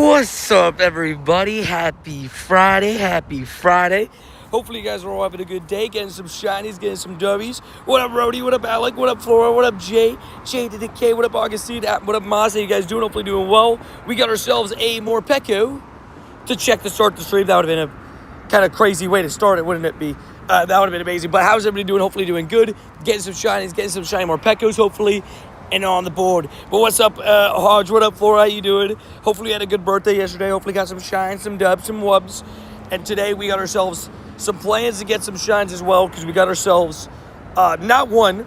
What's up, everybody? Happy Friday. Hopefully you guys are all having a good day, getting some shinies, getting some dubbies. What up, Rody? What up, Alec? What up, Flora? What up, Jay? Jay to the K. What up, Augustine? What up, Maz? How you guys doing? Hopefully doing well. We got ourselves a Morpeko to check to start the stream. That would have been a kind of crazy way to start it, wouldn't it be? That would have been amazing. But how's everybody doing? Hopefully doing good. Getting some shinies, getting some shiny Morpekos, hopefully. And on the board. But what's up, Hodge? What up, Flora? How you doing? Hopefully you had a good birthday yesterday. Hopefully got some shines, some dubs, some wubs. And today we got ourselves some plans to get some shines as well, because we got ourselves not one,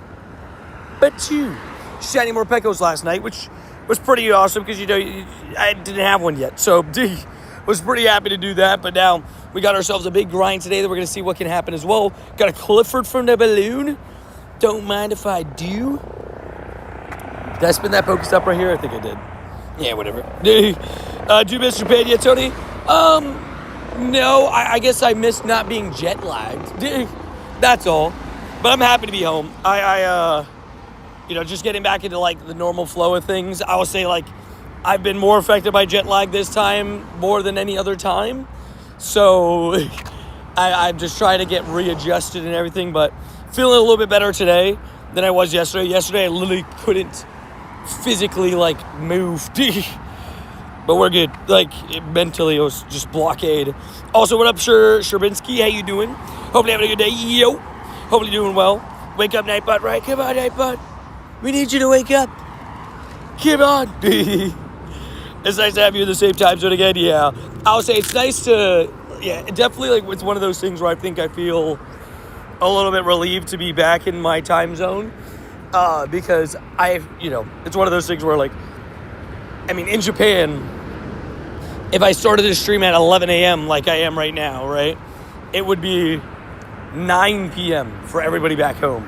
but two shiny Morpekos last night, which was pretty awesome because, I didn't have one yet. So was pretty happy to do that. But now we got ourselves a big grind today that we're going to see what can happen as well. Got a Clifford from the balloon. Don't mind if I do. Did I spin that Pokestop right here? I think I did. Yeah, whatever. Do you miss Japan yet, Tony? No, I guess I missed not being jet lagged. That's all. But I'm happy to be home. Just getting back into, the normal flow of things. I will say, I've been more affected by jet lag this time more than any other time. So I'm just trying to get readjusted and everything, but feeling a little bit better today than I was yesterday. Yesterday, I literally couldn't physically move. But we're good. Mentally it was just blockade. Also, what up, Sherbinsky? How you doing? Hopefully having a good day. Yo. Hopefully doing well. Wake up, Nightbot, right? Come on, Nightbot. We need you to wake up. Come on. It's nice to have you in the same time zone again. Yeah. I'll say it's nice to, definitely it's one of those things where I think I feel a little bit relieved to be back in my time zone. Because it's one of those things where in Japan, if I started this stream at 11 a.m. like I am right now, right, it would be 9 p.m. for everybody back home,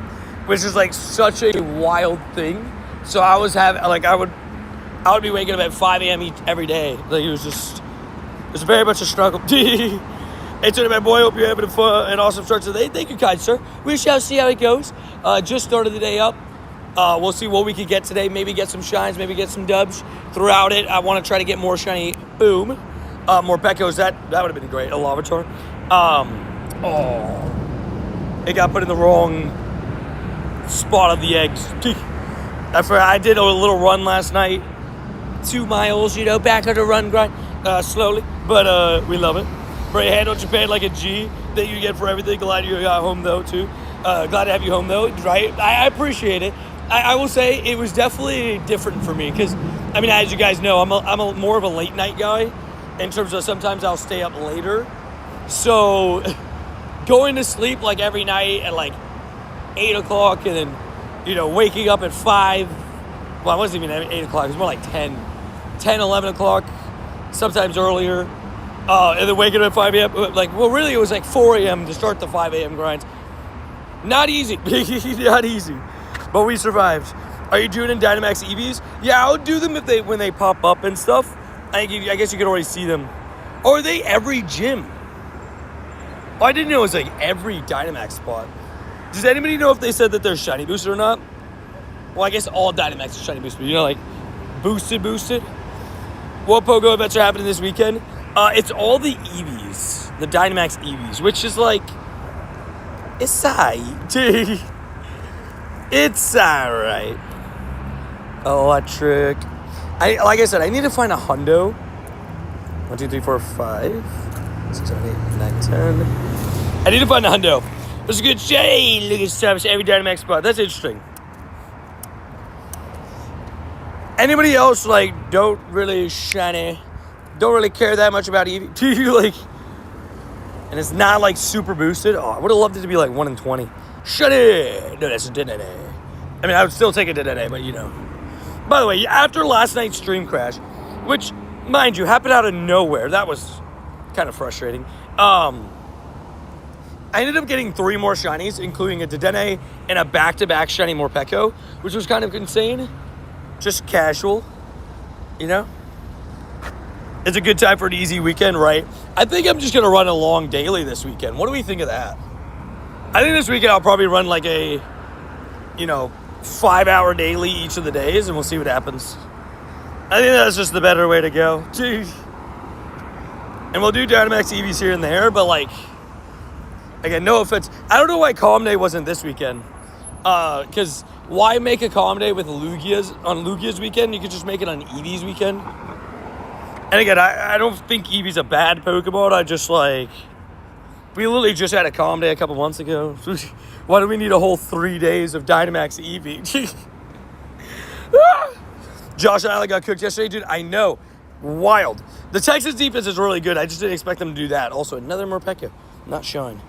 which is such a wild thing. So I was having, I would be waking up at 5 a.m. every day. It was very much a struggle. Hey, Tony, my boy, hope you're having an awesome start today. Thank you, kind sir. We shall see how it goes. Just started the day up. We'll see what we can get today. Maybe get some shines, maybe get some dubs throughout it. I want to try to get more shiny boom. Morpekos, that would have been great. A Lavatar. It got put in the wrong spot of the eggs. I did a little run last night. 2 miles, back on the run grind. Slowly, but we love it. Bray, handle Japan like a G. Thank you again for everything. Glad you got home, though, too. Glad to have you home, though, right? I appreciate it. I will say it was definitely different for me because, as you guys know, I'm a more of a late night guy in terms of sometimes I'll stay up later. So going to sleep every night at 8 o'clock and then, waking up at 5. Well, it wasn't even 8 o'clock. It was more 10, 11 o'clock, sometimes earlier. And then waking up at 5 a.m. Really it was 4 a.m. to start the 5 a.m. grind. Not easy. Not easy. But we survived. Are you doing in Dynamax Eevees? Yeah, I'll do them when they pop up and stuff. I guess you can already see them. Or are they every gym? Oh, I didn't know it was every Dynamax spot. Does anybody know if they said that they're shiny boosted or not? Well, I guess all Dynamax are shiny boosted. Boosted. What Pogo events are happening this weekend? It's all the Eevees. The Dynamax Eevees, which is it's alright. It's alright. Electric. Like I said, I need to find a hundo. 1, 2, 3, 4, 5, 6, 7, 8, 9, 10. I need to find a hundo. That's a good shade. Look at stuff. Every Dynamax spot. That's interesting. Anybody else don't really care that much about Eevee? Do you and it's not super boosted? Oh, I would have loved it to be 1 in 20. Shut it! No, that's a Dedede. I would still take a Dedede, but By the way, after last night's stream crash, which, mind you, happened out of nowhere, that was kind of frustrating. I ended up getting 3 more shinies, including a Dedede and a back-to-back shiny Morpeko, which was kind of insane. Just casual, It's a good time for an easy weekend, right? I think I'm just going to run a long daily this weekend. What do we think of that? I think this weekend I'll probably run a, 5-hour daily each of the days, and we'll see what happens. I think that's just the better way to go. And we'll do Dynamax Eevees here and there, but like, again, no offense. I don't know why Calm Day wasn't this weekend. Because why make a Calm Day with Lugia's on Lugia's weekend? You could just make it on Eevee's weekend. And again, I don't think Eevee's a bad Pokemon. I just like, we literally just had a Calm Day a couple months ago. Why do we need a whole 3 days of Dynamax Eevee? Josh Allen got cooked yesterday, dude. I know. Wild. The Texas defense is really good. I just didn't expect them to do that. Also, another Morpeko. Not showing.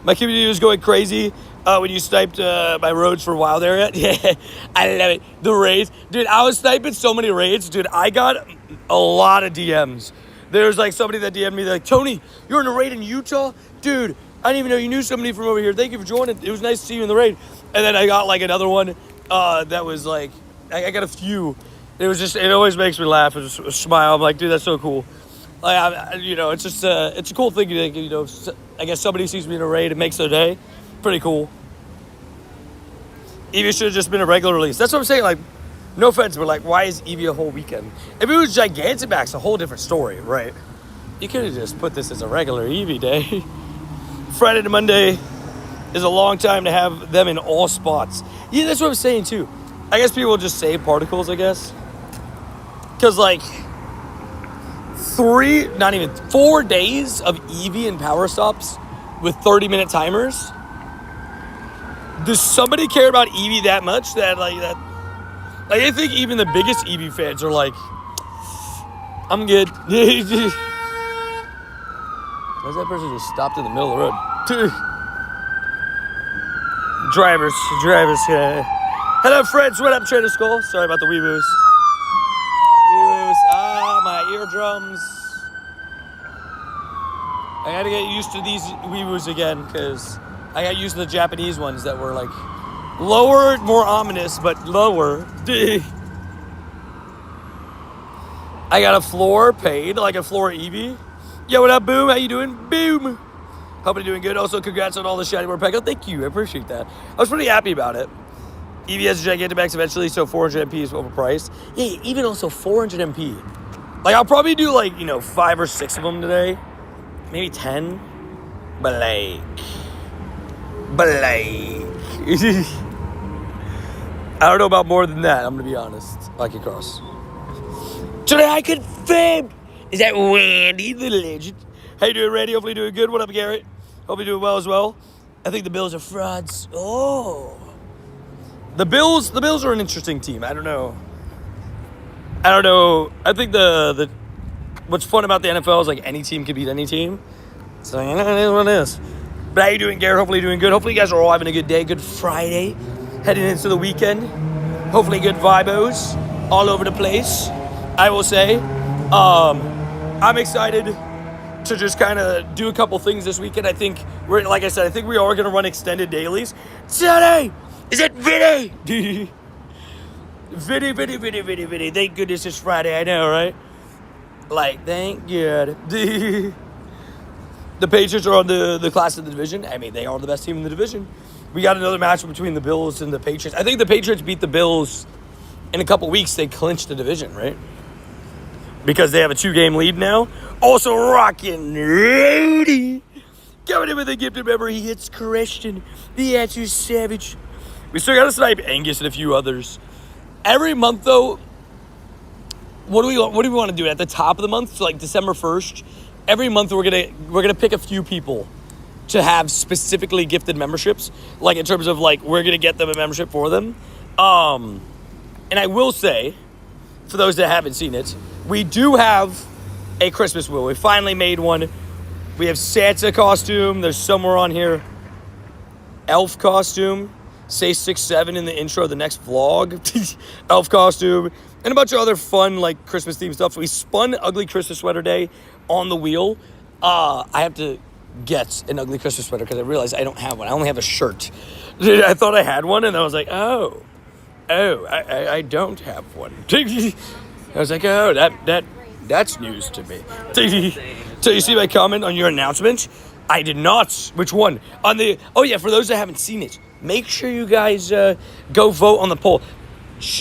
My community was going crazy when you sniped my roads for wild area. Yeah, I love it. The raids. Dude, I was sniping so many raids. Dude, I got a lot of DMs. There's like somebody that DM'd me. They're like, Tony, you're in a raid in Utah? Dude, I didn't even know you knew somebody from over here. Thank you for joining. It was nice to see you in the raid. And then I got like another one that was like, I got a few. It was just, it always makes me laugh and just smile. I'm like, dude, that's so cool. Like, it's just, it's a cool thing. I guess somebody sees me in a raid, it makes their day. Pretty cool. Eevee should have just been a regular release. That's what I'm saying. Like, no offense, but like, why is Eevee a whole weekend? If it was Gigantamax, a whole different story, right? You could have just put this as a regular Eevee day. Friday to Monday is a long time to have them in all spots. Yeah, that's what I'm saying too. I guess people just save particles, I guess. Because, like, 4 days of Eevee and power stops with 30-minute timers. Does somebody care about Eevee that much? Like, I think even the biggest Eevee fans are like, I'm good. Why is that person just stopped in the middle of the road? Drivers. Hello, friends. What up, Trader Skull? Sorry about the wee-woos. My eardrums. I gotta get used to these wee-woos again, because I got used to the Japanese ones that were like lower, more ominous, but lower. I got a floor paid, like a floor Eevee. Yo, what up, Boom? How you doing? Boom. Hope you're doing good. Also, congrats on all the shiny Morpeko. Thank you. I appreciate that. I was pretty happy about it. Eevee has a Gigantamax eventually, so 400 MP is overpriced. Yeah, even also 400 MP. Like, I'll probably do, like, 5 or 6 of them today. Maybe 10. But, like... I don't know about more than that, I'm going to be honest. Like across. Today I confirmed! Is that Randy the legend? How you doing, Randy? Hopefully you're doing good. What up, Garrett? Hope you're doing well as well. I think the Bills are frauds. Oh... The Bills are an interesting team. I don't know. I think the what's fun about the NFL is like any team can beat any team. So it is what it is. But how you doing, Garrett? Hopefully you're doing good. Hopefully you guys are all having a good day. Good Friday. Heading into the weekend. Hopefully good vibos all over the place. I will say. I'm excited to just kind of do a couple things this weekend. I think we are going to run extended dailies today. Is it Vinny? Vinny. Thank goodness it's Friday. I know, right? Like, thank God. The Patriots are on the class of the division. I mean, they are the best team in the division. We got another match between the Bills and the Patriots. I think the Patriots beat the Bills in a couple weeks. They clinched the division, right? Because they have a 2-game lead now. Also rocking Rudy. Coming in with a gifted member. He hits Christian. The answer savage. We still got to snipe Angus and a few others. Every month, though, what do we want to do? At the top of the month, so like December 1st, every month we're gonna pick a few people to have specifically gifted memberships. Like in terms of like we're gonna get them a membership for them. And I will say, for those that haven't seen it, we do have a Christmas wheel. We finally made one. We have Santa costume. There's somewhere on here. Elf costume. Say 6-7 in the intro of the next vlog. Elf costume. And a bunch of other fun, like, Christmas themed stuff. We spun Ugly Christmas Sweater Day on the wheel. I have to get an Ugly Christmas Sweater because I realized I don't have one. I only have a shirt. I thought I had one, and I was like, I don't have one. I was like, that's news to me. So you see my comment on your announcement? I did not. Which one? For those that haven't seen it, make sure you guys go vote on the poll.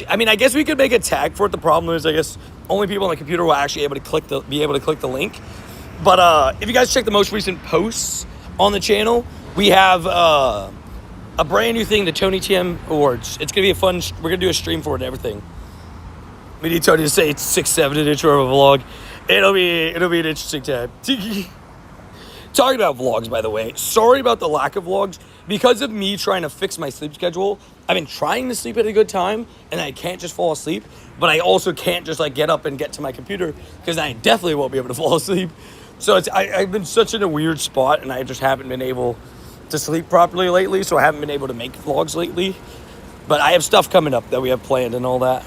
I mean, I guess we could make a tag for it. The problem is, I guess only people on the computer will actually be able to click the link. But if you guys check the most recent posts on the channel, we have a brand new thing, the Tony TM Awards. It's gonna be a fun. We're gonna do a stream for it and everything. We need Tony to say it's 6-7 an intro of a vlog. It'll be an interesting time. Talking about vlogs, by the way, sorry about the lack of vlogs. Because of me trying to fix my sleep schedule, I've been trying to sleep at a good time, and I can't just fall asleep, but I also can't just like get up and get to my computer, because I definitely won't be able to fall asleep. So I've been such in a weird spot, and I just haven't been able to sleep properly lately, so I haven't been able to make vlogs lately. But I have stuff coming up that we have planned and all that.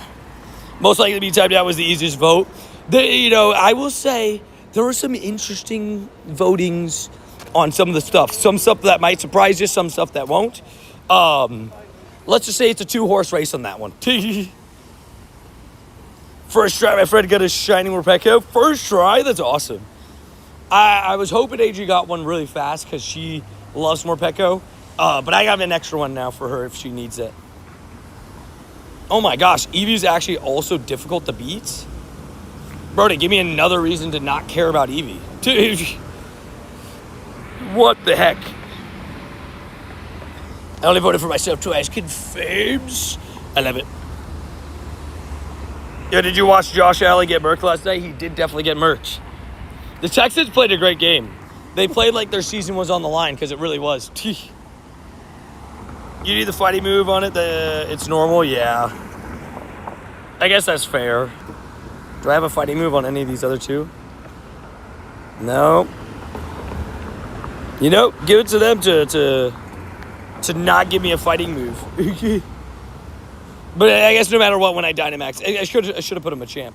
Most likely to be typed out was the easiest vote. I will say there were some interesting votings on some of the stuff. Some stuff that might surprise you, some stuff that won't. Let's just say it's a 2-horse race on that one. First try, my friend got a shiny Morpeko. First try, that's awesome. I was hoping AJ got one really fast because she loves Morpeko. But I got an extra one now for her if she needs it. Oh my gosh, Eevee's actually also difficult to beat? Brody, give me another reason to not care about Eevee. Dude. What the heck? I only voted for myself twice. Confirms. I love it. Yo, did you watch Josh Allen get murked last night? He did definitely get murked. The Texans played a great game. They played like their season was on the line, because it really was. You need the fighting move on it? It's normal? Yeah. I guess that's fair. Do I have a fighting move on any of these other two? No. Give it to them to not give me a fighting move. But I guess no matter what, when I Dynamax, I should have put him a champ.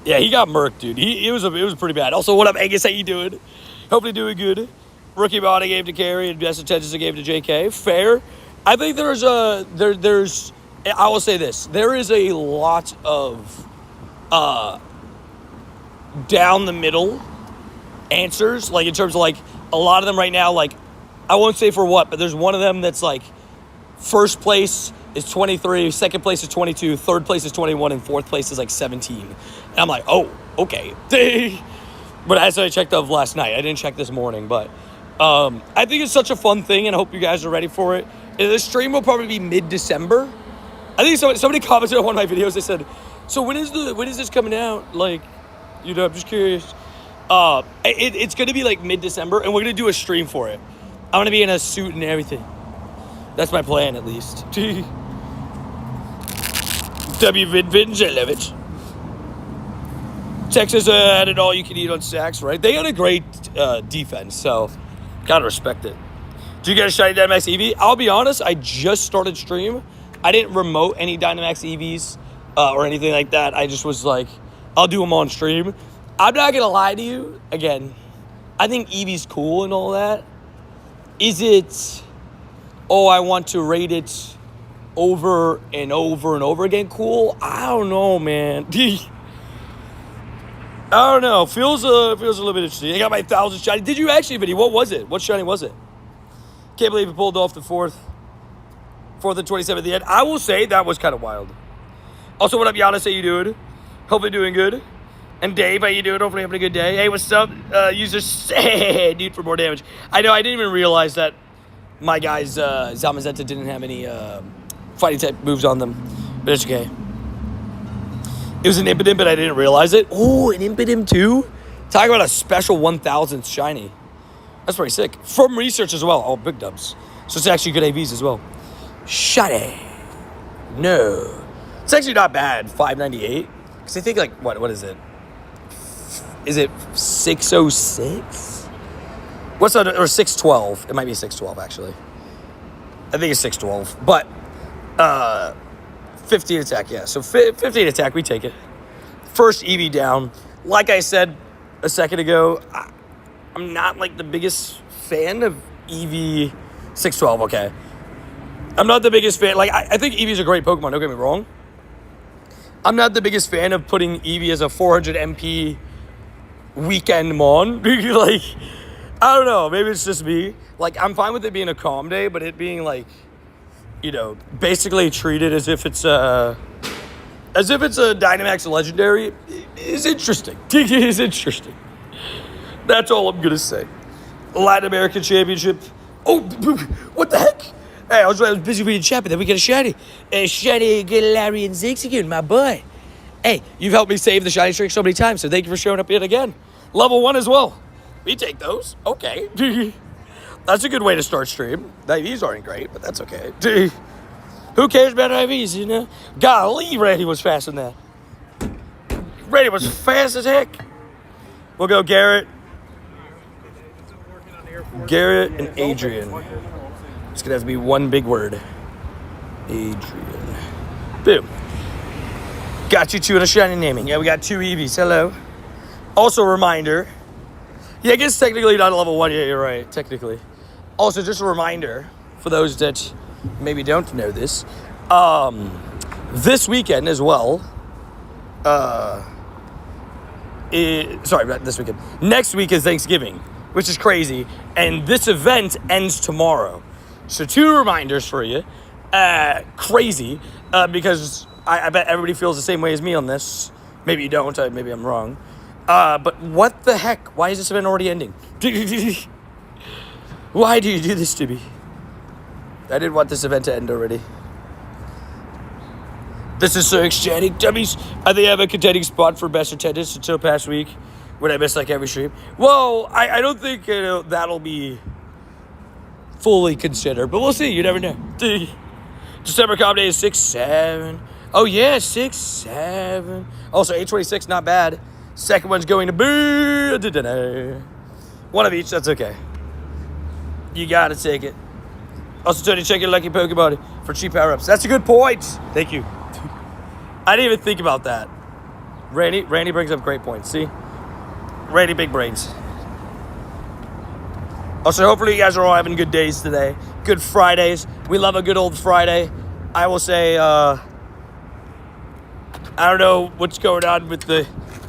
Yeah, he got murked, dude. It was pretty bad. Also, what up, Angus? How you doing? Hopefully doing good. Rookie bot I gave to Carrie, and best attentions I gave to JK. Fair. I think there's I will say this. There is a lot of down the middle answers, like in terms of like a lot of them right now, like I won't say for what, but there's one of them that's like first place is 23, second place is 22, third place is 21, and fourth place is like 17. And I'm like, oh, okay. But as I checked of last night, I didn't check this morning, but I think it's such a fun thing, and I hope you guys are ready for it. And the stream will probably be mid-December. I think somebody commented on one of my videos. They said, so when is this coming out? Like, I'm just curious. It's going to be like mid-December, and we're going to do a stream for it. I'm going to be in a suit and everything. That's my plan, at least. W-Vinvinge, I love it. Texas had it all you can eat on sacks, right? They had a great defense, so gotta respect it. Do you get a shiny Dynamax Eevee? I'll be honest, I just started stream. I didn't remote any Dynamax Eevees or anything like that. I just was like, I'll do them on stream. I'm not gonna lie to you. Again, I think Eevee's cool and all that. Is it, I want to rate it over and over and over again cool? I don't know, man. I don't know. Feels a little bit interesting. I got my 1,000 shiny. Did you actually, Vinny? What was it? What shiny was it? Can't believe it pulled off the fourth and 27 at the end. I will say that was kind of wild. Also, what up, Giannis? How you doing? Hopefully doing good. And Dave, how you doing? Hopefully having a good day. Hey, what's up? User sad dude for more damage. I know, I didn't even realize that my guys, Zamazenta, didn't have any fighting type moves on them. But it's okay. It was an Impotent, but I didn't realize it. Oh, an Impotent too? Talk about a special 1,000th shiny. That's pretty sick. From research as well. Oh, big dubs. So it's actually good AVs as well. Shiny. No. It's actually not bad. 598. Because I think, like, what is it? Is it 606? What's that? Or 612. It might be 612, actually. I think it's 612. But, 15 attack, yeah. So 15 attack, we take it. First Eevee down. Like I said a second ago, I'm not like the biggest fan of Eevee 612, okay. I'm not the biggest fan. Like, I think Eevee's a great Pokemon, don't get me wrong. I'm not the biggest fan of putting Eevee as a 400 MP weekend mon. Like, I don't know. Maybe it's just me. Like, I'm fine with it being a calm day, but it being like you know, basically treat it as if it's a Dynamax legendary is interesting. Is interesting. That's all I'm gonna say. Latin American Championship. Oh, what the heck? Hey, I was busy reading chat, but then we get a shiny. Shiny Galarian Zigzagoon, my boy. Hey, you've helped me save the shiny streak so many times, so thank you for showing up yet again. Level 1 as well. We take those. Okay. That's a good way to start stream. The IVs aren't great, but that's okay. Who cares about IVs, you know? Golly, Randy was fast in that. Randy was fast as heck. We'll go Garrett. Garrett and Adrian. It's going to have to be one big word. Adrian. Boom. Got you two in a shiny naming. Yeah, we got 2 Eevees. Hello. Also, a reminder. Yeah, I guess technically not a level 1. Yeah, you're right. Technically. Also, just a reminder for those that maybe don't know this. This weekend as well. Sorry, not this weekend. Next week is Thanksgiving, which is crazy. And this event ends tomorrow. So 2 reminders for you. Crazy. Because I bet everybody feels the same way as me on this. Maybe you don't. Maybe I'm wrong. But what the heck? Why is this event already ending? Why do you do this to me? I didn't want this event to end already. This is so ecstatic. Dummies, I think I have a contending spot for best attendance until past week when I miss like every stream. Well, I don't think that'll be fully considered, but we'll see. You never know. December Comp Day is 6-7. Oh, yeah, 6-7. Also, 826, not bad. Second one's going to boo. One of each, that's okay. You gotta take it. Also, Tony, check your lucky Pokemon for cheap power-ups. That's a good point. Thank you. I didn't even think about that. Randy brings up great points. See? Randy, big brains. Also, hopefully you guys are all having good days today. Good Fridays. We love a good old Friday. I will say, I don't know what's going on with the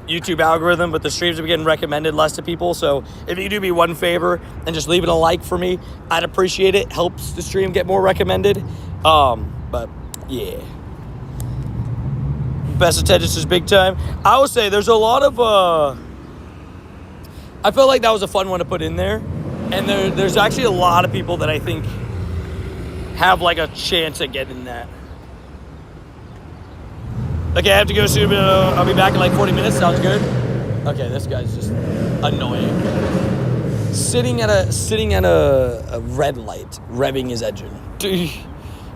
YouTube algorithm, but the streams have been getting recommended less to people. So if you do me one favor and just leave it a like for me, I'd appreciate it. Helps the stream get more recommended. But yeah. Best attendance is big time. I would say there's a lot of, I felt like that was a fun one to put in there. And there's actually a lot of people that I think have like a chance at getting that. Okay, I have to go soon, but I'll be back in like 40 minutes. Sounds good? Okay, this guy's just annoying. Sitting at a red light, revving his engine.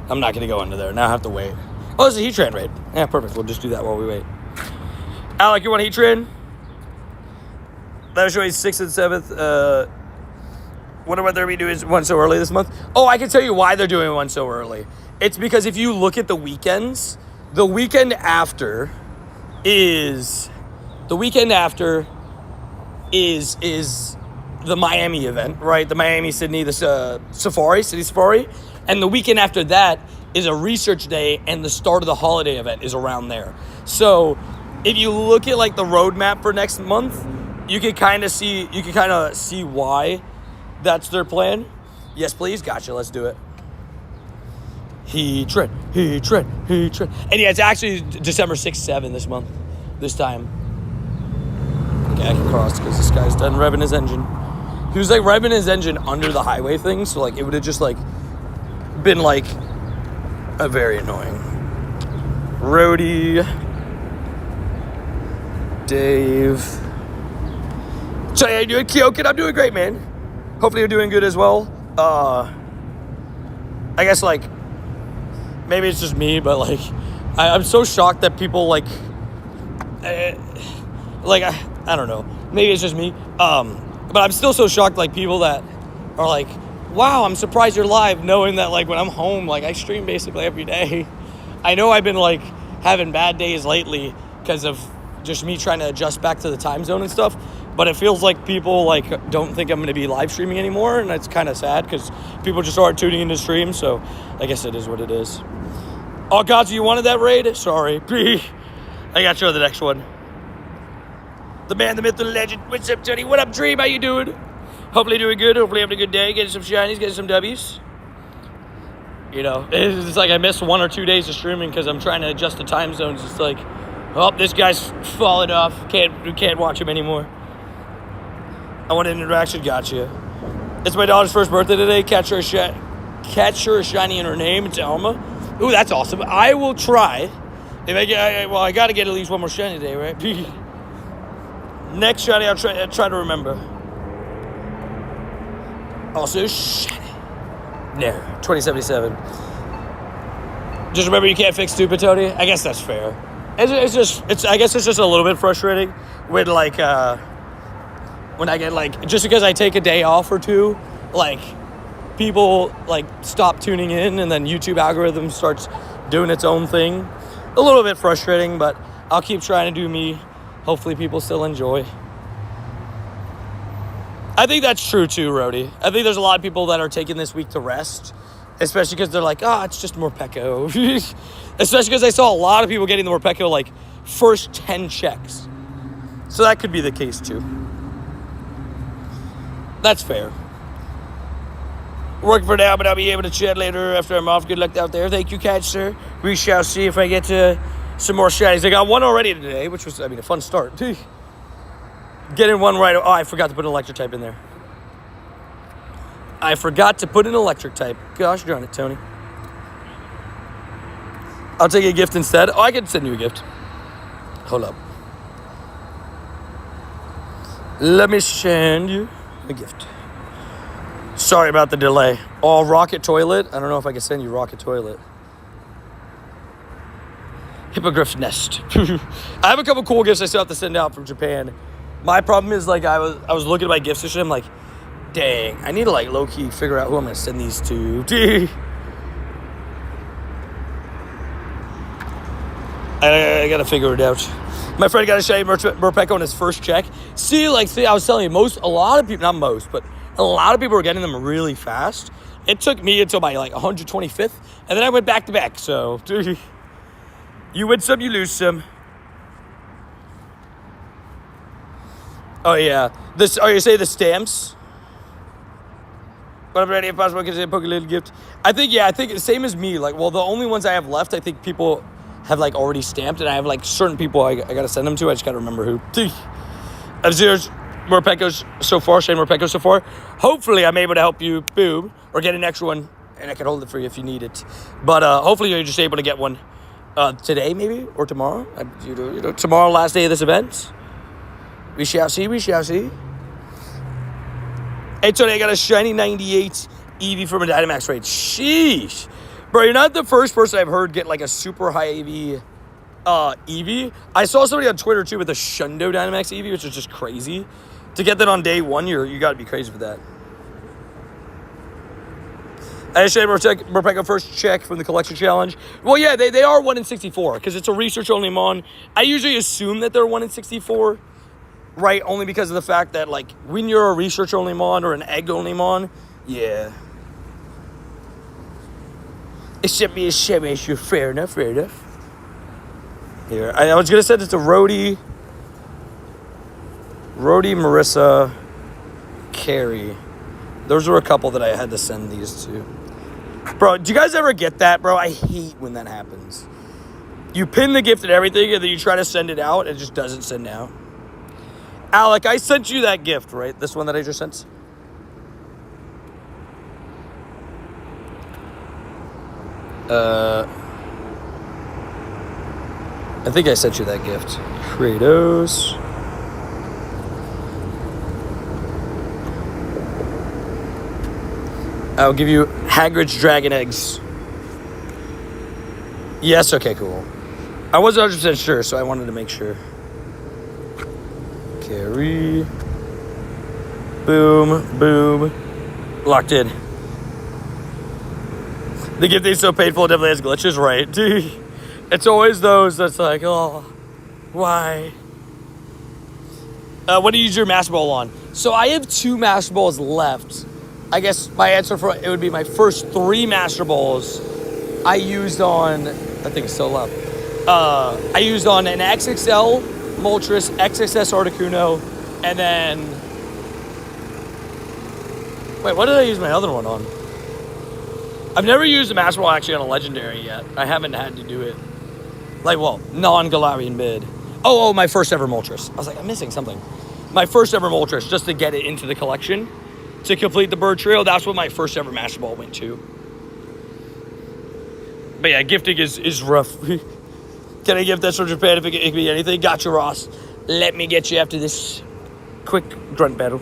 I'm not going to go into there. Now I have to wait. Oh, it's a heat train raid. Yeah, perfect. We'll just do that while we wait. Alec, you want a heat train? That'll show you 6th and 7th. Wonder what they're going to be doing one so early this month. Oh, I can tell you why they're doing one so early. It's because if you look at the weekends, the weekend after is the Miami event, right? The Miami-Sydney, the City Safari. And the weekend after that is a research day, and the start of the holiday event is around there. So if you look at like the roadmap for next month, you can kind of see why that's their plan. Yes, please. Gotcha. Let's do it. Heat train. And yeah, it's actually December 6th, 7th this time. Okay, I can cross because this guy's done revving his engine. He was like revving his engine under the highway thing, so like it would have just like been like a very annoying. Rody. Dave. So how you doing, Kyokin? I'm doing great, man. Hopefully you're doing good as well. I guess like maybe it's just me, but like I'm so shocked that people like I don't know. Maybe it's just me. But I'm still so shocked like people that are like, wow, I'm surprised you're live, knowing that like when I'm home, like I stream basically every day. I know I've been like having bad days lately because of just me trying to adjust back to the time zone and stuff. But it feels like people like don't think I'm going to be live streaming anymore, and it's kind of sad because people just aren't tuning into streams. So I guess it is what it is. Oh, God, so you wanted that raid? Sorry. I got you on the next one. The man, the myth, the legend. What's up, Tony? What up, Dream? How you doing? Hopefully doing good. Hopefully having a good day. Getting some shinies, getting some W's. You know, it's like I missed 1 or 2 days of streaming because I'm trying to adjust the time zones. It's like, oh, this guy's falling off. Can't watch him anymore. I want an interaction. Gotcha. It's my daughter's first birthday today. Catch her a shiny in her name. It's Alma. Ooh, that's awesome. I will try. If I got to get at least one more shiny today, right? Next shiny, I'll try to remember. Also, shiny. No, 2077. Just remember, you can't fix stupid, Tony. I guess that's fair. I guess it's just a little bit frustrating when like when I get like just because I take a day off or two, like people like stop tuning in, and then YouTube algorithm starts doing its own thing. A little bit frustrating, but I'll keep trying to do me. Hopefully, people still enjoy. I think that's true too, Rhodey. I think there's a lot of people that are taking this week to rest, especially because they're like, it's just Morpeko. Especially because I saw a lot of people getting the Morpeko like first 10 checks. So that could be the case too. That's fair. Working for now, but I'll be able to chat later after I'm off. Good luck out there. Thank you, Catch, sir. We shall see if I get to some more shinies. I got one already today, which was, a fun start. Getting one right. Oh, I forgot to put an electric type in there. I forgot to put an electric type. Gosh darn it, Tony. I'll take a gift instead. Oh, I can send you a gift. Hold up. Let me send you a gift. Sorry about the delay. Oh, Rocket Toilet. I don't know if I can send you Rocket Toilet. Hippogriff Nest. I have a couple cool gifts I still have to send out from Japan. My problem is, like, I was looking at my gift system, like, dang, I need to, like, low-key figure out who I'm going to send these to. I got to figure it out. My friend got a shiny Morpeko on his first check. See, I was telling you, a lot of people, not most, but a lot of people were getting them really fast. It took me until my, 125th, and then I went back-to-back, so, you win some, you lose some. Oh, yeah. You say the stamps? But I'm ready if possible, can I poke a little gift? I think the same as me. The only ones I have left, I think people have, already stamped, and I have, certain people I got to send them to. I just got to remember who. I've zeroed Morpekos so far, shiny Morpeko so far. Hopefully, I'm able to help you, boom, or get an extra one, and I can hold it for you if you need it. But hopefully, you're just able to get one today, maybe, or tomorrow. Tomorrow, last day of this event. We shall see, we shall see. Hey, Tony, I got a shiny 98 Eevee from a Dynamax raid. Sheesh. Bro, you're not the first person I've heard get, a super high Eevee. I saw somebody on Twitter, too, with a Shundo Dynamax Eevee, which is just crazy. To get that on day one, you got to be crazy for that. I just Morpeko first check from the collection challenge. Well, yeah, they are 1 in 64, because it's a research-only mon. I usually assume that they're 1 in 64. Right, only because of the fact that, when you're a research-only mon or an egg-only mon, yeah. It should be a shame issue. Fair enough, fair enough. Here, I was going to send it to Rhodey, Marissa, Carrie. Those were a couple that I had to send these to. Bro, do you guys ever get that, bro? I hate when that happens. You pin the gift and everything, and then you try to send it out, and it just doesn't send out. Alec, I sent you that gift, right? This one that I just sent? I think I sent you that gift. Kratos. I'll give you Hagrid's Dragon Eggs. Yes, okay, cool. I wasn't 100% sure, so I wanted to make sure. Carry. Boom, boom. Locked in. The gift is so painful, it definitely has glitches, right? It's always those that's like, oh, why? What do you use your Master Ball on? So I have 2 Master Balls left. I guess my answer for it would be my first 3 Master Balls I used on, I think it's still loud. I used on an XXL Moltres, XXS Articuno, and then, wait, what did I use my other one on? I've never used a Master Ball actually on a Legendary yet. I haven't had to do it. Like, well, non-Galarian bid. Oh, my first ever Moltres. I was like, I'm missing something. My first ever Moltres, just to get it into the collection, to complete the bird trio. That's what my first ever Master Ball went to. But yeah, gifting is rough. Can I gift this from Japan if it can be anything? Gotcha, Ross. Let me get you after this quick grunt battle.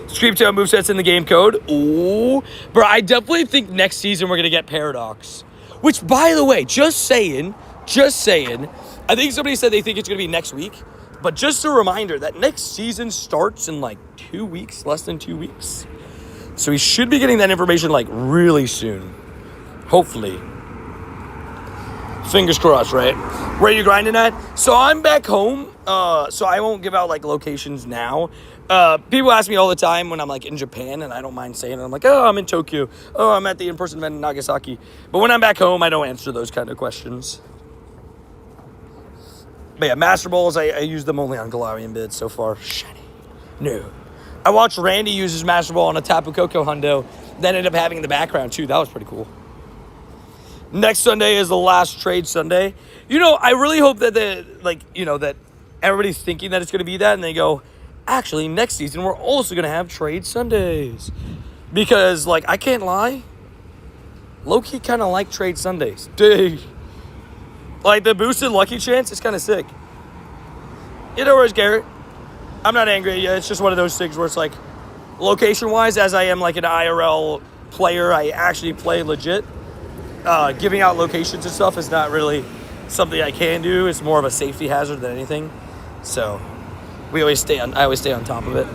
Screamtail movesets in the game code. Ooh. Bro, I definitely think next season we're going to get Paradox. Which, by the way, just saying, I think somebody said they think it's going to be next week. But just a reminder that next season starts in like 2 weeks, less than 2 weeks. So we should be getting that information like really soon. Hopefully. Fingers crossed, right? Where are you grinding at? So I'm back home, so I won't give out, like, locations now. People ask me all the time when I'm, like, in Japan, and I don't mind saying it. I'm like, oh, I'm in Tokyo. Oh, I'm at the in-person event in Nagasaki. But when I'm back home, I don't answer those kind of questions. But yeah, Master Balls, I use them only on Galarian bids so far. Shiny. No. I watched Randy use his Master Ball on a Tapu Koko hundo, then ended up having in the background, too. That was pretty cool. Next Sunday is the last trade Sunday. You know, I really hope that that everybody's thinking that it's going to be that, and they go, actually, next season we're also going to have trade Sundays. Because, like, I can't lie, low-key kind of like trade Sundays. Dude. Like, the boosted lucky chance is kind of sick. You know where's Garrett? I'm not angry at you. It's just one of those things where it's like, location-wise, as I am like an IRL player, I actually play legit. Giving out locations and stuff is not really something I can do. It's more of a safety hazard than anything. So I always stay on top of it.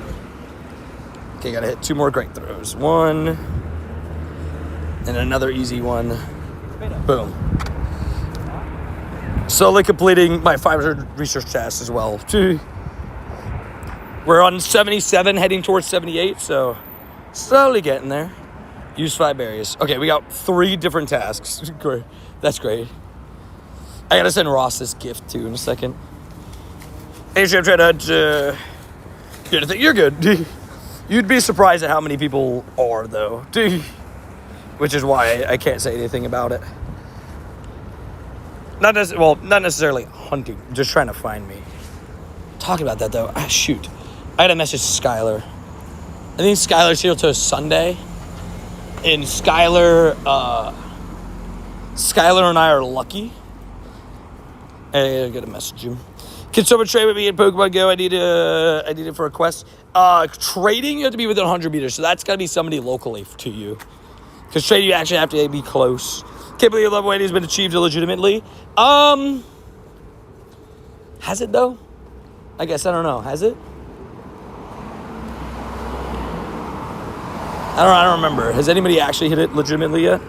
Okay, gotta hit 2 more great throws. 1 and another easy one. Boom. Slowly completing my 500 research tasks as well. We're on 77, heading towards 78, so slowly getting there. Use 5 berries. Okay, we got 3 different tasks. Great. That's great. I gotta send Ross this gift too in a second. Hey, I'm trying to you're good. You'd be surprised at how many people are though. Which is why I can't say anything about it. Not necessarily hunting. Just trying to find me. Talking about that though. Shoot. I had a message to Skylar. I think Skylar's here till Sunday. And Skylar and I are lucky. I gotta message him. Can someone trade with me in Pokemon Go? I need it for a quest. Trading, you have to be within 100 meters, so that's gotta be somebody locally to you. Because trading, you actually have to be close. Can't believe level 80 has been achieved illegitimately. Has it though? I guess I don't know. Has it? I don't remember. Has anybody actually hit it legitimately yet?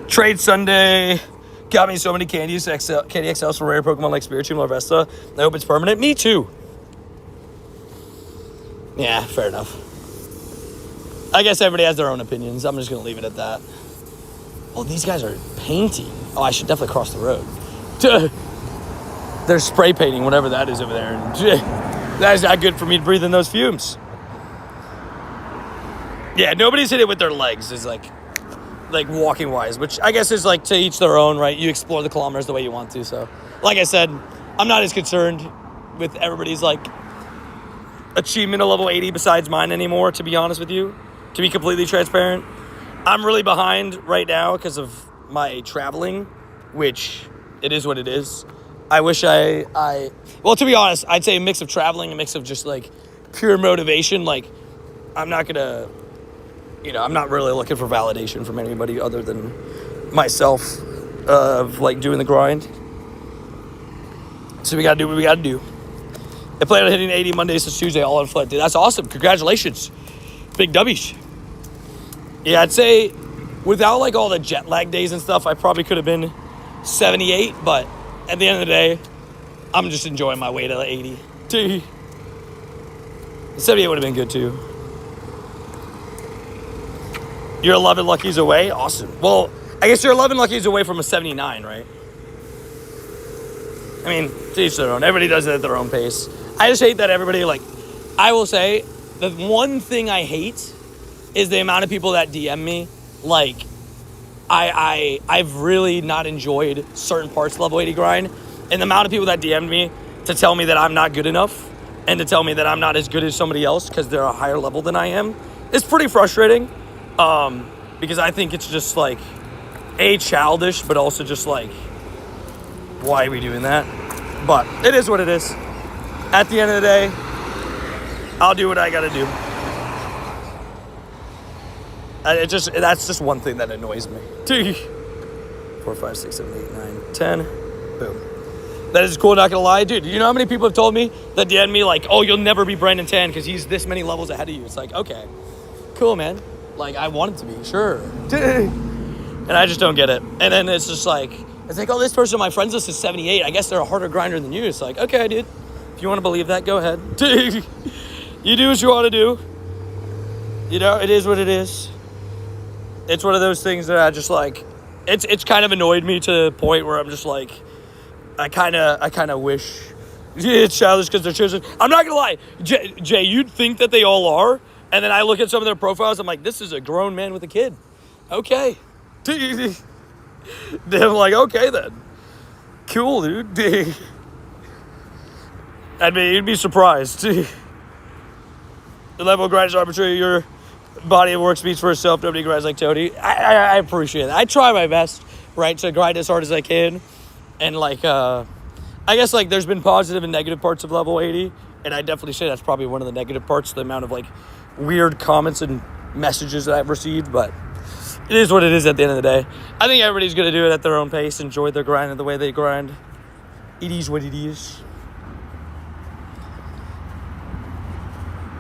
Trade Sunday. Got me so many candy XLs for rare Pokemon like Spiritomb, Larvesta. I hope it's permanent. Me too. Yeah, fair enough. I guess everybody has their own opinions. I'm just going to leave it at that. Oh, these guys are painting. Oh, I should definitely cross the road. They're spray painting, whatever that is over there. That is not good for me to breathe in those fumes. Yeah, nobody's hit it with their legs, is like walking wise, which I guess is like to each their own, right? You explore the kilometers the way you want to. So, like I said, I'm not as concerned with everybody's like achievement of level 80 besides mine anymore, to be honest with you. To be completely transparent, I'm really behind right now because of my traveling, which it is what it is. I wish well, to be honest, I'd say a mix of traveling, a mix of just like pure motivation. Like, I'm not gonna, I'm not really looking for validation from anybody other than myself of like doing the grind. So we gotta do what we gotta do. I plan on hitting 80 Mondays to Tuesday, all on foot. Dude, that's awesome. Congratulations. Big W's. Yeah, I'd say without like all the jet lag days and stuff, I probably could have been 78, but at the end of the day, I'm just enjoying my way to 80. 78 would have been good too. You're 11 luckies away? Awesome. Well, I guess you're 11 luckies away from a 79, right? I mean, to each their own. Everybody does it at their own pace. I just hate that everybody, like, I will say, the one thing I hate is the amount of people that DM me. Like, I've really not enjoyed certain parts of level 80 grind, and the amount of people that DM'd me to tell me that I'm not good enough and to tell me that I'm not as good as somebody else because they're a higher level than I am is pretty frustrating, because I think it's just like childish, but also just like, why are we doing that? But it is what it is. At the end of the day, I'll do what I gotta do. That's just one thing that annoys me. 4, 5, 6, 7, 8, 9, 10. Boom. That is cool, not gonna lie. Dude, you know how many people have told me that DM me like, oh, you'll never be Brandon 10 because he's this many levels ahead of you. It's like, okay, cool, man. Like, I want it to be, sure. And I just don't get it. And then it's just like, oh, this person on my friends list is 78. I guess they're a harder grinder than you. It's like, okay, dude. If you want to believe that, go ahead. You do what you want to do. You know, it is what it is. It's one of those things that I just like, it's kind of annoyed me to the point where I'm just like, I kind of wish it's childish because they're choosing. I'm not going to lie. Jay, you'd think that they all are. And then I look at some of their profiles. I'm like, this is a grown man with a kid. Okay. Then I'm like, okay then. Cool, dude. I mean, you'd be surprised. The level of grind is arbitrary. Your body of work speaks for itself. Nobody grinds like Tony. I appreciate that. I try my best, right, to grind as hard as I can. And, like, I guess, like, there's been positive and negative parts of level 80. And I definitely say that's probably one of the negative parts, the amount of, like, weird comments and messages that I've received. But it is what it is at the end of the day. I think everybody's going to do it at their own pace, enjoy their grind and the way they grind. It is what it is.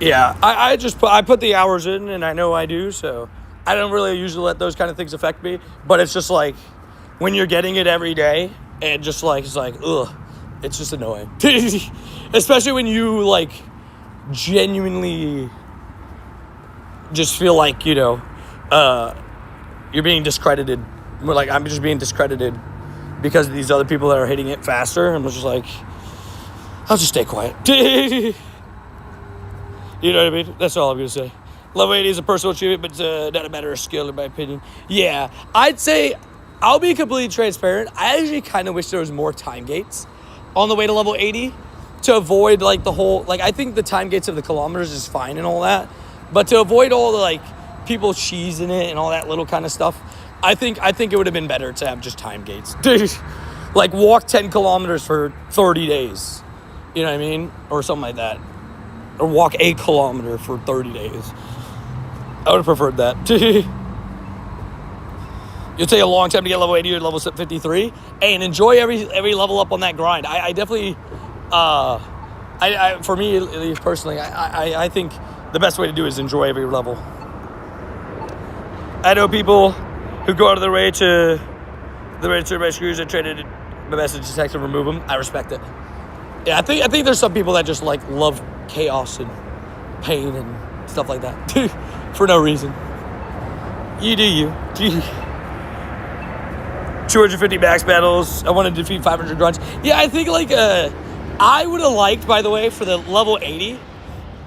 Yeah, I put the hours in, and I know I do, so I don't really usually let those kind of things affect me. But it's just like, when you're getting it every day, and just like, it's like, ugh, it's just annoying. Especially when you, like, genuinely just feel like, you know, you're being discredited. Like, I'm just being discredited because of these other people that are hitting it faster. I'm just like, I'll just stay quiet. You know what I mean? That's all I'm going to say. Level 80 is a personal achievement, but not a matter of skill, in my opinion. Yeah, I'd say, I'll be completely transparent. I actually kind of wish there was more time gates on the way to level 80 to avoid, like, the whole... Like, I think the time gates of the kilometers is fine and all that. But to avoid all the, like, people cheesing it and all that little kind of stuff, I think it would have been better to have just time gates. Like, walk 10 kilometers for 30 days. You know what I mean? Or something like that. Or walk 8 kilometer for 30 days. I would have preferred that. You'll take a long time to get level 80 or level 53. And enjoy every level up on that grind. I definitely, for me, at least personally, I think the best way to do it is enjoy every level. I know people who go out of their way to turn my screws and try to my message detect and remove them. I respect it. Yeah, I think there's some people that just like love chaos and pain and stuff like that for no reason. You do you. 250 max battles. I want to defeat 500 grunts. Yeah, I think like I would have liked, by the way, for the level 80,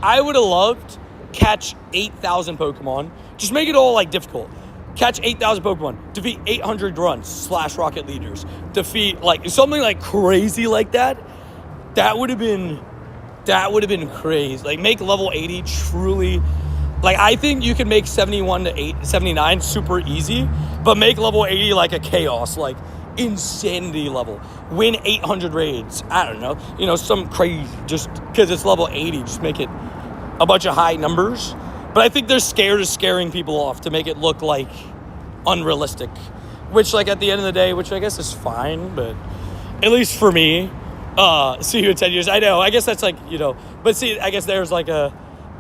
I would have loved catch 8,000 Pokemon. Just make it all like difficult. Catch 8,000 Pokemon. Defeat 800 grunts / rocket leaders. Defeat like something like crazy like that. That would have been crazy. Like, make level 80 truly... Like, I think you can make 71 to 79 super easy, but make level 80 like a chaos, like, insanity level. Win 800 raids. I don't know. You know, some crazy... Just because it's level 80, just make it a bunch of high numbers. But I think they're scared of scaring people off to make it look, like, unrealistic. Which, like, at the end of the day, which I guess is fine, but at least for me... see you in 10 years. I know. I guess that's like, you know, but see, I guess there's like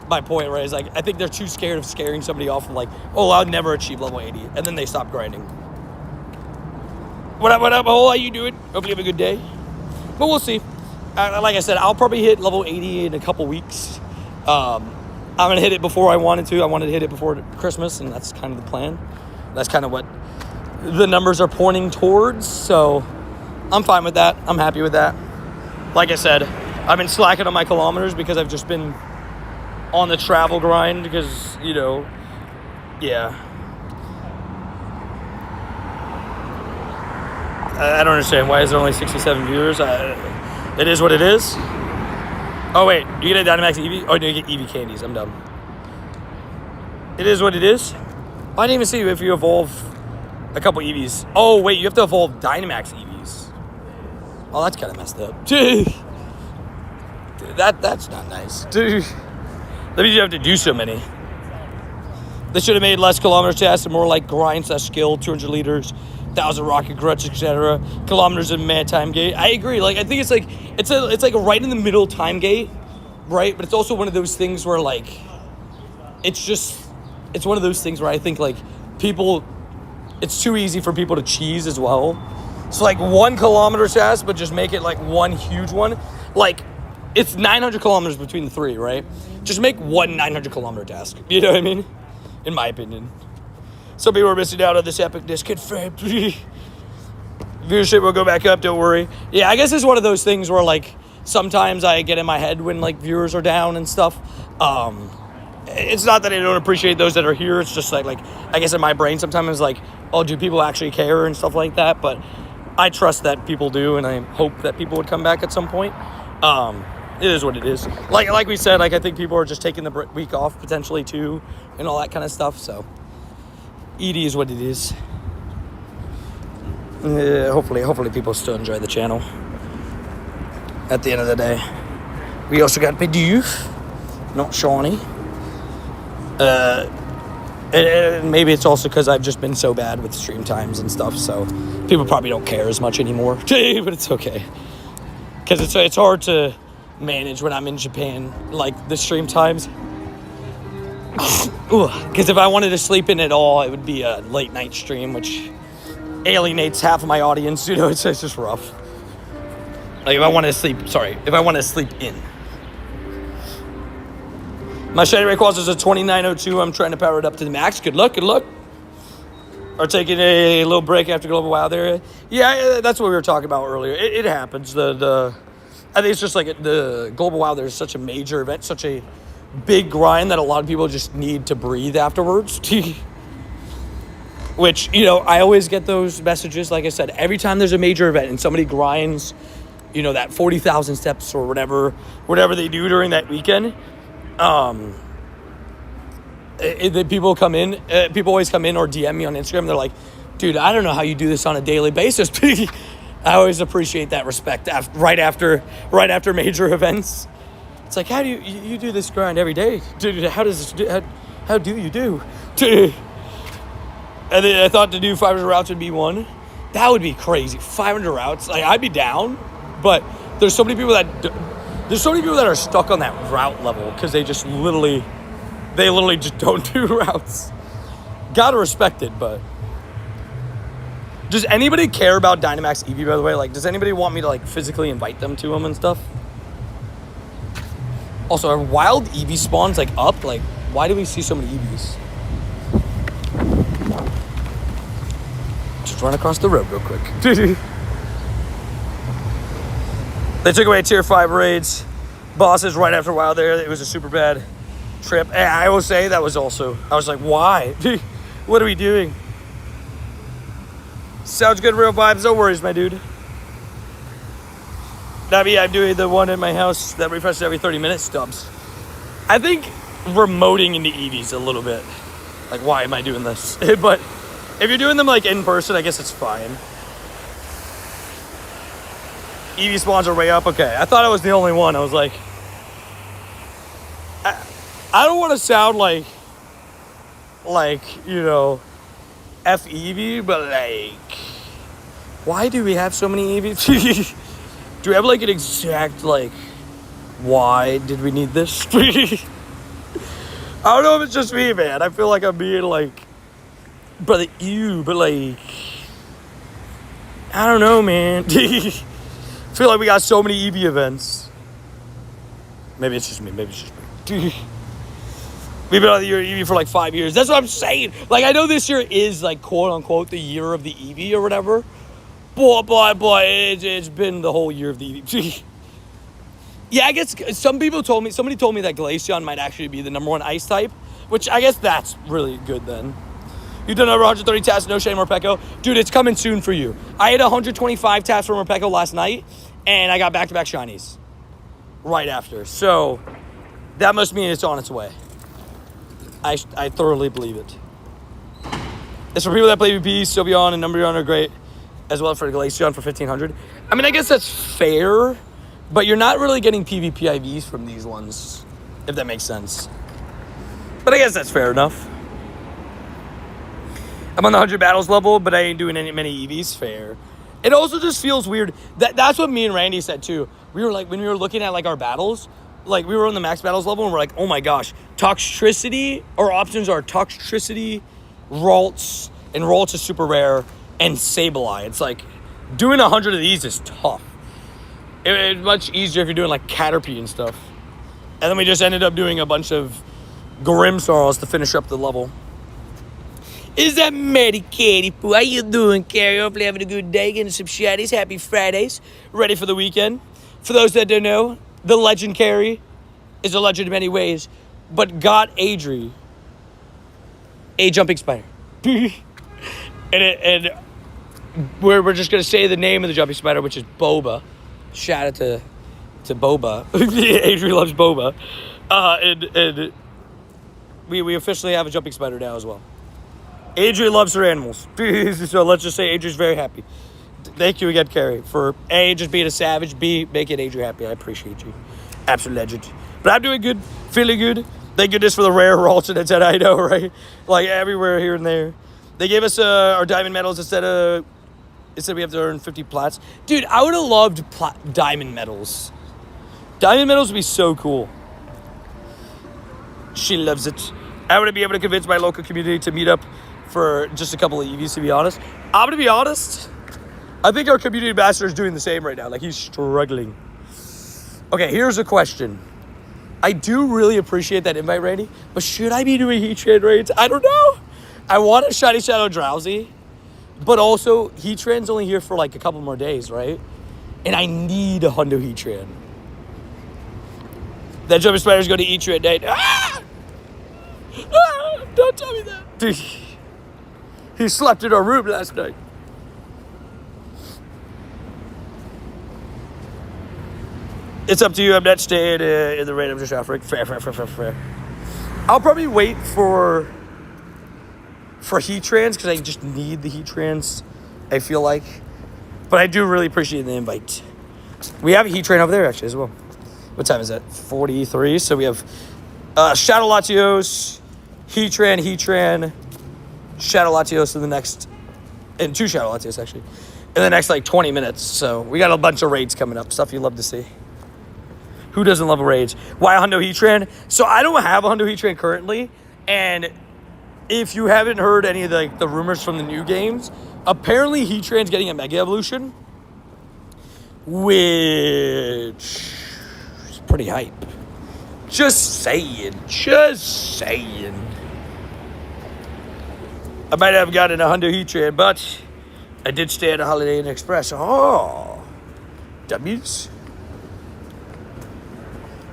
my point, right? Is like, I think they're too scared of scaring somebody off and like, oh, I'll never achieve level 80. And then they stop grinding. What up, Hole? How you doing? Hope you have a good day. But we'll see. Like I said, I'll probably hit level 80 in a couple weeks. I'm going to hit it before I wanted to. I wanted to hit it before Christmas, and that's kind of the plan. That's kind of what the numbers are pointing towards. So I'm fine with that. I'm happy with that. Like I said, I've been slacking on my kilometers because I've just been on the travel grind because, you know, Yeah. I don't understand. Why is there only 67 viewers? It is what it is. Oh, wait. You get a Dynamax Eevee? Oh, no, you get Eevee candies. I'm dumb. It is what it is. I didn't even see if you evolve a couple Eevees. Oh, wait. You have to evolve Dynamax Eevees. Oh, that's kind of messed up. Dude, that's not nice. Dude. That means you have to do so many. They should have made less kilometers tasks and more like grind / skill, 200 liters, 1,000 rocket grunts, etc. Kilometers in man time gate. I agree. Like I think it's like a right in the middle time gate, right? But it's also one of those things where like it's one of those things where I think like people, it's too easy for people to cheese as well. So like 1 kilometer task, but just make it like one huge one. Like it's 900 kilometers between the three, right? Just make one 900 kilometer task. You know what I mean? In my opinion. Some people are missing out on this epicness. Confirmed. Viewership will go back up, don't worry. Yeah, I guess it's one of those things where like sometimes I get in my head when like viewers are down and stuff. It's not that I don't appreciate those that are here. It's just like I guess in my brain sometimes like, oh, do people actually care and stuff like that? But I trust that people do, and I hope that people would come back at some point. It is what it is. Like we said, like I think people are just taking the week off potentially too, and all that kind of stuff. So, it is what it is. Hopefully people still enjoy the channel. At the end of the day, we also got Bidoof, not Shawnee. And maybe it's also because I've just been so bad with stream times and stuff, so people probably don't care as much anymore. But it's okay, because it's hard to manage when I'm in Japan, like the stream times. Because if I wanted to sleep in at all, it would be a late night stream, which alienates half of my audience. You know, it's just rough. Like if I want to sleep in. My shiny Rayquaza is a 2902. I'm trying to power it up to the max. Good luck. Or taking a little break after Global Wild area. Yeah, that's what we were talking about earlier. It happens. I think it's just like the Global Wild area is such a major event, such a big grind that a lot of people just need to breathe afterwards. Which, you know, I always get those messages. Like I said, every time there's a major event and somebody grinds, you know, that 40,000 steps or whatever they do during that weekend. People always come in or DM me on Instagram. They're like, dude, I don't know how you do this on a daily basis. I always appreciate that respect right after major events. It's like, how do you do this grind every day? Dude, how do you do? And then I thought to do 500 routes would be one. That would be crazy. 500 routes. Like I'd be down, but there's so many people that are stuck on that route level because they literally just don't do routes. Gotta respect it, but does anybody care about Dynamax Eevee, by the way? Like, does anybody want me to like physically invite them to them and stuff? Also, are wild Eevee spawns like up? Like, why do we see so many Eevees? Just run across the road real quick. They took away tier 5 raids. Bosses right after Wild there. It was a super bad trip. And I will say that was also, I was like, why? What are we doing? Sounds good, real vibes. No worries, my dude. I'm doing the one in my house that refreshes every 30 minutes, Stubbs. I think remoting into Eevees a little bit. Like, why am I doing this? But if you're doing them like in person, I guess it's fine. Eevee spawns are way up. Okay, I thought I was the only one. I was like, I don't want to sound like, you know, F Eevee, but like, why do we have so many Eevees? Do we have like an exact, like, why did we need this? I don't know if it's just me, man. I feel like I'm being like, brother, but like, I don't know, man. I feel like we got so many Eevee events. Maybe it's just me. We've been on the year of Eevee for like 5 years. That's what I'm saying. Like, I know this year is like, quote unquote, the year of the Eevee or whatever. Boy, it's been the whole year of the Eevee. Yeah, I guess somebody told me that Glaceon might actually be the number 1 ice type, which I guess that's really good then. You've done over 130 taps, no shame, Morpeko. Dude, it's coming soon for you. I had 125 taps for Morpeko last night, and I got back-to-back shinies right after. So that must mean it's on its way. I thoroughly believe it. It's for people that play VP, Sylveon and Umbreon are great, as well as for Glaceon for 1,500. I mean, I guess that's fair, but you're not really getting PvP IVs from these ones, if that makes sense. But I guess that's fair enough. I'm on the 100 battles level, but I ain't doing many EVs. Fair. It also just feels weird. That's what me and Randy said too. We were like, when we were looking at like our battles, like we were on the max battles level and we're like, oh my gosh, Toxtricity, our options are Toxtricity, Ralts, and Ralts is super rare, and Sableye. It's like, doing 100 of these is tough. It's much easier if you're doing like Caterpie and stuff. And then we just ended up doing a bunch of Grimmsnarls to finish up the level. Is that Mary Katie Poo? How you doing, Carrie? Hopefully having a good day, getting some shinies. Happy Fridays. Ready for the weekend. For those that don't know, the legend Carrie is a legend in many ways, but got Adri a jumping spider. and we're just going to say the name of the jumping spider, which is Boba. Shout out to Boba. Adri loves Boba. And we officially have a jumping spider now as well. Adri loves her animals. So let's just say Adri's very happy. Thank you again, Carrie, for A, just being a savage, B, making Adri happy. I appreciate you. Absolute legend. But I'm doing good, feeling good. Thank goodness for the rare Ralton and I know, right? Like everywhere here and there. They gave us our diamond medals instead we have to earn 50 plats. Dude, I would have loved diamond medals. Diamond medals would be so cool. She loves it. I want to be able to convince my local community to meet up for just a couple of EVs, to be honest. I'm going to be honest. I think our community ambassador is doing the same right now. Like, he's struggling. Okay, here's a question. I do really appreciate that invite, Randy, but should I be doing Heatran raids? I don't know. I want a Shiny Shadow Drowsy, but also Heatran's only here for like a couple more days, right? And I need a Hundo Heatran. That Jumping Spider's going to eat you at night. Ah! Ah! Don't tell me that. Dude, he slept in our room last night. It's up to you. I'm not staying in the raid. I'm just offering. Fair. I'll probably wait for Heatrans because I just need the Heatrans, I feel like. But I do really appreciate the invite. We have a Heatran over there, actually, as well. What time is that? 43. So we have Shadow Latios, Heatran, Shadow Latios in the next... And 2 Shadow Latios, actually. In the next, like, 20 minutes. So we got a bunch of raids coming up. Stuff you love to see. Who doesn't love a raid? Why a Hundo Heatran? So I don't have a Hundo Heatran currently. And if you haven't heard any of the rumors from the new games, apparently Heatran's getting a Mega Evolution. Which is pretty hype. Just saying. I might have gotten a Hundo Heatran, but I did stay at a Holiday Inn Express. Oh. W's.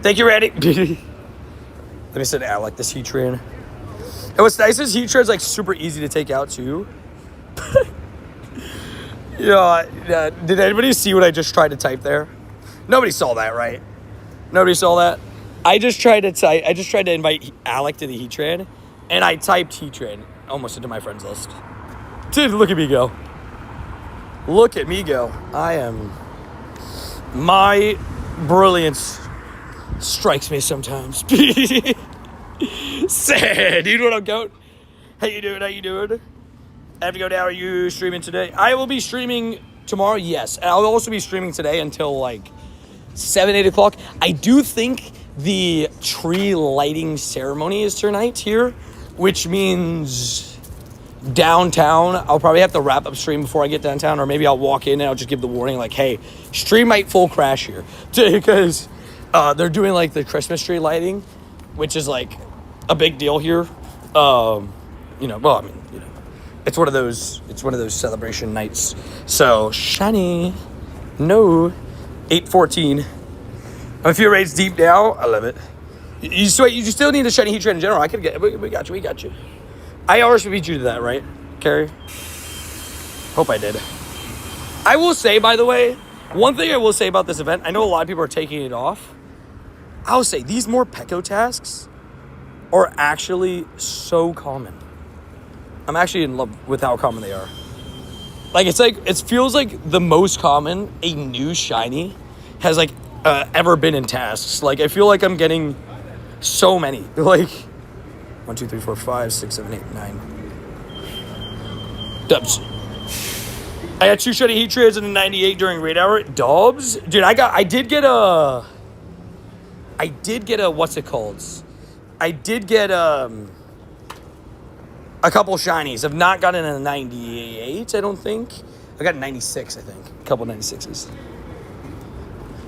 Thank you, Randy. Let me sit down like this Heatran. And what's nice is Heatran's like super easy to take out too. Did anybody see what I just tried to type there? Nobody saw that, right? Nobody saw that? I just tried to invite Alec to the Heatran, and I typed Heatran almost into my friends list. Dude, look at me go. Look at me go. My brilliance strikes me sometimes. Sad. You know what I'm going? How you doing? I have to go down. Are you streaming today? I will be streaming tomorrow, yes. And I'll also be streaming today until like 7, 8 o'clock. I do think the tree lighting ceremony is tonight here, which means downtown. I'll probably have to wrap up stream before I get downtown, or maybe I'll walk in and I'll just give the warning like, hey, stream might full crash here. Because they're doing like the Christmas tree lighting, which is like a big deal here. It's one of those celebration nights. So shiny, no, 8:14. I'm a few raids deep now. I love it. You still need a shiny heat train in general. I could get. We got you. I already beat you to that, right, Carrie? Hope I did. I will say, by the way, one thing I will say about this event, I know a lot of people are taking it off. I'll say these Morpeko tasks are actually so common. I'm actually in love with how common they are. Like, it feels like the most common a new shiny has, like, ever been in tasks. Like, I feel like I'm getting so many. Like, 1, 2, 3, 4, 5, 6, 7, 8, 9. Dubs. I got 2 shiny heat trains and a 98 during raid hour. Dubs? Dude, I did get a, what's it called? I did get, a couple shinies. I've not gotten a 98, I don't think. I got a 96, I think. A couple 96s.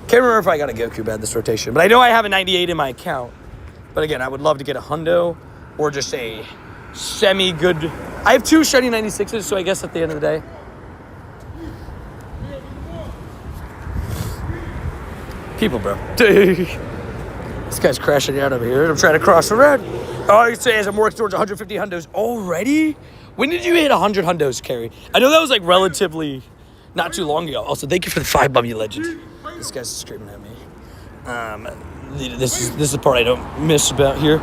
Can't remember if I got a Goku bad this rotation, but I know I have a 98 in my account. But again, I would love to get a hundo or just a semi-good. I have 2 shiny 96s, so I guess at the end of the day. People, bro. This guy's crashing out over here. I'm trying to cross the road. Oh, I say as I'm working towards 150 hundos already? When did you hit 100 hundos, Carrie? I know that was like relatively not too long ago. Also, thank you for the 5 Bummy Legend. This guy's screaming at me. This is the part I don't miss about here.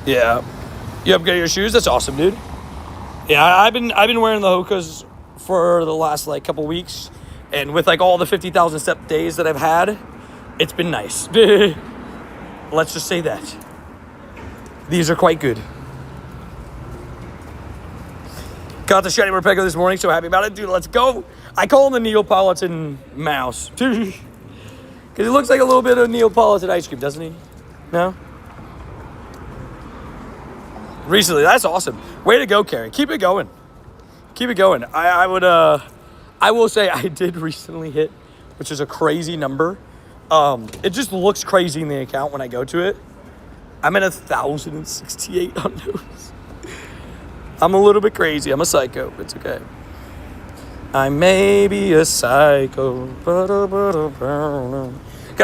Yeah. You upgraded your shoes? That's awesome, dude. Yeah, I've been wearing the Hokas for the last like couple weeks, and with like all the 50,000 step days that I've had, it's been nice. Let's just say that. These are quite good. Got the shiny Morpeko this morning, so happy about it. Dude, let's go. I call him the Neapolitan mouse. Because he looks like a little bit of Neapolitan ice cream, doesn't he? No? Recently, that's awesome. Way to go, Carrie. Keep it going. Keep it going. I will say I did recently hit, which is a crazy number. It just looks crazy in the account when I go to it. I'm at 1,068 hundos. I'm a little bit crazy. I'm a psycho. It's okay. I may be a psycho. Got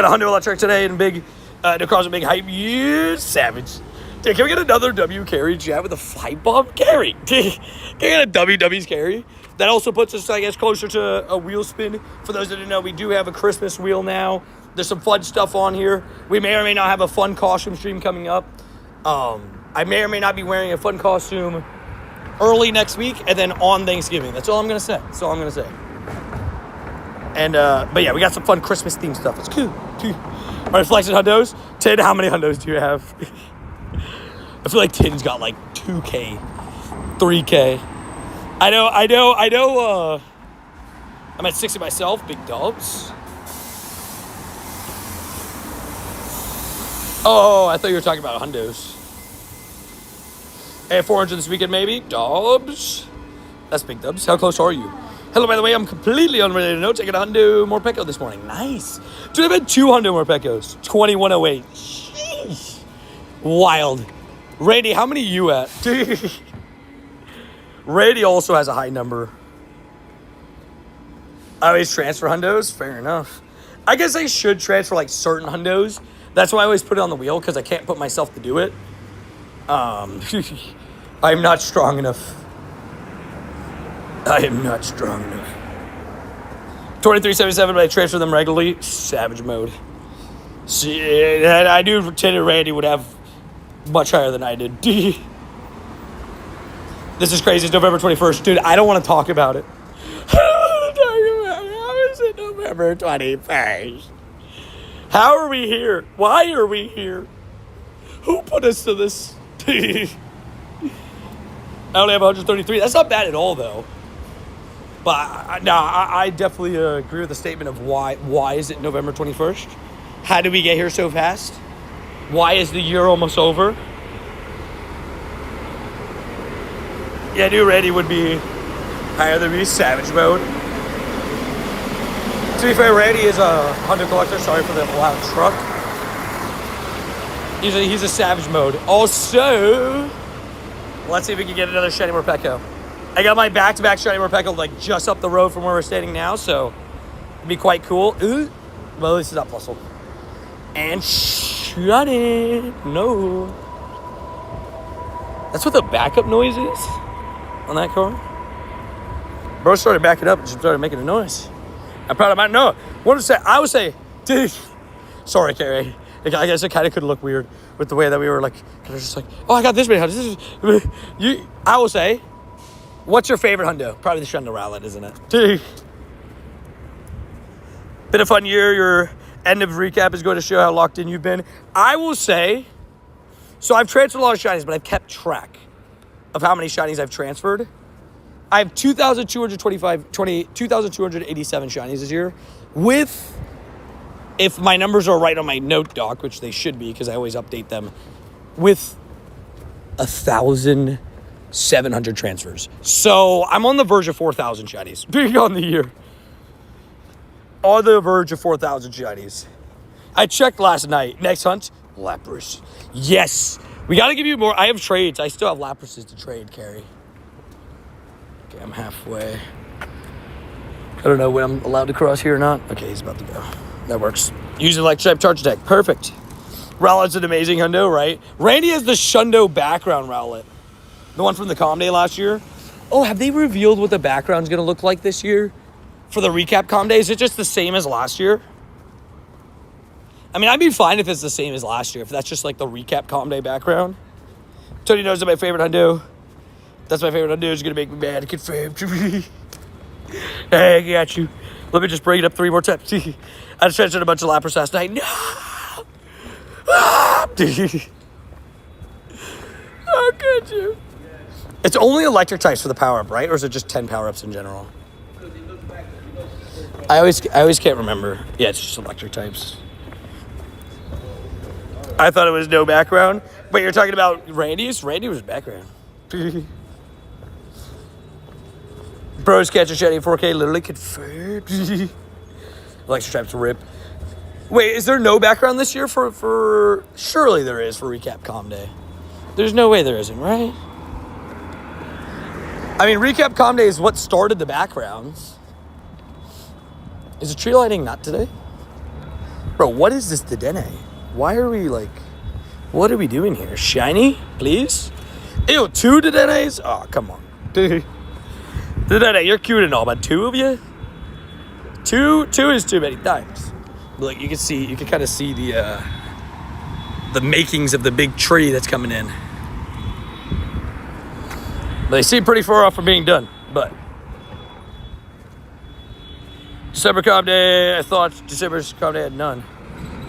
a hundo electric today and big, to cause a big hype. Yeah, savage. Dude, can we get another W carry chat with a fight bomb? Carry. Can we get a WW's carry? That also puts us, I guess, closer to a wheel spin. For those that didn't know, we do have a Christmas wheel now. There's some fun stuff on here. We may or may not have a fun costume stream coming up. I may or may not be wearing a fun costume early next week and then on Thanksgiving. That's all I'm going to say. That's all I'm going to say. And, but yeah, we got some fun Christmas themed stuff. It's cool. All right, flexing hundos. 10, how many hundos do you have? I feel like Tin's got like 2K, 3K. I know, I'm at 60 myself, big dubs. Oh, I thought you were talking about hundos. Hey, 400 this weekend, maybe. Dubs. That's big dubs. How close are you? Hello, by the way, I'm completely unrelated note. Taking a hundo Morpeko this morning. Nice. Dude, I've had 2 hundo Morpekos. 2108. Sheesh. Wild. Randy, how many are you at? Randy also has a high number. I always transfer hundos. Fair enough. I guess I should transfer like certain hundos. That's why I always put it on the wheel, because I can't put myself to do it. I'm not strong enough. I am not strong enough. 2377, but I transfer them regularly. Savage mode. See, I knew Lieutenant Randy would have much higher than I did. This is crazy. It's November 21st. Dude, I don't want to talk about it. How is it November 21st? How are we here? Why are we here? Who put us to this? I only have 133. That's not bad at all, though. But I definitely agree with the statement of why. Why is it November 21st? How did we get here so fast? Why is the year almost over? Yeah, I knew Randy would be higher than me. Savage mode. To be fair, Randy is a hunter collector. Sorry for the loud truck. He's a savage mode. Also, let's see if we can get another shiny Morpeko. I got my back-to-back shiny Morpeko like just up the road from where we're standing now, so It'd be quite cool. Ooh. Well, this is up muscle. And shut it. No. That's what the backup noise is on that car. Bro started backing up and just started making a noise. I'm proud of my no. I would say, dude. Sorry, Carrie. I guess it kind of could look weird with the way that we were like, kind of just like, oh, I got this many Hundos. I will say, what's your favorite Hundo? Probably the Shundo Rowlet, isn't it? Dude. Been a fun year. Your end of recap is going to show how locked in you've been. I will say, so I've transferred a lot of shinies, but I've kept track of how many shinies I've transferred. I have 2,287 shinies this year with, if my numbers are right on my note doc, which they should be because I always update them, with 1,700 transfers. So I'm on the verge of 4,000 shinies being on the year. On the verge of 4,000 shinies. I checked last night. Next hunt, Lapras. Yes. We got to give you more. I have trades. I still have Laprases to trade, Carrie. Okay, I'm halfway. I don't know when I'm allowed to cross here or not. Okay, he's about to go. That works. Use electric type charge attack. Perfect. Rowlet's an amazing Hundo, right? Randy has the Shundo background Rowlet. The one from the Calm Day last year. Oh, have they revealed what the background's going to look like this year? For the recap Calm Day? Is it just the same as last year? I mean, I'd be fine if it's the same as last year. If that's just like the recap Calm Day background. Tony knows that my favorite Hundo. That's my favorite Hundo. It's going to make me mad. Confirm to me. Hey, I got you. Let me just bring it up 3 more times. I just transferred a bunch of Lapras last night. No! How could you? It's only electric types for the power-up, right? Or is it just 10 power-ups in general? I always can't remember. Yeah, it's just electric types. I thought it was no background. But you're talking about Randy's? Randy was background. Bros catch a shiny 4K literally confirmed. Electric types rip. Wait, is there no background this year for... Surely there is for Recap Calm Day. There's no way there isn't, right? I mean, Recap Calm Day is what started the backgrounds. Is the tree lighting not today? Bro, what is this Dedenne? Why are we like... What are we doing here? Shiny? Please? Ew, 2 Dedennes? Oh, come on. Dedenne, you're cute and all, but 2 of you? 2 is too many times. Look, you can kind of see the makings of the big tree that's coming in. They seem pretty far off from being done, but... December Calm Day, I thought December Calm Day had none.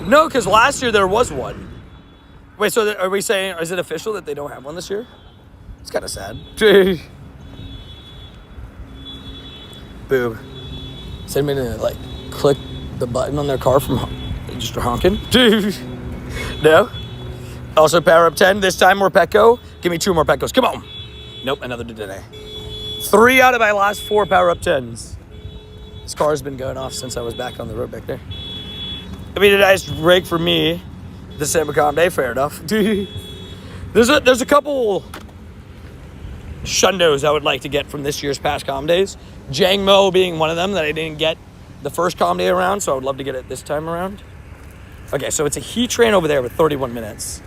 No, because last year there was one. Wait, so are we saying, is it official that they don't have one this year? It's kind of sad. Boob. Send me to, like, click the button on their car from just honking. No. Also, power up 10. This time, Morpeko. Give me 2 more Pekos. Come on. Nope, another today. 3 out of my last 4 power up 10s. This car's been going off since I was back on the road back there. I mean, a nice break for me. December Calm Day, fair enough. There's a couple Shundos I would like to get from this year's past Calm Days. Jangmo being one of them that I didn't get the first Calm Day around, so I would love to get it this time around. Okay, so it's a Heatran over there with 31 minutes.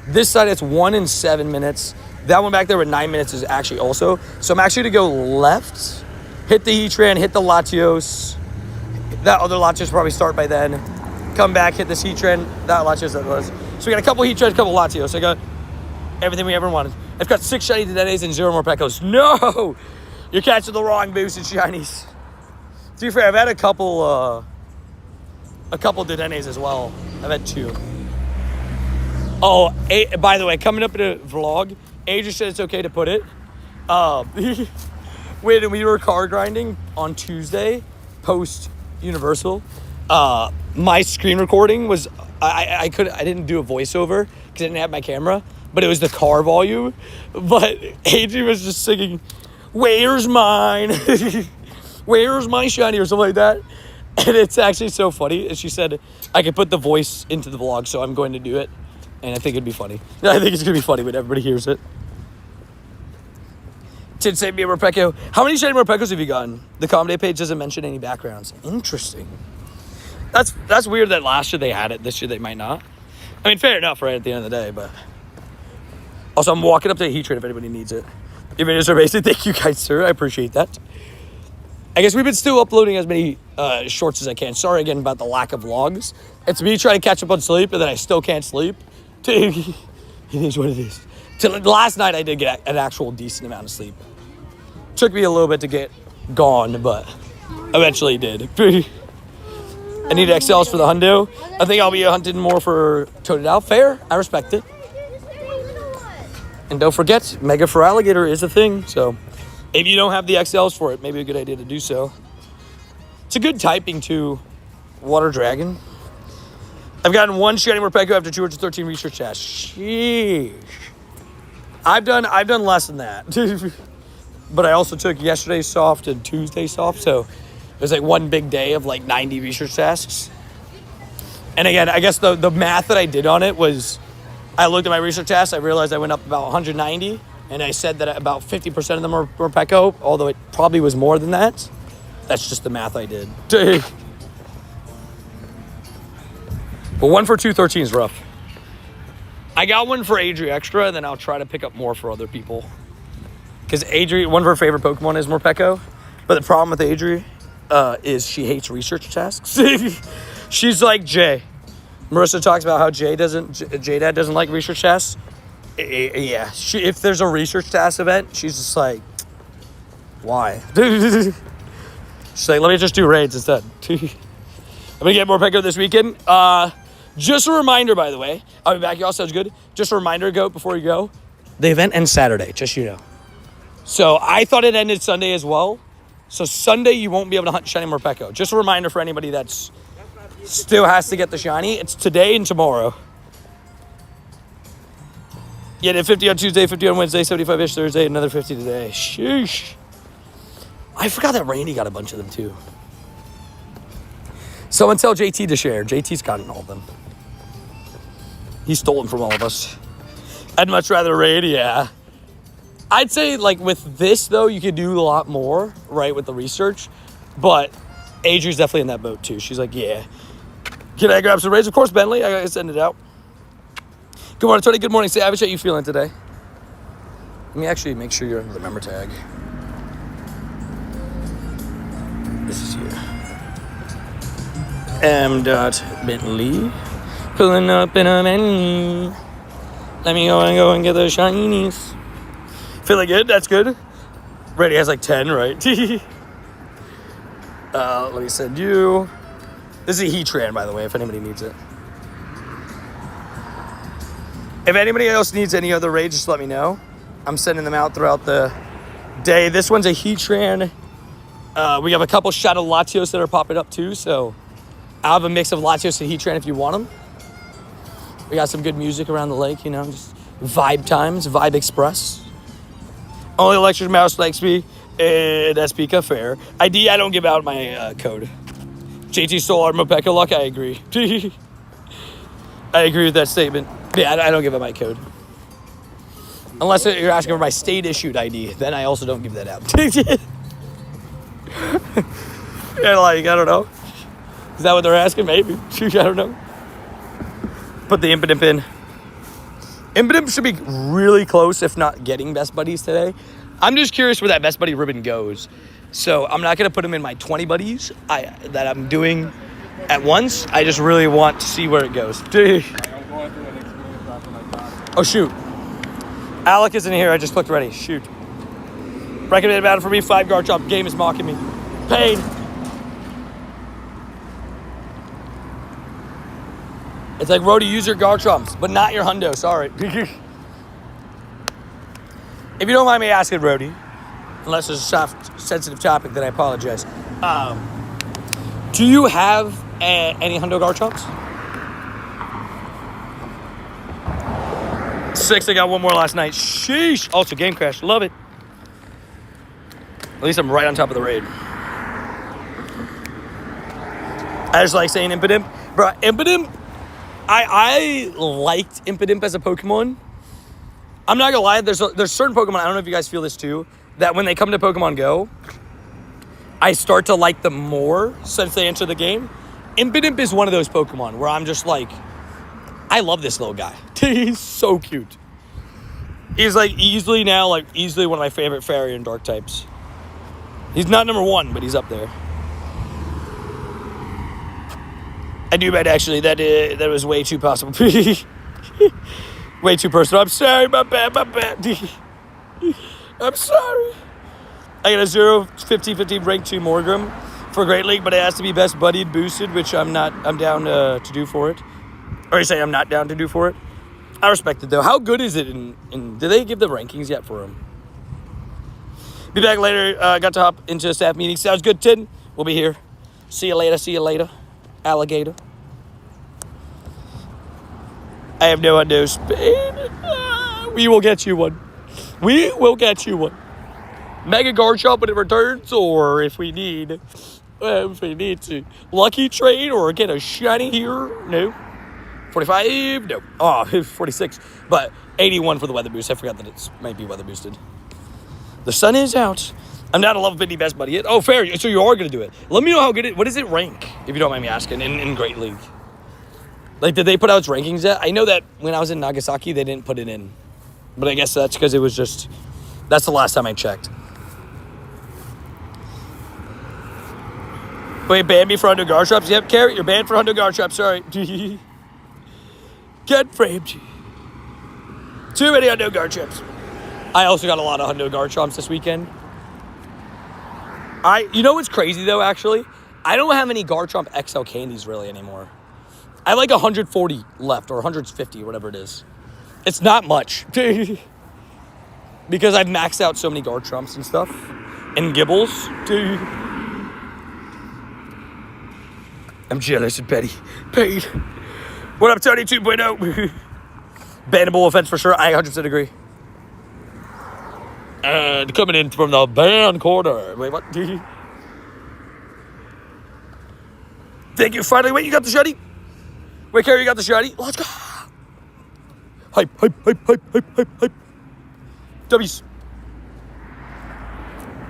This side, it's 1 and 7 minutes. That one back there with 9 minutes is actually also. So I'm actually going to go left, hit the Heatran, hit the Latios. That other Latios probably start by then. Come back, hit this Heatran. That Latios that was. So we got a couple Heatrans, a couple Latios. I got everything we ever wanted. I've got 6 shiny Dedennes and 0 more Pekos. No! You're catching the wrong boosted shinies. To be fair, I've had a couple Dedennes as well. I've had 2. Oh, by the way, coming up in a vlog, A just said it's okay to put it. When we were car grinding on Tuesday, post Universal, my screen recording was I didn't do a voiceover because I didn't have my camera, but it was the car volume. But Adrian was just singing, "Where's mine? Where's my shiny?" or something like that. And it's actually so funny. And she said I could put the voice into the vlog, so I'm going to do it. And I think it'd be funny. I think it's going to be funny when everybody hears it. Did say me Morpeko. How many shiny Morpekos have you gotten? The comment page doesn't mention any backgrounds. Interesting. That's weird that last year they had it. This year they might not. I mean, fair enough, right, at the end of the day, but... Also, I'm walking up to the heat train if anybody needs it. Your videos are amazing. Thank you guys, sir. I appreciate that. I guess we've been still uploading as many shorts as I can. Sorry again about the lack of vlogs. It's me trying to catch up on sleep, and then I still can't sleep. It is what it is. Last night, I did get an actual decent amount of sleep. Took me a little bit to get gone, but eventually did. I need XLs for the hundo. I think I'll be hunting more for Totodile. Fair. I respect it. And don't forget, Mega for Alligator is a thing, so if you don't have the XLs for it, maybe a good idea to do so. It's a good typing to Water Dragon. I've gotten one shiny Morpeko after 213 research tasks. Sheesh. I've done less than that. But I also took yesterday's soft and Tuesday's soft, so it was like one big day of like 90 research tasks. And again, I guess the math that I did on it was, I looked at my research tasks, I realized I went up about 190, and I said that about 50% of them were Morpeko, although it probably was more than that. That's just the math I did. But 1 for 213 is rough. I got one for Adri extra, and then I'll try to pick up more for other people. Because Adri, one of her favorite Pokemon is Morpeko, but the problem with Adri is she hates research tasks. She's like Jay. Marissa talks about how J-Dad doesn't like research tasks. Yeah, if there's a research task event, she's just like, why? She's like, let me just do raids instead. I'm gonna get Morpeko this weekend. Just a reminder, by the way, I'll be back, y'all. Sounds good. Just a reminder, Goat, before you go. The event ends Saturday, just so you know. So I thought it ended Sunday as well. So Sunday you won't be able to hunt shiny Morpeko. Just a reminder for anybody that's still has to get the shiny. It's today and tomorrow. Yeah, did 50 on Tuesday, 50 on Wednesday, 75-ish Thursday, another 50 today. Sheesh. I forgot that Randy got a bunch of them too. Someone tell JT to share. JT's gotten all of them. He stole them from all of us. I'd much rather raid, yeah. I'd say, like, with this, though, you could do a lot more, right, with the research. But Adri's definitely in that boat, too. She's like, yeah. Can I grab some raids? Of course, Bentley. I gotta send it out. Good morning, Tony. Good morning, Savage. How you feeling today? Let me actually make sure you're under the member tag. This is you. M. Bentley. Pulling up in a Bentley. Let me go and get those shinies. Feeling good? That's good. Brady has like 10, right? Let me send you. This is a Heatran, by the way, if anybody needs it. If anybody else needs any other raids, just let me know. I'm sending them out throughout the day. This one's a Heatran. We have a couple Shadow Latios that are popping up too, so I'll have a mix of Latios and Heatran if you want them. We got some good music around the lake, you know, just vibe times, Vibe Express. Only Electric Mouse likes me, and that's Pika, fair. ID, I don't give out my code. JT stole our Morpeko luck, I agree. I agree with that statement. Yeah, I don't give out my code. Unless you're asking for my state-issued ID, then I also don't give that out. Yeah, like, I don't know. Is that what they're asking? Maybe. I don't know. Put the Impidimp in. Impidimp should be really close, if not getting Best Buddies today. I'm just curious where that Best Buddy ribbon goes. So I'm not going to put them in my 20 buddies that I'm doing at once. I just really want to see where it goes. Oh, shoot. Alec isn't here. I just clicked ready. Shoot. Recommended battle for me. 5 guard chop. Game is mocking me. Paid. It's like, Rody, use your Garchomps, but not your hundo. Sorry. If you don't mind me asking, Rody, unless it's a soft, sensitive topic, then I apologize. Do you have any hundo Garchomps? 6, I got one more last night. Sheesh. Also, game crash. Love it. At least I'm right on top of the raid. I just like saying Impidimp. Bro, Impidimp, I liked Impidimp as a Pokemon. I'm not gonna lie, there's certain Pokemon, I don't know if you guys feel this too, that when they come to Pokemon Go, I start to like them more since they enter the game. Impidimp is one of those Pokemon where I'm just like, I love this little guy. He's so cute. He's like easily one of my favorite fairy and dark types. He's not number 1, but he's up there. I do bet actually that was way too possible. Way too personal. I'm sorry, my bad. I'm sorry. I got a 0-15-15 rank 2 Morgram for Great League, but it has to be best buddied boosted, which I'm down to do for it. Or you say I'm not down to do for it. I respect it though. How good is it in did they give the rankings yet for him? Be back later. Got to hop into a staff meeting. Sounds good, Tin. We'll be here. See you later. Alligator. I have no undo speed. We will get you one. Mega Garchomp when it returns, or if we need to. Lucky trade or get a shiny here. No. 45? No. Oh, 46. But 81 for the weather boost. I forgot that it might be weather boosted. The sun is out. I'm not a level 50 best buddy yet. Oh, fair. So you are going to do it. Let me know how good what does it rank, if you don't mind me asking, in Great League? Like, did they put out its rankings yet? I know that when I was in Nagasaki, they didn't put it in. But I guess that's because it was just, that's the last time I checked. Wait, banned me for 100 Garchops? Yep, Carrot, you're banned for 100 Garchops. Sorry. Get framed. Too many Hundo Garchomps. I also got a lot of Hundo Garchomps this weekend. You know what's crazy though, actually? I don't have any Garchomp XL candies really anymore. I have like 140 left, or 150, whatever it is. It's not much. Because I've maxed out so many Garchomps and stuff. And Gibbles. I'm jealous of Betty. Paid. What up, Tony 2.0? Bannable offense for sure. I 100% agree. And coming in from the ban corner. Wait, what? Thank you. Finally, wait, you got the shotty? Wait, Carrie, you got the shotty? Let's go. Hype. W's.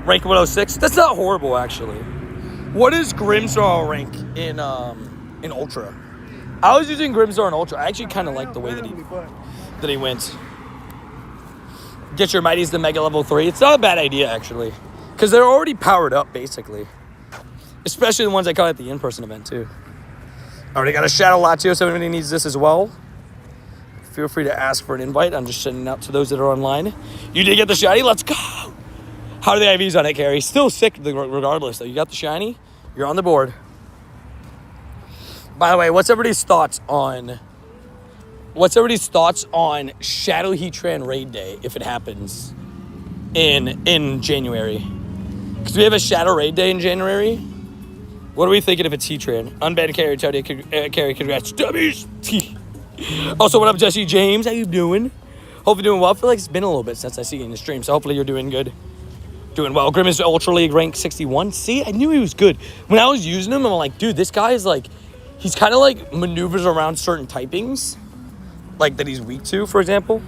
Rank 106. That's not horrible, actually. What is Grimmsnarl rank in Ultra? I was using Grimmsnarl in Ultra. I actually kind of like the way that he went. Get your Mighties to Mega Level 3. It's not a bad idea, actually. Because they're already powered up, basically. Especially the ones I caught at the in-person event, too. Already got a Shadow Latio, so everybody needs this as well. Feel free to ask for an invite. I'm just sending out to those that are online. You did get the shiny? Let's go! How are the IVs on it, Carrie? Still sick regardless, though. You got the shiny. You're on the board. By the way, what's everybody's thoughts on Shadow Heatran Raid Day if it happens in January? Because we have a Shadow Raid Day in January. What are we thinking if it's Heatran? Unbanned Carrie, Tony, Carrie, congrats. Dummies! Also, what up, Jesse James? How you doing? Hopefully doing well. I feel like it's been a little bit since I see you in the stream, so hopefully you're doing good. Doing well. Grimm's Ultra League rank 61. See, I knew he was good. When I was using him, I'm like, dude, this guy is like, he's kind of like maneuvers around certain typings, like that he's weak to, for example.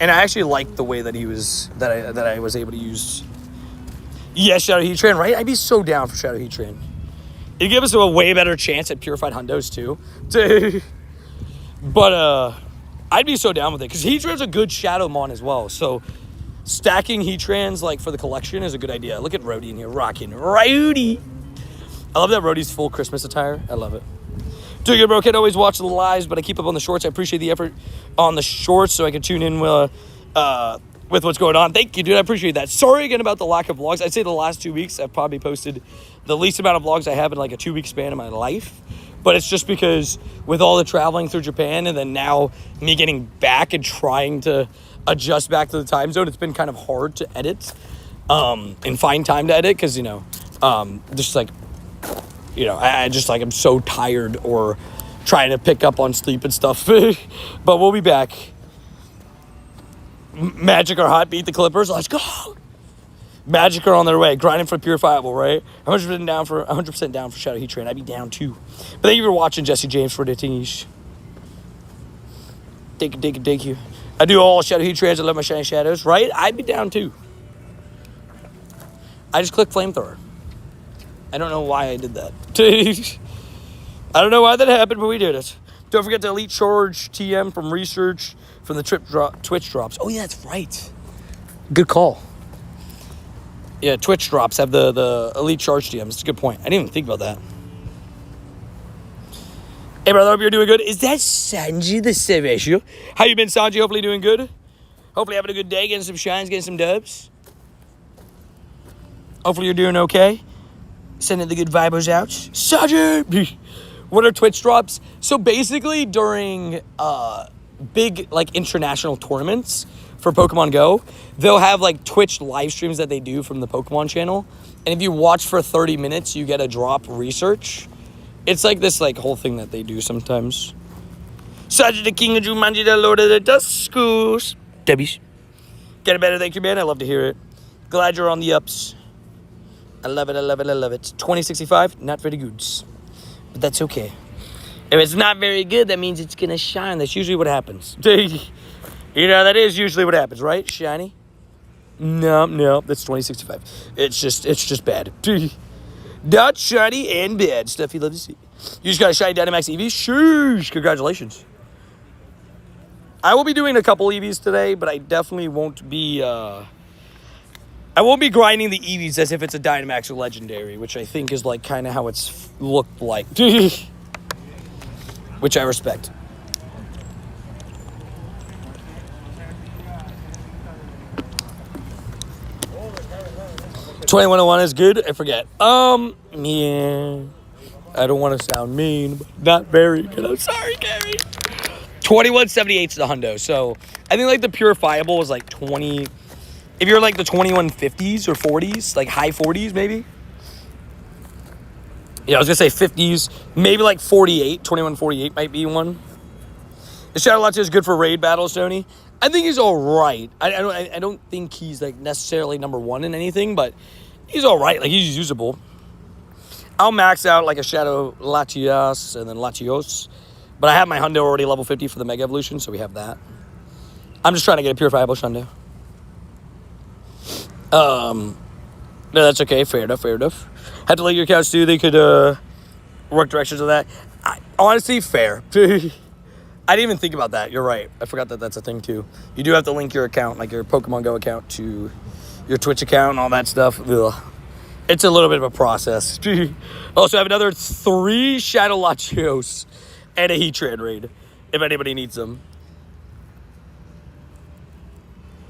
And I actually liked the way that he was, that I was able to use. Yes, Shadow Heatran, right? I'd be so down for Shadow Heatran. It'd give us a way better chance at Purified Hundos, too. But, I'd be so down with it, because Heatran's a good Shadow Mon as well, so stacking Heatrans, like, for the collection is a good idea. Look at Rhodey in here, rocking. Rhodey! I love that Rhodey's full Christmas attire. I love it. Doing good, bro. Can't always watch the lives, but I keep up on the shorts. I appreciate the effort on the shorts so I can tune in with what's going on. Thank you, dude. I appreciate that. Sorry again about the lack of vlogs. I'd say the last 2 weeks I've probably posted the least amount of vlogs I have in like a 2-week span of my life. But it's just because with all the traveling through Japan and then now me getting back and trying to adjust back to the time zone, it's been kind of hard to edit and find time to edit because, just like, I just like I'm so tired or trying to pick up on sleep and stuff. But we'll be back. Magic are hot. Beat the Clippers. Let's go. Magic are on their way. Grinding for Purifiable, right? 100% down for Shadow Heatran. I'd be down too. But thank you for watching, Jesse James, for the tingish. Thank you. I do all Shadow Heatrans. I love my shiny shadows, right? I'd be down too. I just clicked flamethrower. I don't know why I did that. I don't know why that happened, but we did it. Don't forget to Elite Charge TM from research from the Twitch drops. Oh, yeah, that's right. Good call. Yeah, Twitch drops have the Elite Charge TMs. It's a good point. I didn't even think about that. Hey, brother, hope you're doing good. Is that Sanji the Savage? How you been, Sanji? Hopefully doing good. Hopefully having a good day, getting some shines, getting some dubs. Hopefully you're doing okay. Sending the good vibes out. Sanji! What are Twitch drops? So basically during big like international tournaments for Pokemon Go, they'll have like Twitch live streams that they do from the Pokemon channel. And if you watch for 30 minutes, you get a drop research. It's like this like whole thing that they do sometimes. Sajid the King of Jumanji, the Lord of the Duskus. Debbie's. Get it better, thank you, man. I love to hear it. Glad you're on the ups. I love it, I love it, I love it. 2065, not very good. But that's okay. If it's not very good, that means it's gonna shine. That's usually what happens. You know, that is usually what happens, right? Shiny? No, that's 2065. It's just bad. Not shiny and bad. Stuff you love to see. You just got a shiny Dynamax Eevee? Sheesh, congratulations. I will be doing a couple Eevees today, but I definitely won't be, I won't be grinding the Eevees as if it's a Dynamax or Legendary, which I think is like kind of how it's looked like. Which I respect. $21.01 is good. I forget. Yeah. I don't want to sound mean, but not very good. I'm sorry, Gary. 2178 is the hundo. So I think like the purifiable was like 20. If you're like the 2150s or 40s, like high 40s maybe. Yeah, I was gonna say 50s, maybe like 48. 2148 might be one. The Shadow Latios is good for raid battles, Tony. I think he's all right. I don't think he's like necessarily number one in anything, but he's all right. Like he's usable. I'll max out like a Shadow Latios and then Latios, but I have my hundo already level 50 for the Mega Evolution, so we have that. I'm just trying to get a purifiable Shundo. No, that's okay. Fair enough. Had to let your accounts do. They could work directions of that. Honestly, fair. I didn't even think about that. You're right. I forgot that that's a thing too. You do have to link your account, like your Pokemon Go account, to your Twitch account and all that stuff. Ugh. It's a little bit of a process. Also, I have another 3 Shadow Latios and a Heatran raid, if anybody needs them.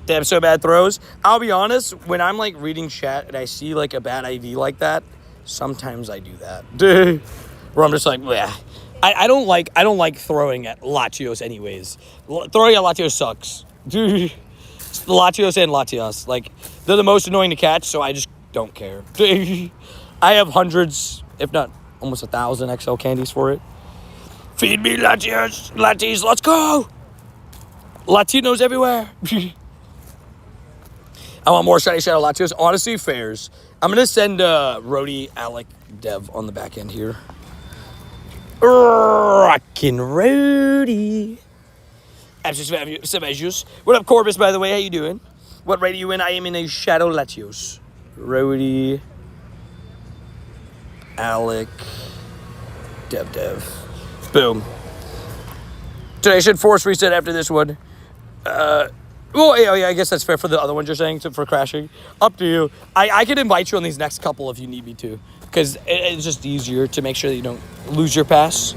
Damn, so bad throws. I'll be honest, when I'm like reading chat and I see like a bad IV like that, sometimes I do that. Where I'm just like, bleh. I don't like throwing at Latios anyways. Throwing at Latios sucks. Latios and Latios, like they're the most annoying to catch, so I just don't care. I have hundreds, if not almost 1,000 XL candies for it. Feed me Latios, Latis, let's go. Latinos everywhere. I want more shiny Shadow Latios. Honestly, fairs. I'm going to send Rhodey, Alec, Dev on the back end here. Rockin' Rhodey. Absolutely. What up, Corbus, by the way? How you doing? What rate are you in? I am in a Shadow Latios. Rhodey, Alec, Dev. Boom. Today I should force reset after this one. Well, yeah, I guess that's fair for the other ones you're saying, for crashing. Up to you. I can invite you on these next couple if you need me to, because it's just easier to make sure that you don't lose your pass.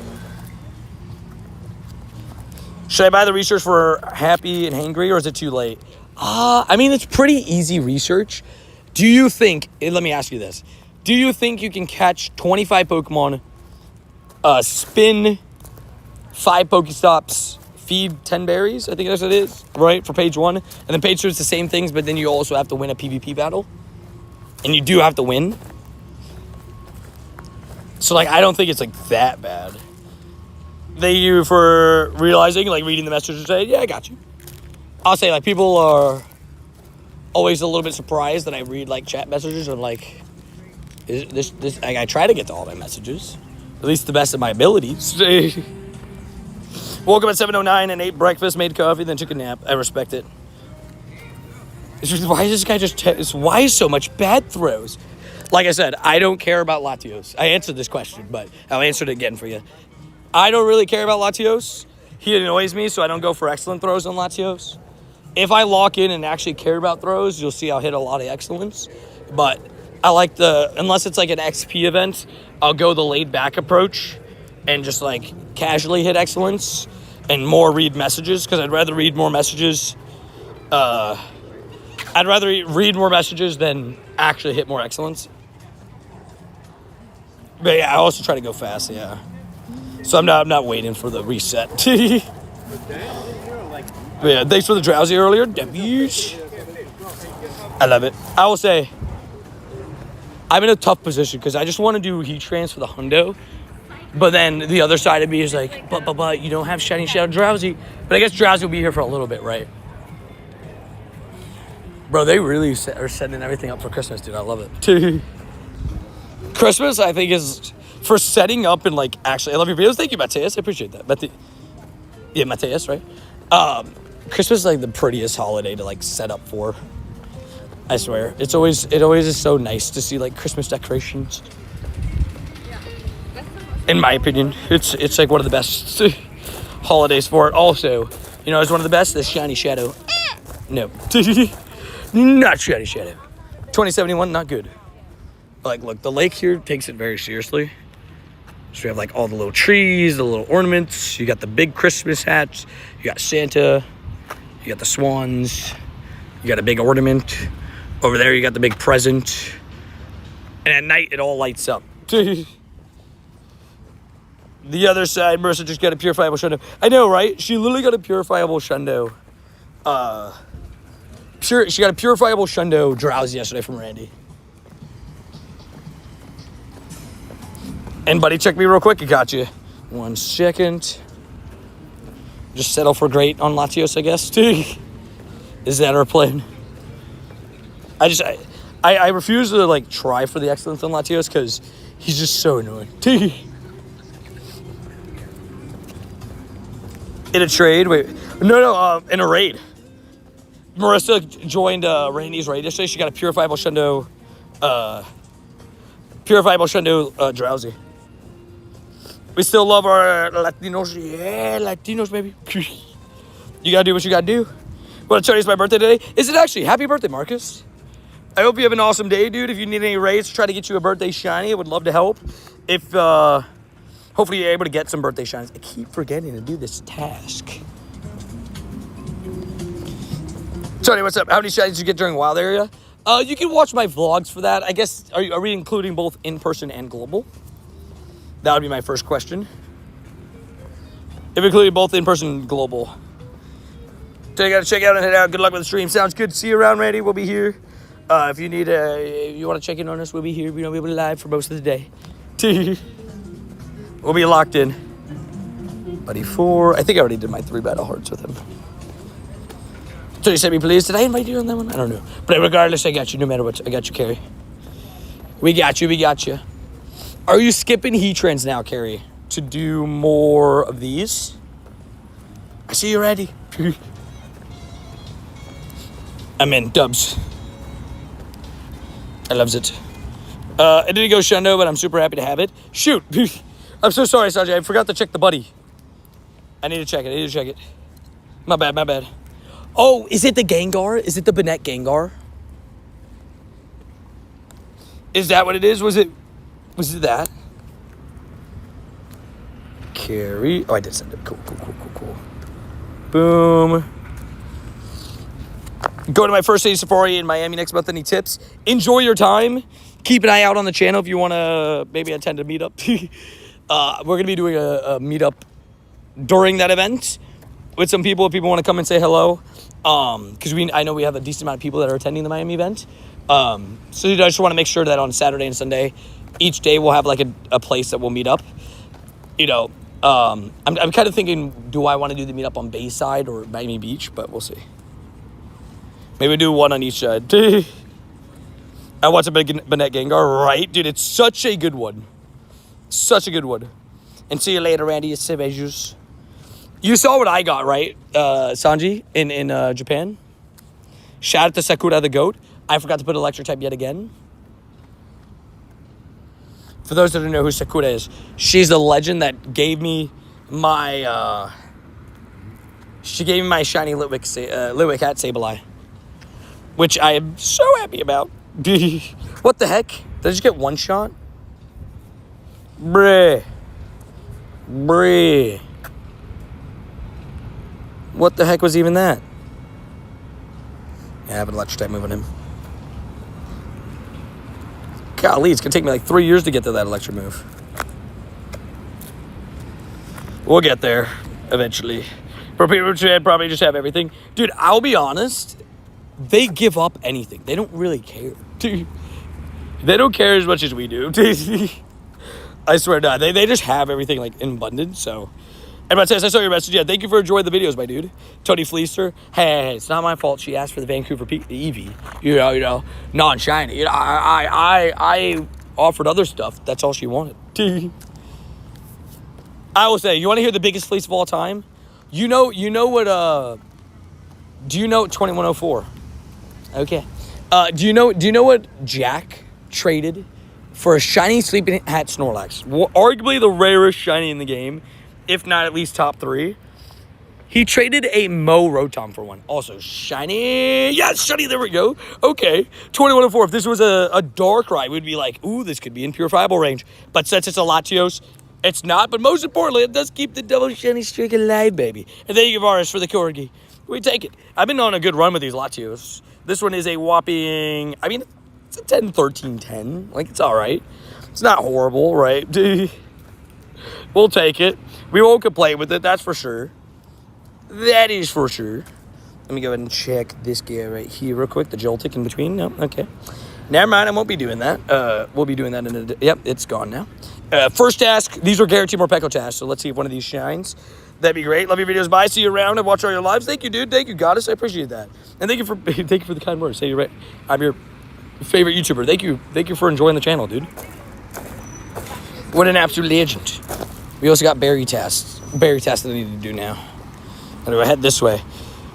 Should I buy the research for Happy and Hangry, or is it too late? I mean, it's pretty easy research. Do you think, let me ask you this. Do you think you can catch 25 Pokemon, spin 5 Pokestops, feed 10 berries, I think that's what it is, right, for page 1. And then page 2 is the same things, but then you also have to win a PvP battle. And you do have to win. So, like, I don't think it's, like, that bad. Thank you for realizing, like, reading the message and saying, yeah, I got you. I'll say, like, people are always a little bit surprised that I read, like, chat messages. And, like, I try to get to all my messages. At least the best of my abilities. Woke up at 7:09 and ate breakfast, made coffee, then took a nap. I respect it. It's just, why is this guy just... why is so much bad throws? Like I said, I don't care about Latios. I answered this question, but I'll answer it again for you. I don't really care about Latios. He annoys me, so I don't go for excellent throws on Latios. If I lock in and actually care about throws, you'll see I'll hit a lot of excellence. But I like unless it's like an XP event, I'll go the laid back approach and just like casually hit excellence and more read messages, because I'd rather read more messages. I'd rather read more messages than actually hit more excellence. But yeah, I also try to go fast, yeah. So I'm not waiting for the reset. Yeah, thanks for the drowsy earlier. W's. I love it. I will say, I'm in a tough position because I just want to do heat trans for the hundo. But then the other side of me is like, but you don't have Shiny Shadow Drowsy. But I guess Drowsy will be here for a little bit, right? Bro, they really are setting everything up for Christmas, dude. I love it. Christmas, I think, is for setting up and like actually. I love your videos. Thank you, Mateus. I appreciate that. Yeah, Mateus, right? Christmas is like the prettiest holiday to like set up for. I swear, it always is so nice to see like Christmas decorations. In my opinion, it's like one of the best holidays for it. Also, you know, it's one of the best. The Shiny Shadow. No, not Shiny Shadow. 2071, not good. Like, look, the lake here takes it very seriously. So we have like all the little trees, the little ornaments. You got the big Christmas hats. You got Santa. You got the swans. You got a big ornament. Over there, you got the big present. And at night, it all lights up. The other side, Marissa just got a purifiable Shundo. I know, right? She literally got a purifiable Shundo. She got a purifiable Shundo Drowsy yesterday from Randy. And buddy, check me real quick. I got you. 1 second. Just settle for great on Latios, I guess. Is that our plan? I refuse to like try for the excellence on Latios because he's just so annoying. In a trade? Wait. No, in a raid. Marissa joined Randy's raid yesterday. She got a purifiable Shundo Drowsy. We still love our Latinos. Yeah, Latinos, baby. You gotta do what you gotta do. Well, today's my birthday today. Is it actually? Happy birthday, Marcus. I hope you have an awesome day, dude. If you need any raids, try to get you a birthday shiny. I would love to help. If, hopefully you're able to get some birthday shinies. I keep forgetting to do this task. Tony, what's up? How many shinies did you get during Wild Area? You can watch my vlogs for that. I guess, are we including both in-person and global? That would be my first question. If including both in-person and global. So you gotta check out and head out. Good luck with the stream. Sounds good. See you around, Randy. We'll be here. If you need if you want to check in on us, we'll be here. We'll be live for most of the day. We'll be locked in. Buddy 4. I think I already did my 3 battle hearts with him. So you sent me, please. Did I invite you on that one? I don't know. But regardless, I got you. No matter what, I got you, Carrie. We got you. We got you. Are you skipping heat trends now, Carrie, to do more of these? I see you ready. I'm in. Dubs. I loves it. It didn't go Shundo, but I'm super happy to have it. Shoot. I'm so sorry, Sanjay. I forgot to check the buddy. I need to check it. My bad. Oh, is it the Gengar? Is it the Banette Gengar? Is that what it is? Was it that? Carrie. Oh, I did send it. Cool. Boom. Go to my first day safari in Miami next month. Any tips? Enjoy your time. Keep an eye out on the channel if you want to maybe attend a meetup. We're going to be doing a meetup during that event with some people if people want to come and say hello. Because I know we have a decent amount of people that are attending the Miami event. So I just want to make sure that on Saturday and Sunday, each day we'll have like a place that we'll meet up. You know, I'm kind of thinking, do I want to do the meetup on Bayside or Miami Beach? But we'll see. Maybe do one on each side. I watched a big Banette Gengar, right? Dude, it's such a good one. And see you later, Randy. It's Sebejus. You saw what I got, right, Sanji, in Japan? Shout out to Sakura the goat. I forgot to put electric type yet again. For those that don't know who Sakura is, she's the legend that gave me my, she gave me my shiny Litwick hat Sableye. Which I am so happy about. What the heck? Did I just get one shot? Bruh. What the heck was even that? Yeah, I have an electric type move on him. Golly, it's gonna take me like 3 years to get to that electric move. We'll get there eventually. For people who probably just have everything. Dude, I'll be honest. They give up anything. They don't really care. Dude, they don't care as much as we do. I swear to God. They just have everything like in abundance, so. And about says, I saw your message. Yeah, thank you for enjoying the videos, my dude. Tony Fleecer. Hey, it's not my fault. She asked for the Vancouver Eevee. You know, non-shiny. You know, I offered other stuff. That's all she wanted. I will say, you want to hear the biggest fleece of all time? You know what? Do you know 2104? Okay. Do you know what Jack traded for a shiny Sleeping Hat Snorlax? Arguably the rarest shiny in the game, if not at least top 3. He traded a Mo Rotom for one. Also shiny. Yes, shiny. There we go. Okay. 2104. If this was a Darkrai, we'd be like, ooh, this could be in purifiable range. But since it's a Latios, it's not. But most importantly, it does keep the double shiny streak alive, baby. And thank you, Varus, for the Corgi. We take it. I've been on a good run with these Latios. This one is a whopping, I mean, it's a 10, 13, 10. Like, it's all right. It's not horrible, right? We'll take it. We won't complain with it, that's for sure. That is for sure. Let me go ahead and check this guy right here real quick. The Joltik in between. No, okay. Never mind, I won't be doing that. We'll be doing that in a... Yep, it's gone now. First task. These are guaranteed Morpeko tasks, so let's see if one of these shines. That'd be great. Love your videos. Bye. See you around and watch all your lives. Thank you, dude. Thank you, Goddess. I appreciate that. And thank you for the kind words. Say you're right. I'm your favorite YouTuber. Thank you for enjoying the channel, dude. What an absolute legend. We also got berry tests. Berry tests that I need to do now. I'm gonna head this way.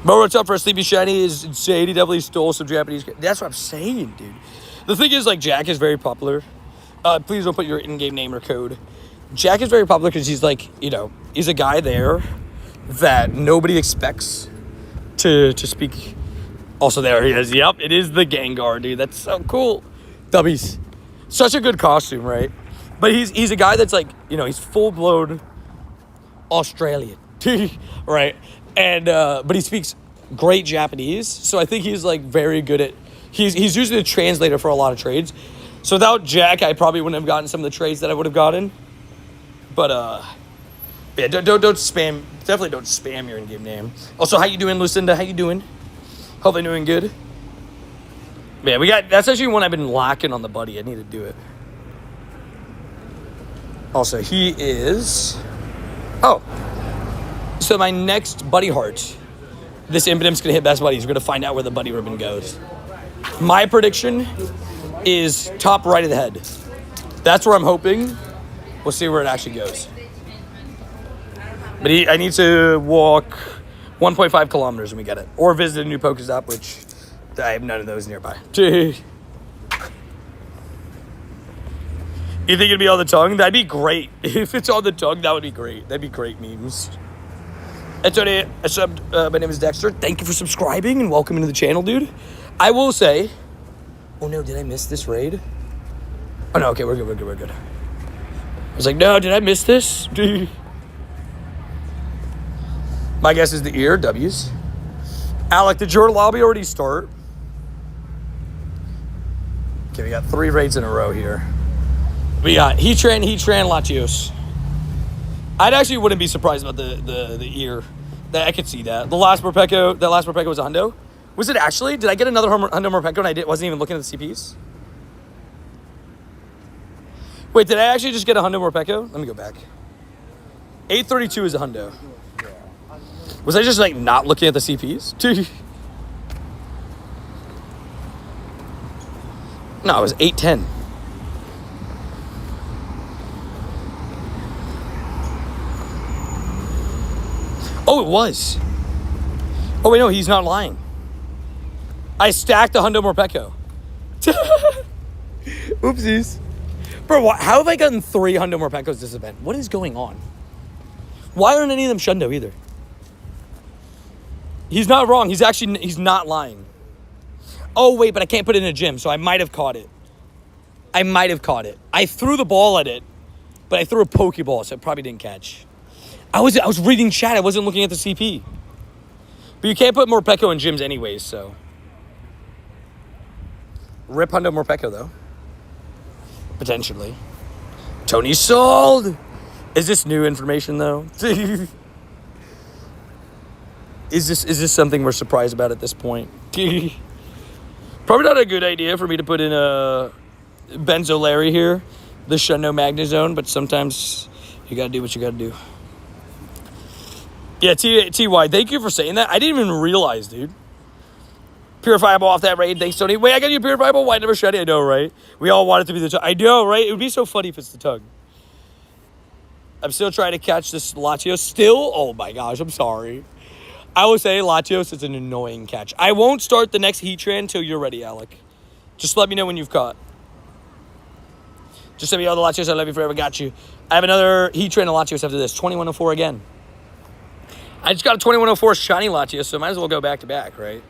Mo what's up for a Sleepy Shiny is insane. He definitely stole some Japanese. That's what I'm saying, dude. The thing is, like, Jack is very popular. Please don't put your in-game name or code. Jack is very popular because he's like, you know, he's a guy there that nobody expects to speak. Also there he is. Yep, it is the Gengar, dude. That's so cool. Dubbies. Such a good costume, right? But he's a guy that's like, you know, he's full-blown Australian, right? And but he speaks great Japanese, so I think he's like very good at. He's usually the translator for a lot of trades. So without Jack, I probably wouldn't have gotten some of the trades that I would have gotten. But yeah, don't spam. Definitely don't spam your in-game name. Also, how you doing, Lucinda? How you doing? Hope they're doing good. Yeah, we got. That's actually one I've been lacking on the buddy. I need to do it. Also, he is. Oh, so my next buddy heart. This Impidim's gonna hit best buddies. We're gonna find out where the buddy ribbon goes. My prediction is top right of the head. That's where I'm hoping. We'll see where it actually goes. But I need to walk 1.5 kilometers when we get it. Or visit a new Pokestop, which I have none of those nearby. You think it'd be on the tongue? That'd be great. If it's on the tongue, that would be great. That'd be great memes. And Tony, my name is Dexter. Thank you for subscribing and welcome into the channel, dude. I will say... Oh, no, did I miss this raid? Oh, no, okay, we're good. I was like, no, did I miss this? My guess is the ear, W's. Alec, did your lobby already start? Okay, we got 3 raids in a row here. We got Heatran, Latios. I actually wouldn't be surprised about the ear. I could see that. The last Morpeko was a hundo. Was it actually? Did I get another hundo Morpeko and I wasn't even looking at the CPs? Wait, did I actually just get a hundo Morpeko? Let me go back. 832 is a hundo. Was I just like not looking at the CPs? No, it was 810. Oh, it was. Oh, wait, no, he's not lying. I stacked the Hundo Morpeko. Oopsies. Bro, how have I gotten 3 Hundo Morpekos this event? What is going on? Why aren't any of them Shundo either? He's not wrong. He's not lying. Oh, wait, but I can't put it in a gym, so I might have caught it. I threw the ball at it, but I threw a Pokeball, so it probably didn't catch. I was reading chat. I wasn't looking at the CP. But you can't put Morpeko in gyms anyways, so. Rip Hundo Morpeko, though. Potentially. Tony sold! Is this new information, though? Is this something we're surprised about at this point? Probably not a good idea for me to put in a Benzo Larry here. The Shundo Magnezone, but sometimes you gotta do what you gotta do. Yeah, TY, thank you for saying that. I didn't even realize, dude. Purifiable off that raid. Thanks, Tony. Wait, I got you Purifiable? Why never shreddy? I know, right? We all want it to be the tug. I know, right? It would be so funny if it's the tug. I'm still trying to catch this Latios. Still? Oh my gosh, I'm sorry. I will say Latios is an annoying catch. I won't start the next Heatran until you're ready, Alec. Just let me know when you've caught. Just send me all the Latios. I love you forever. Got you. I have another Heatran and Latios after this. 2104 again. I just got a 2104 shiny Latios, so might as well go back-to-back, right?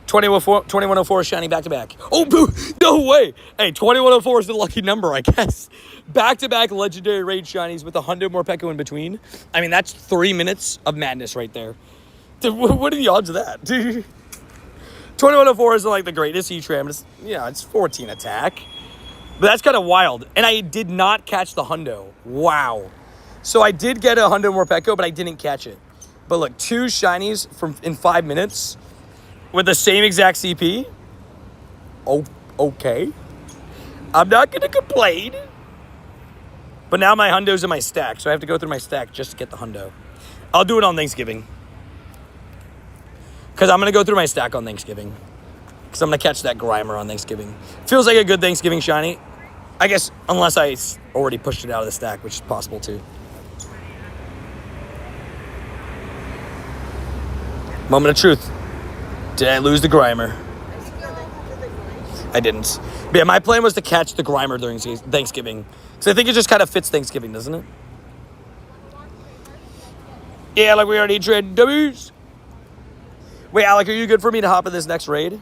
2104 shiny back-to-back. Oh, boo! No way! Hey, 2104 is the lucky number, I guess. Back-to-back legendary raid shinies with a Hundo Morpeko in between. I mean, that's 3 minutes of madness right there. Dude, what are the odds of that? 2104 isn't like the greatest Heatran, but it's 14 attack. But that's kind of wild. And I did not catch the Hundo. Wow. So I did get a Hundo Morpeko, but I didn't catch it. But look, 2 shinies in 5 minutes with the same exact CP. Oh, okay. I'm not going to complain. But now my Hundo's in my stack, so I have to go through my stack just to get the Hundo. I'll do it on Thanksgiving. Because I'm going to go through my stack on Thanksgiving. Because I'm going to catch that Grimer on Thanksgiving. Feels like a good Thanksgiving shiny. I guess, unless I already pushed it out of the stack, which is possible too. Moment of truth. Did I lose the Grimer? I didn't. But yeah, my plan was to catch the Grimer during Thanksgiving. Because I think it just kind of fits Thanksgiving, doesn't it? Yeah, like we already traded W's. Wait, Alec, are you good for me to hop in this next raid?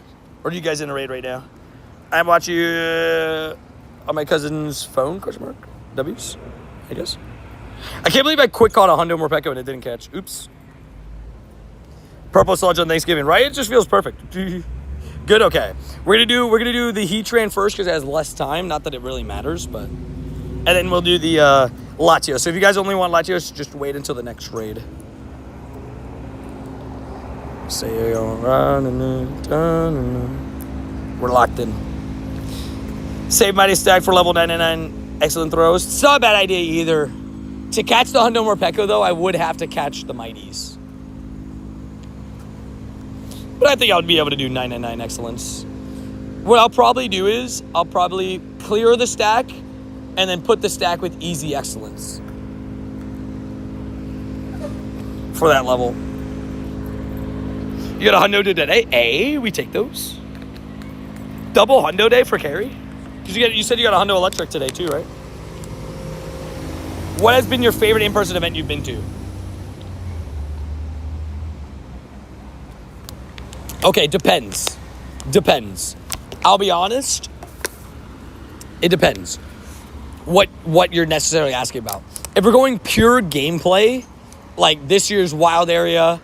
Or are you guys in a raid right now? I'm watching you on my cousin's phone, question mark? W's, I guess. I can't believe I quick caught a Hundo Morpeko and it didn't catch. Oops. Purple Sludge on Thanksgiving, right? It just feels perfect. Good, okay. We're gonna do the Heatran first because it has less time. Not that it really matters, but and then we'll do the Latios. So if you guys only want Latios, just wait until the next raid. We're locked in. Save Mighty Stack for level 99. Excellent throws. It's not a bad idea either. To catch the Hundo Morpeko, though, I would have to catch the Mighties. But I think I would be able to do 999 Excellence. What I'll probably do is I'll probably clear the stack and then put the stack with Easy Excellence. For that level. You got a Hundo today? Hey, we take those. Double Hundo day for carry? Because you said you got a Hundo Electric today too, right? What has been your favorite in-person event you've been to? Okay, depends. I'll be honest. It depends. What you're necessarily asking about. If we're going pure gameplay, like this year's Wild Area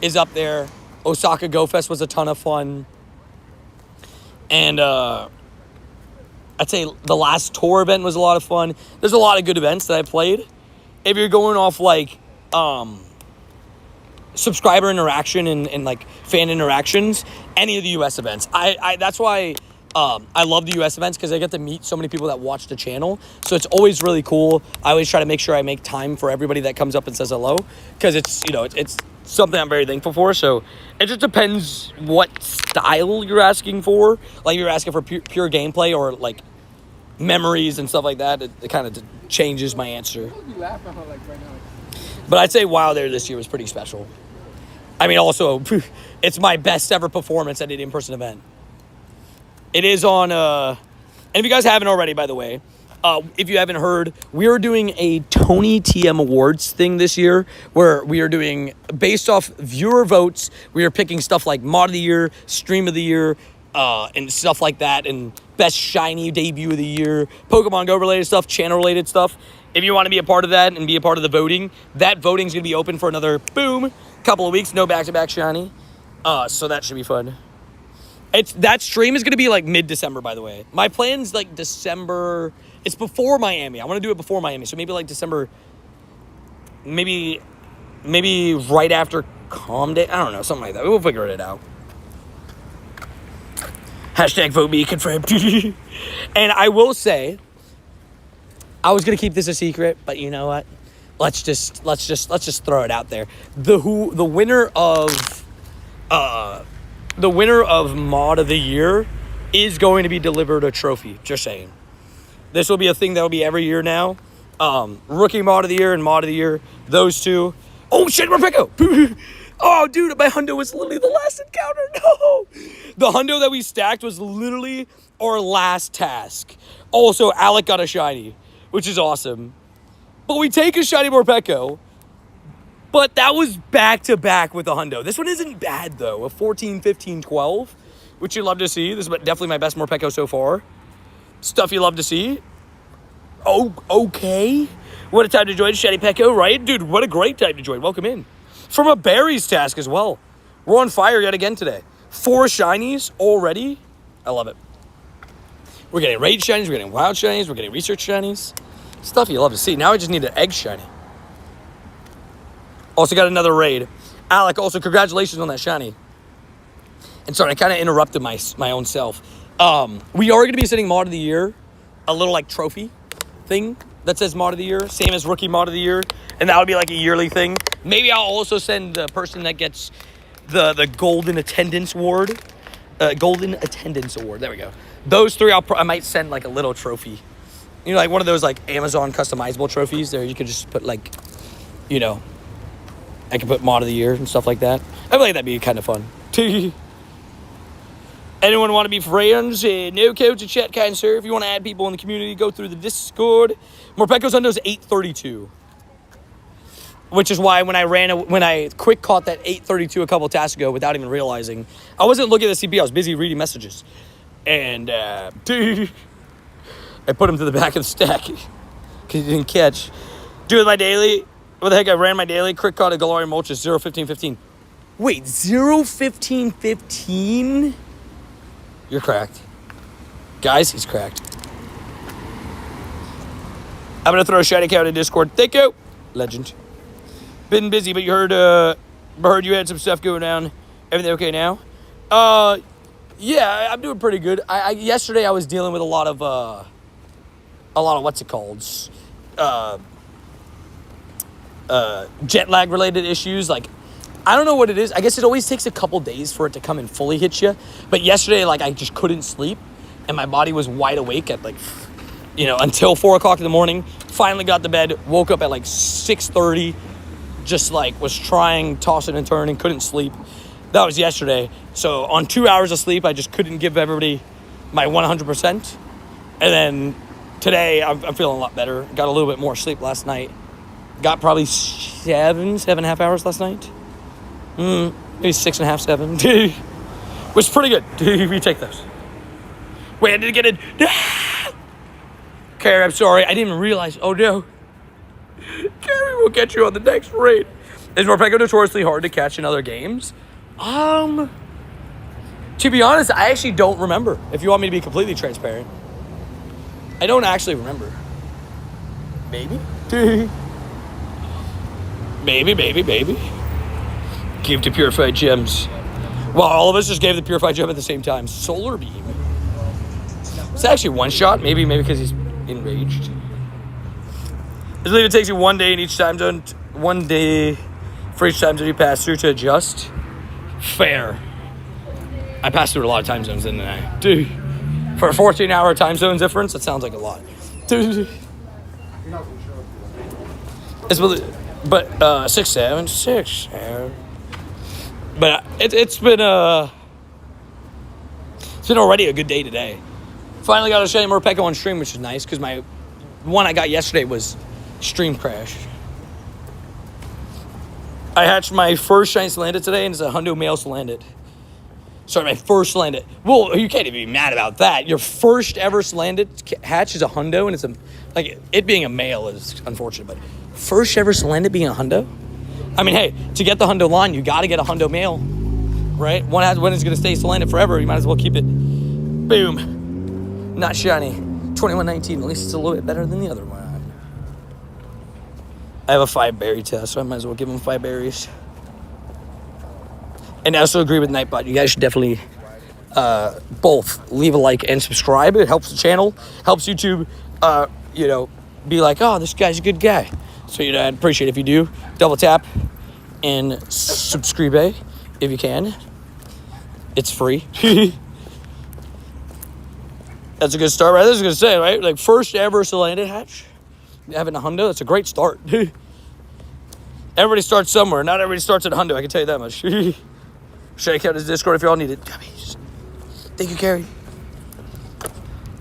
is up there. Osaka Go Fest was a ton of fun. And I'd say the last tour event was a lot of fun. There's a lot of good events that I played. If you're going off like subscriber interaction and like fan interactions, any of the US events. I that's why I love the US events, because I get to meet so many people that watch the channel. So it's always really cool. I always try to make sure I make time for everybody that comes up and says hello, because it's something I'm very thankful for. So it just depends what style you're asking for. Like, you're asking for pure gameplay or like memories and stuff like that. It kind of changes my answer. But I'd say Wild Air this year was pretty special. I mean, also, it's my best ever performance at an in-person event. It is on, and if you guys haven't already, by the way, if you haven't heard, we are doing a Tony TM Awards thing this year where we are doing, based off viewer votes, we are picking stuff like Mod of the Year, Stream of the Year, and stuff like that, and Best Shiny Debut of the Year, Pokemon Go related stuff, channel related stuff. If you want to be a part of that and be a part of the voting, that voting is going to be open for another, couple of weeks, no back-to-back Shiny. So that should be fun. That stream is going to be like mid-December, by the way. My plan's like December. It's before Miami. I want to do it before Miami. So maybe like December. Maybe right after Calm Day. I don't know. Something like that. We'll figure it out. Hashtag vote me confirmed. And I will say, I was going to keep this a secret, but you know what? Let's just throw it out there. The winner of Mod of the Year is going to be delivered a trophy. Just saying. This will be a thing that will be every year now. Rookie Mod of the Year and Mod of the Year. Those two. Oh, shit, Morpeko! Oh, dude, my hundo was literally the last encounter. No! The hundo that we stacked was literally our last task. Also, Alec got a shiny, which is awesome. But we take a shiny Morpeko. But that was back-to-back with a hundo. This one isn't bad, though. A 14, 15, 12, which you love to see. This is definitely my best Morpeko so far. Stuff you love to see. Oh, okay. What a time to join Shiny Peko, right? Dude, what a great time to join. Welcome in. From a berries task as well. We're on fire yet again today. 4 shinies already. I love it. We're getting raid shinies. We're getting wild shinies. We're getting research shinies. Stuff you love to see. Now I just need an egg shiny. Also got another raid. Alec, also congratulations on that shiny. And sorry, I kind of interrupted my own self. We are going to be sending Mod of the Year, a little like trophy thing that says Mod of the Year, same as Rookie Mod of the Year, and that would be like a yearly thing. Maybe I'll also send the person that gets the Golden Attendance Award. Golden Attendance Award. There we go. Those 3, I might send like a little trophy. You know, like one of those like Amazon customizable trophies. There, you could just put like, you know, I could put Mod of the Year and stuff like that. I feel like that'd be kind of fun. Anyone want to be friends? No code to chat, kind sir. If you want to add people in the community, go through the Discord. Morpeko's under is 832. Which is why when I quick caught that 832 a couple of tasks ago without even realizing, I wasn't looking at the CP, I was busy reading messages. And, I put him to the back of the stack because he didn't catch. Doing my daily. What the heck, I ran my daily. Quick caught a Galarian Moltres, 0-15-15. Wait, 0-15-15? You're cracked. Guys, he's cracked. I'm going to throw a shiny count in Discord. Thank you. Legend. Been busy, but you heard you had some stuff going down. Everything okay now? Yeah, I'm doing pretty good. Yesterday I was dealing with a lot of what's it called? Jet lag related issues. Like, I don't know what it is. I guess it always takes a couple days for it to come and fully hit you. But yesterday, like, I just couldn't sleep, and my body was wide awake at like, you know, until 4 o'clock in the morning. Finally got to bed. Woke up at like 6:30. Just like was trying, tossing and turning, couldn't sleep. That was yesterday. So on 2 hours of sleep, I just couldn't give everybody my 100%. And then today, I'm feeling a lot better. Got a little bit more sleep last night. Got probably 7.5 hours last night. Maybe 6.5, 7. Was pretty good. We take those. Wait, I didn't get it. Carrie, I'm sorry. I didn't even realize. Oh, no. Carrie will get you on the next raid. Is Morpeko notoriously hard to catch in other games? To be honest, I actually don't remember. If you want me to be completely transparent. I don't actually remember. Maybe? Maybe. Give to Purified Gems. Well, all of us just gave the Purified Gem at the same time. Solar Beam. It's actually one shot. Maybe because he's enraged. I believe it takes you 1 day in each time zone. 1 day for each time zone you pass through to adjust. Fair. I passed through a lot of time zones, didn't I? Dude. For a 14-hour time zone difference, that sounds like a lot. Dude. But 6-7. But it's been It's been already a good day today. Finally got a shiny Morpeko on stream, which is nice, because my one I got yesterday was stream crash. I hatched my first shiny Salandit today, and it's a hundo male Salandit. Sorry, my first Salandit. Well, you can't even be mad about that. Your first ever Salandit hatch is a hundo, and it's a, like, it being a male is unfortunate, but first ever Salandit being a hundo? I mean, hey, to get the hundo line, you got to get a hundo male, right? One is going to stay Salandit forever. You might as well keep it. Boom. Not shiny. 2119. At least it's a little bit better than the other one. I have a 5-berry test, so I might as well give him 5 berries. And I also agree with Nightbot. You guys should definitely both leave a like and subscribe. It helps the channel, helps YouTube, be like, oh, this guy's a good guy. So, I'd appreciate it if you do. Double tap and subscribe if you can. It's free. That's a good start, right? That's what I was going to say, right? Like, first ever Salandit hatch. Having a hundo, that's a great start. Everybody starts somewhere. Not everybody starts at a hundo, I can tell you that much. Check out his Discord if y'all need it. Thank you, Carrie.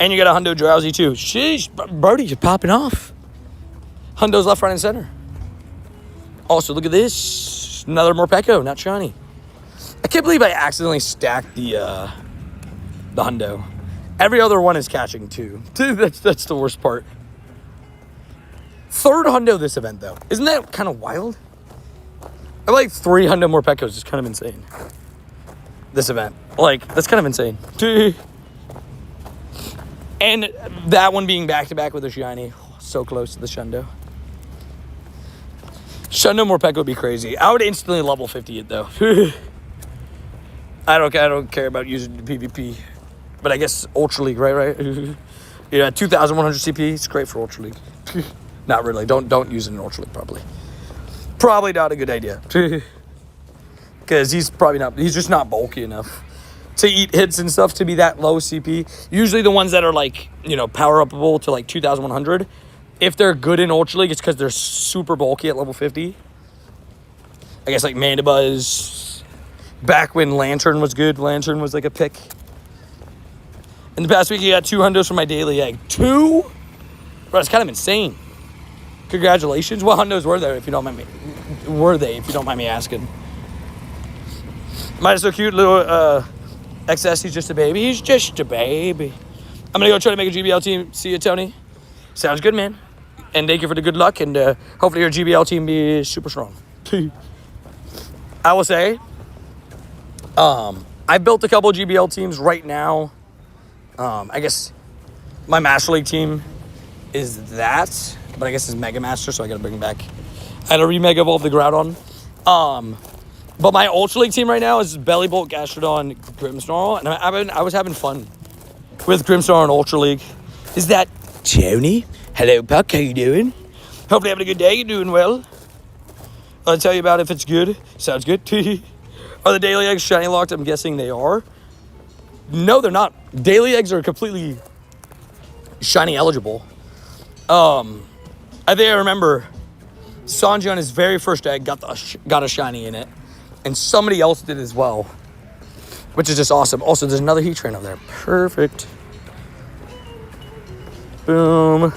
And you got a hundo drowsy, too. Sheesh, Brody, you're popping off. Hundo's left, right, and center. Also, look at this. Another Morpeko, not shiny. I can't believe I accidentally stacked the hundo. Every other one is catching, too. That's the worst part. Third hundo this event, though. Isn't that kind of wild? I have like 3 hundo Morpekos. It's kind of insane. This event. Like, that's kind of insane. And that one being back-to-back with a shiny. So close to the Shundo. Shundo Morpeko would be crazy. I would instantly level 50 it, though. I don't care about using PvP. But I guess Ultra League, right? 2,100 CP. It's great for Ultra League. Not really. Don't use it in Ultra League, probably. Probably not a good idea. Because he's just not bulky enough to eat hits and stuff to be that low CP. Usually the ones that are like, power upable to like 2,100, if they're good in Ultra League, it's because they're super bulky at level 50. I guess like Mandibuzz. Back when Lantern was good, Lantern was like a pick. In the past week, you got 2 hundos for my daily egg. 2? Bro, it's kind of insane. Congratulations. What hundos were there, if you don't mind me asking? Mine is so cute, little XS. He's just a baby. He's just a baby. I'm gonna go try to make a GBL team. See you, Tony. Sounds good, man. And thank you for the good luck. And hopefully your GBL team be super strong. I will say, I've built a couple of GBL teams right now. I guess my Master League team is that, but I guess it's Mega Master, so I gotta bring him back. I had to re-Mega Evolve the Groudon. But my Ultra League team right now is Bellybolt, Gastrodon, Grimmsnarl, and I was having fun with Grimmsnarl and Ultra League. Is that Tony? Hello, Puck. How you doing? Hopefully having a good day. You're doing well. I'll tell you about if it's good. Sounds good. Are the daily eggs shiny locked? I'm guessing they are. No, they're not. Daily eggs are completely shiny eligible. I think I remember Sanji on his very first egg got a shiny in it. And somebody else did as well. Which is just awesome. Also, there's another heat train over there. Perfect. Boom.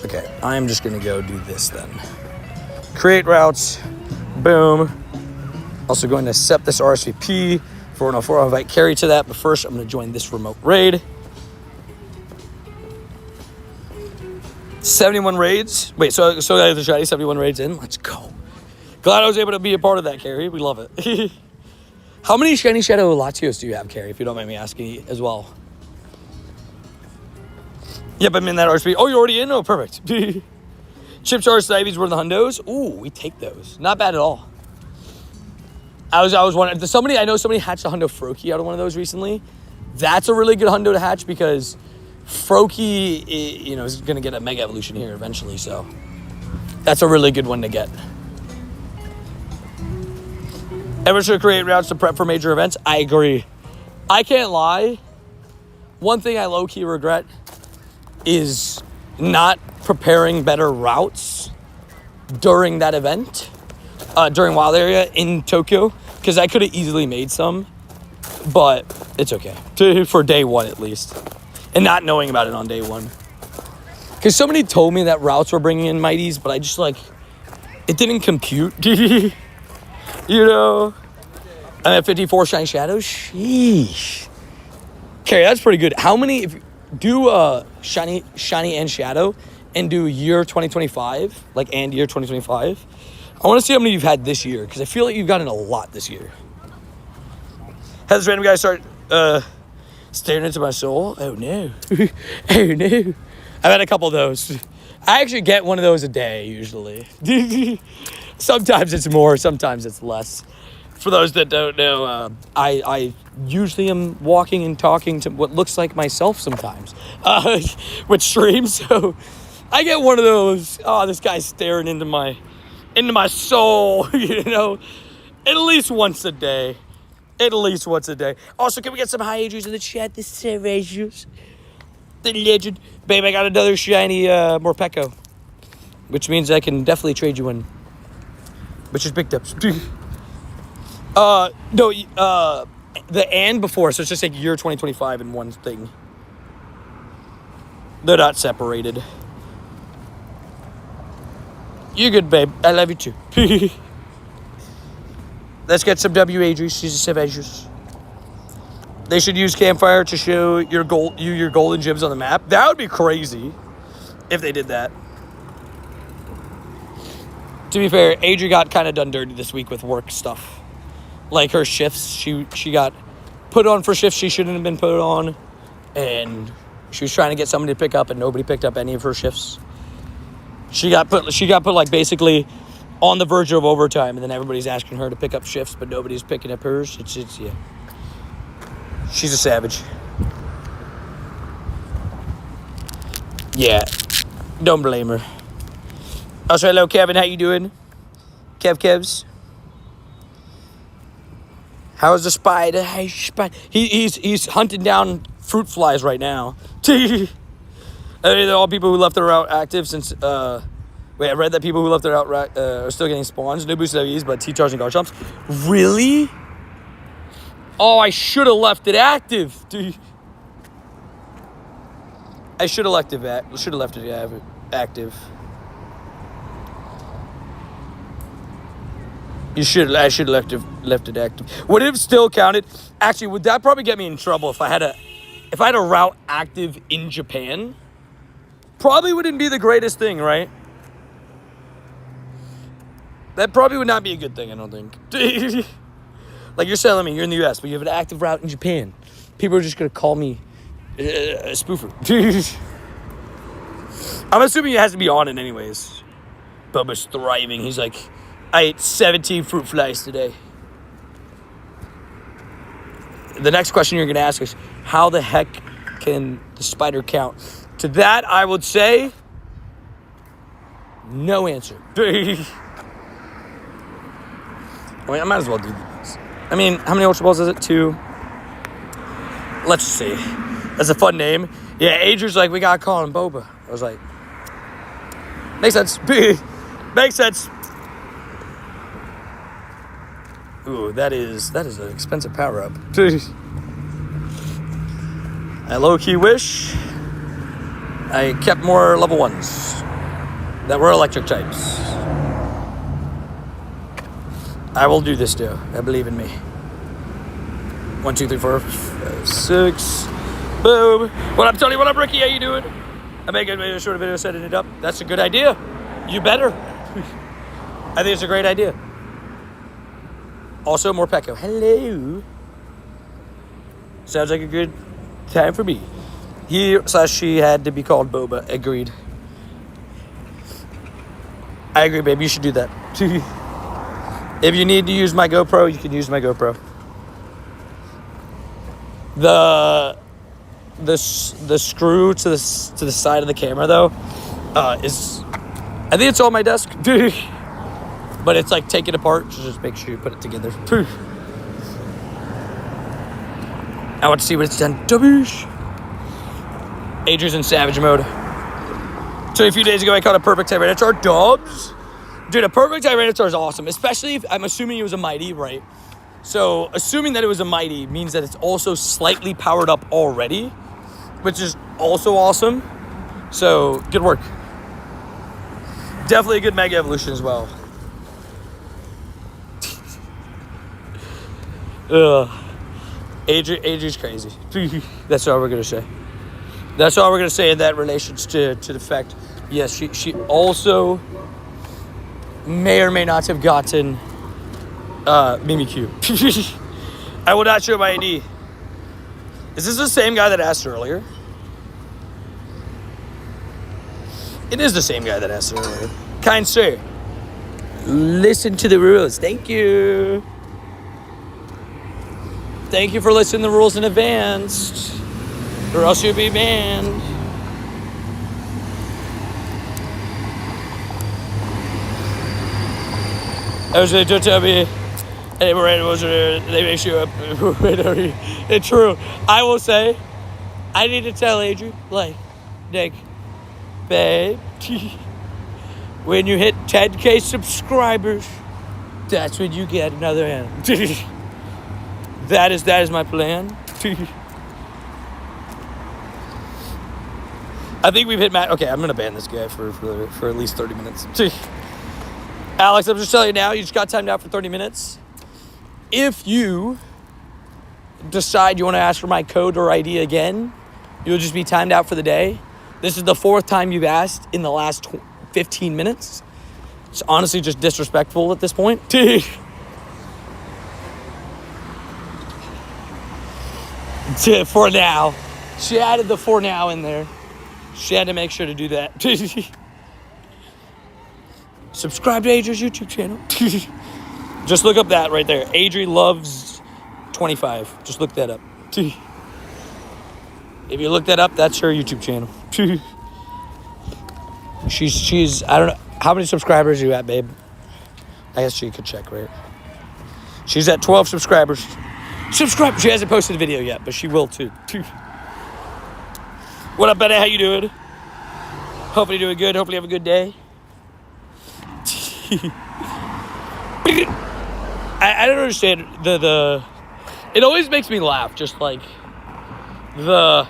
Okay, I'm just going to go do this then. Create routes. Boom. Also going to accept this RSVP. 404, I'll invite Carrie to that. But first, I'm going to join this remote raid. 71 raids. Wait, so I have the shiny 71 raids in. Let's go. Glad I was able to be a part of that, Carrie. We love it. How many shiny Shadow Latios do you have, Carrie, if you don't mind me asking as well? Yep, I'm in that RSP. Oh, you're already in? Oh, perfect. Chip Charge Snivies were the hundos. Ooh, we take those. Not bad at all. I was wondering, I know somebody hatched a hundo Froakie out of one of those recently. That's a really good hundo to hatch because Froakie, is going to get a Mega Evolution here eventually, so that's a really good one to get. Ever should create routes to prep for major events? I agree. I can't lie. One thing I low-key regret is not preparing better routes during that event, during Wild Area in Tokyo, because I could have easily made some But it's okay. For day one, at least. And not knowing about it on day one. Because somebody told me that routes were bringing in Mighties, but I just, like, it didn't compute. You know? I'm at 54 Shiny Shadows. Sheesh. Okay, that's pretty good. How many, if you do Shiny and Shadow, and do year 2025, like, and year 2025, I want to see how many you've had this year, because I feel like you've gotten a lot this year. Has this random guy start staring into my soul? Oh, no. Oh, no. I've had a couple of those. I actually get one of those a day, usually. Sometimes it's more, sometimes it's less. For those that don't know, I usually am walking and talking to what looks like myself sometimes with streams. So I get one of those, oh, this guy's staring into my soul, you know, at least once a day. At least once a day. Also, can we get some high agers in the chat? The Savages. The legend. Babe, I got another shiny Morpeko. Which means I can definitely trade you one. Which is big tips. No, the and before, so it's just like year 2025 in one thing. They're not separated. You're good, babe. I love you too. Let's get some WAGs. She's a Savages. They should use Campfire to show your golden gems on the map. That would be crazy if they did that. To be fair, Adri got kind of done dirty this week with work stuff. Like her shifts, she got put on for shifts she shouldn't have been put on. And she was trying to get somebody to pick up and nobody picked up any of her shifts. She got put like basically on the verge of overtime, and then everybody's asking her to pick up shifts, but nobody's picking up hers. It's yeah. She's a savage. Yeah. Don't blame her. Also, hello, Kevin. How you doing? Kevs. How's the spider? Hey, spider. He's hunting down fruit flies right now. They're all people who left their route active since... Wait, I read that people who left their route are still getting spawns. No boosted W's, but T-Charge and Garchomps. Really? Oh, I should have left it active. Dude. I should have left it active. I should have left it active. Would it have still counted? Actually, would that probably get me in trouble if I had a route active in Japan? Probably wouldn't be the greatest thing, right? That probably would not be a good thing, I don't think. Like you're telling me, you're in the US, but you have an active route in Japan. People are just going to call me a spoofer. I'm assuming it has to be on it anyways. Bubba's thriving. He's like, I ate 17 fruit flies today. The next question you're going to ask is, how the heck can the spider count? To that, I would say, no answer. I mean, I might as well do these. I mean, how many Ultra Balls is it? 2. Let's see. That's a fun name. Yeah, Adrian's like, we gotta call him Boba. I was like, makes sense. Makes sense. Ooh, that is an expensive power-up. I low-key wish I kept more level 1s that were electric types. I will do this, though. I believe in me. 1, 2, 3, 4, 5, 6. Boom. What up, Tony? What up, Ricky? How you doing? I made a short video setting it up. That's a good idea. You better. I think it's a great idea. Also, Morpeko. Hello. Sounds like a good time for me. He/she had to be called Boba. Agreed. I agree, babe. You should do that. If you need to use my GoPro, you can use my GoPro. The screw to the side of the camera though is, I think it's on my desk, but it's like take it apart. So just make sure you put it together. I want to see what it's done. Adrian's in savage mode. So a few days ago, I caught a perfect Tyranitar. Dubs? Dude, a perfect Tyranitar is awesome. Especially if, I'm assuming it was a Mighty, right? So assuming that it was a Mighty means that it's also slightly powered up already, which is also awesome. So good work. Definitely a good Mega Evolution as well. Adri's crazy. That's all we're gonna say. That's all we're gonna say in that relation to the fact. Yes, she also may or may not have gotten Mimikyu. I will not show my ID. Is this the same guy that asked earlier? It is the same guy that asked earlier. Kind sir, listen to the rules. Thank you. Thank you for listening to the rules in advance, or else you'll be banned. I was going to tell me, hey, they make you up. It's true. I will say, I need to tell Adrian, like, Nick, babe, when you hit 10K subscribers, that's when you get another animal. That is my plan. I think we've hit Matt. Okay, I'm gonna ban this guy for at least 30 minutes. Alex, I'm just telling you now, you just got timed out for 30 minutes. If you decide you want to ask for my code or ID again, you'll just be timed out for the day. This is the 4th time you've asked in the last 15 minutes. It's honestly just disrespectful at this point. For now. She added the for now in there. She had to make sure to do that. Subscribe to Adri's YouTube channel. Just look up that right there. Adri loves 25. Just look that up. If you look that up, that's her YouTube channel. She's I don't know how many subscribers are you at, babe? I guess she could check, right? She's at 12 subscribers. Subscribe. She hasn't posted a video yet, but she will too. What up, Benny? How you doing? Hopefully you're doing good. Hopefully you have a good day. I don't understand the it always makes me laugh, just like the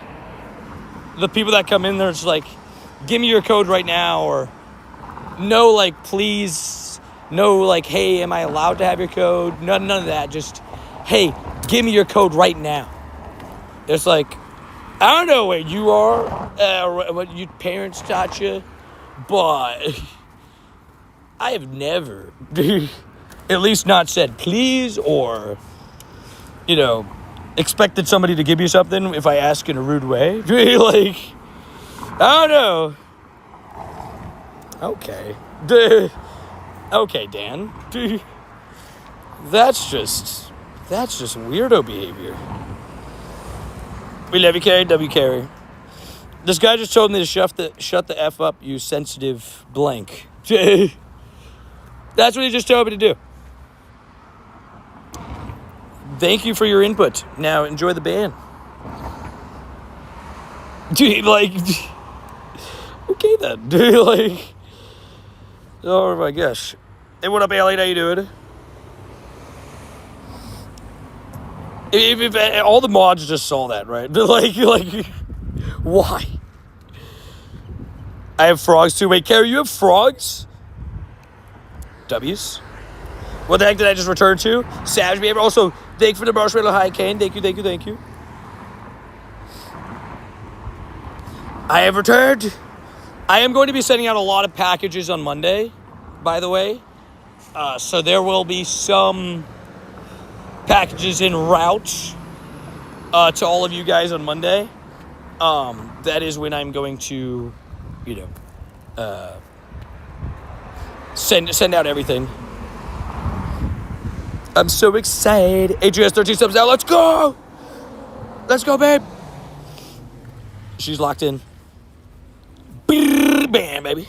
people that come in there, it's like, give me your code right now, or no, like, please, no, like, hey, am I allowed to have your code? None of that. Just, hey, give me your code right now. It's like, I don't know where you are, what your parents taught you, but I have never, at least not said please, or, you know, expected somebody to give you something if I ask in a rude way. Like, I don't know. Okay. Okay, Dan. That's just weirdo behavior. We love you, Carrie. W. Carrie. This guy just told me to shut the F up, you sensitive blank. That's what he just told me to do. Thank you for your input. Now enjoy the ban. Dude, like, okay then. Dude, like, oh my gosh. Hey, what up, Elliot? How you doing? If all the mods just saw that, right? Like, why? I have frogs too. Wait, Carrie, you have frogs? W's. What the heck did I just return to? Savage Behavior. Also, thank you for the marshmallow hurricane. Thank you. I have returned. I am going to be sending out a lot of packages on Monday, by the way. So there will be some packages en route to all of you guys on Monday. That is when I'm going to, you know, send out everything. I'm so excited. AJS 13 subs out. Let's go. Let's go, babe. She's locked in. Bam, baby.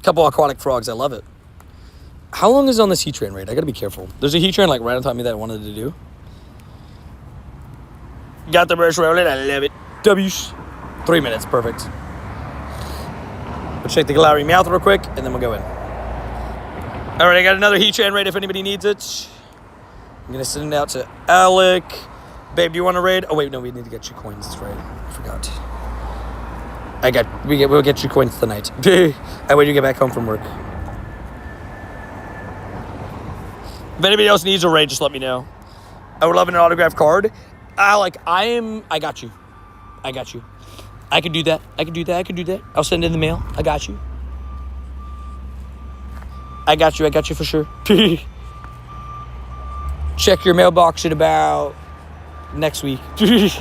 Couple aquatic frogs. I love it. How long is on this heat train rate? I gotta be careful. There's a heat train like right on top of me that I wanted to do. Got the brush rolling. I love it. W's. 3 minutes. Perfect. We'll check the gallery mouth real quick, and then we'll go in. All right, I got another heat train rate if anybody needs it. I'm going to send it out to Alec. Babe, do you want to raid? Oh, wait, no, we need to get you coins. That's right. I forgot. We'll get you coins tonight. That way you get back home from work. If anybody else needs a raid, just let me know. I would love an autograph card. Alec, I got you. I can do that. I'll send it in the mail. I got you. I got you for sure. Check your mailbox at about next week. You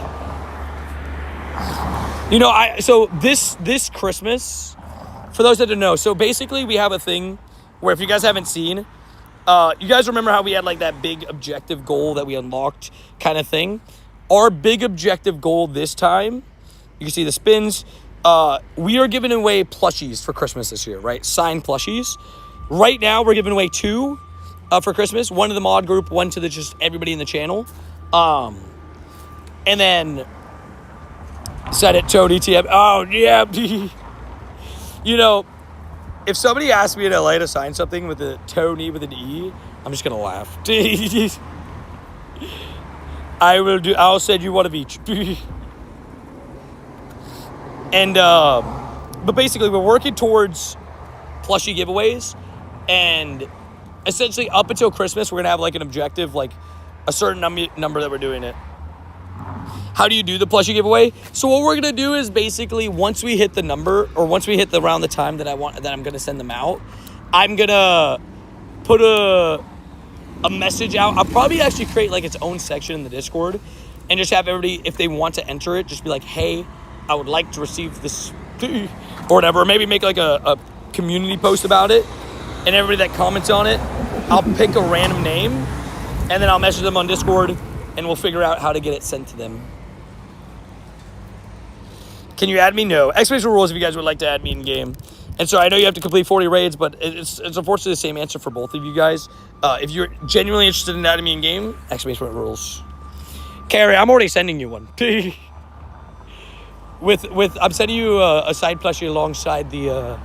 know, so this Christmas, for those that don't know, so basically we have a thing where if you guys haven't seen, you guys remember how we had like that big objective goal that we unlocked kind of thing? Our big objective goal this time, you can see the spins, we are giving away plushies for Christmas this year, right? Signed plushies. Right now we're giving away 2 for Christmas. 1 to the mod group, 1 to just everybody in the channel. And then said it, Tony TM. Oh, yeah. You know, if somebody asked me in LA to sign something with a Tony with an E, I'm just going to laugh. I'll send you one of each. And, but basically we're working towards plushie giveaways, and essentially up until Christmas, we're going to have like an objective, like a certain number that we're doing it. How do you do the plushie giveaway? So what we're going to do is basically once we hit the number, or once we hit around the time that I'm going to send them out, I'm going to put a message out. I'll probably actually create like its own section in the Discord and just have everybody, if they want to enter it, just be like, hey, I would like to receive this or whatever. Or maybe make like a community post about it, and everybody that comments on it, I'll pick a random name and then I'll message them on Discord and we'll figure out how to get it sent to them. Can you add me? No. Exclamation rules if you guys would like to add me in game. And so I know you have to complete 40 raids, but it's unfortunately the same answer for both of you guys. If you're genuinely interested in adding me in game, exclamation rules. Carrie, I'm already sending you one. I'm sending you a side plushie alongside the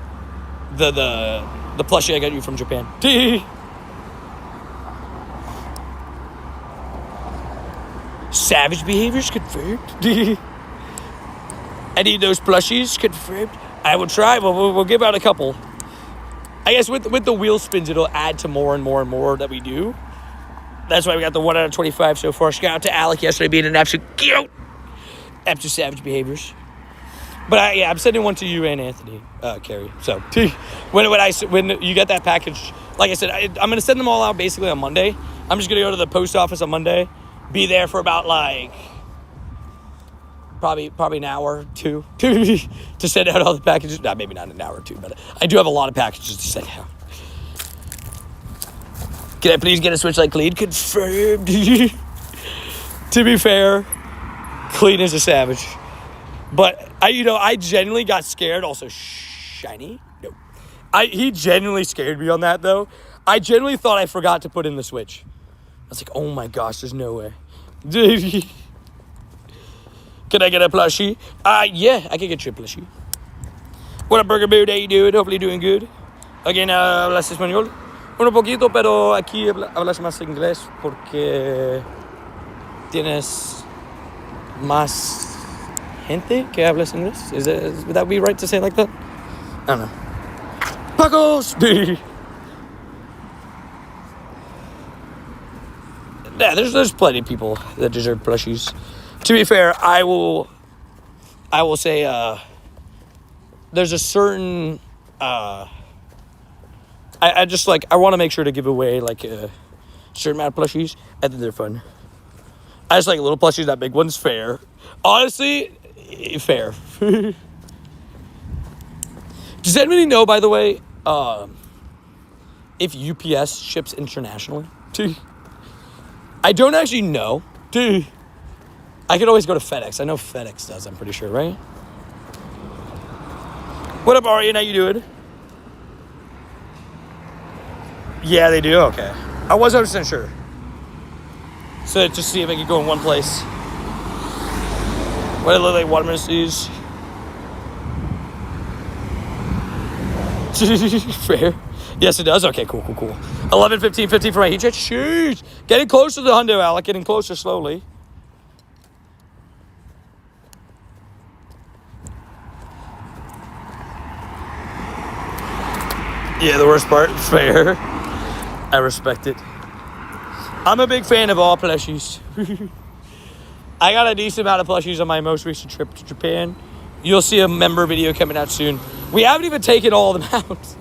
plushie I got you from Japan. Savage behaviors confirmed. I need those plushies confirmed. I will try. We'll give out a couple. I guess with the wheel spins, it'll add to more and more and more that we do. That's why we got the 1 out of 25 so far. Shout out to Alec yesterday being an absolute cute. Absolute savage behaviors. But I'm sending one to you and Anthony, Carrie. So when you get that package, like I said, I'm going to send them all out basically on Monday. I'm just going to go to the post office on Monday, be there for about like probably an hour or 2 to send out all the packages. No, maybe not an hour or 2, but I do have a lot of packages to send out. Can I please get a Switch like Clean? Confirmed. To be fair, Clean is a savage. But I genuinely got scared. Also, shiny. No, he genuinely scared me on that though. I genuinely thought I forgot to put in the Switch. I was like, oh my gosh, there's no way. Can I get a plushie? Yeah, I can get you a plushie. What up, Burger Mood? How you doing? Hopefully doing good. Again, hablas español. Un poquito, pero aquí hablas más inglés porque tienes más gente que hablas inglés. Would that be right to say it like that? I don't know. Pacos! Yeah, there's plenty of people that deserve plushies. To be fair, I will say there's a certain I just like I want to make sure to give away like a certain amount of plushies. I think they're fun. I just like little plushies, not big ones. Fair, honestly, fair. Does anybody know, by the way, if UPS ships internationally? I don't actually know. I could always go to FedEx. I know FedEx does, I'm pretty sure, right? What up, Arian? How you doing? Yeah, they do? Okay. I wasn't 100% sure. So just see if I could go in one place. What do they look like? Watermelon seeds. Fair. Yes, it does. Okay, cool. 11, 15, 15 for my heat check. Sheesh. Getting closer to the hundo, Alec. Getting closer slowly. Yeah, the worst part. Fair. I respect it. I'm a big fan of all plushies. I got a decent amount of plushies on my most recent trip to Japan. You'll see a member video coming out soon. We haven't even taken all of them out.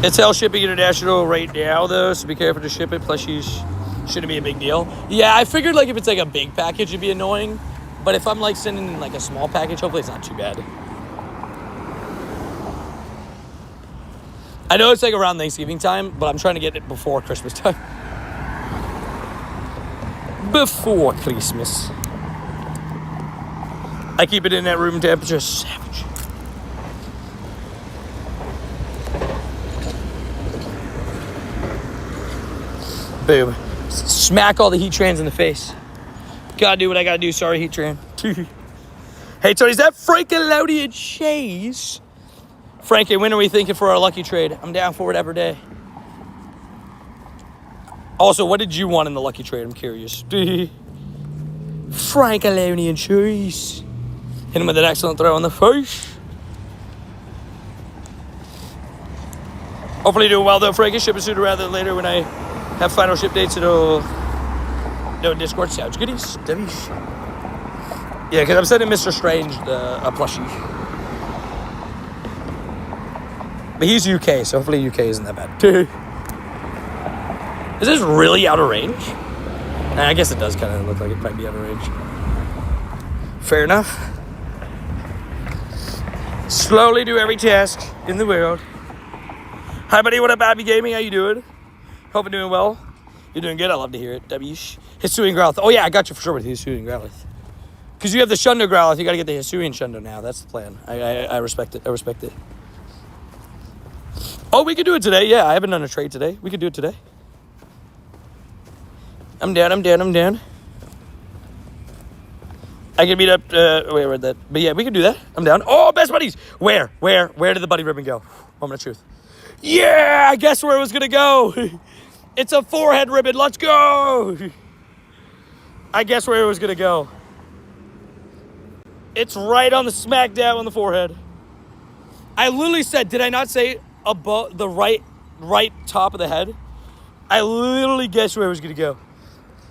It's hell shipping international right now, though, so be careful to ship it. Plushies shouldn't be a big deal. Yeah, I figured like if it's like a big package, it'd be annoying. But if I'm like sending like a small package, hopefully it's not too bad. I know it's like around Thanksgiving time, but I'm trying to get it before Christmas time. Before Christmas. I keep it in that room temperature. Savage. Boom. Smack all the heat trans in the face. Gotta do what I gotta do. Sorry, heat tran. Hey, Tony, is that Frankalodian Chase? Frankie, when are we thinking for our lucky trade? I'm down for whatever day. Also, what did you want in the lucky trade? I'm curious. Frankalodian Chase. Hit him with an excellent throw on the face. Hopefully doing well, though, Frankie. Ship it sooner rather than later when I have final ship dates. It'll... No, Discord sounds goodies. Yeah, because I'm sending Mr. Strange a plushie. But he's UK, so hopefully UK isn't that bad. Is this really out of range? I guess it does kind of look like it might be out of range. Fair enough. Slowly do every task in the world. Hi, buddy. What up, Abby Gaming? How you doing? Hope you're doing well. You're doing good. I love to hear it. Hisuian Growlithe. Oh, yeah, I got you for sure with Hisuian Growlithe. Because you have the Shundo Growlithe, you got to get the Hisuian Shundo now. That's the plan. I respect it. I respect it. Oh, we could do it today. Yeah, I haven't done a trade today. We could do it today. I'm down. I can meet up. Wait, I read that. But yeah, we can do that. I'm down. Oh, best buddies. Where did the buddy ribbon go? Moment of truth. Yeah, I guess where it was going to go. It's a forehead ribbon. Let's go. I guess where it was going to go. It's right on the smack dab on the forehead. I literally said, did I not say above the right top of the head? I literally guessed where it was going to go.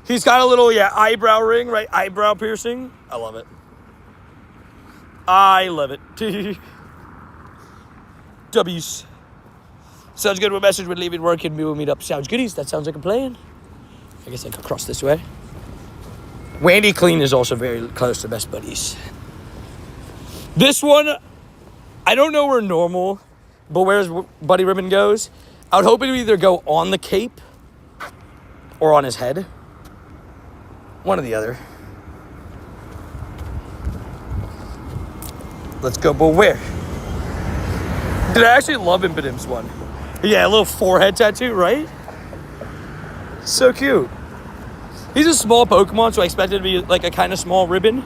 He's got a little, eyebrow ring, right? Eyebrow piercing. I love it. I love it. W's. Sounds good. What message would leave it work and we will meet up? Sounds goodies. That sounds like a plan. I guess I could cross this way. Wandy Clean is also very close to best buddies. This one, I don't know where normal, but where's Buddy Ribbon goes. I would hope it would either go on the cape or on his head. One or the other. Let's go, but where? Did I actually love Impidim's one? Yeah, a little forehead tattoo, right? So cute. He's a small Pokemon, so I expected it to be like a kind of small ribbon.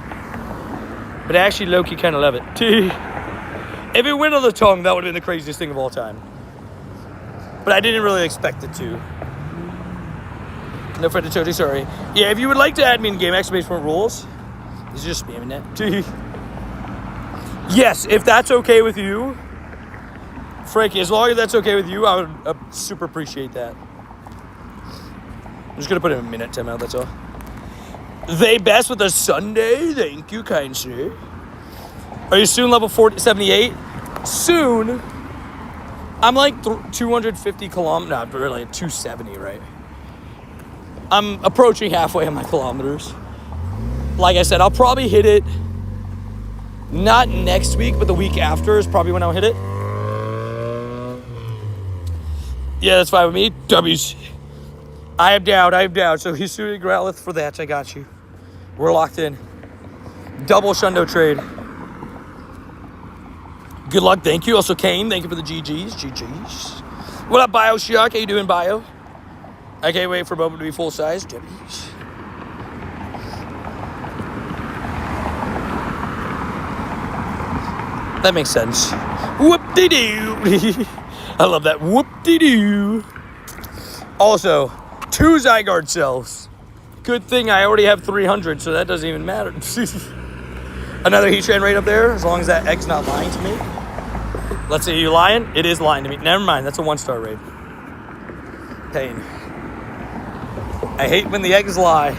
But I actually low-key kind of love it. If it went on the tongue, that would have been the craziest thing of all time. But I didn't really expect it to. No friend to Toji, sorry. Yeah, if you would like to add me in game exclamation point rules, he's just spamming that. Yes, if that's okay with you, Frankie, as long as that's okay with you, I would super appreciate that. I'm just going to put in a minute timeout, that's all. They best with a Sunday. Thank you, kind sir. Are you soon level 78? Soon. I'm like 250 kilometers. No, really 270, right? I'm approaching halfway on my kilometers. Like I said, I'll probably hit it not next week, but the week after is probably when I'll hit it. Yeah, that's fine with me. W's. I am down. So he's shooting Growlithe for that. I got you. We're locked in. Double Shundo trade. Good luck. Thank you. Also, Kane, thank you for the GGs. What up, Bioshock? How you doing, Bio? I can't wait for a moment to be full size. W's. That makes sense. Whoop-de-doo. I love that. Whoop-de-doo. Also, 2 Zygarde cells. Good thing I already have 300, so that doesn't even matter. Another Heatran raid up there, as long as that egg's not lying to me. Let's see, are you lying? It is lying to me. Never mind, that's a 1-star raid. Pain. I hate when the eggs lie.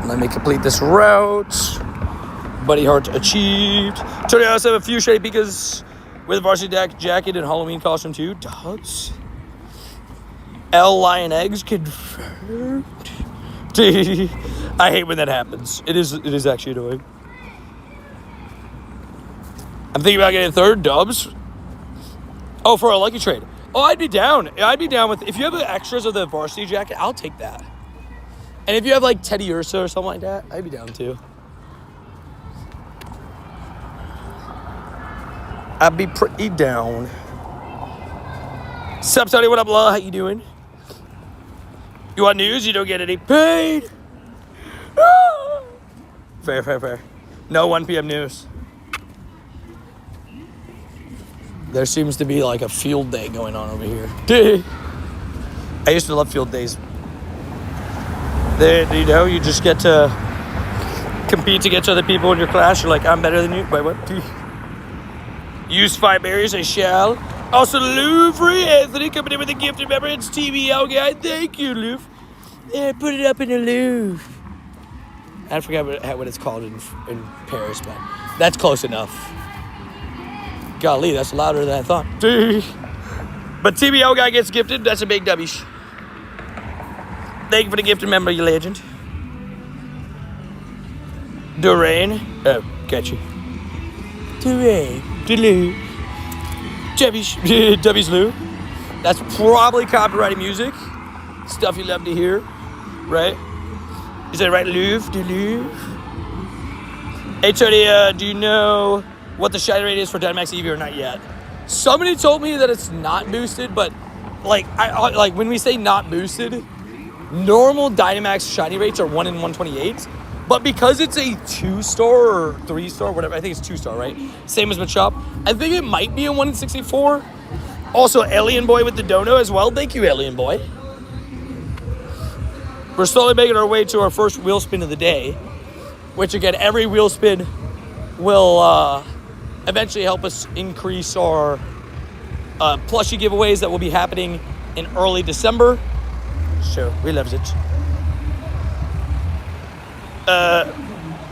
Let me complete this route. Buddy Heart achieved. Today I also have a few shady Pikas with a varsity jacket and Halloween costume too. Dogs. L Lion eggs confirmed. I hate when that happens. It is actually annoying. I'm thinking about getting 3rd dubs. Oh, for a lucky trade. Oh, I'd be down. I'd be down with, if you have the extras of the varsity jacket, I'll take that. And if you have like Teddy Ursa or something like that, I'd be down too. I'd be pretty down. Sup, Tony? What up, love? How you doing? You want news? You don't get any paid. Fair. No 1 p.m. news. There seems to be like a field day going on over here. I used to love field days. There, you know, you just get to compete against other people in your class. You're like, I'm better than you. Wait, what? Use 5 berries, I shall. Also, Louvre Anthony coming in with a gift. Remember, it's TBL guy. Thank you, Louvre. Yeah, put it up in the Louvre. I forgot what it's called in Paris, but that's close enough. Golly, that's louder than I thought. But TBL guy gets gifted. That's a big W. Thank you for the gift, remember, you legend. Durain. Oh, catch you. Durain. Delou. W's Lou. That's probably copyrighted music. Stuff you love to hear, right? Is that right, Louvre? Delou. Hey, Tony, do you know what the shiny rate is for Dynamax Eevee or not yet? Somebody told me that it's not boosted, but like when we say not boosted, normal Dynamax shiny rates are 1 in 128, but because it's a 2-star or 3-star, whatever, I think it's 2-star, right? Same as Machop. I think it might be a 1 in 64. Also, Alien Boy with the dono as well. Thank you, Alien Boy. We're slowly making our way to our first wheel spin of the day, which again, every wheel spin will eventually help us increase our plushie giveaways that will be happening in early December. So, we loves it.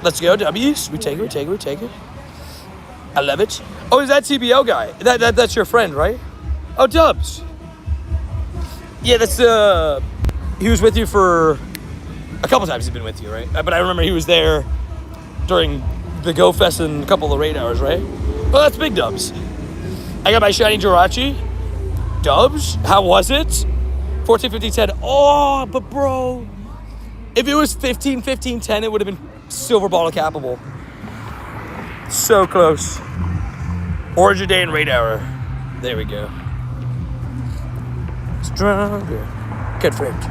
Let's go, W's. We take it. I love it. Oh, is that TBL guy? That's your friend, right? Oh, Dubs. Yeah, that's, he was with you for a couple times he's been with you, right? But I remember he was there during the Go Fest and a couple of the raid hours, right? Well, that's big Dubs. I got my shiny Jirachi. Dubs, how was it? 14, 15, 10. Oh, but bro, if it was 15, 15, 10, it would have been silver bottle capable. So close. Origin Day and Raid Hour. There we go. Stronger. Confirmed.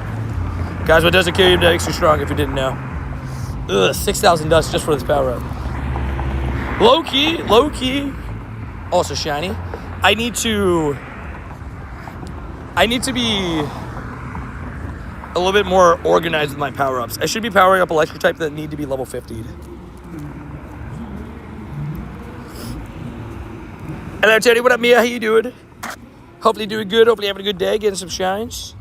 Guys, what doesn't kill you makes you strong if you didn't know. Ugh, 6,000 dust just for this power up. Low key. Also shiny. I need to be a little bit more organized with my power-ups. I should be powering up electric type that need to be level 50. Hello, Teddy. What up, Mia? How you doing? Hopefully doing good. Hopefully having a good day. Getting some shines.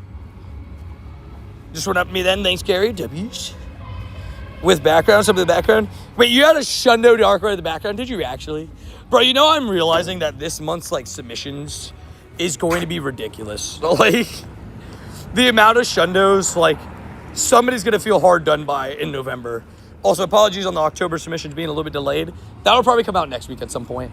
Just went up to me then. Thanks, Gary. W's. With background. Some of the background. Wait, you had a Shundo Darkrai in the background? Did you actually? Bro, you know I'm realizing that this month's, like, submissions is going to be ridiculous. Like, the amount of Shundos, like, somebody's going to feel hard done by in November. Also, apologies on the October submissions being a little bit delayed. That'll probably come out next week at some point.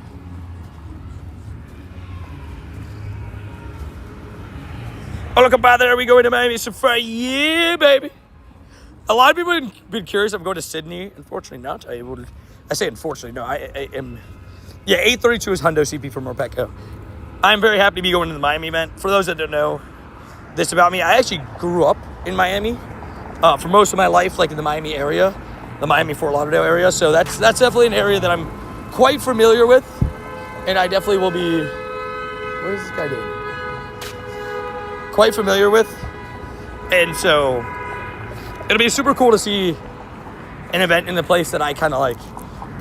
Oh, look up there. Are we going to Miami? So far, yeah, baby. A lot of people have been curious. I'm going to Sydney. Unfortunately not. I say unfortunately, no. I am. Yeah, 832 is Hundo CP for Morpeko. I'm very happy to be going to the Miami event. For those that don't know this about me, I actually grew up in Miami. for most of my life, like in the Miami area, the Miami Fort Lauderdale area. So that's definitely an area that I'm quite familiar with, and I definitely will be. What is this guy doing? Quite familiar with, and so it'll be super cool to see an event in the place that I kind of like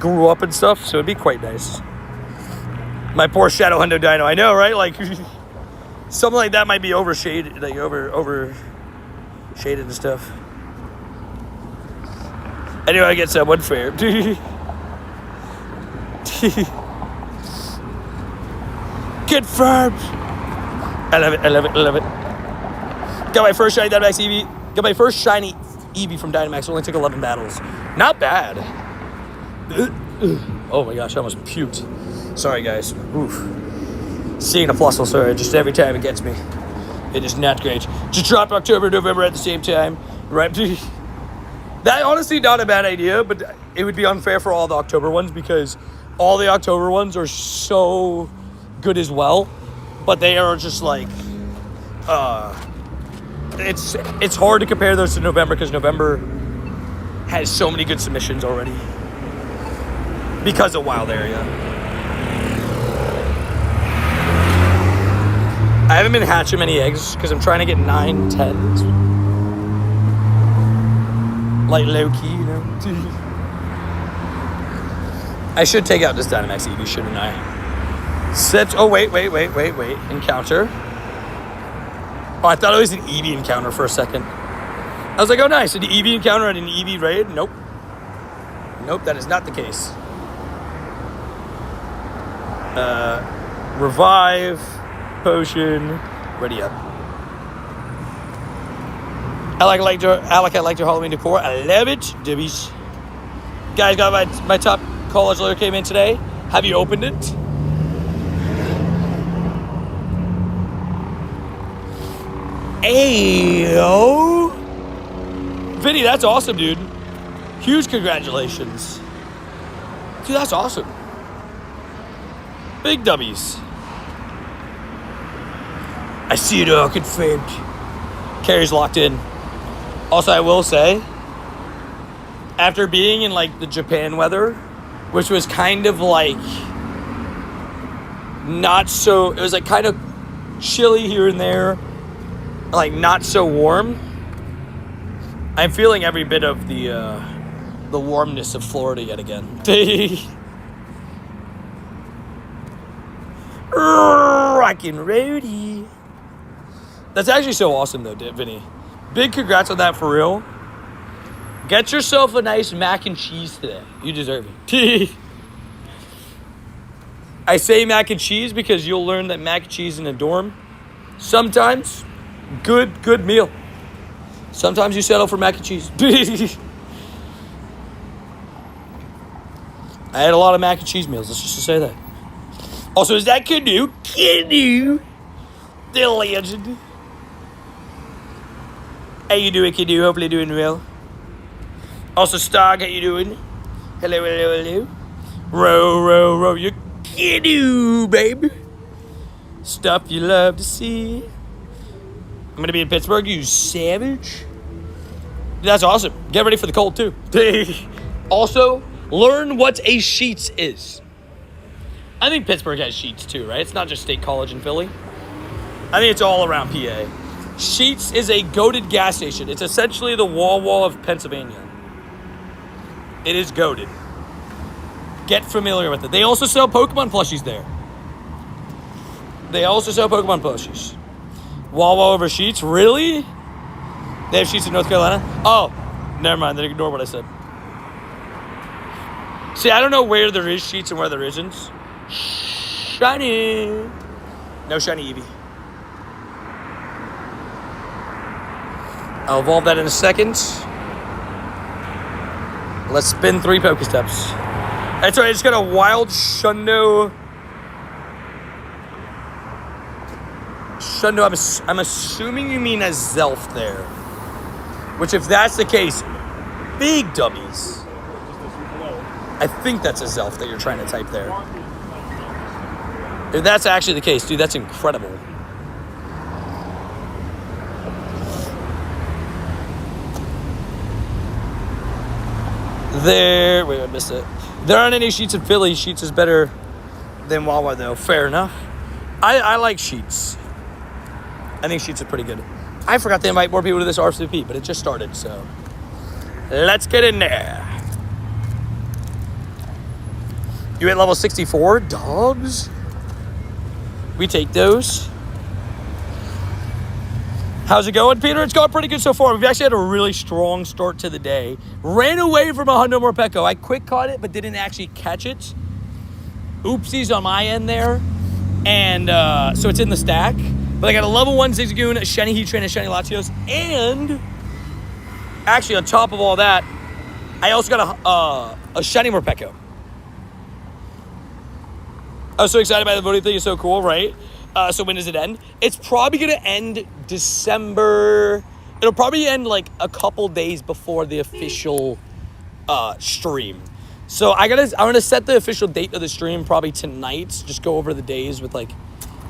grew up and stuff. So it'd be quite nice. My poor Shadow Hundo Dino. I know, right? Like something like that might be overshaded, like over shaded and stuff. Anyway, I get someone fair. Confirmed. I love it. I love it. I love it. Got my first shiny Dynamax Eevee. Got my first shiny Eevee from Dynamax. Only took 11 battles. Not bad. Oh my gosh, I almost puked. Sorry, guys. Oof. Seeing a Flussel, sorry, just every time it gets me. It is not great. Just dropped October, November at the same time. Right? That honestly not a bad idea, but it would be unfair for all the October ones because all the October ones are so good as well. But they are just like, it's hard to compare those to November because November has so many good submissions already because of Wild Area. I haven't been hatching many eggs because I'm trying to get 9, 10s. Like low key, you know. I should take out this Dynamax Eevee, shouldn't I? Set. Oh wait. Encounter. Oh, I thought it was an Eevee encounter for a second. I was like, oh nice, an Eevee encounter and an Eevee raid? Nope. Nope, that is not the case. Revive, potion, ready up. I like your Halloween decor. I love it, dibbies. Guys, got my top college letter came in today. Have you opened it? Ayo. Vinny, that's awesome, dude. Huge congratulations. Dude, that's awesome. Big W's. I see it all confirmed. Carrie's locked in. Also, I will say, after being in like the Japan weather, which was kind of like not so, it was like kind of chilly here and there, like not so warm. I'm feeling every bit of the warmness of Florida yet again. Rockin' roadie. That's actually so awesome though, Vinny. Big congrats on that for real. Get yourself a nice mac and cheese today. You deserve it. I say mac and cheese because you'll learn that mac and cheese in a dorm, sometimes, good meal. Sometimes you settle for mac and cheese. I had a lot of mac and cheese meals, let's just to say that. Also, is that Canoe? Canoe! The legend. How you doing, Canoe? Hopefully doing well. Also, Stog, how you doing? Hello. Row your Canoe, baby. Stuff you love to see. I'm going to be in Pittsburgh, you savage. That's awesome. Get ready for the cold, too. Also, learn what a Sheetz is. I think Pittsburgh has Sheetz, too, right? It's not just State College in Philly. I think it's all around PA. Sheetz is a goated gas station. It's essentially the Wall of Pennsylvania. It is goated. Get familiar with it. They also sell Pokemon plushies there. Wall over Sheetz? Really? They have Sheetz in North Carolina? Oh, never mind. Then ignore what I said. See, I don't know where there is Sheetz and where there isn't. Shiny. No shiny Eevee. I'll evolve that in a second. Let's spin 3 Pokesteps. That's right, I just got a wild Shundo. I'm assuming you mean a Zelf there. Which, if that's the case, big W's. I think that's a Zelf that you're trying to type there. If that's actually the case, dude, that's incredible. Wait, I missed it. There aren't any Sheets in Philly. Sheets is better than Wawa, though. Fair enough. I like Sheets. I think Sheets are pretty good. I forgot to invite more people to this RCP, but it just started, so let's get in there. You at level 64? Dogs? We take those. How's it going, Peter? It's going pretty good so far. We've actually had a really strong start to the day. Ran away from a Hundo Morpeko. I quick caught it, but didn't actually catch it. Oopsies on my end there. And so it's in the stack. But I got a level 1 Zigzagoon, a Shiny Heatran, a Shiny Latios, and actually on top of all that, I also got a Shiny Morpeko. I was so excited by the voting thing. It's so cool, right? So when does it end? It's probably going to end December. It'll probably end like a couple days before the official stream. So I'm gonna set the official date of the stream probably tonight. Just go over the days with like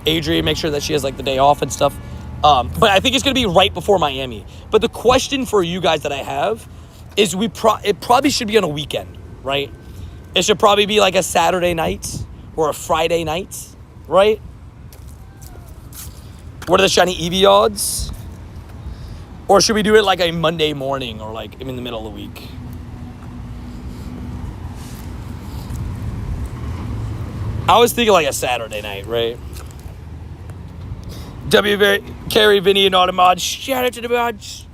Adrian, make sure that she has like the day off and stuff. But I think it's gonna be right before Miami. But the question for you guys that I have is it probably should be on a weekend, right? It should probably be like a Saturday night or a Friday night, right? What are the shiny Eevee odds? Or should we do it like a Monday morning or like in the middle of the week? I was thinking like a Saturday night, right? Carry, Vinny, and Automod. Shout out to the mods.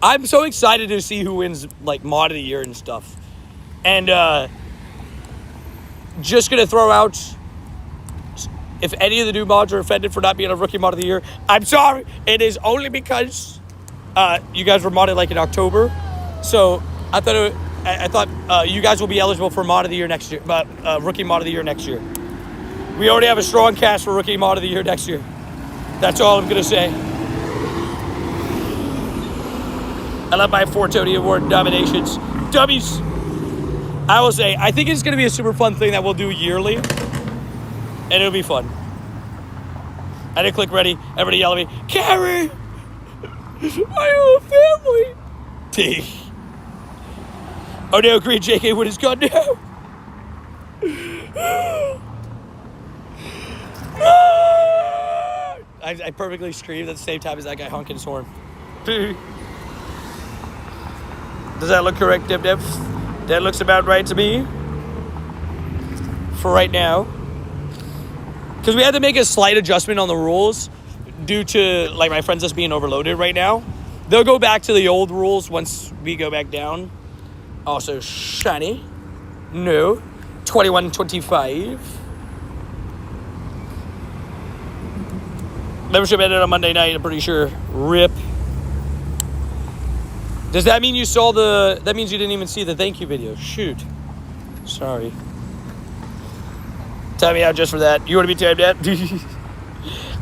I'm so excited to see who wins like mod of the year and stuff. And just gonna throw out, if any of the new mods are offended for not being a rookie mod of the year, I'm sorry. It is only because you guys were modded like in October. So I thought you guys will be eligible for mod of the year next year, but rookie mod of the year next year. We already have a strong cast for rookie mod of the year next year. That's all I'm gonna say. I love my 4 Tony Award nominations. Dummies. I will say, I think it's gonna be a super fun thing that we'll do yearly, and it'll be fun. I didn't click ready. Everybody yell at me, Carrie! I have a family! Oh no, Green JK Wood is gone now. I perfectly screamed at the same time as that guy honking his horn. Does that look correct, Dev? That looks about right to me. For right now. Because we had to make a slight adjustment on the rules due to like my friends just being overloaded right now. They'll go back to the old rules once we go back down. Also, shiny. No. 21.25. Membership ended on Monday night, I'm pretty sure. RIP. Does that mean you saw that means you didn't even see the thank you video? Shoot. Sorry. Time me out just for that. You want to be timed out?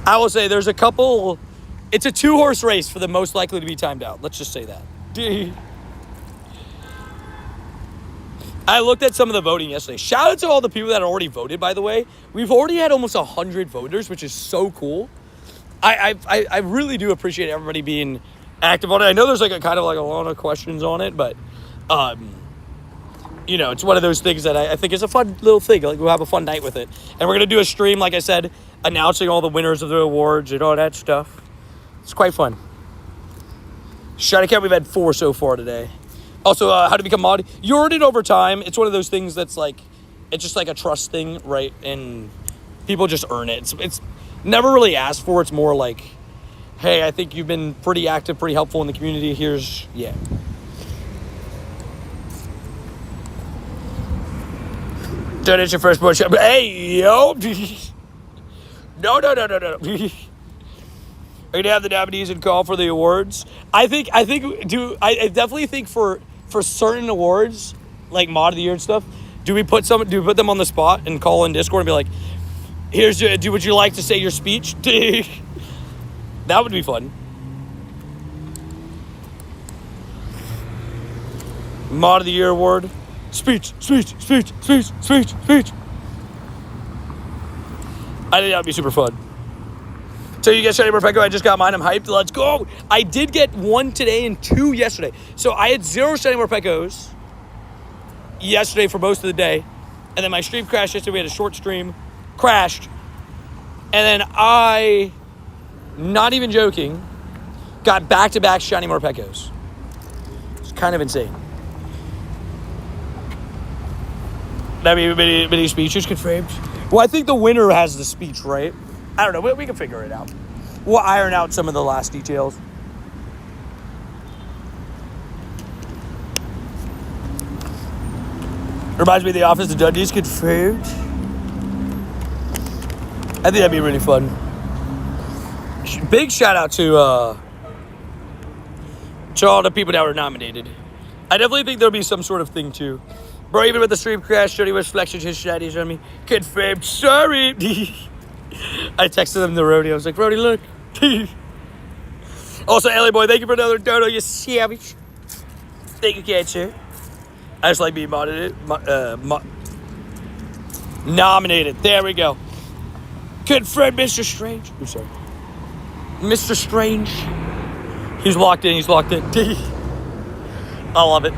I will say there's a couple. It's a 2-horse race for the most likely to be timed out. Let's just say that. I looked at some of the voting yesterday. Shout out to all the people that already voted, by the way. We've already had almost 100 voters, which is so cool. I really do appreciate everybody being active on it. I know there's like a kind of like a lot of questions on it, but you know, it's one of those things that I think is a fun little thing. Like, we'll have a fun night with it. And we're going to do a stream, like I said, announcing all the winners of the awards and all that stuff. It's quite fun. Shiny Cat, we've had 4 so far today. Also, how to become mod. You earn it over time. It's one of those things that's like, it's just like a trust thing, right? And people just earn it. It's never really asked for. It's more like, hey, I think you've been pretty active, pretty helpful in the community. Here's, yeah. Donate your first push. Hey, yo. No. Are you gonna have the nominees and call for the awards? I definitely think for certain awards, like mod of the year and stuff, do we put them on the spot and call in Discord and be like, would you like to say your speech? That would be fun. Mod of the year award. Speech. I think that would be super fun. So you get Shiny Morpeko. I just got mine. I'm hyped. Let's go. I did get 1 today and 2 yesterday. So I had 0 Shiny Morpekos. yesterday for most of the day. And then my stream crashed yesterday. We had a short stream. Crashed. And then I, not even joking, got back-to-back shiny Morpekos. It's kind of insane. That many speeches confirmed. Well, I think the winner has the speech, right? I don't know. We can figure it out. We'll iron out some of the last details. Reminds me of The Office. The Dundies confirmed. I think that'd be really fun. Big shout out to all the people that were nominated. I definitely think there'll be some sort of thing too. Bro, even with the stream crash, Jody was flexing his shinies on me. Confirmed. Sorry. I texted him the Rody. I was like, Rody, look. Also, LA Boy, thank you for another dono, you savage. Thank you, Cancer. I just like being nominated. There we go. Confirmed, Mr. Strange. I'm sorry. Mr. Strange. He's locked in. I love it.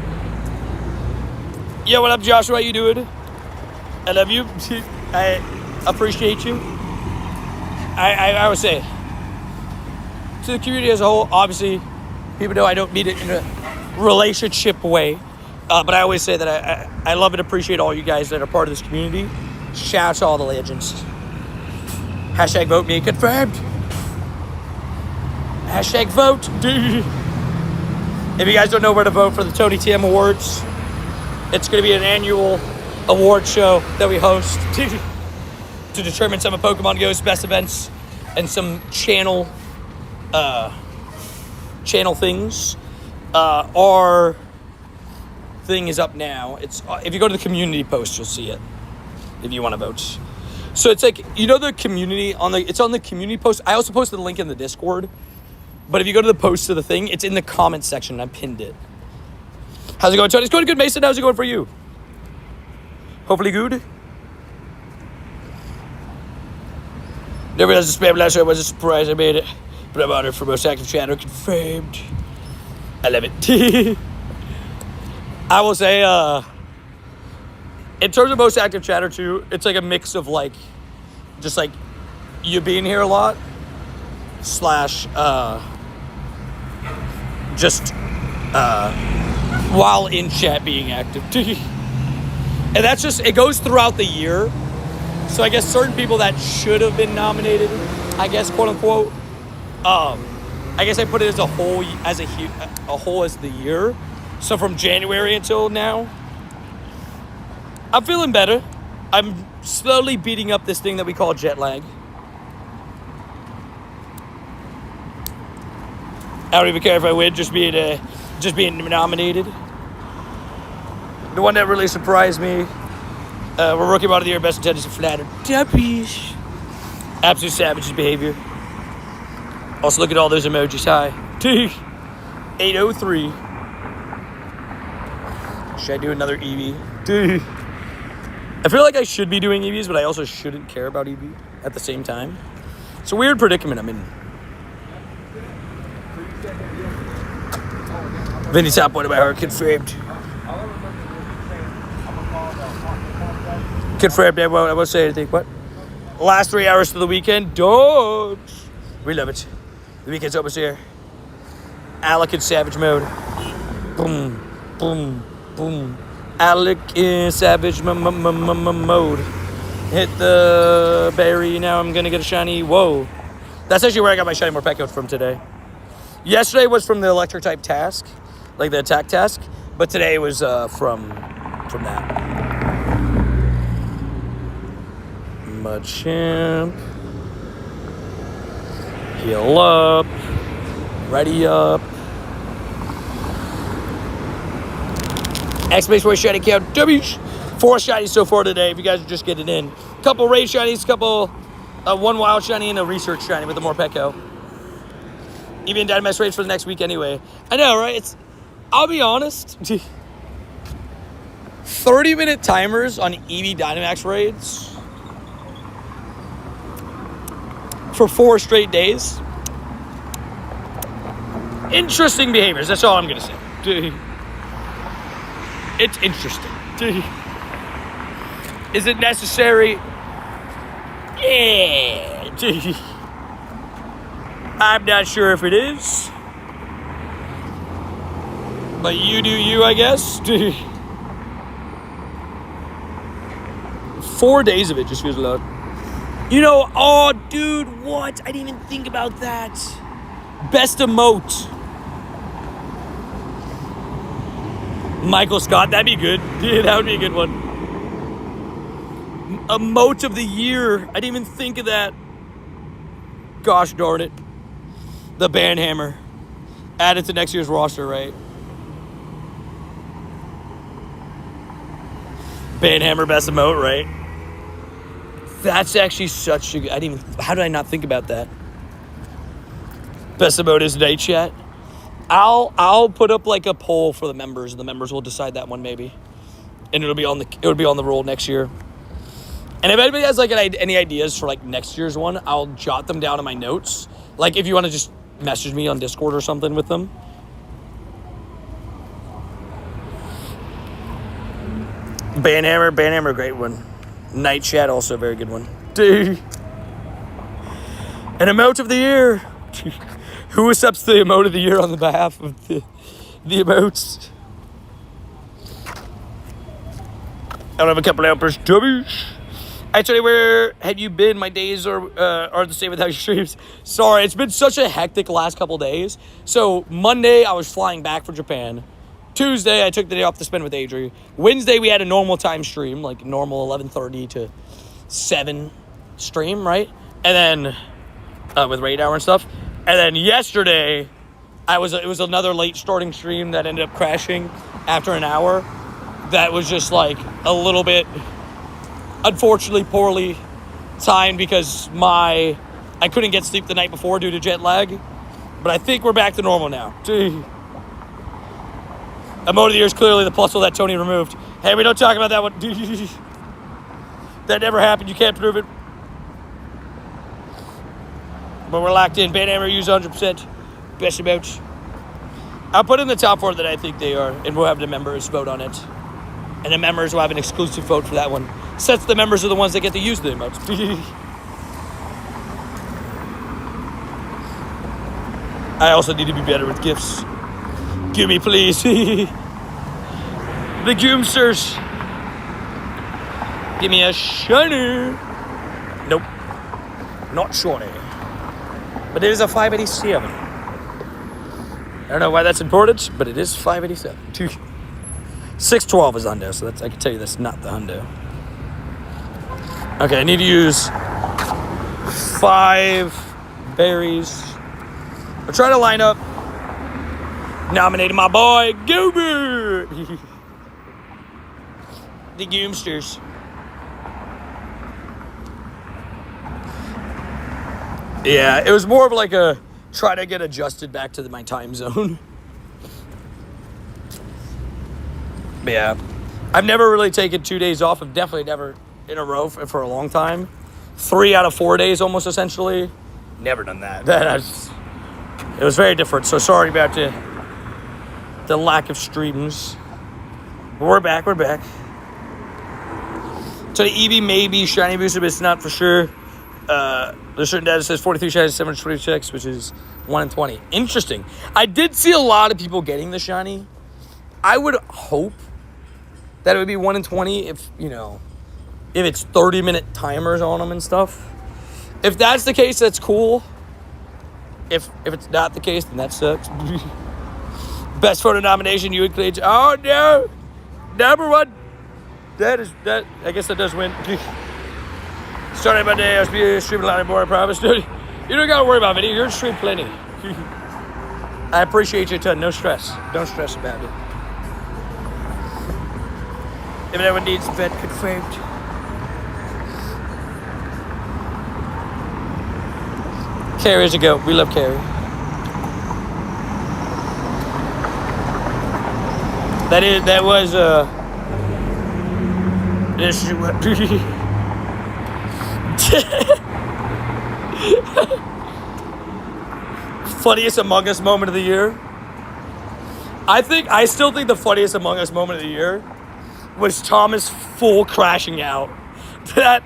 Yo, what up, Joshua? How you doing? I love you. I appreciate you. I would say, to the community as a whole, obviously, people know I don't mean it in a relationship way. But I always say that I love and appreciate all you guys that are part of this community. Shout out to all the legends. Hashtag vote me. Confirmed. Hashtag vote. If you guys don't know where to vote for the Tony TM Awards, it's going to be an annual award show that we host to determine some of Pokemon Go's best events and some channel things. Our thing is up now. It's if you go to the community post, you'll see it if you want to vote. So it's like, you know, the community it's on the community post. I also posted the link in the Discord. But if you go to the post of the thing, it's in the comments section. I pinned it. How's it going, Tony? It's going good, Mason. How's it going for you? Hopefully good. Never realized the spam last year was a surprise. I made it. But I'm honored for most active chatter. Confirmed. I love it. I will say, in terms of most active chatter too, it's like a mix of like, just like you being here a lot, / just while in chat being active. And that's just, it goes throughout the year. So I guess certain people that should have been nominated, I guess, quote unquote, I guess I put it as a whole, as the year. So from January until now, I'm feeling better. I'm slowly beating up this thing that we call jet lag. I don't even care if I win, just being nominated. The one that really surprised me, we're Rookie Mod of the Year, best intentions of flattered. Duppies. Absolute savage behavior. Also, look at all those emojis. Hi. 803. Should I do another Eevee? I feel like I should be doing Eevees, but I also shouldn't care about Eevee at the same time. It's a weird predicament I'm in. Vinny top one of my heart confirmed. Confirmed. I won't say anything. What? Last 3 hours to the weekend. Don't. We love it. The weekend's almost here. Alec in savage mode. Boom, boom, boom. Alec in savage mode. Hit the berry. Now I'm gonna get a shiny. Whoa. That's actually where I got my shiny Morpeko from today. Yesterday was from the electric type task, like the attack task, but today was from that. Machamp. Heal up. Ready up. Exclamation point shiny count. W's. 4 shinies so far today. If you guys are just getting in, couple raid shinies, one wild shiny, and a research shiny with the Morpeko. Eevee and Dynamax raids for the next week anyway. I know, right? I'll be honest. 30-minute timers on Eevee Dynamax raids for 4 straight days. Interesting behaviors. That's all I'm gonna say. It's interesting. Is it necessary? Yeah. I'm not sure if it is. But you do you, I guess. 4 days of it just feels a lot. You know, oh, dude, what? I didn't even think about that. Best emote. Michael Scott, that'd be good. Yeah, that would be a good one. Emote of the year. I didn't even think of that. Gosh darn it. The Banhammer. Add it to next year's roster, right? Banhammer best emote, right? That's actually such a good... How did I not think about that? Best emote is Night Chat. I'll put up like a poll for the members, and the members will decide that one maybe. And it'll be on the roll next year. And if anybody has like any ideas for like next year's one, I'll jot them down in my notes. Like if you want to just message me on Discord or something with them. Banhammer, great one. Night Chat, also a very good one. Dude. An emote of the year. Who accepts the emote of the year on the behalf of the emotes? I don't have a couple of helpers. Actually, where have you been? My days are the same without your streams. Sorry, it's been such a hectic last couple days. So Monday, I was flying back from Japan. Tuesday, I took the day off to spend with Adri. Wednesday, we had a normal time stream, like normal 11:30 to 7 stream, right? And then with Raid Hour and stuff. And then yesterday, it was another late starting stream that ended up crashing after an hour. That was just like a little bit, unfortunately, poorly timed because I couldn't get sleep the night before due to jet lag. But I think we're back to normal now. Emote of the year is clearly the puzzle that Tony removed. Hey, we don't talk about that one. That never happened. You can't prove it. But we're locked in. Banhammer used 100%. Best emotes. I'll put in the top 4 that I think they are, and we'll have the members vote on it. And the members will have an exclusive vote for that one. Since the members are the ones that get to use the emotes. I also need to be better with gifts. Give me, please. The Goomsters. Give me a shiny. Nope. Not shiny. But it is a 587. I don't know why that's important, but it is 587. 612 is hundo, so I can tell you that's not the hundo. Okay, I need to use 5 berries. I'll try to line up. Nominated my boy, Goober. The Goomsters. Yeah, it was more of like a try to get adjusted back to my time zone. But yeah, I've never really taken 2 days off. I've definitely never in a row for a long time. 3 out of 4 days almost essentially. Never done that. It was very different. So sorry about the lack of streams. But we're back. So the Eevee may be shiny boosted, but it's not for sure. There's certain data that says 43 shinies, 720 checks, which is 1 in 20. Interesting. I did see a lot of people getting the shiny. I would hope that it would be 1 in 20 if it's 30-minute timers on them and stuff. If that's the case, that's cool. If it's not the case, then that sucks. Best photo nomination, you and Cleach. Oh no! Number 1. That I guess that does win. Starting my day, I was streaming a lot more, I promise. Dude, you don't gotta worry about video. You're stream plenty. I appreciate you a ton. No stress. Don't stress about it. If anyone needs a vet confirmed. Carrie's a goat. We love Carrie. That was funniest Among Us moment of the year. I still think the funniest Among Us moment of the year was Thomas full crashing out. That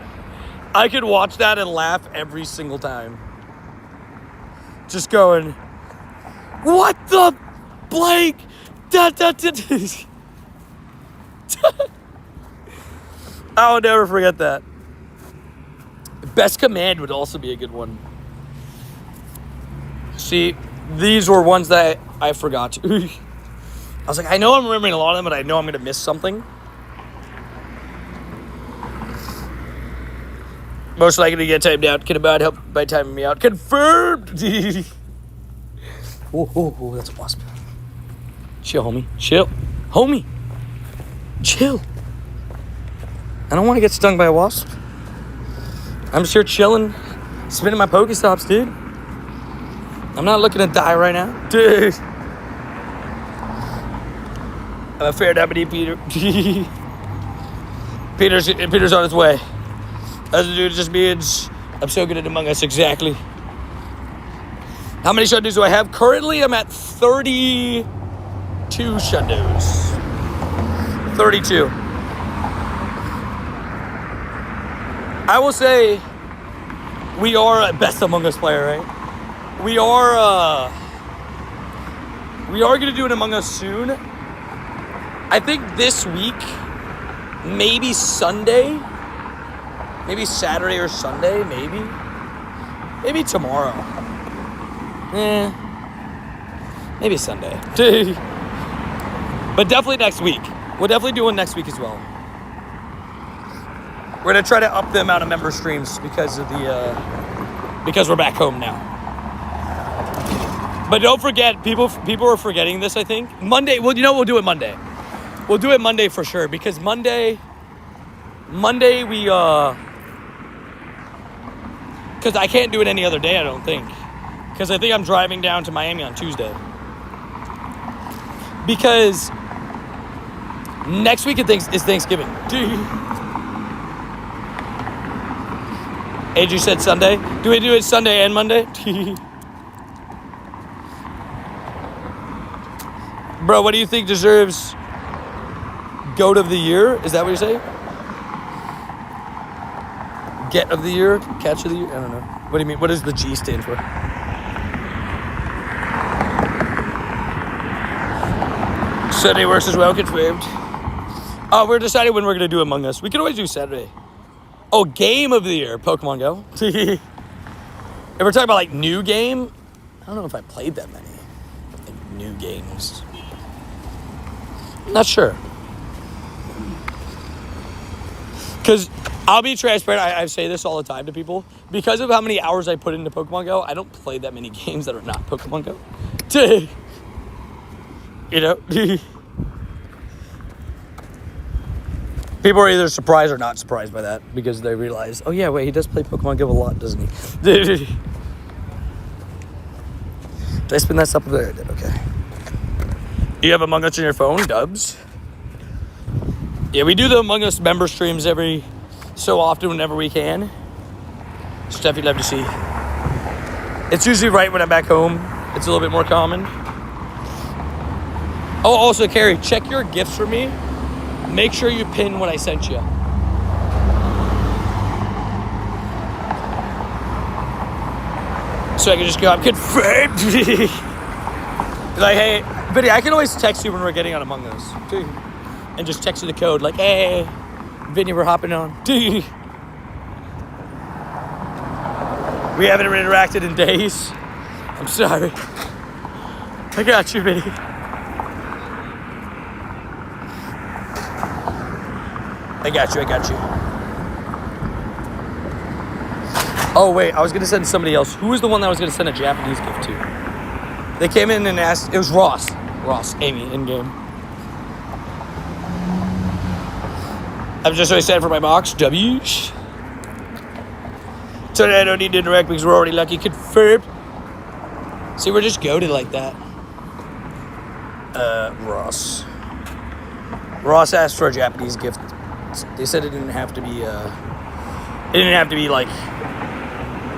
I could watch that and laugh every single time. Just going, what the Blake? I will never forget that. Best command would also be a good one. See, these were ones that I forgot. I was like, I know I'm remembering a lot of them, but I know I'm going to miss something. Most likely to get timed out. Can about help by timing me out. Confirmed! Oh, that's a wasp. Chill, homie. Chill. Homie. Chill. I don't want to get stung by a wasp. I'm just here chilling, spinning my Pokestops, dude. I'm not looking to die right now. Dude. I'm a fair deputy, Peter. Peter's on his way. As a dude, it just means I'm so good at Among Us, exactly. How many shutdows do I have? Currently, I'm at 32 shutdows. 32. I will say we are a best Among Us player, right? We are going to do an Among Us soon. I think this week, maybe Sunday, maybe Saturday or Sunday, maybe tomorrow. Maybe Sunday. But definitely next week. We'll definitely do one next week as well. We're gonna try to up the amount of member streams because of because we're back home now. But don't forget, people are forgetting this, I think. Monday, well, we'll do it Monday. We'll do it Monday for sure, because Monday we, because I can't do it any other day, I don't think. Because I think I'm driving down to Miami on Tuesday. Because next week is Thanksgiving. Andrew said Sunday. Do we do it Sunday and Monday? Bro, what do you think deserves GOAT of the year? Is that what you're saying? Get of the year? Catch of the year? I don't know. What do you mean? What does the G stand for? Sunday works as well, confirmed. Oh, we're deciding when we're going to do Among Us. We can always do Saturday. Oh, game of the year, Pokemon Go. If we're talking about, like, new game, I don't know if I played that many, like, new games. Not sure. Because I'll be transparent. I say this all the time to people. Because of how many hours I put into Pokemon Go, I don't play that many games that are not Pokemon Go. You know? People are either surprised or not surprised by that because they realize, oh yeah, wait, he does play Pokemon Go a lot, doesn't he? Did I spin that up there? I did, okay. You have Among Us on your phone, Dubs? Yeah, we do the Among Us member streams every so often whenever we can. Stuff you'd love to see. It's usually right when I'm back home. It's a little bit more common. Oh, also, Carrie, check your gifts for me. Make sure you pin what I sent you. So I can just go, I'm confirmed. Like, hey, Vinny, I can always text you when we're getting on Among Us, too. And just text you the code, like, hey, Vinny, we're hopping on. We haven't interacted in days. I'm sorry. I got you, Vinny. I got you. Oh, wait, I was going to send somebody else. Who was the one that I was going to send a Japanese gift to? They came in and asked, it was Ross, Amy, in-game. I'm just so excited for my box, W. Sorry, I don't need to interact because we're already lucky. Confirmed. See, we're just goated like that. Ross. Ross asked for a Japanese gift. They said it didn't have to be, like,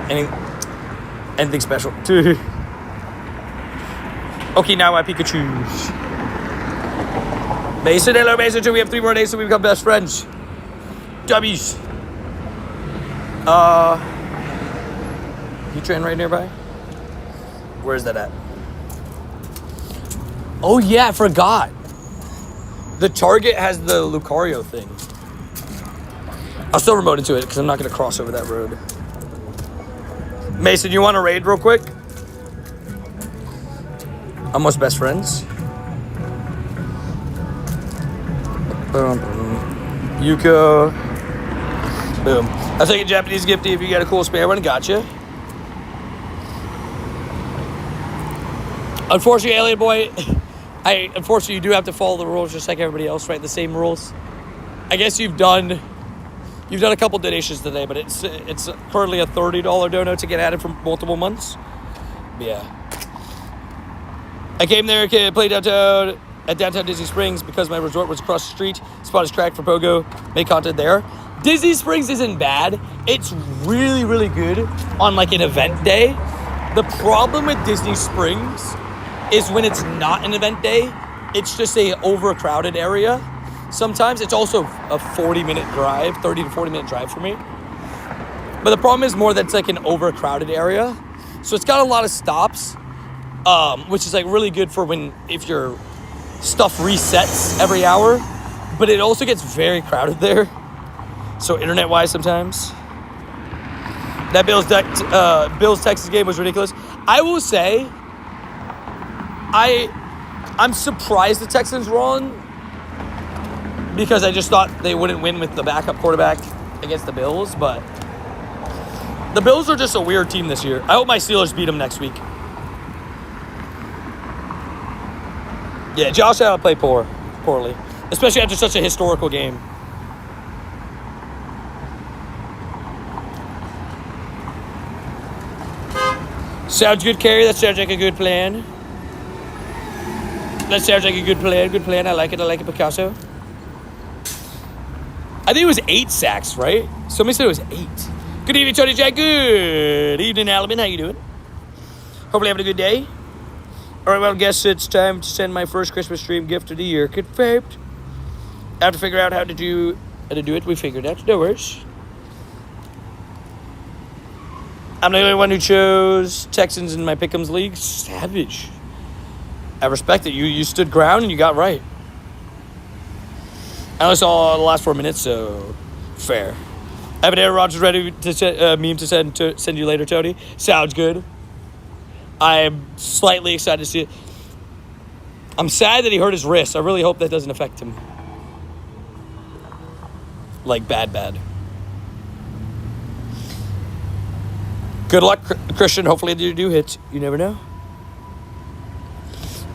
anything special. Okay, now my Pikachu. Mason, hello, Mason 2. We have 3 more days so we become best friends. W's. You train right nearby? Where's that at? Oh, yeah, I forgot. The Target has the Lucario thing. I'll still remote into it because I'm not going to cross over that road. Mason, you want to raid real quick? Almost best friends. Boom, boom. Yuko. Boom. I'll take a Japanese gifty if you got a cool spare one. Gotcha. Unfortunately, Alien Boy, unfortunately, you do have to follow the rules just like everybody else, right? The same rules. I guess you've done a couple donations today, but it's currently a $30 dono to get added for multiple months. But yeah. I came there, played downtown at downtown Disney Springs because my resort was across the street. Spot is cracked for Pogo. Made content there. Disney Springs isn't bad. It's really, really good on like an event day. The problem with Disney Springs is when it's not an event day, it's just a overcrowded area. Sometimes it's also a 40-minute drive, 30 to 40-minute drive for me. But the problem is more that it's like an overcrowded area. So it's got a lot of stops, which is like really good for if your stuff resets every hour. But it also gets very crowded there. So internet-wise sometimes. That Bills Texas game was ridiculous. I will say, I'm surprised the Texans won because I just thought they wouldn't win with the backup quarterback against the Bills, but the Bills are just a weird team this year. I hope my Steelers beat them next week. Yeah, Josh Allen played poorly, especially after such a historical game. Sounds good, Carrie. That sounds like a good plan. That sounds like a good plan. Good plan. I like it, Picasso. I think it was 8 sacks, right? Somebody said it was 8. Good evening, Tony Jack. Good evening, Alabama. How you doing? Hopefully having a good day. All right, well, I guess it's time to send my first Christmas stream gift of the year. Confirmed. I have to figure out how to do it. We figured out. No worries. I'm the only one who chose Texans in my Pick'ems league. Savage. I respect it. You stood ground and you got right. I only saw the last 4 minutes, so fair. I have an Aaron Rodgers ready to meme to send you later, Tony. Sounds good. I am slightly excited to see it. I'm sad that he hurt his wrist. I really hope that doesn't affect him. Like bad. Good luck, Christian. Hopefully you do hit. You never know.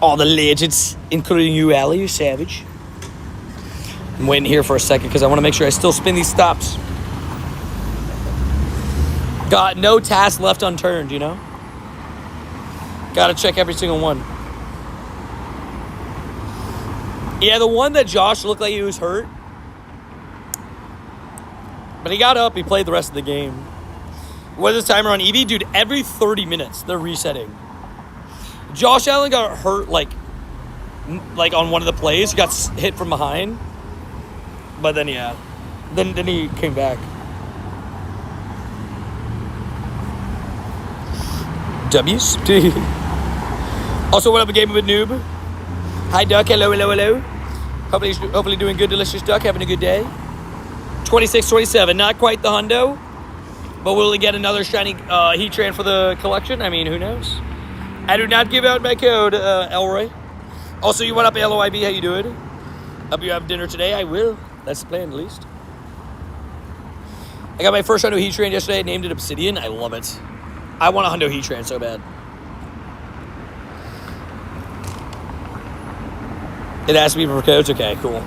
All the legends, including you, Allie. You're savage. I'm waiting here for a second because I want to make sure I still spin these stops. Got no task left unturned, you know? Got to check every single one. Yeah, the one that Josh looked like he was hurt. But he got up. He played the rest of the game. What is the timer on Eevee? Dude, every 30 minutes, they're resetting. Josh Allen got hurt, like on one of the plays. He got hit from behind. But then, yeah. Then he came back. W's. Also, what up, a game with Noob? Hi, Duck. Hello. Hopefully doing good, delicious Duck. Having a good day. 26-27. Not quite the hundo. But will we get another shiny Heatran for the collection? I mean, who knows? I do not give out my code, Elroy. Also, you went up, LOIB. How you doing? Hope you have dinner today. I will. That's the plan, at least. I got my first Hundo Heatran yesterday. I named it Obsidian. I love it. I want a Hundo Heatran so bad. It asked me for codes. Okay, cool.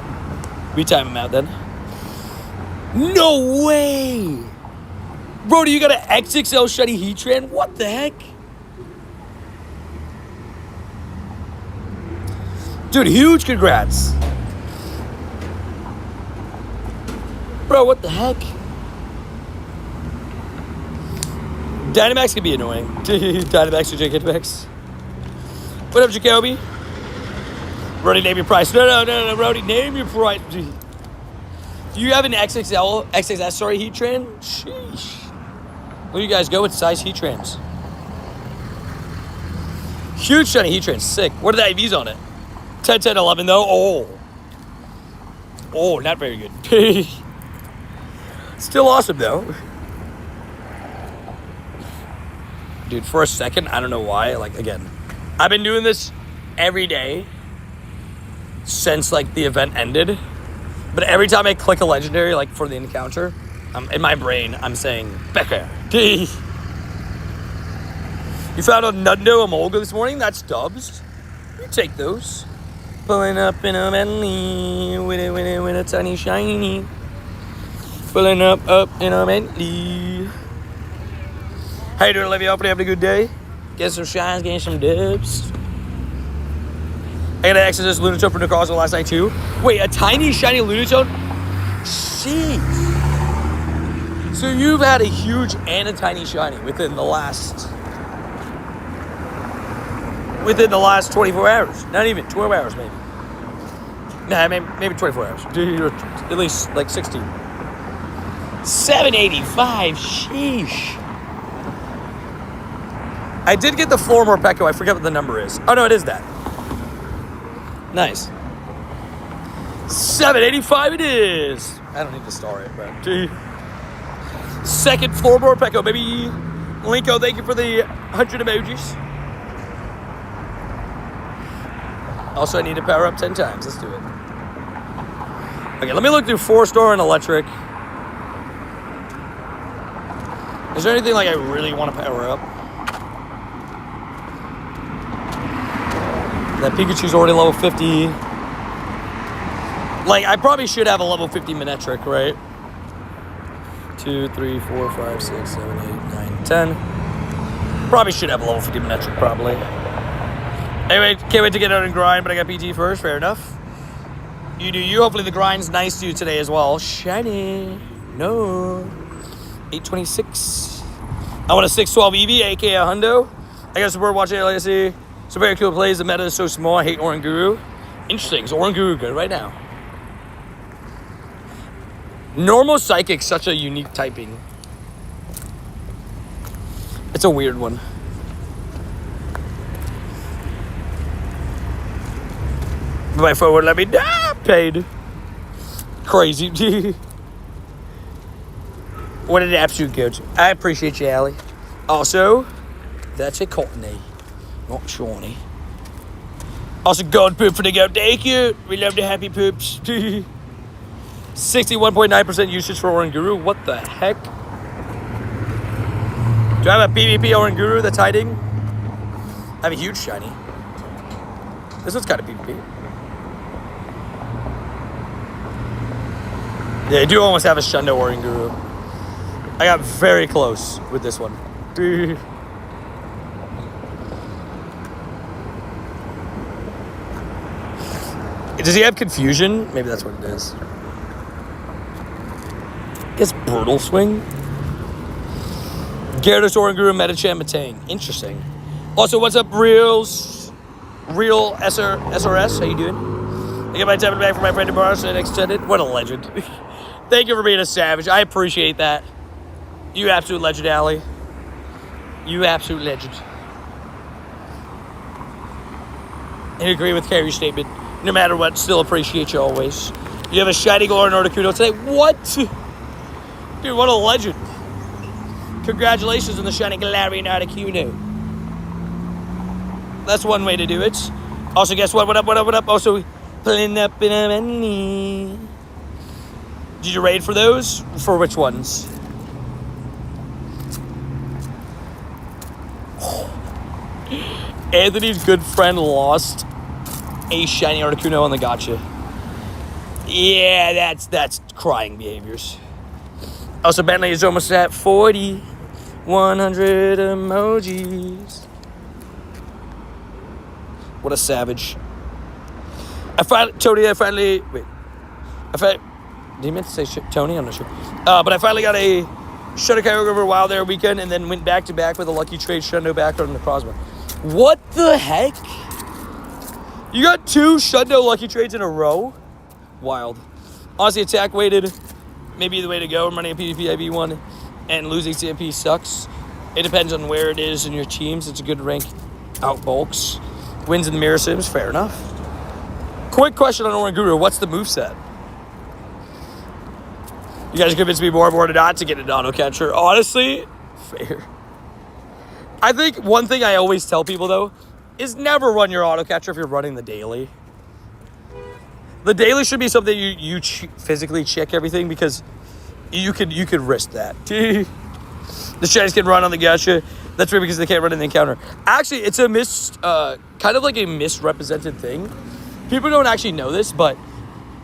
We time them out then. No way! Bro, do you got an XXL shiny Heatran? What the heck? Dude, huge congrats. Bro, what the heck? Dynamax can be annoying. Dynamax or Dynamax. What up, Jacoby? Brody, name your price. No, Brody, name your price. Do you have an XXS, sorry, Heatran? Sheesh. Where you guys go with size Heatrans? Huge shiny Heatran, sick. What are the IVs on it? 10, 10, 11 though. Oh, not very good. Still awesome though. Dude, for a second, I don't know why. Like, again, I've been doing this every day since, like, the event ended. But every time I click a legendary, like, for the encounter, in my brain, I'm saying, Becca. You found a Nundo Emolga this morning? That's dubs. You take those. Pulling up in a Bentley with a tiny shiny. Pulling up in a Bentley. How you doing, Olivia? Hopefully having a good day. Get some shines, getting some dubs. I got an Exodus Lunatone for Necrozma last night too. Wait, a tiny shiny Lunatone? Jeez. So you've had a huge and a tiny shiny within the last 24 hours. Not even 12 hours, maybe. Nah, maybe 24 hours. At least like 16. 785. Sheesh. I did get the 4 Morpeko. I forget what the number is. Oh, no, it is that. Nice. 785 it is. I don't need to star it, but... Second 4 Morpeko, baby. Linko, thank you for the 100 emojis. Also, I need to power up 10 times. Let's do it. Okay, let me look through 4-star and electric. Is there anything like I really want to power up? That Pikachu's already level 50. Like, I probably should have a level 50 Manectric, right? 2, 3, 4, 5, 6, 7, 8, 9, 10. Probably should have a level 50 Manectric, probably. Anyway, can't wait to get out and grind, but I got PT first. Fair enough. You do you. Hopefully the grind's nice to you today as well. Shiny. No. 826. I want a 612 Eevee, aka a hundo. I got support watching Legacy. So very cool plays. The meta is so small. I hate Oranguru. Interesting. So Oranguru good right now. Normal Psychic, such a unique typing. It's a weird one. My phone would let me die. Paid. Crazy. What an absolute goat. I appreciate you, Allie. Also, that's a Courtney, not Shawnee. Also, God poop for the goat. Thank you. We love the happy poops. 61.9% usage for Oranguru. What the heck? Do I have a PvP Oranguru that's hiding? I have a huge shiny. This one's kind of PvP. Yeah, I do almost have a Shundo Oranguru. I got very close with this one. Does he have confusion? Maybe that's what it is. I guess Brutal Swing. Gyarados, Oranguru, Metachan, Matang. Interesting. Also, what's up, Real SRS? How you doing? I get my tapping back for my friend tomorrow, so extended. What a legend. Thank you for being a savage. I appreciate that. You absolute legend, Allie. You absolute legend. I agree with Carrie's statement. No matter what, still appreciate you always. You have a shiny Galarian Articuno today. What? Dude, what a legend. Congratulations on the shiny Galarian Articuno. That's one way to do it. Also, guess what? What up? Also, pulling up in a Bentley. Did you raid for those? For which ones? Anthony's good friend lost a shiny Articuno on the gacha. Yeah, that's crying behaviors. Also, Bentley is almost at 40. 100 emojis. What a savage. Tony, did he meant to say Tony? I'm not sure. But I finally got a Shundo Kyogre Wild Air weekend and then went back-to-back with a lucky trade Shundo back on the Necrozma. What the heck? You got 2 Shundo lucky trades in a row? Wild. Honestly, attack weighted, maybe the way to go. I'm running a PvP IV one, and losing CMP sucks. It depends on where it is in your teams. It's a good rank out bulks. Wins in the mirror sims, fair enough. Quick question on Oran Guru, what's the moveset? You guys convinced me more and more not to get an auto catcher. Honestly, fair. I think one thing I always tell people though is never run your auto catcher if you're running the daily. The daily should be something you physically check everything because you could risk that. The shinies can run on the gacha. That's weird because they can't run in the encounter. Actually, it's a kind of like a misrepresented thing. People don't actually know this, but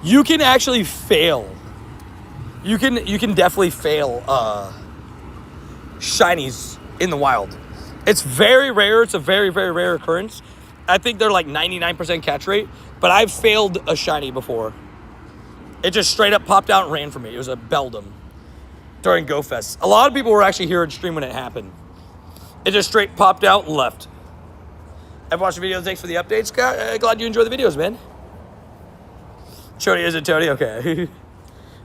you can actually fail. You can definitely fail shinies in the wild. It's very rare. It's a very, very rare occurrence. I think they're like 99% catch rate, but I've failed a shiny before. It just straight up popped out and ran for me. It was a Beldum during GoFest. A lot of people were actually here in stream when it happened. It just straight popped out and left. I've watched the video. Thanks for the updates. Glad you enjoy the videos, man. Chody, is it Tony? Okay.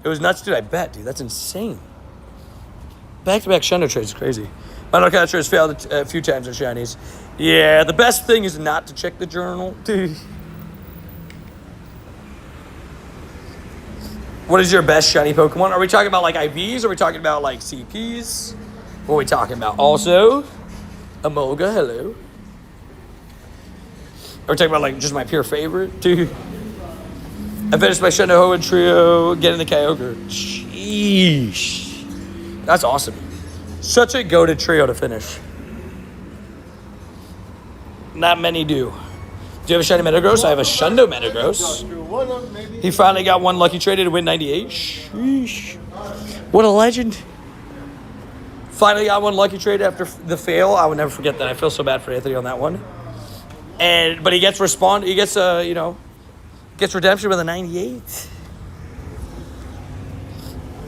It was nuts, dude. I bet, dude. That's insane. Back-to-back Shundo trades is crazy. My no catcher has failed a few times in shinies. Yeah, the best thing is not to check the journal. Dude. What is your best shiny Pokemon? Are we talking about like IVs? Are we talking about like CPs? What are we talking about? Also, Emolga, hello. Are we talking about like just my pure favorite? Dude. I finished my Shundo Hoenn trio, getting the Kyogre. Sheesh. That's awesome. Such a goated trio to finish. Not many do. Do you have a shiny Metagross? I have a Shundo Metagross. He finally got one lucky traded to win 98. Sheesh. What a legend. Finally got one lucky trade after the fail. I would never forget that. I feel so bad for Anthony on that one. But he gets gets redemption with a 98.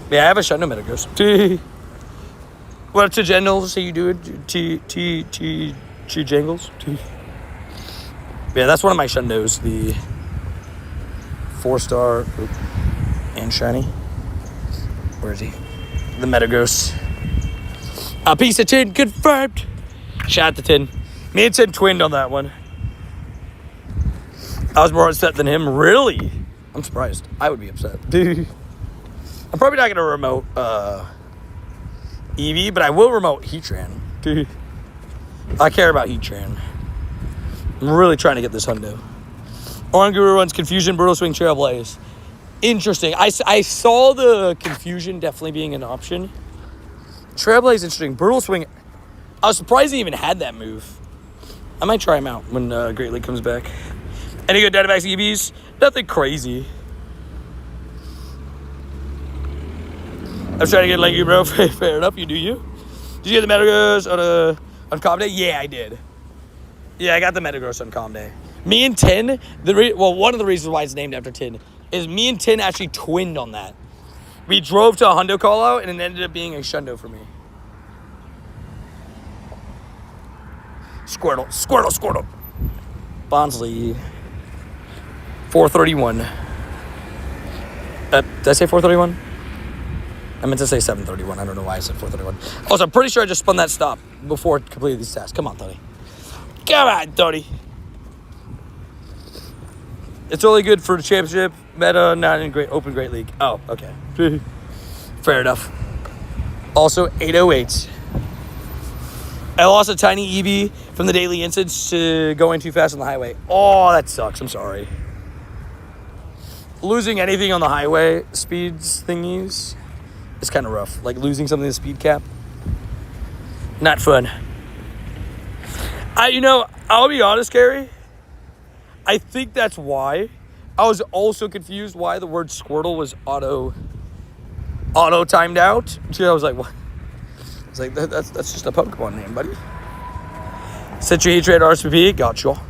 Yeah, I have a Shundo Metagross. What up to Jangles? How you doing? Jangles? Yeah, that's one of my Shundos. The 4-star and shiny. Where is he? The Metagross. A piece of tin confirmed. Shout out to Tin. Me and Tin twinned on that one. I was more upset than him. Really? I'm surprised. I would be upset. I'm probably not going to remote Eevee, but I will remote Heatran. I care about Heatran. I'm really trying to get this hundo. Oran Guru runs Confusion, Brutal Swing, Trailblaze. Interesting. I saw the Confusion definitely being an option. Trailblaze interesting. Brutal Swing. I was surprised he even had that move. I might try him out when Great League comes back. Any good Dynamax EVs? Nothing crazy. I'm trying to get like you, bro. Fair enough. You do you. Did you get the Metagross on Calm Day? Yeah, I did. Yeah, I got the Metagross on Calm Day. Me and Tin, one of the reasons why it's named after Tin is me and Tin actually twinned on that. We drove to a hundo call out and it ended up being a Shundo for me. Squirtle. Bonsley. 431. Did I say 431? I meant to say 731. I don't know why I said 431. Also, I'm pretty sure I just spun that stop before completing these tasks. Come on, Tony. Come on, Tony. It's only good for the championship. Meta, not in Great League. Oh, okay. Fair enough. Also, 808. I lost a tiny Eevee from the daily incidents to going too fast on the highway. Oh, that sucks. I'm sorry. Losing anything on the highway speeds thingies is kind of rough. Like losing something to speed cap. Not fun. I'll be honest, Gary. I think that's why. I was also confused why the word Squirtle was auto timed out. I was like, what? I was like, that's just a Pokemon name, buddy. Set your heat trade RSVP. Gotcha.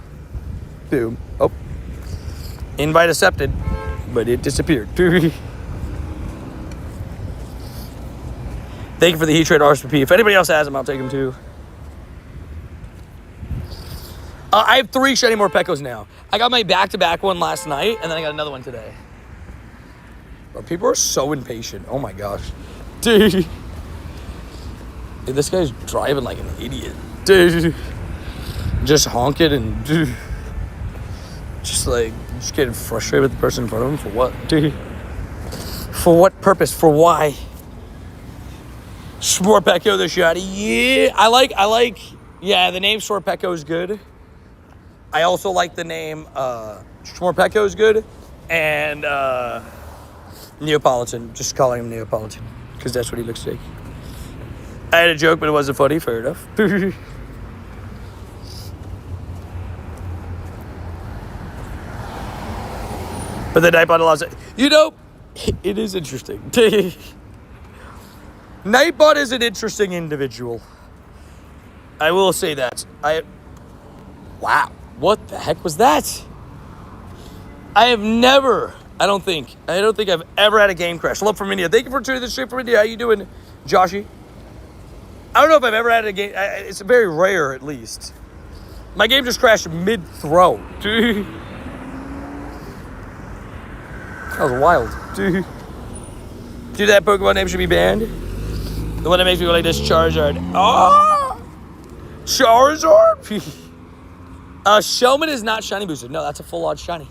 Boom. Oh. Invite accepted. But it disappeared. Thank you for the heat trade RSVP. If anybody else has them, I'll take them too. I have 3 shiny Morpekos now. I got my back-to-back one last night, and then I got another one today. Bro, people are so impatient. Oh my gosh. Dude, this guy's driving like an idiot. Dude. Just honking and just getting frustrated with the person in front of him. For what, dude? For what purpose? For why? Morpeko the shiny. Yeah, I like. Yeah, the name Morpeko is good. I also like the name Morpeko is good, and Neapolitan. Just calling him Neapolitan because that's what he looks like. I had a joke, but it wasn't funny. Fair enough. But the Nightbot allows it. You know, it is interesting. Nightbot is an interesting individual. I will say that. Wow. What the heck was that? I don't think I've ever had a game crash. Love from India. Thank you for tuning this straight from India. How you doing, Joshy? I don't know if I've ever had a game. It's very rare, at least. My game just crashed mid-throw. That was wild. Dude, that Pokemon name should be banned. The one that makes me go like this, Charizard. Oh! Charizard? Showman is not shiny boosted. No, that's a full odd shiny.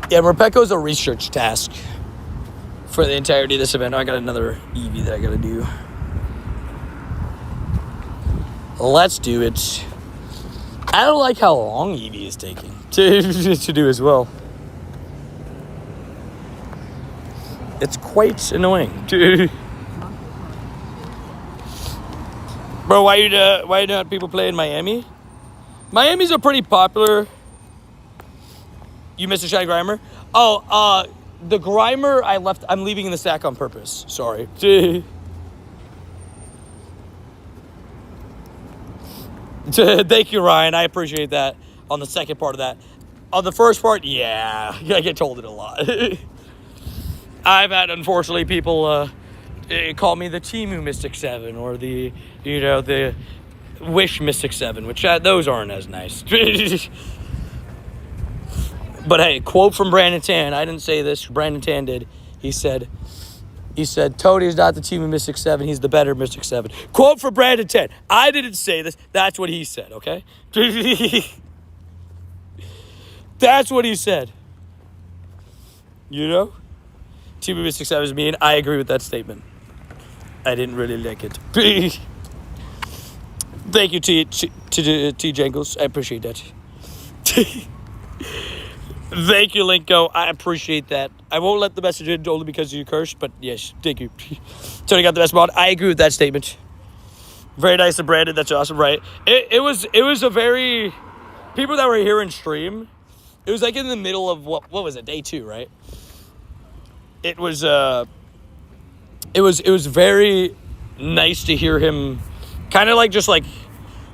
Yeah, Morpeko's a research task for the entirety of this event. I got another Eevee that I gotta do. Let's do it. I don't like how long Eevee is taking to do as well. It's quite annoying. Bro, why not people play in Miami? Miami's a pretty popular. You missed a shiny Grimer? Oh, the Grimer I'm leaving in the stack on purpose. Sorry. Thank you, Ryan. I appreciate that on the second part of that. On the first part, yeah, I get told it a lot. I've had, unfortunately, people call me the Temu Mystic 7 or the Wish Mystic 7, which those aren't as nice. But hey, quote from Brandon Tan. I didn't say this. Brandon Tan did. He said, Tony is not the Temu Mystic 7. He's the better Mystic 7. Quote from Brandon Tan. I didn't say this. That's what he said, okay? That's what he said. You know? Temu Mystic 7 is mean. I agree with that statement. I didn't really like it. Thank you, T. Jangles. I appreciate that. Thank you, Linko. I appreciate that. I won't let the message in only because you cursed, but yes, thank you. Tony got the best mod. I agree with that statement. Very nice of Brandon. That's awesome, right? It was a very... People that were here in stream, it was like in the middle of, what was it, day 2, right? It was very nice to hear him kind of like just like,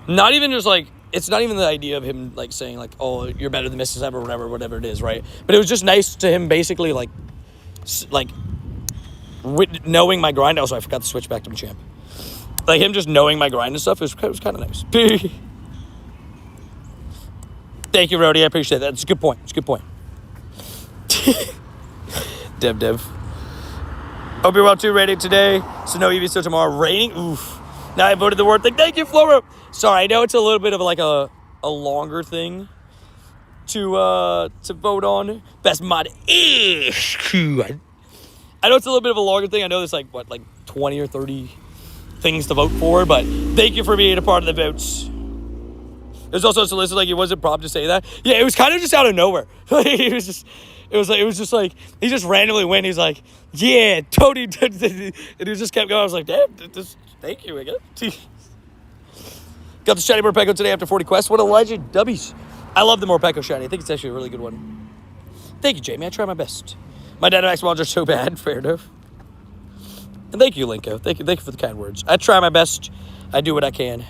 not even just like, it's not even the idea of him like saying like, oh, you're better than Mrs. 7 or whatever it is, right? But it was just nice to him basically like knowing my grind. Also, I forgot to switch back to Machamp. Like him just knowing my grind and stuff, it was kind of nice. Thank you, Rody. I appreciate that. It's a good point. Dev. Hope you're well too. Rating today. So no Eevee still tomorrow. Rating? Oof. Now I voted the word thing. Thank you, Flora. Sorry, I know it's a little bit of like a longer thing to vote on. Best mod ish. I know it's a little bit of a longer thing. I know there's like 20 or 30 things to vote for, but thank you for being a part of the votes. There's also a solicitor, like, it wasn't prompt to say that. Yeah, it was kind of just out of nowhere. It was just like, he just randomly went. He's like, yeah, Tony. And he just kept going. I was like, damn, thank you again. Got the shiny Morpeko today after 40 quests. What a legend. W's. I love the Morpeko shiny. I think it's actually a really good one. Thank you, Jamie. I try my best. My Dynamax mods are so bad. Fair enough. And thank you, Linko. Thank you for the kind words. I try my best. I do what I can.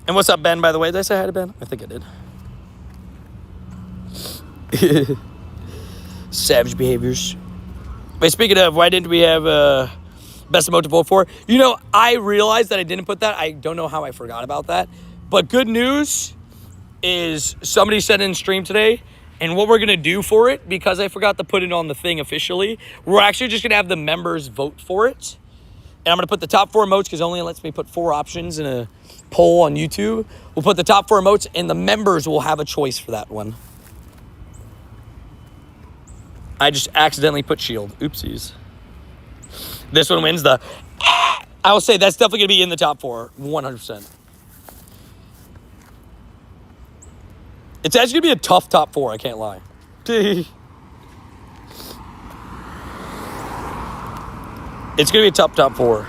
And what's up, Ben, by the way? Did I say hi to Ben? I think I did. Savage behaviors. But speaking of, why didn't we have best emote to vote for? You know, I realized that I didn't put that. I don't know how I forgot about that. But good news is somebody said in stream today, and what we're going to do for it, because I forgot to put it on the thing officially, we're actually just going to have the members vote for it. And I'm going to put the top 4 emotes because it only lets me put 4 options in a poll on YouTube. We'll put the top 4 emotes, and the members will have a choice for that one. I just accidentally put shield. Oopsies. This one wins the... I will say that's definitely going to be in the top 4. 100%. It's actually going to be a tough top 4, I can't lie. It's going to be a top 4.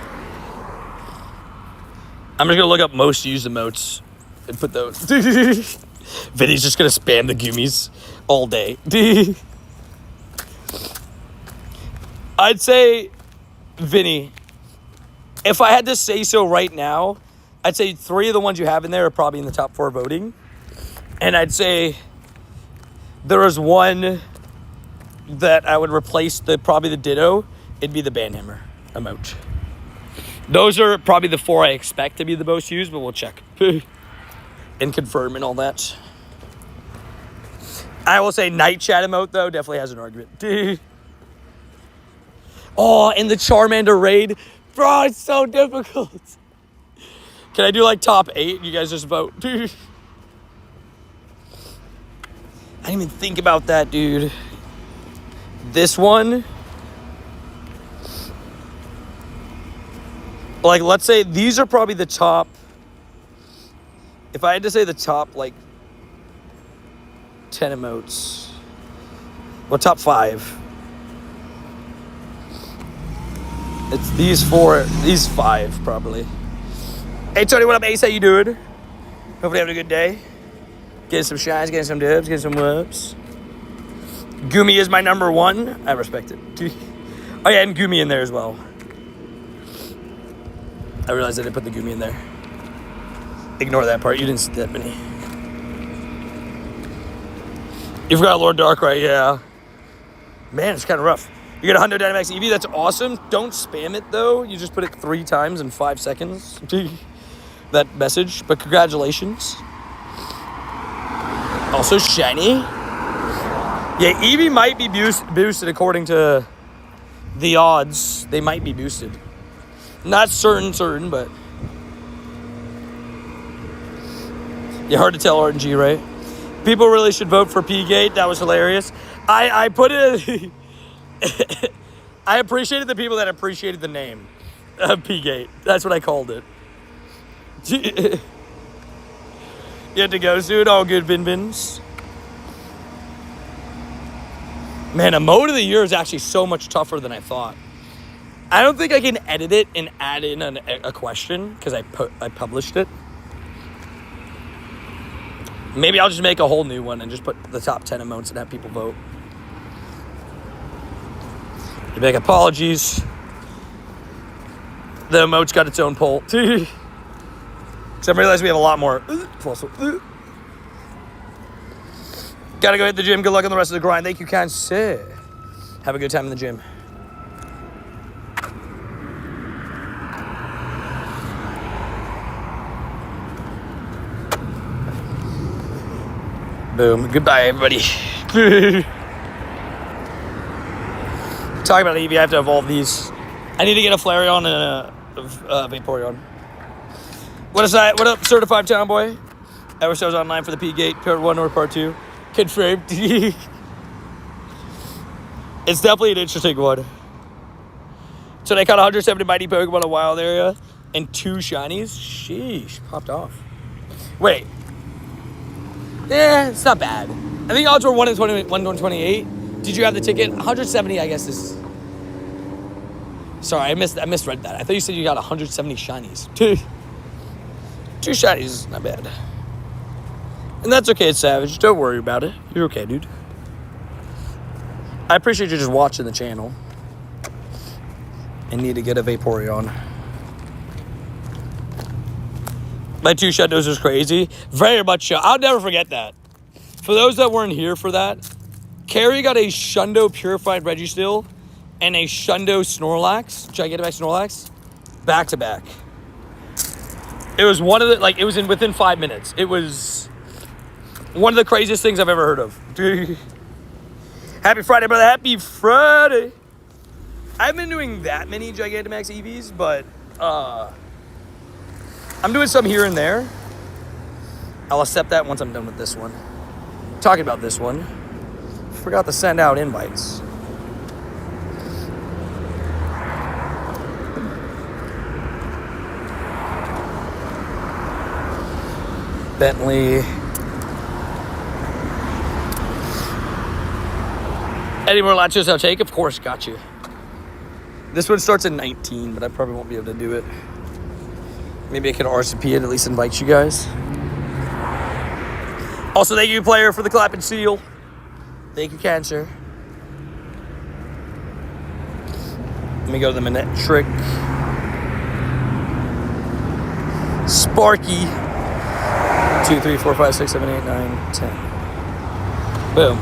I'm just going to look up most used emotes and put those. Vinny's just going to spam the gummies all day. I'd say, Vinny, if I had to say so right now, I'd say 3 of the ones you have in there are probably in the top 4 voting. And I'd say there was one that I would replace probably the Ditto. It'd be the Banhammer emote. Those are probably the 4 I expect to be the most used, but we'll check and confirm and all that. I will say Night Chat emote, though, definitely has an argument. Oh, and the Charmander raid. Bro, it's so difficult. Can I do like top 8? You guys just vote. I didn't even think about that, dude. This one. Like, let's say these are probably the top. If I had to say the top, like, 10 emotes. Well, top 5. It's these 4, these 5, probably. Hey, Tony, what up, Ace? How you doing? Hopefully having a good day. Getting some shines, getting some dubs, getting some whoops. Gumi is my number 1. I respect it. Oh, yeah, and Gumi in there as well. I realized I didn't put the Gumi in there. Ignore that part. You didn't see that many. You forgot Lord Darkrai, yeah. Man, it's kind of rough. You get a 100 Dynamax Eevee. That's awesome. Don't spam it, though. You just put it 3 times in 5 seconds. That message. But congratulations. Also shiny. Yeah, Eevee might be boosted according to the odds. They might be boosted. Not certain, but... Yeah, hard to tell RNG, right? People really should vote for P-Gate. That was hilarious. I put it... I appreciated the people that appreciated the name of P-Gate. That's what I called it. You had to go soon. All good, Bin-Bins. Man, emote of the year is actually so much tougher than I thought. I don't think I can edit it and add in a question because I published it. Maybe I'll just make a whole new one and just put the top 10 emotes and have people vote. You make apologies. The emote's got its own poll. Because I realize we have a lot more. Gotta go hit the gym. Good luck on the rest of the grind. Thank you, kind sir. Have a good time in the gym. Boom. Goodbye, everybody. Talking about Eevee, I have to evolve these. I need to get a Flareon and a Vaporeon. What is that? What up, Certified Town Boy? I wish I was online for the P-Gate, part 1 or part 2. Confirmed. It's definitely an interesting one. So they caught 170 mighty Pokemon in a wild area and 2 shinies. Sheesh, popped off. Wait. Yeah, it's not bad. I think odds were 1 in 20, 1 in 28. Did you have the ticket? 170, I guess, is... Sorry, I misread that. I thought you said you got 170 shinies. 2 shinies is not bad. And that's okay, it's Savage. Don't worry about it. You're okay, dude. I appreciate you just watching the channel. And need to get a Vaporeon. My 2 Shudos was crazy. Very much so. I'll never forget that. For those that weren't here for that, Carrie got a Shundo Purified Registeel and a Shundo Snorlax, Gigantamax Snorlax, back to back. It was one of the, like, it was within 5 minutes. It was one of the craziest things I've ever heard of. Happy Friday, brother. Happy Friday. I haven't been doing that many Gigantamax Eevees, but I'm doing some here and there. I'll accept that once I'm done with this one. Talking about this one, forgot to send out invites. Bentley. Any more latches I'll take? Of course, got you. This one starts at 19, but I probably won't be able to do it. Maybe I can RCP and at least invite you guys. Also, thank you, player, for the clap and seal. Thank you, Cancer. Let me go to the Manette Trick. Sparky. 2, 3, 4, 5, 6, 7, 8, 9, 10. Boom.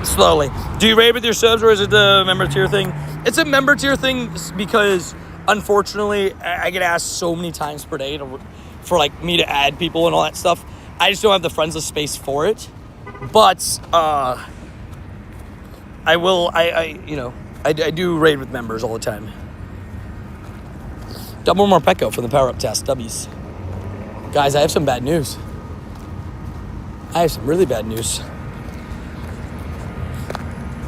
Slowly. Do you raid with your subs, or is it the member tier thing? It's a member tier thing because, unfortunately, I get asked so many times per day for like me to add people and all that stuff. I just don't have the friends list space for it. But I do raid with members all the time. Double Morpeko for the power up test. W's. Guys, I have some bad news. I have some really bad news.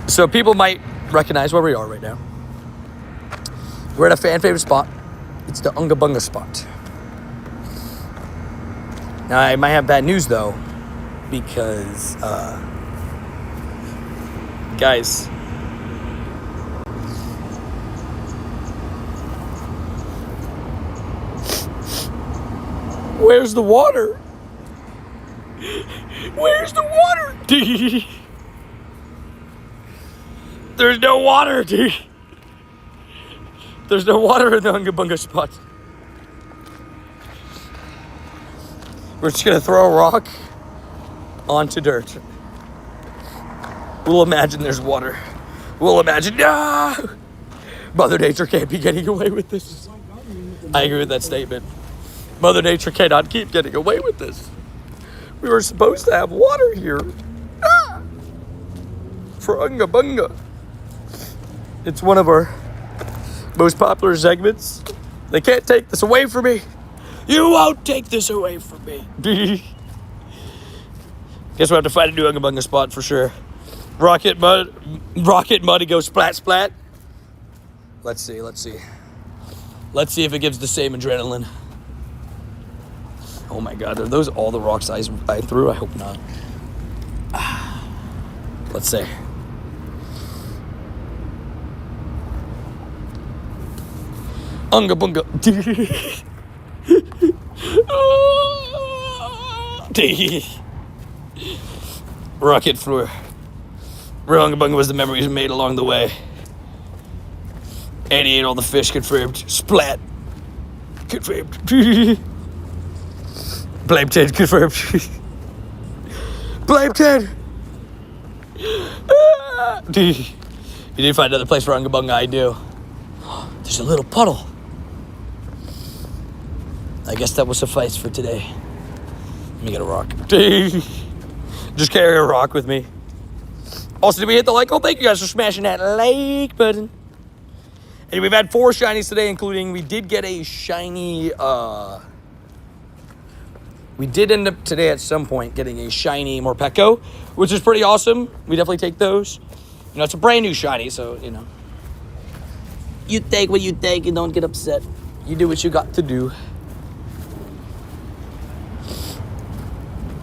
So people might recognize where we are right now. We're at a fan favorite spot. It's the Unga Bunga spot. Now I might have bad news though, because guys, where's the water? Where's the water? There's no water, dude. There's no water in the Unga Bunga spot. We're just gonna throw a rock onto dirt. We'll imagine there's water. We'll imagine, no! Mother Nature can't be getting away with this. I agree with that statement. Mother Nature cannot keep getting away with this. We were supposed to have water here. Ah! For Unga Bunga. It's one of our most popular segments. They can't take this away from me. You won't take this away from me. Guess we'll have to find a new Unga Bunga spot for sure. Rocket mud to go splat splat. Let's see. Let's see if it gives the same adrenaline. Oh my god, are those all the rocks I threw? I hope not. Let's see. Unga Bunga. Rocket through. Unga Bunga was the memories made along the way. 88, all the fish confirmed. Splat. Confirmed. Blame 10, confirmed. Blame 10. You did find another place for Unga Bunga, I do. There's a little puddle. I guess that will suffice for today. Let me get a rock. Just carry a rock with me. Also, did we hit the like? Oh, thank you guys for smashing that like button. And we've had 4 shinies today, including we did get a shiny. We did end up today at some point getting a shiny Morpeko, which is pretty awesome. We definitely take those. You know, it's a brand new shiny, so you know. You take what you take and don't get upset. You do what you got to do.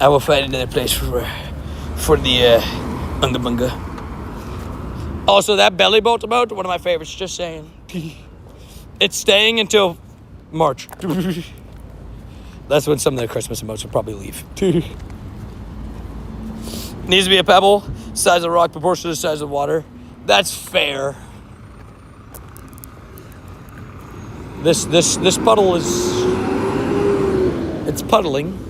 I will find another place for the Unga Bunga. Also, that belly boat emote, one of my favorites, just saying. It's staying until March. That's when some of the Christmas emotes will probably leave. Needs to be a pebble, size of rock, proportional to the size of water. That's fair. This puddle is, it's puddling.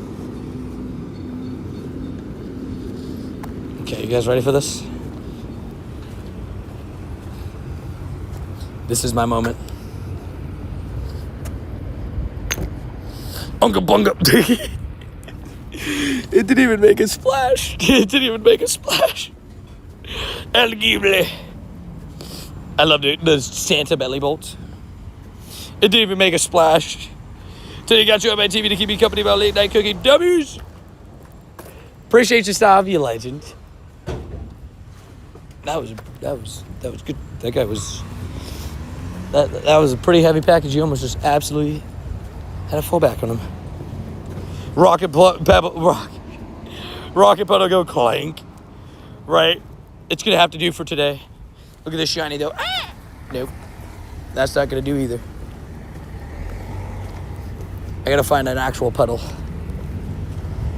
Okay, you guys ready for this? This is my moment. Unga bunga. It didn't even make a splash. It didn't even make a splash. El Gible. I love the Santa belly bolt. It didn't even make a splash. Till you got you on my TV to keep me company about late night cooking. W's. Appreciate your style, you legend. That was good. That guy was. That was a pretty heavy package. He almost just absolutely had a fullback on him. Rocket puddle go clank. Right? It's gonna have to do for today. Look at this shiny though. Ah! Nope. That's not gonna do either. I gotta find an actual puddle.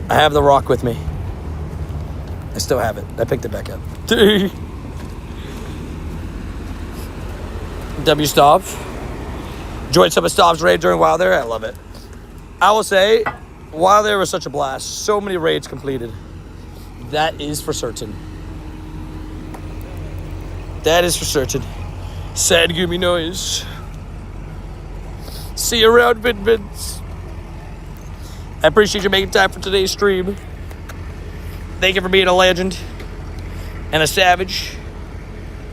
I have the rock with me. I still have it. I picked it back up. W Stav. Enjoyed some of Stav's raid during Wild Air. I love it. I will say, Wild Air was such a blast. So many raids completed. That is for certain. That is for certain. Sad goomy noise. See you around, Vince. I appreciate you making time for today's stream. Thank you for being a legend. And a savage.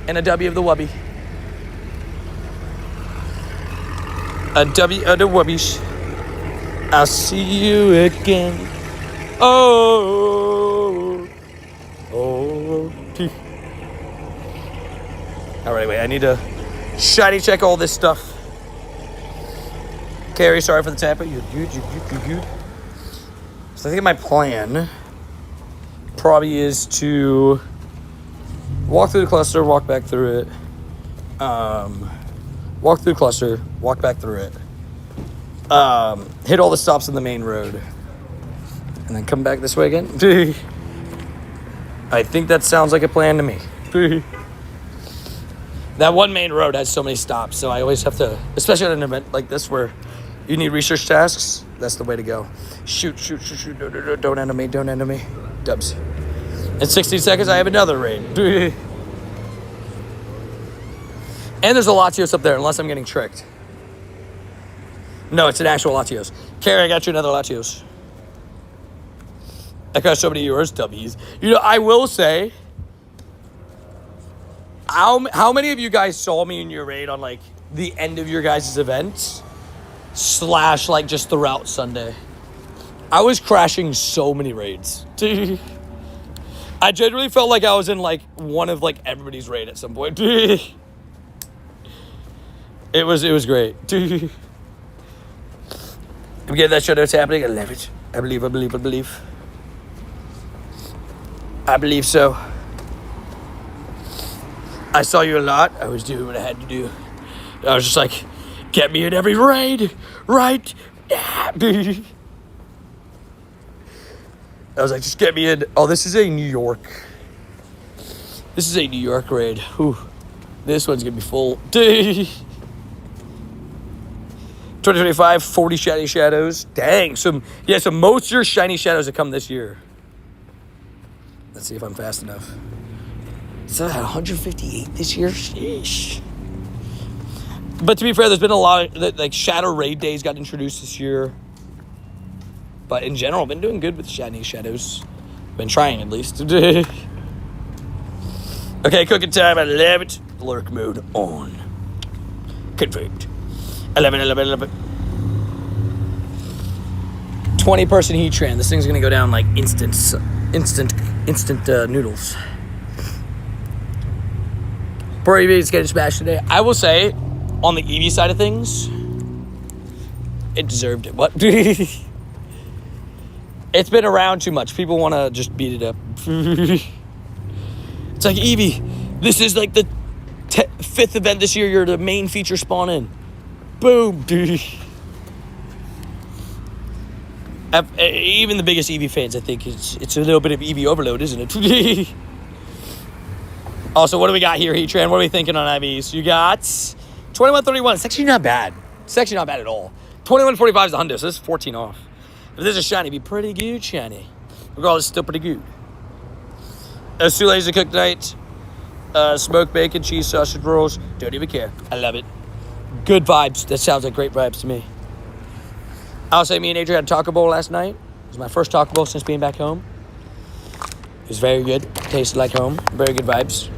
And a W of the Wubby. A W of the Wubbies. I'll see you again. Oh. Oh. Alright, wait. I need to shiny check all this stuff. Carrie, sorry for the tapper. You're good. So I think my plan probably is to walk through the cluster, walk back through it. Walk through the cluster, walk back through it. Hit all the stops on the main road. And then come back this way again. I think that sounds like a plan to me. That one main road has so many stops, so I always have to, especially at an event like this where you need research tasks, that's the way to go. Shoot. Don't enter me. Dubs. In 16 seconds, I have another raid. And there's a Latios up there, unless I'm getting tricked. No, it's an actual Latios. Carrie, I got you another Latios. I got so many of yours, W's. You know, I will say, how many of you guys saw me in your raid on, like, the end of your guys' events? / like, just throughout Sunday. I was crashing so many raids. I genuinely felt like I was in, like, one of, like, everybody's raid at some point. It was great. I'm getting that shutouts happening. I love it. I believe. I believe so. I saw you a lot. I was doing what I had to do. I was just like, get me in every raid. Right? Yeah. I was like, just get me in. Oh, this is a New York. This is a New York raid. Whew. This one's going to be full. 2025, 40 shiny shadows. Dang. So most of your shiny shadows that come this year. Let's see if I'm fast enough. So I had 158 this year. Sheesh. But to be fair, there's been a lot of, like, shadow raid days got introduced this year. But in general, I've been doing good with shiny shadows. Been trying, at least. Okay, cooking time. I love it. Lurk mode on. Confirmed. 11. 20-person heat train. This thing's gonna go down like instant noodles. Poor Eevee's getting smashed today. I will say, on the Eevee side of things, it deserved it. What? It's been around too much. People want to just beat it up. It's like, Eevee, this is like the 5th event this year. You're the main feature spawn in. Boom. Even the biggest Eevee fans, I think, it's a little bit of Eevee overload, isn't it? Also, what do we got here, Heatran? What are we thinking on IVs? You got 2131. It's actually not bad. It's actually not bad at all. 2145 is the hundo, so this is 14 off. If this is shiny, it'd be pretty good shiny. Regardless, still pretty good. As too lazy to cook tonight. Smoked bacon, cheese, sausage rolls. Don't even care. I love it. Good vibes. That sounds like great vibes to me. I'll say me and Adrian had a taco bowl last night. It was my first taco bowl since being back home. It was very good. Tasted like home. Very good vibes.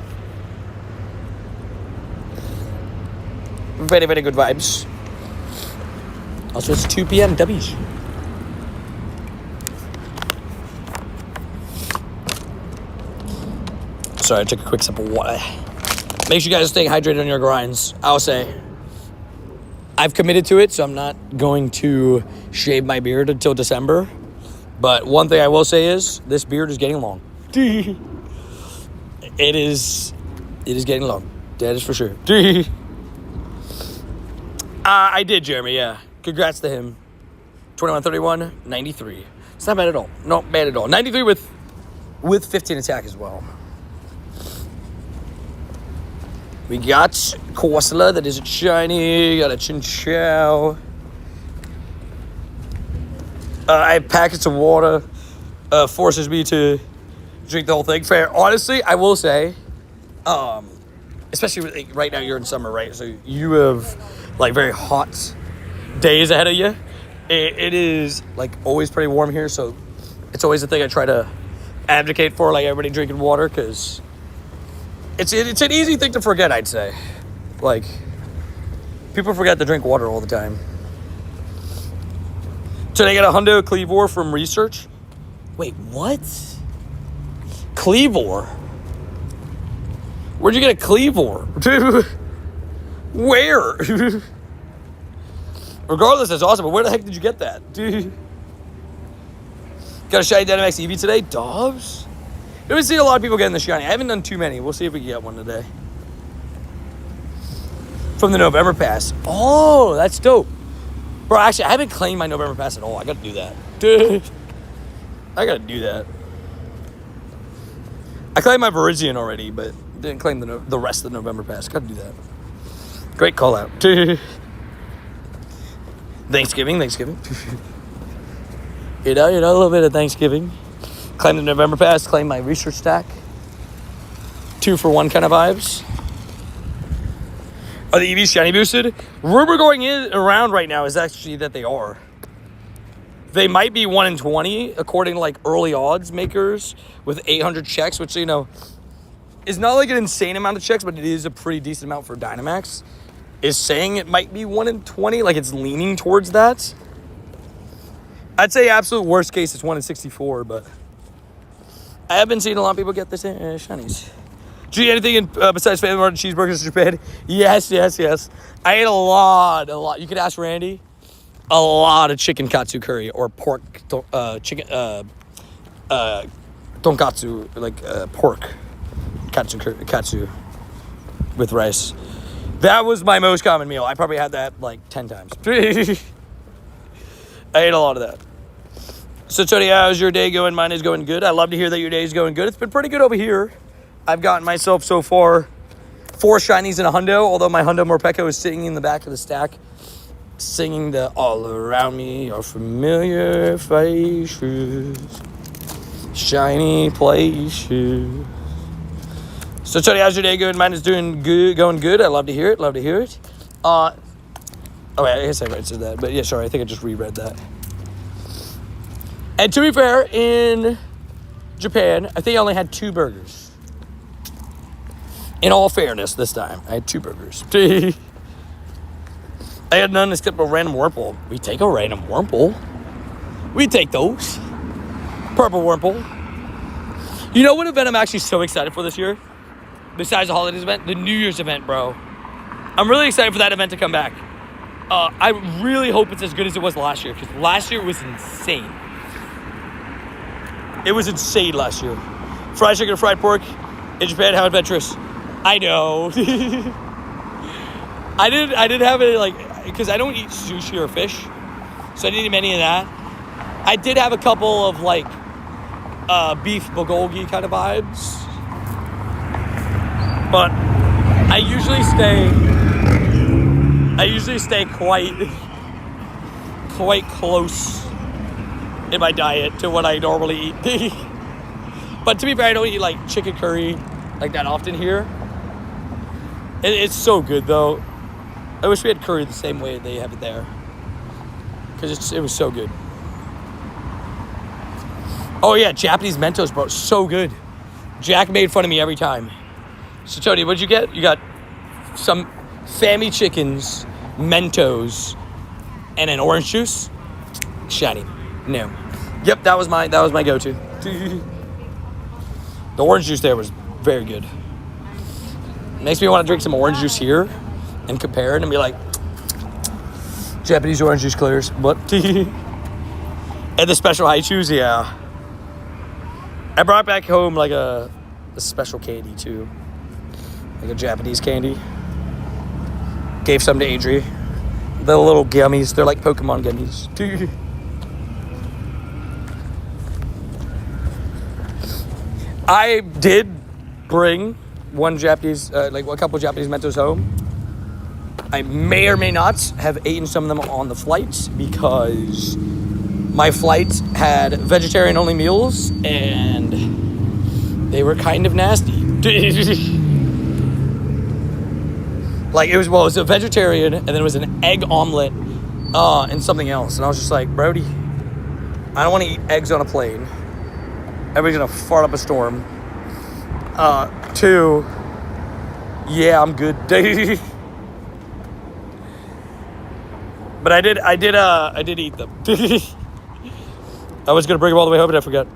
Very, very good vibes. Also, it's 2 p.m. W's. Sorry, I took a quick sip of water. Make sure you guys stay hydrated on your grinds. I'll say, I've committed to it, so I'm not going to shave my beard until December. But one thing I will say is, this beard is getting long. It is getting long. That is for sure. I did, Jeremy, yeah. Congrats to him. 21, 31, 93. It's not bad at all. Not bad at all. 93 with 15 attack as well. We got Corsola, that isn't shiny. Got a Chinchou. I have packets of water. Forces me to drink the whole thing. Fair. Honestly, I will say, especially with, right now you're in summer, right? So you have like very hot days ahead of you. It is like always pretty warm here, so it's always a thing I try to advocate for, like everybody drinking water, because it's an easy thing to forget, I'd say. Like, people forget to drink water all the time. So they got a hundo Cleavor from research. Wait, what? Cleavor? Where'd you get a Cleavor? Where? Regardless, that's awesome, but where the heck did you get that? Got a shiny Dynamax Eevee today? Dobbs? We've seen a lot of people getting the shiny. I haven't done too many. We'll see if we can get one today. From the November Pass. Oh, that's dope. Bro, actually, I haven't claimed my November Pass at all. I gotta do that. Dude. I gotta do that. I claimed my Virizion already, but didn't claim the rest of the November Pass. Gotta do that. Great call out. Thanksgiving. you know, a little bit of Thanksgiving. Claim the November Pass, claim my research stack. 2-for-1 kind of vibes. Are the EVs shiny boosted? Rumor going around right now is actually that they are. They might be 1 in 20, according to like early odds makers with 800 checks, which, you know, is not like an insane amount of checks, but it is a pretty decent amount for Dynamax. Is saying it might be 1 in 20, like it's leaning towards that. I'd say absolute worst case it's 1 in 64, but I have been seeing a lot of people get this shinies. Did you eat anything besides Family Mart and cheeseburgers in Japan? Yes. I ate a lot. You could ask Randy. A lot of chicken katsu curry or pork chicken tonkatsu, like pork katsu with rice. That was my most common meal. I probably had that like 10 times. I ate a lot of that. So, Tony, how's your day going? Mine is going good. I love to hear that your day is going good. It's been pretty good over here. I've gotten myself so far 4 shinies and a hundo, although my hundo Morpeko is sitting in the back of the stack, singing the all around me are familiar faces, shiny places. So, Tony, how's your day going? Mine is doing good, going good. I love to hear it. Oh, wait, I guess I read that. But, yeah, sorry, I think I just reread that. And to be fair, in Japan, I think I only had 2 burgers. In all fairness, this time, I had 2 burgers. I had none except a random Wurmple. We take a random Wurmple. We take those. Purple Wurmple. You know what event I'm actually so excited for this year? Besides the holidays event? The New Year's event, bro. I'm really excited for that event to come back. I really hope it's as good as it was last year, because last year was insane. It was insane last year. Fried chicken and fried pork in Japan, how adventurous. I know. I did have it, like, because I don't eat sushi or fish, so I didn't eat any of that. I did have a couple of, like, beef bulgogi kind of vibes. But I usually stay quite close in my diet to what I normally eat. But to be fair, I don't eat like chicken curry like that often here. It's so good, though. I wish we had curry the same way they have it there. Because it was so good. Oh, yeah, Japanese Mentos, bro. So good. Jack made fun of me every time. So, Tony, what'd you get? You got some Fammy chickens, Mentos, and an orange juice? Shiny. No. Yep, that was my go-to. The orange juice there was very good. Makes me want to drink some orange juice here and compare it and be like, Japanese orange juice clears. What? And the special high chews, yeah. I brought back home like a special candy too. Like a Japanese candy. Gave some to Adri. The little gummies, they're like Pokemon gummies. I did bring one Japanese, like a couple Japanese Mentos home. I may or may not have eaten some of them on the flights because my flight had vegetarian-only meals and they were kind of nasty. Like, it was a vegetarian and then it was an egg omelet and something else. And I was just like, Brody, I don't want to eat eggs on a plane. Everybody's going to fart up a storm. 2, yeah, I'm good. But I did eat them. I was gonna bring them all the way home, but I forgot.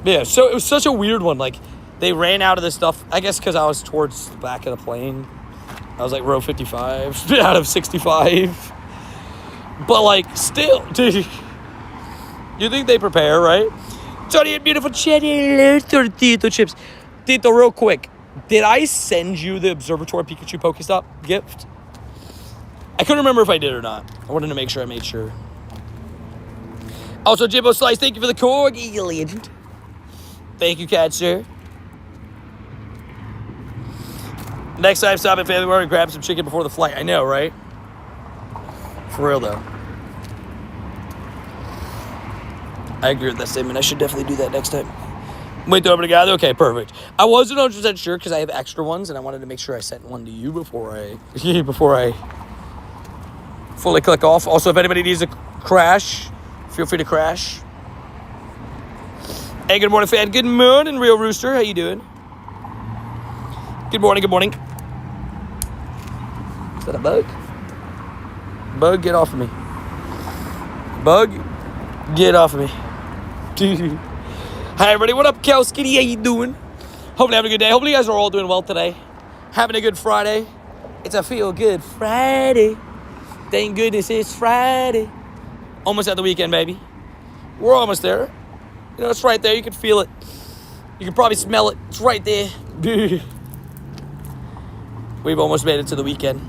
Yeah, so it was such a weird one. Like, they ran out of this stuff. I guess because I was towards the back of the plane. I was like row 55 out of 65. But like, still, you think they prepare, right? Tony and beautiful cheddar Tito chips. Tito, real quick, did I send you the Observatory Pikachu Pokestop gift? I couldn't remember if I did or not. I wanted to make sure I made sure. Also, Jimbo Slice, thank you for the corgi, legend. Thank you, cat sir. Next time, stop at Family Mart and grab some chicken before the flight. I know, right? For real, though. I agree with that statement. I should definitely do that next time. Wait, over to God. Okay, perfect. I wasn't 100% sure because I have extra ones, and I wanted to make sure I sent one to you before I fully click off. Also, if anybody needs a crash, feel free to crash. Hey, good morning, fan. Good morning, Real Rooster. How you doing? Good morning, good morning. Is that a bug? Bug, get off of me. Bug, get off of me. Hi, everybody. What up, Cow Skinny? How you doing? Hopefully having a good day. Hopefully you guys are all doing well today. Having a good Friday. It's a feel-good Friday. Thank goodness it's Friday. Almost at the weekend, baby. We're almost there. You know, it's right there. You can feel it. You can probably smell it. It's right there. We've almost made it to the weekend.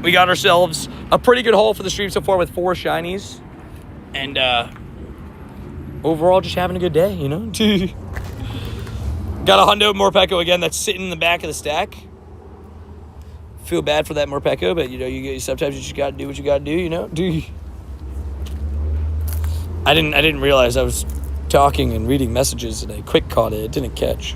We got ourselves a pretty good haul for the stream so far with 4 shinies. And, overall, just having a good day, you know? Got a hundo Morpeko again that's sitting in the back of the stack. Feel bad for that Morpeko, but, you know, sometimes you just got to do what you got to do, you know? I didn't realize I was talking and reading messages, and I quick caught it. It didn't catch.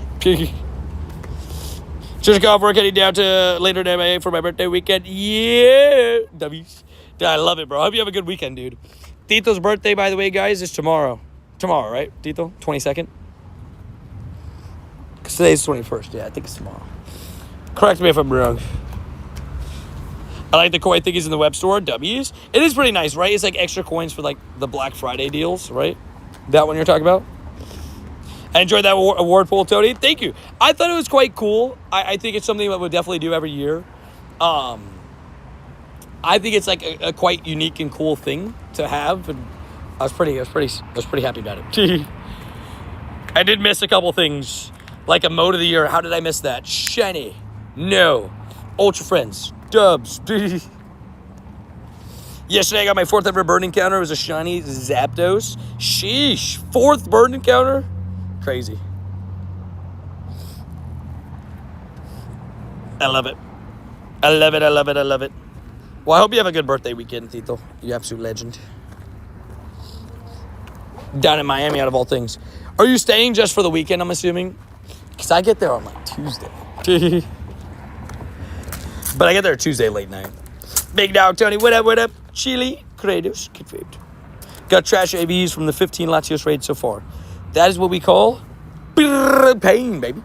Just got off work, heading down to later today for my birthday weekend. Yeah! W's. Dude, I love it, bro. I hope you have a good weekend, dude. Tito's birthday, by the way, guys, is tomorrow. Tomorrow, right, Tito? 22nd? Because today's 21st. Yeah, I think it's tomorrow. Correct me if I'm wrong. I like the coin thingies in the web store. W's. It is pretty nice, right? It's like extra coins for like the Black Friday deals, right? That one you're talking about? I enjoyed that award pool, Tony. Thank you. I thought it was quite cool. I think it's something that we'll definitely do every year. I think it's like a quite unique and cool thing to have, and I was pretty happy about it. I did miss a couple things, like a mode of the year. How did I miss that? Shiny, no. Ultra Friends, dubs. Yesterday I got my 4th ever bird encounter. It was a shiny Zapdos. Sheesh, 4th bird encounter. Crazy. I love it. I love it. I love it. I love it. Well, I hope you have a good birthday weekend, Tito. You absolute legend. Down in Miami, out of all things. Are you staying just for the weekend, I'm assuming? Because I get there on, like, Tuesday. But I get there Tuesday late night. Big Dog Tony, what up? Chili, Kratos, confirmed. Got trash ABs from the 15 Latios raid so far. That is what we call pain, baby.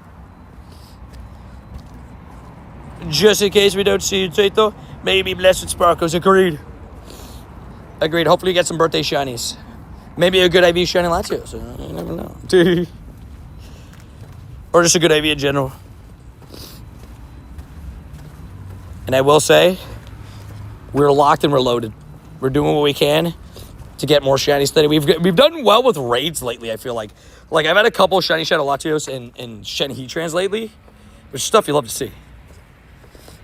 Just in case we don't see you, Tato, maybe blessed with sparkles. Agreed. Hopefully you get some birthday shinies. Maybe a good IV shiny Latios. You never know. Or just a good IV in general. And I will say, we're locked and we're loaded. We're doing what we can to get more shinies today. We've done well with raids lately, I feel like. Like, I've had a couple shiny Shadow Latios and shiny Heatrans lately, which is stuff you love to see.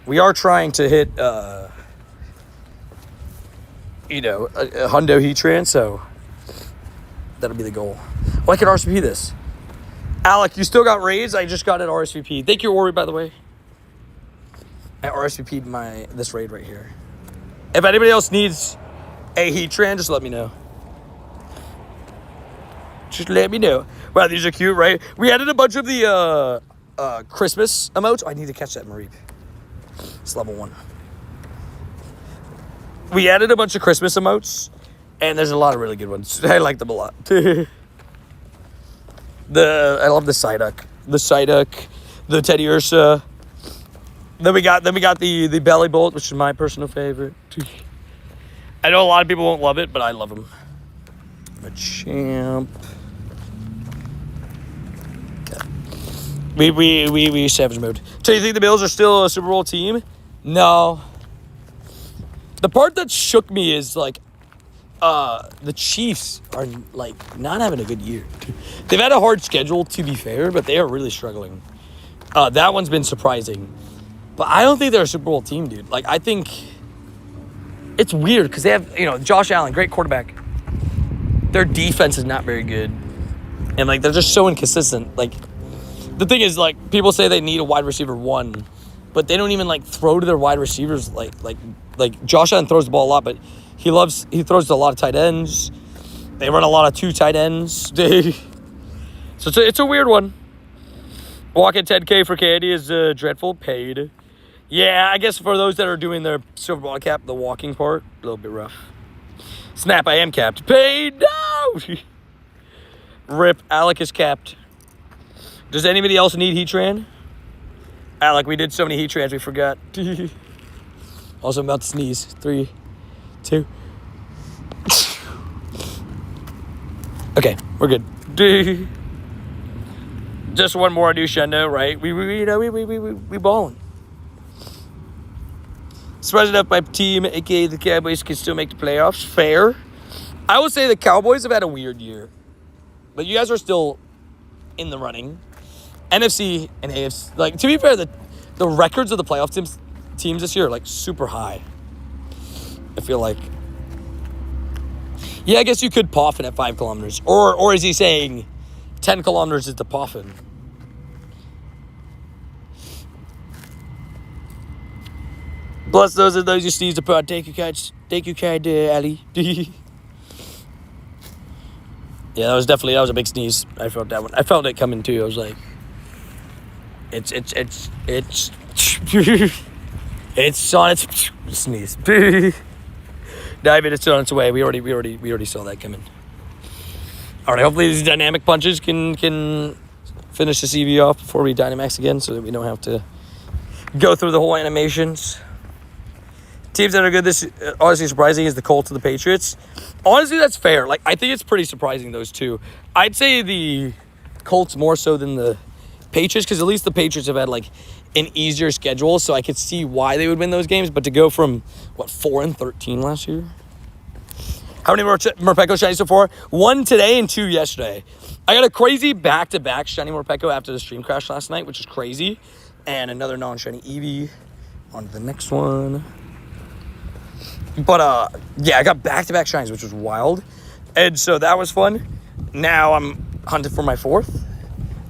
We are trying to hit, a Hundo Heatran, so that'll be the goal. Well, I can RSVP this. Alec, you still got raids? I just got an RSVP. Thank you, Ori, by the way. I RSVP'd this raid right here. If anybody else needs a Heatran, just let me know. Just let me know. Wow, these are cute, right? We added a bunch of the Christmas emotes. Oh, I need to catch that Mareep. It's level 1. We added a bunch of Christmas emotes, and there's a lot of really good ones. I like them a lot. I love the Psyduck. The Teddy Ursa. Then we got the Belly Bolt, which is my personal favorite. I know a lot of people won't love it, but I love him. Machamp. We savage mode. So you think the Bills are still a Super Bowl team? No. The part that shook me is like the Chiefs are like not having a good year. They've had a hard schedule, to be fair, but they are really struggling. That one's been surprising. But I don't think they're a Super Bowl team, dude. Like, I think it's weird because they have, Josh Allen, great quarterback. Their defense is not very good. And, like, they're just so inconsistent. Like, the thing is, like, people say they need a wide receiver 1, but they don't even, like, throw to their wide receivers. Like Josh Allen throws the ball a lot, but he throws to a lot of tight ends. They run a lot of 2 tight ends. So it's a weird one. Walking 10K for candy is dreadful. Paid. Yeah, I guess for those that are doing their silver ball cap, the walking part, a little bit rough. Snap, I am capped. Paid. No! Rip, Alec is capped. Does anybody else need Heatran? Alec, we did so many Heatrans, we forgot. Also, I'm about to sneeze. 3, 2. Okay, we're good. Just one more new Shendo, right? We ballin'. Surprised enough, my team, aka the Cowboys, can still make the playoffs. Fair. I would say the Cowboys have had a weird year, but you guys are still in the running. NFC and AFC, like, to be fair, the records of the playoff teams this year are like super high. I feel like. Yeah, I guess you could Poffin at 5 kilometers, or is he saying 10 kilometers is the Poffin? Bless those of those who sneeze to put. Thank you, Ali. Yeah, that was a big sneeze. I felt that one. I felt it coming too. I was like, it's it's on its sneeze. Dive it's on its way. We already saw that coming. All right, hopefully these dynamic punches can finish this EV off before we Dynamax again, so that we don't have to go through the whole animations. Teams that are good this honestly surprising is the Colts and the Patriots. Honestly, that's fair. Like, I think it's pretty surprising, those two. I'd say the Colts more so than the Patriots, because at least the Patriots have had like an easier schedule, so I could see why they would win those games. But to go from 4-13 last year. How many Morpeko shinies so far? 1 today and 2 yesterday. I got a crazy back-to-back shiny Morpeko after the stream crash last night, which is crazy. And another non-shiny Eevee. On to the next one. But, yeah, I got back-to-back shinies, which was wild. And so that was fun. Now I'm hunting for my 4th.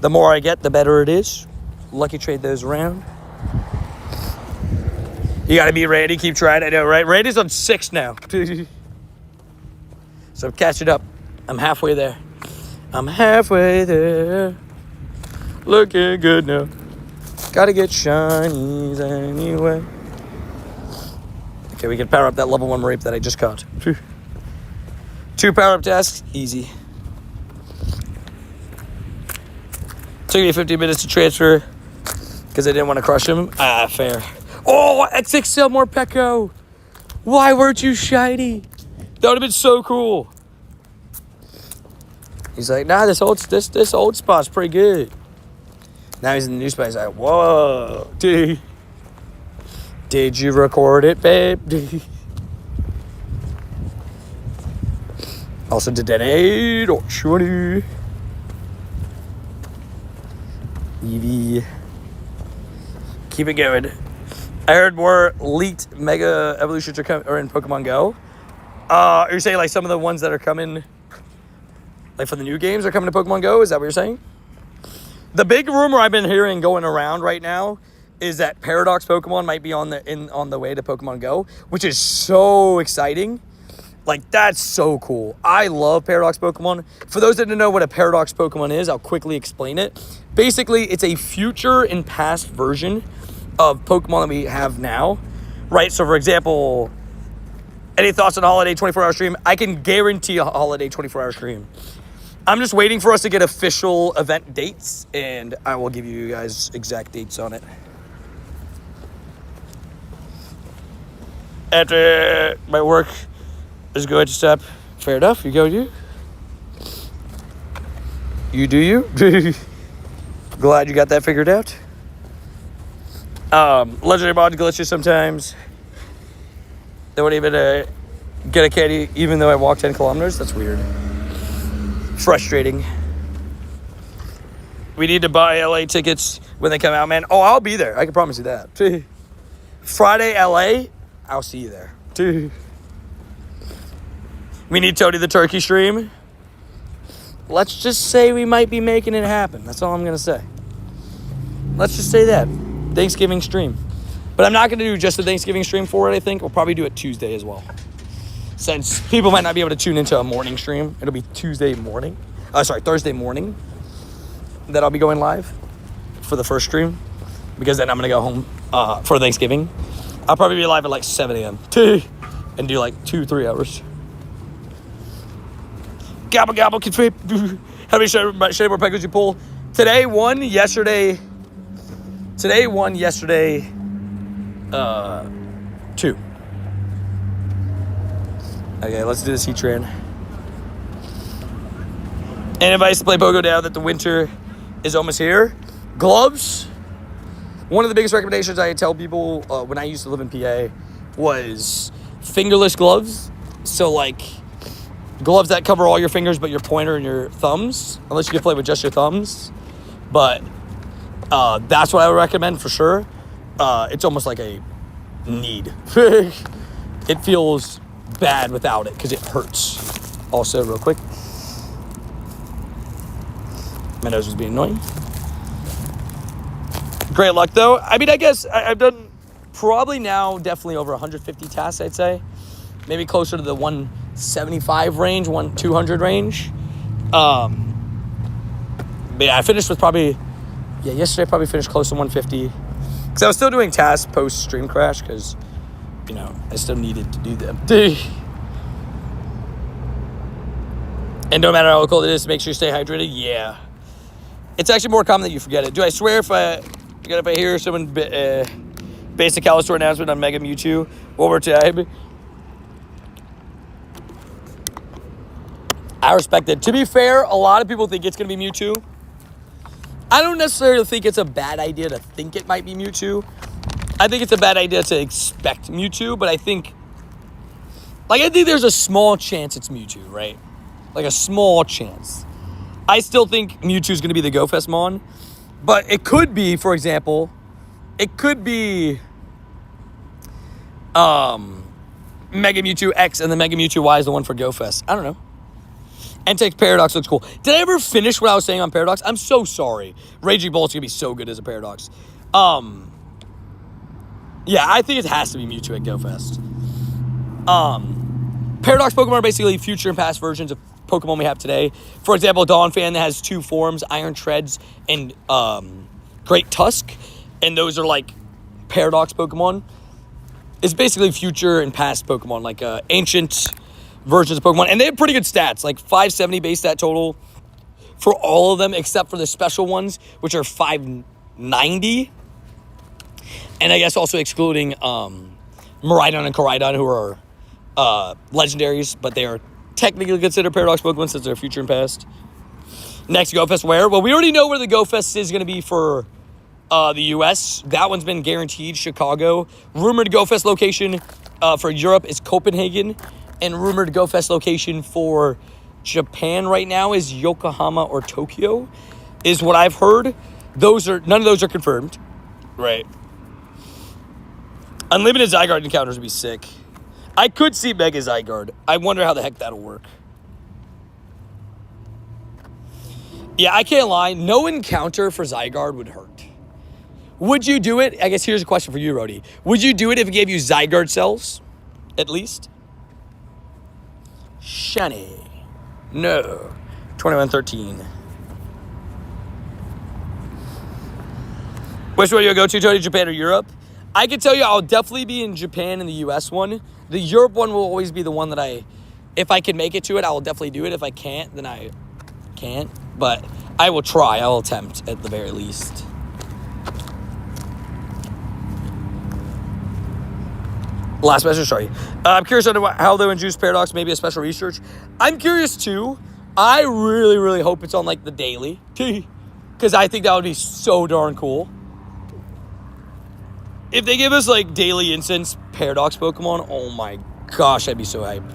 The more I get, the better it is. Lucky trade those around. You got to be ready. Keep trying. I know, right? Randy's on 6 now. So catch it up. I'm halfway there. Looking good now. Gotta get shinies anyway. Okay, we can power up that level 1 Rape that I just caught. 2 power-up tasks, easy. Took me 15 minutes to transfer because I didn't want to crush him. Ah, fair. Oh, XXL Morpeko. Why weren't you shiny? That would have been so cool. He's like, nah, this old spot's pretty good. Now he's in the new spot. He's like, whoa, dude. Did you record it, babe? Also did that 8 or 20. Eevee. Keep it going. I heard more leaked Mega Evolutions are in Pokemon Go. Are you saying like some of the ones that are coming, like for the new games, are coming to Pokemon Go? Is that what you're saying? The big rumor I've been hearing going around right now is that Paradox Pokemon might be on the way to Pokemon Go, which is so exciting. Like, that's so cool. I love Paradox Pokemon. For those that don't know what a Paradox Pokemon is, I'll quickly explain it. Basically, it's a future and past version of Pokemon that we have now, right? So, for example, any thoughts on a holiday 24-hour stream? I can guarantee a holiday 24-hour stream. I'm just waiting for us to get official event dates, and I will give you guys exact dates on it. After my work is going to stop. Fair enough. You go, you. You do you. Glad you got that figured out. Legendary mod glitches sometimes. They wouldn't even get a candy even though I walked 10 kilometers. That's weird. Frustrating. We need to buy LA tickets when they come out, man. Oh, I'll be there. I can promise you that. Friday, LA, I'll see you there. We need Tony the Turkey stream. Let's just say we might be making it happen. That's all I'm going to say. Let's just say that. Thanksgiving stream. But I'm not going to do just the Thanksgiving stream for it, I think. We'll probably do it Tuesday as well. Since people might not be able to tune into a morning stream. It'll be Thursday morning that I'll be going live for the first stream. Because then I'm going to go home for Thanksgiving. I'll probably be live at like 7 a.m. and do like 2-3 hours. Gobble, gobble, can how many shiny Morpekos you pull? Today, 1. Yesterday, 2. Okay, let's do this Heatran. Any advice to play Pogo now that the winter is almost here? Gloves. One of the biggest recommendations I tell people when I used to live in PA was fingerless gloves. So, like, gloves that cover all your fingers but your pointer and your thumbs, unless you can play with just your thumbs. But that's what I would recommend for sure. It's almost like a need. It feels bad without it because it hurts. Also, real quick, my nose was being annoying. Great luck, though. I mean, I guess I've done probably now definitely over 150 tasks, I'd say. Maybe closer to the 175 range, 200 range. But yeah, I finished with yesterday I probably finished close to 150. Because I was still doing tasks post-stream crash because, I still needed to do them. And no matter how cold it is, make sure you stay hydrated. Yeah. It's actually more common that you forget it. Do I swear if I hear someone basic Callister announcement on Mega Mewtwo one more time? I respect it. To be fair, a lot of people think it's going to be Mewtwo. I don't necessarily think it's a bad idea to think it might be Mewtwo. I think it's a bad idea to expect Mewtwo, but I think there's a small chance it's Mewtwo, right? Like a small chance. I still think Mewtwo's going to be the GoFest Mon, but it could be, for example, Mega Mewtwo X and the Mega Mewtwo Y is the one for GoFest. I don't know. Entech Paradox looks cool. Did I ever finish what I was saying on Paradox? I'm so sorry. Raging Bolt's going to be so good as a Paradox. Yeah, I think it has to be Mewtwo at GoFest. Paradox Pokemon are basically future and past versions of Pokemon we have today. For example, Dawn Fan that has 2 forms, Iron Treads and Great Tusk. And those are like Paradox Pokemon. It's basically future and past Pokemon, like ancient versions of Pokemon. And they have pretty good stats, like 570 base stat total for all of them, except for the special ones, which are 590. And I guess also excluding Miraidon and Koraidon, who are legendaries, but they are technically considered Paradox Pokemon since they're future and past. Next, GoFest where? Well, we already know where the GoFest is going to be for the U.S. That one's been guaranteed, Chicago. Rumored GoFest location for Europe is Copenhagen. And rumored GoFest location for Japan right now is Yokohama or Tokyo, is what I've heard. None of those are confirmed. Right. Unlimited Zygarde encounters would be sick. I could see Mega Zygarde. I wonder how the heck that'll work. Yeah, I can't lie. No encounter for Zygarde would hurt. Would you do it? I guess here's a question for you, Rody. Would you do it if it gave you Zygarde cells? At least? Shiny. No. 2113. Which one do you go to, Tony? Japan or Europe? I can tell you I'll definitely be in Japan in the US one. The Europe one will always be the one that if I can make it to it, I will definitely do it. If I can't, then I can't. But I will try. I will attempt at the very least. Last message, sorry. I'm curious on how they'll introduce Paradox, maybe a special research. I'm curious too. I really, really hope it's on like the daily. Because I think that would be so darn cool. If they give us like daily instance Paradox Pokemon, oh my gosh, I'd be so hyped.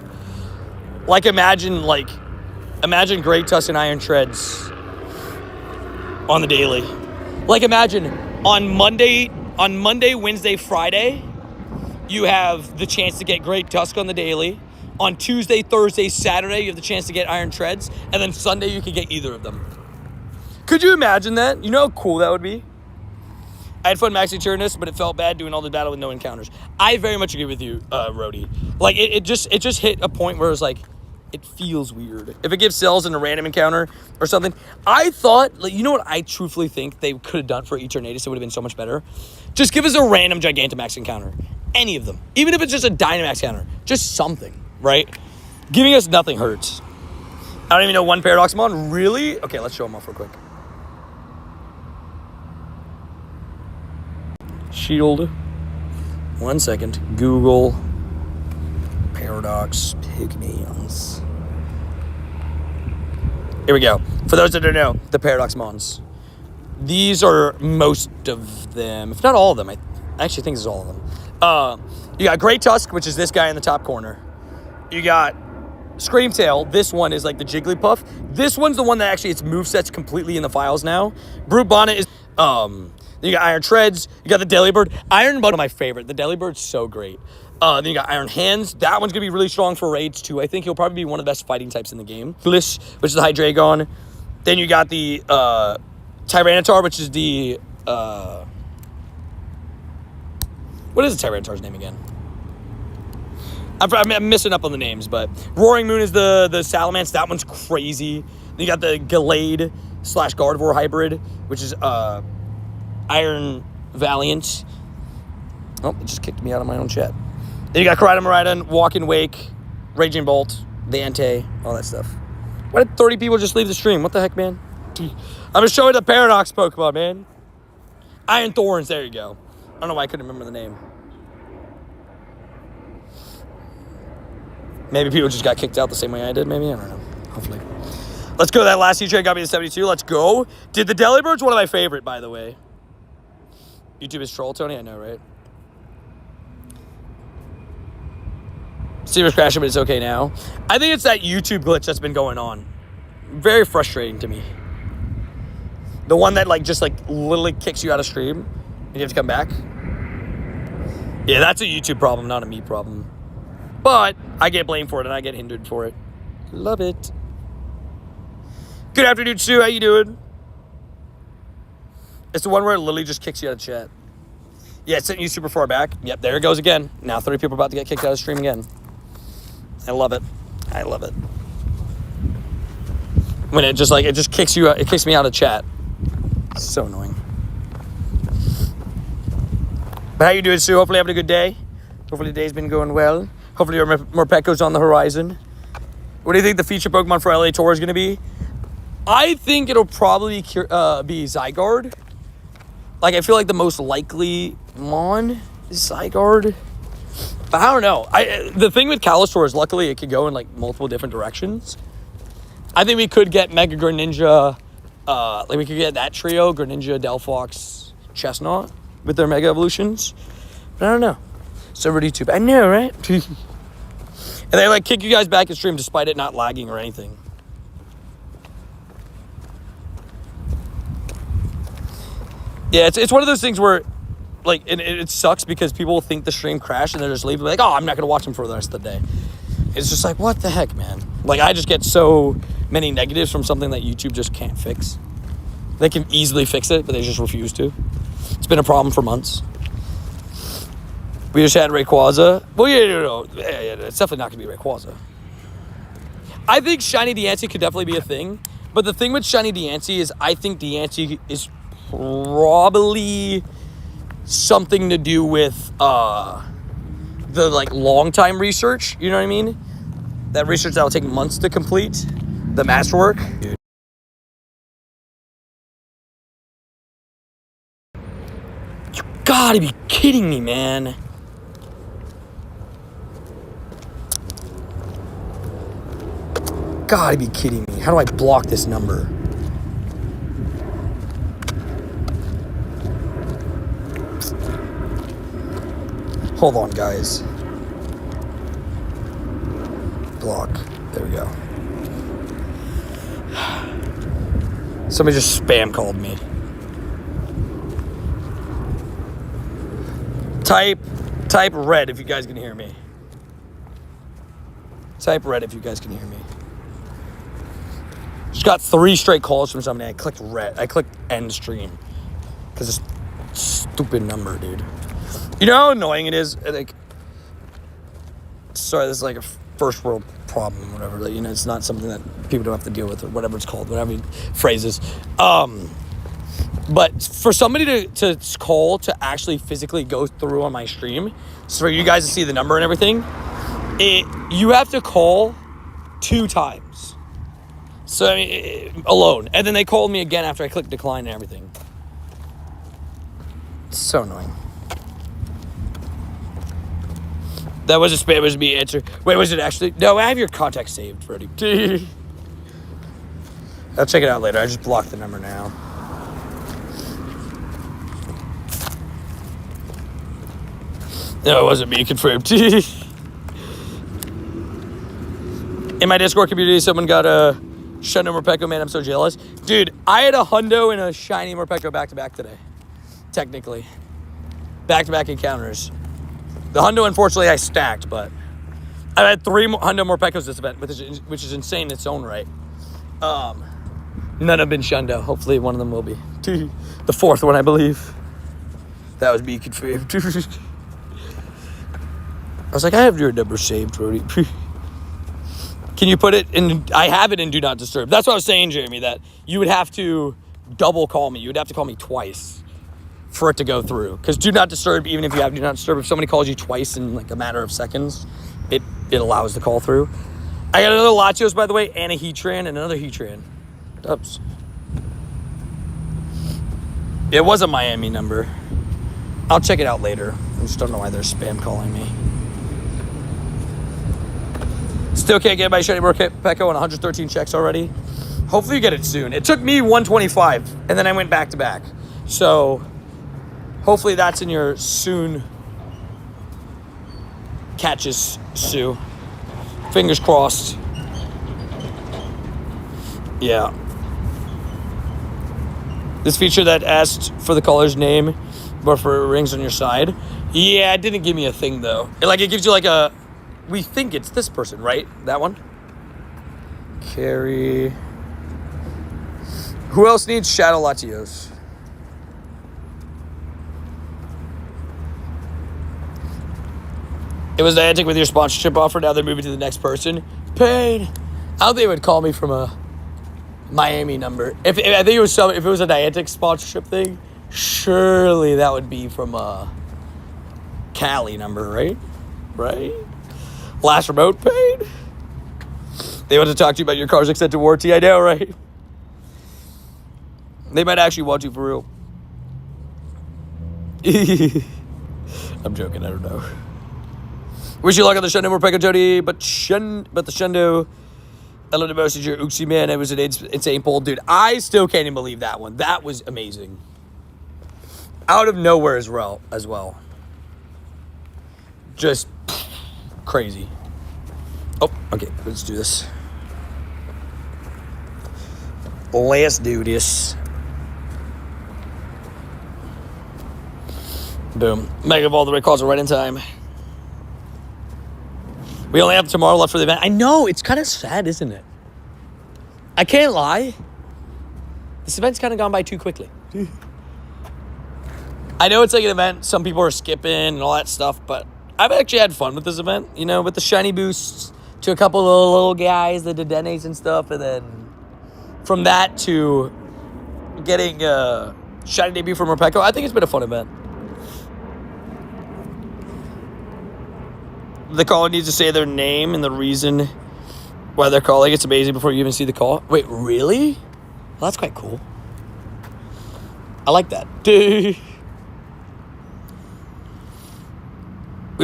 Like imagine Great Tusk and Iron Treads on the daily. Like imagine on Monday, Wednesday, Friday, you have the chance to get Great Tusk on the daily. On Tuesday, Thursday, Saturday, you have the chance to get Iron Treads. And then Sunday, you could get either of them. Could you imagine that? You know how cool that would be? I had fun maxing Tyrannus, but it felt bad doing all the battle with no encounters. I very much agree with you, Rody. Like, it just hit a point where it was like, it feels weird. If it gives cells in a random encounter or something, I thought, like, you know what I truthfully think they could have done for Eternatus? It would have been so much better. Just give us a random Gigantamax encounter. Any of them. Even if it's just a Dynamax encounter. Just something, right? Giving us nothing hurts. I don't even know one Paradoxmon. Really? Okay, let's show them off real quick. Shield. 1 second. Google Paradox Pygmies. Here we go. For those that don't know, the Paradoxmons. These are most of them, if not all of them. I actually think this is all of them. You got Great Tusk, which is this guy in the top corner. You got Screamtail. This one is like the Jigglypuff. This one's the one that actually its moveset's completely in the files now. Brute Bonnet is then you got Iron Treads. You got the Delibird. Iron Bud, my favorite. The Delibird's so great. Then you got Iron Hands. That one's going to be really strong for raids, too. I think he'll probably be one of the best fighting types in the game. Gliss, which is the Hydreigon. Then you got the Tyranitar, which is the... what is the Tyranitar's name again? I'm missing up on the names, but... Roaring Moon is the Salamence. That one's crazy. Then you got the Gallade / Gardevoir hybrid, which is Iron Valiant. Oh, it just kicked me out of my own chat. Then you got Miraidon, Walking Wake, Raging Bolt, the Entei, all that stuff. Why did 30 people just leave the stream? What the heck, man? I'm just showing the Paradox Pokemon, man. Iron Thorns, there you go. I don't know why I couldn't remember the name. Maybe people just got kicked out the same way I did, maybe? I don't know. Hopefully. Let's go. That last E-Trade got me to 72. Let's go. Did the Delibird's one of my favorite, by the way. YouTube is troll, Tony? I know, right? Steamer's crashing, but it's okay now. I think it's that YouTube glitch that's been going on. Very frustrating to me. The one that, like, just, like, literally kicks you out of stream and you have to come back. Yeah, that's a YouTube problem, not a me problem. But I get blamed for it and I get hindered for it. Love it. Good afternoon, Sue. How you doing? It's the one where it literally just kicks you out of chat. Yeah, it sent you super far back. Yep, there it goes again. Now 30 people are about to get kicked out of stream again. I love it. I love it. When it just kicks you out, it kicks me out of chat. It's so annoying. But how you doing, Sue? Hopefully having a good day. Hopefully the day's been going well. Hopefully your Morpeko's on the horizon. What do you think the feature Pokemon for LA Tour is going to be? I think it'll probably be Zygarde. Like, I feel like the most likely Mon is Zygarde. But I don't know. The thing with Kalistor is luckily it could go in, like, multiple different directions. I think we could get Mega Greninja. Like, we could get that trio, Greninja, Delphox, Chestnut, with their Mega Evolutions. But I don't know. Server YouTube. I know, right? And they, like, kick you guys back in stream despite it not lagging or anything. Yeah, it's one of those things where, like, it sucks because people think the stream crashed and they're just leaving, like, oh, I'm not going to watch them for the rest of the day. It's just like, what the heck, man? Like, I just get so many negatives from something that YouTube just can't fix. They can easily fix it, but they just refuse to. It's been a problem for months. We just had Rayquaza. Well, yeah, it's definitely not going to be Rayquaza. I think Shiny Deancey could definitely be a thing, but the thing with Shiny Deancey is I think Deancey is probably something to do with the like long time research, you know what I mean? That research that will take months to complete, the masterwork. Dude. You gotta be kidding me, man. Gotta be kidding me. How do I block this number? Hold on, guys. Block. There we go. Somebody just spam called me. Type red if you guys can hear me. Type red if you guys can hear me. Just got 3 straight calls from somebody. I clicked red. I clicked end stream. Because it's a stupid number, dude. You know how annoying it is? Like, sorry, this is like a first world problem or whatever. Like, you know, it's not something that people don't have to deal with or whatever it's called, whatever phrases. But for somebody to call to actually physically go through on my stream, so for you guys to see the number and everything, you have to call 2 times. So, I mean, alone. And then they called me again after I clicked decline and everything. It's so annoying. That was a spam, was me answer. Wait, was it actually? No, I have your contact saved, Brody. I'll check it out later. I just blocked the number now. No, it wasn't me. Confirmed. In my Discord community, someone got a Shiny Morpeko. Man, I'm so jealous. Dude, I had a hundo and a Shiny Morpeko back-to-back today. Technically. Back-to-back encounters. The hundo, unfortunately, I stacked, but I've had 3 hundo Morpekos this event, which is insane in its own right. None have been shundo. Hopefully one of them will be. The 4th one, I believe. That was me confirmed. I was like, I have your number saved, Brody. Can you put it in? I have it in Do Not Disturb. That's what I was saying, Jeremy, that you would have to double call me. You would have to call me twice for it to go through. Because Do Not Disturb, even if you have Do Not Disturb, if somebody calls you twice in like a matter of seconds, it allows the call through. I got another Latios, by the way, and a Heatran, and another Heatran. Oops. It was a Miami number. I'll check it out later. I just don't know why they're spam calling me. Still can't get my Shiny Morpeko on 113 checks already. Hopefully you get it soon. It took me 125, and then I went back to back. So, hopefully that's in your soon catches, Sue. Fingers crossed. Yeah. This feature that asked for the caller's name, but for rings on your side. Yeah, it didn't give me a thing, though. It gives you like a... We think it's this person, right? That one? Carrie. Who else needs Shadow Latios? It was Niantic with your sponsorship offer. Now they're moving to the next person. Pain. I don't think they would call me from a Miami number. I think it was if it was a Niantic sponsorship thing, surely that would be from a Cali number, right? Right? Last remote paid? They want to talk to you about your car's extended warranty. I know, right? They might actually want you for real. I'm joking. I don't know. Wish you luck on the Shundo, Morpeko, Jody. But the Shundo, I love the most is your Uxie, man. It was an insane pull. Dude, I still can't even believe that one. That was amazing. Out of nowhere as well. Just crazy. Oh, okay. Let's do this. Let's do this. Boom. Mega Ball, the right calls are right in time. We only have tomorrow left for the event. I know, it's kind of sad, isn't it? I can't lie. This event's kind of gone by too quickly. I know it's like an event some people are skipping and all that stuff, but I've actually had fun with this event, you know, with the shiny boosts to a couple of little guys, the Dedenes and stuff, and then from that to getting a shiny debut from Morpeko. I think it's been a fun event. The caller needs to say their name and the reason why they're calling. It's amazing before you even see the call. Wait, really? Well, that's quite cool. I like that. We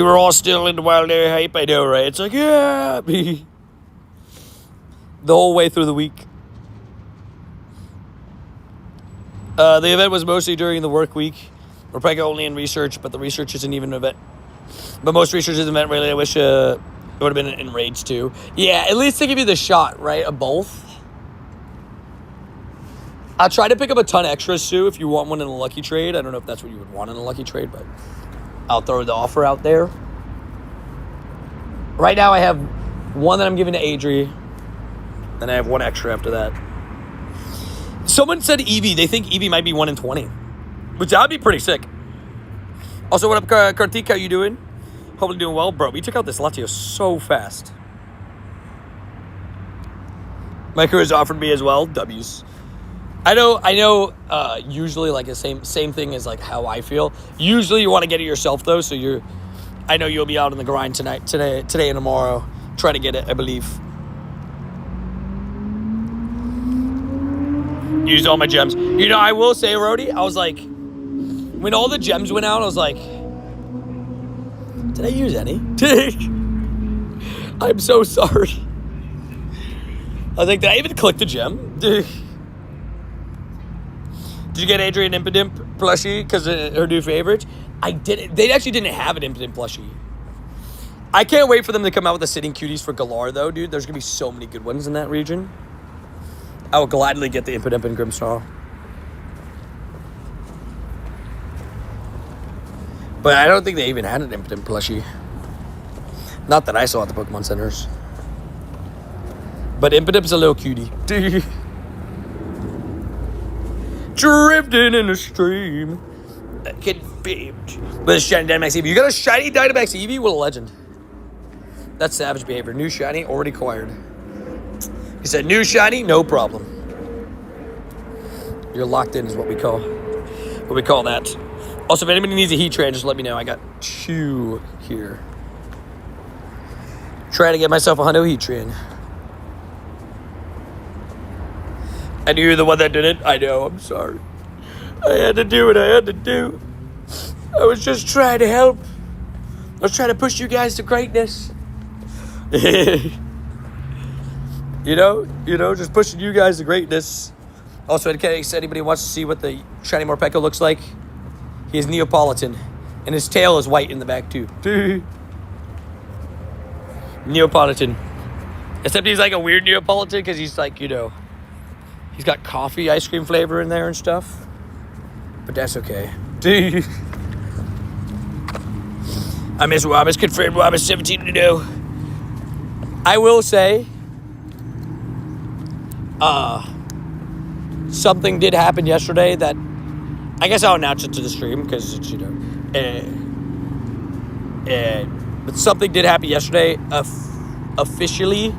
were all still in the wild area hype. I know, right? It's like, yeah. The whole way through the week. The event was mostly during the work week. We're probably only in research, but the research isn't even an event. But most research is an event, really. I wish it would have been in Rage, too. Yeah, at least they give you the shot, right, of both. I'll try to pick up a ton extras, too, if you want one in a lucky trade. I don't know if that's what you would want in a lucky trade, but I'll throw the offer out there. Right now, I have one that I'm giving to Adri. Then I have one extra after that. Someone said Eevee. They think Eevee might be 1 in 20. Which that would be pretty sick. Also, what up, Kartik? How you doing? Hopefully doing well. Bro, we took out this Latios so fast. My crew has offered me as well. W's. I know. Usually, like the same thing as like how I feel. Usually, you want to get it yourself though. So I know you'll be out on the grind today, and tomorrow, trying to get it. I believe. Used all my gems. You know, I will say, Rody, I was like, when all the gems went out, I was like, did I use any? I'm so sorry. I was like, did I even click the gem? Did you get Adrian Impidimp plushie because of her new favorite? I didn't. They actually didn't have an Impidimp plushie. I can't wait for them to come out with the sitting cuties for Galar, though, dude. There's going to be so many good ones in that region. I will gladly get the Impidimp and Grimmsnarl. But I don't think they even had an Impidimp plushie. Not that I saw at the Pokemon Centers. But Impidimp's a little cutie. Drifting in a stream. Confirmed. With a shiny Dynamax Eevee. You got a shiny Dynamax Eevee? What a legend. That's savage behavior. New shiny, already acquired. He said, new shiny, no problem. You're locked in is what we call that. Also, if anybody needs a heat train, just let me know. I got 2 here. Trying to get myself a Hundo heat train. I knew you're the one that did it. I know, I'm sorry. I had to do what I had to do. I was just trying to help. I was trying to push you guys to greatness. You know, just pushing you guys to greatness. Also, in case anybody wants to see what the shiny Morpeko looks like, he is Neapolitan, and his tail is white in the back too. Neapolitan. Except he's like a weird Neapolitan because he's like, he's got coffee ice cream flavor in there and stuff. But that's okay. I miss Wabbits. Confirmed Wabbits 17 to do. I will say, something did happen yesterday that I guess I'll announce it to the stream because it's, but something did happen yesterday. Officially,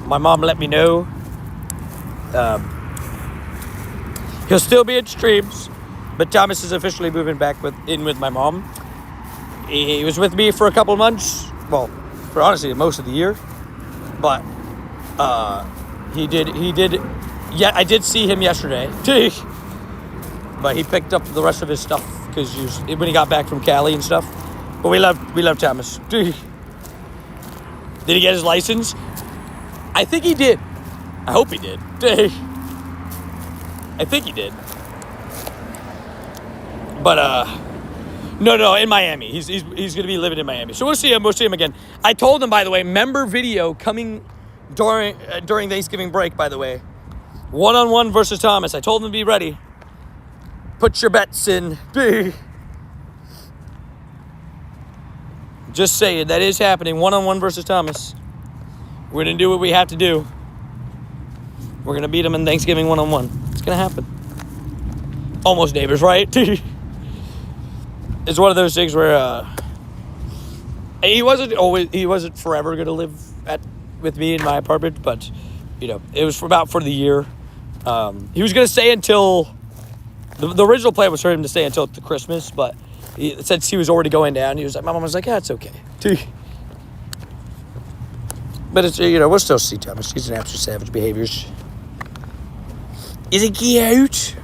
my mom let me know. He'll still be in streams, but Thomas is officially moving back in with my mom. he was with me for a couple of months. Well, for honestly, most of the year. But he did. Yeah, I did see him yesterday. But he picked up the rest of his stuff because when he got back from Cali and stuff. But we love Thomas. Did he get his license? I think he did. I hope he did. I think he did. But no, in Miami. He's gonna be living in Miami. So we'll see him again. I told him, by the way, member video coming during Thanksgiving break, by the way. 1-on-1 versus Thomas. I told him to be ready. Put your bets in. Just saying, that is happening. 1-on-1 versus Thomas. We're going to do what we have to do. We're going to beat him in Thanksgiving 1-on-1. It's going to happen. Almost neighbors, right? It's one of those things where he wasn't forever going to live with me in my apartment, but it was for the year. He was going to stay until the original plan was for him to stay until the Christmas, but since he was already going down, he was like, my mom was like, yeah, it's okay. But it's, we'll still see Thomas. He's an absolute savage behaviors. Is it cute?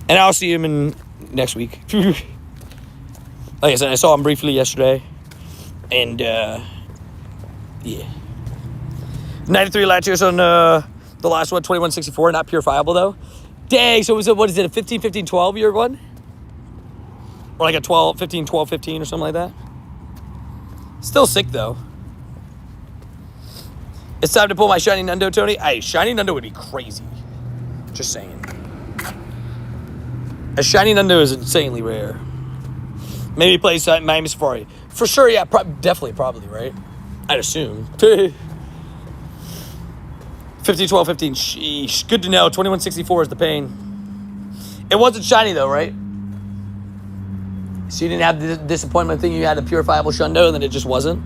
And I'll see him next week. Like I said, I saw him briefly yesterday. And, yeah. 93 Latios on the last one, 2164, not purifiable though. Dang, so what is it, a 15, 15, 12 year one? Or like a 12, 15, 12, 15 or something like that? Still sick though. It's time to pull my Shiny Nundo, Tony. Hey, Shiny Nundo would be crazy. Just saying. A Shiny Nundo is insanely rare. Maybe play Miami Safari. For sure, yeah, definitely, probably, right? I'd assume. 15, 12, 15. Sheesh. Good to know. 2164 is the pain. It wasn't shiny, though, right? So you didn't have the disappointment thing. You had a purifiable Shundo, and then it just wasn't.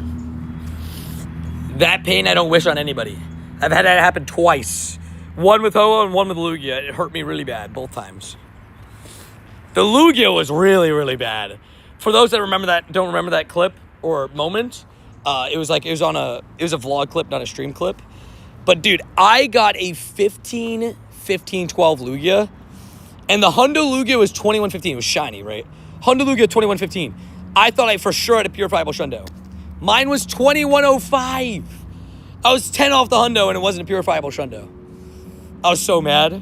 That pain I don't wish on anybody. I've had that happen twice. One with Hoa and one with Lugia. It hurt me really bad both times. The Lugia was really, really bad. For those that don't remember that clip or moment, it was a vlog clip, not a stream clip. But dude, I got a 15, 15, 12 Lugia, and the Hundo Lugia was 2115. It was shiny, right? Hundo Lugia 2115. I thought I for sure had a purifiable Shundo. Mine was 2105. I was 10 off the Hundo and it wasn't a purifiable Shundo. I was so mad. I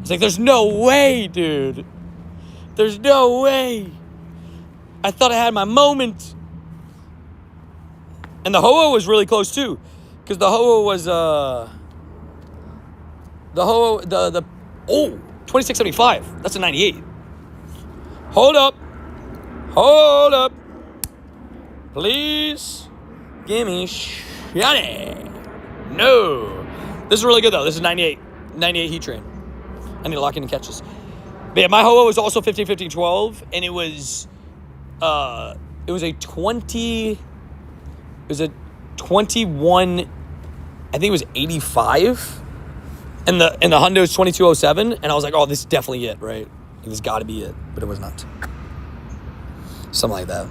was like, there's no way, dude. There's no way. I thought I had my moment. And the Hoa was really close too. Because the Hoa was, 2675. That's a 98. Hold up. Please. Gimme shiny. No. This is really good though. This is 98 heat train. I need to lock in and catches. But yeah, my Hoa was also 15, 15, 12. And it was a 21, I think it was 85. And the Hundo is 2207. And I was like, oh, this is definitely it, right? This has got to be it. But it was not. Something like that.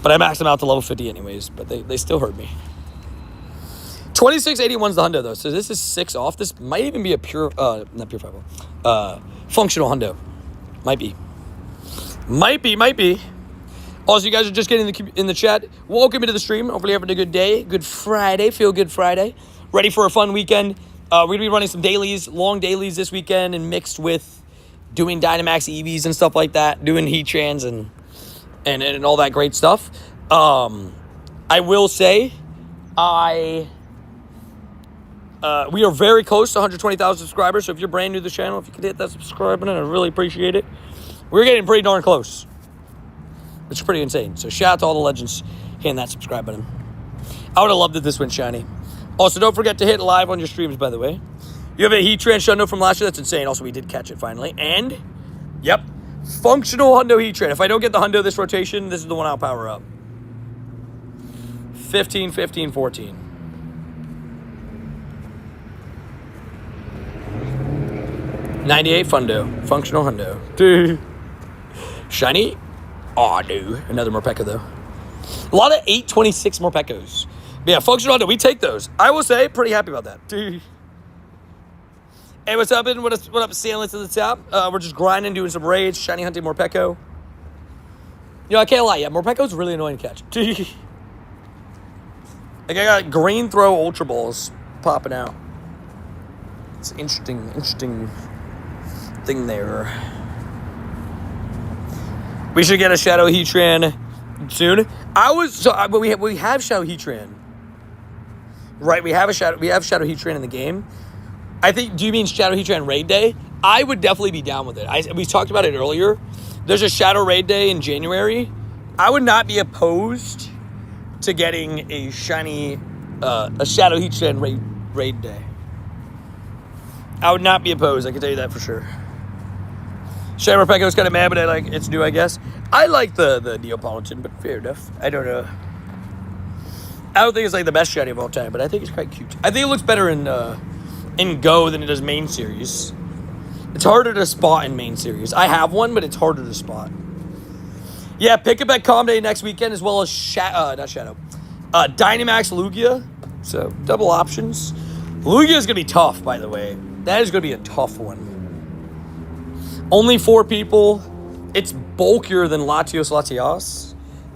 But I maxed them out to level 50 anyways. But they still hurt me. 2681 is the Hundo, though. So this is 6 off. This might even be a not purifiable. Functional Hundo. Might be. Also, you guys are just getting in the chat. Welcome into the stream. Hopefully you're having a good day. Good Friday. Feel good Friday. Ready for a fun weekend. We're going to be running some dailies, long dailies this weekend, and mixed with doing Dynamax Eevees and stuff like that. Doing heat trans and all that great stuff. I will say, we are very close to 120,000 subscribers. So if you're brand new to the channel, if you could hit that subscribe button, I'd really appreciate it. We're getting pretty darn close, which is pretty insane. So shout out to all the legends hitting that subscribe button. I would have loved it this went shiny. Also, don't forget to hit live on your streams, by the way. You have a heat trans Shundo from last year. That's insane. Also, we did catch it finally. And, yep, functional Hundo heat trans. If I don't get the Hundo this rotation, this is the one I'll power up. 15, 15, 14. $98 Fundo. Functional Hundo. Dude. Shiny? Aw, dude. Another Morpeko, though. A lot of 826 Morpekos. But yeah, functional Hundo, we take those. I will say, pretty happy about that. Hey, what's up, what up, Sailing to the top? We're just grinding, doing some raids, shiny hunting Morpeko. You know, I can't lie, yeah, Morpeko's really annoying to catch. Like, I got green throw Ultra Balls popping out. It's an interesting thing there. We should get a Shadow Heatran soon. But we have Shadow Heatran. Right, we have Shadow Heatran in the game. I think, do you mean Shadow Heatran Raid Day? I would definitely be down with it. We talked about it earlier. There's a Shadow Raid Day in January. I would not be opposed to getting a shiny, a Shadow Heatran Raid Day. I would not be opposed, I can tell you that for sure. Shadow Morpeko's kind of mad, but it's new, I guess. I like the Neapolitan, but fair enough. I don't know. I don't think it's like the best shiny of all time, but I think it's quite cute. I think it looks better in Go than it does main series. It's harder to spot in main series. I have one, but it's harder to spot. Yeah, pick up at Calm Day next weekend, as well as Dynamax Lugia. So double options. Lugia is gonna be tough, by the way. That is gonna be a tough one. Only 4 people. It's bulkier than Latios.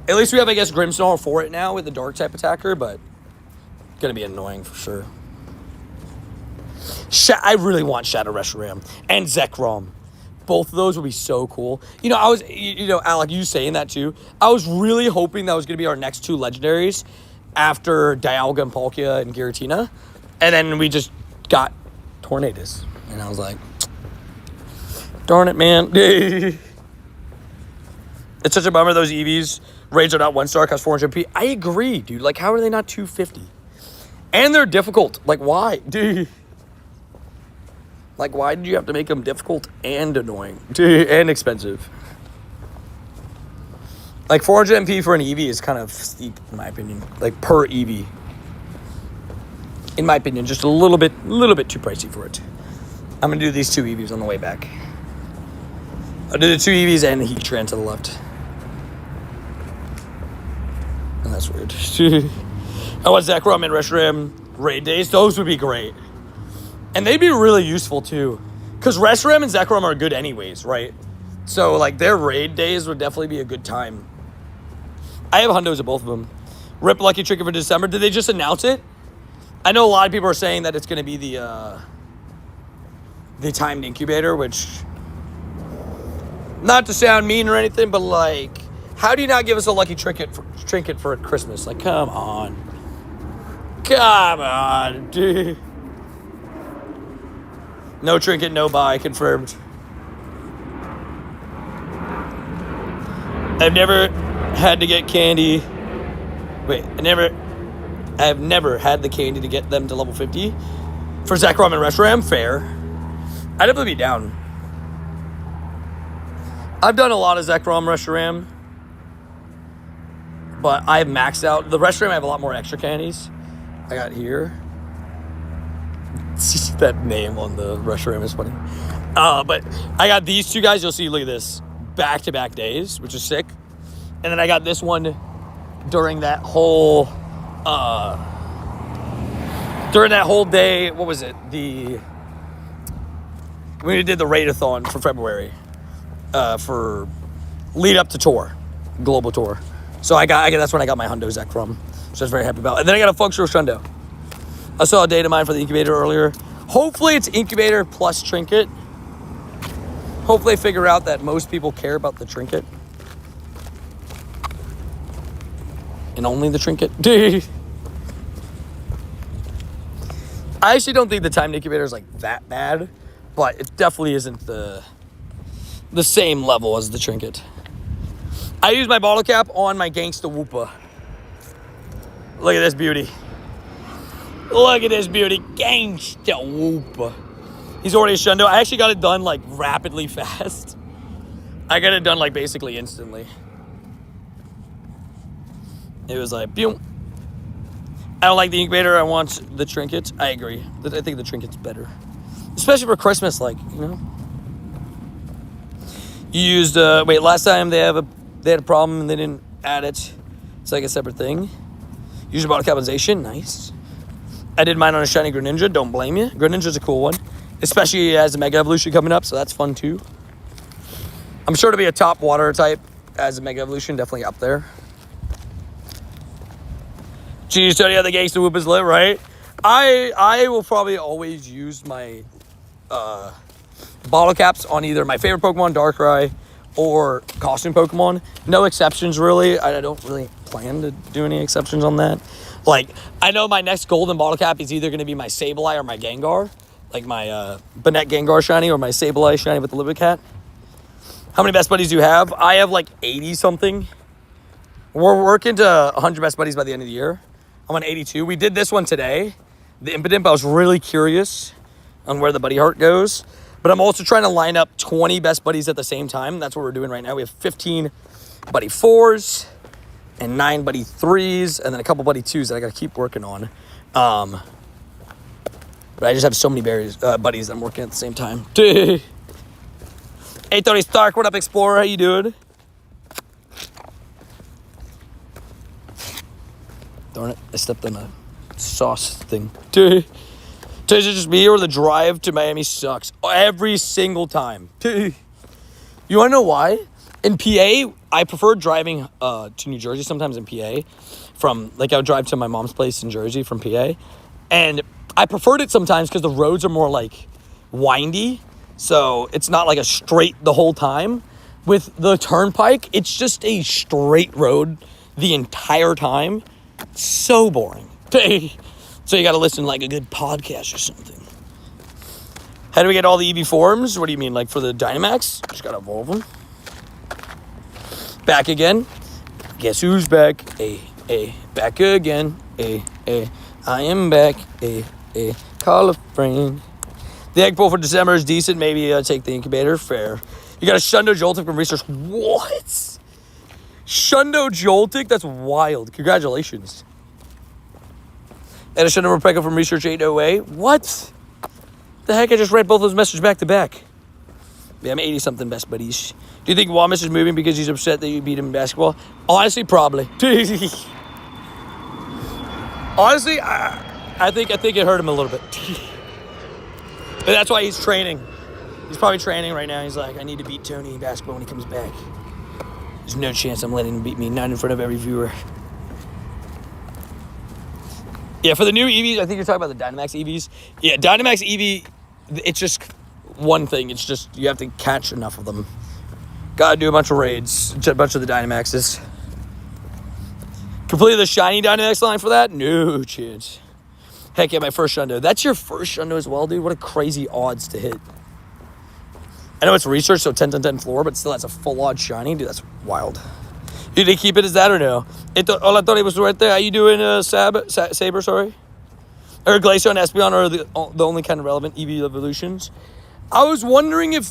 At least we have, I guess, Grimmsnarl for it now with the dark type attacker, but gonna be annoying for sure. I really want Shadow Reshiram and Zekrom. Both of those would be so cool. You know, Alec, you saying that too. I was really hoping that was gonna be our next 2 legendaries after Dialga and Palkia and Giratina. And then we just got Tornadus. And I was like, darn it, man. It's such a bummer those Eevees raids are not 1-star, cost 400 P. I agree, dude. Like, how are they not 250? And they're difficult. Like, why? Dude. Like, why did you have to make them difficult and annoying? Dude, and expensive? Like, 400 MP for an Eevee is kind of steep, in my opinion. Like, per Eevee. In my opinion, just a little bit too pricey for it. I'm going to do these 2 Eevees on the way back. I'll do the 2 Eevees and the Heatran to the left. And that's weird. I want Zekrom and Reshiram raid days. Those would be great. And they'd be really useful, too. Because Reshiram and Zekrom are good anyways, right? So, like, their raid days would definitely be a good time. I have hundos of both of them. Rip Lucky Trinket for December. Did they just announce it? I know a lot of people are saying that it's going to be the timed incubator, which... Not to sound mean or anything, but, like... How do you not give us a Lucky Trinket for Christmas? Like, come on. Come on, dude. No trinket, no buy, confirmed. I've never had to get candy. Wait, I have never had the candy to get them to level 50. For Zekrom and Reshiram, fair. I'd definitely be down. I've done a lot of Zekrom, Reshiram. But I've maxed out. The Reshiram I have a lot more extra candies. I got here. That name on the Reshiram is funny. But I got these 2 guys. You'll see, look at this. Back-to-back days, which is sick. And then I got this one during that whole... during that whole day, what was it? When we did the Raidathon for February. For lead up to tour. Global tour. So that's when I got my hundo Zek from. So I was very happy about it. And then I got a functional Shundo. I saw a data mine for the incubator earlier. Hopefully it's incubator plus trinket. Hopefully they figure out that most people care about the trinket. And only the trinket. Dude. I actually don't think the timed incubator is like that bad. But it definitely isn't the same level as the trinket. I use my bottle cap on my Gangsta Woopa. Look at this beauty. Look at this beauty. Gangsta Woopa. He's already a Shundo. I actually got it done like rapidly fast. I got it done like basically instantly. It was like, pew. I don't like the incubator. I want the trinket. I agree. I think the trinket's better. Especially for Christmas, like, you know. You used, wait, last time they had a problem and they didn't add it. It's like a separate thing. Used bottle capitalization, nice. I did mine on a shiny Greninja, don't blame you. Greninja's a cool one. Especially as a Mega Evolution coming up, so that's fun too. I'm sure to be a top water type as a Mega Evolution, definitely up there. Geez, Tony, how the gangster whoop is lit, right? I will probably always use my bottle caps on either my favorite Pokemon, Darkrai, or costume Pokemon. No exceptions, really. I don't really plan to do any exceptions on that. Like, I know my next golden bottle cap is either going to be my Sableye or my Gengar. Like my Banette Gengar shiny or my Sableye shiny with the Livid Cat. How many best buddies do you have? I have like 80 something. We're working to 100 best buddies by the end of the year. I'm on 82. We did this one today. The Impidimp, I was really curious on where the buddy heart goes. But I'm also trying to line up 20 best buddies at the same time. That's what we're doing right now. We have 15 buddy 4s and 9 buddy 3s and then a couple buddy 2s that I got to keep working on. But I just have so many buddies that I'm working at the same time. Hey, Tony Stark, what up, Explorer? How you doing? Darn it, I stepped on a sauce thing. Is it just me or the drive to Miami sucks? Every single time. You want to know why? In PA, I prefer driving to New Jersey sometimes in PA. I would drive to my mom's place in Jersey from PA. And I preferred it sometimes because the roads are more like windy. So it's not like a straight the whole time. With the turnpike, it's just a straight road the entire time. So boring. So you got to listen to like a good podcast or something. How do we get all the Eevee forms? What do you mean? Like for the Dynamax? Just got to evolve them. Back again. Guess who's back? Back again. I am back. Call a friend. The egg pull for December is decent. Maybe take the incubator. Fair. You got a Shundo Joltik from research. What? Shundo Joltik? That's wild. Congratulations. And a Shundo Morpeko from research 808. What? The heck? I just read both those messages back to back. Yeah, I'm 80-something best buddies. Do you think Wamus is moving because he's upset that you beat him in basketball? Honestly, probably. Honestly, I think it hurt him a little bit. But that's why he's training. He's probably training right now. He's like, I need to beat Tony in basketball when he comes back. There's no chance I'm letting him beat me, not in front of every viewer. Yeah, for the new Eevees, I think you're talking about the Dynamax Eevees. Yeah, Dynamax Eevee, it's just one thing. It's just you have to catch enough of them. Gotta do a bunch of raids, a bunch of the Dynamaxes. Completely the shiny Dynamax line for that? No chance. Heck yeah, my first Shundo. That's your first Shundo as well, dude? What a crazy odds to hit. I know it's research, so 10-10-10 floor, but still that's a full odd shiny. Dude, that's wild. You did keep it as that or no? Hola, Tony, was right there. How you doing, Saber, sorry? Or Glaceon and Espeon are the only kind of relevant Eevee evolutions. I was wondering if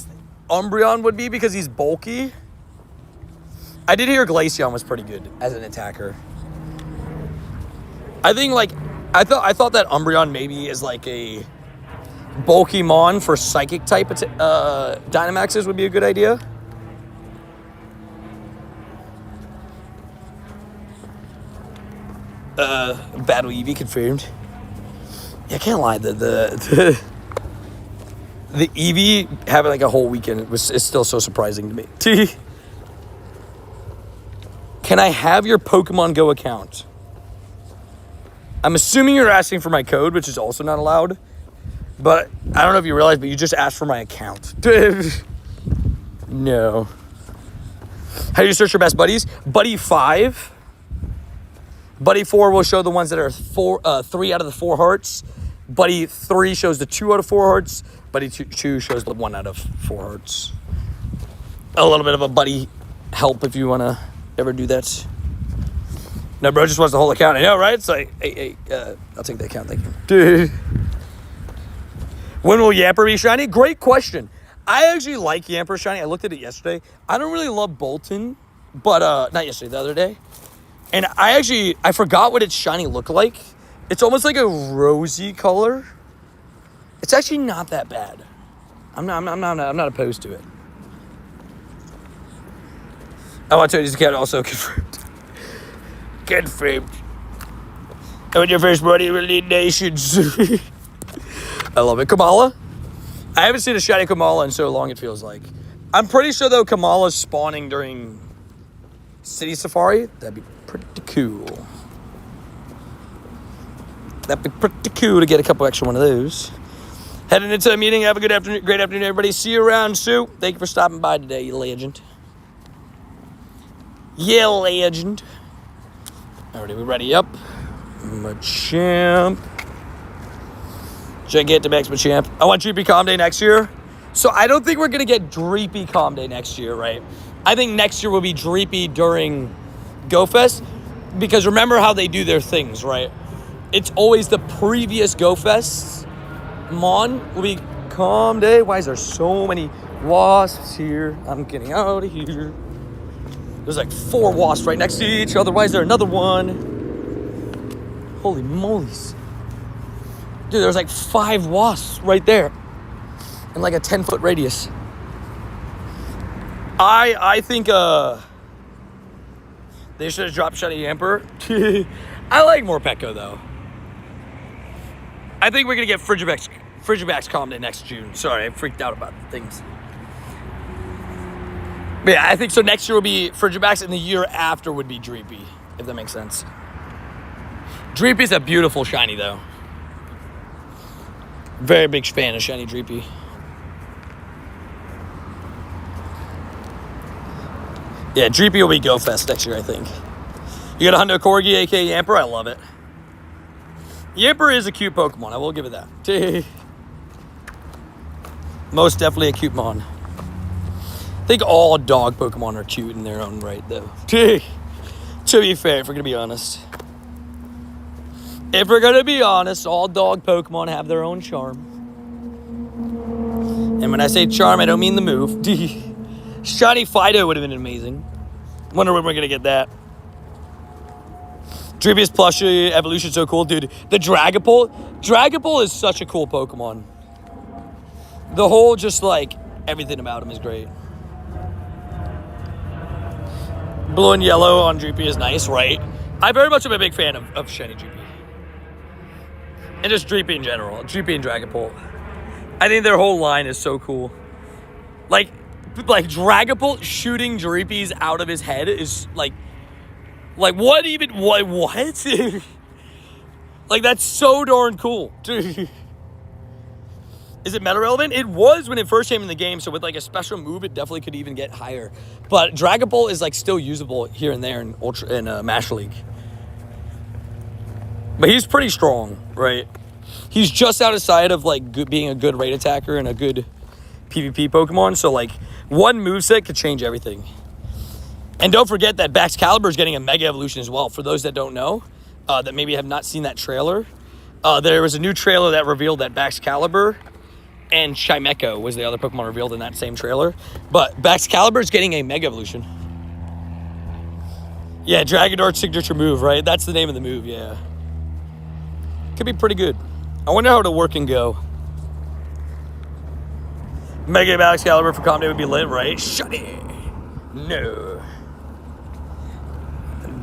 Umbreon would be because he's bulky. I did hear Glaceon was pretty good as an attacker. I think, like, I thought that Umbreon maybe is like a bulky Mon for psychic type Dynamaxes would be a good idea. Battle Eevee confirmed. Yeah, I can't lie. The Eevee having like a whole weekend is still so surprising to me. Can I have your Pokemon Go account? I'm assuming you're asking for my code, which is also not allowed. But I don't know if you realize, but you just asked for my account. No. How do you search your best buddies? Buddy 5. Buddy 4 will show the ones that are 3 out of the 4 hearts. Buddy 3 shows the 2 out of 4 hearts. Buddy 2 shows the 1 out of 4 hearts. A little bit of a buddy help if you want to ever do that. No, bro, just wants the whole account. I know, right? It's like, hey, I'll take the account, thank you. Dude. When will Yamper be shiny? Great question. I actually like Yamper shiny. I looked at it yesterday. I don't really love Bolton, but not yesterday, the other day. And I forgot what its shiny looked like. It's almost like a rosy color. It's actually not that bad. I'm not opposed to it. I want to use the cat also confirmed. Confirmed. And when your first buddy will lead nations. I love it. Kamala? I haven't seen a shiny Kamala in so long, it feels like. I'm pretty sure, though, Kamala's spawning during City Safari. That'd be pretty cool. That'd be pretty cool to get a couple extra one of those. Heading into a meeting. Have a good afternoon. Great afternoon, everybody. See you around, Sue. Thank you for stopping by today, you legend. Yeah, legend. Alrighty, we ready up. Machamp. Gigantic Machamp. I want Dreepy Calm Day next year. So I don't think we're going to get Dreepy Calm Day next year, right? I think next year will be Dreepy during GoFest. Because remember how they do their things, right? It's always the previous GoFests. Mon will be Calm Day. Why is there so many wasps here? I'm getting out of here. There's like 4 wasps right next to each other. Why is there another one? Holy moly's. Dude, there's like 5 wasps right there. In like a 10-foot radius. I think they should have dropped Shiny Emperor. I like Morpeko though. I think we're gonna get Frigibax Calm Day next June. Sorry, I freaked out about things. But yeah, I think so. Next year will be Frigibax, and the year after would be Dreepy, if that makes sense. Dreepy's a beautiful shiny, though. Very big fan of shiny Dreepy. Yeah, Dreepy will be GoFest next year, I think. You got a Hundo Corgi, a.k.a. Yamper? I love it. Yamper is a cute Pokemon. I will give it that. Most definitely a cute mon. I think all dog Pokemon are cute in their own right, though. To be fair, if we're going to be honest. If we're going to be honest, all dog Pokemon have their own charm. And when I say charm, I don't mean the move. Shiny Fido would have been amazing. Wonder when we're going to get that. Dreepiest plushie evolution, so cool. Dude, the Dragapult. Dragapult is such a cool Pokemon. The whole, just like, everything about him is great. Blue and yellow on Dreepy is nice, right? I very much am a big fan of shiny Dreepy. And just Dreepy in general. Dreepy and Dragapult. I think their whole line is so cool. Like Dragapult shooting Dreepy's out of his head is like what? Like, that's so darn cool. Is it meta relevant? It was when it first came in the game, so with like a special move, it definitely could even get higher. But Dragapult is like still usable here and there in Master League. But he's pretty strong, right? He's just outside of like being a good raid attacker and a good PvP Pokemon. So like one moveset could change everything. And don't forget that Baxcalibur is getting a Mega Evolution as well. For those that don't know, that maybe have not seen that trailer, there was a new trailer that revealed that Baxcalibur and Chimecho was the other Pokemon revealed in that same trailer. But Baxcalibur is getting a Mega Evolution. Yeah, Dragondart's signature move, right? That's the name of the move, yeah. Could be pretty good. I wonder how it'll work and go. Mega Baxcalibur for Calm Day would be lit, right? Shiny. No.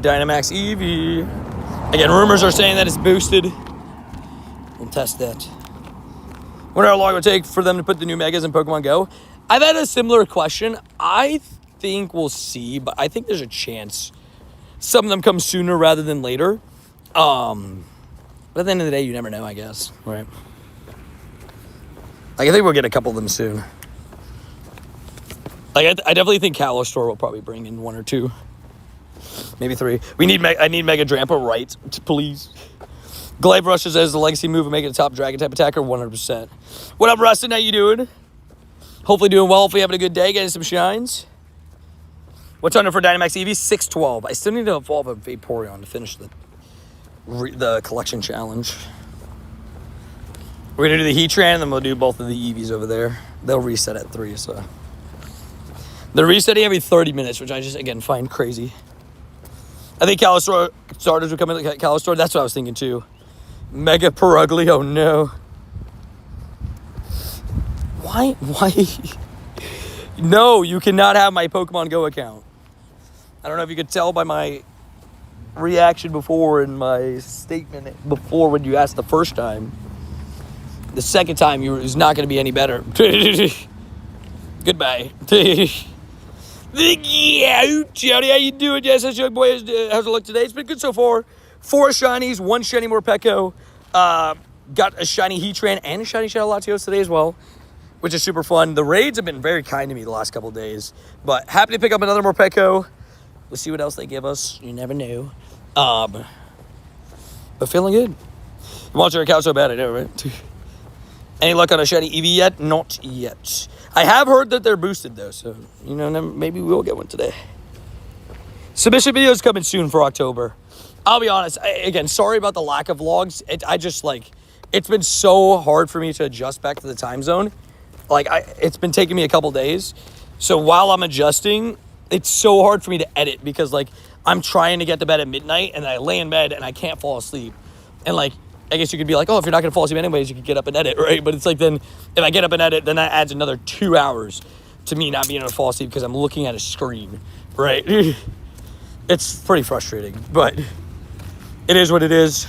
Dynamax Eevee. Again, rumors are saying that it's boosted. We'll test that. Wonder how long it would take for them to put the new Megas in Pokemon Go. I've had a similar question. I think we'll see, but I think there's a chance some of them come sooner rather than later. But at the end of the day, you never know, I guess, right? Like, I think we'll get a couple of them soon. Like, I definitely think Calostor will probably bring in 1 or 2. Maybe 3. I need Mega Drampa, right? Please. Glaive Rush says the legacy move will make it a top dragon type attacker, 100%. What up, Rustin? How you doing? Hopefully doing well. Hopefully having a good day, getting some shines. What's under for Dynamax Eevee? 612. I still need to evolve a Vaporeon to finish the collection challenge. We're going to do the Heatran, and then we'll do both of the Eevees over there. They'll reset at 3, so. They're resetting every 30 minutes, which I just, again, find crazy. I think Calostor starters would come in like Calostor. That's what I was thinking, too. Mega Perugly, oh no. Why? No, you cannot have my Pokemon Go account. I don't know if you could tell by my reaction before and my statement before when you asked the first time. The second time, it's not going to be any better. Goodbye. Yeah, Jody, how you doing? Yes, how's your boy? How's it look today? It's been good so far. 4 shinies, 1 shiny Morpeko. Got a shiny Heatran and a shiny Shadow Latios today as well, which is super fun. The raids have been very kind to me the last couple of days, but happy to pick up another Morpeko. We'll see what else they give us. You never know. But feeling good. You want your account so bad, I know, right? Any luck on a shiny Eevee yet? Not yet. I have heard that they're boosted, though, so, you know, maybe we'll get one today. Submission videos coming soon for October. I'll be honest. Again, sorry about the lack of vlogs. It's been so hard for me to adjust back to the time zone. It's been taking me a couple days. So while I'm adjusting, it's so hard for me to edit because, I'm trying to get to bed at midnight, and I lay in bed, and I can't fall asleep. And, I guess you could be like, oh, if you're not going to fall asleep anyways, you could get up and edit, right? But it's then if I get up and edit, then that adds another 2 hours to me not being able to fall asleep because I'm looking at a screen, right? It's pretty frustrating, but it is what it is.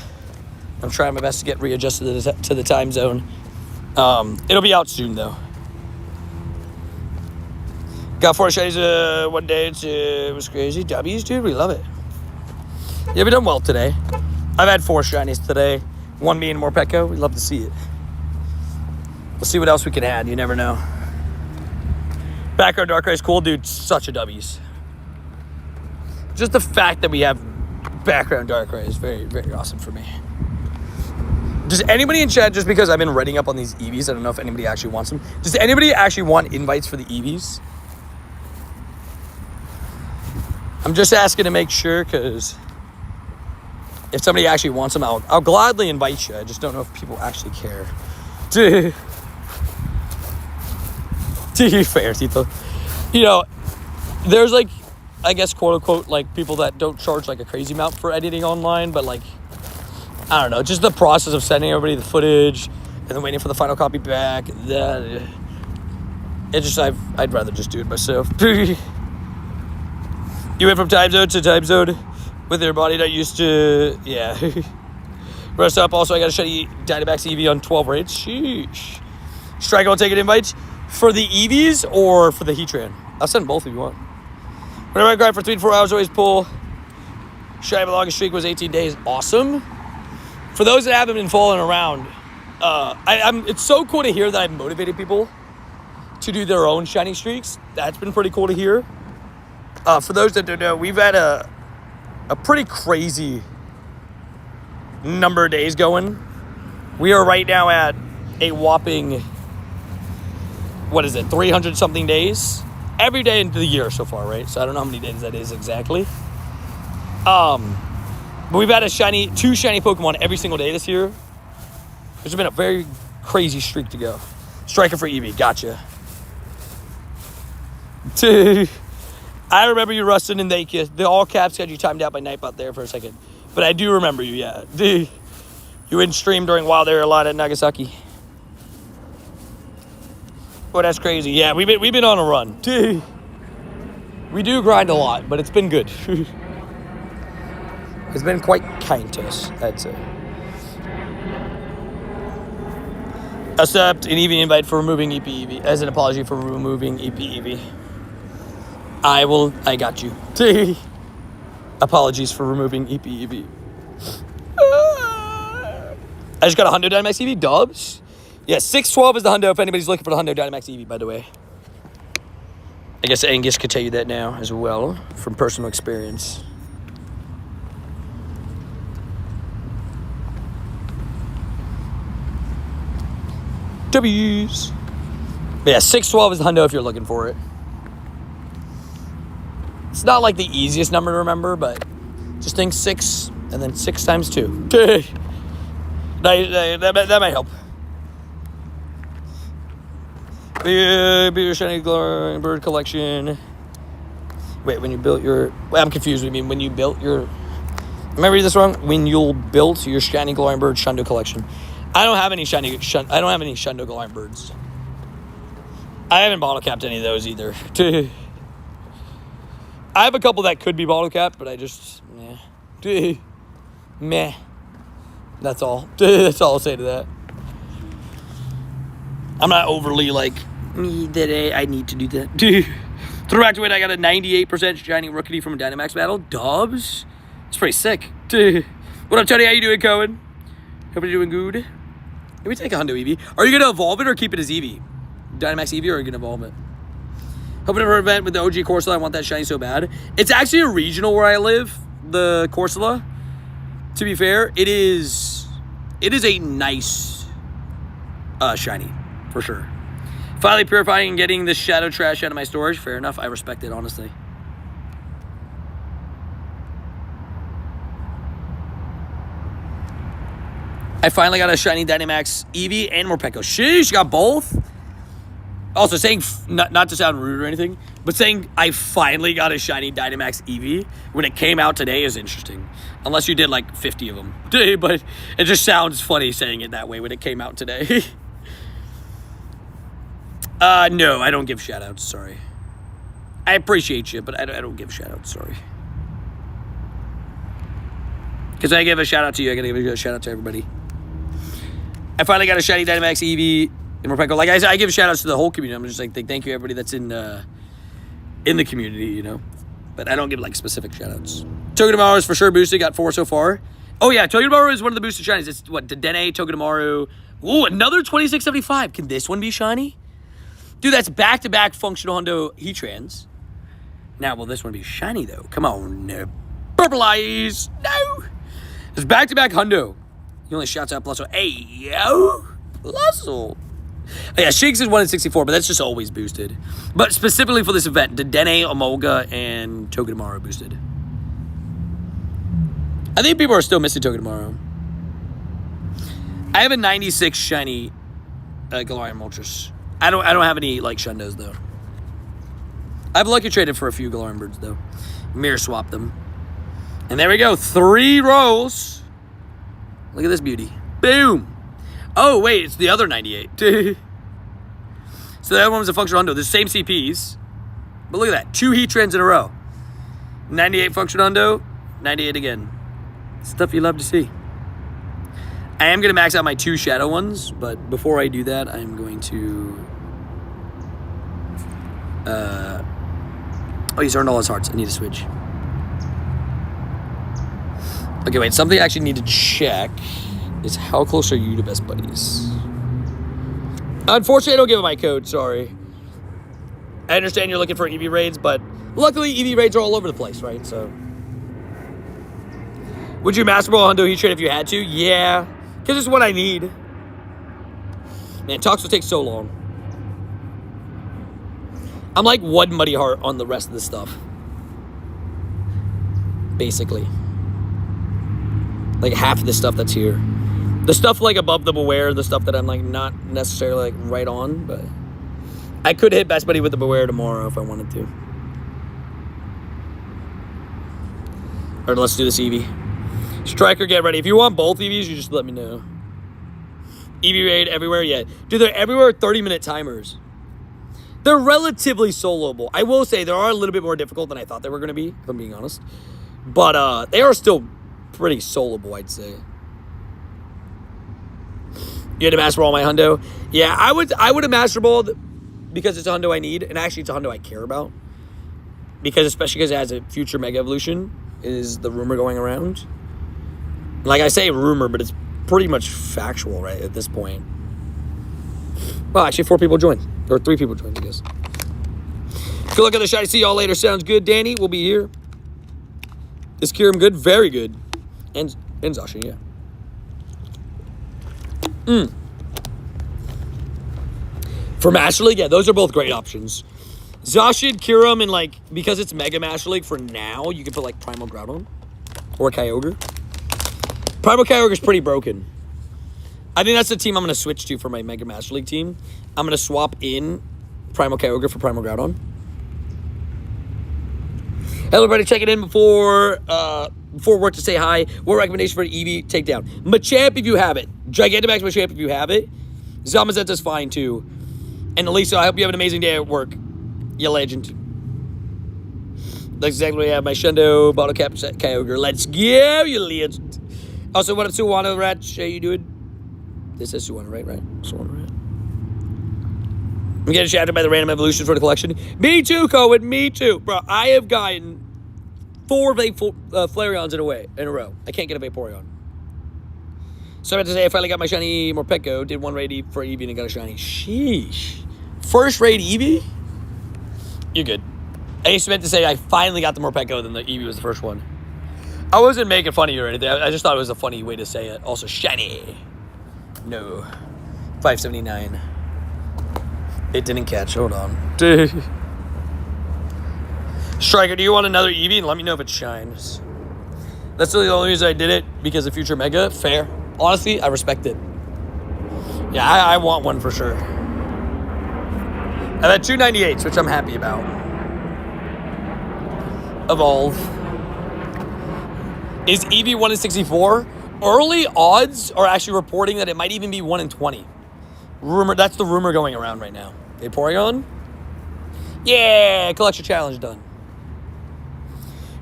I'm trying my best to get readjusted to the time zone. It'll be out soon, though. Got 4 shinies one day. It was crazy. W's, dude, we love it. Yeah, we done well today. I've had 4 shinies today. 1 being Morpeko. We'd love to see it. We'll see what else we can add. You never know. Background Darkrai is cool, dude. Such a W's. Just the fact that we have background Darkrai is very, very awesome for me. Does anybody in chat, just because I've been writing up on these Eevees, I don't know if anybody actually wants them. Does anybody actually want invites for the Eevees? I'm just asking to make sure, because if somebody actually wants them, I'll gladly invite you. I just don't know if people actually care. Fair, Tito. You know, there's I guess, quote unquote, people that don't charge a crazy amount for editing online, but I don't know, just the process of sending everybody the footage and then waiting for the final copy back. I'd rather just do it myself. You went from time zone to time zone with your body not used to, yeah. Rest up. Also, I got to shiny Dynamax Eevee on 12 raids. Sheesh. Strike will take an invite for the Eevees or for the Heatran. I'll send both if you want. Whenever I grind for 3 to 4 hours, always pull. Shiny, my longest streak was 18 days. Awesome. For those that haven't been following around, it's so cool to hear that I've motivated people to do their own shiny streaks. That's been pretty cool to hear. For those that don't know, we've had a pretty crazy number of days going. We are right now at a whopping, 300-something days? Every day into the year so far, right? So I don't know how many days that is exactly. But we've had 2 shiny Pokemon every single day this year. There's been a very crazy streak to go. Striker for Eevee, gotcha. I remember you, Rustin, and the all caps had you timed out by Nightbot there for a second. But I do remember you, yeah. You in stream during Wild Air a lot at Nagasaki. Oh, that's crazy. Yeah, we've been on a run. We do grind a lot, but it's been good. It's been quite kind to us, I'd say. Accept an Eevee invite for removing EP Eevee as an apology for removing EP Eevee. I got you. Apologies for removing EP Eevee. I just got a Hundo Dynamax Eevee. Dubs? Yeah, 612 is the Hundo if anybody's looking for the Hundo Dynamax Eevee, by the way. I guess Angus could tell you that now as well from personal experience. W's. But yeah, 612 is the Hundo if you're looking for it. It's not the easiest number to remember, but just think 6 and then 6 times 2. That might help. Be your shiny glowing bird collection. Wait, when you built your... Wait, I'm confused. What do you mean? When you built your... Am I reading this wrong? When you'll built your shiny glowing bird Shundo collection. I don't have any Shundo glowing birds. I haven't bottle capped any of those either. I have a couple that could be bottle cap, but I just, meh. Meh. That's all. That's all I'll say to that. I'm not overly like, me today, I need to do that. Throwback to it, I got a 98% shiny rookie from a Dynamax battle. Dubs? It's pretty sick. What up, Tony? How you doing, Cohen? Hope you're doing good. Let me take a Hundo Eevee. Are you going to evolve it or keep it as Eevee? Dynamax Eevee, or are you going to evolve it? Hoping for an event with the OG Corsola. I want that shiny so bad. It's actually a regional where I live, the Corsola. To be fair, it is a nice shiny, for sure. Finally purifying and getting the shadow trash out of my storage. Fair enough. I respect it, honestly. I finally got a shiny Dynamax Eevee and Morpeko. Sheesh, got both? Also, saying, not to sound rude or anything, but saying I finally got a shiny Dynamax Eevee when it came out today is interesting. Unless you did like 50 of them. But it just sounds funny saying it that way when it came out today. No, I don't give shoutouts, sorry. I appreciate you, but I don't give shoutouts, sorry. Because I give a shout out to you, I gotta give a shout out to everybody. I finally got a shiny Dynamax Eevee and Morpeko. Like I said, I give shout outs to the whole community. I'm just like, thank you everybody that's in the community, you know. But I don't give like specific shout outs. Togedemaru is for sure boosted, got 4 so far. Oh yeah, Togedemaru is one of the boosted shinies. It's what, Dedenne, Togedemaru. Ooh, another 2675. Can this one be shiny? Dude, that's back-to-back functional Hundo Heatrans. Now, will this one be shiny, though? Come on, no. Purple eyes. No. It's back-to-back Hundo. He only shouts out Blustle. Hey, yo. Blustle. Oh, yeah, Shakes is 1 in 64, but that's just always boosted. But specifically for this event, Dedenne, Emolga, and Togedemaru boosted. I think people are still missing Togedemaru. I have a 96 shiny Galarian Moltres. I don't have any like Shundos though. I've lucky traded for a few Galarian birds though. Mirror swap them. And there we go. 3 rolls. Look at this beauty. Boom. Oh wait, it's the other 98. So that one was a functional Hundo. The same CPs. But look at that. 2 Heatrans in a row. 98 functional Hundo. 98 again. Stuff you love to see. I am going to max out my 2 shadow ones, but before I do that, I'm going to... Oh, he's earned all his hearts. I need to switch. Okay, wait. Something I actually need to check is how close are you to best buddies? Unfortunately, I don't give him my code. Sorry. I understand you're looking for Eevee raids, but luckily Eevee raids are all over the place, right? So... Would you Master Ball Hundo Heat Trade if you had to? Yeah. Because it's what I need. Man, talks will take so long. I'm like 1 Muddy Heart on the rest of the stuff. Basically. Like half of the stuff that's here. The stuff like above the Beware, the stuff that I'm like not necessarily like right on, but I could hit Best Buddy with the Beware tomorrow if I wanted to. All right, let's do this Eevee. Striker, get ready. If you want both Eevees, you just let me know. Eevee raid everywhere, yeah. Dude, they're everywhere 30-minute timers. They're relatively soloable. I will say they are a little bit more difficult than I thought they were going to be, if I'm being honest. But they are still pretty soloable, I'd say. You had to Master Ball my Hundo? Yeah, I would have Master Balled because it's a Hundo I need, and actually it's a Hundo I care about. Especially because it has a future Mega Evolution, is the rumor going around. Like I say rumor, but it's pretty much factual, right, at this point. Well, actually, 4 people joined. Or 3 people joined, I guess. Good luck on the shiny. See y'all later. Sounds good, Danny. We'll be here. Is Kirim good? Very good. And Zasha, yeah. For Master League, yeah, those are both great options. Zacian, Kirim, and like, because it's Mega Master League for now, you can put like Primal Groudon. Or Kyogre. Primal Kyogre is pretty broken. I think that's the team I'm going to switch to for my Mega Master League team. I'm going to swap in Primal Kyogre for Primal Groudon. Hello, everybody. Checking in before work to say hi. What recommendation for an Eevee takedown? Machamp if you have it. Gigantamax Machamp if you have it. Zamazenta's fine too. And Elisa, I hope you have an amazing day at work. You legend. That's exactly what I have. My Shundo bottle cap Kyogre. Let's go, you legend. Also, what up, Suwano Ratch? How you doing? This is Suwano, right? Suwano, right? I'm getting shafted by the random evolutions for the collection. Me too, Cohen. Me too. Bro, I have gotten 4 Flareons in a row. I can't get a Vaporeon. So I have to say, I finally got my shiny Morpeko. Did 1 raid for Eevee and got a shiny. Sheesh. First raid Eevee? You're good. I just meant to say I finally got the Morpeko, then the Eevee was the first one. I wasn't making fun of you or anything. I just thought it was a funny way to say it. Also, shiny. No. 579. It didn't catch. Hold on. Striker, do you want another Eevee? And let me know if it shines. That's really the only reason I did it, because of Future Mega. Fair. Honestly, I respect it. Yeah, I want one for sure. I've had 2 98s, which I'm happy about. Evolve. Is Eevee 1 in 64? Early odds are actually reporting that it might even be 1 in 20. That's the rumor going around right now. Vaporeon? Yeah, collection challenge done.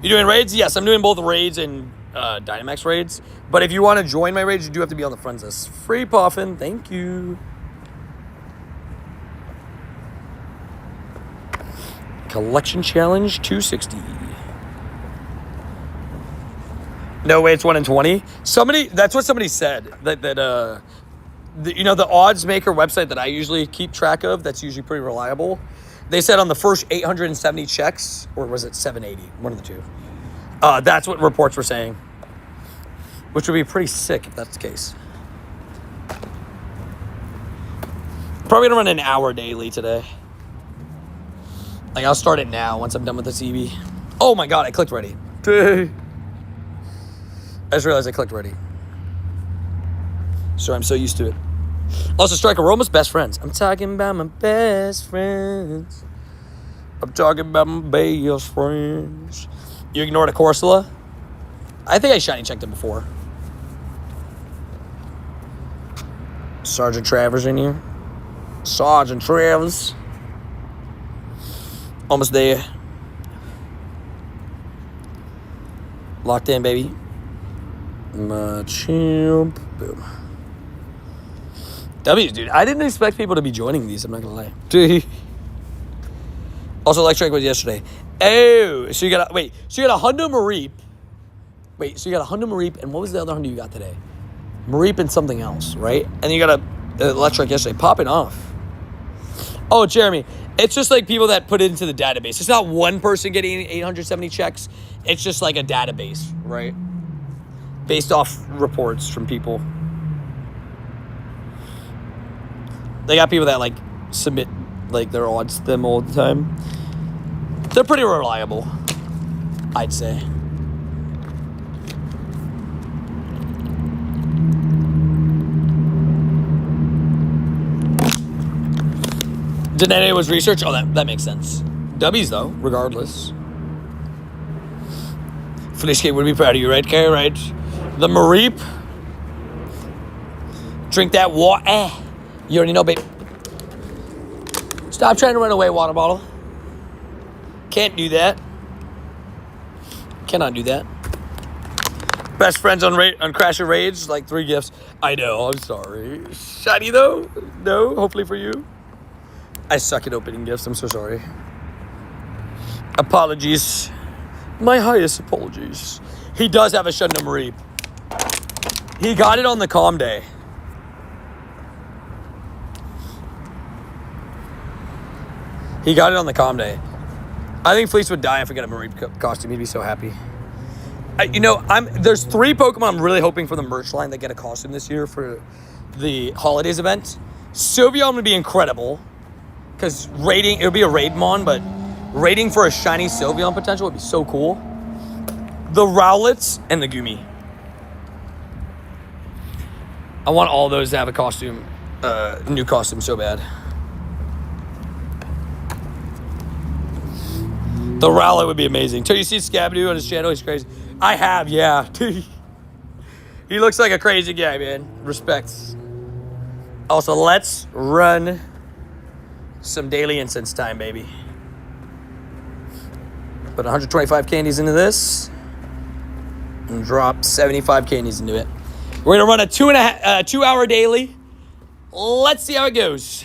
You doing raids? Yes, I'm doing both raids and Dynamax raids. But if you want to join my raids, you do have to be on the friends list. Free Puffin, thank you. Collection challenge 260. No way, it's 1 in 20. That's what somebody said. The odds maker website that I usually keep track of, that's usually pretty reliable. They said on the first 870 checks, or was it 780? One of the two. That's what reports were saying. Which would be pretty sick if that's the case. Probably gonna run an hour daily today. Like, I'll start it now once I'm done with this Eevee. Oh my god, I clicked ready. I just realized I clicked ready. Sorry, I'm so used to it. Also, Striker, we're almost best friends. I'm talking about my best friends. I'm talking about my best friends. You ignored a Corsola? I think I shiny checked it before. Sergeant Travers in here. Sergeant Travers. Almost there. Locked in, baby. Machamp. Boom. W's, dude. I didn't expect people to be joining these. I'm not gonna lie. Also, Electric was yesterday. Oh, so you got a Hundo Mareep. Wait, so you got a Hundo Mareep, and what was the other Hundo you got today? Mareep and something else, right? And then you got a Electric yesterday. Popping off. Oh, Jeremy. It's just like people that put it into the database. It's not one person getting 870 checks. It's just like a database, right? Based off reports from people. They got people that, like, submit, like, their odds to them all the time. They're pretty reliable, I'd say. Denene was research? Oh, that makes sense. W's, though, regardless. Finishgate would be proud of you, right, Kay? Right? The Mareep. Drink that water. You already know, babe. Stop trying to run away, water bottle. Can't do that. Cannot do that. Best friends on Crasher Raids, like 3 gifts. I know, I'm sorry. Shiny, though? No, hopefully for you. I suck at opening gifts, I'm so sorry. Apologies. My highest apologies. He does have a Shundo Mareep. He got it on the calm day. He got it on the calm day. I think Fleece would die if we got a Mareep costume. He'd be so happy. There's 3 Pokemon I'm really hoping for the merch line that get a costume this year for the holidays event. Sylveon would be incredible. Because raiding, it would be a raid mon, but raiding for a shiny Sylveon potential would be so cool. The Rowlets and the Gumi. I want all those to have a costume, new costume so bad. The Rowlet would be amazing. Till you see Scabadoo on his channel, he's crazy. I have, yeah. He looks like a crazy guy, man. Respects. Also, let's run some daily incense time, baby. Put 125 candies into this. And drop 75 candies into it. We're going to run a 2-hour daily. Let's see how it goes.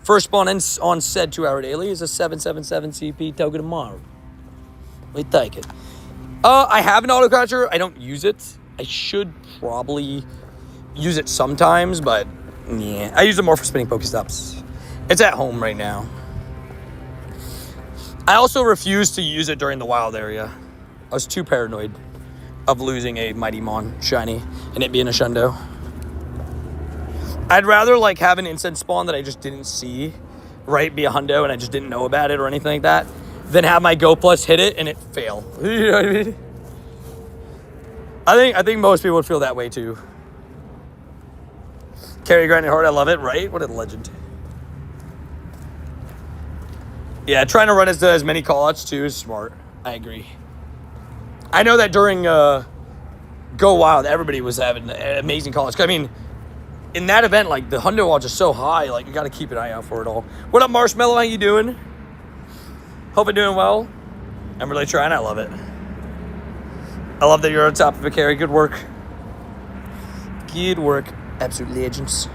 First spawn on said 2-hour daily is a 777 CP token tomorrow. We take it. I have an auto catcher. I don't use it. I should probably use it sometimes, but yeah. I use it more for spinning Pokestops. It's at home right now. I also refuse to use it during the wild area. I was too paranoid of losing a Mighty Mon shiny and it being a Shundo. I'd rather like have an instant spawn that I just didn't see, right, be a hundo and I just didn't know about it or anything like that, than have my Go Plus hit it and it fail. You know what I mean? I think most people would feel that way too. Carry grinding hard, I love it, right? What a legend. Yeah, trying to run as many callouts too is smart. I agree. I know that during Go Wild, everybody was having amazing callouts. I mean, in that event, like, the hundo odds are so high, like, you got to keep an eye out for it all. What up, Marshmallow? How you doing? Hope you're doing well. I'm really trying. I love it. I love that you're on top of it, Carrie. Good work. Good work. Absolute legends.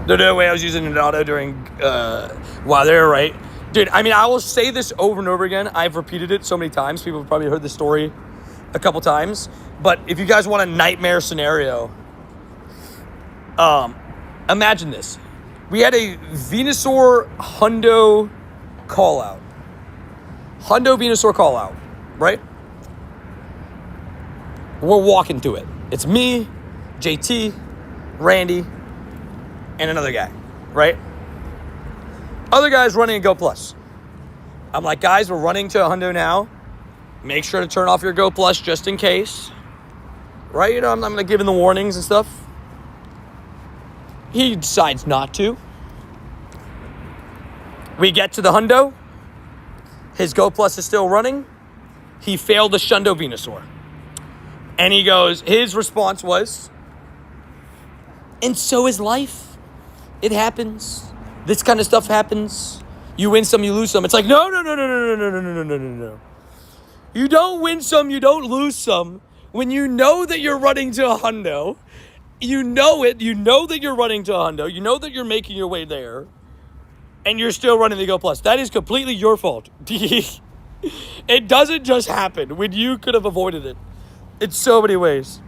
No way I was using an auto during while they're right. Dude, I mean, I will say this over and over again. I've repeated it so many times. People have probably heard this story a couple times. But if you guys want a nightmare scenario, imagine this. We had a Venusaur hundo call out. Hundo Venusaur call out, right? We're walking to it. It's me, JT, Randy, and another guy, right? Other guys running a Go Plus. I'm like, guys, we're running to a hundo now. Make sure to turn off your Go Plus just in case. Right? You know, I'm going to give him the warnings and stuff. He decides not to. We get to the hundo. His Go Plus is still running. He failed the Shundo Venusaur. And he goes, his response was, and so is life. It happens. This kind of stuff happens. You win some, you lose some. It's like, no. You don't win some, you don't lose some. When you know that you're running to a hundo, you know it, you know that you're running to a hundo, you know that you're making your way there, and you're still running the Go Plus. That is completely your fault. It doesn't just happen when you could have avoided it. In so many ways.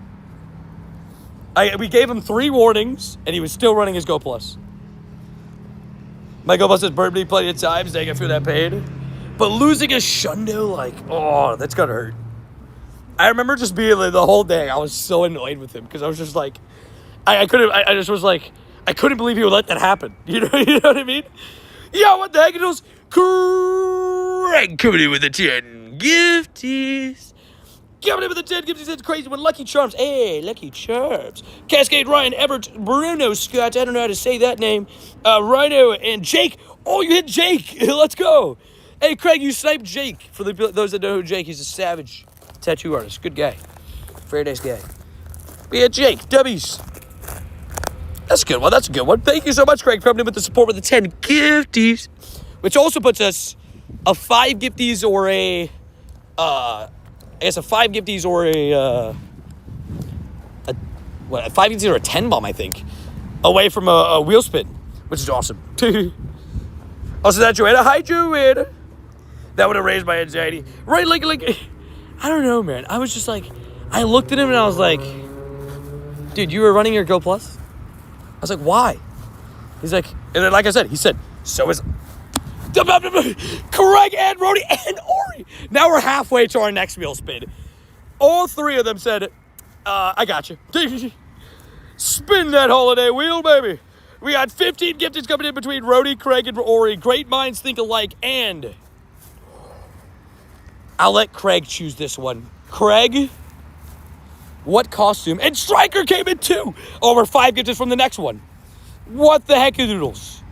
We gave him 3 warnings, and he was still running his Go Plus. My Go Plus has burned me plenty of times. Dang, I feel that pain. But losing a Shundo, like, oh, that's gotta hurt. I remember just being like, the whole day, I was so annoyed with him because I was just like, I just was like, I couldn't believe he would let that happen. You know what I mean? Yo, what the heck? It was Craig coming in with the 10 gifties. Coming in with the 10 gifties. It's crazy one. Lucky Charms. Hey, Lucky Charms. Cascade, Ryan, Everett, Bruno, Scott. I don't know how to say that name. Rhino and Jake. Oh, you hit Jake. Let's go. Hey, Craig, you sniped Jake. For those that know who Jake, he's a savage tattoo artist. Good guy. Very nice guy. We had Jake. W's. That's a good one. That's a good one. Thank you so much, Craig, for coming in with the support with the 10 gifties. Which also puts us a 5 gifties or a... I guess a 5 gifties or a 5 gifties or a 10 bomb, I think, away from a wheel spin, which is awesome. Also, that Joanna. Hi, Joanna. That would have raised my anxiety. Right, like, I don't know, man. I was just like, I looked at him and I was like, dude, you were running your Go Plus? I was like, why? He's like, and then, like I said, he said, so is Craig and Rody and Ori. Now we're halfway to our next wheel spin. All 3 of them said, I got you. Spin that holiday wheel, baby. We got 15 gifteds coming in between Rody, Craig, and Ori. Great minds think alike. And I'll let Craig choose this one. Craig, what costume? And Striker came in too. Over 5 gifteds from the next one. What the heck, doodles?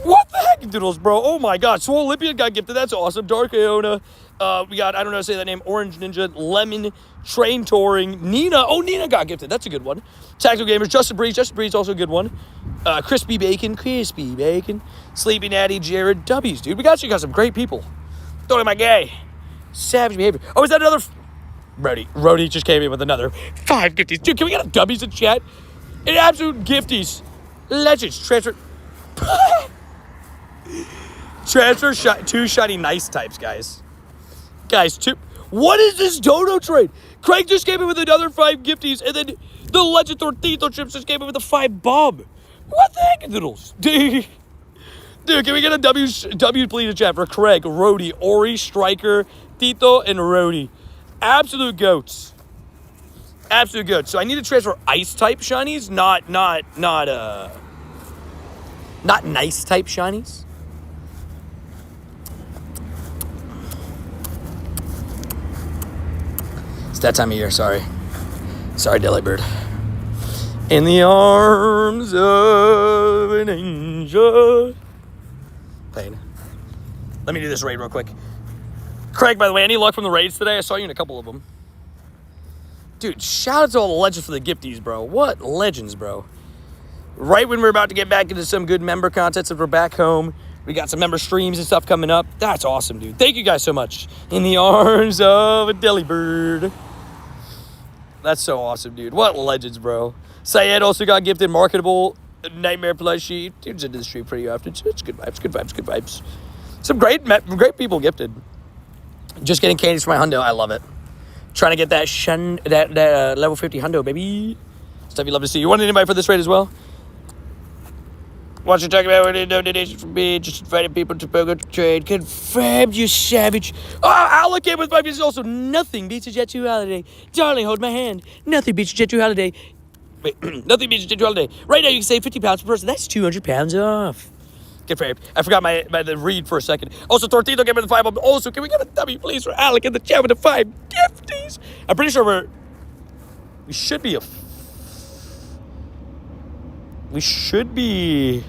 What the heck, doodles, bro? Oh my God. Swole Olympian got gifted. That's awesome. Dark Iona. We got, I don't know how to say that name, Orange Ninja, Lemon, Train Touring, Nina. Oh, Nina got gifted. That's a good one. Tactical Gamers, Justin Breeze, also a good one. Crispy Bacon, Sleepy Natty, Jared, W's, dude. We got some great people. Don't am I gay? Savage behavior. Oh, is that another? Rody just came in with another 5 gifties. Dude, can we get a W's in chat? An absolute gifties. Legends. Transfer 2 shiny nice types, guys. Guys, 2. What is this dono trade? Craig just came in with another 5 gifties, and then the Legend Tortito Chips just came in with a 5 Bob. What the heck, Noodles? Dude, can we get a W please in chat for Craig, Rody, Ori, Striker, Tito, and Rody? Absolute goats. Absolute goats. So I need to transfer ice type shinies, not nice type shinies. It's that time of year, sorry. Sorry, Delibird. In the arms of an angel. Pain. Let me do this raid real quick. Craig, by the way, any luck from the raids today? I saw you in a couple of them. Dude, shout out to all the legends for the gifties, bro. What legends, bro. Right when we're about to get back into some good member content, if we're back home, we got some member streams and stuff coming up. That's awesome, dude. Thank you guys so much. In the arms of a Delibird. That's so awesome, dude. What legends, bro. Syed also got gifted marketable Nightmare plushie. Dude's into the stream pretty often. It's good vibes. Some great people gifted. Just getting candies for my hundo. I love it. Trying to get that level 50 hundo, baby. Stuff you love to see. You want anybody for this raid as well? What you talking about with no donations from me? Just inviting people to Pogo to trade. Confirmed, you savage. Oh, Alec came with 5 years also. Nothing beats a Jet 2 holiday. Darling, hold my hand. Nothing beats a Jet 2 holiday. Wait, nothing beats a Jet 2 holiday. Right now you can save 50 pounds per person. That's 200 pounds off. Good for him. I forgot the read for a second. Also, Tortito gave me the 5. Also, can we get a W, please, for Alec in the chat with the 5 gifties? I'm pretty sure we should be,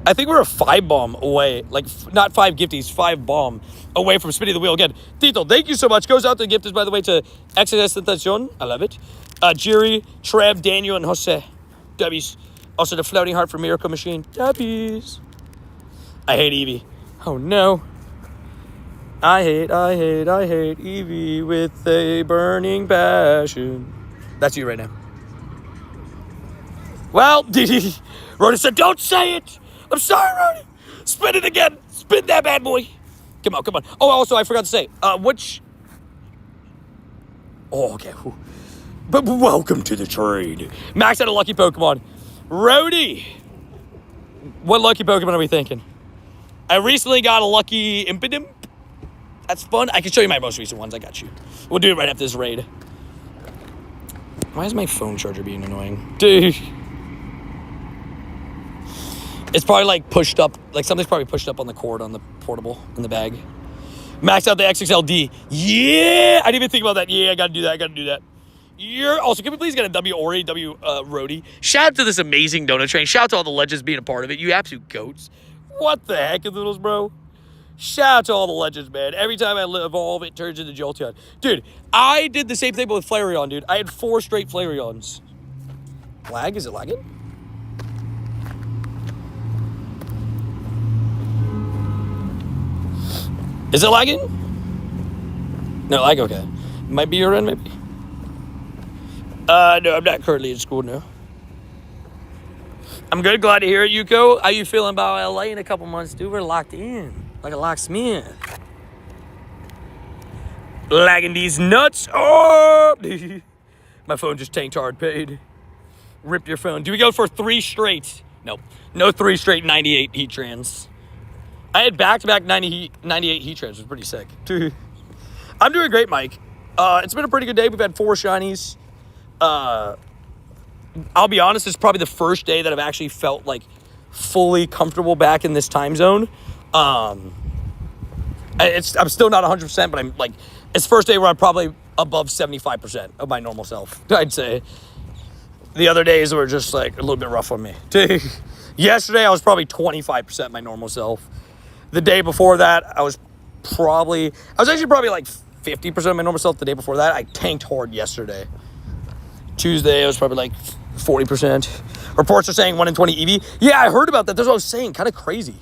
I think we're a 5 bomb away. Like, not 5 gifties, 5 bomb away from spinning the wheel again. Tito, thank you so much. Goes out to the gifters, by the way, to XS Tentacion. I love it. Jiri, Trev, Daniel, and Jose. W's. Also, the floating heart for Miracle Machine. W's. I hate Eevee. Oh, no. I hate Eevee with a burning passion. That's you right now. Well, Rhoda said, don't say it. I'm sorry, Rhoda. Spin it again. Spin that bad boy. Come on. Oh, also, I forgot to say, which... Oh, okay. But welcome to the trade. Max had a lucky Pokemon. Rhodey. What lucky Pokemon are we thinking? I recently got a lucky Impidimp. That's fun. I can show you my most recent ones. I got you. We'll do it right after this raid. Why is my phone charger being annoying? Dude. It's probably like pushed up. Like something's probably pushed up on the cord on the portable in the bag. Max out the XXLD. Yeah. I didn't even think about that. Yeah, I got to do that. Also, can we please get a W Ori, W Rhodey? Shout out to this amazing donut train. Shout out to all the legends being a part of it. You absolute goats. What the heck, Noodles, bro? Shout out to all the legends, man. Every time I evolve, it turns into Jolteon. Dude, I did the same thing with Flareon, dude. I had 4 straight Flareons. Lag? Is it lagging? Is it lagging? No, lag, okay. Might be your end, maybe. No, I'm not currently in school now. I'm good. Glad to hear it, Yuko. How you feeling about LA in a couple months, dude? We're locked in. Like a locksmith. Lagging these nuts. Oh! My phone just tanked hard paid. Rip your phone. Do we go for 3 straight? Nope. No 3 straight 98 heat trans. I had back-to-back 98 heat trans. It was pretty sick. I'm doing great, Mike. It's been a pretty good day. We've had 4 shinies. I'll be honest, it's probably the first day that I've actually felt like fully comfortable back in this time zone. I'm still not 100%, but I'm like, it's the first day where I'm probably above 75% of my normal self, I'd say. The other days were just like a little bit rough on me. Yesterday, I was probably 25% my normal self. The day before that, I was probably like 50% of my normal self the day before that. I tanked hard yesterday. Tuesday, I was probably like 40%. Reports are saying 1 in 20 Eevee. Yeah, I heard about that. That's what I was saying. Kind of crazy.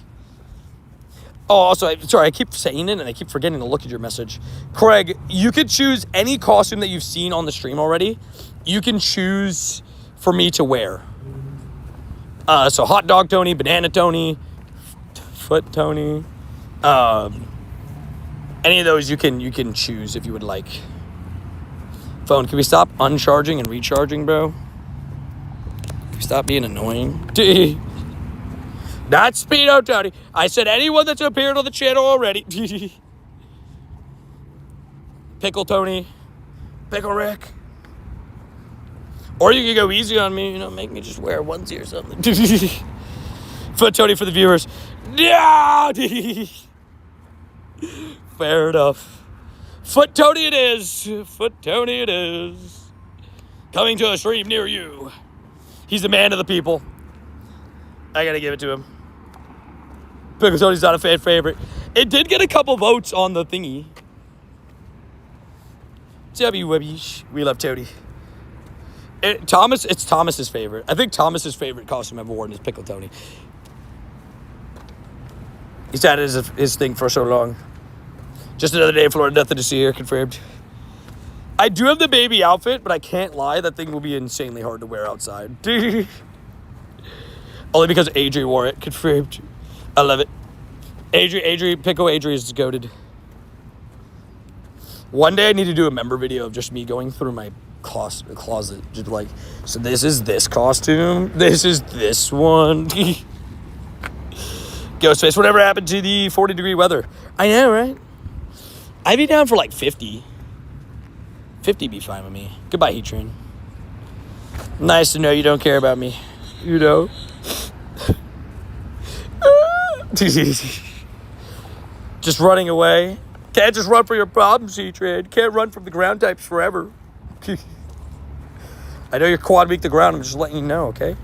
Oh, also, I keep saying it and I keep forgetting to look at your message. Craig, you could choose any costume that you've seen on the stream already. You can choose for me to wear. So Hot Dog Tony, Banana Tony, Foot Tony. Any of those you can choose if you would like. Phone, can we stop uncharging and recharging, bro? Can we stop being annoying? Not Speedo Tony. I said anyone that's appeared on the channel already. Pickle Tony. Pickle Rick. Or you can go easy on me, make me just wear a onesie or something. Foot Tony for the viewers. Yeah! Fair enough. Foot Tony it is. Foot Tony it is. Coming to a stream near you. He's the man of the people. I gotta give it to him. Pickle Tony's not a fan favorite. It did get a couple votes on the thingy. W-Webbies. We love Tony. It's Thomas's favorite. I think Thomas's favorite costume I've worn is Pickle Tony. He's had it as his thing for so long. Just another day in Florida, nothing to see here, confirmed. I do have the baby outfit, but I can't lie, that thing will be insanely hard to wear outside. Only because Adri wore it, confirmed. I love it. Pickle Adri is goated. One day I need to do a member video of just me going through my closet. Just like, so this is this costume. This is this one. Ghostface, whatever happened to the 40-degree weather? I know, right? I'd be down for like 50. 50 be fine with me. Goodbye, Heat Train. Nice to know you don't care about me. Just running away. Can't just run for your problems, Heat Train. Can't run from the ground types forever. I know you're quad weak to ground. I'm just letting you know, okay?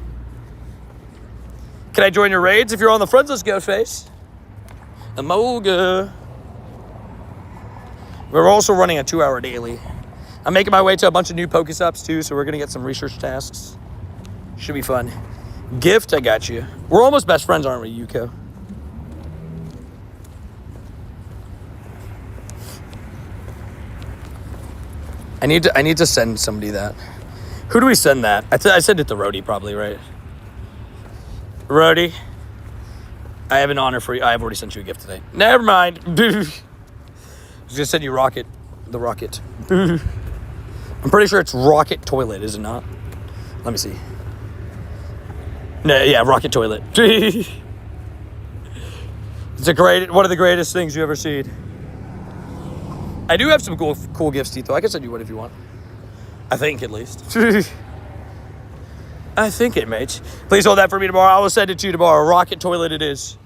Can I join your raids? If you're on the friends list, Ghostface. Amoga. We're also running a 2-hour daily. I'm making my way to a bunch of new Pokestops too, so we're going to get some research tasks. Should be fun. Gift, I got you. We're almost best friends, aren't we, Yuko? I need to send somebody that. Who do we send that? I sent it to Rhodey probably, right? Rhodey, I have an honor for you. I have already sent you a gift today. Never mind. I was gonna send you the rocket. I'm pretty sure it's rocket toilet, is it not? Let me see. No, yeah, rocket toilet. It's one of the greatest things you ever seen. I do have some cool gifts, Tito. I can send you one if you want. I think, at least. I think it, mate. Please hold that for me tomorrow. I will send it to you tomorrow. Rocket toilet it is.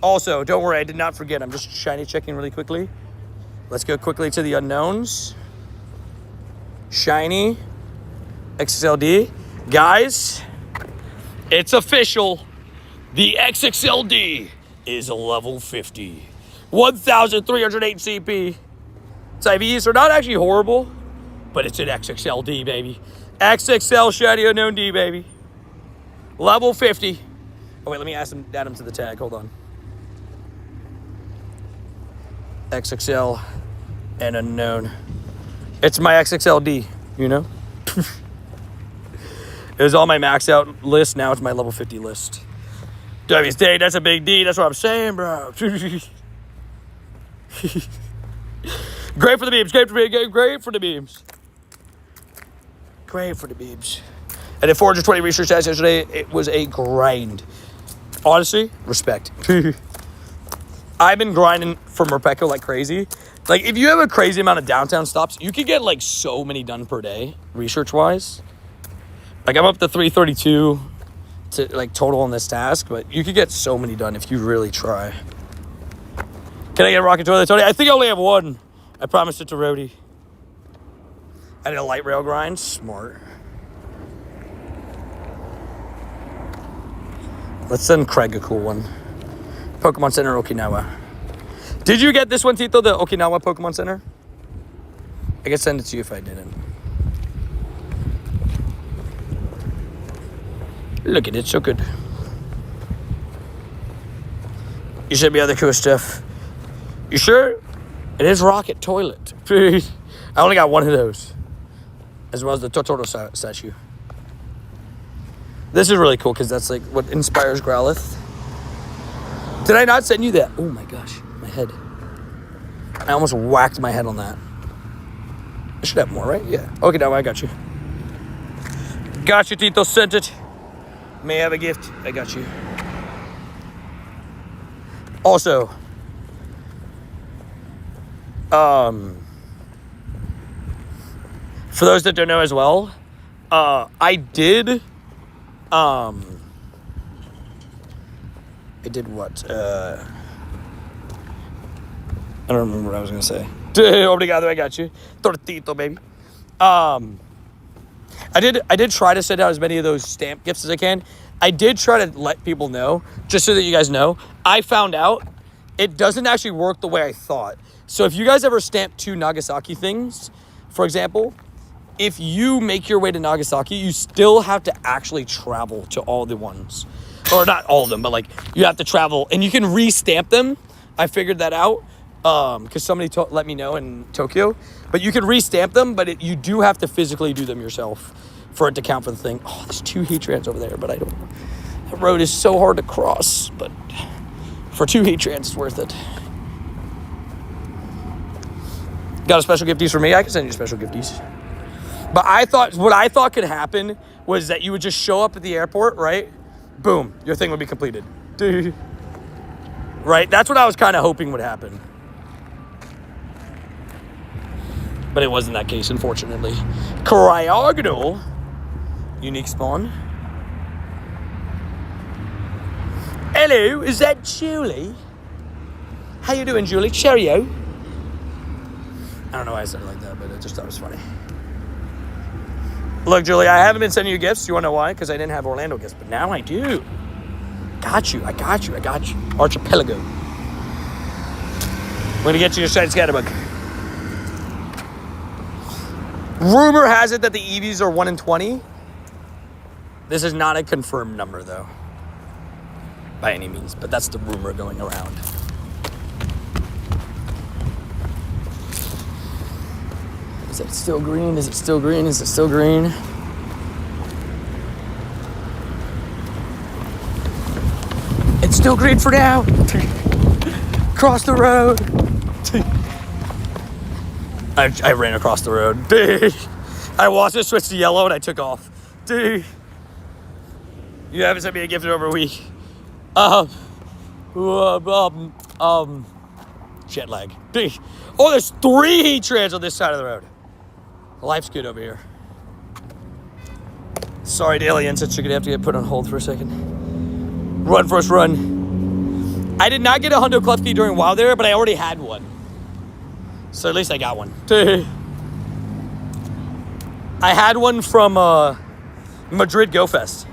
Also, don't worry, I did not forget. I'm just shiny checking really quickly. Let's go quickly to the unknowns. Shiny. XXLD. Guys, it's official. The XXLD is a level 50. 1,308 CP. IVs are not actually horrible, but it's an XXLD, baby. XXL Shiny Unknown D, baby. Level 50. Oh, wait, let me add him to the tag. Hold on. XXL and Unknown. It's my XXLD, It was on my max out list. Now it's my level 50 list. W's Day, that's a big D. That's what I'm saying, bro. Great for the beams. Great for the beams. Great for the beams. I did 420 research tasks yesterday. It was a grind. Honestly, respect. I've been grinding for Morpeko like crazy. Like, if you have a crazy amount of downtown stops, you could get, like, so many done per day, research-wise. Like, I'm up to 332 to, like, total on this task, but you could get so many done if you really try. Can I get a rocket toilet, Tony? I think I only have one. I promised it to Rhodey. I did a light rail grind. Smart. Let's send Craig a cool one. Pokemon Center Okinawa. Did you get this one, Tito, the Okinawa Pokemon Center? I could send it to you if I didn't. Look at it, so good. You sent me other cool stuff. You sure? It is Rocket Toilet. I only got one of those. As well as the Totoro statue. This is really cool because that's like what inspires Growlithe. Did I not send you that? Oh my gosh, my head. I almost whacked my head on that. I should have more, right? Yeah. Okay, now I got you. Got you, Tito. Sent it. May I have a gift? I got you. Also, for those that don't know as well, I did what? I don't remember what I was gonna say. Obrigado, I got you. Tortito, baby. I did try to send out as many of those stamp gifts as I can. I did try to let people know, just so that you guys know. I found out it doesn't actually work the way I thought. So if you guys ever stamp 2 Nagasaki things, for example, if you make your way to Nagasaki, you still have to actually travel to all the ones. Or not all of them, but like you have to travel. And you can re-stamp them. I figured that out because somebody let me know in Tokyo. But you can re-stamp them, but you do have to physically do them yourself for it to count for the thing. Oh, there's 2 Heatrans over there, but I don't. That road is so hard to cross, but for 2 Heatrans, it's worth it. Got a special gifties for me? I can send you special gifties. But what I thought could happen was that you would just show up at the airport, right? Boom, your thing would be completed. Dude. Right? That's what I was kind of hoping would happen. But it wasn't that case, unfortunately. Cryogonal. Unique spawn. Hello, is that Julie? How you doing, Julie? Cheerio. I don't know why I said it like that, but I just thought it was funny. Look, Julie, I haven't been sending you gifts. You want to know why? Because I didn't have Orlando gifts, but now I do. Got you. Archipelago. We're going to get you your shiny Scatterbug. Rumor has it that the Eevees are 1 in 20. This is not a confirmed number, though. By any means, but that's the rumor going around. Is it still green? Is it still green? Is it still green? It's still green for now. Cross the road. I ran across the road. Dude. I watched it switch to yellow and I took off. Dude. You haven't sent me a gift in over a week. Jet lag. Dude. Oh, there's 3 Heatrans on this side of the road. Life's good over here. Sorry to aliens that you're gonna have to get put on hold for a second. Run, first run. I did not get a Hundo Klefki during WoW there, but I already had one. So at least I got one. I had one from Madrid Go Fest.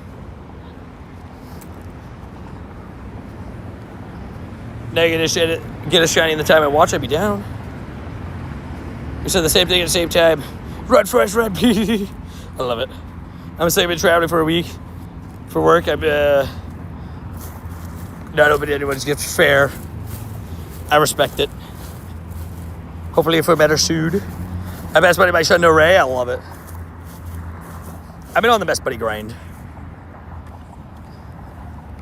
Now you get a shiny in the time I watch, I'd be down. We said the same thing at the same time. Run, fresh, run. I love it. I'm saying I've been traveling for a week for work. I'm not opening anyone's gifts. Fair. I respect it. Hopefully if we're better sued. I best buddy by Shundo Ray. I love it. I've been on the best buddy grind.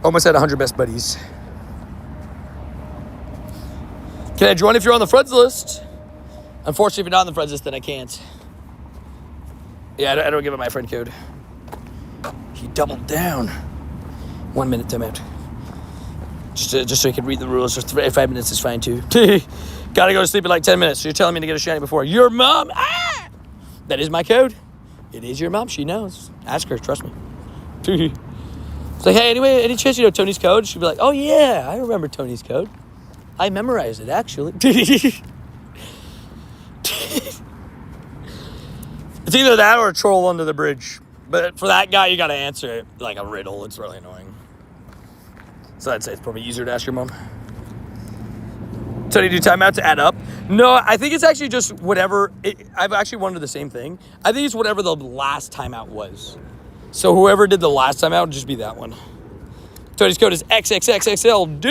Almost at 100 best buddies. Can I join if you're on the friends list? Unfortunately, if you're not on the friends list, then I can't. Yeah, I don't give it my friend code. He doubled down. 1 minute timeout. Just so he can read the rules. Just 5 minutes is fine too. Gotta go to sleep in like 10 minutes. So you're telling me to get a shiny before your mom? Ah! That is my code. It is your mom. She knows. Ask her. Trust me. It's like, hey, anyway, any chance you know Tony's code? She'd be like, oh yeah, I remember Tony's code. I memorized it actually. It's either that or a troll under the bridge. But for that guy, you gotta answer it like a riddle. It's really annoying. So I'd say it's probably easier to ask your mom. Tony, do timeouts add up? No, I think it's actually just whatever. I've actually wondered the same thing. I think it's whatever the last timeout was. So whoever did the last timeout would just be that one. Tony's code is XXXXLD.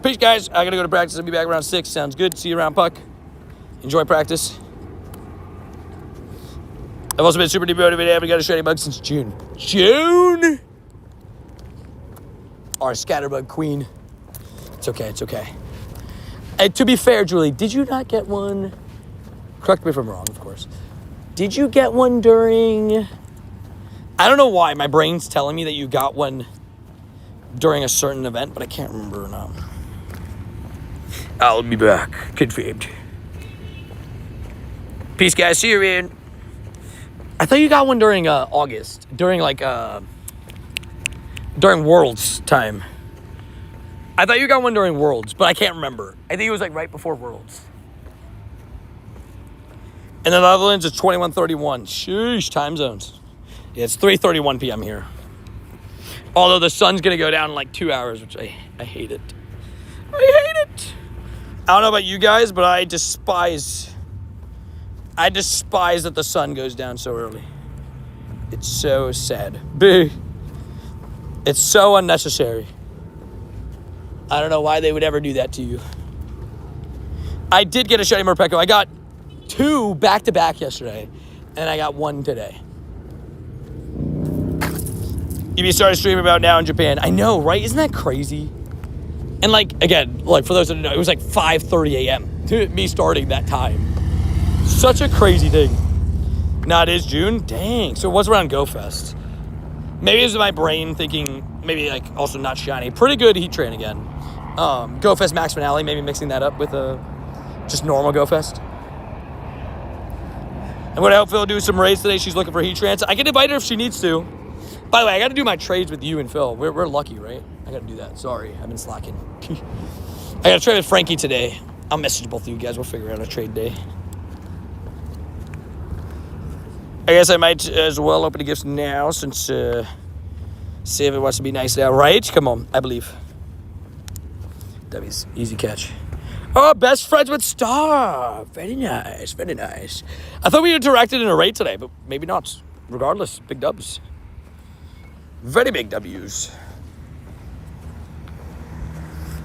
Peace, guys. I gotta go to practice. I'll be back around 6. Sounds good. See you around, Puck. Enjoy practice. I've also been super demotivated. I haven't got a shiny bug since June. June? Our scatterbug queen. It's okay. It's okay. And to be fair, Julie, did you not get one? Correct me if I'm wrong, of course. Did you get one during... I don't know why. My brain's telling me that you got one during a certain event, but I can't remember or not. I'll be back. Confirmed. Peace, guys. See you, man. I thought you got one during August. During, during Worlds time. I thought you got one during Worlds, but I can't remember. I think it was, right before Worlds. And the Netherlands is 21:31. Sheesh, time zones. Yeah, it's 3:31 p.m. here. Although the sun's going to go down in 2 hours, which I hate it. I hate it. I don't know about you guys, but I despise that the sun goes down so early. It's so sad. It's so unnecessary. I don't know why they would ever do that to you. I did get a shiny Morpeko. I got 2 back-to-back yesterday, and I got 1 today. Eevee started streaming about now in Japan. I know, right? Isn't that crazy? And again, for those that don't know, it was 5:30 a.m. to me starting that time. Such a crazy thing. Now it is June. Dang. So it was around GoFest. Maybe it was my brain thinking, maybe also not shiny. Pretty good Heat Train again. GoFest Max Finale, maybe mixing that up with just normal GoFest. I'm going to help Phil do some raids today. She's looking for Heat Trans. I can invite her if she needs to. By the way, I got to do my trades with you and Phil. We're lucky, right? I got to do that. Sorry, I've been slacking. I got to trade with Frankie today. I'll message both of you guys. We'll figure out a trade day. I guess I might as well open the gifts now since Save wants to be nice now, right? Come on, I believe. W's, easy catch. Oh, best friends with Star. Very nice, very nice. I thought we interacted in a raid today, but maybe not. Regardless, big dubs. Very big W's.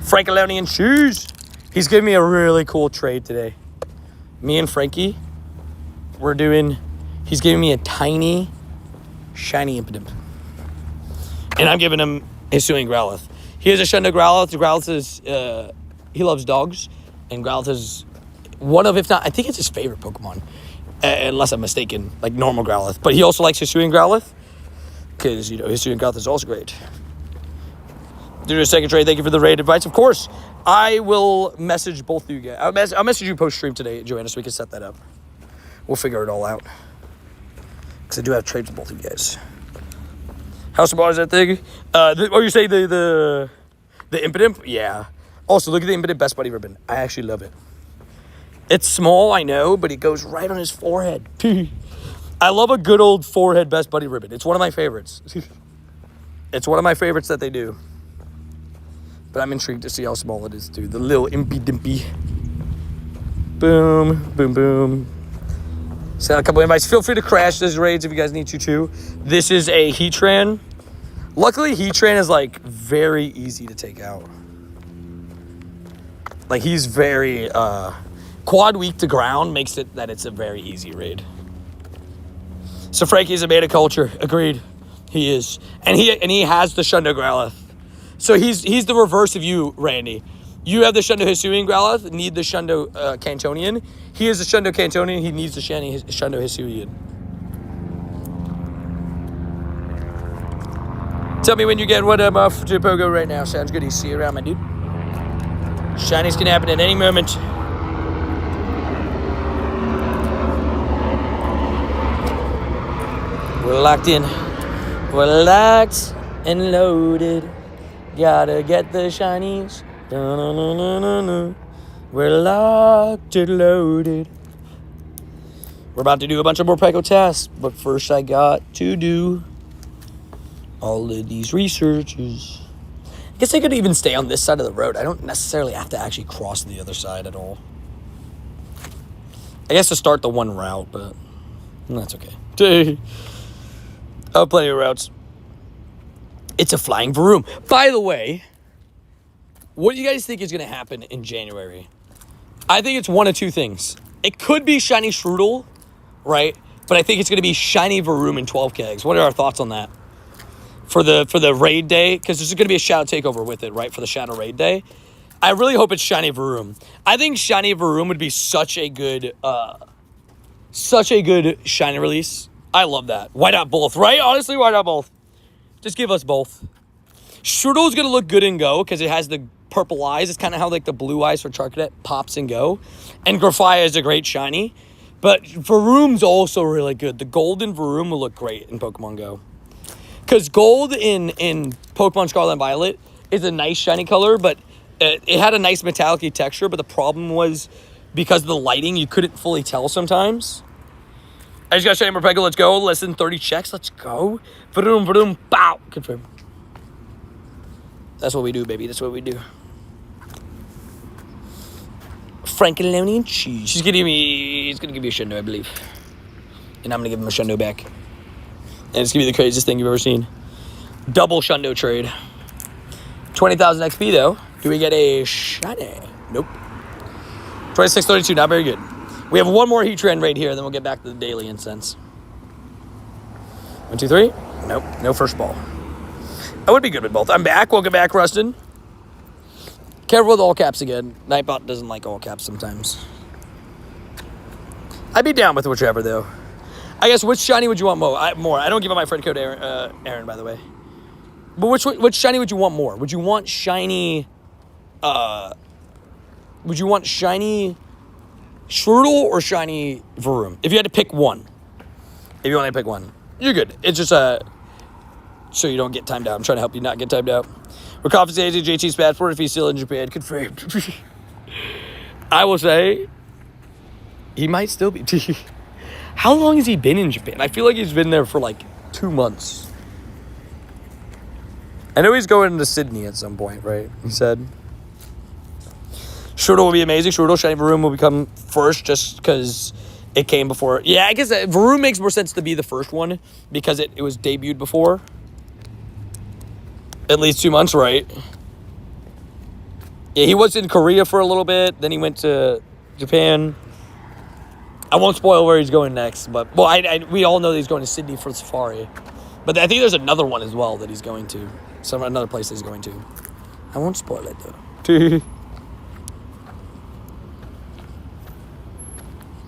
Frankalonian shoes. He's giving me a really cool trade today. Me and Frankie, he's giving me a tiny, shiny Impidimp. And I'm giving him Hisuian Growlithe. He has a Shundo Growlithe. Growlithe is, he loves dogs. And Growlithe is one of, if not, I think it's his favorite Pokemon. Unless I'm mistaken, normal Growlithe. But he also likes Hisuian Growlithe. Because, Hisuian Growlithe is also great. Do a second trade. Thank you for the raid advice. Of course, I will message both of you guys. I'll message you post-stream today, Joanna, so we can set that up. We'll figure it all out. Because I do have trades with both of you guys. How small is that thing? You say the Impidimp? Yeah. Also, look at the Impidimp Best Buddy ribbon. I actually love it. It's small, I know, but it goes right on his forehead. I love a good old forehead Best Buddy ribbon. It's one of my favorites. It's one of my favorites that they do. But I'm intrigued to see how small it is, too. The little Impy-Dimpy. Boom, boom, boom. Send a couple invites. Feel free to crash those raids if you guys need to, too. This is a Heatran. Luckily, Heatran is, very easy to take out. He's very, quad weak to ground makes it that it's a very easy raid. So Frankie's a beta culture. Agreed. He is. And he has the Shundo Growlithe. So he's the reverse of you, Randy. You have the Shundo Hisuian Growlithe, need the Shundo Cantonian. He is the Shundo Cantonian, he needs the Shundo Hisuian. Tell me when you get what I'm off to Pogo right now. Sounds good. See you around, my dude. Shinies can happen at any moment. We're locked in. We're locked and loaded. Gotta get the shinies. Da-na-na-na-na-na. We're locked and loaded. We're about to do a bunch of Morpeko tests, but first I got to do all of these researches. I guess I could even stay on this side of the road. I don't necessarily have to actually cross the other side at all. I guess to start the one route, but that's okay. Oh, plenty of routes. It's a flying Varoom. By the way, what do you guys think is going to happen in January? I think it's one of two things. It could be shiny Strudel, right? But I think it's going to be shiny Varoom in 12 kegs. What are our thoughts on that? For the raid day, because there's going to be a shadow takeover with it, right? For the shadow raid day. I really hope it's shiny Varoom. I think shiny Varoom would be such a good shiny release. I love that. Why not both, right? Honestly, why not both? Just give us both. Strudel's going to look good and go because it has the purple eyes. It's kind of how like the blue eyes for Charcadet pops and go. And Grafia is a great shiny. But Varoom's also really good. The golden Varoom will look great in Pokemon Go. Because gold in Pokemon Scarlet and Violet is a nice shiny color, but it had a nice metallic texture. But the problem was because of the lighting, you couldn't fully tell sometimes. I just got shiny Morpeko. Let's go. Less than 30 checks. Let's go. Varoom, Varoom, bow. Confirm. That's what we do, baby. That's what we do. Frankenloni and cheese. He's gonna give me a Shundo, I believe. And I'm gonna give him a Shundo back. And it's gonna be the craziest thing you've ever seen. Double Shundo trade. 20,000 XP though. Do we get a shiny? Nope. 2632, not very good. We have one more Heatran raid here, then we'll get back to the daily incense. 1, 2, 3. Nope, no first ball. I would be good with both. I'm back. Welcome back, Rustin. Careful with all caps again. Nightbot doesn't like all caps sometimes. I'd be down with whichever, though. I guess which shiny would you want more? I don't give up my friend code, Aaron, by the way. But which shiny would you want more? Would you want shiny... would you want shiny Strudel or shiny Varoom? If you had to pick one. If you only pick one. You're good. It's just so you don't get timed out. I'm trying to help you not get timed out. We're confiscating JT's passport if he's still in Japan. Confirmed. I will say, he might still be. How long has he been in Japan? I feel like he's been there for like 2 months. I know he's going to Sydney at some point, right? He said. Strudel will be amazing. Strudel, shiny Varoom will become first just because it came before. Yeah, I guess Varoom makes more sense to be the first one because it was debuted before. At least 2 months, right? Yeah, he was in Korea for a little bit. Then he went to Japan. I won't spoil where he's going next. But, well, we all know that he's going to Sydney for Safari. But I think there's another one as well that he's going to. Another place that he's going to. I won't spoil it, though.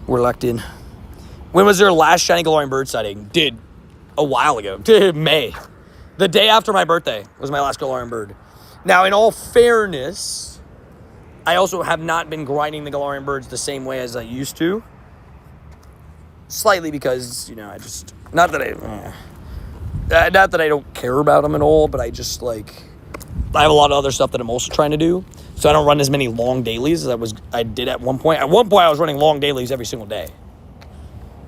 We're locked in. When was your last shiny Galarian bird sighting? Dude, a while ago. May. The day after my birthday was my last Galarian bird. Now, in all fairness, I also have not been grinding the Galarian birds the same way as I used to. Slightly because, you know, I just... Not that I don't care about them at all, but I just, like... I have a lot of other stuff that I'm also trying to do. So I don't run as many long dailies as I did at one point. At one point, I was running long dailies every single day.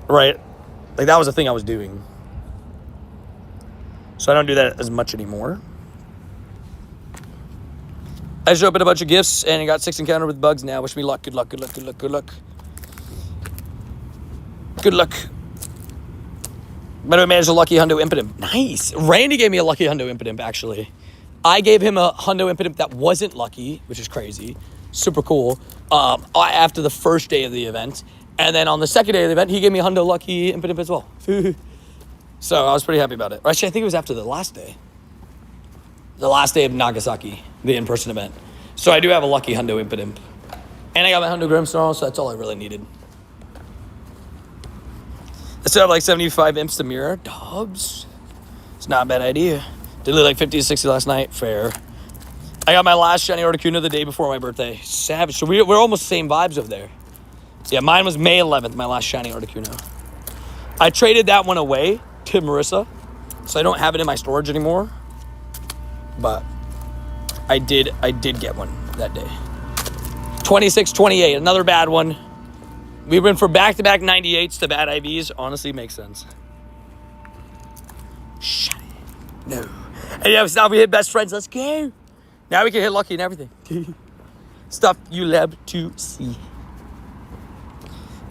Right? Like, that was the thing I was doing. So I don't do that as much anymore. I just opened a bunch of gifts and I got 6 encounter with bugs now. Wish me luck. Good luck, good luck, good luck, good luck. Good luck. But I managed a lucky Hundo Impidimp. Nice. Randy gave me a lucky Hundo Impidimp, actually. I gave him a Hundo Impidimp that wasn't lucky, which is crazy. Super cool. After the first day of the event. And then on the second day of the event, he gave me a Hundo Lucky Impidimp as well. So I was pretty happy about it. Actually, I think it was after the last day. The last day of Nagasaki, the in-person event. So I do have a lucky Hundo Impidimp. And I got my Hundo Grimmsnarl, so that's all I really needed. I still have like 75 imps to mirror. Dogs. It's not a bad idea. Did like 50 to 60 last night. Fair. I got my last shiny Articuno the day before my birthday. Savage. So we're almost the same vibes over there. So yeah, mine was May 11th, my last shiny Articuno. I traded that one away to Marissa, so I don't have it in my storage anymore. But I did get one that day. 26-28, another bad one. We went from back-to-back 98s to bad IVs. Honestly, makes sense. Shut it. No. And yeah, now we hit best friends. Let's go. Now we can hit lucky and everything. Stuff you love to see.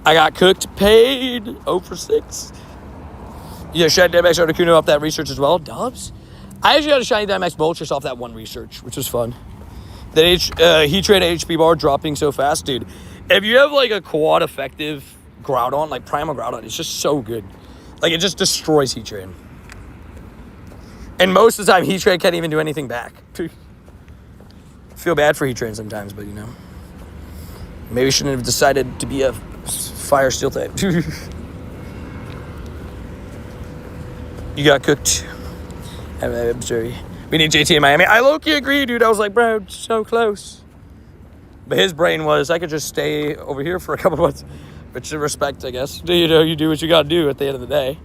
I got cooked, paid, 0 for 6. Yeah, shiny Dynamax Articuno off that research as well. Dubs? I actually got a shiny Dynamax Moltres off that one research, which was fun. That Heat Train HP bar dropping so fast, dude. If you have like a quad effective Groudon, like Primal Groudon, it's just so good. Like it just destroys Heat Train. And most of the time, Heat Train can't even do anything back. Feel bad for Heat Train sometimes, but you know. Maybe shouldn't have decided to be a Fire Steel type. You got cooked. I'm sorry. We need JT in Miami. I low-key agree, dude. I was like, bro, so close. But his brain was, I could just stay over here for a couple months. Which is respect, I guess. You know, you do what you got to do at the end of the day.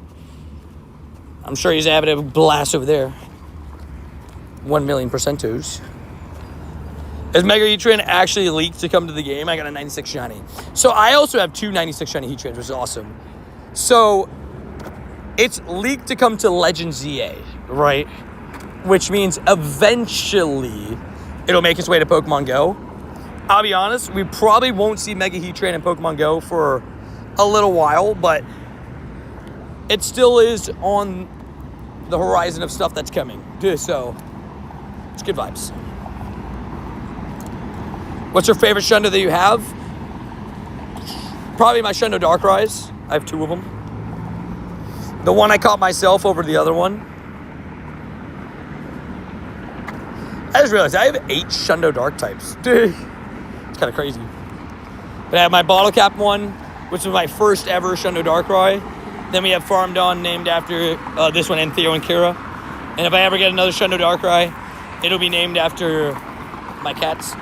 I'm sure he's having a blast over there. 1,000,000%. Is Mega Heat Train actually leaked to come to the game? I got a 96 shiny. So I also have 2 96 shiny Heat Trains, which is awesome. So it's leaked to come to Legends EA, right? Which means eventually it'll make its way to Pokemon Go. I'll be honest, we probably won't see Mega Heat Train in Pokemon Go for a little while, but it still is on the horizon of stuff that's coming. So it's good vibes. What's your favorite Shundo that you have? Probably my Shundo Darkrais. I have 2 of them. The one I caught myself over the other one. I just realized I have 8 Shundo Dark types. Dude, it's kind of crazy. But I have my Bottle Cap one, which was my first ever Shundo Darkrai. Then we have Farmdon named after this one, and Theo and Kira. And if I ever get another Shundo Darkrai, it'll be named after my cats.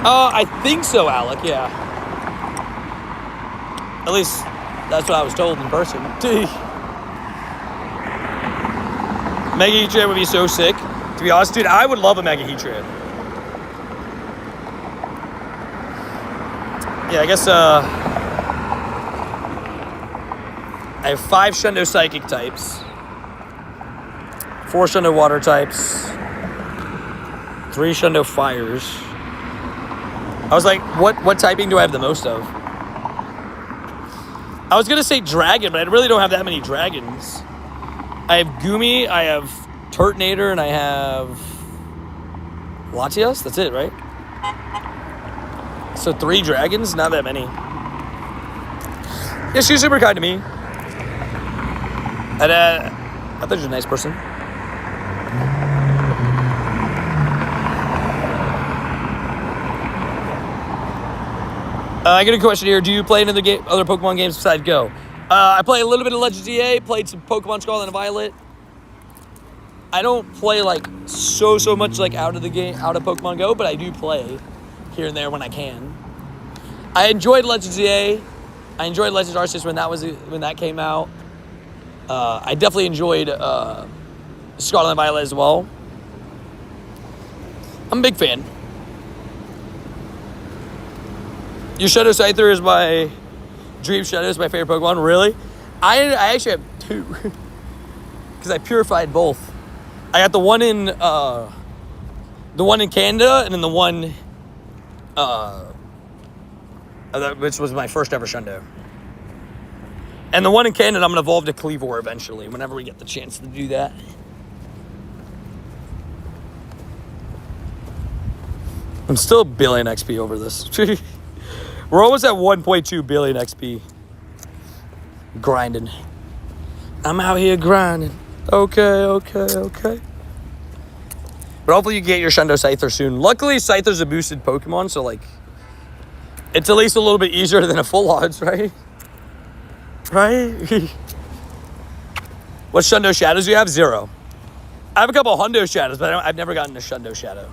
I think so, Alec, yeah. At least, that's what I was told in person. Mega Heat Train would be so sick. To be honest, dude, I would love a Mega Heat Train. Yeah, I guess, I have 5 Shundo Psychic types. 4 Shundo Water types. 3 Shundo Fires. I was like, what typing do I have the most of? I was going to say Dragon, but I really don't have that many Dragons. I have Goomy, I have Turtonator, and I have Latias. That's it, right? So 3 Dragons? Not that many. Yeah, she's super kind to me. And I thought she was a nice person. I got a question here. Do you play other Pokemon games besides Go? I play a little bit of Legends EA. Played some Pokemon Scarlet and Violet. I don't play like so much like out of Pokemon Go, but I do play here and there when I can. I enjoyed Legends EA. I enjoyed Legends Arceus when that came out. I definitely enjoyed Scarlet and Violet as well. I'm a big fan. Your Shadow Scyther is my Dream Shadow is my favorite Pokemon. Really? I actually have 2 because I purified both. I got the one in Canada, and then the one which was my first ever Shundo. And the one in Canada, I'm gonna evolve to Cleavor eventually, whenever we get the chance to do that. I'm still a billion XP over this. We're almost at 1.2 billion XP. Grinding. I'm out here grinding. Okay. But hopefully you get your Shundo Scyther soon. Luckily, Scyther's a boosted Pokemon, so like, it's at least a little bit easier than a full odds, right? Right? What Shundo Shadows do you have? 0. I have a couple Hundo Shadows, but I've never gotten a Shundo Shadow.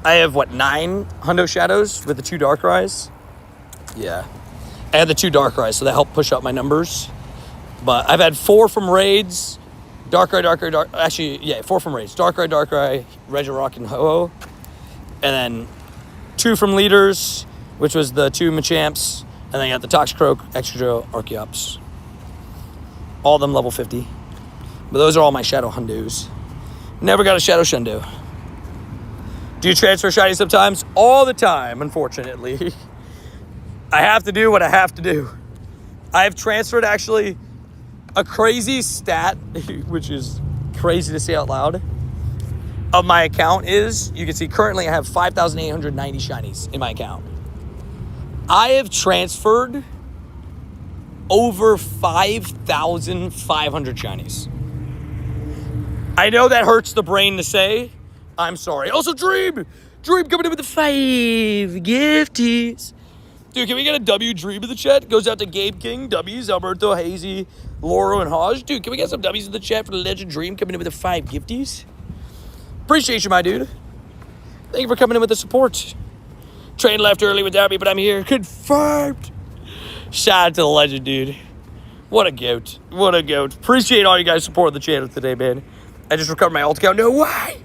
I have, 9 Hundo Shadows with the 2 Darkrai's? Yeah. I had the 2 Darkrai's, so that helped push up my numbers. But I've had 4 from raids. Darkrai. Actually, yeah, 4 from raids. Darkrai, Regirock, and Ho-Oh. And then 2 from leaders, which was the 2 Machamps. And then I got the Toxicroak, Excadrill, Archeops. All of them level 50. But those are all my Shadow Hundos. Never got a Shadow Shundo. Do you transfer shiny sometimes? All the time, unfortunately. I have to do what I have to do. I have transferred actually a crazy stat, which is crazy to say out loud, of my account is, you can see currently I have 5,890 shinies in my account. I have transferred over 5,500 shinies. I know that hurts the brain to say. I'm sorry. Also, Dream coming in with the 5 gifties. Dude, can we get a W Dream in the chat? Goes out to Gabe King, W's, Alberto, Hazy, Lauro, and Hodge. Dude, can we get some W's in the chat for the Legend Dream coming in with the 5 gifties? Appreciate you, my dude. Thank you for coming in with the support. Train left early without me, but I'm here. Confirmed. Shout out to the Legend, dude. What a goat. What a goat. Appreciate all you guys supporting the channel today, man. I just recovered my alt account. No way.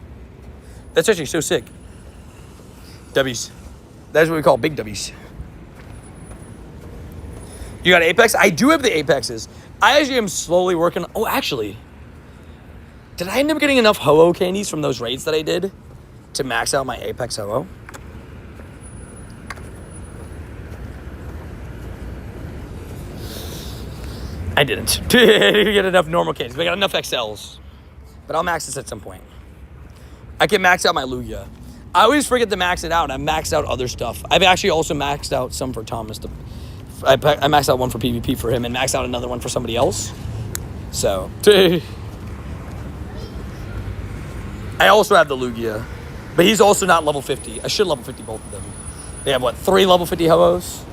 That's actually so sick. W's. That's what we call big W's. You got Apex? I do have the Apexes. I actually am slowly working. Oh, actually. Did I end up getting enough Ho-Oh candies from those raids that I did to max out my Apex Ho-Oh? I didn't. I didn't get enough normal candies, but I got enough XLs. But I'll max this at some point. I can max out my Lugia. I always forget to max it out. I maxed out other stuff. I've actually also maxed out some for Thomas. I maxed out one for PvP for him and maxed out another one for somebody else. So, I also have the Lugia, but he's also not level 50. I should level 50 both of them. They have, what, 3 level 50 Ho-Ohs?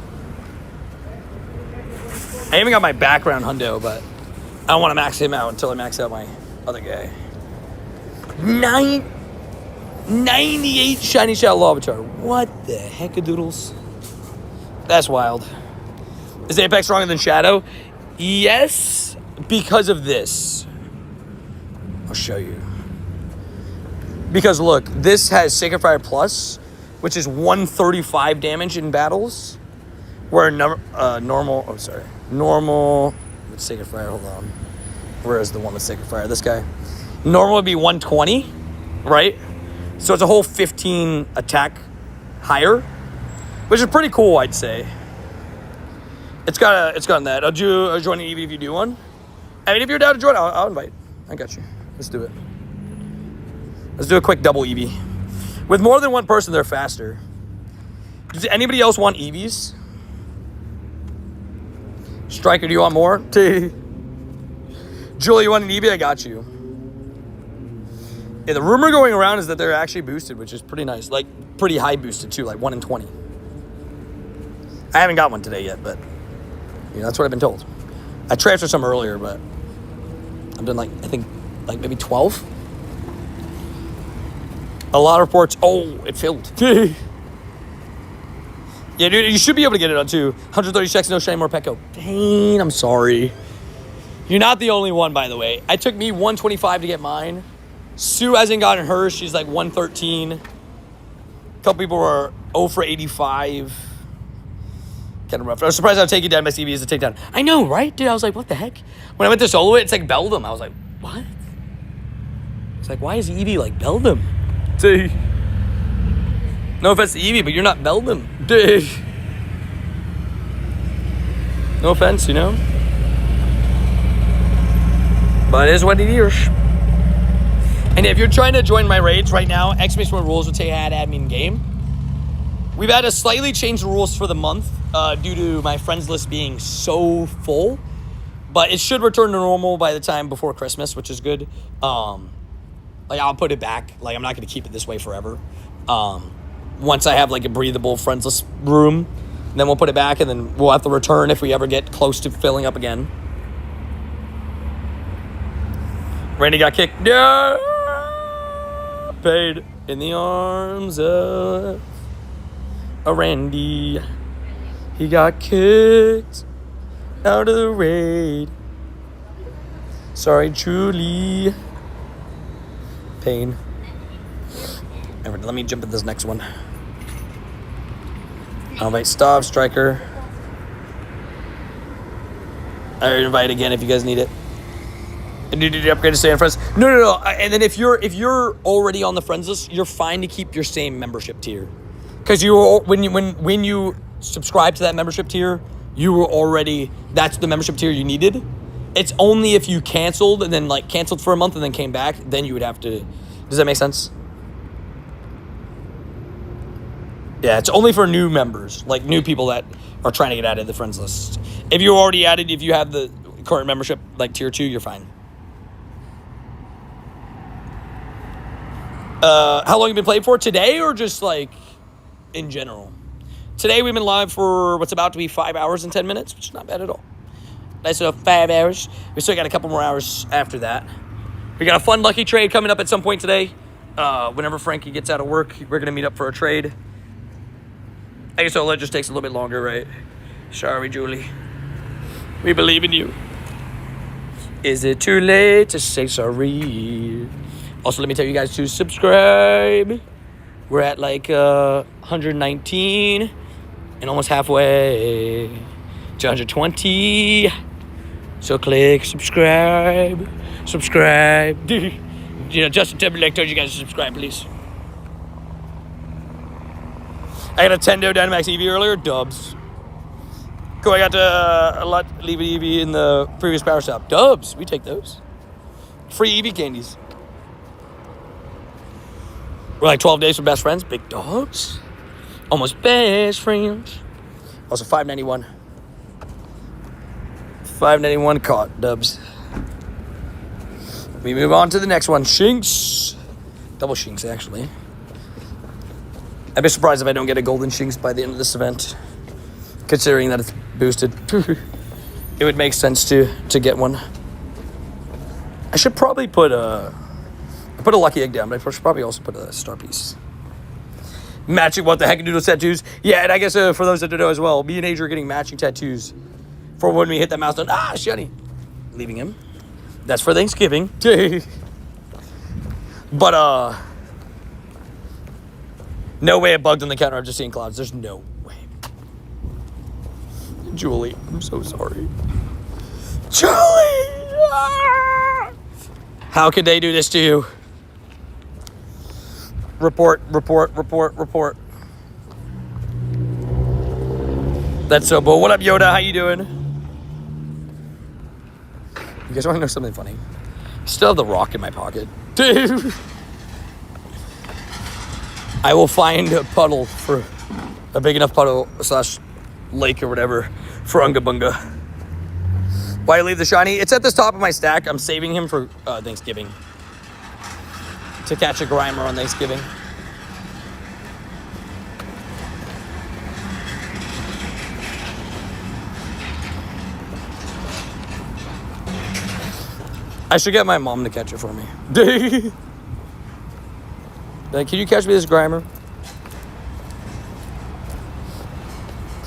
I even got my background Hundo, but I don't want to max him out until I max out my other guy. 98 Shiny Shell Larvitar. What the heck-a-doodles? That's wild. Is Apex stronger than Shadow? Yes, because of this. I'll show you. Because look, this has Sacred Fire Plus, which is 135 damage in battles. Where normal, with Sacred Fire, hold on. Where is the one with Sacred Fire? This guy. Normal would be 120, right? So it's a whole 15 attack higher, which is pretty cool, I'd say. It's gotten that. I'll join an Eevee if you do one. I mean, if you're down to join, I'll invite. I got you. Let's do it. Let's do a quick double Eevee. With more than one person, they're faster. Does anybody else want Eevees? Striker, do you want more? Julie, you want an Eevee? I got you. Yeah, the rumor going around is that they're actually boosted, which is pretty nice. Like, pretty high boosted, too. Like, 1 in 20. I haven't got one today yet, but... you know, that's what I've been told. I transferred some earlier, but... I've done, like, I think, like, maybe 12? A lot of reports... oh, it filled. Yeah, dude, you should be able to get it on, too. 130 checks, no shiny, Morpeko. Dang, I'm sorry. You're not the only one, by the way. It took me 125 to get mine. Sue hasn't gotten hers. She's like 113. A couple people were 0 for 85. Kind of rough. I was surprised I would take you down. My Eevee as a takedown. I know, right? Dude, I was like, what the heck? When I went to solo it, it's like Beldum. I was like, what? It's like, why is Eevee like Beldum? Dude. No offense to Eevee, but you're not Beldum. Dude. No offense, you know? But it is what it is. And if you're trying to join my raids right now, exclamation rules will tell you how to add me in game. We've had to slightly change the rules for the month due to my friends list being so full. But it should return to normal by the time before Christmas, which is good. Like, I'll put it back. Like, I'm not going to keep it this way forever. Once I have, like, a breathable friends list room, then we'll put it back, and then we'll have to return if we ever get close to filling up again. Randy got kicked. No! Paid in the arms of a Randy. He got kicked out of the raid. Sorry, truly. Pain. Alright, let me jump at this next one. I'll invite Stav, Striker. I invite again if you guys need it. Did you upgrade to stay on friends? No. And then if you're already on the friends list, you're fine to keep your same membership tier, because when you subscribe to that membership tier, you were already, that's the membership tier you needed. It's only if you canceled and then like canceled for a month and then came back, then you would have to. Does that make sense? Yeah, it's only for new members, like new people that are trying to get added to the friends list. If you're already added, if you have the current membership, like tier 2, you're fine. How long have you been playing for? Today or just like in general? Today we've been live for what's about to be 5 hours and 10 minutes, which is not bad at all. Nice enough, 5 hours. We still got a couple more hours after that. We got a fun lucky trade coming up at some point today. Whenever Frankie gets out of work, we're gonna meet up for a trade. I guess all that just takes a little bit longer, right? Sorry, Julie. We believe in you. Is it too late to say sorry? Also, let me tell you guys to subscribe. We're at like 119 and almost halfway to 120. So click subscribe. Subscribe. Justin Timberlake told you guys to subscribe, please. I got a Tendo Dynamax Eevee earlier. Dubs. Cool, I got leave an Eevee in the previous power shop. Dubs. We take those. Free Eevee candies. We're like 12 days for best friends. Big dogs. Almost best friends. Also, $5.91. $5.91 caught. Dubs. We move on to the next one. Shinx. Double Shinx, actually. I'd be surprised if I don't get a golden Shinx by the end of this event, considering that it's boosted. It would make sense to get one. I should probably put a lucky egg down, but I should probably also put a star piece. Matching what the heck doodle tattoos. Yeah, and I guess for those that don't know as well, me and Age are getting matching tattoos for when we hit that milestone. Ah, shiny. Leaving him. That's for Thanksgiving. But no way it bugged on the counter. I'm just seeing clouds. There's no way. Julie, I'm so sorry. Julie! Ah! How could they do this to you? Report. That's so bull. What up, Yoda? How you doing? You guys want to know something funny? Still have the rock in my pocket. Dude. I will find a puddle for a big enough puddle / lake or whatever for Unga Bunga. Why leave the shiny? It's at the top of my stack. I'm saving him for Thanksgiving. To catch a Grimer on Thanksgiving. I should get my mom to catch it for me. Like, can you catch me this Grimer?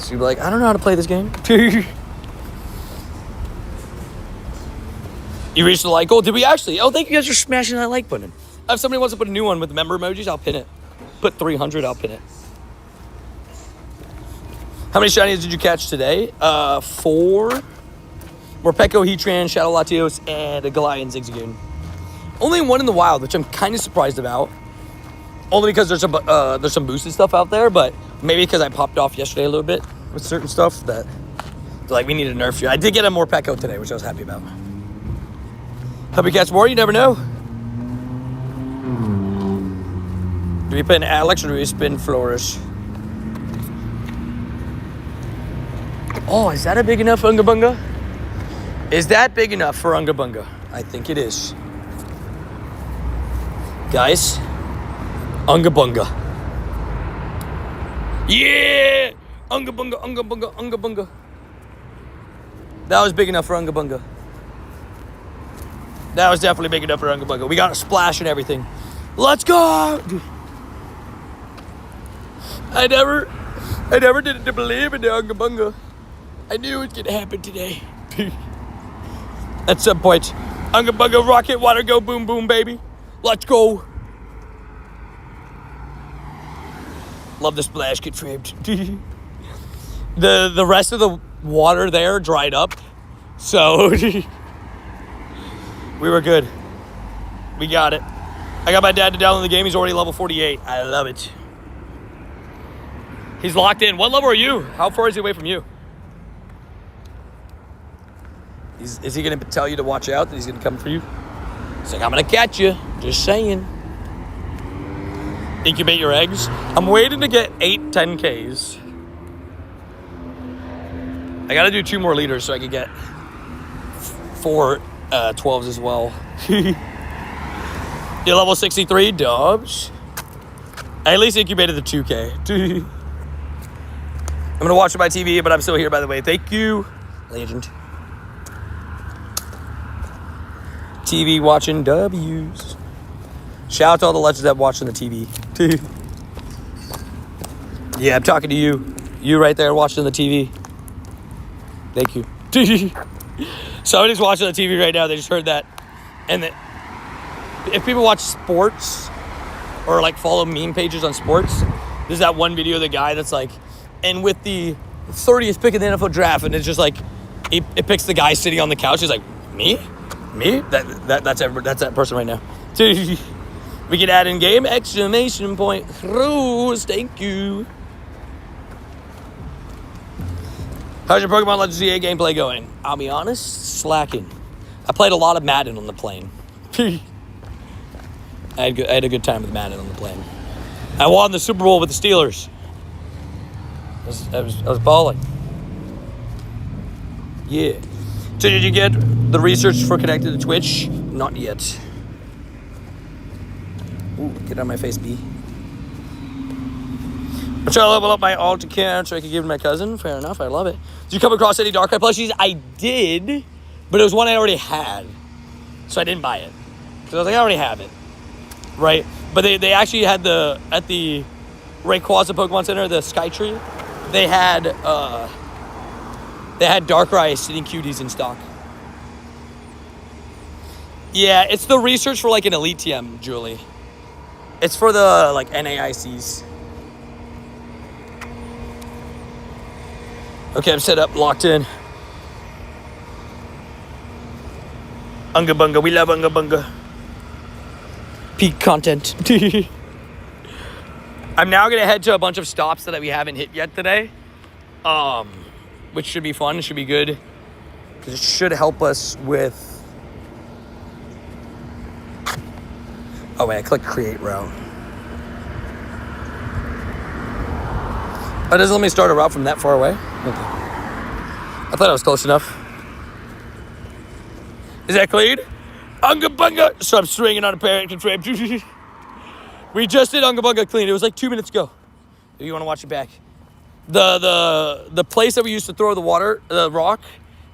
She'd be like, I don't know how to play this game. You reached the like goal? Did we actually? Oh, thank you guys for smashing that like button. If somebody wants to put a new one with the member emojis, I'll pin it. Put 300, I'll pin it. How many shinies did you catch today? 4. Morpeko, Heatran, Shadow Latios, and a Goliath Zigzagoon. Only one in the wild, which I'm kind of surprised about. Only because there's some boosted stuff out there, but maybe because I popped off yesterday a little bit with certain stuff that, like, we need to nerf you. I did get a Morpeko today, which I was happy about. Hope you catch more, you never know. Do we pin Alex or do we spin Flourish? Oh, is that a big enough Unga Bunga? Is that big enough for Unga Bunga? I think it is. Guys, Unga Bunga. Yeah! Unga Bunga, Unga Bunga, Unga Bunga. That was big enough for Unga Bunga. That was definitely big enough for Unga Bunga. We got a splash and everything. Let's go! I never did to believe in the Unga Bunga. I knew it was gonna happen today. At some point. Unga Bunga, rocket, water, go, boom, boom, baby. Let's go. Love the splash, get framed. The rest of the water there dried up. So We were good. We got it. I got my dad to download the game. He's already level 48. I love it. He's locked in. What level are you? How far is he away from you? Is he going to tell you to watch out, that he's going to come for you? He's like, I'm going to catch you. Just saying. Incubate your eggs. I'm waiting to get 8 10Ks. I got to do 2 more liters so I can get 4 12s as well. You're level 63, Dobbs. I at least incubated the 2K. I'm going to watch it by TV, but I'm still here, by the way. Thank you, legend. TV watching W's. Shout out to all the legends that watching the TV. Yeah, I'm talking to you. You right there watching the TV. Thank you. Somebody's watching the TV right now. They just heard that. And if people watch sports or like follow meme pages on sports, there's that one video of the guy that's like, and with the 30th pick of the NFL draft, and it's just like, it picks the guy sitting on the couch. He's like, me? That's that person right now. We can add in game exclamation point. Rose, thank you. How's your Pokemon Legends ZA gameplay going? I'll be honest, slacking. I played a lot of Madden on the plane. I had a good time with Madden on the plane. I won the Super Bowl with the Steelers. I was balling. Yeah. So did you get the research for connected to Twitch? Not yet. Ooh, get out of my face, B. I'm trying to level up my alt account so I can give it to my cousin. Fair enough, I love it. Did you come across any Darkrai plushies? I did, but it was one I already had. So I didn't buy it. Because I was like, I already have it. Right? But they actually had at the Rayquaza Pokemon Center, the Skytree, they had Darkrai sitting cuties in stock. Yeah, it's the research for like an Elite TM, Julie. It's for the like NAICs. Okay, I'm set up, locked in. Unga Bunga, we love Unga Bunga. Peak content. I'm now gonna head to a bunch of stops that we haven't hit yet today. Which should be fun, should be good. Because it should help us with... Oh wait, I clicked create route. Oh, it doesn't let me start a route from that far away? Okay. I thought I was close enough. Is that clean? Unga Bunga! So I'm swinging on a parent confirmed. We just did Unga Bunga clean. It was like 2 minutes ago. If you want to watch it back. The place that we used to throw the rock,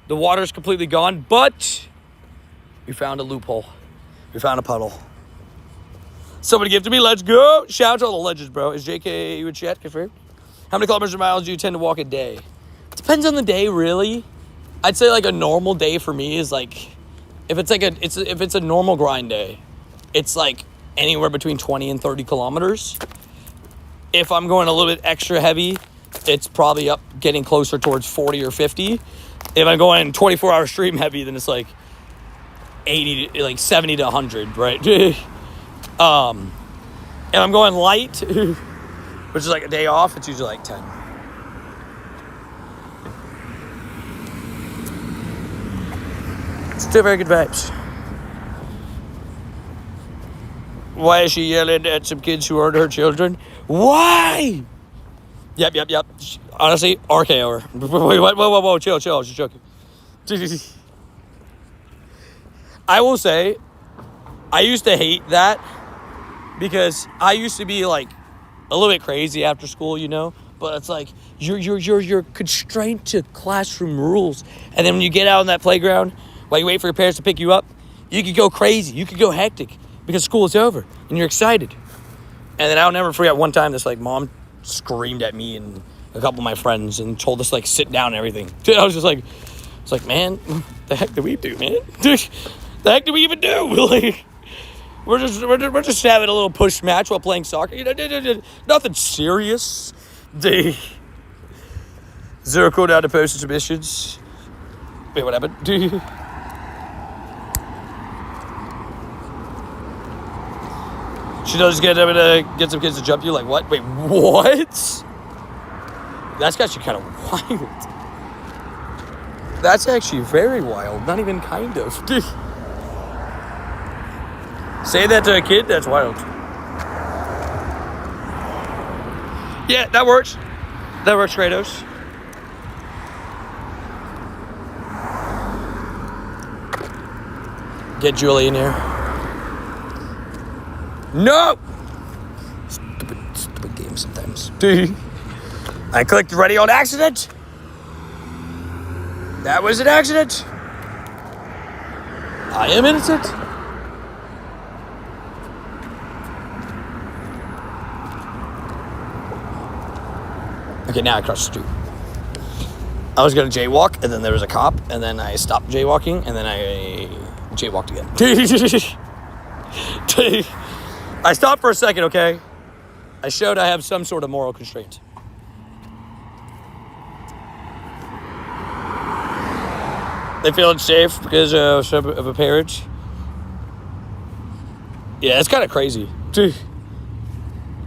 the water is completely gone, but we found a loophole. We found a puddle. Somebody give it to me. Let's go. Shout out to all the legends, bro. Is JK you in chat? Confirmed? How many kilometers or miles do you tend to walk a day? It depends on the day, really. I'd say like a normal day for me is like, if it's a normal grind day, it's like anywhere between 20 and 30 kilometers. If I'm going a little bit extra heavy, it's probably up getting closer towards 40 or 50. If I'm going 24-hour stream heavy, then it's like 70 to 100, right? If I'm going light, which is like a day off, it's usually like 10. Still very good vibes. Why is she yelling at some kids who aren't her children? Why? Yep. Honestly, RKO her. Whoa, chill, just joking. I will say, I used to hate that because I used to be like a little bit crazy after school, you know? But it's like, you're constrained to classroom rules. And then when you get out on that playground, while you wait for your parents to pick you up, you could go crazy. You could go hectic because school is over and you're excited. And then I'll never forget one time this like mom screamed at me and a couple of my friends and told us like sit down and everything. Dude, I was just like, it's like, man, the heck do we do, man? Dude, the heck do we even do? Like, we're just having a little push match while playing soccer. You know, nothing serious. Zero cooldown to post submissions. Wait, what happened? She does get some kids to jump you. Like, what? Wait, what? That's actually kind of wild. That's actually very wild. Not even kind of. Say that to a kid, that's wild. Yeah, that works. That works, Kratos. Get Julie in here. No! Stupid game sometimes. I clicked ready on accident. That was an accident. I am innocent. Okay, now I cross the street. I was gonna jaywalk, and then there was a cop, and then I stopped jaywalking, and then I jaywalked again. I stopped for a second, okay? I showed I have some sort of moral constraint. They feel unsafe because of a parent. Yeah, it's kind of crazy.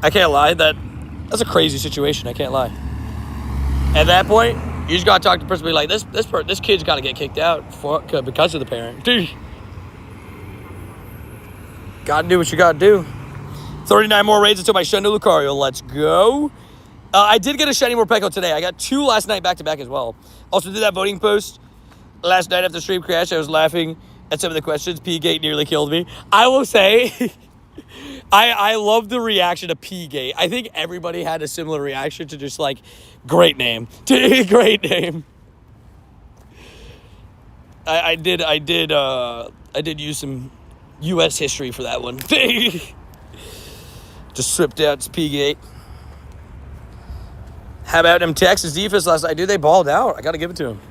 I can't lie. That's a crazy situation. I can't lie. At that point, you just gotta talk to the person. Be like, this kid's gotta get kicked out because of the parent. Gotta do what you gotta do. 39 more raids until my Shundo Lucario. Let's go. I did get a shiny Morpeko today. I got 2 last night back to back as well. Also did that voting post. Last night after stream crash, I was laughing at some of the questions. P-Gate nearly killed me. I will say, I love the reaction to P-Gate. I think everybody had a similar reaction to just like, great name. Great name. I did use some U.S. history for that one. Just slipped out to P-Gate. How about them Texans defense last night? Dude, they balled out. I got to give it to them.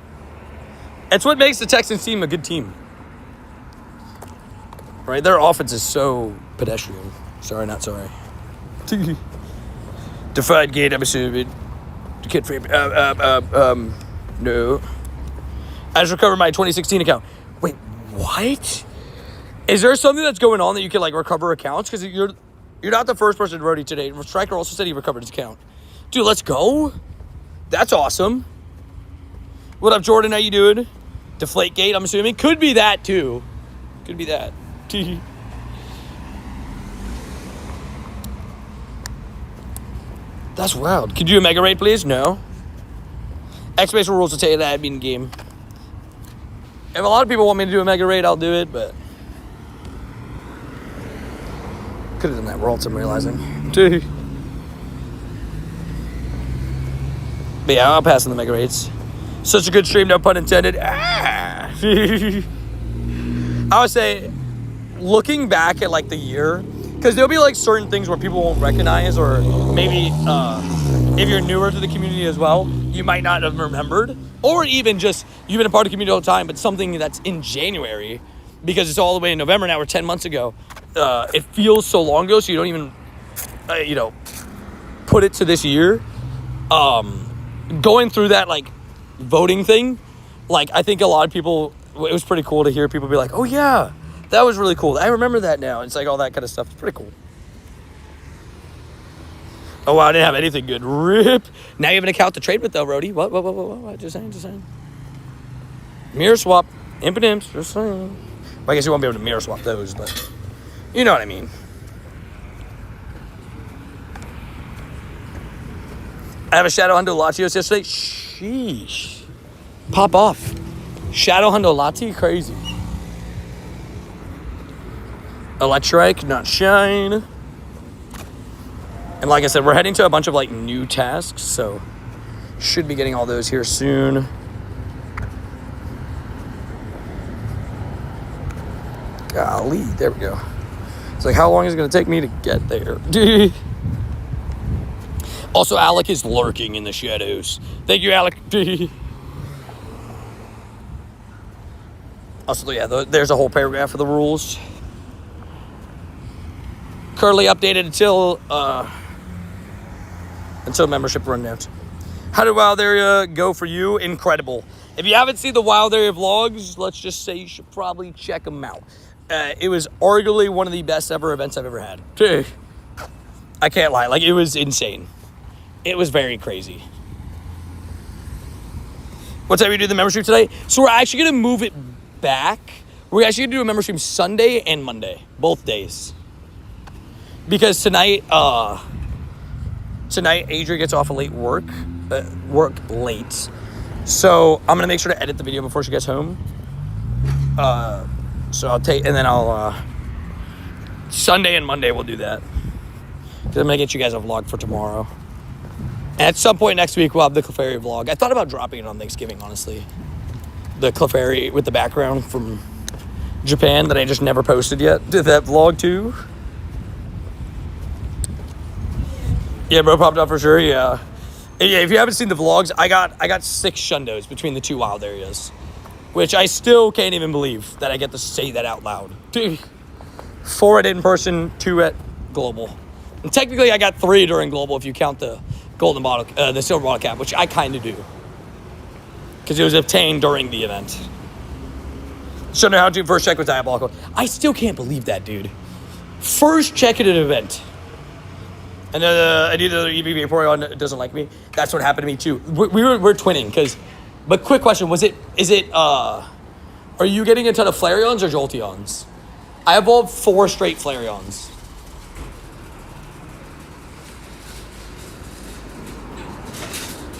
It's what makes the Texans team a good team. Right? Their offense is so pedestrian. Sorry, not sorry. Defied gate, I'm assuming. Kid free. No. I just recovered my 2016 account. Wait, what? Is there something that's going on that you can like recover accounts? Because you're not the first person to Rody today. Striker also said he recovered his account. Dude, let's go. That's awesome. What up, Jordan? How you doing? Deflate gate, I'm assuming. Could be that, too. Could be that. That's wild. Could you do a mega raid, please? No. X-Base rules will tell you that I'd be in game. If a lot of people want me to do a mega raid, I'll do it, but... Could have done that world, I'm realizing. But yeah, I'll pass on the mega raids. Such a good stream, no pun intended. I would say, looking back at like the year, because there'll be like certain things where people won't recognize, or maybe if you're newer to the community as well, you might not have remembered, or even just you've been a part of the community all the time, but something that's in January, because it's all the way in November now, or 10 months ago. It feels so long ago, so you don't even, put it to this year. Going through that like voting thing, like I think a lot of people, it was pretty cool to hear people be like, oh yeah, that was really cool. I remember that now. It's like all that kind of stuff. It's pretty cool. Oh wow, I didn't have anything good. Rip. Now you have an account to trade with though, Rody. What? Just saying. Mirror swap. Imp and imps. Just saying. Well, I guess you won't be able to mirror swap those, but you know what I mean. I have a Shadow Hundo Latios yesterday. Sheesh. Pop off. Shadow Hundo Lati? Crazy. Electrike, not shine. And like I said, we're heading to a bunch of like new tasks, so should be getting all those here soon. Golly, there we go. It's like, how long is it going to take me to get there? Also, Alec is lurking in the shadows. Thank you, Alec. Also, yeah, there's a whole paragraph of the rules. Currently updated until membership rundowns. How did Wild Area go for you? Incredible. If you haven't seen the Wild Area vlogs, let's just say you should probably check them out. It was arguably one of the best ever events I've ever had. I can't lie. Like, it was insane. It was very crazy. What time we do the membership today? So we're actually going to move it back. We're actually going to do a membership Sunday and Monday. Both days. Because tonight, Adria gets off of late work late. So I'm going to make sure to edit the video before she gets home. So I'll Sunday and Monday we'll do that. Because I'm going to get you guys a vlog for tomorrow. And at some point next week, we'll have the Clefairy vlog. I thought about dropping it on Thanksgiving, honestly. The Clefairy with the background from Japan that I just never posted yet. Did that vlog too? Yeah, bro, popped up for sure, yeah. Yeah, if you haven't seen the vlogs, I got 6 shundos between the 2 wild areas. Which I still can't even believe that I get to say that out loud. 4 at in-person, 2 at global. And technically I got 3 during global if you count the golden bottle, the silver bottle cap, which I kind of do. Because it was obtained during the event. Shundo how to first check with Diabolical. I still can't believe that, dude. First check at an event. And then either the Eevee Vaporeon doesn't like me. That's what happened to me too. We're twinning, but quick question, are you getting a ton of Flareons or Jolteons? I evolved 4 straight Flareons.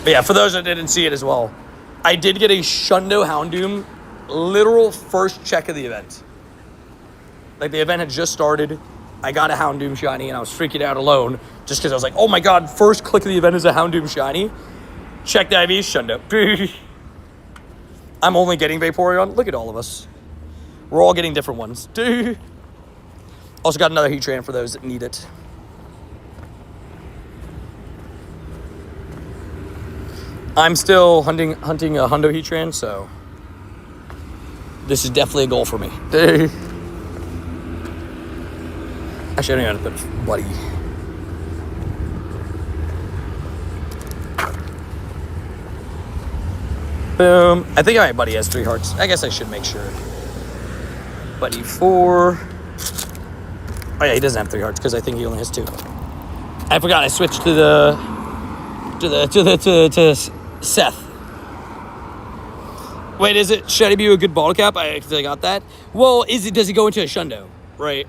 But yeah, for those that didn't see it as well, I did get a Shundo Houndoom literal first check of the event. Like, the event had just started. I got a Houndoom shiny, and I was freaking out alone just because I was like, oh my god, first click of the event is a Houndoom shiny. Check the IV, Shundo. I'm only getting Vaporeon. Look at all of us. We're all getting different ones. Also got another Heatran for those that need it. I'm still hunting a Hundo Heatran, so this is definitely a goal for me. Actually, I don't know how to put Buddy. Boom. I think my Buddy has 3 hearts. I guess I should make sure. Buddy 4. Oh yeah, he doesn't have 3 hearts because I think he only has 2. I forgot I switched to Seth. Wait, should I be a good bottle cap? I got that. Well, does he go into a Shundo? Right.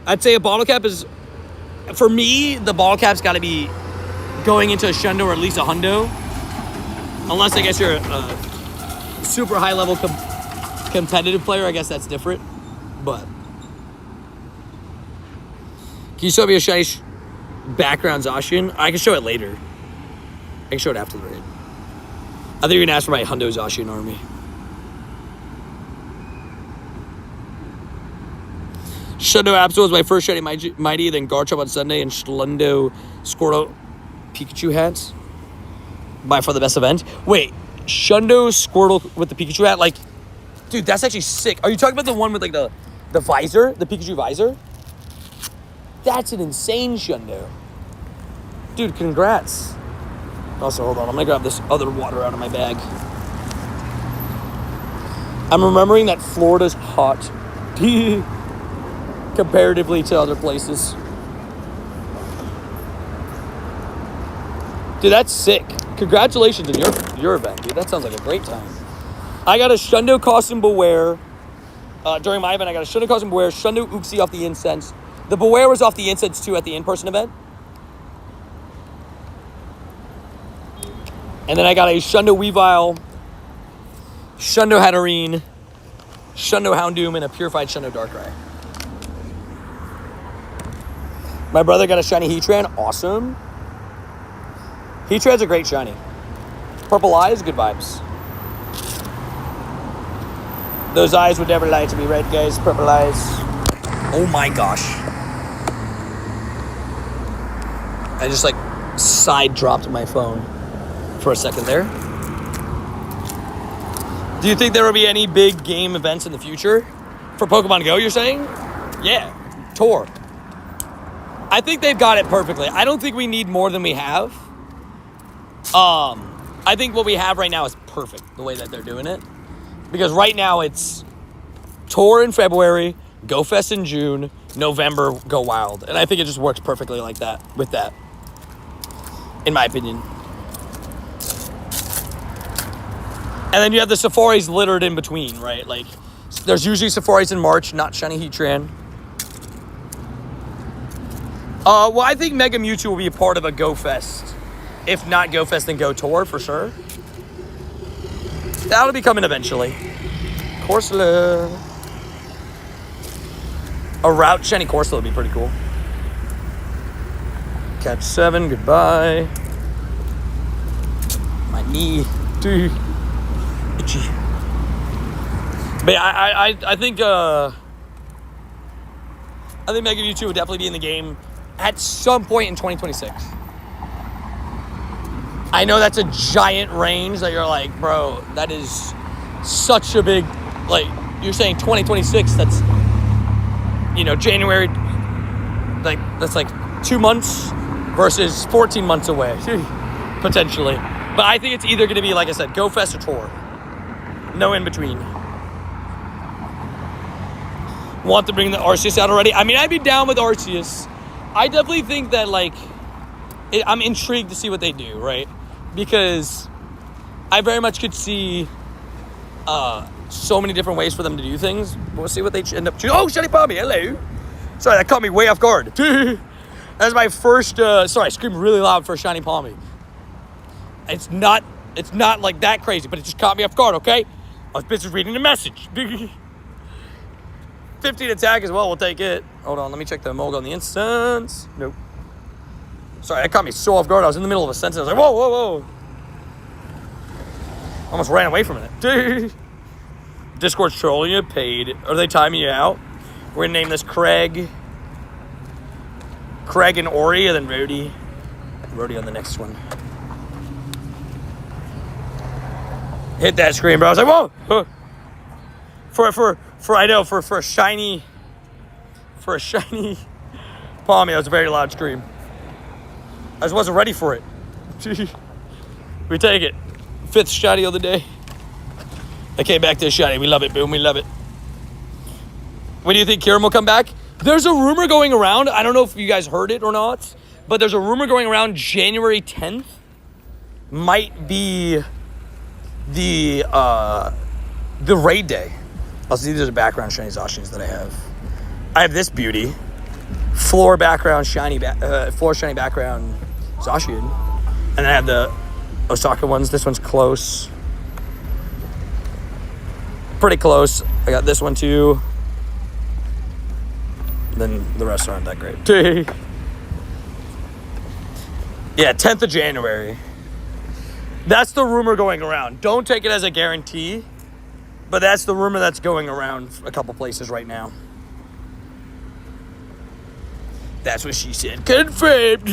I'd say a bottle cap is, for me, the bottle cap's got to be going into a Shundo or at least a Hundo. Unless I guess you're a super high level competitive player, I guess that's different. But can you show me a shiny background Zacian? I can show it later. I can show it after the raid. I think you're gonna ask for my Hundo Zacian army. Shundo Absol was my first shiny Mighty, then Garchomp on Sunday, and Schlundo Squirtle Pikachu hats. By far the best event. Wait, Shundo Squirtle with the Pikachu hat? Like, dude, that's actually sick. Are you talking about the one with like the visor? The Pikachu visor? That's an insane Shundo. Dude, congrats. Also, hold on. I'm going to grab this other water out of my bag. I'm remembering that Florida's hot. Comparatively to other places. Dude, that's sick. Congratulations on your event, dude. That sounds like a great time. I got a Shundo Costume Beware. During my event, I got a Shundo Costume Beware, Shundo Uxie off the Incense. The Beware was off the Incense, too, at the in-person event. And then I got a Shundo Weavile, Shundo Hatterene, Shundo Houndoom, and a Purified Shundo Darkrai. My brother got a shiny Heatran. Awesome. Heatran's a great shiny. Purple eyes, good vibes. Those eyes would never lie to me, right, guys? Purple eyes. Oh my gosh. I just like side dropped my phone for a second there. Do you think there will be any big game events in the future? For Pokemon Go, you're saying? Yeah. Tour. I think they've got it perfectly. I don't think we need more than we have. I think what we have right now is perfect, the way that they're doing it. Because right now it's Tour in February, Go Fest in June, November, go wild. And I think it just works perfectly like that, with that, in my opinion. And then you have the safaris littered in between, right? Like, there's usually safaris in March, not shiny Heatran. Well, I think Mega Mewtwo will be a part of a Go Fest. If not Go Fest, then Go Tour, for sure. That'll be coming eventually. Corsola. A route shiny Corsola would be pretty cool. Catch 7, goodbye. My knee, dude. Itchy. But I think Mega Mewtwo would definitely be in the game at some point in 2026. I know that's a giant range that you're like, bro, that is such a big, like, you're saying 2026, that's, you know, January, like, that's like 2 months versus 14 months away, potentially. But I think it's either going to be, like I said, Go Fest or Tour. No in between. Want to bring the Arceus out already? I mean, I'd be down with Arceus. I definitely think that, like, I'm intrigued to see what they do, right? Because I very much could see so many different ways for them to do things. We'll see what they end up choosing. Oh, Shiny Palmy, hello. Sorry, that caught me way off guard. That's my first, sorry, I screamed really loud for Shiny Palmy. It's not like that crazy, but it just caught me off guard, okay? I was busy reading the message. 15 attack as well, we'll take it. Hold on, let me check the Emolga on the instance. Nope. Sorry, that caught me so off guard. I was in the middle of a sentence. I was like, whoa, whoa, whoa. Almost ran away from it. Discord's trolling you, paid. Are they timing you out? We're gonna name this Craig and Ori, and then Rody. Rody on the next one. Hit that screen, bro. I was like, whoa. For a shiny Palmy, that was a very loud scream. I just wasn't ready for it. We take it. 5th shiny of the day. I came back to a shiny. We love it, boom. We love it. When do you think Kieran will come back? There's a rumor going around. I don't know if you guys heard it or not, but there's a rumor going around January 10th might be the raid day. I'll see these are background shiny Zacians that I have. I have this beauty. Floor shiny background Zacian. And I have the Osaka ones. This one's close. Pretty close. I got this one too. Then the rest aren't that great. Yeah, 10th of January. That's the rumor going around. Don't take it as a guarantee, but that's the rumor that's going around a couple places right now. That's what she said. Confirmed.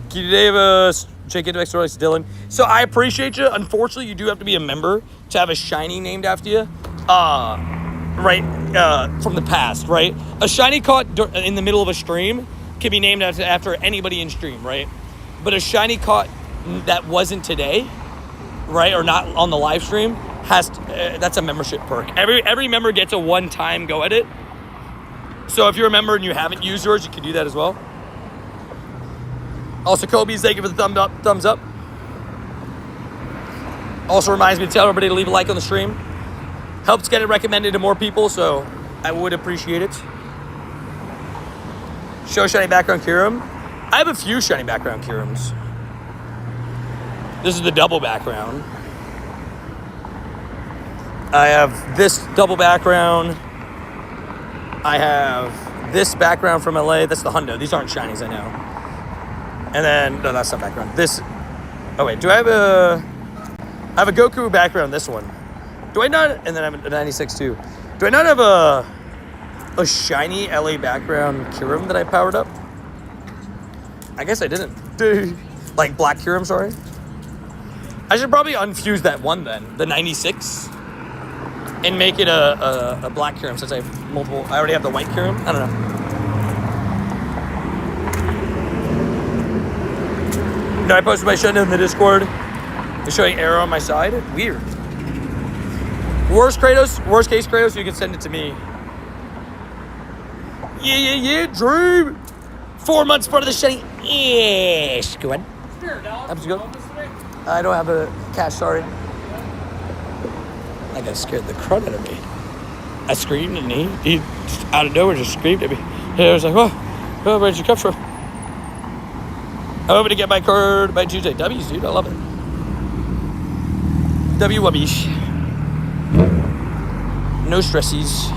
Kitty Davis, Jake Index, Dylan. So I appreciate you. Unfortunately, you do have to be a member to have a shiny named after you. From the past, right? A shiny caught in the middle of a stream can be named after anybody in stream, right? But a shiny caught that wasn't today, right, or not on the live stream, that's a membership perk. Every member gets a one-time go at it. So if you're a member and you haven't used yours, you can do that as well. Also, Kobe's, thank you for the thumbs up. Also reminds me to tell everybody to leave a like on the stream. Helps get it recommended to more people, so I would appreciate it. Show shiny background Kyurem. I have a few shiny background Kyurems. This is the double background. I have this double background. I have this background from LA. That's the Hundo. These aren't shinies, I know. And then, no, that's not background. This, oh wait, I have a Goku background, this one. Do I not, and then I have a 96 too. Do I not have a shiny LA background Kyurem that I powered up? I guess I didn't. Like black Kyurem, sorry. I should probably unfuse that one then, the 96, and make it a black Kyurem since I have multiple. I already have the white Kyurem. I don't know. No, I posted my shutdown in the Discord. It's showing error on my side. Weird. Worst case Kratos, you can send it to me. Yeah, Drew. 4 months part of the shutting. Yes, go ahead. Have to go. I don't have a cash, sorry. That guy scared the crud out of me. I screamed and he out of nowhere just screamed at me. And I was like, oh, where'd you come from? I'm hoping to get my card by Tuesday. W's, dude, I love it. W-wubbies. No stressies.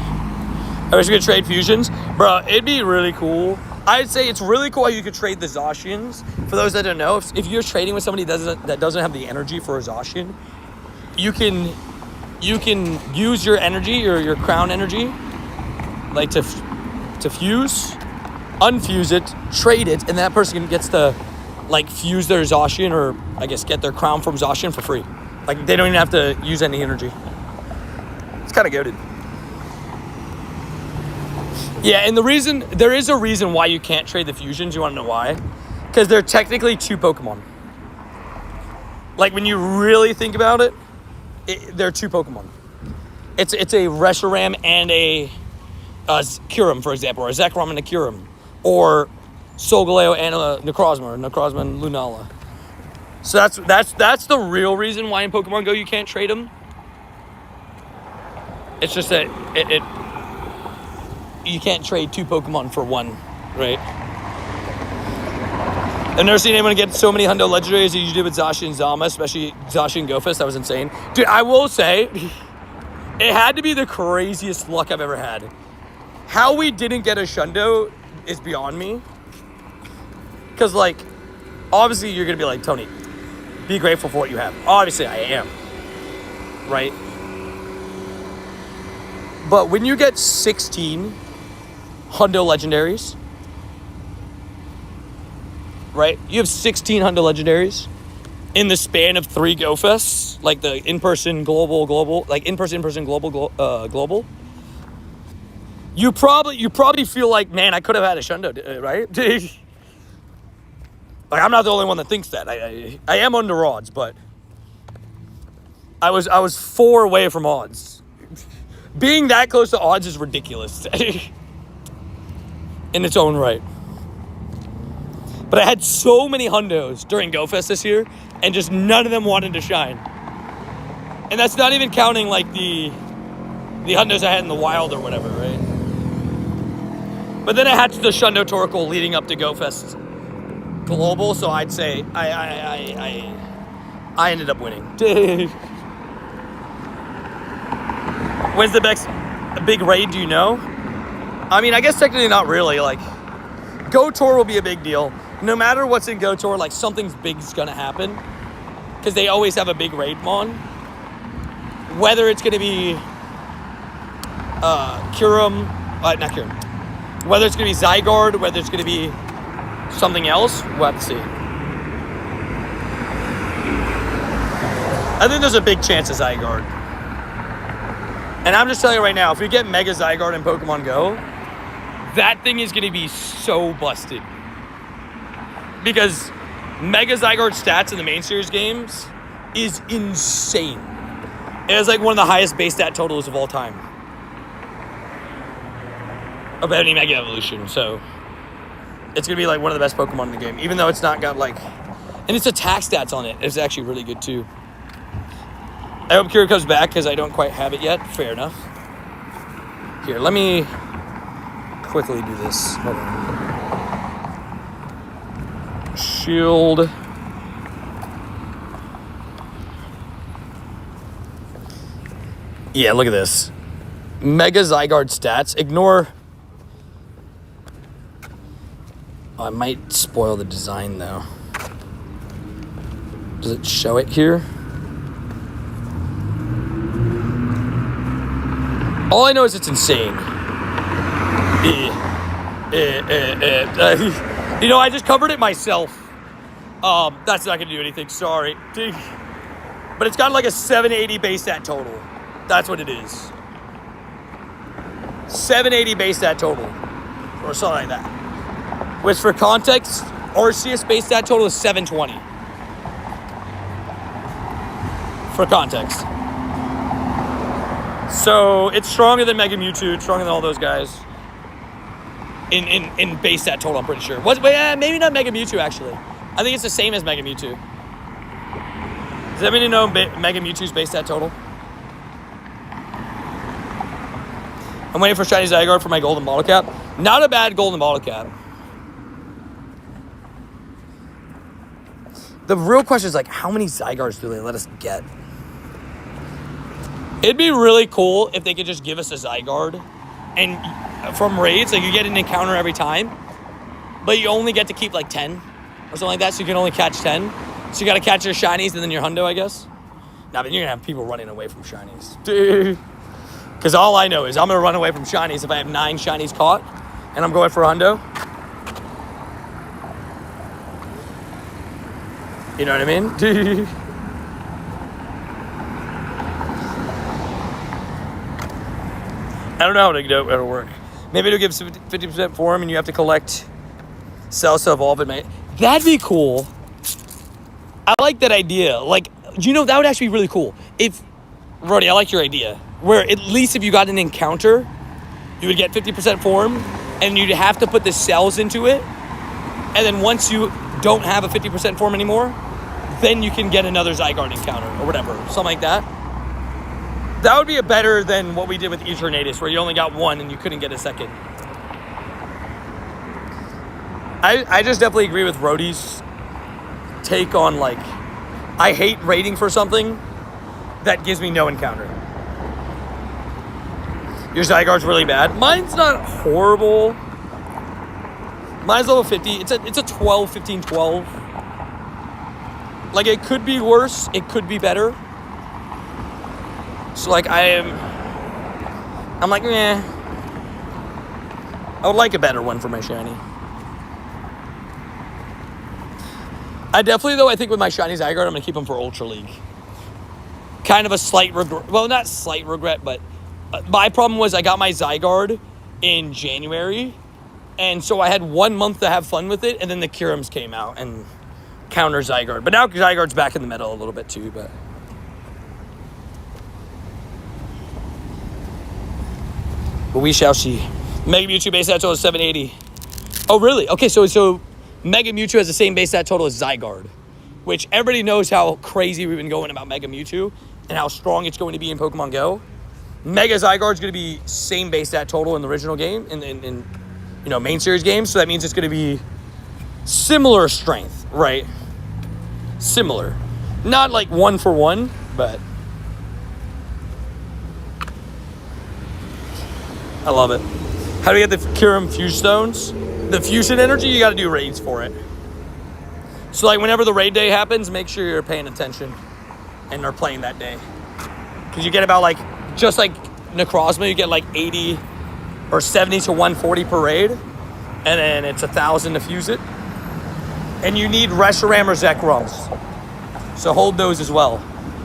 I was gonna trade fusions. Bro, it'd be really cool. I'd say it's really cool how you could trade the Zacians. For those that don't know, if you're trading with somebody that doesn't have the energy for a Zacian, you can use your energy, your crown energy, like to fuse, unfuse it, trade it, and that person gets to like fuse their Zacian, or I guess get their crown from Zacian for free. Like they don't even have to use any energy. It's kind of goated. Yeah, and there is a reason why you can't trade the fusions. You want to know why? Because they're technically 2 Pokemon. Like when you really think about it, they're 2 Pokemon. It's a Reshiram and a Kyurem, for example, or a Zekrom and a Kyurem, or Solgaleo and a Necrozma, or Necrozma and Lunala. So that's the real reason why in Pokemon Go you can't trade them. It's just that you can't trade 2 Pokemon for one, right? I've never seen anyone get so many Hundo Legendaries as you did with Zacian and Zama, especially Zacian and Gofus. That was insane. Dude, I will say, it had to be the craziest luck I've ever had. How we didn't get a Shundo is beyond me. Because, like, obviously you're going to be like, Tony, be grateful for what you have. Obviously I am. Right? But when you get 16 Hundo Legendaries, right? You have 16 Hundo Legendaries in the span of 3 GoFests, like the in-person, global, like in-person, global. You probably feel like, man, I could have had a Shundo, right? Like, I'm not the only one that thinks that. I am under odds, but I was 4 away from odds. Being that close to odds is ridiculous in its own right. But I had so many Hundos during GoFest this year, and just none of them wanted to shine. And that's not even counting, like, the Hundos I had in the wild or whatever, right? But then I hatched the Shundo Torkoal leading up to GoFest Global, so I'd say I ended up winning. When's the next big raid, do you know? I mean, I guess technically not really. Like, Go Tour will be a big deal. No matter what's in Go Tour, like, something's big's gonna happen. Because they always have a big raid mon. Whether it's gonna be Kyurem, not Kyurem. Whether it's gonna be Zygarde, whether it's gonna be something else, we'll have to see. I think there's a big chance of Zygarde. And I'm just telling you right now, if we get Mega Zygarde in Pokemon Go, that thing is going to be so busted. Because Mega Zygarde stats in the main series games is insane. It has like one of the highest base stat totals of all time of any Mega Evolution. So it's going to be like one of the best Pokemon in the game. Even though it's not got like... And its attack stats on it is actually really good too. I hope Kira comes back because I don't quite have it yet. Fair enough. Here, let me quickly do this. Hold on. Shield. Yeah, look at this. Mega Zygarde stats. Ignore... Oh, I might spoil the design though. Does it show it here? All I know is it's insane. You know, I just covered it myself. That's not gonna do anything, sorry. But it's got like a 780 base stat total. That's what it is. 780 base stat total. Or something like that. Which for context, Arceus base stat total is 720. For context. So, it's stronger than Mega Mewtwo, stronger than all those guys. in base stat total, I'm pretty sure. Maybe not Mega Mewtwo, actually. I think it's the same as Mega Mewtwo. Does anybody know Mega Mewtwo's base stat total? I'm waiting for Shiny Zygarde for my golden bottle cap. Not a bad golden bottle cap. The real question is, like, how many Zygardes do they let us get? It'd be really cool if they could just give us a Zygarde. And from raids, like, you get an encounter every time. But you only get to keep, like, 10 or something like that. So you can only catch 10. So you got to catch your Shinies and then your Hundo, I guess. Nah, but you're going to have people running away from Shinies. Dude. Because all I know is I'm going to run away from Shinies if I have 9 Shinies caught. And I'm going for a Hundo. You know what I mean? I don't know how it'll work. Maybe it'll give 50% for him and you have to collect cells to evolve it, mate. That'd be cool. I like that idea. Like, you know, that would actually be really cool. If, Roddy, I like your idea. Where at least if you got an encounter, you would get 50% for him and you'd have to put the cells into it. And then once you don't have a 50% form anymore, then you can get another Zygarde encounter or whatever, something like that. That would be better than what we did with Eternatus, where you only got one and you couldn't get a second. I just definitely agree with Roddy's take on, like, I hate raiding for something that gives me no encounter. Your Zygarde's really bad. Mine's not horrible. Mine's level 50. It's a 12, 15, 12. Like, it could be worse. It could be better. So, like, I'm like, eh. I would like a better one for my Shiny. I definitely, though, I think with my Shiny Zygarde, I'm going to keep him for Ultra League. Kind of a slight regret. Well, not slight regret, but my problem was I got my Zygarde in January. And so I had 1 month to have fun with it. And then the Kyurems came out and counter Zygarde. But now Zygarde's back in the meta a little bit too, but we shall see. Mega Mewtwo base stat total is 780. Oh, really? Okay, so Mega Mewtwo has the same base stat total as Zygarde, which everybody knows how crazy we've been going about Mega Mewtwo and how strong it's going to be in Pokemon Go. Mega Zygarde's going to be same base stat total in the original game, in main series games, so that means it's going to be similar strength, right? Similar. Not like 1 for 1, but I love it. How do we get the Kyurem Fuse Stones? The fusion energy, you got to do raids for it. So, like, whenever the raid day happens, make sure you're paying attention and are playing that day. Because you get about, like, just like Necrozma, you get like 80 or 70 to 140 per raid. And then it's 1,000 to fuse it. And you need Reshiram or Zekrums. So hold those as well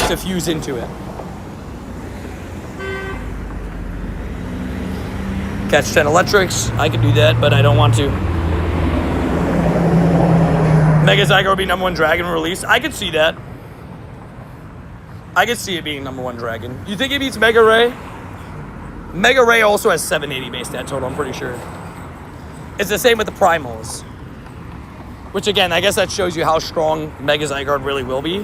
to fuse into it. Catch 10 electrics. I can do that, but I don't want to. Mega Zygarde will be number 1 dragon release. I could see that. I could see it being number 1 dragon. You think it beats Mega Ray? Mega Ray also has 780 base stat total, I'm pretty sure. It's the same with the primals. Which, again, I guess that shows you how strong Mega Zygarde really will be.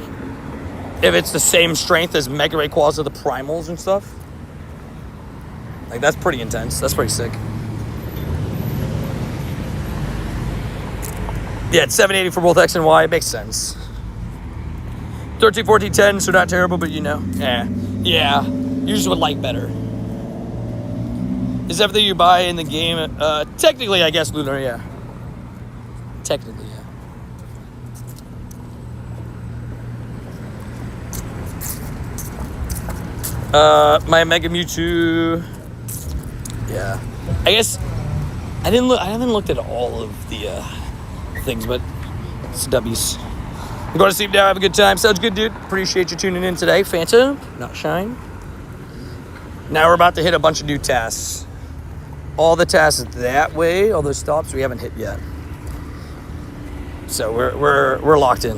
If it's the same strength as Mega Rayquaza, the primals and stuff. Like, that's pretty intense. That's pretty sick. Yeah, it's 780 for both X and Y. It makes sense. 13, 14, 10, so not terrible, but you know. Yeah. You just would like better. Is everything you buy in the game, technically, I guess, Lunar, yeah. Technically, yeah. My Mega Mewtwo, yeah. I guess I haven't looked at all of the things, but it's W's. I'm going to sleep now. Have a good time. Sounds good, dude. Appreciate you tuning in today. Phantom, not Shine. Now we're about to hit a bunch of new tasks. All the tasks that way, all those stops we haven't hit yet. So we're locked in.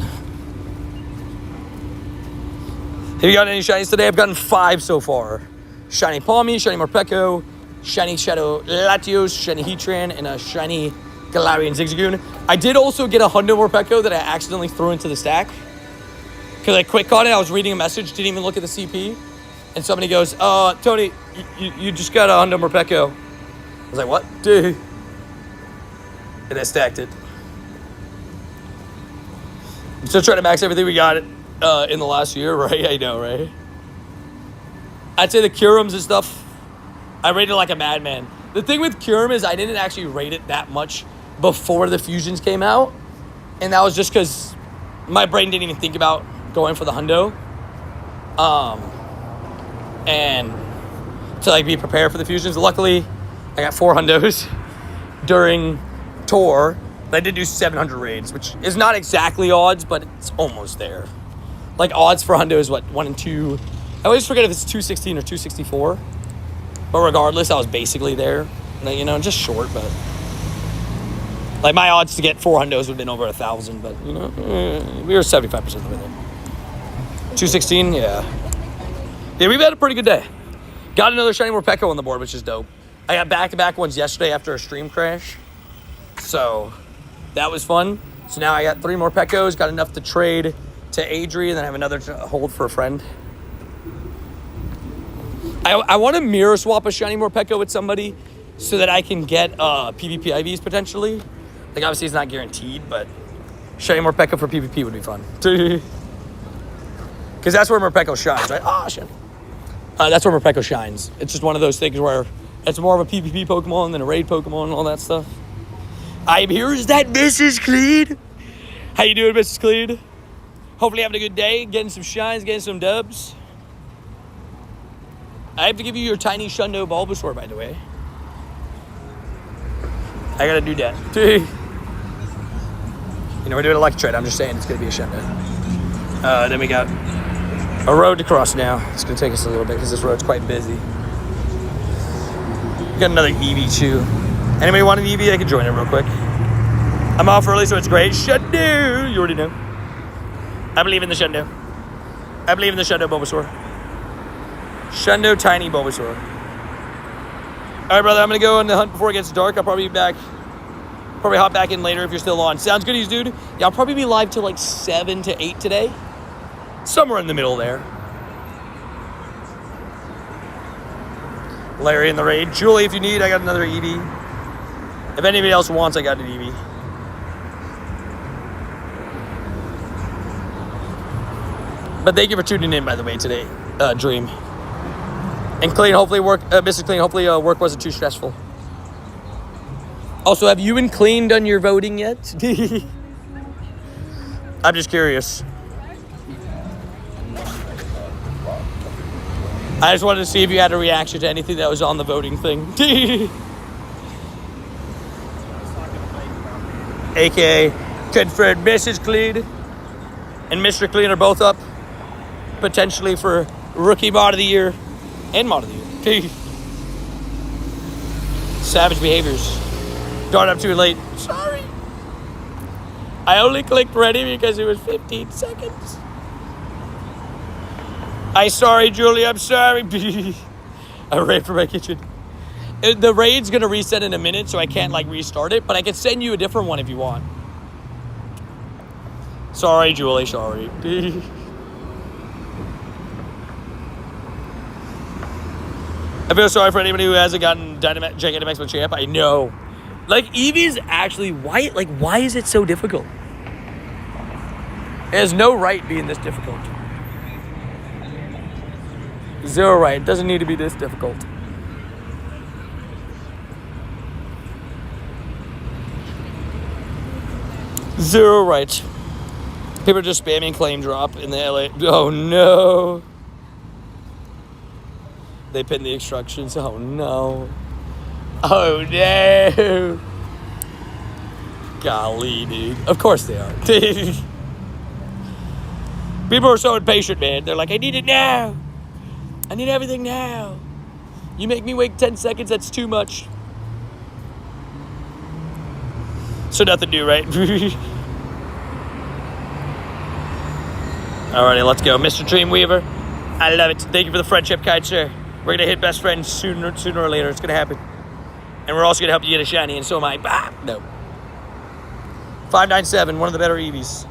Have you gotten any shinies today? I've gotten 5 so far. Shiny Palmy, Shiny Morpeko, shiny Shadow Latios, shiny Heatran, and a shiny Galarian Zigzagoon. I did also get a Hundo Morpeko that I accidentally threw into the stack. Because I quick caught it, I was reading a message, didn't even look at the CP. And somebody goes, Tony, you just got a Hundo Morpeko. I was like, what? Dude. And I stacked it. I'm still trying to max everything we got in the last year, right? I know, right? I'd say the Curums and stuff, I rated like a madman. The thing with Curum is I didn't actually rate it that much before the fusions came out. And that was just because my brain didn't even think about going for the Hundo. And to like be prepared for the fusions. Luckily, I got 4 Hundos during tour. I did do 700 raids, which is not exactly odds, but it's almost there. Like odds for Hundo is what, 1 and 2. I always forget if it's 216 or 264. But regardless, I was basically there. You know, just short, but like my odds to get 4 Hundos would have been over 1,000, but you know, we were 75% of the way there. 216, yeah. Yeah, we've had a pretty good day. Got another shiny Morpeko on the board, which is dope. I got back-to-back ones yesterday after a stream crash. So that was fun. So now I got 3 more Pekos, got enough to trade to Adri, and then I have another to hold for a friend. I want to mirror swap a shiny Morpeko with somebody so that I can get PvP IVs potentially. Like obviously it's not guaranteed, but shiny Morpeko for PvP would be fun. Because that's where Morpeko shines, right? Oh, shit. That's where Morpeko shines. It's just one of those things where it's more of a PvP Pokemon than a raid Pokemon and all that stuff. I'm here. Is that Mrs. Clean? How you doing, Mrs. Clean? Hopefully having a good day, getting some shines, getting some dubs. I have to give you your tiny Shundo Bulbasaur, by the way. I gotta do that. You know, we're doing a lucky trade. I'm just saying it's gonna be a Shundo. Then we got a road to cross now. It's gonna take us a little bit because this road's quite busy. We got another Eevee too. Anybody want an Eevee? I can join it real quick. I'm off early, so it's great. Shundo! You already know. I believe in the Shundo. I believe in the Shundo Bulbasaur. Shundo Tiny Bulbasaur. Alright, brother, I'm gonna go on the hunt before it gets dark. I'll probably be back. Probably hop back in later if you're still on. Sounds good, dude. Yeah, I'll probably be live till like 7 to 8 today. Somewhere in the middle there. Larry in the raid. Julie, if you need, I got another Eevee. If anybody else wants, I got an Eevee. But thank you for tuning in, by the way, today, Dream. And Clean, hopefully Mr. Clean, hopefully work wasn't too stressful. Also, have you and Clean done your voting yet? I'm just curious. I just wanted to see if you had a reaction to anything that was on the voting thing. AKA confirmed Mrs. Clean and Mr. Clean are both up. Potentially for Rookie Mod of the Year and Mod of the Year. Savage behaviors. Darn up too late. Sorry. I only clicked ready because it was 15 seconds. Sorry, Julie. I'm sorry. I raid for my kitchen. The raid's going to reset in a minute, so I can't, like, restart it. But I can send you a different one if you want. Sorry, Julie. Sorry. I feel sorry for anybody who hasn't gotten Dynamax with Champ. I know. Like, Eevee's actually white. Like, why is it so difficult? It has no right being this difficult. Zero right. It doesn't need to be this difficult. Zero right. People are just spamming claim drop in the LA. Oh, no. They pinned the instructions. Oh, no. Oh, no. Golly, dude. Of course they are. People are so impatient, man. They're like, I need it now. I need everything now. You make me wait 10 seconds, that's too much. So nothing new, right? Alrighty, let's go. Mr. Dreamweaver. I love it. Thank you for the friendship, kind sir. We're gonna hit best friends sooner or later. It's gonna happen. And we're also gonna help you get a shiny, and so am I. No. 597, one of the better Eevees.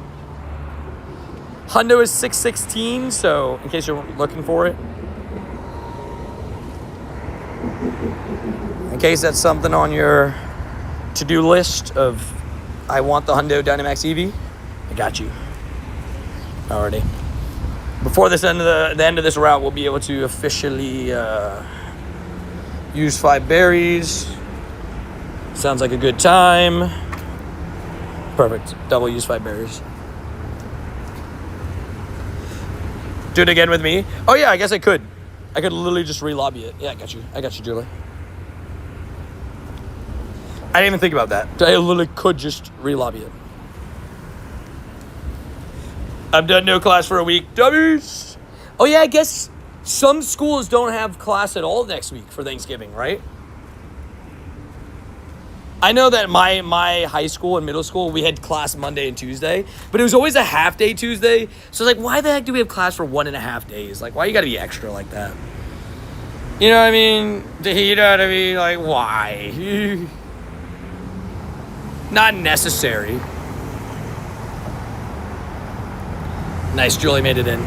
Hundo is 616, so in case you're looking for it. In case that's something on your to-do list of, I want the Hundo Dynamax Eevee, I got you. Already. Before the end of this route, we'll be able to officially use 5 berries. Sounds like a good time. Perfect. Double use 5 berries. Do it again with me. Oh yeah, I guess I could. I could literally just re-lobby it. Yeah, I got you. I got you, Julie. I didn't even think about that. I literally could just re-lobby it. I've done no class for a week. W's. Oh yeah, I guess some schools don't have class at all next week for Thanksgiving, right? I know that my high school and middle school, we had class Monday and Tuesday, but it was always a half day Tuesday. So it's like, why the heck do we have class for 1.5 days? Like, why you gotta be extra like that? You know what I mean? You know what I mean? Like, why? Not necessary. Nice, Julie made it in.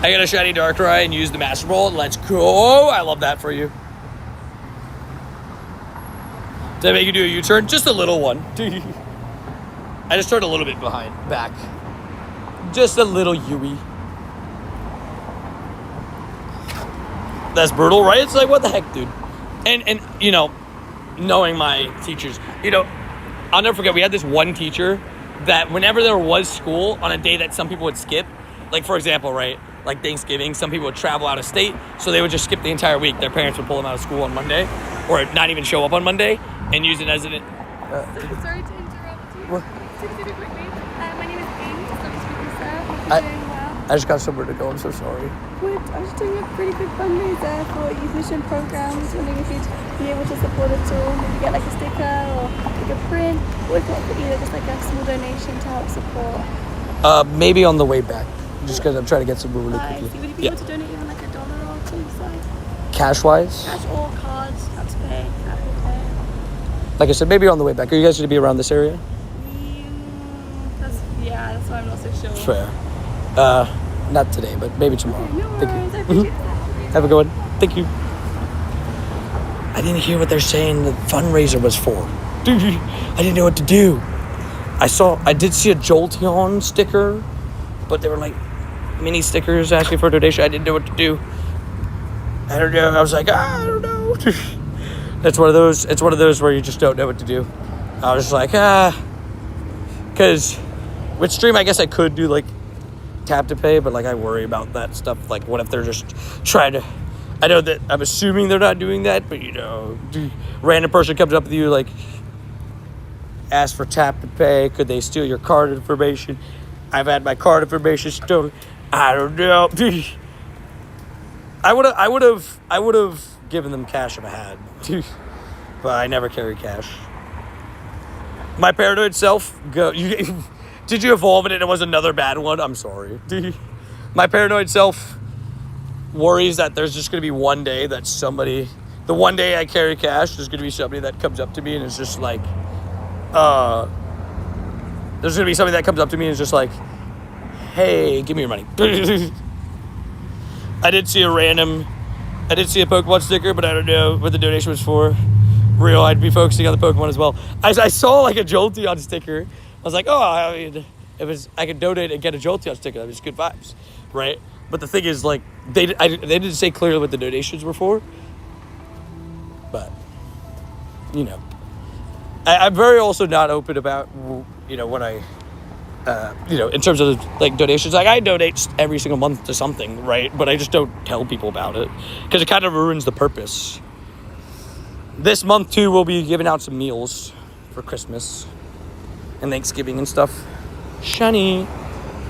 I got a shiny Darkrai and use the Master Ball. Let's go. I love that for you. Did I make you do a U-turn? Just a little one. I just turned a little bit back. Just a little Yui. That's brutal, right? It's like, what the heck, dude? And you know, knowing my teachers, you know, I'll never forget, we had this one teacher that whenever there was school on a day that some people would skip, like for example, right, like Thanksgiving, some people would travel out of state, so they would just skip the entire week. Their parents would pull them out of school on Monday, or not even show up on Monday, and use it as an... Sorry to interrupt you. Super quickly. My name is Amy. I'm speaking, sir. Hope you're doing well. I just got somewhere to go. I'm so sorry. Good. I was doing a pretty quick fundraiser for youth mission programs. Wondering if you'd be able to support it all. Maybe get like a sticker or like a print, or if not, either just like a small donation to help support. Maybe on the way back. Just because I'm trying to get some really quickly. Would you be able to donate even like $1 or $2? So? Cash-wise? Cash or cards, tap to pay, Apple Pay. Like I said, maybe on the way back. Are you guys going to be around this area? That's why I'm not so sure. Fair. Not today, but maybe tomorrow. Okay, no worries. Thank you. I appreciate that. Have a good one. Thank you. I didn't hear what they're saying the fundraiser was for. I didn't know what to do. I did see a Jolteon sticker, but they were like mini stickers asking for a donation. I didn't know what to do. I don't know. I was like, I don't know. It's one of those where you just don't know what to do. I was just like, because with stream, I guess I could do like tap to pay, but like I worry about that stuff. Like, what if they're just trying to? I know that I'm assuming they're not doing that, but you know, random person comes up with you like, ask for tap to pay. Could they steal your card information? I've had my card information stolen. I don't know. I would have given them cash if I had, but I never carry cash. My paranoid self did you evolve it and it was another bad one? I'm sorry. My paranoid self worries that there's just going to be one day that the one day I carry cash, there's going to be somebody that comes up to me and is just like, there's going to be somebody that comes up to me and is just like, hey, give me your money. I did see a Pokemon sticker, but I don't know what the donation was for. Real, I'd be focusing on the Pokemon as well. I saw like a Jolteon sticker. I was like, oh, I mean, I could donate and get a Jolteon sticker. That was good vibes, right? But the thing is, like, they didn't say clearly what the donations were for. But, you know, I'm very also not open about, you know, when I, you know, in terms of like donations. Like, I donate every single month to something, right? But I just don't tell people about it because it kind of ruins the purpose. This month too, we'll be giving out some meals for Christmas and Thanksgiving and stuff. Shiny.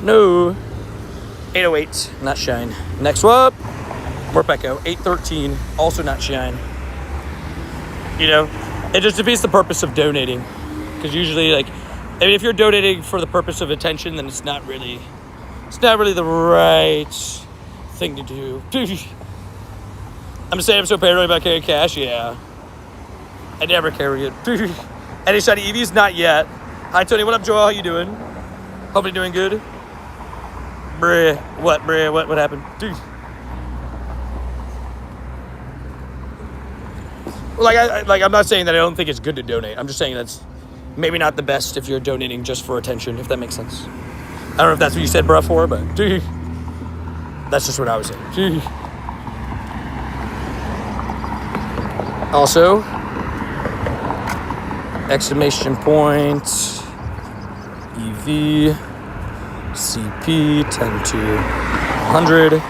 No. 808, not shine. Next up, Morpeko, 813, also not shine. You know, it just defeats the purpose of donating. Because usually, like, I mean, if you're donating for the purpose of attention, then it's not really It's not really the right thing to do. I'm just saying I'm so paranoid about carrying cash. Yeah. I never carry it. Any shiny Eevees? Not yet. Hi, Tony. What up, Joel? How you doing? Hope you're doing good. Bruh. What, bruh? What happened? Dude. Like, I'm not saying that I don't think it's good to donate. I'm just saying that's maybe not the best if you're donating just for attention, if that makes sense. I don't know if that's what you said, bruh, for, but dude. That's just what I was saying. Dude. Also, exclamation point, EV, CP, 10 to 100,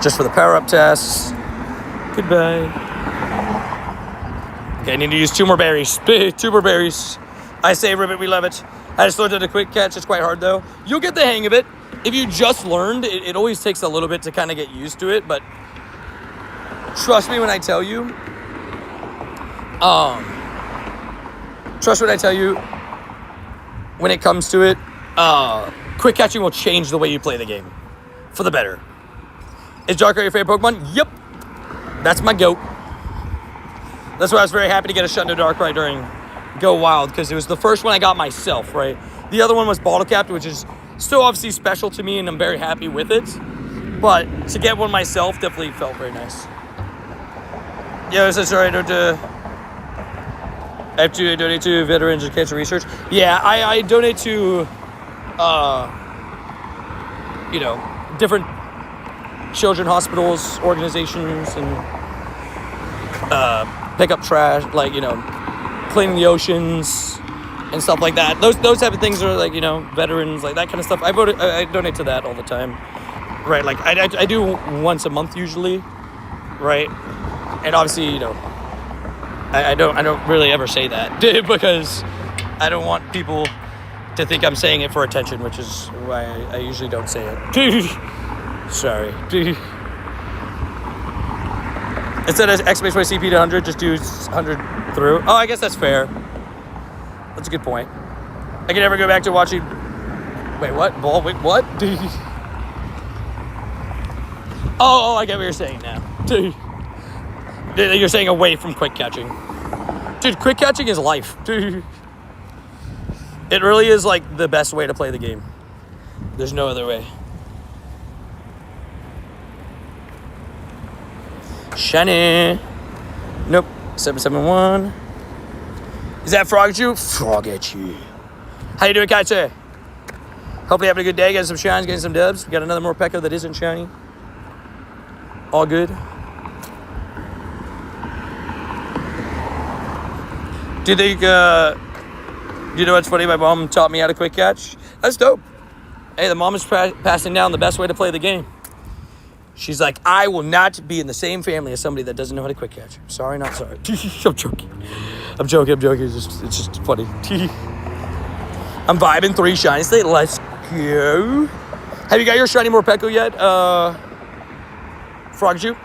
just for the power-up tests. Goodbye. Okay, I need to use 2 more berries. 2 more berries. I say, Ribbit, we love it. I just learned how to quick catch. It's quite hard, though. You'll get the hang of it. If you just learned, it always takes a little bit to kind of get used to it, but trust me when I tell you, when it comes to it, quick catching will change the way you play the game. For the better. Is Darkrai your favorite Pokemon? Yep. That's my GOAT. That's why I was very happy to get a Shundo Darkrai during Go Wild, because it was the first one I got myself, right? The other one was Bottle Capped, which is still obviously special to me, and I'm very happy with it. But to get one myself definitely felt very nice. Yeah, it's sorry, I have to donate to Veterans of Cancer Research. Yeah, I donate to, different children hospitals, organizations, and pick up trash, cleaning the oceans and stuff like that. Those type of things are veterans, like that kind of stuff. I donate to that all the time, right? Like I do once a month usually, right? And obviously, I don't really ever say that because I don't want people to think I'm saying it for attention, which is why I usually don't say it. Sorry. Instead of exclamation point CP to 100, just do 100 through. Oh, I guess that's fair. That's a good point. I can never go back to watching. Wait, what? Ball? Wait, what? Oh, I get what you're saying now. You're saying away from quick catching. Dude, quick catching is life. Dude. It really is like the best way to play the game. There's no other way. Shiny. Nope. 771. Is that Frog at you? Frog at you. How you doing, Kaiser? Hopefully having a good day, getting some shines, getting some dubs. We got another Morpeko that isn't shiny. All good. Do you think, you know what's funny? My mom taught me how to quick catch. That's dope. Hey, the mom is passing down the best way to play the game. She's like, I will not be in the same family as somebody that doesn't know how to quick catch. Sorry, not sorry. I'm joking. It's just funny. I'm vibing 3 shiny state. Let's go. Have you got your shiny Morpeko yet? Frogju?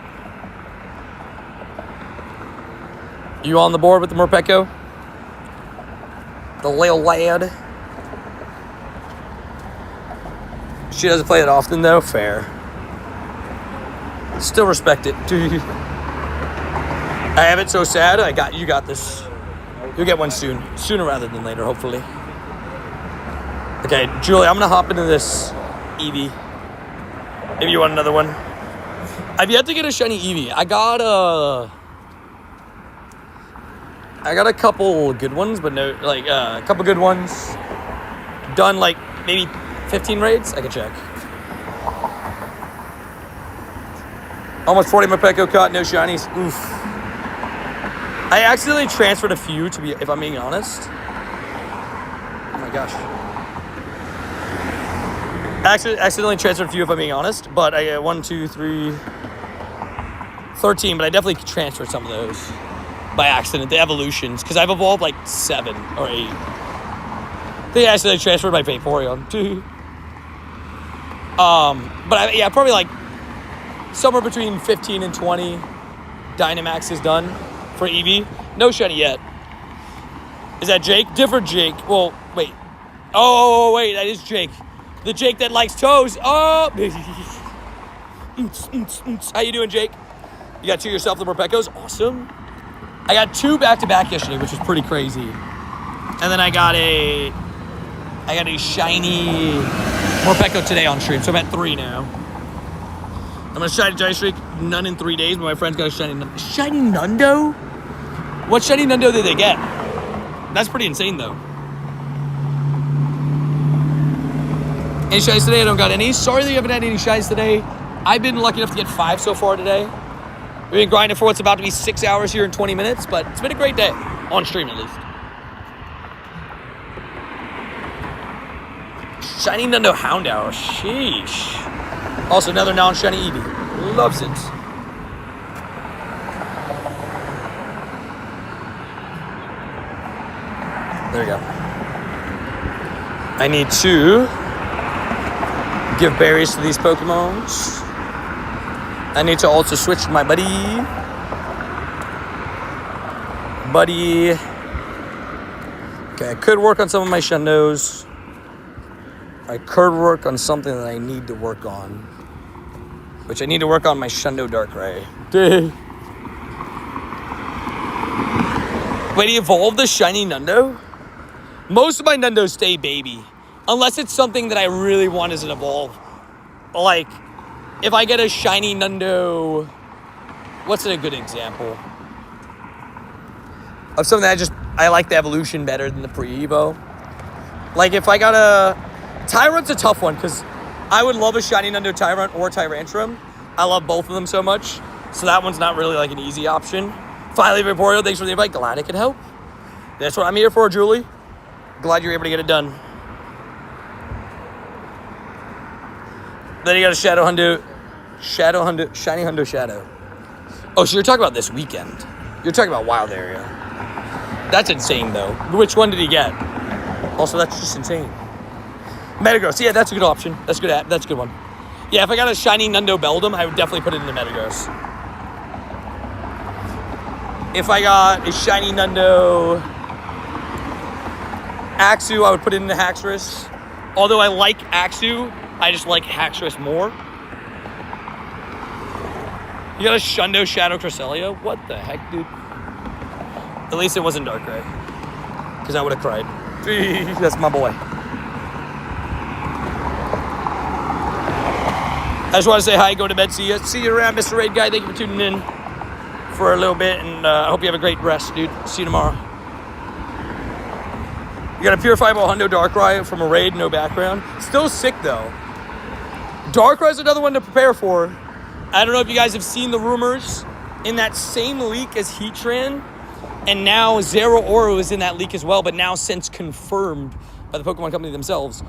You on the board with the Morpeko? The little lad. She doesn't play it often though. Fair. Still respect it. I have it so sad. You got this. You'll get one soon. Sooner rather than later, hopefully. Okay, Julie, I'm gonna hop into this Eevee. Maybe you want another one. I've yet to get a shiny Eevee. I got a couple good ones, but no, a couple good ones. Done maybe 15 raids. I can check. Almost 40 Morpeko caught, no shinies. Oof. I accidentally transferred a few if I'm being honest. Oh my gosh. I accidentally transferred a few if I'm being honest, but I got 1, 2, 3, 13, but I definitely transferred some of those by accident, the evolutions, because I've evolved 7 or 8. I think I accidentally transferred my Vaporeon too. But probably somewhere between 15 and 20 Dynamax is done for Eevee. No shiny yet. Is that Jake? Different Jake. Well, wait. Oh, wait, that is Jake. The Jake that likes toes. Oh. How you doing, Jake? You got 2 yourself, the Morpekos. Awesome. I got 2 back-to-back yesterday, which was pretty crazy. And then I got a shiny Morpeko today on stream, so I'm at 3 now. I'm gonna shiny Giant Streak, none in 3 days, but my friend's got a shiny Nundo? What shiny Nundo did they get? That's pretty insane, though. Any shinies today? I don't got any. Sorry that you haven't had any shinies today. I've been lucky enough to get 5 so far today. We've been grinding for what's about to be 6 hours here in 20 minutes, but it's been a great day. On stream, at least. Shiny Nundo Houndour. Sheesh. Also, another non-shiny Eevee. Loves it. There you go. I need to give berries to these Pokemons. I need to also switch to my buddy. Okay, I could work on some of my Shundos. I could work on something that I need to work on. Which I need to work on my Shundo Darkrai. Wait, he evolved the shiny Nundo? Most of my Nundos stay baby. Unless it's something that I really want as an evolve. Like, if I get a shiny Nundo... What's a good example? Of something that I like the evolution better than the pre-evo. Like, if I got a... Tyrant's a tough one, because I would love a shiny Nundo Tyrant or Tyrantrum. I love both of them so much. So that one's not really like an easy option. Finally, Vaporeon, thanks for the invite. Glad I could help. That's what I'm here for, Julie. Glad you're able to get it done. Then you got a Shadow Hundo, Shiny Hundo Shadow. Oh, so you're talking about this weekend. You're talking about Wild Area. That's insane, though. Which one did he get? Also, that's just insane. Metagross, yeah, that's a good option. That's good. That's a good one. Yeah, if I got a shiny Nundo Beldum, I would definitely put it in the Metagross. If I got a shiny Nundo Axew, I would put it in the Haxorus. Although I like Axew, I just like Haxorus more. You got a Shundo Shadow Cresselia? What the heck, dude? At least it wasn't Darkrai. Because I would have cried. That's my boy. I just want to say hi, go to bed, see you. See you around, Mr. Raid Guy. Thank you for tuning in for a little bit, and I hope you have a great rest, dude. See you tomorrow. You got a Purifiable Hundo Darkrai from a raid, no background. Still sick, though. Darkrai's another one to prepare for. I don't know if you guys have seen the rumors in that same leak as Heatran, and now Zeraora is in that leak as well, but now since confirmed by the Pokemon Company themselves,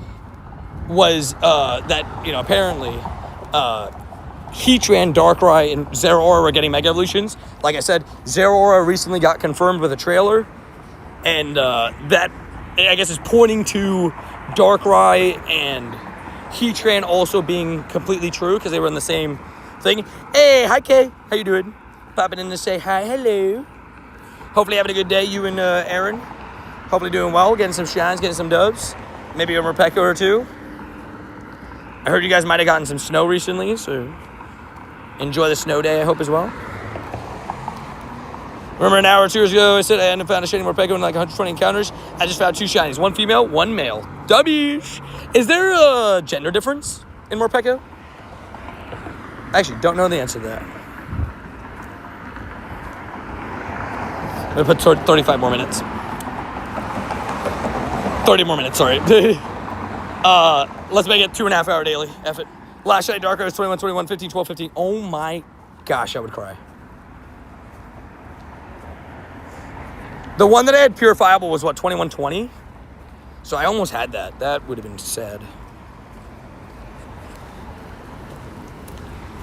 was that, you know, apparently Heatran, Darkrai, and Zeraora were getting Mega Evolutions. Like I said, Zeraora recently got confirmed with a trailer, and that, I guess, is pointing to Darkrai and Heatran also being completely true, because they were in the same thing. Hey, hi, Kay. How you doing? Popping in to say hi, hello. Hopefully having a good day, you and Aaron. Hopefully doing well, getting some shines, getting some dubs. Maybe a Morpeko or two. I heard you guys might have gotten some snow recently, so enjoy the snow day, I hope, as well. Remember an hour or 2 years ago, I said I hadn't found a shiny Morpeko in like 120 encounters. I just found 2 shinies, 1 female, 1 male. W's. Is there a gender difference in Morpeko? I actually don't know the answer to that. I'm going to put 35 more minutes. 30 more minutes, sorry. Let's make it 2.5 hour daily. F it. Last shiny Darkrai was 21, 21, 15, 12, 15. Oh my gosh, I would cry. The one that I had Purifiable was what, 21, 20? So I almost had that. That would have been sad.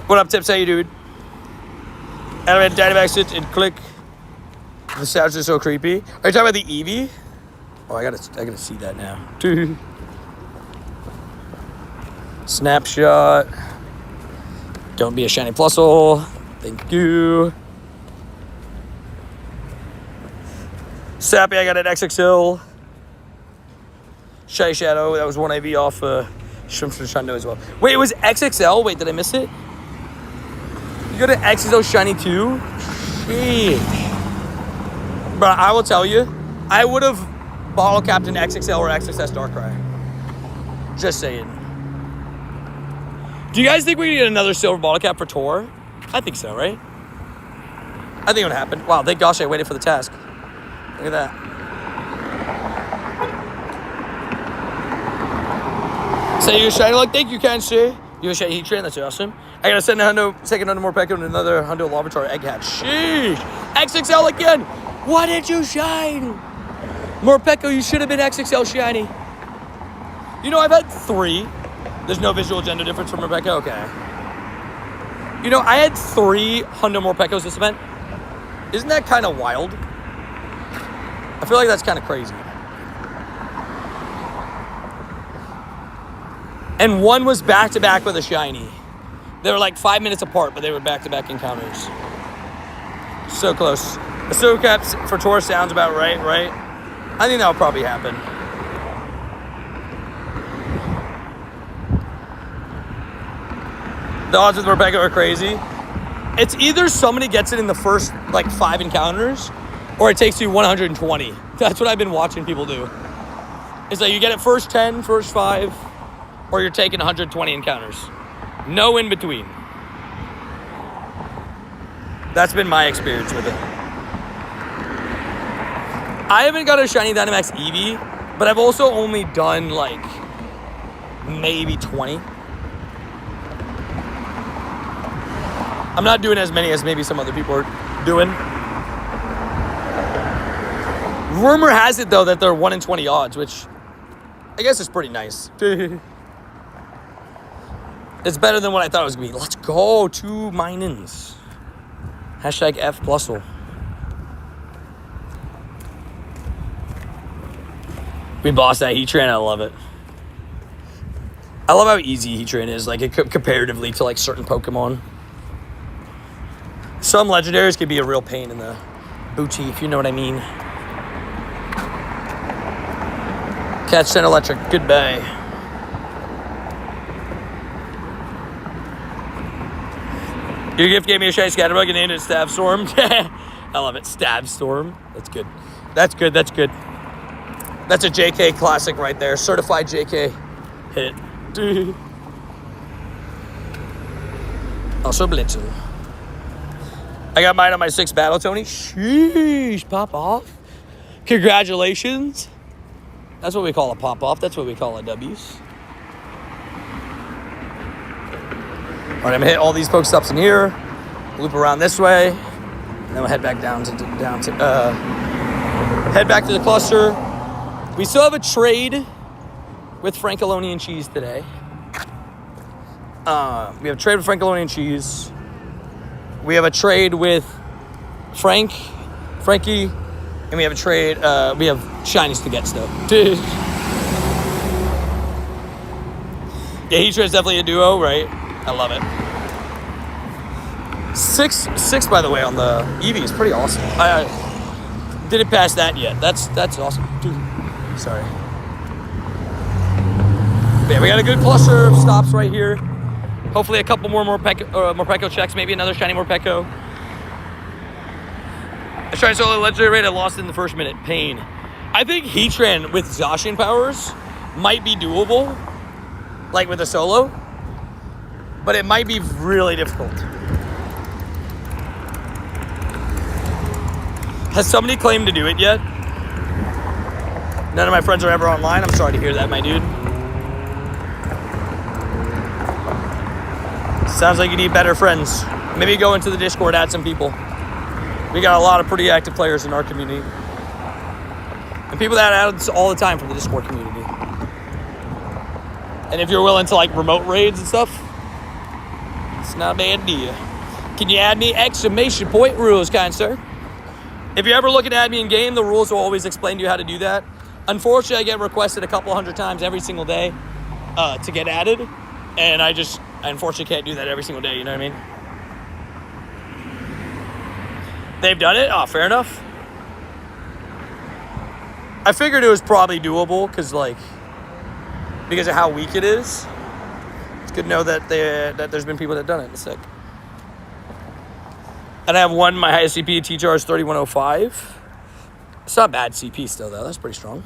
What up, Tips? How you doing? Animate Dynamax it and click. The sounds are so creepy. Are you talking about the Eevee? Oh, I gotta see that now. Snapshot. Don't be a shiny plusle. Thank you. Sappy, I got an XXL. Shiny Shadow. That was 1 IV off Shrimps for Shundo as well. Wait, it was XXL? Wait, did I miss it? You go to XXL Shiny too? Sheesh. But I will tell you, I would have bottle capped an XXL or XXS Darkrai. Just saying. Do you guys think we can get another silver bottle cap for Tor? I think so, right? I think it would happen. Wow, thank gosh I waited for the task. Look at that. Say you shiny like, thank you, kind sir. You a shiny heat train, that's awesome. I gotta send a second Hundo Morpeko and another Hundo Larvitar egg hatch. Sheesh. XXL again. Why did you shine? Morpeko, you should have been XXL shiny. You know, I've had 3. There's no visual gender difference for Morpeko? Okay. You know, I had 3 Hundo Morpekos this event. Isn't that kind of wild? I feel like that's kind of crazy. And one was back-to-back with a shiny. They were like 5 minutes apart, but they were back-to-back encounters. So close. The silver caps for Tor sounds about right? I think that will probably happen. The odds with Morpeko are crazy. It's either somebody gets it in the first, like, 5 encounters, or it takes you 120. That's what I've been watching people do. It's like you get it first 10, first 5, or you're taking 120 encounters. No in between. That's been my experience with it. I haven't got a shiny Dynamax Eevee, but I've also only done, like, maybe 20. I'm not doing as many as maybe some other people are doing. Rumor has it, though, that they're 1 in 20 odds, which I guess is pretty nice. It's better than what I thought it was going to be. Let's go. 2 minings. Hashtag F plusle. We bossed that Heatran. I love it. I love how easy Heatran is, like, comparatively to, like, certain Pokemon. Some legendaries can be a real pain in the booty, if you know what I mean. Catch 10 electric. Goodbye. Your gift gave me a shiny Scatterbug and named it Stab Storm. I love it. Stab Storm. That's good. That's good. That's good. That's a JK classic right there. Certified JK hit. Also Blitzen. I got mine on my 6th battle, Tony. Sheesh, pop off. Congratulations. That's what we call a pop off. That's what we call a W's. All right, I'm gonna hit all these Pokestops in here, loop around this way, and then we'll head back head back to the cluster. We still have a trade with Frankaloni and Cheese today. We have a trade with Frankaloni and Cheese. We have a trade with Frankie, and we have a trade, we have shinies to get still. Dude. Yeah, Heatran's definitely a duo, right? I love it. 6, by the way, on the Eevee is pretty awesome. I didn't pass that yet. That's awesome. Dude. Sorry. But yeah, we got a good cluster of stops right here. Hopefully a couple more Morpeko checks, maybe another shiny Morpeko. I tried solo legendary raid, I lost it in the first minute. Pain. I think Heatran with Zacian powers might be doable, like with a solo, but it might be really difficult. Has somebody claimed to do it yet? None of my friends are ever online. I'm sorry to hear that, my dude. Sounds like you need better friends. Maybe go into the Discord, add some people. We got a lot of pretty active players in our community. And people that add all the time from the Discord community. And if you're willing to, like, remote raids and stuff, it's not a bad deal. Can you add me? Exclamation point rules, kind sir. If you ever look at add me in game, the rules will always explain to you how to do that. Unfortunately, I get requested a couple hundred times every single day to get added. And I unfortunately can't do that every single day, you know what I mean? They've done it? Oh, fair enough. I figured it was probably doable because of how weak it is. Good to know that there's been people that have done it. It's sick. And I have one, my highest CP TTR is 3105. It's not bad CP still, though. That's pretty strong.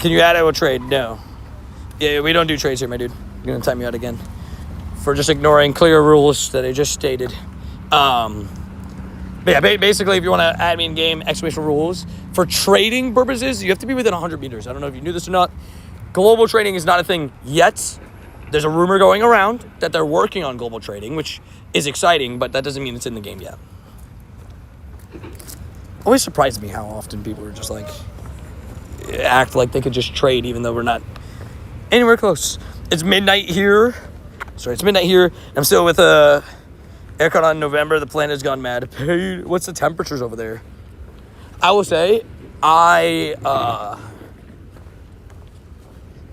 Can you add a trade? No. Yeah, we don't do trades here, my dude. You're going to time me out again for just ignoring clear rules that I just stated. But yeah, basically, if you want to add me in game, exclamation rules. For trading purposes, you have to be within 100 meters. I don't know if you knew this or not. Global trading is not a thing yet. There's a rumor going around that they're working on global trading, which is exciting, but that doesn't mean it's in the game yet. Always surprises me how often people are just like, act like they could just trade even though we're not anywhere close. It's midnight here. Sorry, it's midnight here. I'm still with aircon on November. The planet has gone mad. What's the temperatures over there? I will say, I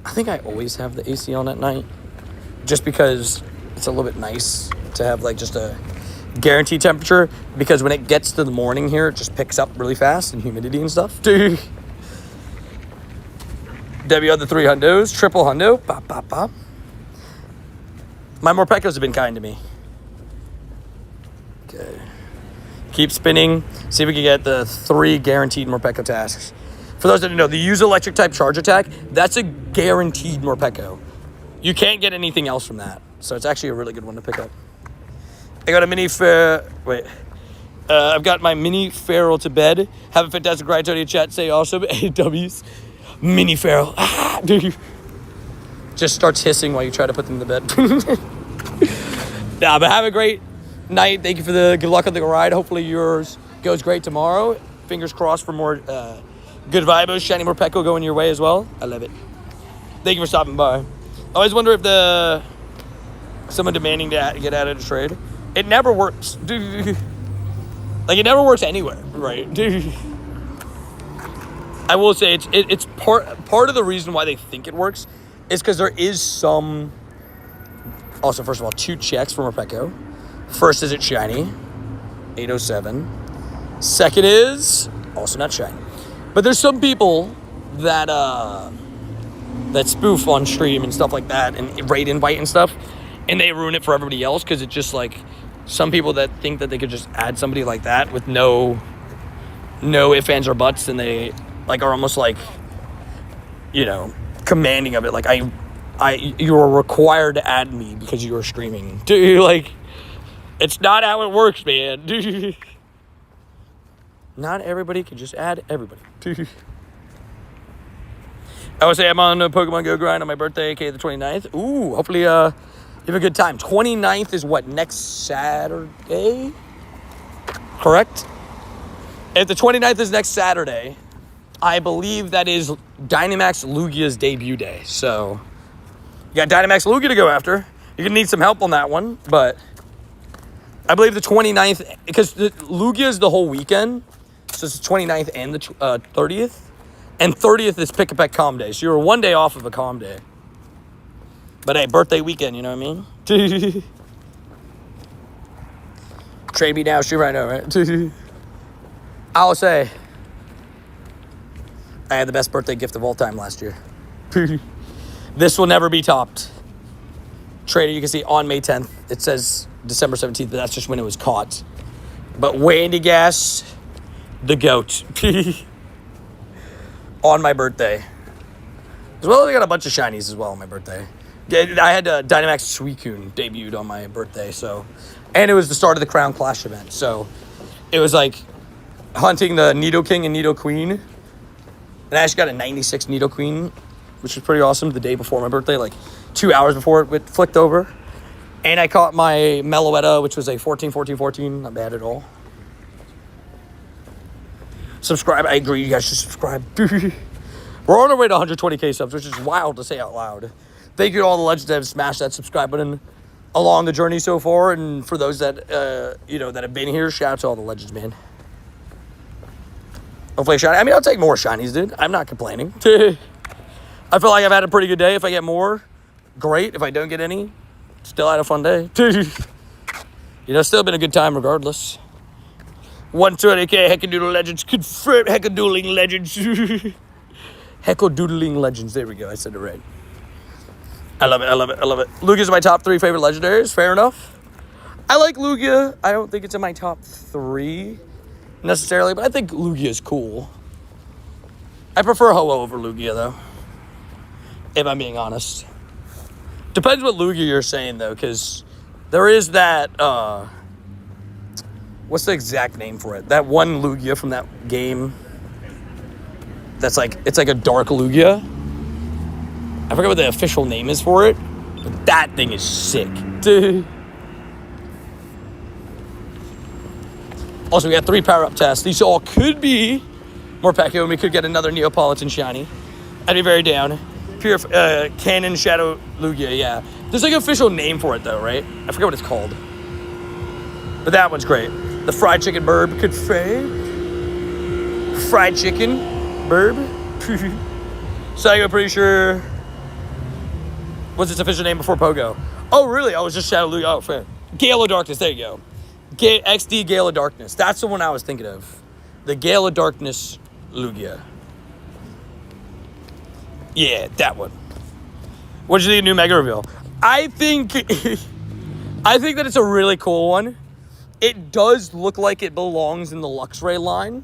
think I always have the AC on at night just because it's a little bit nice to have like just a guaranteed temperature, because when it gets to the morning here, it just picks up really fast and humidity and stuff. Dude. W on the 3 hundos, triple hundo, pop, pop, pop. My Morpekos have been kind to me. Okay. Keep spinning. See if we can get the 3 guaranteed Morpeko tasks. For those that don't know, the use electric type charge attack, that's a guaranteed Morpeko. You can't get anything else from that. So it's actually a really good one to pick up. I got a mini I've got my mini feral to bed. Have a fantastic ride. Tony chat. Say awesome. AWs. Mini feral. Ah, dude. Just starts hissing while you try to put them to bed. Nah, but have a great night. Thank you for the good luck on the ride. Hopefully yours goes great tomorrow. Fingers crossed for more good vibes. Shiny Morpeko going your way as well. I love it. Thank you for stopping by. I always wonder if someone demanding to get out of the trade. It never works. Like, it never works anywhere, right? I will say it's part of the reason why they think it works is because there is some. Also, first of all, 2 checks for Morpeko. First is it's shiny, 807. Second is also not shiny. But there's some people that spoof on stream and stuff like that, and raid invite and stuff, and they ruin it for everybody else because it's just like some people that think that they could just add somebody like that with no ifs, ands, or buts, and they like are almost like, you know, commanding of it. Like you are required to add me because you are streaming. Dude, like, it's not how it works, man. Dude. Not everybody can just add everybody. Dude. I would say I'm on a Pokemon Go grind on my birthday, aka the 29th. Ooh, hopefully you have a good time. 29th is what, next Saturday? Correct? If the 29th is next Saturday, I believe that is Dynamax Lugia's debut day. So, you got Dynamax Lugia to go after. You're going to need some help on that one, but I believe the 29th, because Lugia is the whole weekend, so it's the 29th and the 30th. And 30th is Pick a Peck Calm Day, so you're 1 day off of a Calm Day. But hey, birthday weekend, you know what I mean? Trade me now, stream right now, right? I'll say, I had the best birthday gift of all time last year. This will never be topped. Trader, you can see on May 10th. It says December 17th, but that's just when it was caught. But Wandy Gas, the GOAT. On my birthday. As well as I got a bunch of shinies as well on my birthday. I had Dynamax Suicune debuted on my birthday, so. And it was the start of the Crown Clash event, so. It was like hunting the Nidoking and Nidoqueen. And I actually got a 96 Nidoqueen, which was pretty awesome the day before my birthday, like 2 hours before it flicked over. And I caught my Meloetta, which was a 14, not bad at all. Subscribe. I agree. You guys should subscribe. We're on our way to 120k subs, which is wild to say out loud. Thank you to all the legends that have smashed that subscribe button along the journey so far. And for those that, that have been here, shout out to all the legends, man. Hopefully shiny. I mean, I'll take more shinies, dude. I'm not complaining. I feel like I've had a pretty good day. If I get more, great. If I don't get any, still had a fun day. Still been a good time regardless. 120k Heckadoodle Legends. Confirmed Heckadoodling Legends. Heckle Doodling Legends. There we go. I said it right. I love it. I love it. I love it. Lugia's my top 3 favorite legendaries. Fair enough. I like Lugia. I don't think it's in my top 3 necessarily, but I think Lugia is cool. I prefer Ho-Oh over Lugia, though, if I'm being honest. Depends what Lugia you're saying, though, because there is that, what's the exact name for it? That one Lugia from that game that's like, it's like a dark Lugia. I forget what the official name is for it, but that thing is sick. Dude. Also, we got 3 power-up tests. These all could be Morpeko, and we could get another Neapolitan shiny. I'd be very down. Pure Cannon Shadow Lugia, yeah. There's like an official name for it, though, right? I forget what it's called. But that one's great. The fried chicken burb could fade. Fried chicken burb. So I'm pretty sure. What's its official name before Pogo? Oh, really? I was just Shadow Lugia. Oh, fair. Gale of Darkness. There you go. XD Gale of Darkness. That's the one I was thinking of. The Gale of Darkness Lugia. Yeah, that one. What did you think of new Mega Reveal? I think that it's a really cool one. It does look like it belongs in the Luxray line.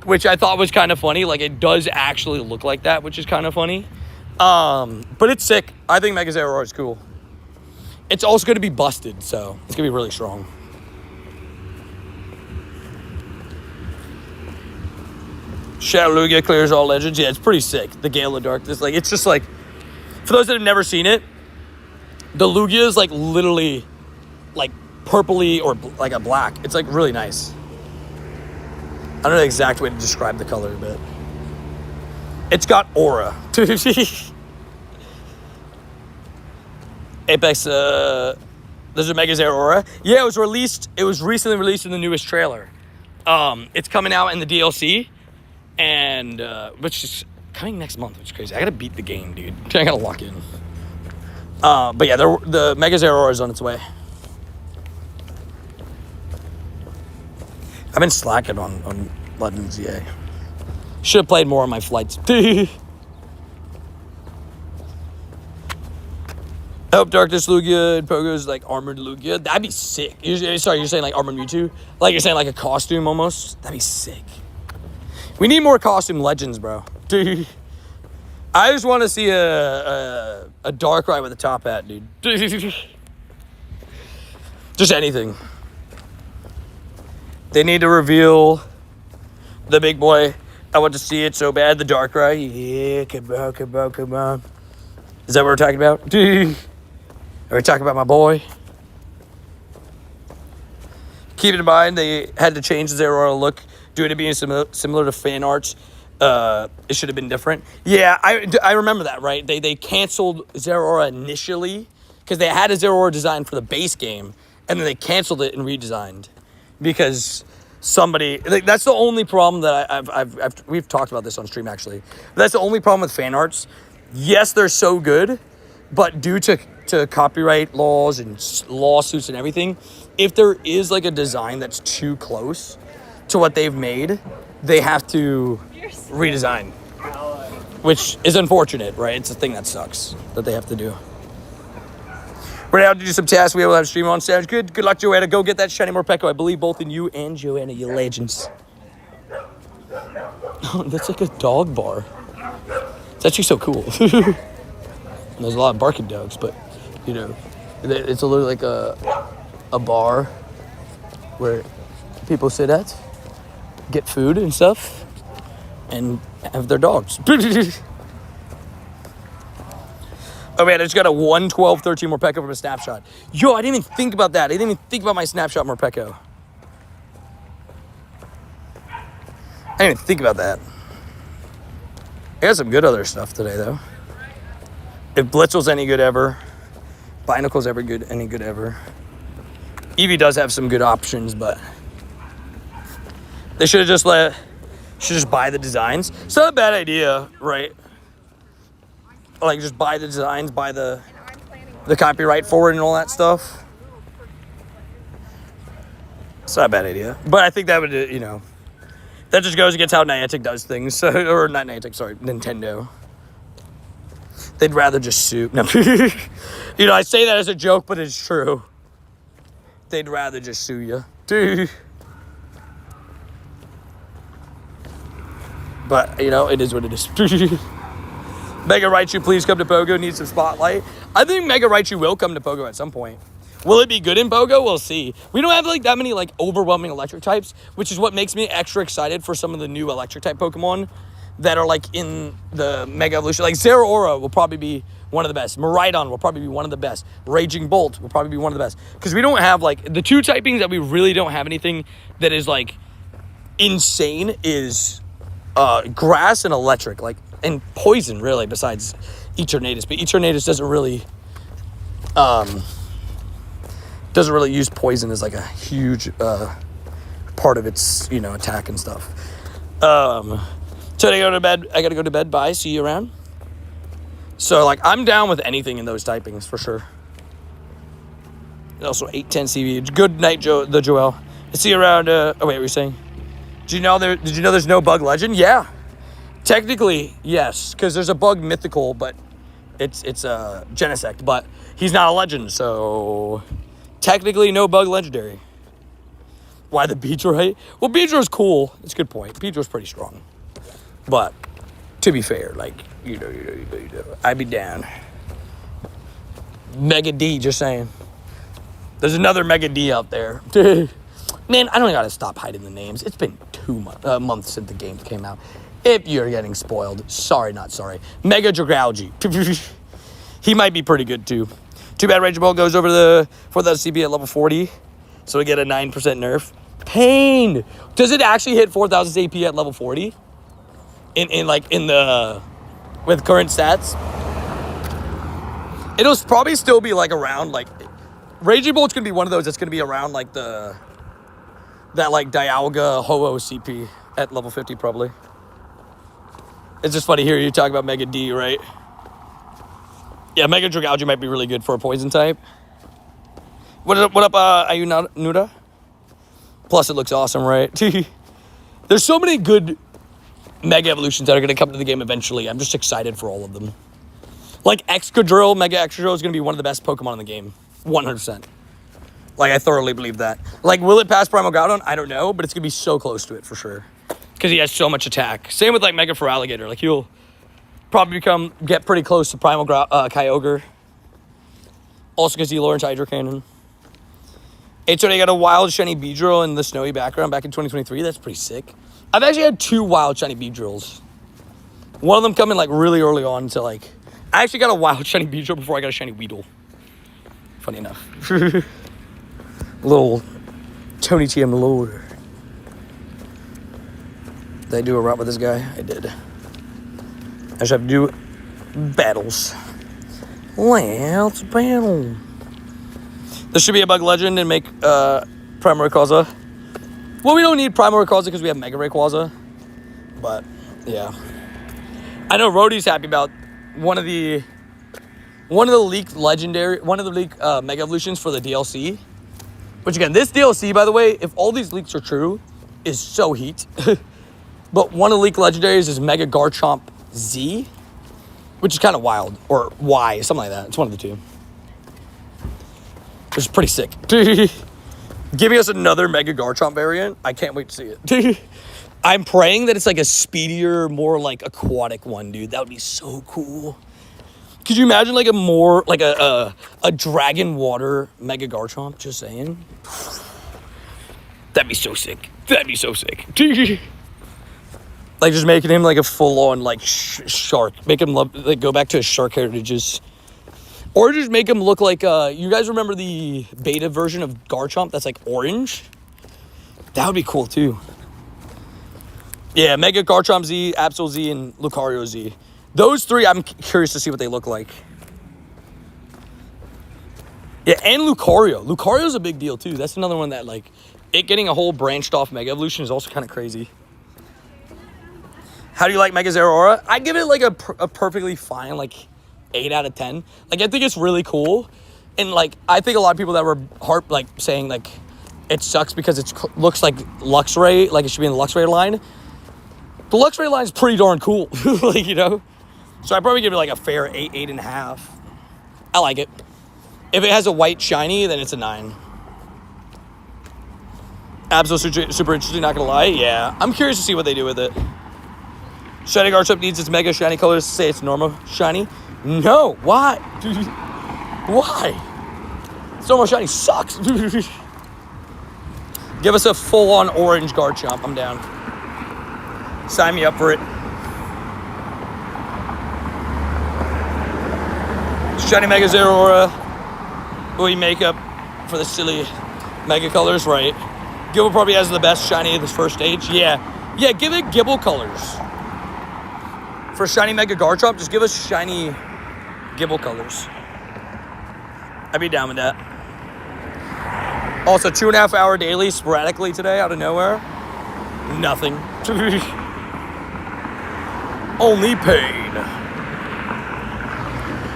Which I thought was kind of funny. Like, it does actually look like that, which is kind of funny. But it's sick. I think Mega Zeraora is cool. It's also going to be busted, so it's going to be really strong. Shadow Lugia clears all legends. Yeah, it's pretty sick. The Gale of Darkness. Like, it's just like, for those that have never seen it, the Lugia is like literally like purpley or like a black. It's like really nice. I don't know the exact way to describe the color, but it's got aura. Apex, there's a Mega Zeraora. Yeah, it was recently released in the newest trailer. It's coming out in the DLC, and, which is coming next month, which is crazy. I gotta beat the game, dude. I gotta lock in. But yeah, the Mega Zeraora is on its way. I've been slacking on Legends, yeah. Should have played more on my flights. I hope Darkness Lugia and Pogo's like Armored Lugia. That'd be sick. You're saying like Armored Mewtwo? Like you're saying like a costume almost? That'd be sick. We need more costume legends, bro. Dude. I just want to see a Darkrai with a top hat, dude. Just anything. They need to reveal the big boy. I want to see it so bad. The Darkrai. Yeah, come on. Is that what we're talking about? Are we talking about my boy? Keep in mind, they had to change the Zeraora look due to being similar to fan arts. It should have been different. Yeah, I remember that, right? They canceled Zeraora initially because they had a Zeraora design for the base game, and then they canceled it and redesigned because somebody. That's the only problem that we've talked about this on stream actually. That's the only problem with fan arts. Yes, they're so good, but due to copyright laws and lawsuits and everything, if there is like a design that's too close to what they've made, they have to redesign, which is unfortunate, right? It's a thing that sucks that they have to do. We're now to do some tasks. We will have stream on. Sounds good. Good luck, Joanna. Go get that shiny Morpeko. I believe both in you and Joanna, you legends. Oh, that's like a dog bar. It's actually so cool. There's a lot of barking dogs, but, you know, it's a little like a bar where people sit at, get food and stuff, and have their dogs. Oh, man, I just got a 1, 12, 13 Morpeko from a snapshot. Yo, I didn't even think about that. I didn't even think about my snapshot Morpeko. I didn't even think about that. I got some good other stuff today, though. If Blitzel's any good ever, Binacle's any good ever. Eevee does have some good options, but they should just buy the designs. It's not a bad idea, right? Like, just buy the designs, buy the copyright for it and all that stuff. It's not a bad idea. But I think that would, you know, That just goes against how Niantic does things. Or not Niantic, sorry, Nintendo. They'd rather just sue. No. You know, I say that as a joke, but it's true. They'd rather just sue you. But, you know, it is what it is. Mega Raichu, please come to Pogo. Needs some spotlight. I think Mega Raichu will come to Pogo at some point. Will it be good in Pogo? We'll see. We don't have, like, that many, like, overwhelming electric types, which is what makes me extra excited for some of the new electric type Pokemon that are, like, in the Mega Evolution. Like, Zeraora will probably be one of the best. Miraidon will probably be one of the best. Raging Bolt will probably be one of the best. Because we don't have, like, the two typings that we really don't have anything that is, like, insane is grass and electric. Like, and poison, really, besides Eternatus. But Eternatus doesn't really use poison as, like, a huge part of its, you know, attack and stuff. So I gotta go to bed. I gotta go to bed. Bye. See you around. So, like, I'm down with anything in those typings for sure. Also, 810 CV. Good night, the Joel. I see you around. Oh wait, what were you saying? Did you know there's no bug legend? Yeah, technically yes, because there's a bug mythical, but it's Genesect, but he's not a legend, so technically no bug legendary. Why the Beedrill, right? Well, Beedrill's cool. It's a good point. Beedrill's pretty strong. But, to be fair, like, you know, I'd be down. Mega D, just saying. There's another Mega D out there. Man, I don't gotta stop hiding the names. It's been 2 months since the game came out. If you're getting spoiled, sorry, not sorry. Mega Dragalge. He might be pretty good, too. Too bad Raging Ball goes over the 4,000 CP at level 40. So we get a 9% nerf. Pain! Does it actually hit 4,000 AP at level 40? With current stats? It'll probably still be, like, around, like... Raging Bolt's gonna be one of those that's gonna be around, like, that, like, Dialga Ho-Oh CP at level 50, probably. It's just funny hearing you talk about Mega D, right? Yeah, Mega Dragalge might be really good for a poison type. What up, Ayunuda? Plus, it looks awesome, right? There's so many good Mega Evolutions that are going to come to the game eventually. I'm just excited for all of them. Like, Excadrill, Mega Excadrill is going to be one of the best Pokemon in the game. 100%. Like, I thoroughly believe that. Like, will it pass Primal Groudon? I don't know, but it's going to be so close to it for sure. Because he has so much attack. Same with, like, Mega Feraligatr. Like, he'll probably get pretty close to Primal Kyogre. Also because he lowers Hydro Cannon. H.O.D. got a wild shiny Beedrill in the snowy background back in 2023. That's pretty sick. I've actually had 2 wild shiny Beedrills. One of them coming, like, really early on to, like... I actually got a wild shiny Beedrill before I got a shiny Weedle. Funny enough. Little Tony TM Lord. Did I do a route with this guy? I did. I just have to do battles. Let's battle. There should be a bug legend and make Primary Rayquaza. Well, we don't need Primary Rayquaza because we have Mega Rayquaza. But, yeah. I know Rhodey's happy about one of the leaked Mega Evolutions for the DLC. Which, again, this DLC, by the way, if all these leaks are true, is so heat. But one of the leaked legendaries is Mega Garchomp Z, which is kind of wild. Or Y, something like that. It's one of the two. Which is pretty sick. Giving us another Mega Garchomp variant. I can't wait to see it. I'm praying that it's like a speedier, more like aquatic one, dude. That would be so cool. Could you imagine like a dragon water Mega Garchomp? Just saying. That'd be so sick. That'd be so sick. Like just making him like a full-on like shark. Make him like go back to his shark heritages. Or just make him look like, you guys remember the beta version of Garchomp that's like orange? That would be cool too. Yeah, Mega Garchomp Z, Absol Z, and Lucario Z. Those 3, I'm curious to see what they look like. Yeah, and Lucario. Lucario's a big deal too. That's another one that like, it getting a whole branched off Mega Evolution is also kind of crazy. How do you like Mega Zeraora? I give it like a perfectly fine, like, 8 out of 10. Like, I think it's really cool. And, like, I think a lot of people that were saying, like, it sucks because it looks like Luxray, like it should be in the Luxray line. The Luxray line is pretty darn cool, like, you know? So I'd probably give it like a fair 8, 8.5. I like it. If it has a white shiny, then it's a 9. Absolutely super interesting, not gonna lie. Yeah, I'm curious to see what they do with it. Shiny Garchomp needs its mega shiny colors to say it's normal shiny. No, why? Why? It's normal shiny sucks. Give us a full-on orange Garchomp. I'm down. Sign me up for it. Shiny Mega Zeraora. We make up for the silly mega colors, right? Gibble probably has the best shiny of this first stage. Yeah, give it Gibble colors. For shiny Mega Garchomp, just give us shiny Gibble colors. I'd be down with that. Also, 2.5 hour daily sporadically today out of nowhere. Nothing. Only pain.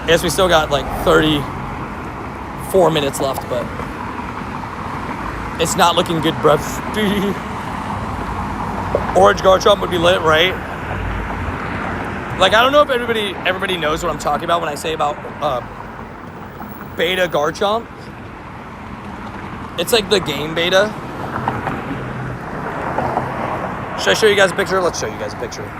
Guess we still got like 34 minutes left, but it's not looking good, bruv. Orange Garchomp would be lit, right? Like, I don't know if everybody knows what I'm talking about when I say about beta Garchomp. It's like the game beta. Should I show you guys a picture? Let's show you guys a picture.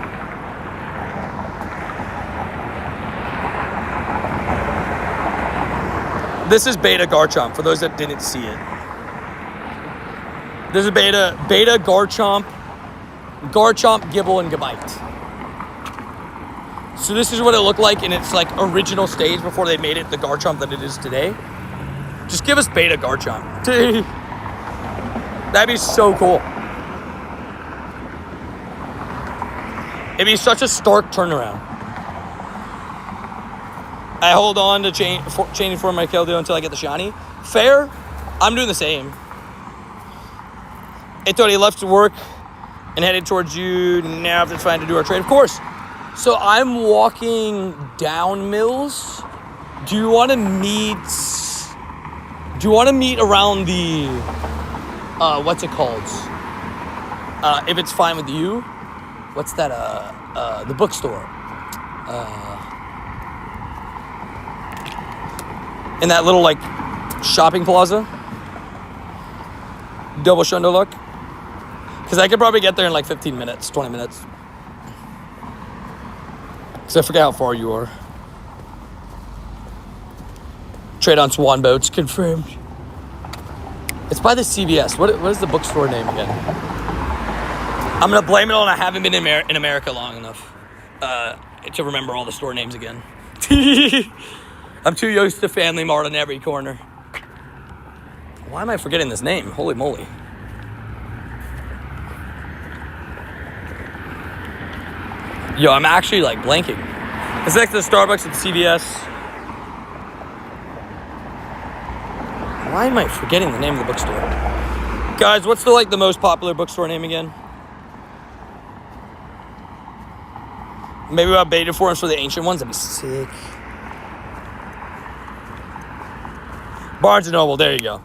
This is beta Garchomp, for those that didn't see it. This is beta Garchomp, Gibble, and Gabite. So this is what it looked like in its like original stage before they made it the Garchomp that it is today. Just give us beta Garchomp. That'd be so cool. It'd be such a stark turnaround. I hold on to chaining for my Keldeo until I get the shiny. Fair. I'm doing the same. Hey, Tony, left to work and headed towards you. Now if it's fine to do our trade. Of course. So I'm walking down Mills. Do you want to meet around the, what's it called? If it's fine with you, what's that, the bookstore? In that little, like, shopping plaza. Double Shundaluk. Because I could probably get there in, like, 15 minutes, 20 minutes. Because I forget how far you are. Trade on Swan Boats, confirmed. It's by the CVS. What is the bookstore name again? I'm going to blame it on I haven't been in America long enough to remember all the store names again. I'm too used to Family Mart on every corner. Why am I forgetting this name? Holy moly. Yo, I'm actually like blanking. It's next to the Starbucks at the CVS. Why am I forgetting the name of the bookstore? Guys, what's the most popular bookstore name again? Maybe we'll have beta forums for the ancient ones. That'd be sick. Barnes & Noble, there you go.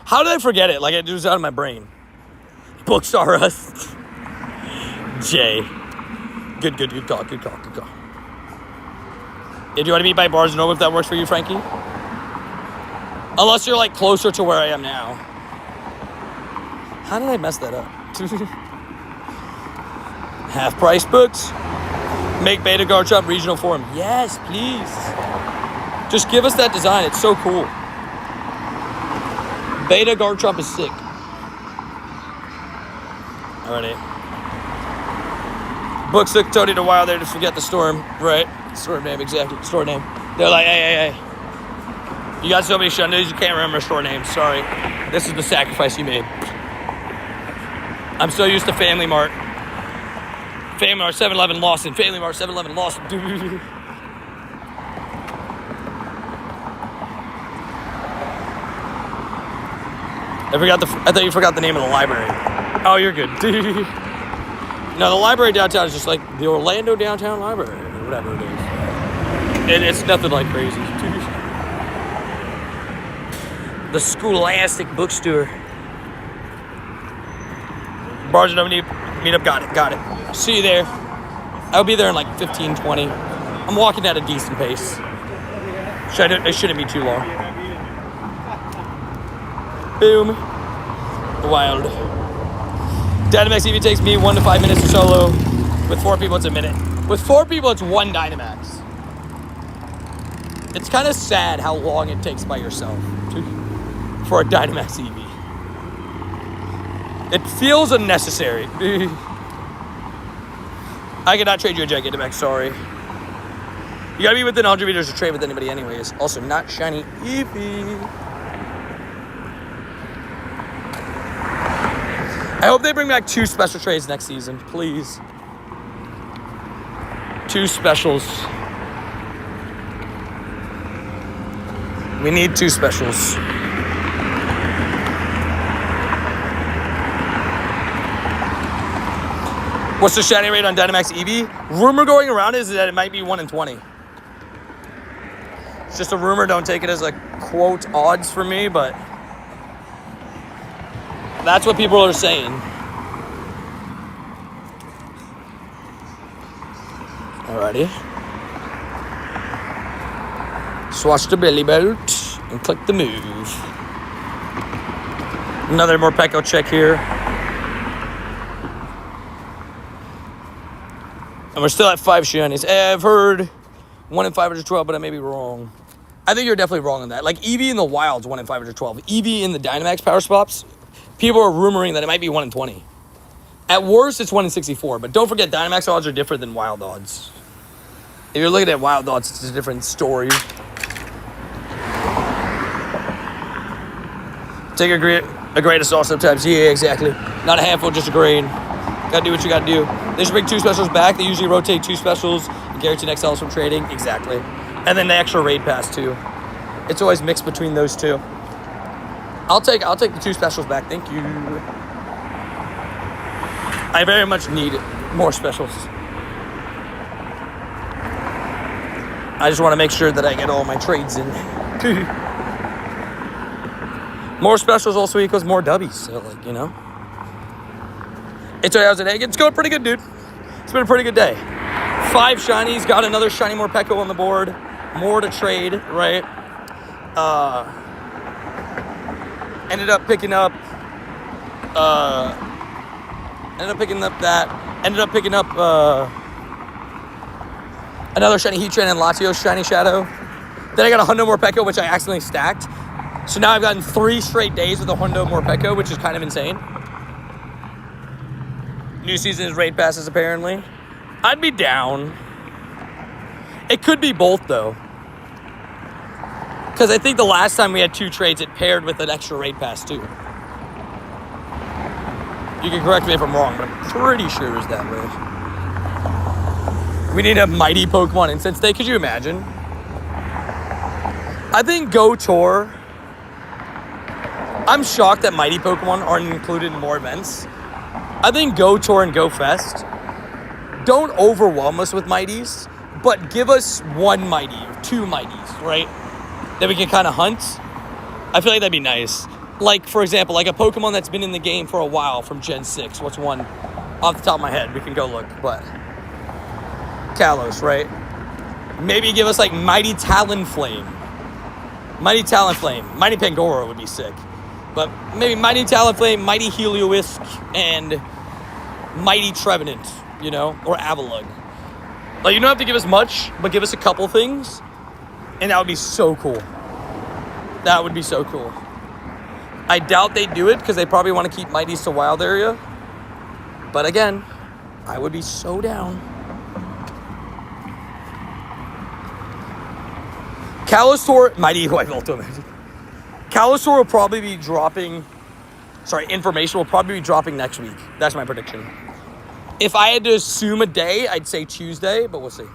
How did I forget it? Like, it was out of my brain. Bookstar Us. Jay. Good call. Yeah, do you want to meet by Barnes & Noble if that works for you, Frankie? Unless you're, like, closer to where I am now. How did I mess that up? Half-price books. Make Beta Garchomp regional forum. Yes, please. Just give us that design. It's so cool. Beta Garchomp is sick. Alrighty. Books took Tony a while there to forget the storm. Right. Store name, exactly. Store name. They're like, hey. You got so many Shundays, you can't remember store names. Sorry. This is the sacrifice you made. I'm so used to Family Mart. Family Mart, 7-Eleven, Lawson. Family Mart, 7-Eleven, Lawson. I thought you forgot the name of the library. Oh, you're good. No, the library downtown is just like the Orlando Downtown Library, or whatever it is. It's nothing like crazy. The Scholastic Bookstore. Barnes and meetup. Got it. See you there. I'll be there in like 15, 20. I'm walking at a decent pace. It shouldn't be too long. Boom. Wild. Dynamax Eevee takes me 1 to 5 minutes to solo. With 4 people, it's a minute. With 4 people, it's 1 Dynamax. It's kind of sad how long it takes by yourself for a Dynamax Eevee. It feels unnecessary. I cannot trade you a Gigantamax, sorry. You gotta be within 100 meters to trade with anybody anyways. Also, not shiny Eevee. I hope they bring back 2 special trades next season, please. 2 specials. We need 2 specials. What's the shiny rate on Dynamax Eevee? Rumor going around is that it might be 1 in 20. It's just a rumor. Don't take it as a quote odds for me, but that's what people are saying. Alrighty. Swatch the belly belt and click the move. Another Morpeko check here. And we're still at 5 shinies. I've heard 1 in 512, but I may be wrong. I think you're definitely wrong on that. Like Eevee in the wild's 1 in 512. Eevee in the Dynamax power swaps, people are rumoring that it might be 1 in 20. At worst, it's 1 in 64. But don't forget, Dynamax odds are different than wild odds. If you're looking at wild odds, it's a different story. Take a grain of salt sometimes. Yeah, exactly. Not a handful, just a grain. Gotta do what you gotta do. They should bring 2 specials back. They usually rotate 2 specials and guarantee next XLs from trading. Exactly. And then the extra raid pass too. It's always mixed between those 2. I'll take the 2 specials back. Thank you. I very much need more specials. I just want to make sure that I get all my trades in. More specials also equals more dubbies. So, like, you know. It's 8 hours a day. It's going pretty good, dude. It's been a pretty good day. 5 shinies. Got another shiny Morpeko on the board. More to trade, right? Ended up picking up that. Ended up picking up another shiny Heatran and Latios shiny Shadow. Then I got a Hundo Morpeko, which I accidentally stacked. So now I've gotten 3 straight days with a Hundo Morpeko, which is kind of insane. New season is raid passes, apparently. I'd be down. It could be both, though. Because I think the last time we had 2 trades, it paired with an extra raid pass, too. You can correct me if I'm wrong, but I'm pretty sure it was that way. We need a mighty Pokemon Incense Day. Could you imagine? I think Go Tour. I'm shocked that mighty Pokemon aren't included in more events. I think Go Tour and Go Fest, don't overwhelm us with mighties, but give us 1 mighty or 2 mighties, right? That we can kind of hunt. I feel like that'd be nice. Like, for example, like a Pokemon that's been in the game for a while from Gen 6. What's one off the top of my head? We can go look, but Kalos, right? Maybe give us like Mighty Talonflame. Mighty Talonflame. Mighty Pangoro would be sick. But maybe Mighty Talonflame, Mighty Heliolisk, and Mighty Trevenant, you know? Or Avalugg. Like, you don't have to give us much, but give us a couple things. And that would be so cool. That would be so cool. I doubt they do it because they probably want to keep Mighties to wild area. But again, I would be so down. Calisaur, Mighty White Ultimate. Calisaur will probably be dropping, information will probably be dropping next week. That's my prediction. If I had to assume a day, I'd say Tuesday, but we'll see.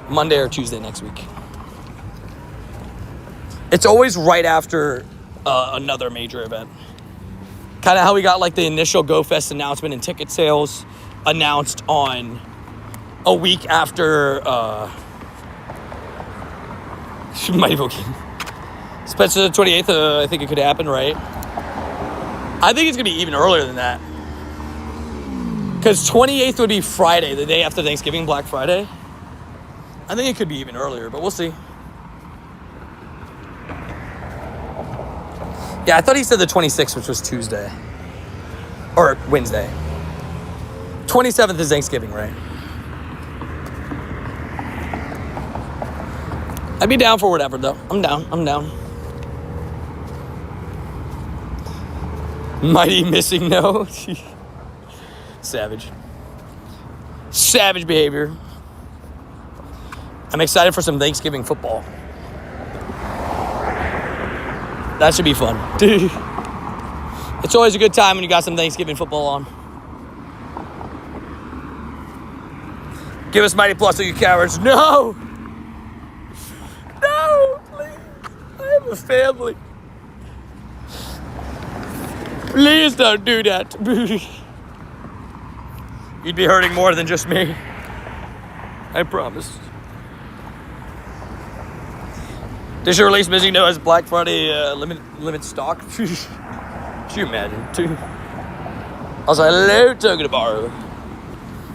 Monday or Tuesday next week. It's always right after another major event. Kind of how we got like the initial Go Fest announcement and ticket sales announced on a week after Mighty Pokémon. Spencer the 28th, I think it could happen, right? I think it's going to be even earlier than that. Because 28th would be Friday, the day after Thanksgiving, Black Friday. I think it could be even earlier, but we'll see. Yeah, I thought he said the 26th, which was Tuesday. Or Wednesday. 27th is Thanksgiving, right? I'd be down for whatever, though. I'm down. Mighty missing no. Savage behavior. I'm excited for some Thanksgiving football. That should be fun. It's always a good time when you got some Thanksgiving football on. Give us Mighty Plus, you cowards. No, please. I have a family. Please don't do that. You'd be hurting more than just me. I promise. Did you release Missing No as Black Friday limit stock? Could you imagine? I was like, hello, Togedamaru.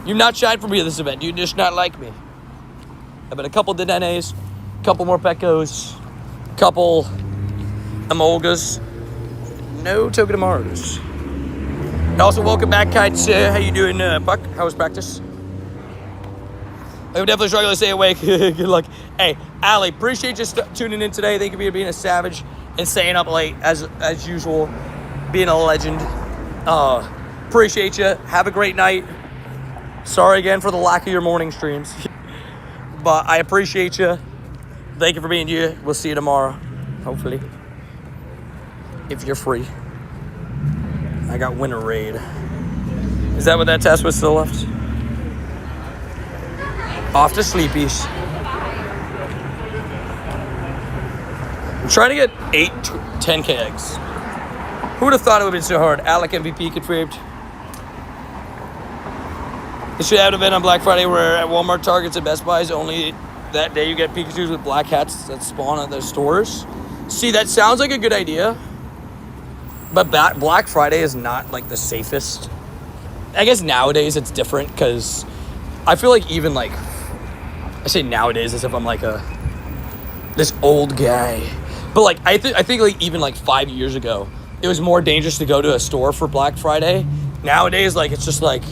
You've not shined for me at this event. You just not like me. I've been a couple Dynamax, couple Morpekos, couple Emolgas. No Togedamaru's. Also, welcome back, Kites. How you doing, Buck? How was practice? I'm definitely struggling to stay awake. Good luck. Hey, Allie, appreciate you tuning in today. Thank you for being a savage and staying up late as usual. Being a legend. Appreciate you. Have a great night. Sorry again for the lack of your morning streams. But I appreciate you. Thank you for being you. We'll see you tomorrow, hopefully. If you're free. I got Winter Raid. Is that what that test was still left? Off to sleepies. I'm trying to get 10K eggs. Who would have thought it would have been so hard? Alec MVP confirmed. It should have been on Black Friday where at Walmart, Targets, and Best Buys, only that day you get Pikachus with black hats that spawn at their stores. See, that sounds like a good idea. But Black Friday is not like the safest. I guess nowadays it's different because I feel like even like, I say nowadays as if I'm like this old guy. But like I think like even like 5 years ago, it was more dangerous to go to a store for Black Friday. Nowadays, like it's just like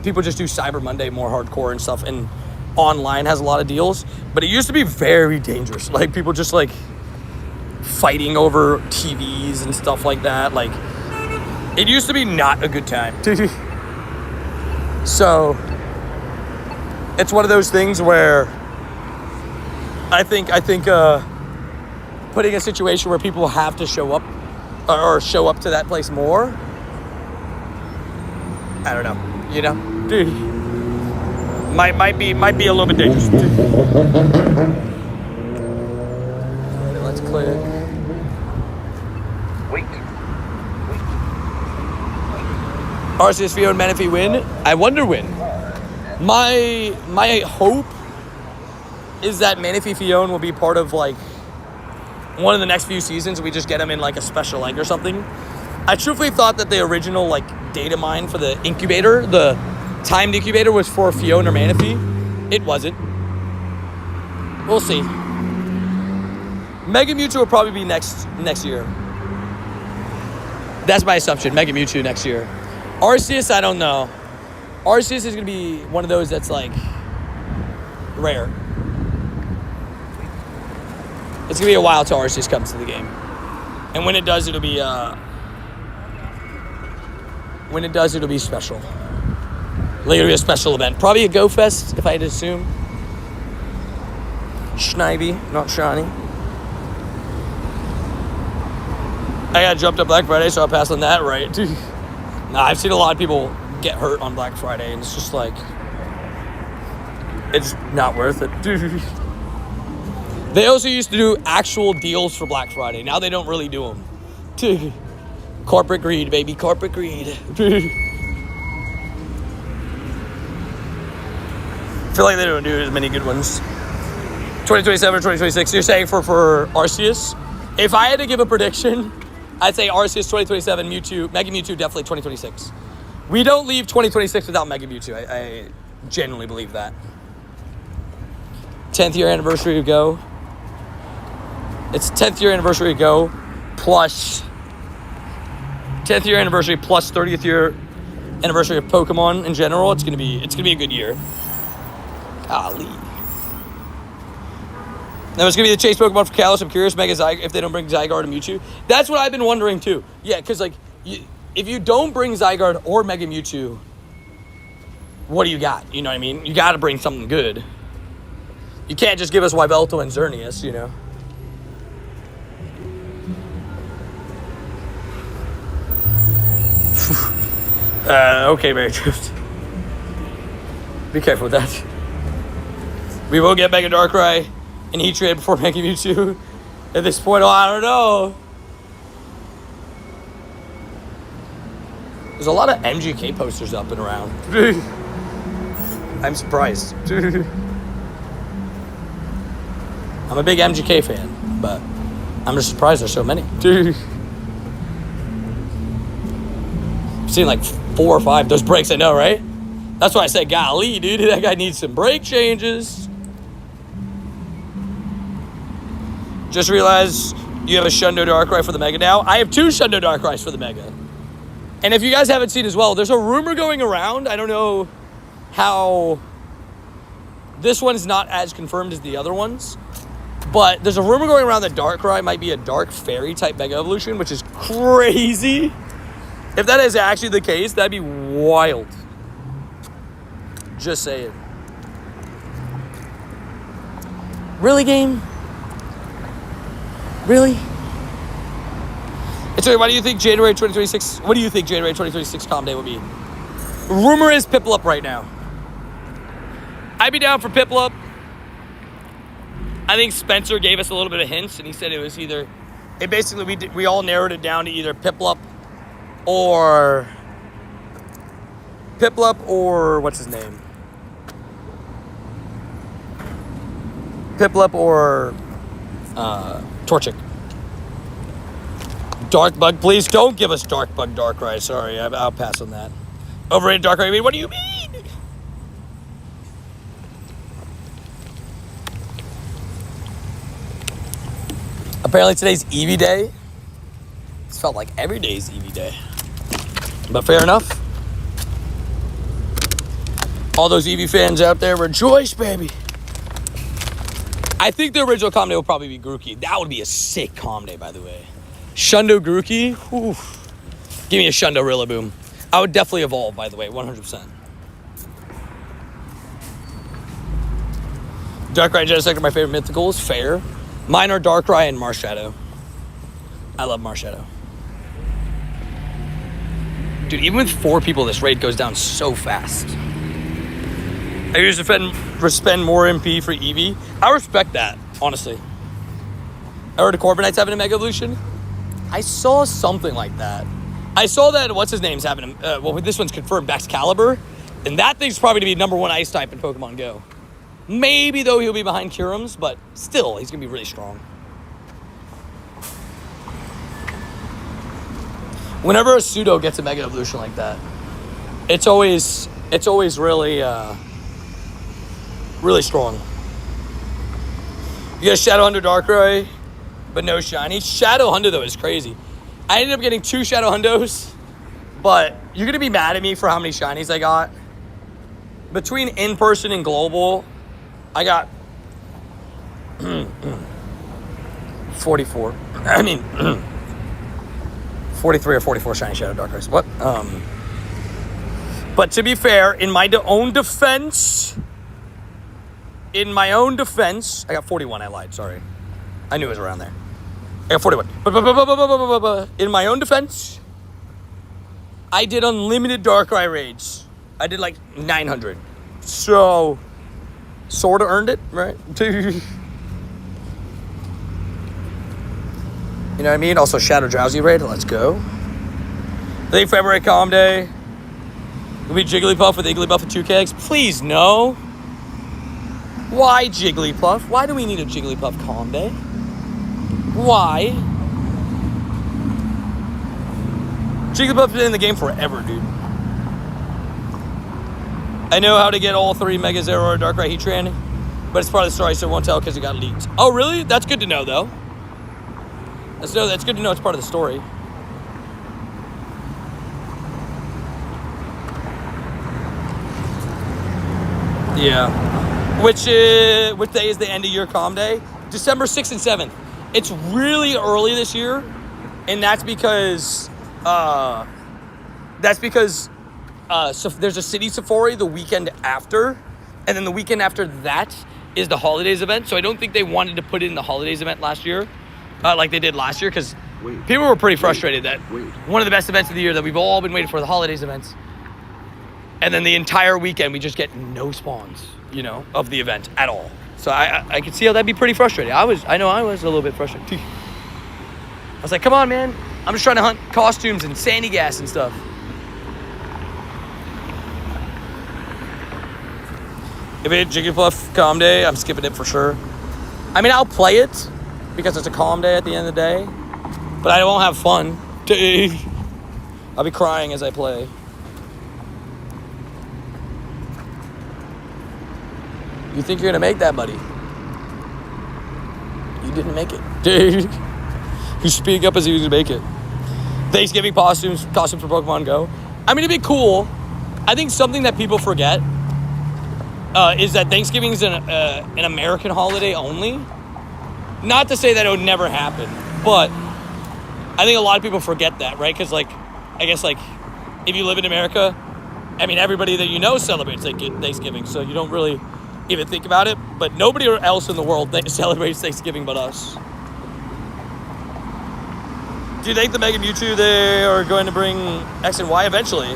people just do Cyber Monday more hardcore and stuff, and online has a lot of deals. But it used to be very dangerous. Like people just like fighting over TVs and stuff like that. Like it used to be not a good time. So it's one of those things where I think putting a situation where people have to show up or show up to that place more, I don't know, you know, might be a little bit dangerous. Let's click. Wait. RCS Fiona and Manaphy win. I wonder when. My hope is that Manaphy Fiona will be part of like one of the next few seasons. We just get them in like a special egg or something. I truthfully thought that the original like data mine for the incubator, the timed incubator, was for Fiona or Manaphy. It wasn't. We'll see. Mega Mewtwo will probably be next year. That's my assumption. Mega Mewtwo next year. Arceus, I don't know. Arceus is going to be one of those that's like rare. It's going to be a while till Arceus comes to the game. And when it does, it'll be special. Like, it'll be a special event. Probably a Go Fest, if I had to assume. Schneibie, not shiny. I got jumped up Black Friday, so I'll pass on that, right? Nah, I've seen a lot of people get hurt on Black Friday, and it's just like, it's not worth it. They also used to do actual deals for Black Friday. Now they don't really do them. Corporate greed, baby. Corporate greed. I feel like they don't do as many good ones. 2027 or 2026, you're saying for Arceus? If I had to give a prediction, I'd say Arceus 2027, Mewtwo, Mega Mewtwo definitely 2026. We don't leave 2026 without Mega Mewtwo. I genuinely believe that. 10th year anniversary of Go. It's 10th year anniversary of Go plus 10th year anniversary plus 30th year anniversary of Pokemon in general. It's gonna be a good year. Golly. Now it's gonna be the chase Pokemon for Kalos. I'm curious, if they don't bring Zygarde and Mewtwo. That's what I've been wondering too. Yeah, because like, if you don't bring Zygarde or Mega Mewtwo, what do you got? You know what I mean? You got to bring something good. You can't just give us Yveltal and Xerneas, you know. Okay, Mary Drift. Be careful with that. We will get Mega Darkrai and Heatran before Mega Mewtwo. At this point, I don't know. There's a lot of MGK posters up and around. I'm surprised. I'm a big MGK fan, but I'm just surprised there's so many. I've seen like 4 or 5. Those brakes, I know, right? That's why I said, golly, dude, that guy needs some brake changes. Just realized you have a Shundo Darkrai for the Mega now. I have 2 Shundo Darkrai's for the Mega. And if you guys haven't seen as well, there's a rumor going around. I don't know how this one's not as confirmed as the other ones. But there's a rumor going around that Darkrai might be a Dark Fairy type Mega Evolution, which is crazy. If that is actually the case, that'd be wild. Just saying. Really, game? Really? Sorry, what do you think January 2026? What do you think January 2026 Calm Day will be? Rumor is Piplup right now. I'd be down for Piplup. I think Spencer gave us a little bit of hints, and he said it was either. It basically we all narrowed it down to either Piplup or what's his name? Piplup or Torchic. Dark Bug, please don't give us Dark Bug Darkrai. Sorry, I'll pass on that. Overrated Darkrai. I mean, what do you mean? Apparently today's Eevee Day. It's felt like every day's Eevee Day. But fair enough. All those Eevee fans out there, rejoice, baby. I think the original Calm Day will probably be Grookey. That would be a sick Calm Day, by the way. Shundo Grookey. Oof. Give me a Shundo Rillaboom. I would definitely evolve, by the way, 100%. Darkrai Genesect are my favorite mythicals. Fair. Mine are Darkrai and Marshadow. I love Marshadow. Dude, even with 4 people, this raid goes down so fast. I usually spend more MP for Eevee. I respect that, honestly. I heard the Corviknight's having a Mega Evolution. I saw something like that. I saw that, what's his name's having a, well, this one's confirmed, Baxcalibur. And that thing's probably to be #1 Ice type in Pokemon Go. Maybe, though, he'll be behind Kyurem's, but still, he's going to be really strong. Whenever a pseudo gets a Mega Evolution like that, it's always really, really strong. You got Shadow Hunter Darkrai, but no shiny. Shadow Hunter, though, is crazy. I ended up getting 2 Shadow Hundos, but you're going to be mad at me for how many shinies I got. Between in-person and global, I got 44. I mean, 43 or 44 shiny Shadow Darkrai's. What? But to be fair, in my own defense, I got 41. I lied. Sorry. I knew it was around there. I got 41. But in my own defense, I did unlimited Darkrai raids. I did like 900. So, sort of earned it, right? You know what I mean? Also, Shadow Drowsy raid. Let's go. I think February Calm Day. It'll be Jigglypuff with Igglybuff and 2 kegs. Please, no. Why Jigglypuff? Why do we need a Jigglypuff Calm Day? Why? Jigglypuff's been in the game forever, dude. I know how to get all 3 Mega Zeraora Darkrai Heatran, but it's part of the story, so I won't tell because it got leaked. Oh, really? That's good to know, though. That's good to know it's part of the story. Yeah. Which day is the end of your comm day? December 6th and 7th. It's really early this year, and that's because so there's a city safari the weekend after, and then the weekend after that is the holidays event. So I don't think they wanted to put it in the holidays event last year, like they did last year, because people were pretty frustrated that one of the best events of the year that we've all been waiting for, the holidays events, and then the entire weekend we just get no spawns, of the event at all. So I could see how that'd be pretty frustrating. I know I was a little bit frustrated. I was like, come on, man. I'm just trying to hunt costumes and sandy gas and stuff. If it's Jigglypuff calm day, I'm skipping it for sure. I mean, I'll play it because it's a calm day at the end of the day, but I won't have fun. I'll be crying as I play. You think you're gonna make that, buddy? You didn't make it. Dude. You speak up as he was gonna make it. Thanksgiving costumes for Pokemon Go. I mean, it'd be cool. I think something that people forget is that Thanksgiving is an American holiday only. Not to say that it would never happen, but I think a lot of people forget that, right? Because, I guess, if you live in America, I mean, everybody that you know celebrates Thanksgiving, so you don't really even think about it. But nobody else in the world celebrates Thanksgiving but us. Do you think the Mega Mewtwo, they are going to bring X and Y eventually?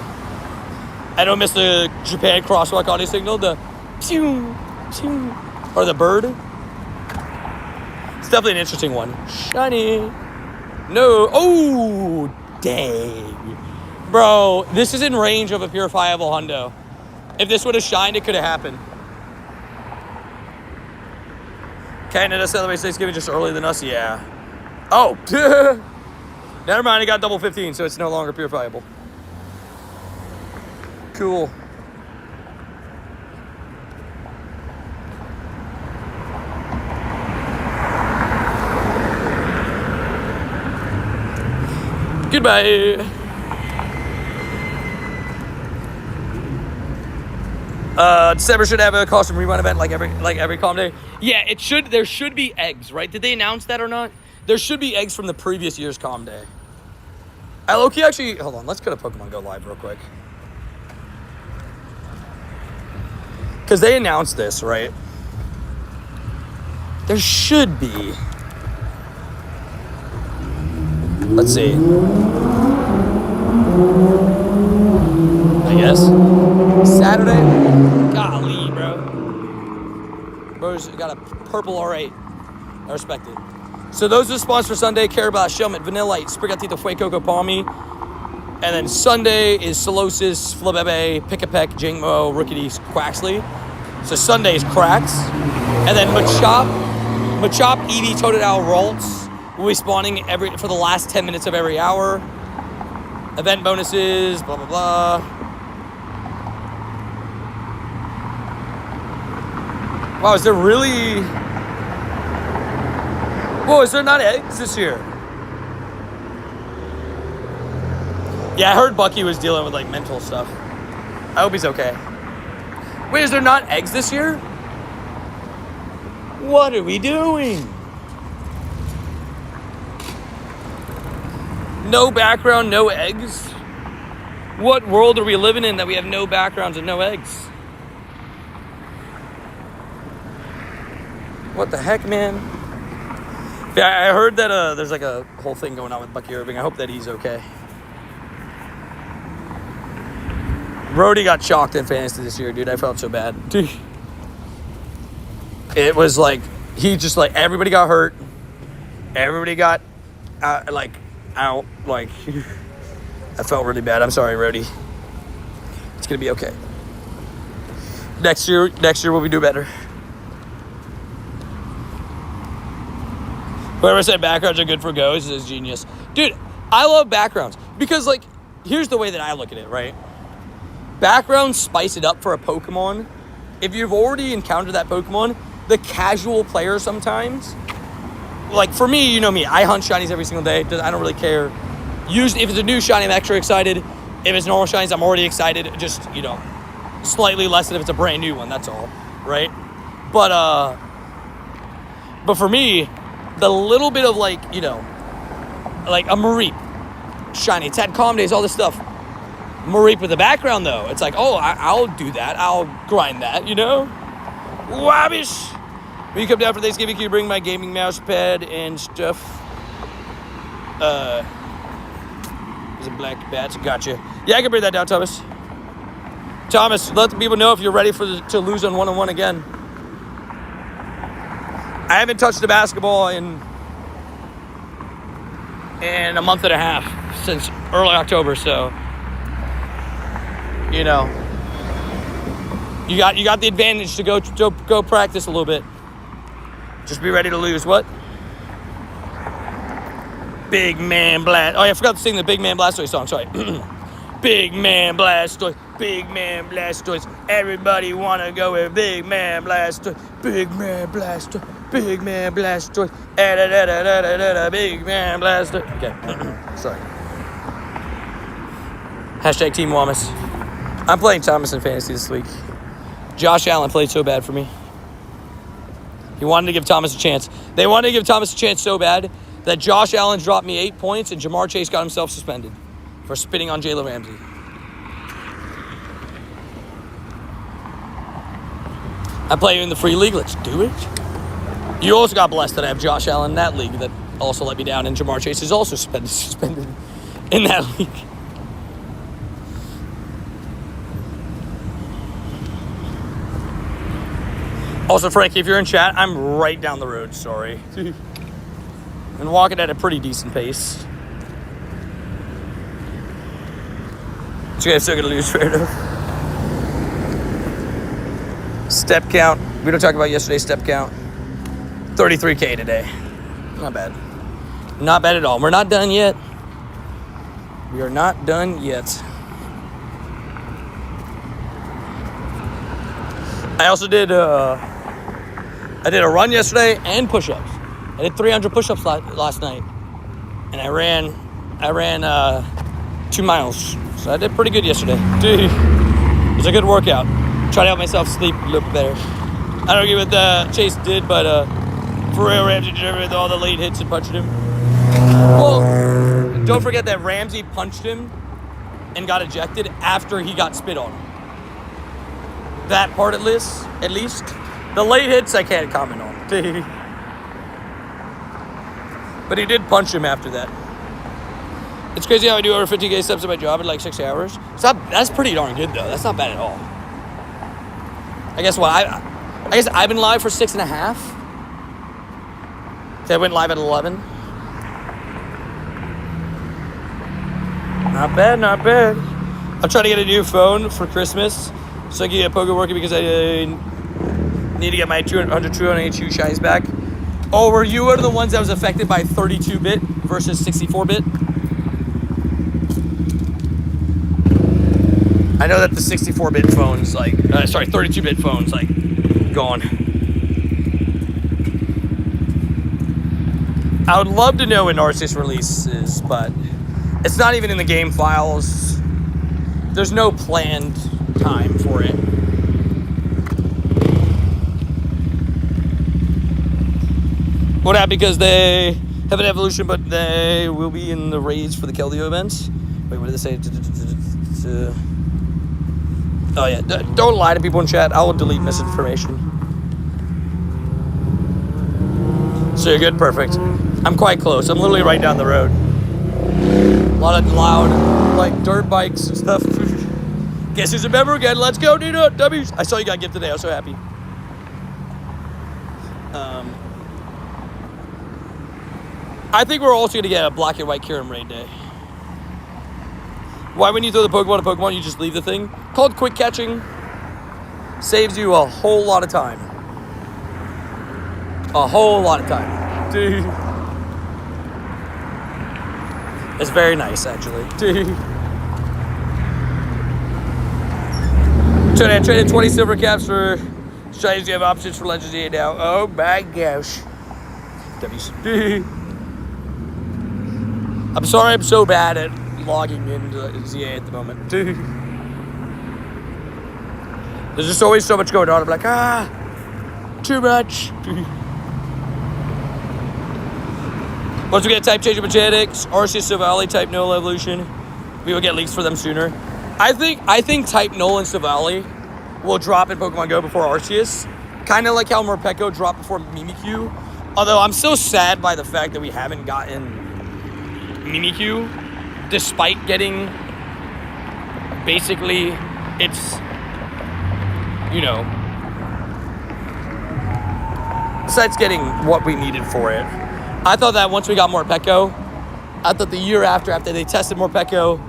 I don't miss the Japan crosswalk audio signal, the pew, pew, or the bird. It's definitely an interesting one. Shiny. No. Oh, dang. Bro, this is in range of a purifiable hundo. If this would have shined, it could have happened. Canada celebrates Thanksgiving just earlier than us? Yeah. Oh, never mind. It got double 15, so it's no longer purifiable. Cool. Goodbye. December should have a costume rewind event like every calm day. Yeah, it should. There should be eggs, right? Did they announce that or not? There should be eggs from the previous year's calm day. I low-key actually, hold on, let's go to Pokemon Go Live real quick. Because they announced this, right? There should be. Let's see. I guess. Saturday? Golly, bro. Bro's got a purple R8. I respect it. So those are the spawns for Sunday. Carabash, Shelmet, Vanillite, Sprigatito, Fuecoco, Palmy. And then Sunday is Solosis, Flabebe, Pick-a-Peck, Jingmo, Rookity, Quaxley. So Sunday is Cracks. And then Machop, Eevee, Totodile, Ralts will be spawning for the last 10 minutes of every hour. Event bonuses, blah, blah, blah. Wow, is there really... Whoa, is there not eggs this year? Yeah, I heard Bucky was dealing with, mental stuff. I hope he's okay. Wait, is there not eggs this year? What are we doing? No background, no eggs? What world are we living in that we have no backgrounds and no eggs? What the heck, man? Yeah, I heard that there's a whole thing going on with Bucky Irving. I hope that he's okay. Brody got chalked in fantasy this year, dude. I felt so bad. It was everybody got hurt. Everybody got out. I felt really bad. I'm sorry, Rody. It's gonna be okay. Next year we'll be doing better. Whoever said backgrounds are good for goes is genius. Dude, I love backgrounds because here's the way that I look at it, right? Backgrounds spice it up for a Pokemon. If you've already encountered that Pokemon, the casual player sometimes, like for me, you know me, I hunt shinies every single day. I don't really care. Usually, if it's a new shiny, I'm extra excited. If it's normal shinies, I'm already excited. Just, you know, slightly less than if it's a brand new one, that's all, right? But for me, the little bit of like, you know, like a Mareep shiny, it's had calm days, all this stuff. Mareep with the background though, it's like, oh, I'll do that. I'll grind that, you know? Wabbish! When you come down for Thanksgiving, can you bring my gaming mouse pad and stuff? There's a black bat. Gotcha. Yeah, I can bring that down, Thomas. Thomas, let the people know if you're ready to lose on 1-on-1 again. I haven't touched the basketball in a month and a half since early October, so you know, you got the advantage to go practice a little bit. Just be ready to lose. What? Big Man Blast. Oh, yeah, I forgot to sing the Big Man Blastoise song. Sorry. Big Man Blastoise. Big Man Blastoise. Everybody wanna go with Big Man Blastoise. Big Man Blastoise. Big Man Blastoise. Big Man Blastoise. Okay. Sorry. Hashtag Team Wamus. I'm playing Thomas in fantasy this week. Josh Allen played so bad for me. He wanted to give Thomas a chance. They wanted to give Thomas a chance so bad that Josh Allen dropped me 8 points and Jamar Chase got himself suspended for spitting on Jalen Ramsey. I play you in the free league. Let's do it. You also got blessed that I have Josh Allen in that league that also let me down, and Jamar Chase is also suspended in that league. Also, Frankie, if you're in chat, I'm right down the road, sorry. And walking at a pretty decent pace. But you guys still gonna lose, fair enough. Step count. We don't talk about yesterday's step count. 33K today. Not bad. Not bad at all. We're not done yet. We are not done yet. I also did a run yesterday and push-ups. I did 300 push-ups last night, and I ran 2 miles. So I did pretty good yesterday. Dude, it was a good workout. Try to help myself sleep a little better. I don't get what Chase did, but for real, Ramsey deserved all the late hits and punched him. Well, don't forget that Ramsey punched him and got ejected after he got spit on. That part at least. The late hits I can't comment on. But he did punch him after that. It's crazy how I do over 50K steps at my job in like 6 hours. That's pretty darn good though. That's not bad at all. I guess I've been live for 6.5. So I went live at 11. Not bad, not bad. I'm trying to get a new phone for Christmas so I can get Poké working because I need to get my 282 shinies back. Oh, were you one of the ones that was affected by 32-bit versus 64-bit? I know that the 64-bit phones, 32-bit phones, gone. I would love to know when Arceus releases, but it's not even in the game files. There's no planned time for it. What happened? Because they have an evolution, but they will be in the raids for the Keldeo events. Wait, what did they say? Oh yeah, don't lie to people in chat. I will delete misinformation. So you're good? Perfect. I'm quite close. I'm literally right down the road. A lot of loud, dirt bikes and stuff. Guess who's a member again? Let's go, Nino. W's. I saw you got a gift today. I was so happy. I think we're also going to get a black and white Kyurem raid day. Why, when you throw the Pokemon to Pokemon, you just leave the thing? Called quick catching. Saves you a whole lot of time. A whole lot of time. Dude. It's very nice, actually. Dude. I traded 20 silver caps for shinies. You have options for legendary now. Oh my gosh. WCB. I'm sorry I'm so bad at logging into ZA at the moment. There's just always so much going on. I'm like, too much. Once we get type change of mechanics, Arceus Silvally type null evolution, we will get leaks for them sooner. I think type null and Silvally will drop in Pokemon Go before Arceus. Kind of like how Morpeko dropped before Mimikyu. Although I'm still sad by the fact that we haven't gotten Mimikyu, despite getting basically it's, you know, besides getting what we needed for it. I thought that once we got Morpeko, I thought the year after they tested Morpeko,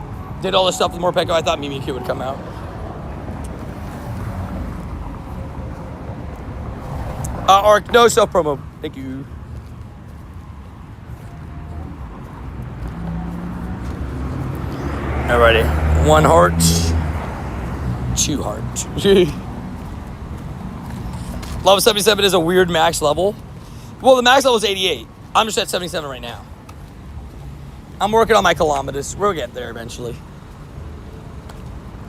did all this stuff with Morpeko, I thought Mimikyu would come out. Arc, no self-promo. Thank you. Alrighty. 1 heart. 2 heart. Level 77 is a weird max level. Well, the max level is 88. I'm just at 77 right now. I'm working on my kilometers. We'll get there eventually.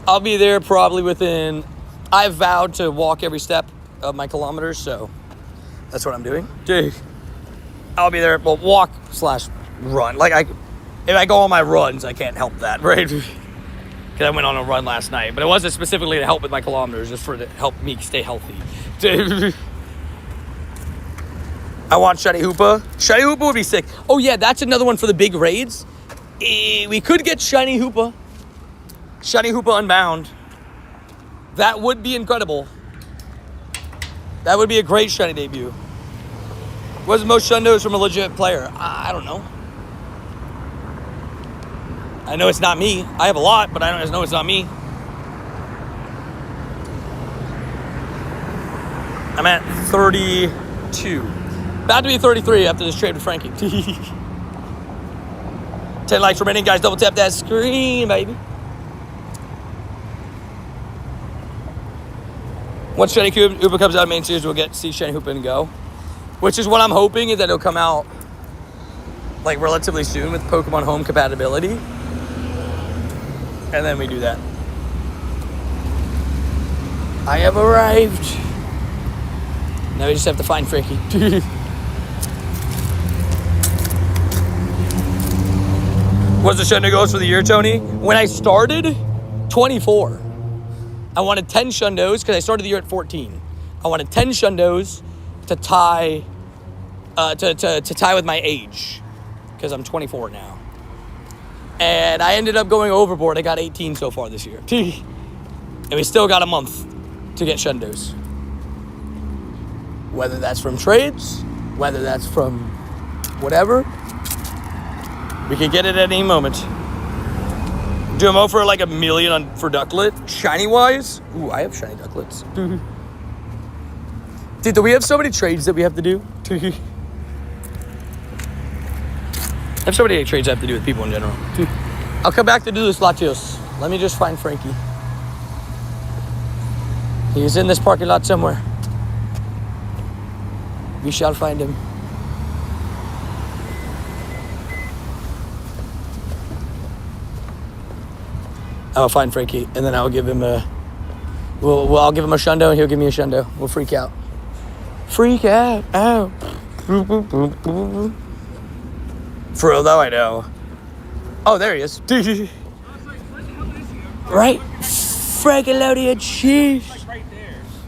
I'll be there probably within... I've vowed to walk every step of my kilometers, so that's what I'm doing. I'll be there, well, walk/run. Like, if I go on my runs, I can't help that, right? Because I went on a run last night. But it wasn't specifically to help with my kilometers, just to help me stay healthy. I want Shiny Hoopa. Shiny Hoopa would be sick. Oh, yeah, that's another one for the big raids. We could get Shiny Hoopa. Shiny Hoopa Unbound. That would be incredible. That would be a great shiny debut. What's the most shundos from a legit player? I don't know. I know it's not me. I have a lot, but I don't know it's not me. I'm at 32. About to be 33 after this trade with Frankie. 10 likes remaining, guys. Double tap that screen, baby. Once Shiny Hoopa comes out of main series, we'll get to see Shiny Hoopa and go. Which is what I'm hoping, is that it'll come out like relatively soon with Pokemon Home compatibility. And then we do that. I have arrived. Now we just have to find Frankie. What's the Shundo goals for the year, Tony? When I started, 24. I wanted 10 Shundos because I started the year at 14. I wanted 10 Shundos to tie to tie with my age because I'm 24 now. And I ended up going overboard. I got 18 so far this year. And we still got a month to get Shundos. Whether that's from trades, whether that's from whatever, we could get it at any moment. Do a mo for like $1 million for Ducklet. Shiny wise? Ooh, I have shiny Ducklets. Dude, do we have so many trades that we have to do? I have so many trades I have to do with people in general. I'll come back to do this, Latios. Let me just find Frankie. He's in this parking lot somewhere. We shall find him. I'll find Frankie, and then I'll give him a... I'll give him a Shundo, and he'll give me a Shundo. We'll freak out. Freak out. Ow. For real, though, I know. Oh, there he is. Right? Frankelodian cheese.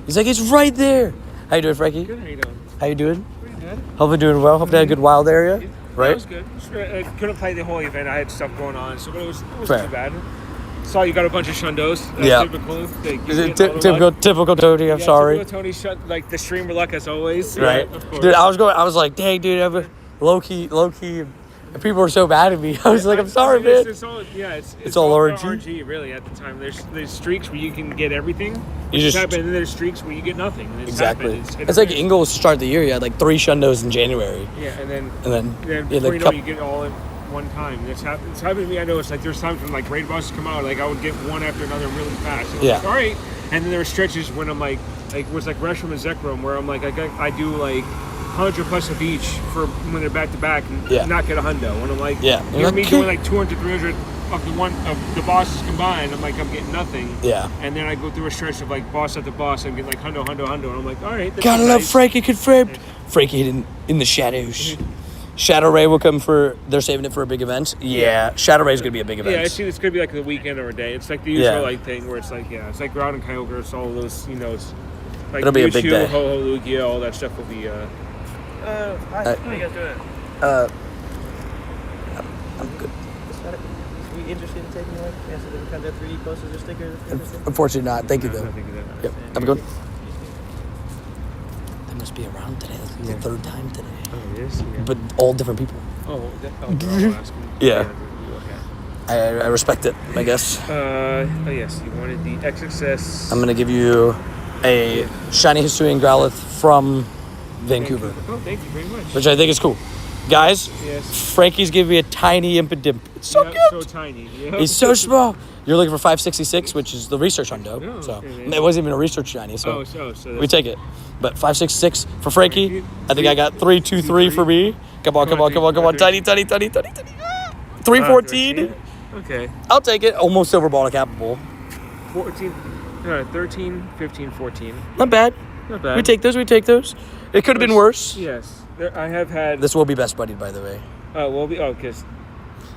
He's like, it's right there. How you doing, Frankie? Good, how you doing? How you doing? Pretty good. Hope you're doing well. Hope you had a good wild area. Right? Yeah, it was good. I couldn't play the whole event. I had stuff going on, so it wasn't Fair. too bad. Saw you got a bunch of Shundos. Yeah. Typical. Typical Tony, I'm sorry. Typical Tony shut like the streamer luck as always. Right. Yeah, of course. Dude, I was like, dang, dude, I'm low key. And people were so bad at me. I was like, I'm sorry, man. It's all RNG. RNG, really, at the time. There's streaks where you can get everything. You just and then there's streaks where you get nothing. And exactly. It's like Ingles to start the year. You had like 3 Shundos in January. Yeah, and then you before you get it all in one time. It's happened to me. I know it's like there's times when like raid bosses come out, like I would get one after another really fast. So yeah. Like, all right, And then there were stretches when I'm like it was like Reshiram and Zekrom where I'm like I do like 100 plus of each for when they're back to back and not get a hundo. When I'm like, you know me doing like 200, 300 of the bosses combined, I'm like, I'm getting nothing. Yeah. And then I go through a stretch of like boss after boss, I'm getting like hundo, and I'm like, all right. Gotta love Frankie confirmed. Frankie hidden in the shadows. Shadow Ray will come they're saving it for a big event. Yeah, Shadow Ray's gonna be a big event. Yeah, I see it's gonna be like the weekend or a day. It's like the usual like thing where it's like, it's like Ground and Kyogre, it's all those, it's like it'll be a big day. Ho-Ho, Lugia, all that stuff will be, Hi, how you guys doing? I'm good. Are we interested in taking one? Yeah, so they can kind of 3D posters or stickers? Unfortunately not. Thank you, though. Yep. Have a good one. They must be around today. That's the third time today. Oh, it is? Yeah. But all different people. Yeah. I respect it, I guess. Yes, you wanted the XXS. I'm going to give you a Shiny Hisuian Growlithe from Vancouver. Oh, thank you very much. Which I think is cool. Guys, yes. Frankie's giving me a tiny Impidimp. It's so cute. So tiny. Yep. He's so small. You're looking for 566, which is the research hundo. Oh, so okay, it wasn't even a research shiny, so, so we take it. But 566 for Frankie. I think I got 323 for me. Come on. Tiny. 314. Okay. I'll take it. Almost silver ball to capable. 14, 13, 15, 14. Not bad. Not bad. We take those. It could have been worse. Yes. I have had... This will be best buddied, by the way. Because...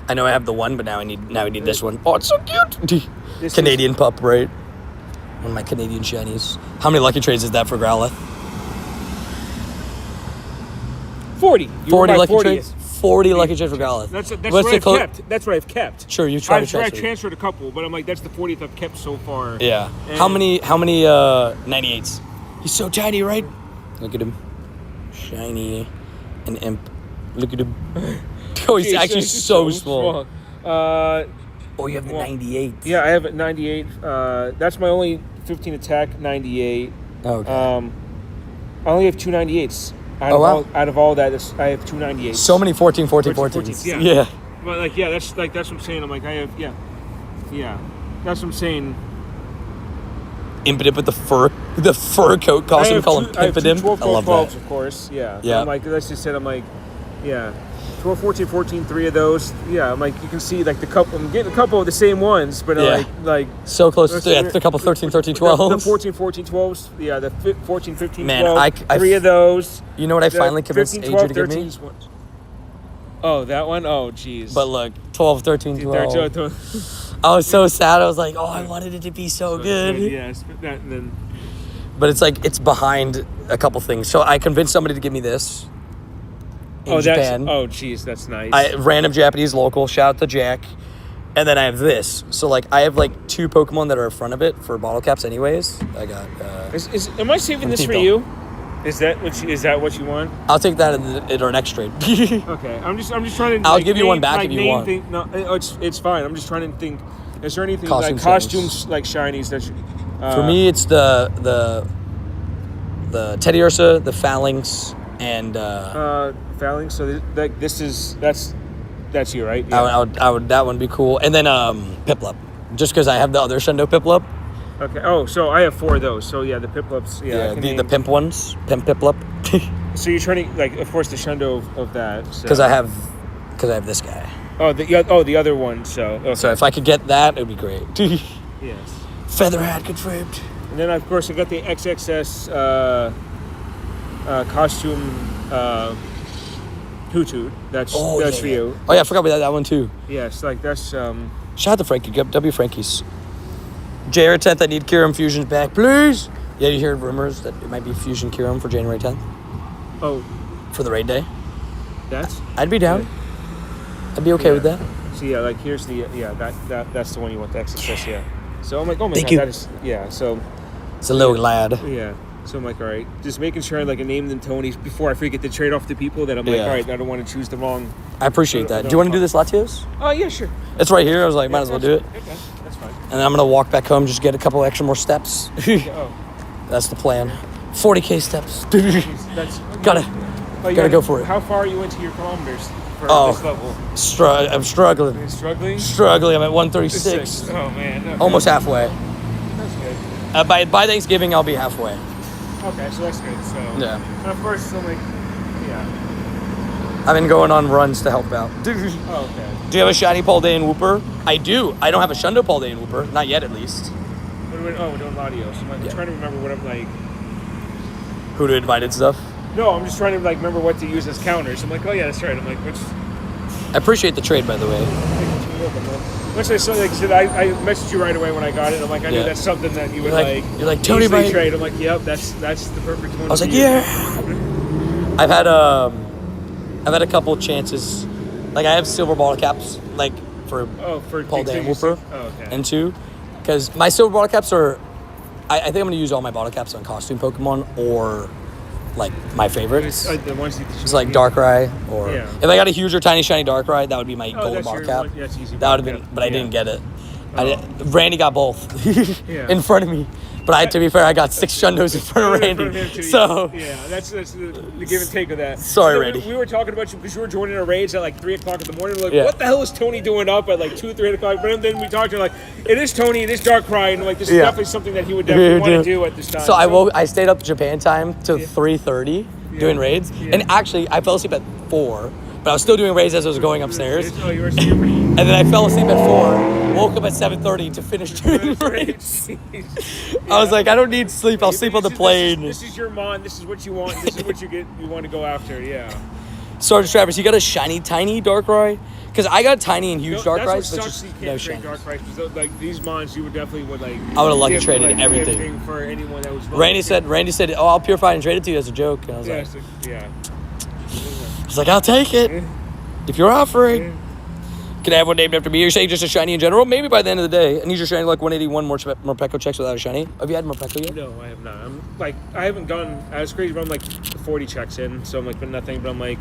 I know I have the one, but now we need this one. Oh, it's so cute. Canadian pup, right? One of my Canadian shinies. How many lucky trades is that for Growlithe? 40. 40 lucky trades? 40 lucky trades for Growlithe. That's what I've kept. That's what I've kept. Sure, you've tried to transfer. I've transferred a couple, but I'm like, that's the 40th I've kept so far. Yeah. And how many 98s? He's so tiny, right? Look at him. Shiny. An imp. Look at him. Oh, he's actually so small. Oh, you have the 98. Yeah, I have a 98. That's my only 15 attack, 98. Okay. I only have two 98s. Out of all that, I have two 98s. So many 14. Yeah. Well, that's what I'm saying. I'm like, I have, yeah. That's what I'm saying. Impidimp with the fur coat costume. Call him Impidimp. I love 12s, that. of course. Yeah. Yeah. I'm like, let's just say, I'm like, yeah. 12, 14, 3 of those. Yeah, I'm like, you can see like I'm getting a couple of the same ones, but like so close to a couple 13, 12s. The 14, 12s. Yeah, the 14, 15, Man, 12. Three of those. You know what I finally convinced 15, Adrian 12, to give me? Oh, that one? Oh, jeez. But look, 12, 13, 12. I was so sad. I was like, oh, I wanted it to be so good. Yes, but then. But it's like, it's behind a couple things. So I convinced somebody to give me this. In Japan. Jeez, that's nice. Random Japanese local, shout out to Jack. And then I have this. So like I have like two Pokemon that are in front of it for bottle caps anyways. I got am I saving this for you? Is that what you want? I'll take that in our next trade. Okay. I'm just trying to I'll give you one back if you want. No, it's fine. I'm just trying to think, is there anything costumes like shinies that for me it's the Teddy Ursa, the Phalanx, and Phalanx. So that's you, right? Yeah. I would that one be cool. And then Piplup, just because I have the other Shundo Piplup. Okay. Oh, so I have 4 of those. So yeah, the Piplups. Yeah. The pimp ones, pimp Piplup. So you're trying to, like, of course, the Shundo of that. Because I have this guy. Oh, the other one. So. Okay. So if I could get that, it would be great. Yes. Featherhead confirmed. And then of course I got the XXS costume Hoothoot. That's for you. Oh yeah, I forgot about that one too. Yes, like that's Shout out to Frankie. W Frankie's. January 10th, I need Kyurem Fusions back, please. Yeah, you hear rumors that it might be Fusion Kyurem for January 10th. Oh. For the raid day. I'd be down. I'd be okay with that. So yeah, like here's the that's the one you want, the XXS, yeah. So I'm like, oh my Thank god, you. that is so it's a little lad. Yeah. So I'm like, all right, just making sure I name them Tonys before I forget to trade off to people that I'm like, all right, I don't want to choose the wrong. I appreciate that. Do you want to do this Latios? Oh yeah, sure. It's right here. I was like, might as well do it. Okay, that's fine. And then I'm gonna walk back home, just get a couple extra more steps. That's the plan. 40K steps. Gotta go for it. How far are you into your kilometers for this level? I'm struggling. You're struggling? Struggling. I'm at 136. Oh man. Okay. Almost halfway. That's good. By Thanksgiving, I'll be halfway. Okay, so that's good. So Yeah. Of course, so like, yeah. I've been going on runs to help out. Oh, okay. Do you have a shiny Paldean Whooper? I do. I don't have a Shundo Paldean Whooper. Not yet, at least. We're doing audio. So I'm trying to remember what I'm like. Who to invite and stuff? No, I'm just trying to like remember what to use as counters. I'm like, oh yeah, that's right. I'm like, which. I appreciate the trade, by the way. Once I saw, like I said, I messaged you right away when I had it. I'm like, I knew that's something that you would You're like Tony, easily trade. I'm like, yep, that's the perfect one. I was like, yeah. I've had a couple chances. Like I have silver bottle caps, like for Paldean Whooper, and 2, because my silver bottle caps are. I think I'm gonna use all my bottle caps on costume Pokemon or like my favorites. The ones it's like Darkrai or if I got a huge or tiny shiny Darkrai, that would be my gold bottle cap. That's easy. That would have been, but I didn't get it. Randy got both in front of me. But to be fair, I got 6 Shundos in front of Randy. So yeah, that's the give and take of that. Sorry, Randy. We were talking about you because you were joining our raids at like 3 o'clock in the morning. We're like, what the hell is Tony doing up at like 2, 3 o'clock? But then we talked to like, it is Tony, it is Darkrai, and like this is definitely something that he would definitely want to do at this time. So I stayed up Japan time till 3:30 doing raids, and actually I fell asleep at 4. But I was still doing raids as I was going upstairs. And then I fell asleep at 4, woke up at 7:30 to finish doing raids. I was like, I don't need sleep. I'll sleep on the plane. This is your mon. This is what you want. This is what you want to go after. Yeah. Sergeant Travis, you got a shiny, tiny Darkrai? Because I got tiny and huge Darkrai's, but just no shiny. Like these mons, you would definitely I would have lucky traded everything for anyone that was. Randy said, oh, I'll purify and trade it to you as a joke. And I was like, He's like, I'll take it if you're offering. Can I have one named after me? You're saying just a shiny in general? Maybe by the end of the day. I need your shiny like 181 more Morpeko checks without a shiny. Have you had Morpeko yet? No, I have not. I'm like, I haven't gone as crazy, but I'm like 40 checks in, so I'm like, but nothing. But I'm like,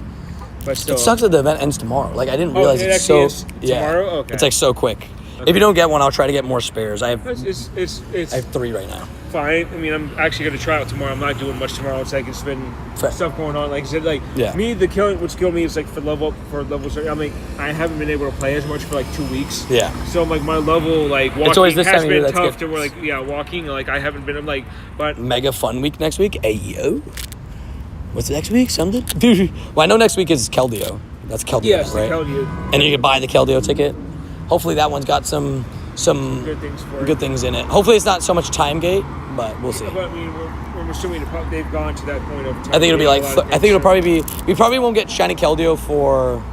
but still. It sucks that the event ends tomorrow. Like I didn't realize it's so. Tomorrow? Okay. It's like so quick. Okay. If you don't get one, I'll try to get more spares. I have. It's I have 3 right now. Fine. I mean, I'm actually going to try out tomorrow. I'm not doing much tomorrow. It's like it's been stuff going on. Like I said, like me, what's killing me is like for levels. I'm like I haven't been able to play as much for like 2 weeks. Yeah. So I'm like my level like walking has been tough to where like walking like I haven't been. I'm like but mega fun week next week. Ayo. What's next week? Something? Well, I know next week is Keldeo. That's Keldeo, right? Keldeo. And you can buy the Keldeo ticket. Hopefully that one's got some good things in it. Hopefully it's not so much time gate, but we'll see. But I mean, we're assuming they've gone to that point of time. I think it'll be like. I think it'll probably be. We probably won't get shiny Keldeo for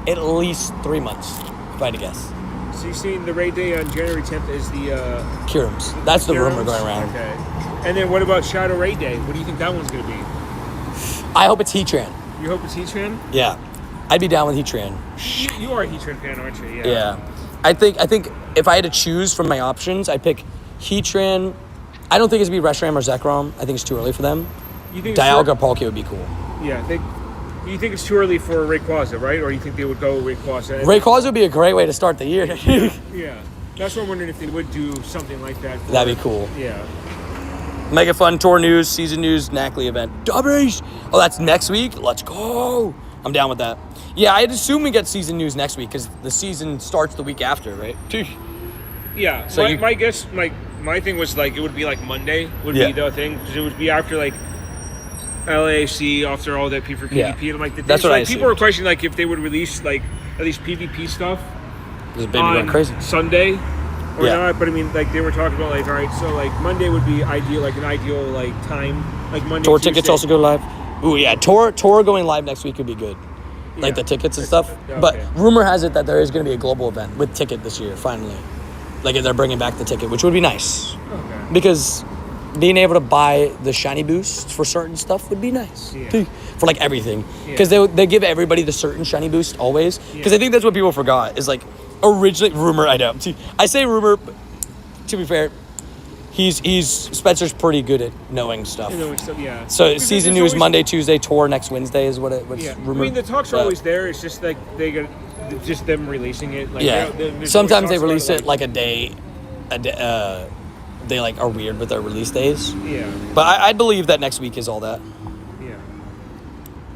at least 3 months, if I had to guess. So you're seeing the raid day on January 10th is the Kirums. That's the rumor going around. Okay. And then what about Shadow Raid Day? What do you think that one's going to be? I hope it's Heatran. You hope it's Heatran? Yeah. I'd be down with Heatran. You are a Heatran fan, aren't you? Yeah. I think if I had to choose from my options, I'd pick Heatran. I don't think it's going to be Reshiram or Zekrom. I think it's too early for them. You think Dialga Palkia would be cool. Yeah. You think it's too early for Rayquaza, right? Or you think they would go Rayquaza? Rayquaza would be a great way to start the year. Yeah. That's what I'm wondering if they would do something like that. That'd be cool. Yeah. Mega fun tour news, season news, Knackley event. Dubbies! Oh, that's next week? Let's go! I'm down with that. Yeah, I'd assume we get season news next week because the season starts the week after, right? Yeah. So my guess, my thing was like it would be like Monday would be the thing because it would be after like LAC after all that PvP. Yeah. And I'm like, that's what I people were questioning like if they would release like at least PvP stuff. This baby going crazy. Sunday or not, but I mean like they were talking about like all right, so like Monday would be ideal, like an ideal like time, like Monday. Tour tickets also go live. Ooh yeah, tour going live next week would be good. Like the tickets and stuff. Okay. But rumor has it that there is going to be a global event with ticket this year, finally. Like if they're bringing back the ticket, which would be nice. Okay. Because being able to buy the shiny boosts for certain stuff would be nice. Yeah. For like everything. Because they give everybody the certain shiny boost always. Because I think that's what people forgot is like originally rumor. I know. I say rumor, but to be fair, Spencer's pretty good at knowing stuff. Yeah. So season news Monday, Tuesday, tour next Wednesday is what's rumored. I mean the talks are always there. It's just like just them releasing it. Like, sometimes they release it like a day. They like are weird with their release days. Yeah. But I believe that next week is all that. Yeah.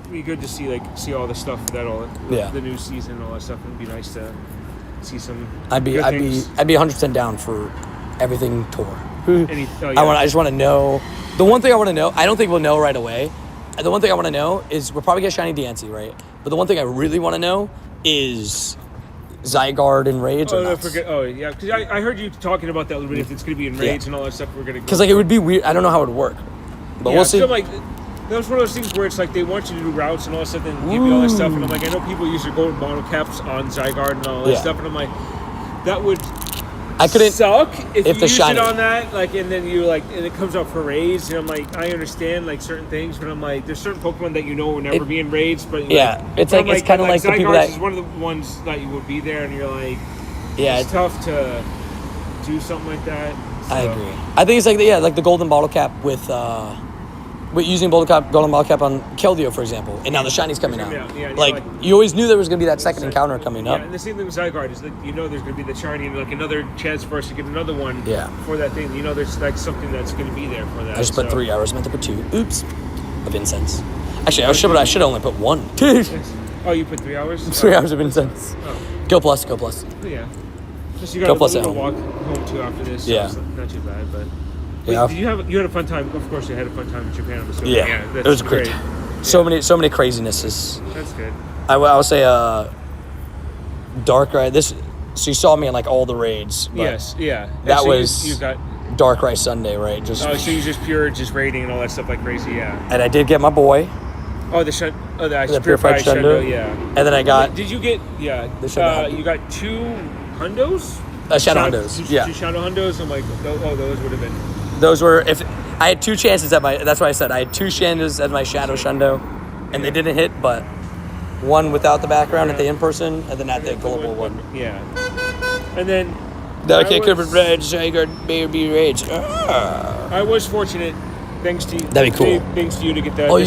It'd be good to see all the stuff the new season and all that stuff. It'd be nice to see some. I'd be 100% down for everything tour. I just want to know. The one thing I want to know, I don't think we'll know right away. The one thing I want to know is we'll probably get shiny Diancie, right? But the one thing I really want to know is Zygarde and raids or not. Yeah, because I heard you talking about that a little bit. If it's going to be in raids and all that stuff, we're going to. Because like it would be weird. I don't know how it would work, but we'll see. So like, that was one of those things where it's like they want you to do routes and all that stuff, and give you all that stuff, and I'm like, I know people use their golden bottle caps on Zygarde and all that stuff, and I'm like, that would. I couldn't suck if you use shiny. it on that, like, and then you like, and it comes out for raids, and I'm like, I understand like certain things, but I'm like, there's certain Pokemon that you know will never be in raids, but it's like it's kind of like the people that is one of the ones that you would be there, and you're like, it's tough to do something like that. So. I agree. I think it's like like the golden bottle cap with using golden bottle cap on Keldeo, for example, and now the shiny's coming out. Like you always knew there was going to be that second encounter coming up. Yeah, and the same thing with Zygarde is that there's going to be the shiny and like another chance for us to get another one. For that thing. There's like something that's going to be there for that. I just put 3 hours. I meant to put 2. Oops, of incense. Actually, I should only put 1. Oh, you put 3 hours? 3 hours of incense. Oh. Go plus. Yeah. Just you got Go plus a walk home too after this. So it's not too bad, but. Yeah. Did you had a fun time? Of course, you had a fun time in Japan. I'm assuming. Yeah, That's it was great. So many crazinesses. That's good. I would say Darkrai. So you saw me in like all the raids. Yes. Yeah. That so was you got Darkrai Sunday, right? So you just raiding and all that stuff like crazy. Yeah. And I did get my boy. The Purified Shundo. Yeah. And then I got. Did you get the you got 2 Hundos? Shadow Hundos. Yeah. 2 Shadow Hundos. I'm like, those would have been. Those were if I had 2 chances at my. That's why I said I had 2 chances at my Shadow Shundo, and they didn't hit, but one without the background at the in-person, and then at the global one. Yeah. And then. That I could have read Zygarde Baby Raids. I was fortunate. Thanks to you. That'd be cool. Thanks to you to get that. Oh, I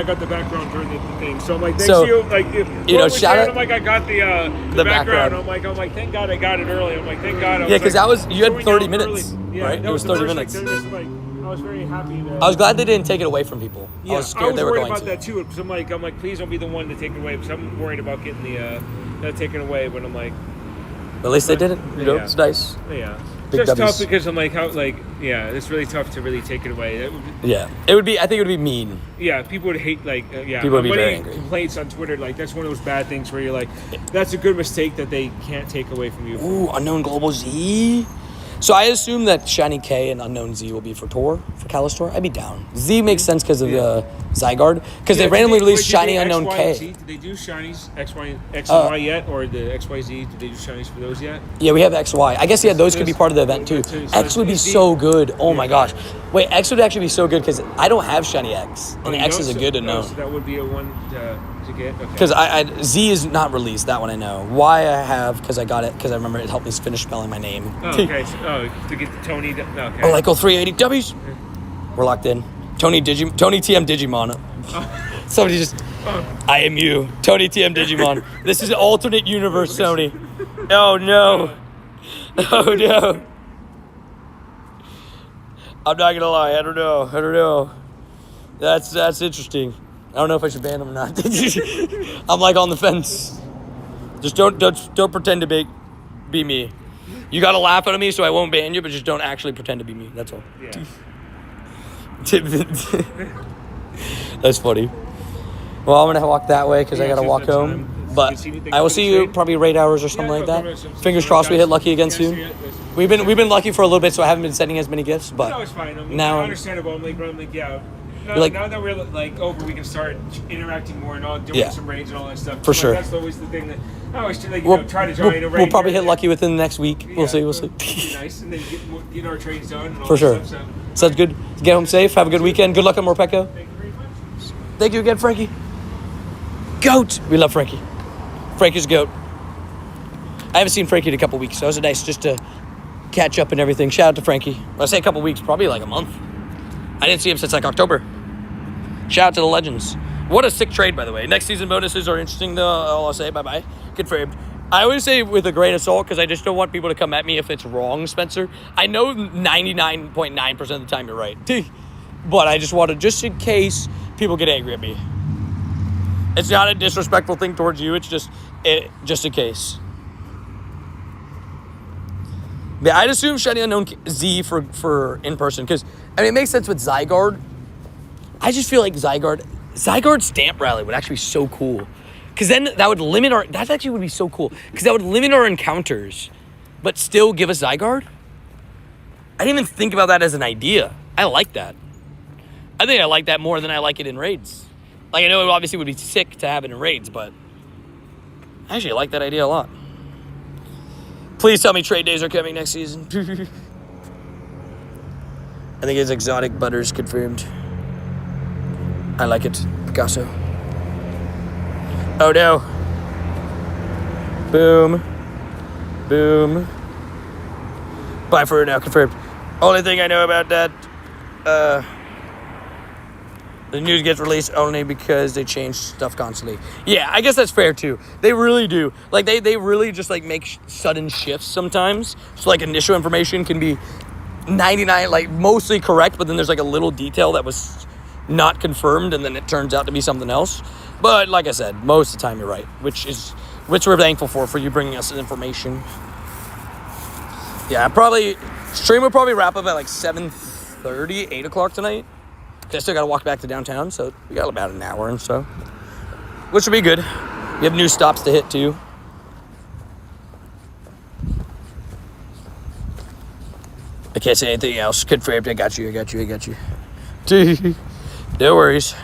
got the background during the thing. So I'm like, thanks to you. Like, shout out. I'm like, I got the background. I'm like, thank God I got it early. I'm like, thank God. Yeah, because you had 30 minutes, right? It was 30 minutes. I was very happy. I was glad they didn't take it away from people. Yeah, I was scared they were going to. I was worried about that too, because I'm like, please don't be the one to take it away, because I'm worried about getting that taken away. But I'm like, at least they didn't. It's nice. Yeah. Big Just W's. tough because I'm like, it's really tough to really take it away. It would be. I think it would be mean. Yeah, people would hate People would be very angry. Complaints on Twitter, like that's one of those bad things where you're like, that's a good mistake that they can't take away from you. Ooh, Unknown Global Z. So I assume that Shiny K and Unknown Z will be for Kalos Tour. I'd be down. Z makes sense because of Zygarde. Because they randomly released Shiny Unknown K. Did they do Shinies X and Y yet? Or the XYZ, did they do Shinies for those yet? Yeah, we have XY. I guess, those could be part of the event too. X would be so good. Oh my gosh. Wait, X would actually be so good because I don't have Shiny X. And X is a good to know. So that would be a one to get? Because Z is not released. That one I know. Y I have because I got it because I remember it helped me finish spelling my name. Oh, okay. To get the Tony. Okay. Oh, like 380 W's. We're locked in. Tony TM Digimon. Somebody just. I am you, Tony TM Digimon. This is an alternate universe, Tony. Oh no. Oh no. I'm not gonna lie. I don't know. That's interesting. I don't know if I should ban him or not. I'm like on the fence. Just don't pretend to be me. You gotta laugh at me so I won't ban you, but just don't actually pretend to be me. That's all. Yeah. That's funny. Well, I'm gonna walk that way because I gotta walk home. But I will see you probably raid hours or something like that. Fingers crossed we hit lucky again soon. We've been lucky for a little bit, so I haven't been sending as many gifts. But no, it's fine. Now understandable. I'm like, yeah. Now that we're like over, we can start interacting more and all, doing some raids and all that stuff. For sure. That's always the thing that I always try to join a raid. We'll probably hit lucky within the next week. We'll see. Be nice, and then get our trades done. And all for sure. That stuff, so. Sounds good. Get home safe. Have a good weekend. Good luck at Morpeko. Thank you very much. Thank you again, Frankie. Goat. We love Frankie. Frankie's goat. I haven't seen Frankie in a couple weeks, so it was nice just to catch up and everything. Shout out to Frankie. When I say a couple weeks, probably like a month. I didn't see him since like October. Shout out to the legends. What a sick trade, by the way. Next season bonuses are interesting, though. All I'll say, bye-bye. Confirmed. I always say with a grain of salt because I just don't want people to come at me if it's wrong, Spencer. I know 99.9% of the time you're right. But I just wanted, just in case people get angry at me. It's not a disrespectful thing towards you. It's just in case. Yeah, I'd assume Shiny Unknown Z for in person because I mean it makes sense with Zygarde. I just feel like Zygarde Stamp Rally would actually be so cool. Because then that would limit that actually would be so cool. Because that would limit our encounters, but still give us Zygarde. I didn't even think about that as an idea. I like that. I think I like that more than I like it in raids. Like, I know it obviously would be sick to have it in raids, but I actually like that idea a lot. Please tell me trade days are coming next season. I think it's exotic butters confirmed. I like it. Picasso. Oh no. Boom. Boom. Buy for now confirmed. Only thing I know about that, the news gets released only because they change stuff constantly. Yeah, I guess that's fair too. They really do. Like they really just like make sudden shifts sometimes. So like initial information can be 99, like mostly correct, but then there's like a little detail that was not confirmed and then it turns out to be something else. But like I said, most of the time you're right, which we're thankful for you bringing us information. Yeah, stream will probably wrap up at like 7:30, 8 o'clock tonight. I still got to walk back to downtown, so we got about an hour and so, which will be good. We have new stops to hit too. I can't say anything else. Confirmed. I got you. No worries.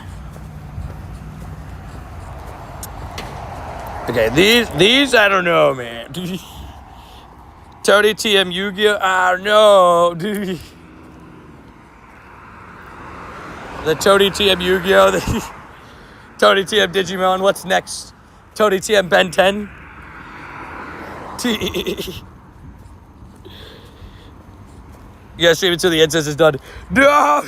Okay, these I don't know, man. Tony TM Yu-Gi-Oh! I don't know. The Tony TM Yu-Gi-Oh! The Tony TM Digimon. What's next? Tony TM Ben 10. You gotta stream until the incense is done. No!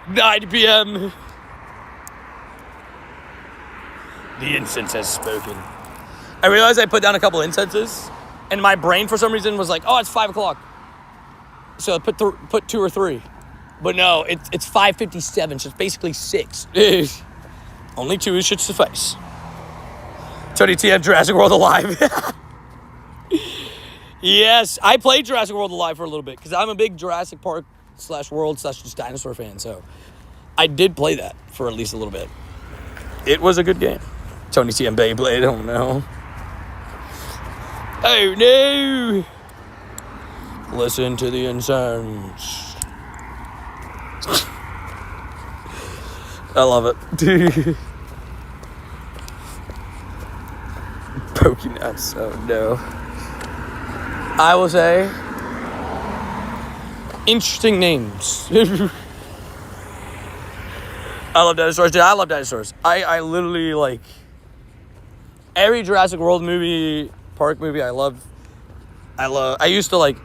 9 p.m. The incense has spoken. I realized I put down a couple incenses, and my brain for some reason was like, "Oh, it's 5 o'clock." So I put 2 or 3, but no, it's 5:57, so it's basically 6. Only 2 should suffice. Tony TM Jurassic World Alive. Yes, I played Jurassic World Alive for a little bit because I'm a big Jurassic Park /World/ just dinosaur fan. So I did play that for at least a little bit. It was a good game. Tony TM Beyblade, oh no. Oh no! Listen to the incense. I love it. Pokenuts, oh no. I will say, interesting names. I love dinosaurs. Dude, I love dinosaurs. I literally like every Jurassic World movie, park movie. I used to like,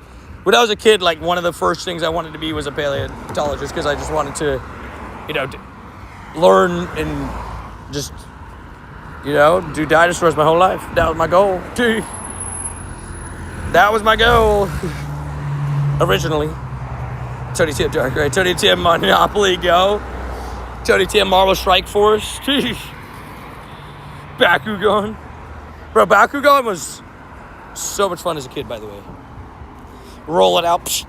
when I was a kid, like one of the first things I wanted to be was a paleontologist because I just wanted to, learn and just, do dinosaurs my whole life. That was my goal. That was my goal. Originally. Tony TM Dark Ray. Tony TM Monopoly Go. Tony TM Marvel Strike Force. Bakugan. Bro, Bakugan was so much fun as a kid, by the way. Roll it out. Psh.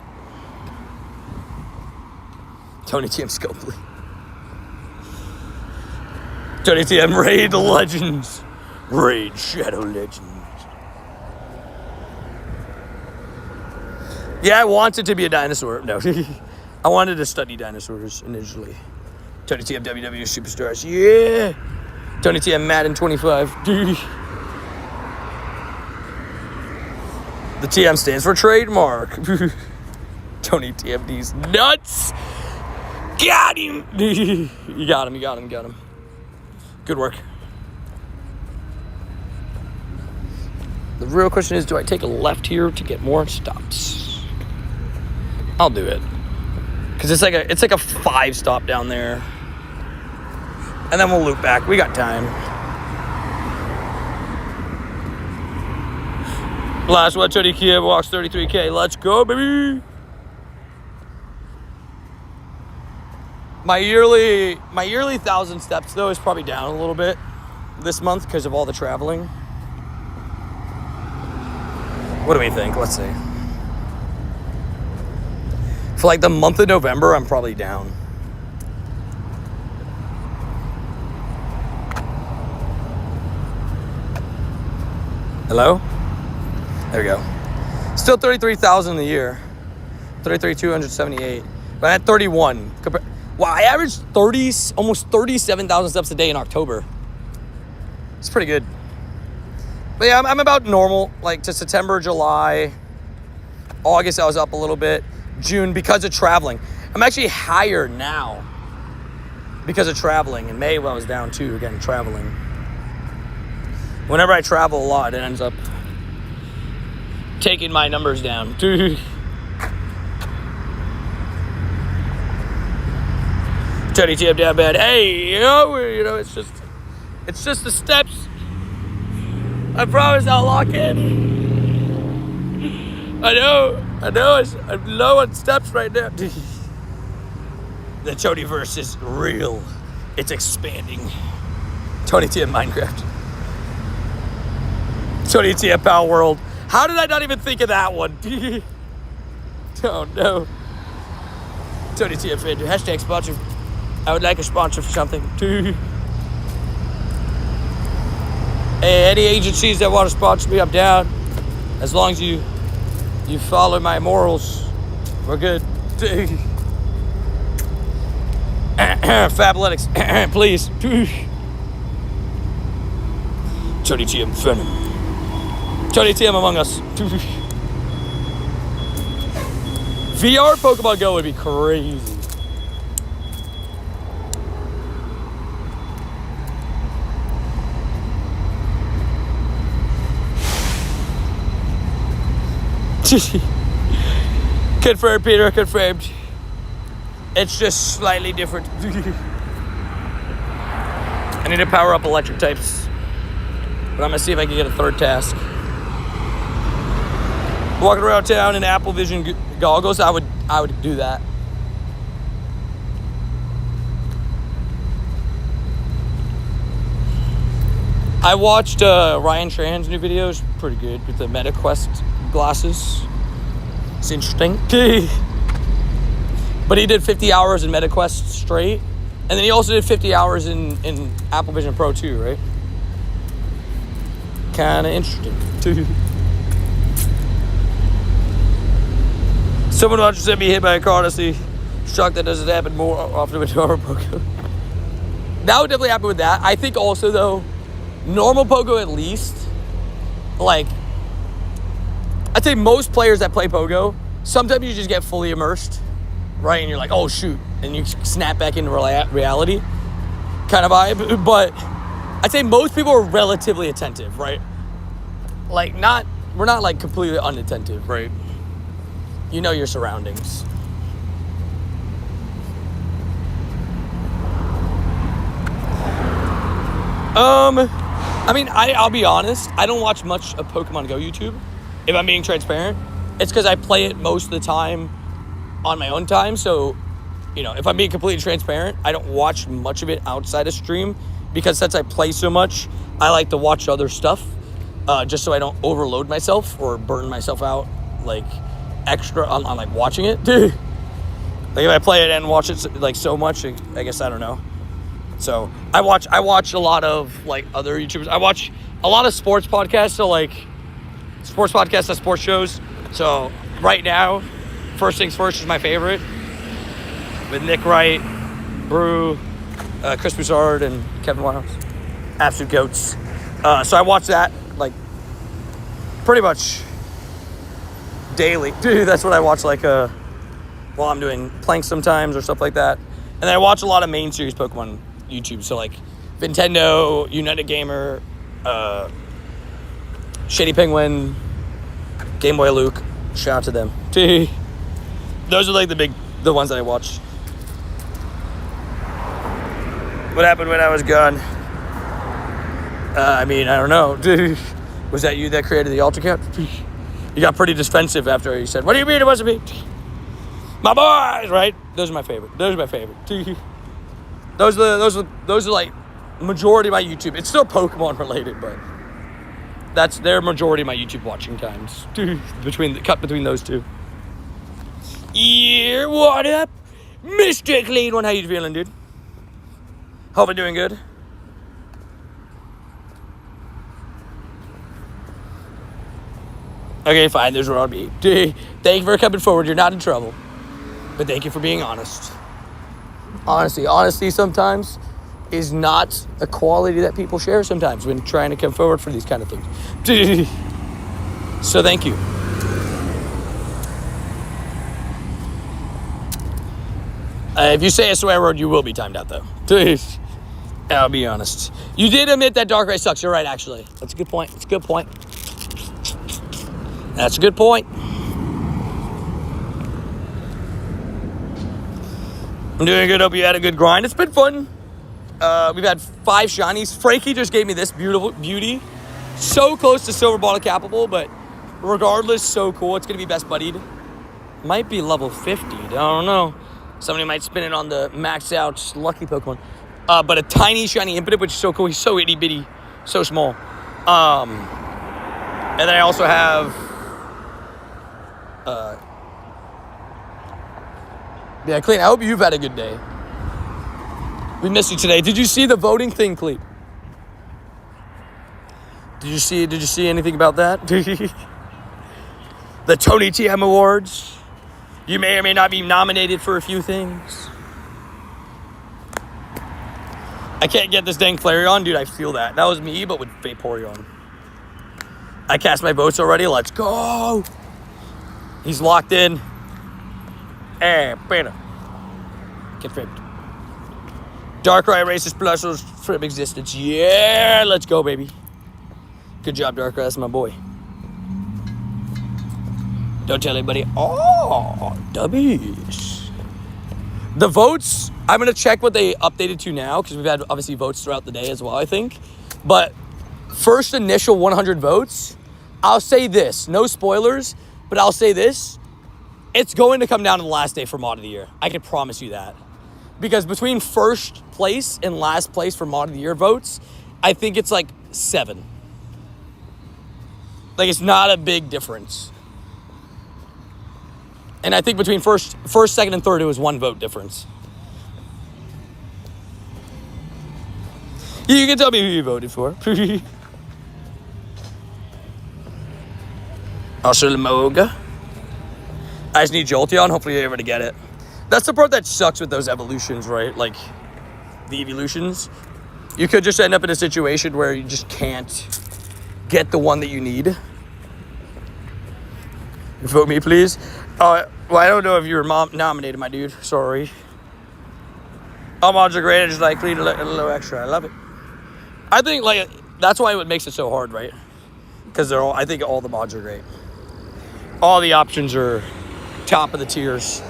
Tony TM Scopely. Tony TM Raid Legends. Raid Shadow Legends. Yeah, I wanted to be a dinosaur. No. I wanted to study dinosaurs initially. Tony TM WWE Superstars. Yeah. Tony TM Madden 25. The TM stands for trademark. Tony TM D's nuts. Got him. You got him. Good work. The real question is, do I take a left here to get more stops? I'll do it. Cause it's like a 5 stop down there. And then we'll loop back. We got time. Last one, Tony Kia walks 33K. Let's go, baby. My yearly 1,000 steps though is probably down a little bit this month because of all the traveling. What do we think? Let's see. For like the month of November, I'm probably down. Hello? There we go. Still 33,000 a year. 33,278. But I had 31. Wow, I averaged almost 37,000 steps a day in October. It's pretty good. But yeah, I'm about normal. Like to September, July, August, I was up a little bit. June, because of traveling. I'm actually higher now because of traveling. In May, I was down too, again, traveling. Whenever I travel a lot, it ends up taking my numbers down. Teddy T up down bad. Hey, you know, it's just the steps. I promise I'll lock in. I know. I'm low on steps right now. The Tony verse is real. It's expanding. Tony T of Minecraft. Tony T of Power World. How did I not even think of that one? Oh no. Tony T of Fender. Hashtag sponsor. I would like a sponsor for something. Hey, any agencies that want to sponsor me, I'm down. As long as you follow my morals, we're good. Fabletics, please. Tony T of Venom. Tony T of Among Us. VR Pokemon Go would be crazy. Confirmed, Peter, confirmed. It's just slightly different. I need to power up electric types. But I'm gonna see if I can get a third task. Walking around town in Apple Vision goggles, I would do that. I watched Ryan Trahan's new videos, pretty good, with the MetaQuest glasses. It's interesting. But he did 50 hours in MetaQuest straight, and then he also did 50 hours in Apple Vision Pro too, right? Kind of interesting. Someone watches them be hit by a car to see. Shocked that doesn't happen more often with normal Pogo. That would definitely happen with that. I think also though, normal Pogo at least, like, I'd say most players that play Pogo, sometimes you just get fully immersed, right? And you're like, oh shoot, and you snap back into reality kind of vibe. But I'd say most people are relatively attentive, right? Like we're not like completely unattentive, right? You know your surroundings. I mean, I'll be honest, I don't watch much of Pokemon Go YouTube, if I'm being transparent. It's because I play it most of the time on my own time, so, you know, if I'm being completely transparent, I don't watch much of it outside of stream, because since I play so much, I like to watch other stuff, just so I don't overload myself or burn myself out, like, extra on like, watching it. Like, if I play it and watch it, like, so much, I guess, I don't know. So I watch a lot of like other YouTubers. I watch a lot of sports podcasts. So like sports podcasts and sports shows. So right now, First Things First is my favorite with Nick Wright, Brew, Chris Broussard, and Kevin Wiles. Absolute goats. So I watch that like pretty much daily. Dude, that's what I watch like while I'm doing planks sometimes or stuff like that. And then I watch a lot of main series Pokemon YouTube, so like Nintendo, United Gamer, Shady Penguin, Game Boy Luke. Shout out to them. Those are like the ones that I watch. What happened when I was gone? I mean, I don't know. Was that you that created the alt account? You got pretty defensive after you said, "What do you mean it wasn't me?" My boys, right? Those are my favorite. Those are like majority of my YouTube. It's still Pokemon related, but That's their majority of my YouTube watching times. between those two. Yeah, what up? Mr. Clean One, how you feeling, dude? Hope I'm doing good. Okay, fine, there's where I'll be. Thank you for coming forward. You're not in trouble. But thank you for being honest. Honesty sometimes is not a quality that people share sometimes when trying to come forward for these kind of things. So thank you. If you say a swear word, you will be timed out, though. I'll be honest. You did admit that Darkrai sucks. You're right, actually. That's a good point. That's a good point. That's a good point. I'm doing good. Hope you had a good grind. It's been fun. We've had 5 shinies. Frankie just gave me this beautiful beauty. So close to silver bottle capable, but regardless, so cool. It's going to be best buddied. Might be level 50. I don't know. Somebody might spin it on the maxed out lucky Pokemon. But a tiny shiny Impotent, which is so cool. He's so itty bitty, so small. And then I also have yeah, Clean, I hope you've had a good day. We missed you today. Did you see the voting thing, Clean? Did you see anything about that? The Tony TM Awards. You may or may not be nominated for a few things. I can't get this dang Flareon, dude. I feel that. That was me, but with Vaporeon. I cast my votes already. Let's go. He's locked in. Eh, better. Confirmed. Darkrai races plus from existence. Yeah, let's go, baby. Good job, Darkrai. That's my boy. Don't tell anybody. Oh, W's. The votes, I'm going to check what they updated to now, because we've had, obviously, votes throughout the day as well, I think. But first initial 100 votes, I'll say this. No spoilers, but I'll say this. It's going to come down to the last day for Mod of the Year. I can promise you that. Because between first place and last place for Mod of the Year votes, I think it's like 7. Like, it's not a big difference. And I think between first, second, and third, it was 1 vote difference. You can tell me who you voted for. Also, Lamoga. I just need Jolteon. Hopefully you're able to get it. That's the part that sucks with those evolutions, right? Like, the evolutions. You could just end up in a situation where you just can't get the one that you need. Vote me, please. Well, I don't know if you were nominated, my dude. Sorry. All mods are great. I just like clean a little extra. I love it. I think, like, that's why it makes it so hard, right? Because I think all the mods are great. All the options are top of the tiers.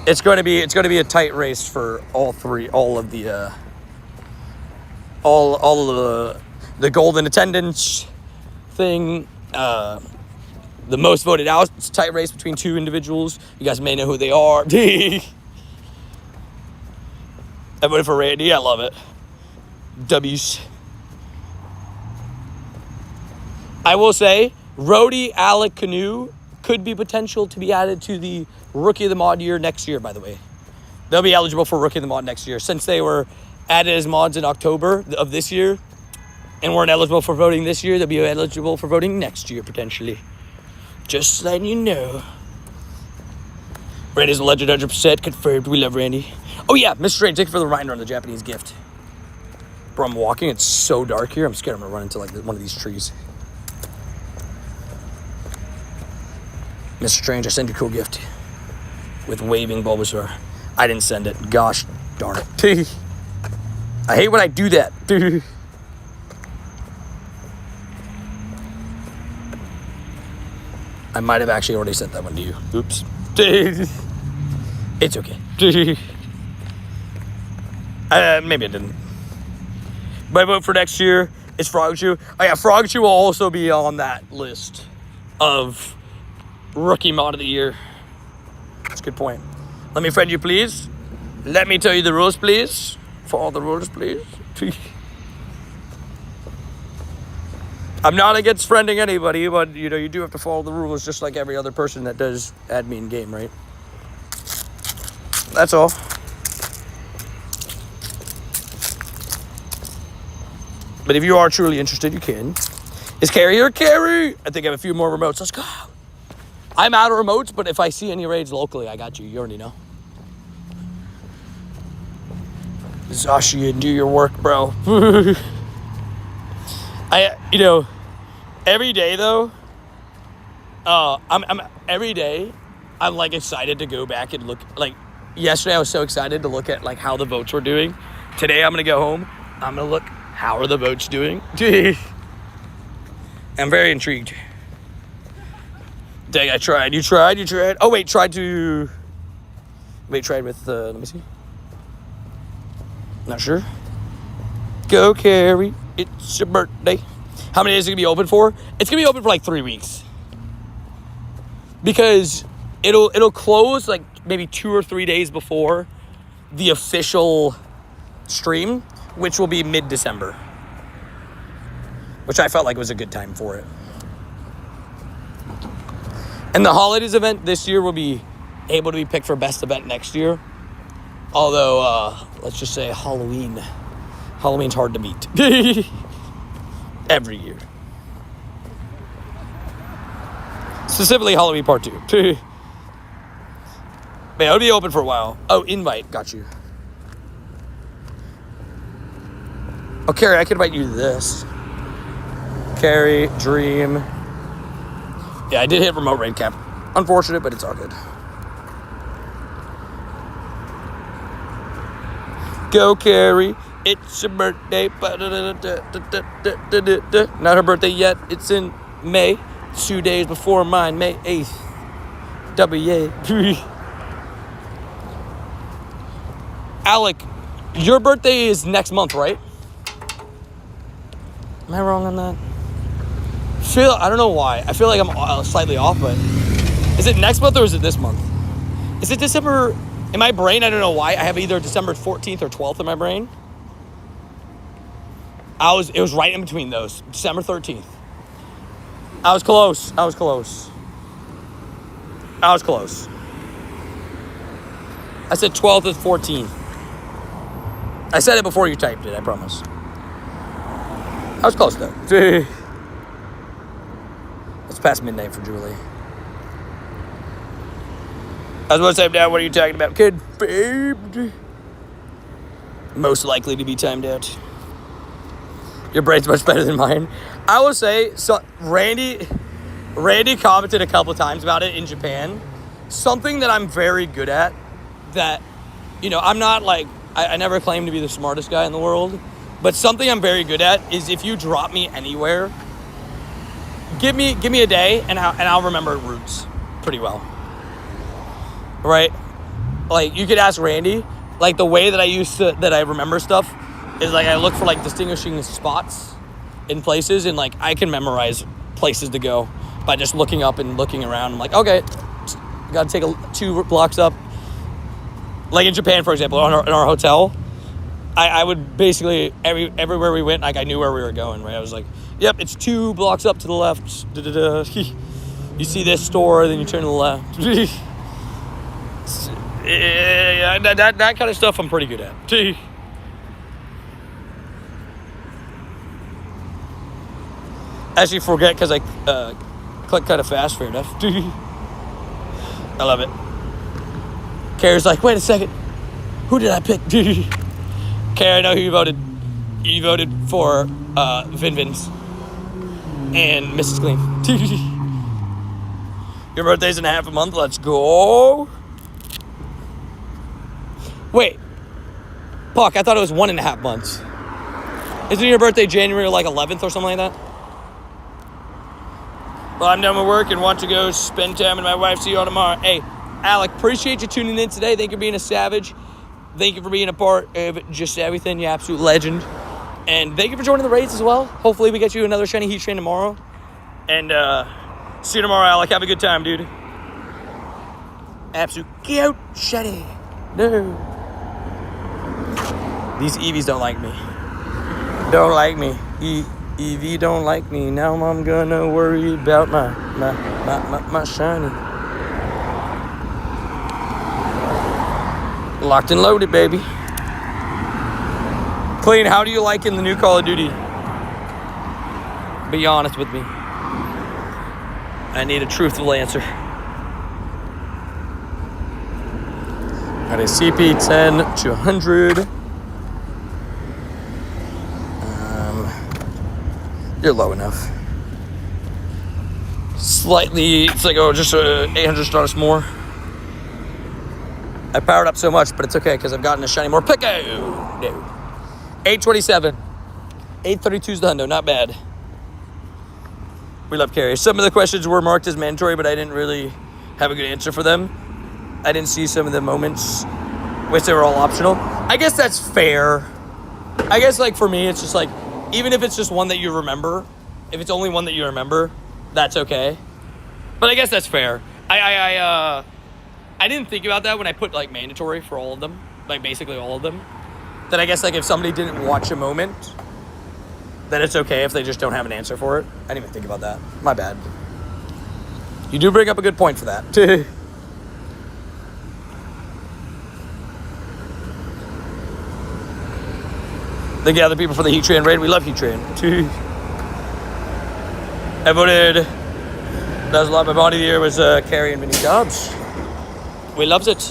It's going to be a tight race for all of the the golden attendance thing. The most voted out. It's a tight race between 2 individuals. You guys may know who they are. I voted for Randy. I love it. W's. I will say, Rhodey, Alec, Canoe could be potential to be added to the Rookie of the Mod year next year, by the way. They'll be eligible for Rookie of the Mod next year. Since they were added as mods in October of this year and weren't eligible for voting this year, they'll be eligible for voting next year, potentially. Just letting you know. Randy's a legend, 100% confirmed. We love Randy. Oh, yeah, Mr. Strange, thank you for the reminder on the Japanese gift. Bro, I'm walking. It's so dark here. I'm scared I'm going to run into, like, one of these trees. Mr. Strange, I sent you a cool gift. With waving Bulbasaur. I didn't send it. Gosh darn it. I hate when I do that. I might have actually already sent that one to you. Oops. It's okay. Maybe I didn't. My vote for next year is Frogchu. Oh yeah, Frogchu will also be on that list of Rookie Mod of the Year. That's a good point. Let me friend you, please. Let me tell you the rules, please. For all the rules, please. I'm not against friending anybody, but you know, you do have to follow the rules just like every other person that does add me in game, right? That's all. But if you are truly interested, you can. Is Carrie here? Carrie! I think I have a few more remotes. Let's go. I'm out of remotes, but if I see any raids locally, I got you. You already know. Zashi, do your work, bro. You know, every day though, every day, I'm like excited to go back and look. Like yesterday, I was so excited to look at like how the votes were doing. Today, I'm gonna go home. I'm gonna look. How are the votes doing? I'm very intrigued. Dang, I tried. You tried. You tried. Oh wait, tried with. Let me see. Not sure. Go, Carrie. It's your birthday. How many days is it gonna be open for? It's gonna be open for like 3 weeks. Because it'll close like maybe 2 or 3 days before the official stream, which will be mid-December. Which I felt like was a good time for it. And the holidays event this year will be able to be picked for best event next year. Although, let's just say Halloween. Halloween's hard to beat. Every year. Specifically Halloween Part 2. Man, it'll be open for a while. Oh, invite. Got you. Oh, Carrie, I can invite you to this. Carrie, Dream. Yeah, I did hit remote raid cap. Unfortunate, but it's all good. Go, Carrie. It's your birthday. Not her birthday yet. It's in May. 2 days before mine. May 8th. W. Alec, your birthday is next month, right? Am I wrong on that? I don't know why. I feel like I'm slightly off, but is it next month or is it this month? Is it December? In my brain, I don't know why. I have either December 14th or 12th in my brain. It was right in between those. December 13th. I was close. I said 12th and 14th. I said it before you typed it, I promise. I was close though. It's past midnight for Julie. I was about to say, Dad, what are you talking about? Kid, babe. Most likely to be timed out. Your brain's much better than mine. I will say, so Randy commented a couple times about it in Japan. Something that I'm very good at that, you know, I'm not like, I never claim to be the smartest guy in the world, but something I'm very good at is if you drop me anywhere, give me a day and I'll remember routes pretty well. Right? Like, you could ask Randy, like, the way that I remember stuff is, like, I look for, like, distinguishing spots in places, and, like, I can memorize places to go by just looking up and looking around. I'm like, okay, gotta take 2 blocks up. Like, in Japan, for example, in our hotel, I would basically, everywhere we went, like, I knew where we were going, right? I was like, yep, it's 2 blocks up to the left. You see this store, then you turn to the left. Yeah, that kind of stuff I'm pretty good at. Actually forget because I click kind of fast, fair enough. I love it. Carrie's like, wait a second. Who did I pick? Carrie, I know who you voted. You voted for Vin-Vins and Mrs. Clean. Your birthday's in half a month. Let's go. Wait. Puck, I thought it was 1.5 months. Isn't your birthday January like 11th or something like that? Well, I'm done with work and want to go spend time with my wife. See you all tomorrow. Hey, Alec, appreciate you tuning in today. Thank you for being a savage. Thank you for being a part of just everything. You absolute legend. And thank you for joining the raids as well. Hopefully we get you another shiny heat train tomorrow. And see you tomorrow, Alec. Have a good time, dude. Absolute cute shiny. No. These Eevees don't like me. Don't like me. Eevee don't like me. Now I'm gonna worry about my shiny. Locked and loaded, baby. Clean, how do you like in the new Call of Duty? Be honest with me. I need a truthful answer. Got a CP10 200. You're low enough. Slightly, it's like, oh, just 800 stars more. I powered up so much, but it's okay because I've gotten a shiny Morpeko. No. 827. 832 is the hundo, not bad. We love carriers. Some of the questions were marked as mandatory, but I didn't really have a good answer for them. I didn't see some of the moments, which they were all optional. I guess that's fair. I guess, like, for me, it's just like, even if it's just one that you remember, if it's only one that you remember, that's okay. But I guess that's fair. I didn't think about that when I put, like, mandatory for all of them. Like, basically all of them. That I guess, like, if somebody didn't watch a moment, then it's okay if they just don't have an answer for it. I didn't even think about that. My bad. You do bring up a good point for that. The other people for the Heat Train raid. We love Heat Train. I voted. That was a lot. My body of the year was Carrie and Vinny Dobbs. We loves it.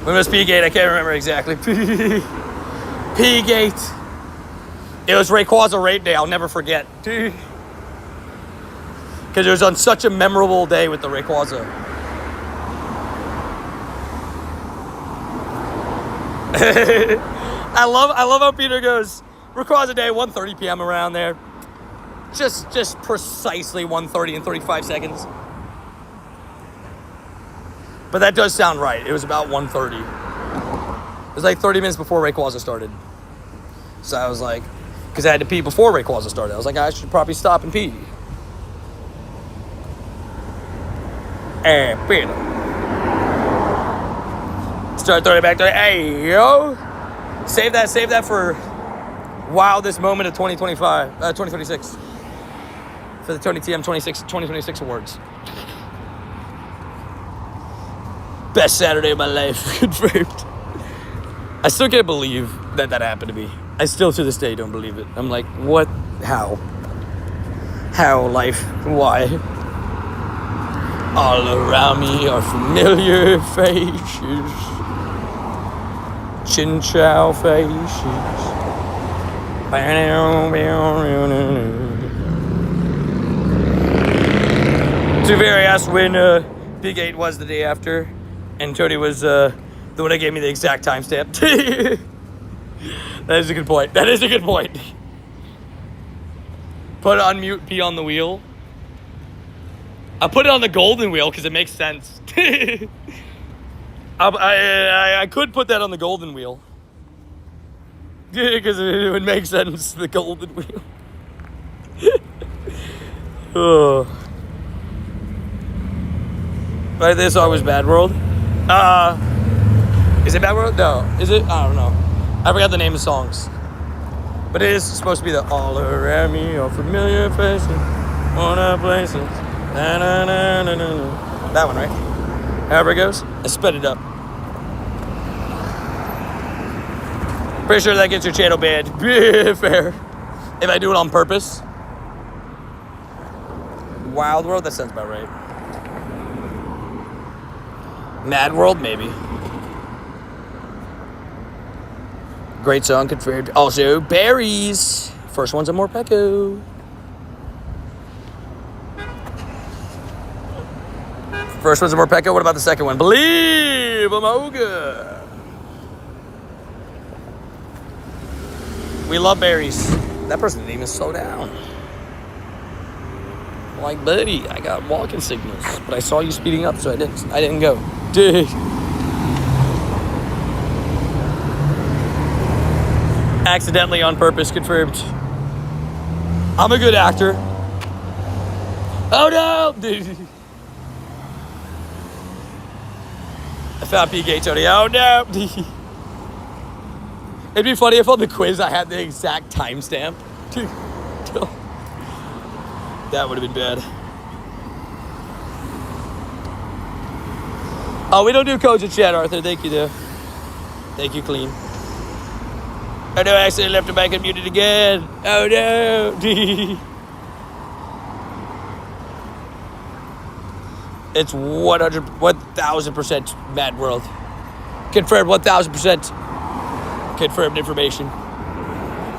When was P-Gate? I can't remember exactly. P-Gate. It was Rayquaza raid day. I'll never forget. Because it was on such a memorable day with the Rayquaza. I love how Peter goes, Rayquaza day, 1:30 p.m. around there. Just precisely 1:30 and 35 seconds. But that does sound right. It was about 1:30. It was like 30 minutes before Rayquaza started. So I was like, because I had to pee before Rayquaza started. I was like, I should probably stop and pee. Peter. Start throwing it back there. Hey, yo. Save that for wildest moment of 2026. For the Tony TM 2026 awards. Best Saturday of my life, confirmed. I still can't believe that happened to me. I still to this day don't believe it. I'm like, what? How? How, life? Why? All around me are familiar faces. Chin chow faces. To be very asked when Big 8 was the day after, and Tony was the one that gave me the exact timestamp. That is a good point. That is a good point. Put it on mute, pee on the wheel. I put it on the golden wheel because it makes sense. I could put that on the golden wheel. Because it would make sense, the golden wheel. Oh. Right, this song was Bad World. Is it Bad World? No. Is it? I don't know. I forgot the name of the songs. But it is supposed to be the all around me are familiar faces, wanna places. Na, na, na, na, na. That one, right? However it goes. I sped it up. Pretty sure that gets your channel banned. Fair. If I do it on purpose. Wild World? That sounds about right. Mad World? Maybe. Great song, confirmed. Also, berries. First one's a Morpeko. First one's a Morpeko. What about the second one? Believe Amoga. We love berries. That person didn't even slow down. Like, buddy, I got walking signals, but I saw you speeding up, so I didn't go. Dude. Accidentally on purpose, confirmed. I'm a good actor. Oh no! Dude. I found P-Gate, Tony. Oh no! It'd be funny if on the quiz I had the exact timestamp. That would have been bad. Oh, we don't do codes in chat, Arthur. Thank you, though. Thank you, Clean. Oh, no, I accidentally left the mic unmuted again. Oh, no. It's 1,000% Mad World. Confirmed 1,000%. Confirmed information.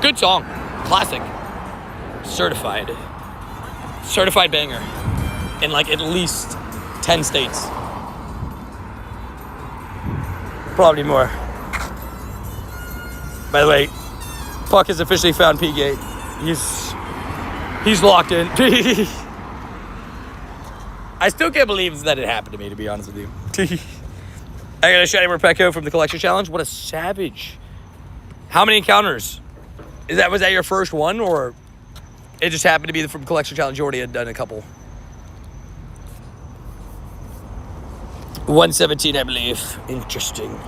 Good song. Classic. Certified. Certified banger. In like at least 10 states. Probably more. By the way, Puck has officially found P-Gate. He's locked in. I still can't believe that it happened to me, to be honest with you. I got a shiny Morpeko from the collection challenge. What a savage. How many encounters? Was that your first one, or it just happened to be from collection challenge? You already had done a couple. 117, I believe. Interesting.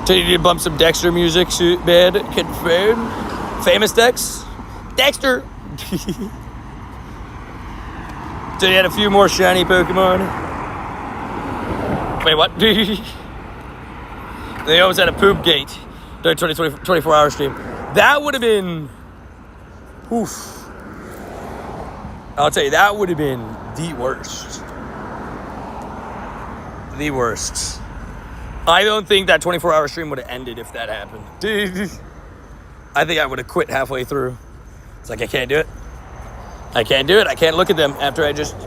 So you need to bump some Dexter music, man. Confirmed. Famous Dex. Dexter. So you had a few more shiny Pokemon. Wait, what? They always had a poop gate during 24-hour stream. That would have been... Oof. I'll tell you, that would have been the worst. The worst. I don't think that 24-hour stream would have ended if that happened. I think I would have quit halfway through. It's like, I can't do it. I can't do it. I can't look at them after I just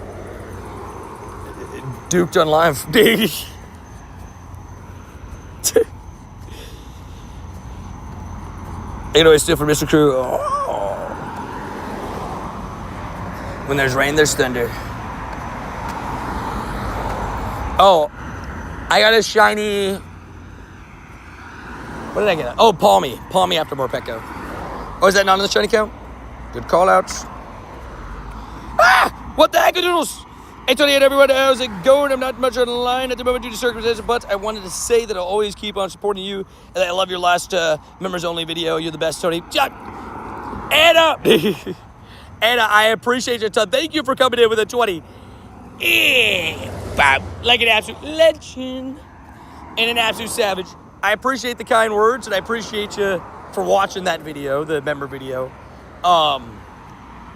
duked on live. You know, it's still from Mr. Crew. Oh. When there's rain, there's thunder. Oh, I got a shiny... What did I get? Oh, Palmy. Palmy after Morpeko. Oh, is that not on the shiny count? Good call-outs. Ah! What the heck, noodles? 828, everyone. How's it going? I'm not much online at the moment due to circumstances, but I wanted to say that I'll always keep on supporting you, and that I love your last members-only video. You're the best, Tony. Anna! Anna, I appreciate your time. Thank you for coming in with a 20. Like an absolute legend and an absolute savage. I appreciate the kind words, and I appreciate you for watching that video, the member video.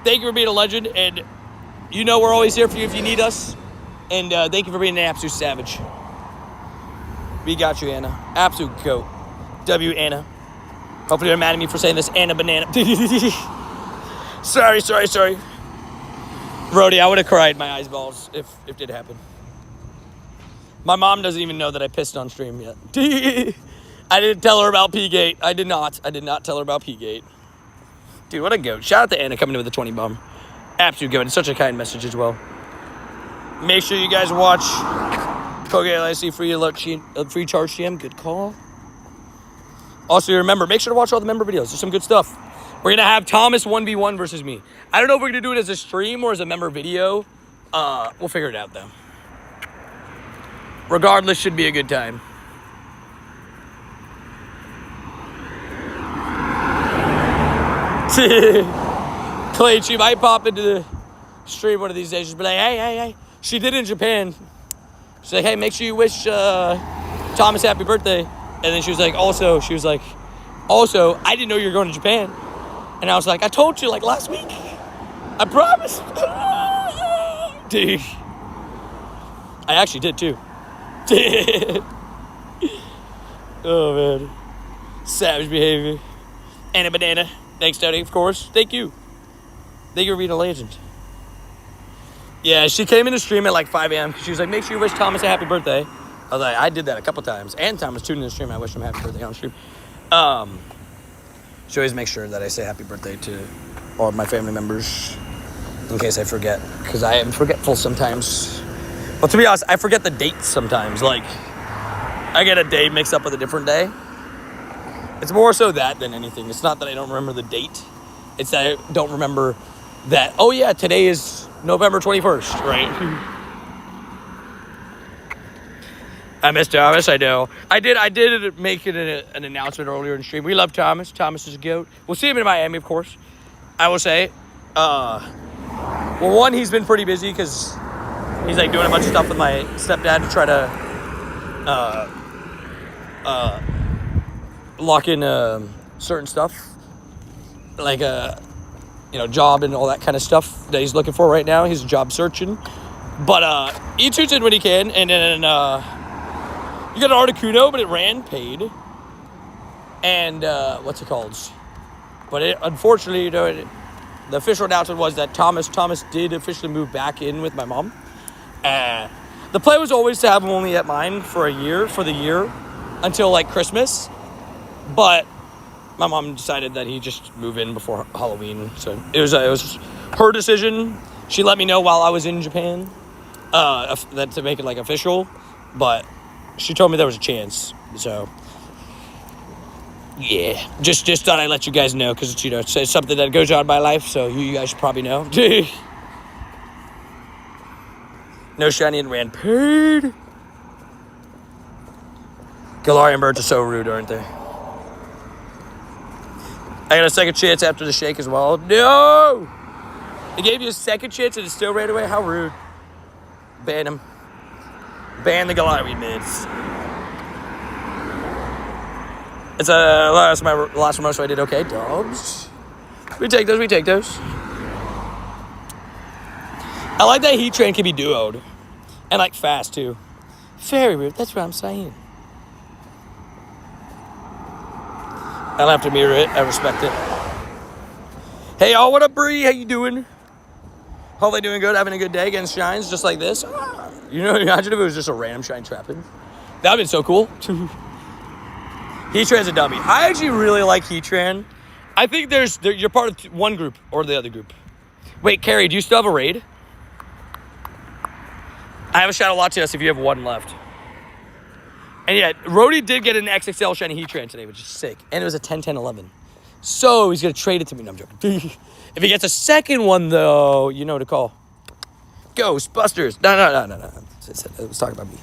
Thank you for being a legend, and you know we're always here for you if you need us. And thank you for being an absolute savage. We got you, Anna. Absolute goat. W, Anna. Hopefully you're mad at me for saying this, Anna Banana. Sorry. Brody, I would have cried my eyes balls if it did happen. My mom doesn't even know that I pissed on stream yet. I didn't tell her about P-Gate. I did not tell her about P-Gate. Dude, what a goat. Shout out to Anna coming in with a 20 bomb. Absolute goat. It's such a kind message as well. Make sure you guys watch PokeLIC free charge GM. Good call. Also, remember, make sure to watch all the member videos. There's some good stuff. We're going to have Thomas 1v1 versus me. I don't know if we're going to do it as a stream or as a member video. We'll figure it out, though. Regardless, should be a good time. Clay, she might pop into the stream one of these days. She'll be like, hey. She did in Japan. She's like, hey, make sure you wish Thomas happy birthday. And then she was like, also, I didn't know you were going to Japan. And I was like, I told you like last week. I promise. Dude. I actually did too. Oh, man. Savage behavior. Anna Banana. Thanks, Tony, of course. Thank you. Thank you for being a legend. Yeah, she came in the stream at like 5 a.m. She was like, make sure you wish Thomas a happy birthday. I was like, I did that a couple times. And Thomas tuned in the stream. I wish him a happy birthday on stream. She always makes sure that I say happy birthday to all of my family members in case I forget. Because I am forgetful sometimes. Well, to be honest, I forget the dates sometimes. Like, I get a day mixed up with a different day. It's more so that than anything. It's not that I don't remember the date. It's that I don't remember that, oh yeah, today is November 21st, right? I miss Thomas, I know. I did make it an announcement earlier in stream. We love Thomas. Thomas is a goat. We'll see him in Miami, of course. I will say, well, one, he's been pretty busy because he's like doing a bunch of stuff with my stepdad to try to lock in certain stuff, like job and all that kind of stuff that he's looking for right now. He's job searching, but he tunes in when he can, and then you got an Articuno, but it ran paid, and what's it called? But it, unfortunately, the official announcement was that Thomas did officially move back in with my mom. The plan was always to have him only at mine for the year, until like Christmas. But my mom decided that he just move in before Halloween. So it was her decision. She let me know while I was in Japan that to make it like official. But she told me there was a chance. So yeah, just thought I'd let you guys know because it's something that goes on in my life. So you guys should probably know. No shiny and ran paid. Galarian birds are so rude, aren't they? I got a second chance after the shake as well. No! They gave you a second chance and it still ran away? How rude. Ban him. Ban the Galarian mids. It's last promotion I did okay. Dogs. We take those. I like that Heat Train can be duoed. And like fast too. Very rude, that's what I'm saying. I don't have to mirror it, I respect it. Hey y'all, what up Bree? How you doing? Hopefully doing good, having a good day against shines just like this. Imagine if it was just a random shine trapping. That would've been so cool. Heatran's a dummy. I actually really like Heatran. I think you're part of one group or the other group. Wait, Carrie, do you still have a raid? I have a Shadow Latios if you have one left. And yeah, Rhodey did get an XXL shiny Heatran today, which is sick. And it was a 10-10-11. So he's going to trade it to me. No, I'm joking. If he gets a second one, though, you know what to call. Ghostbusters. No. Let's talk about me.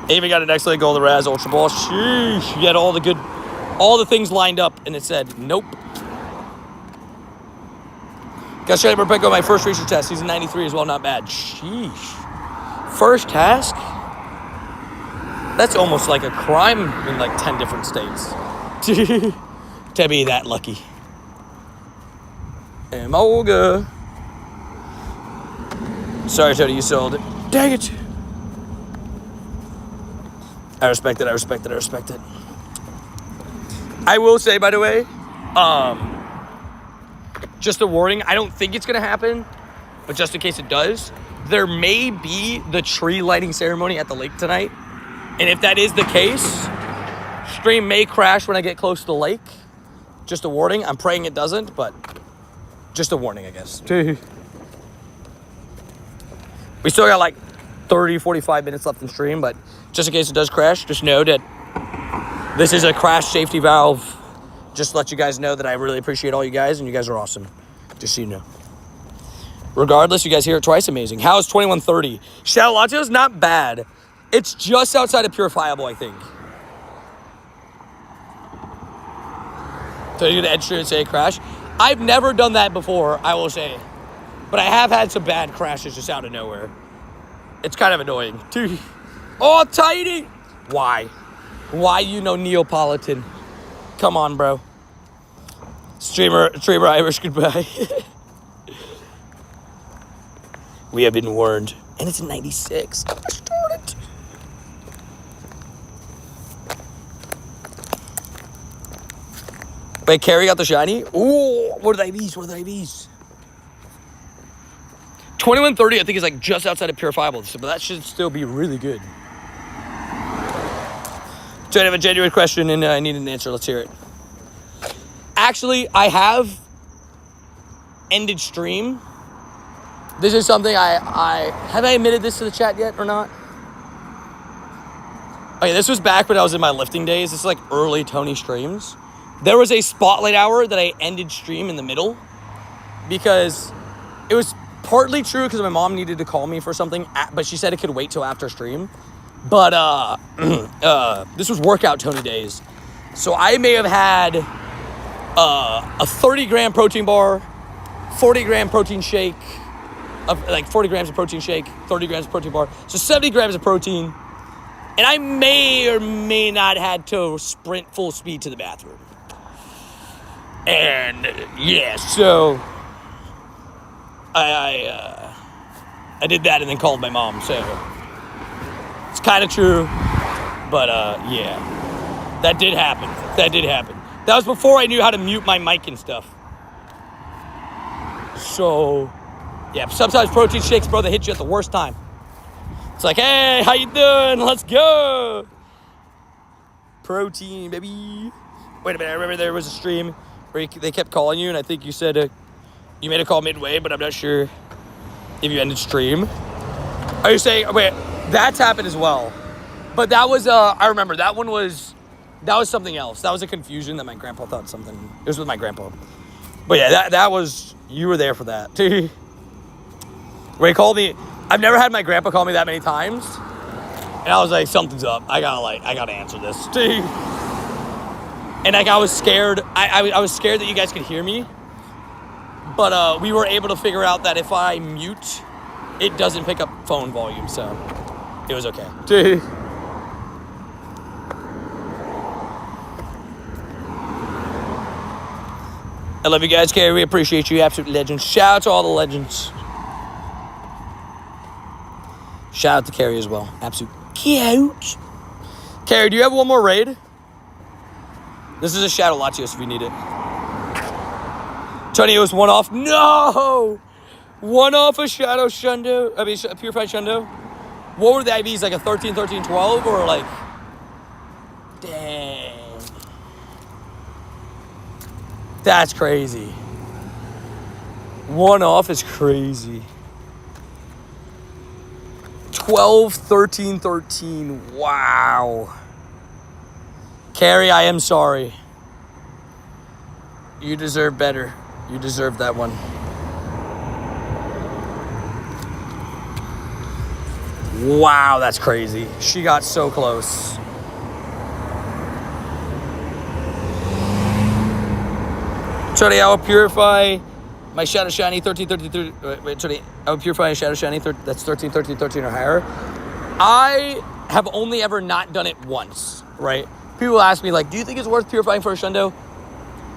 Eevee got an excellent Golden Raz Ultra Ball. Sheesh. You had all the things lined up, and it said, nope. Got shiny Morpeko my first research test. He's a 93 as well, not bad. Sheesh. First task? That's almost like a crime in like 10 different states. To be that lucky. Emolga. Sorry, Tony, you sold it. Dang it. I respect it. I will say, by the way, just a warning, I don't think it's going to happen, but just in case it does, there may be the tree lighting ceremony at the lake tonight. And if that is the case, stream may crash when I get close to the lake. Just a warning. I'm praying it doesn't, but just a warning, I guess. We still got like 30, 45 minutes left in stream, but just in case it does crash, just know that this is a crash safety valve. Just to let you guys know that I really appreciate all you guys, and you guys are awesome. Just so you know. Regardless, you guys hear it twice, amazing. How is 2130? Shadow Latios, not bad. It's just outside of Purifiable, I think. So you're gonna enter and say crash? I've never done that before, I will say. But I have had some bad crashes just out of nowhere. It's kind of annoying. Oh, Tidy! Why? Why you know Neapolitan? Come on, bro. Streamer Irish, goodbye. We have been warned. And it's a 96. Wait, Carrie got the shiny? Ooh, what are the IVs? 2130, I think, is like just outside of Purifiable, but that should still be really good. So I have a genuine question and I need an answer. Let's hear it. Actually, I have ended stream. This is something have I admitted this to the chat yet or not? Okay, this was back when I was in my lifting days. This is like early Tony streams. There was a spotlight hour that I ended stream in the middle because it was partly true because my mom needed to call me for something, but she said it could wait till after stream. But this was workout Tony days. So I may have had a 30-gram protein bar, 40-gram protein shake, like 40 grams of protein shake, 30 grams of protein bar, so 70 grams of protein. And I may or may not had to sprint full speed to the bathroom. And yeah, so I did that and then called my mom. So it's kind of true, but yeah, that did happen. That was before I knew how to mute my mic and stuff. So yeah, sometimes protein shakes, bro, they hit you at the worst time. It's like, hey, how you doing? Let's go. Protein, baby. Wait a minute, I remember there was a stream where they kept calling you, and I think you said you made a call midway, but I'm not sure if you ended stream. Are you saying, wait, that's happened as well. But that was, I remember, that was something else. That was a confusion that my grandpa thought something. It was with my grandpa. But yeah, that was, you were there for that. Where he called me, I've never had my grandpa call me that many times. And I was like, something's up. I gotta answer this. And like, I was scared. I was scared that you guys could hear me. But we were able to figure out that if I mute, it doesn't pick up phone volume. So it was okay. I love you guys, Carrie. We appreciate you. Absolute legends. Shout out to all the legends. Shout out to Carrie as well. Absolute cute. Carrie, do you have one more raid? This is a Shadow Latios if you need it. Tony, it was one off. No! One off a Shadow Shundo. I mean, Purified Shundo. What were the IVs? Like a 13, 13, 12? Or like... Dang. That's crazy. One off is crazy. 12, 13, 13. Wow. Carrie, I am sorry. You deserve better. You deserve that one. Wow, that's crazy. She got so close. Tony, I will purify my Shadow Shiny 13, 13, 13. Wait, Tony, I will purify a Shadow Shiny that's 13, 13, 13 or higher. I have only ever not done it once, right? People ask me, like, do you think it's worth purifying for a Shundo?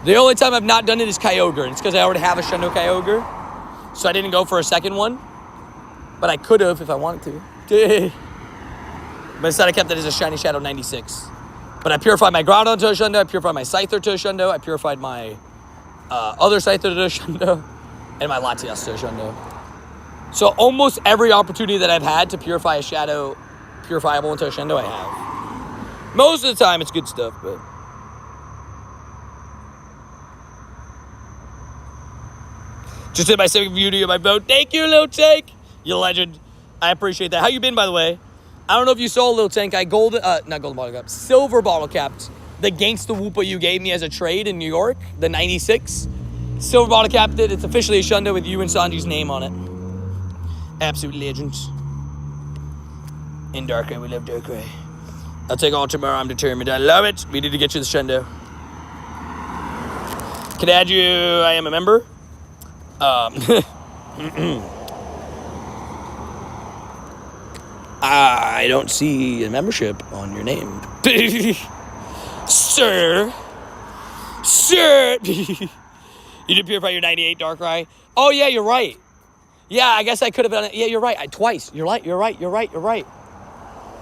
The only time I've not done it is Kyogre, and it's because I already have a Shundo Kyogre. So I didn't go for a second one. But I could have if I wanted to. But instead I kept it as a Shiny Shadow 96. But I purified my Groudon to a Shundo, I purified my Scyther to a Shundo, I purified my other Scyther to a Shundo, and my Latias to a Shundo. So almost every opportunity that I've had to purify a Shadow purifiable into a Shundo, I have. Most of the time it's good stuff, but... Just did my civic beauty of my vote. Thank you, Lil Tank. You legend. I appreciate that. How you been, by the way? I don't know if you saw, Lil Tank. I not golden bottle cap, silver bottle capped the Gangsta Whoopa you gave me as a trade in New York, the 96. Silver bottle capped it. It's officially a Shundo with you and Sanji's name on it. Absolute legends. In Darkrai, we love Darkrai. I'll take all tomorrow. I'm determined. I love it. We need to get you the Shundo. Can I add you? I am a member. I don't see a membership on your name. Sir. You did purify your 98 Darkrai? Oh, yeah, you're right. Yeah, I guess I could have done it. Yeah, you're right. Twice. You're right.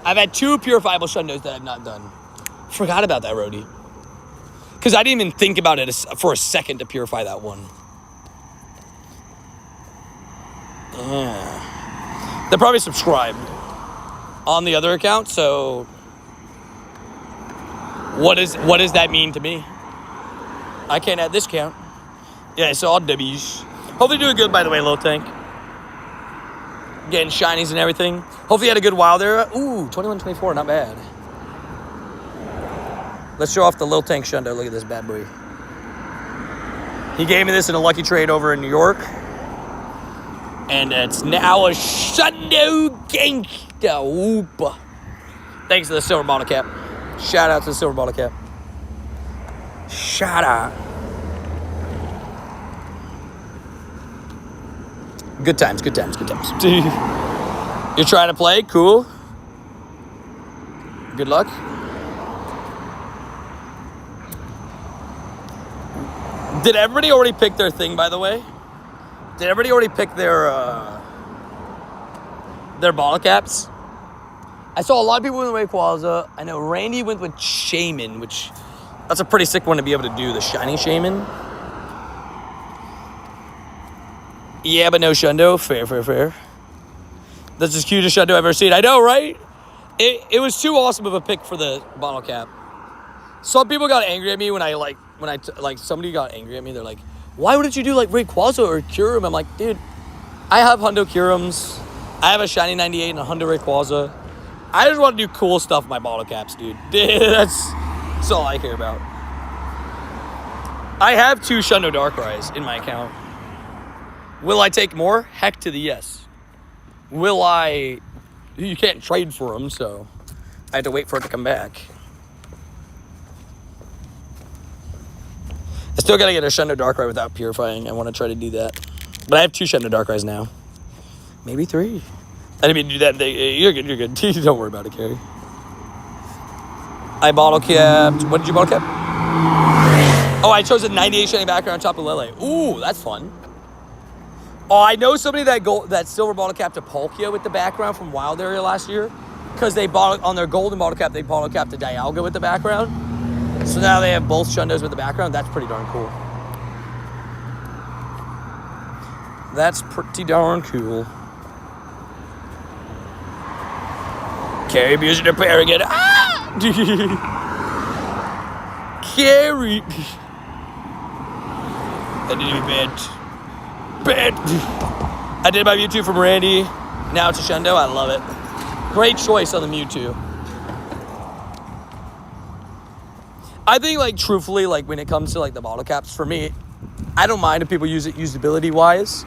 I've had 2 purifiable Shundos that I've not done. Forgot about that, Rhodey. Because I didn't even think about it for a second to purify that one. Yeah. They're probably subscribed on the other account, so what does that mean to me? I can't add this count. Yeah, so all W's. Hopefully doing good, by the way, Lil Tank. Getting shinies and everything. Hopefully you had a good while there. Ooh, 21-24, not bad. Let's show off the Lil Tank Shundo. Look at this bad boy. He gave me this in a lucky trade over in New York. And it's now a Shundo Gangsta Whoop. Thanks to the silver bottle cap. Shout out to the silver bottle cap. Shout out. Good times, good times, good times. You're trying to play? Cool. Good luck. Did everybody already pick their thing, by the way? Did everybody already pick their bottle caps? I saw a lot of people with Rayquaza. I know Randy went with Shaman, which that's a pretty sick one to be able to do, the shiny Shaman. Yeah, but no Shundo. Fair, fair, fair. That's the cutest Shundo I've ever seen. I know, right? It was too awesome of a pick for the bottle cap. Some people got angry at me when somebody got angry at me. They're like, why wouldn't you do like Rayquaza or Kyurem? I'm like, dude, I have Hundo Kyurems. I have a shiny 98 and a Hundo Rayquaza. I just want to do cool stuff with my bottle caps, dude. That's all I care about. I have 2 Shundo Darkrai's in my account. Will I take more? Heck to the yes. Will I... You can't trade for them, so I had to wait for it to come back. I still gotta get a Shundo Darkrai without purifying. I want to try to do that. But I have 2 Shundo Darkrai's now. Maybe 3. I didn't mean to do that. You're good, you're good. Don't worry about it, Carrie. I bottle capped. What did you bottle cap? Oh, I chose a 98 shiny background on top of Lele. Ooh, that's fun. Oh, I know somebody that silver bottle capped a Palkia with the background from Wild Area last year. Because they bought on their golden bottle cap, they bottle capped a Dialga with the background. So now they have both Shundos with the background. That's pretty darn cool. That's pretty darn cool. Carrie abusing her pair again. Ah! Carrie. That didn't even bad. I did my Mewtwo from Randy. Now it's a Shundo. I love it. Great choice on the Mewtwo. I think, like, truthfully, like, when it comes to, like, the bottle caps, for me, I don't mind if people use it usability-wise.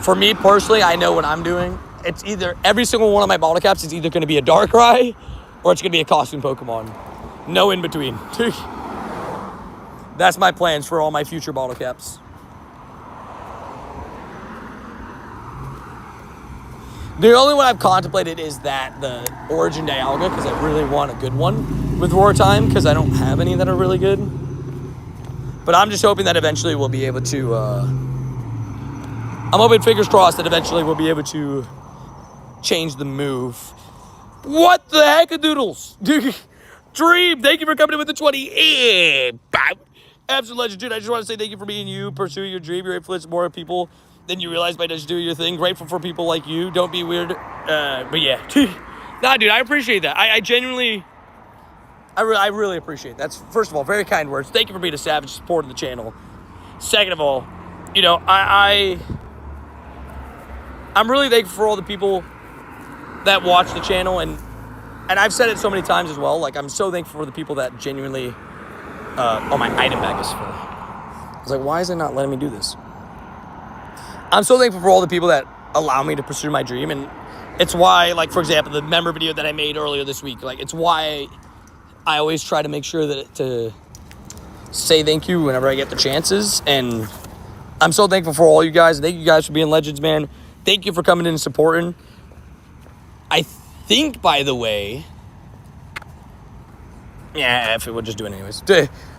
For me, personally, I know what I'm doing. It's either, every single one of my bottle caps is either going to be a Darkrai or it's going to be a costume Pokemon. No in between. That's my plans for all my future bottle caps. The only one I've contemplated is the Origin Dialga, because I really want a good one with Roar Time, because I don't have any that are really good. But I'm just hoping that eventually we'll be able to... I'm hoping, fingers crossed, that eventually we'll be able to change the move. What the heck, doodles? Dream, thank you for coming in with the 20. Absolute legend, dude. I just want to say thank you for being you, pursuing your dream. You're influencing more people than you realize by just doing your thing. Grateful for people like you. Don't be weird. But yeah. Nah, dude, I appreciate that. I genuinely... I really appreciate it. That's, first of all, very kind words. Thank you for being a savage, supporting the channel. Second of all, you know, I'm really thankful for all the people that watch the channel, and I've said it so many times as well. Like, I'm so thankful for the people that genuinely... oh, my item bag is full. I was like, why is it not letting me do this? I'm so thankful for all the people that allow me to pursue my dream, and it's why, like, for example, the member video that I made earlier this week, like, it's why I always try to make sure to say thank you whenever I get the chances, and I'm so thankful for all you guys. Thank you guys for being legends, man. Thank you for coming in and supporting. I think, by the way... Yeah, if it would just do it anyways.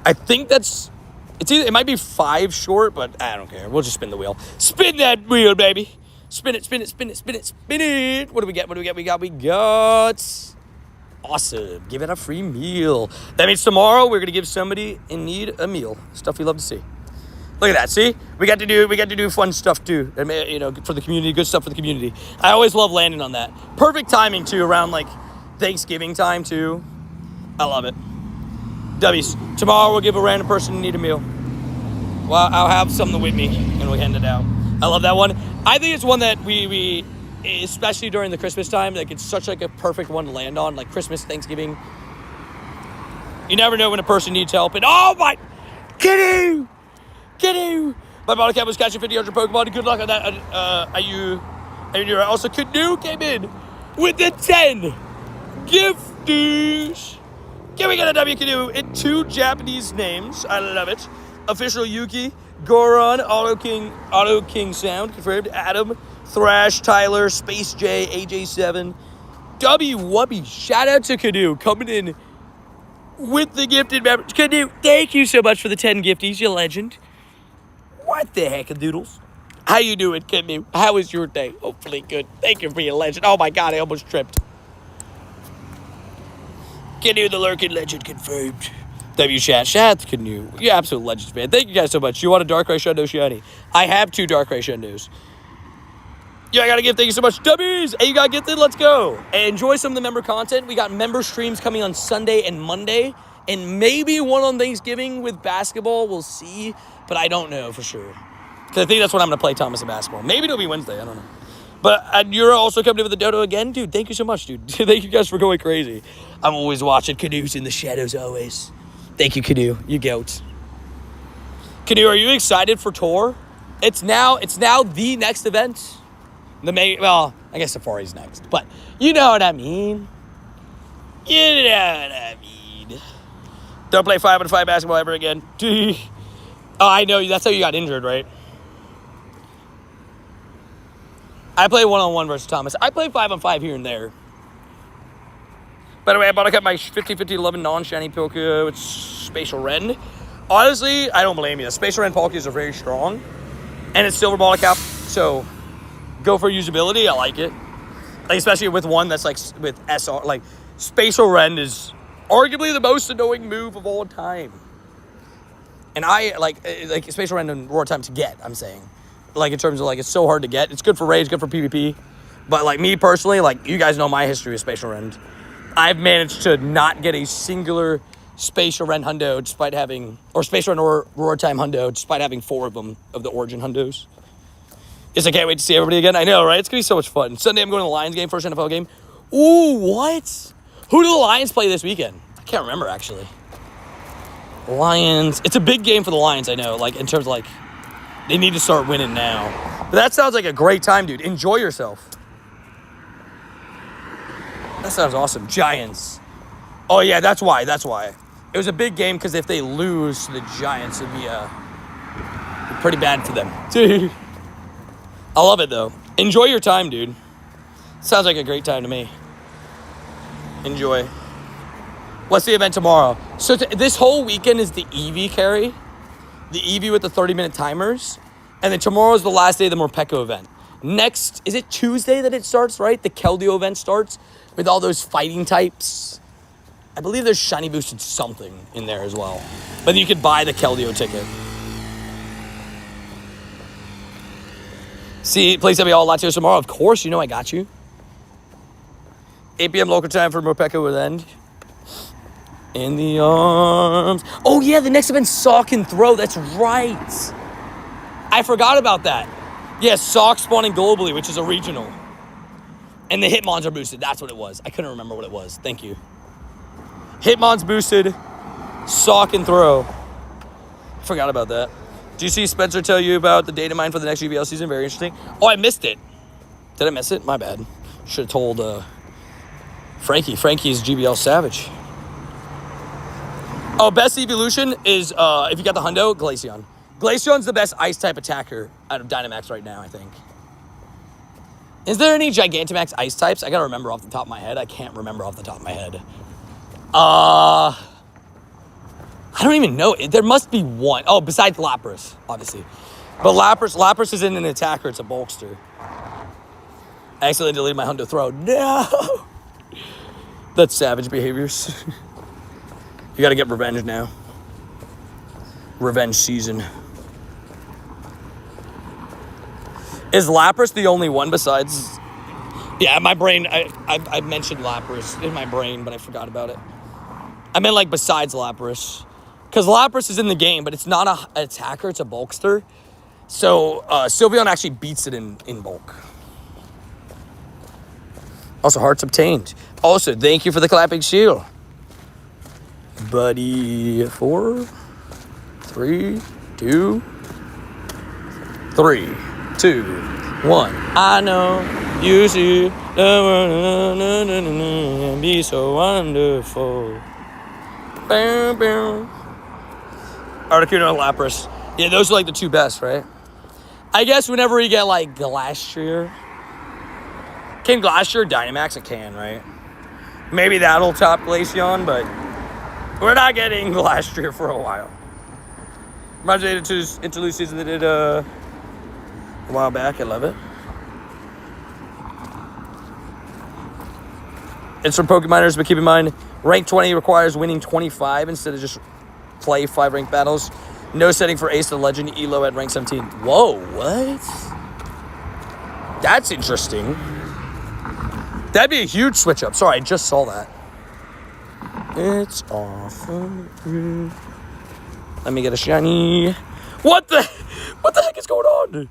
I think that's... It might be 5 short, but I don't care. We'll just spin the wheel. Spin that wheel, baby. Spin it, spin it, spin it, spin it, spin it. What do we get? What do we get? We got... Awesome. Give it a free meal. That means tomorrow we're going to give somebody in need a meal. Stuff we love to see. Look at that. See? We got to do fun stuff too. You know, for the community. Good stuff for the community. I always love landing on that. Perfect timing too, around like Thanksgiving time too. I love it. W's. Tomorrow we'll give a random person in need a meal. Well, I'll have something with me and we'll hand it out. I love that one. I think it's one that we especially during the Christmas time, like it's such like a perfect one to land on, like Christmas, Thanksgiving. You never know when a person needs help. And oh my, Kiddo! My bottle cap was catching 50 Pokemon. Good luck on that. And you also Canoe came in with the 10 gifties. Can we get a W Canoe in 2 Japanese names? I love it. Official Yuki, Goron, Auto King Sound, confirmed. Adam, Thrash, Tyler, Space J, AJ7, W Wubby. Shout out to Canoe coming in with the gifted members. Canoe, thank you so much for the 10 gifties, you legend. What the heck, doodles? How you doing, Canoe? How was your day? Hopefully good. Thank you for your legend. Oh my god, I almost tripped. Canoe the lurking legend confirmed. W chat. Shout out to Canoe. You're absolute legends, man. Thank you guys so much. You want a Darkrai Shundo shiny? I have 2 Darkrai Shundos. Yeah, I gotta give thank you so much. W's! Hey, you gotta get this. Let's go. And enjoy some of the member content. We got member streams coming on Sunday and Monday. And maybe one on Thanksgiving with basketball. We'll see. But I don't know for sure. Because I think that's when I'm going to play Thomas in basketball. Maybe it'll be Wednesday. I don't know. But you're also coming in with the dodo again? Dude, thank you so much, dude. Thank you guys for going crazy. I'm always watching. Canoe's in the shadows always. Thank you, Canoe. You goat. Canoe, are you excited for Tour? It's now the next event. Well, I guess Safari's next. But you know what I mean. You know what I mean. Don't play 5-on-5 basketball ever again. Oh, I know. That's how you got injured, right? I play 1-on-1 versus Thomas. I play 5-on-5 here and there. By the way, I bought my 50-50 11 non-shiny Pilka with Spatial Rend. Honestly, I don't blame you. Spatial Rend Palkies are very strong. And it's Silver Ball Cap, so go for usability. I like it. Like, especially with one that's like with SR. Like, Spatial Rend is arguably the most annoying move of all time. And I like Spatial Rend and Roar Time to get, I'm saying. Like, in terms of, like, it's so hard to get. It's good for raids, good for PvP. But, like, me personally, like, you guys know my history with Spatial Rend. I've managed to not get a singular Spatial Rend hundo despite having, or Spatial Rend or Roar Time hundo despite having 4 of them, of the Origin hundos. Yes, I can't wait to see everybody again. I know, right? It's going to be so much fun. Sunday, I'm going to the Lions game, first NFL game. Ooh, what? Who do the Lions play this weekend? I can't remember, actually. Lions. It's a big game for the Lions, I know. Like, in terms of, like, they need to start winning now. But that sounds like a great time, dude. Enjoy yourself. That sounds awesome. Giants. Oh, yeah, that's why. That's why. It was a big game because if they lose to the Giants, it'd be pretty bad for them. Dude. I love it, though. Enjoy your time, dude. Sounds like a great time to me. Enjoy. What's the event tomorrow? So this whole weekend is the Eevee carry. The Eevee with the 30-minute timers. And then tomorrow's the last day of the Morpeko event. Next, is it Tuesday that it starts, right? The Keldeo event starts with all those fighting types. I believe there's shiny boosted something in there as well. But you could buy the Keldeo ticket. See, plays all Latios tomorrow. Of course, you know I got you. 8 p.m. local time for Morpeko will end. In the arms. Oh, yeah, the next event's Sock and Throw. That's right. I forgot about that. Yeah, Sock spawning globally, which is a regional. And the Hitmons are boosted. That's what it was. I couldn't remember what it was. Thank you. Hitmon's boosted. Sock and Throw. Forgot about that. Do you see Spencer tell you about the data mine for the next GBL season? Very interesting. Oh, I missed it. Did I miss it? My bad. Should have told Frankie. Frankie's GBL Savage. Oh, best evolution is, if you got the hundo, Glaceon. Glaceon's the best ice-type attacker out of Dynamax right now, I think. Is there any Gigantamax ice types? I gotta remember off the top of my head. I can't remember off the top of my head. I don't even know. There must be one. Oh, besides Lapras, obviously. But Lapras isn't an attacker. It's a bulkster. I accidentally deleted my hundo throw. No! That's savage behaviors. You gotta get revenge now. Revenge season. Is Lapras the only one besides... Yeah, my brain... I mentioned Lapras in my brain, but I forgot about it. I meant, like, besides Lapras. Because Lapras is in the game, but it's not an attacker. It's a bulkster. So, Sylveon actually beats it in bulk. Also, hearts obtained. Also, thank you for the clapping shield. Buddy, 4, 3, 2, 3, 2, 1. I know you see the world and be so wonderful. Boom, boom. Articuno and Lapras. Yeah, those are like the two best, right? I guess whenever you get like Glastrier. Can Glastrier Dynamax? It can, right? Maybe that'll top Glaceon, but we're not getting Glastrier for a while. Reminds me of the interlude season they did a while back. I love it. It's from Pokemoners, but keep in mind, rank 20 requires winning 25 instead of just play 5 ranked battles. No setting for Ace the Legend, Elo at rank 17. Whoa, what? That's interesting. That'd be a huge switch up. Sorry, I just saw that. It's awesome. Let me get a shiny. What the heck is going on?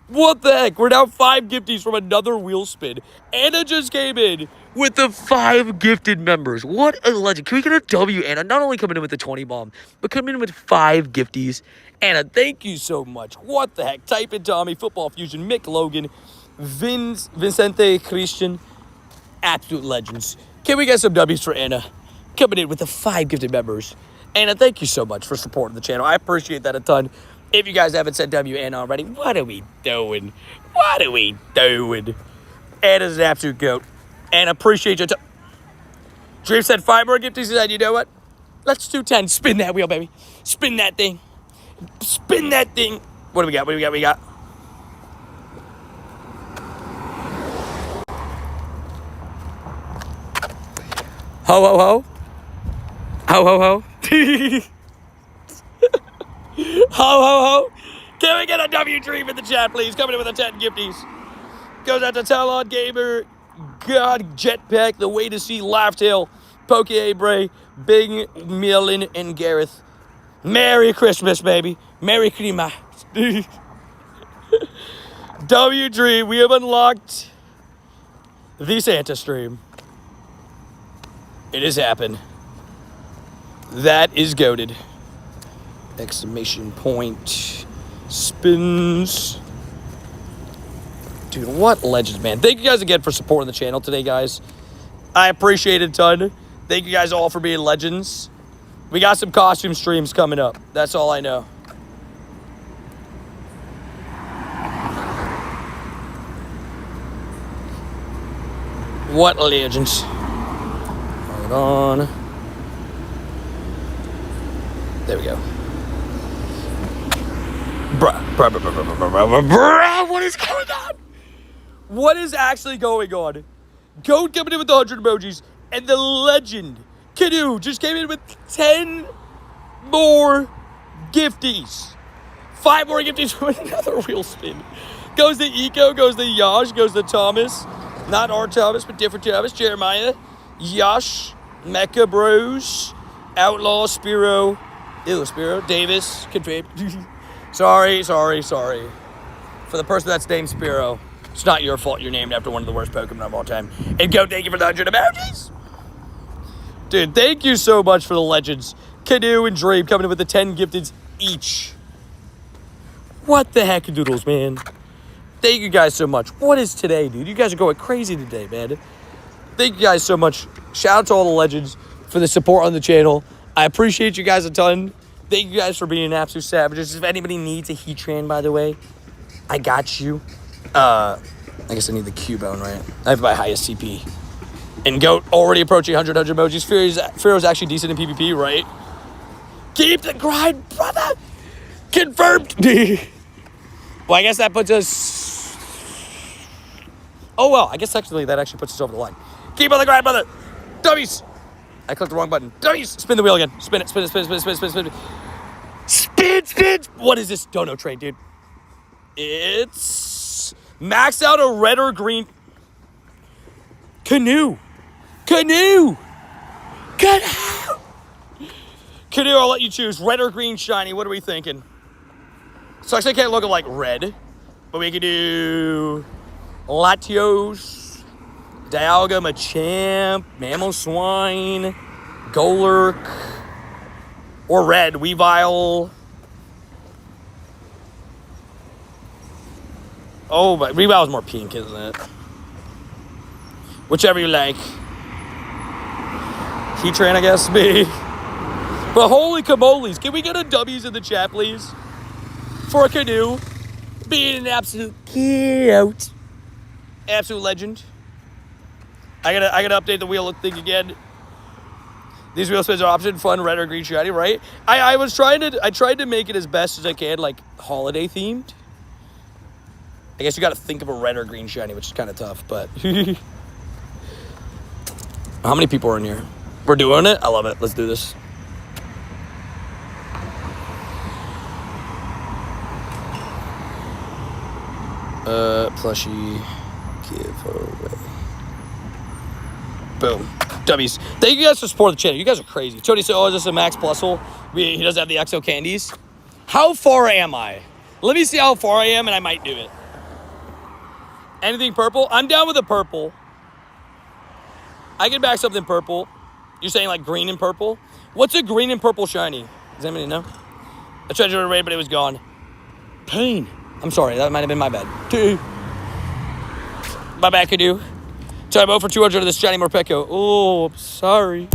What the heck? We're now 5 gifties from another wheel spin. Anna just came in with the 5 gifted members. What a legend. Can we get a W, Anna? Not only coming in with the 20 bomb, but coming in with 5 gifties. Anna, thank you so much. What the heck? Type in Tommy, Football Fusion, Mick Logan, Vincente Christian. Absolute legends. Can we get some W's for Anna? Coming in with the 5 gifted members. Anna, thank you so much for supporting the channel. I appreciate that a ton. If you guys haven't said W Anna already, what are we doing? What are we doing? Anna's an absolute goat. And appreciate your time. Dream said 5 more gifties. He said, you know what? Let's do 10. Spin that wheel, baby. Spin that thing. Spin that thing. What do we got? What do we got? We got. Ho, ho, ho. Ho, ho, ho. Ho, ho, ho. Can we get a W Dream in the chat, please? Coming in with a 10 gifties. Goes out to Talon Gamer, God Jetpack, The Way to See, Laughtail, Poke Bray, Big Millen, and Gareth. Merry Christmas, baby. Merry Christmas. W Dream, we have unlocked the Santa stream. It has happened. That is goated. Exclamation point. Spins. Dude, what legends, man. Thank you guys again for supporting the channel today, guys. I appreciate it a ton. Thank you guys all for being legends. We got some costume streams coming up. That's all I know. What legends. Hold on. There we go. Bruh, what is going on? What is actually going on? Goat coming in with the 100 emojis, and the legend, Canoe, just came in with 10 more gifties. 5 more gifties from another wheel spin. Goes to Eco, goes to Yash, goes to Thomas. Not our Thomas, but different Thomas. Jeremiah, Yash, Mecha Bros, Outlaw, Spiro. Ew, Spiro, Davis, Contrib. Sorry. For the person that's named Spiro, it's not your fault you're named after one of the worst Pokemon of all time. And go, thank you for the 100 emojis. Dude, thank you so much for the legends. Canoe and Dream coming in with the 10 gifteds each. What the heck, doodles, man? Thank you guys so much. What is today, dude? You guys are going crazy today, man. Thank you guys so much. Shout out to all the legends for the support on the channel. I appreciate you guys a ton. Thank you guys for being absolute savages. If anybody needs a Heatran, by the way, I got you. I guess I need the Cubone, right? I have my highest CP. And Goat already approaching 100 emojis. Fearo's actually decent in PvP, right? Keep the grind, brother! Confirmed! Well, I guess that puts us... Oh, well, I guess actually that actually puts us over the line. Keep on the grind, brother! Dummies! I clicked the wrong button. Dummies! Spin the wheel again. Spin it. Spin! What is this dono trade, dude? It's... Max out a red or green... Canoe! Canoe, I'll let you choose. Red or green shiny. What are we thinking? So actually I can't look at like red. But we can do... Latios, Dialga, Machamp, Mamoswine, Golurk, or red, Weavile. Oh, but Rebound's more pink, isn't it? Whichever you like. Heatran, I guess, me. But holy camoles, can we get a W's in the chat, please? For a Canoe being an absolute cute. Absolute legend. I gotta update the wheel thing again. These wheel spins are option fun, red or green shiny, right? I tried to make it as best as I can, like holiday themed. I guess you gotta think of a red or green shiny, which is kind of tough, but how many people are in here? We're doing it? I love it. Let's do this. Plushie giveaway. Boom. W's. Thank you guys for supporting the channel. You guys are crazy. Tony said, oh, is this a Max Plusle? He doesn't have the XO candies. How far am I? Let me see how far I am, and I might do it. Anything purple? I'm down with a purple. I can back something purple. You're saying like green and purple? What's a green and purple shiny? Does anybody know? I tried to raid, but it was gone. Pain. I'm sorry. That might have been my bad. My bad, Canoe. Try to vote for 200 of this shiny Morpeko. Oh, I'm sorry.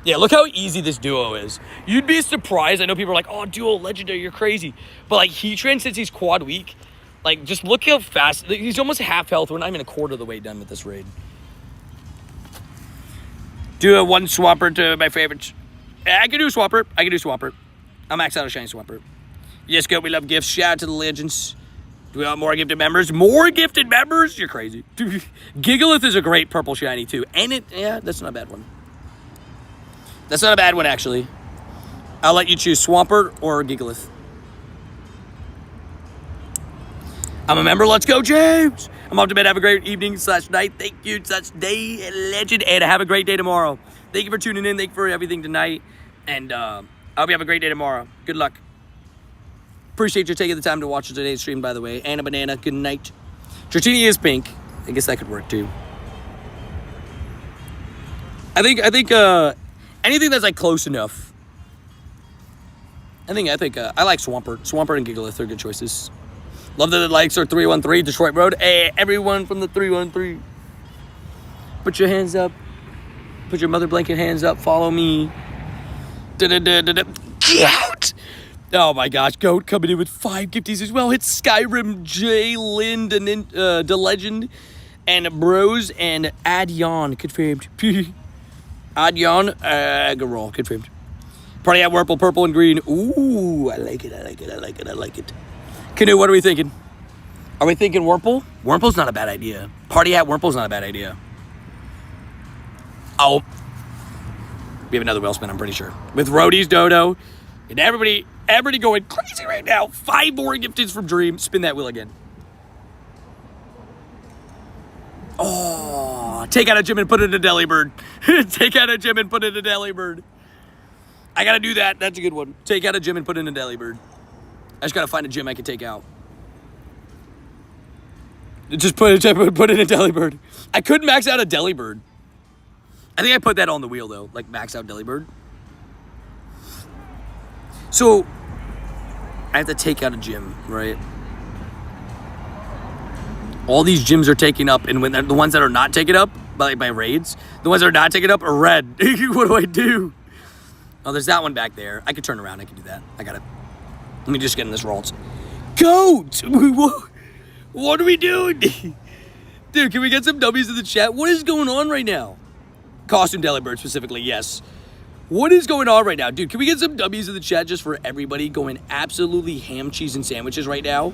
Yeah, look how easy this duo is. You'd be surprised. I know people are like, oh, duo legendary, you're crazy. But like Heatran, since he's quad weak, like just look how fast. He's almost half health. We're not even a quarter of the way done with this raid. Do a one Swampert to my favorites. I can do Swampert. I'm maxed out of shiny Swampert. Yes, go. We love gifts. Shout out to the legends. Do we want more gifted members? More gifted members? You're crazy. Gigalith is a great purple shiny too. And yeah, that's not a bad one. That's not a bad one, actually. I'll let you choose Swampert or Gigalith. I'm a member. Let's go, James. I'm off to bed. Have a great evening / night. Thank you / day, legend. And have a great day tomorrow. Thank you for tuning in. Thank you for everything tonight. And I hope you have a great day tomorrow. Good luck. Appreciate you taking the time to watch today's stream, by the way. Anna Banana, good night. Dratini is pink. I guess that could work, too. I think anything that's, like, close enough. I think I like Swampert. Swampert and Gigalith are good choices. Love that the likes are 313 Detroit Road. Hey, everyone from the 313. Put your hands up. Put your mother blanket hands up. Follow me. Goat! Oh my gosh, Goat coming in with 5 gifties as well. Hits Skyrim, J. Lind, and the Legend, and Bros, and Adyon confirmed. Adyon, Garol confirmed. Party at Wurple, purple and green. Ooh, I like it. Canoe, what are we thinking? Are we thinking Wurple? Wurple's not a bad idea. Party at Wurple's not a bad idea. Oh. We have another wheel spin, I'm pretty sure. With Roadies, Dodo, and everybody going crazy right now. 5 more gifteds from Dream. Spin that wheel again. Oh, take out a gym and put it in a Delibird. Take out a gym and put it in a Delibird. I gotta do that. That's a good one. Take out a gym and put in a Delibird. I just gotta find a gym I can take out. Just put in a Delibird. I could max out a Delibird. I think I put that on the wheel though, like max out Delibird. So I have to take out a gym, right? All these gyms are taken up, and when the ones that are not taken up by raids, the ones that are not taken up are red. What do I do? Oh, there's that one back there. I could turn around. I can do that. I got it. Let me just get in this Ralts. Goat! What are we doing? Dude, can we get some W's in the chat? What is going on right now? Costume Delibird specifically, yes. What is going on right now? Dude, can we get some W's in the chat just for everybody going absolutely ham, cheese, and sandwiches right now?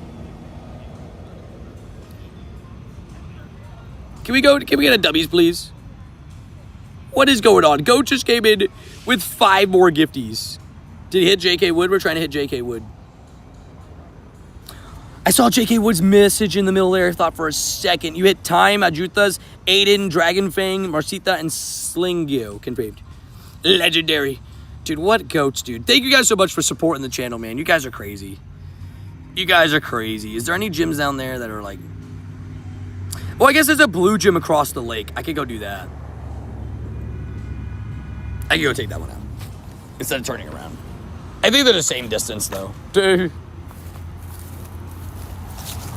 Can we get a W's, please? What is going on? Goat just came in with 5 more gifties. Did he hit JK Wood? We're trying to hit JK Wood. I saw JK Wood's message in the middle there. I thought for a second. You hit Time, Ajuthas, Aiden, Dragonfang, Marcita, and Slingyo. Confirmed. Legendary. Dude, what goats, dude. Thank you guys so much for supporting the channel, man. You guys are crazy. You guys are crazy. Is there any gyms down there that are like... Well, I guess there's a blue gym across the lake. I could go do that. I could go take that one out. Instead of turning around. I think they're the same distance, though. Dude.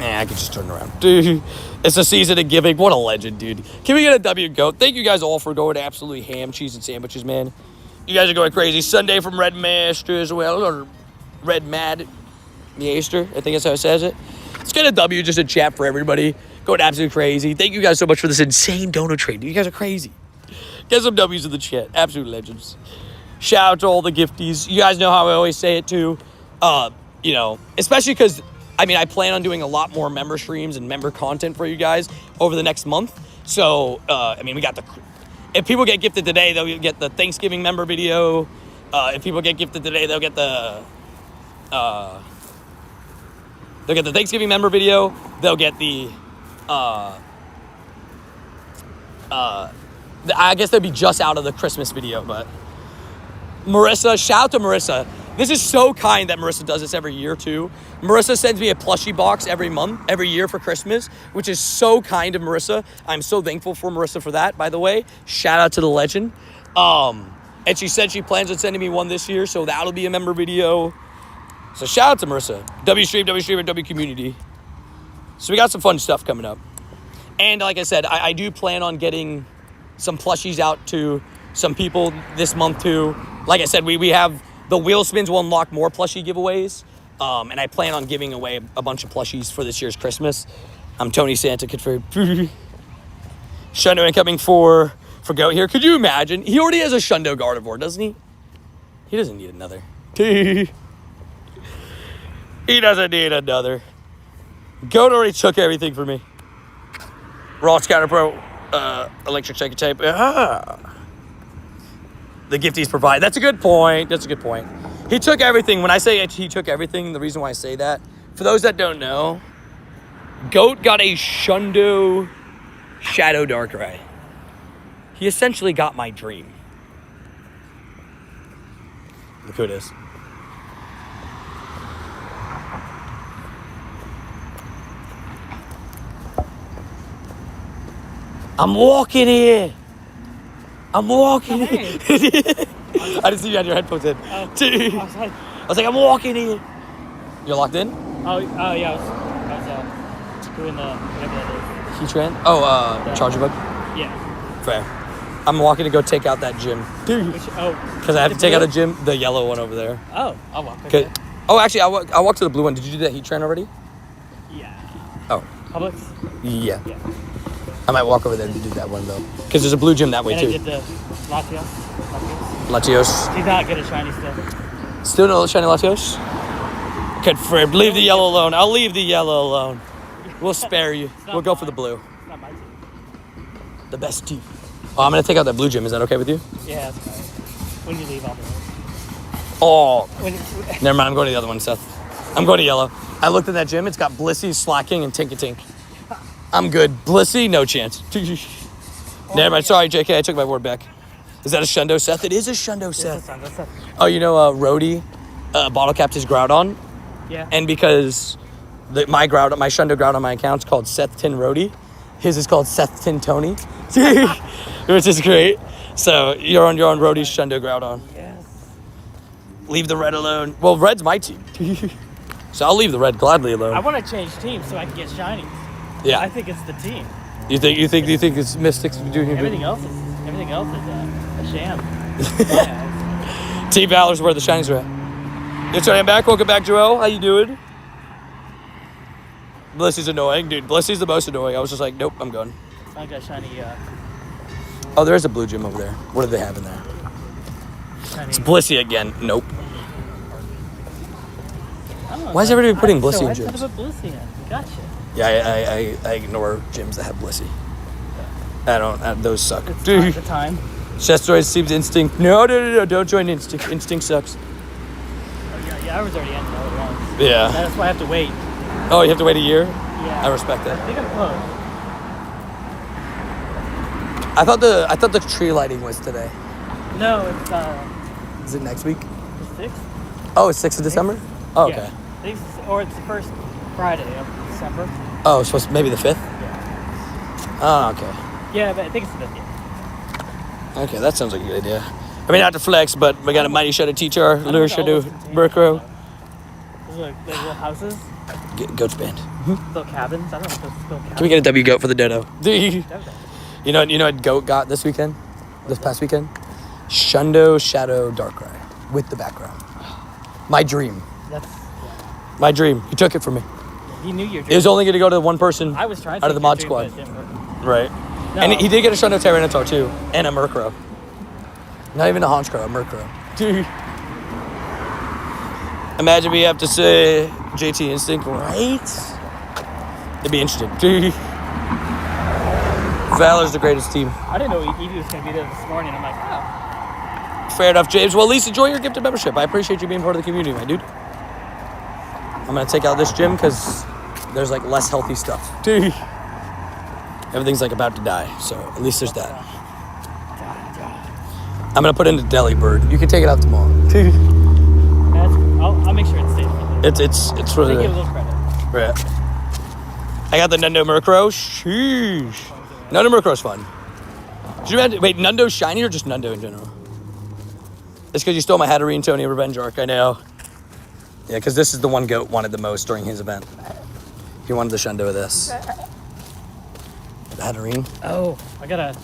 I could just turn around. Dude, it's a season of giving. What a legend, dude. Can we get a W and go? Thank you guys all for going absolutely ham, cheese, and sandwiches, man. You guys are going crazy. Sunday from Red Master as well, or Red Mad Master. I think that's how it says it. Let's get a W just in chat for everybody. Going absolutely crazy. Thank you guys so much for this insane donut trade. You guys are crazy. Get some W's in the chat. Absolute legends. Shout out to all the gifties. You guys know how I always say it too. You know, especially because, I mean, I plan on doing a lot more member streams and member content for you guys over the next month. So, I mean, we got the... If people get gifted today, they'll get the Thanksgiving member video. If people get gifted today, they'll get the... they'll get the Thanksgiving member video. They'll get the... I guess they'll be just out of the Christmas video, but... Marissa, shout out to Marissa. This is so kind that Marissa does this every year, too. Marissa sends me a plushie box every year for Christmas, which is so kind of Marissa. I'm so thankful for Marissa for that, by the way. Shout out to the legend. And she said she plans on sending me one this year, so that'll be a member video. So shout out to Marissa. W stream, and W community. So we got some fun stuff coming up. And like I said, I do plan on getting some plushies out to some people this month, too. Like I said, we have... The wheel spins will unlock more plushie giveaways, and I plan on giving away a bunch of plushies for this year's Christmas. I'm Tony Santa, confirmed. Shundo incoming for Goat here. Could you imagine? He already has a Shundo Gardevoir, doesn't he? He doesn't need another. He doesn't need another. Goat already took everything from me. Raw Scouter Pro, Electric Psychic Type. The gifties provide. That's a good point. That's a good point. He took everything. When I say he took everything, the reason why I say that, for those that don't know, Goat got a Shundo Shadow Darkrai. He essentially got my dream. Look who it is. I'm walking here. I'm walking in. I didn't see you had your headphones in. I was like, I'm walking in. You're locked in? Oh yeah, I was doing the whatever that is. Heatran? Oh, Charger Bug? Yeah. Fair. I'm walking to go take out that gym. Because I have to take out a gym, the yellow one over there. Oh, I'll walk. Okay. Oh, actually, I walked to the blue one. Did you do that Heatran already? Yeah. Oh. Publix? Yeah. I might walk over there to do that one, though. Because there's a blue gym that way, and too. I did the Latios. He's not good at shiny still. Still no shiny Latios? Confirmed. Leave the yellow alone. I'll leave the yellow alone. We'll spare you. We'll go for the blue. It's not my team. The best team. Oh, I'm going to take out that blue gym. Is that okay with you? Yeah, that's fine. When you leave, I'll do it. Oh. Never mind. I'm going to the other one, Seth. I'm going to yellow. I looked at that gym. It's got Blissey, Slacking, and Tink-a-Tink. I'm good. Blissey, no chance. Never mind. Sorry, JK. I took my word back. Is that a Shundo, Seth? It is a Shundo, Seth. Oh, you know, Rhodey bottle capped his Groudon. Yeah. And because my Shundo Groudon on my account is called Seth Tin Rhodey, his is called Seth Tin Tony, which is great. So you're on Rhodey's Shundo Groudon. Yes. Leave the red alone. Well, red's my team. So I'll leave the red gladly alone. I want to change teams so I can get shinies. Yeah. I think it's the team. You think it's Mystics doing your Everything else is a sham. Yeah. Team Valor's where the shinies are at. It's right, I'm back. Welcome back, Joel. How you doing? Blissey's annoying, dude. Blissey's the most annoying. I was just like, nope, I'm going. I got shiny. Oh, there's a blue gym over there. What do they have in there? Shiny. It's Blissey again. Nope. Why is everybody putting Blissey in gyms? I put Blissey in. Gotcha. Yeah, I ignore gyms that have Blissey. I don't. Those suck. It's Dude. the time. Chestoid seems Instinct. No, don't join Instinct. Instinct sucks. Oh, yeah, I was already in the other ones. Yeah. That's why I have to wait. Oh, you have to wait a year? Yeah. I respect that. I think I'm close. I thought the tree lighting was today. No, it's Is it next week? the 6th. Oh, it's 6th of December? Oh, okay. Yeah. I think it's the first Friday of December. Oh, it's supposed to maybe the 5th? Yeah. Oh, okay. Yeah, but I think it's the 5th. Yeah. Okay, that sounds like a good idea. I mean, not to flex, but we got a Mighty Shadow Teacher, Lure Shadow, Murkrow. Those are like little houses, Goats band. little cabins. I don't know if those little cabins. Can we get a W goat for the dodo? Dodo. You know what goat got this weekend? This past weekend? Shundo Shadow Darkrai with the background. My dream. That's My dream. He took it from me. you knew your dream. It was only going to go to one person I was trying to out of the take your mod dream, squad. but it didn't work. Right. No. And he did get a Shundo Tyranitar too. And a Murkrow. Not even a Honchkrow, a Murkrow. Dude. Imagine we have to say JT Instinct, right? It'd be interesting. Dude. Valor's the greatest team. I didn't know Eevee was going to be there this morning. I'm like, oh. Fair enough, James. Well, at least enjoy your gifted membership. I appreciate you being part of the community, my dude. I'm going to take out this gym because there's like less healthy stuff. Dude. Everything's like about to die, so at least there's that. I'm going to put in the Deli Bird. You can take it out tomorrow. Dude. I'll make sure it stays right there. It's for They the... give a little credit. Right. I got the Nundo Murkrow. Sheesh. Nundo Murkrow's fun. Did you imagine? Wait, Nundo's shiny or just Nundo in general? It's because you stole my Hatterene Tony Revenge arc, I know. Yeah, because this is the one Goat wanted the most during his event. He wanted the Shundo of this. The Hatterene. Oh, I got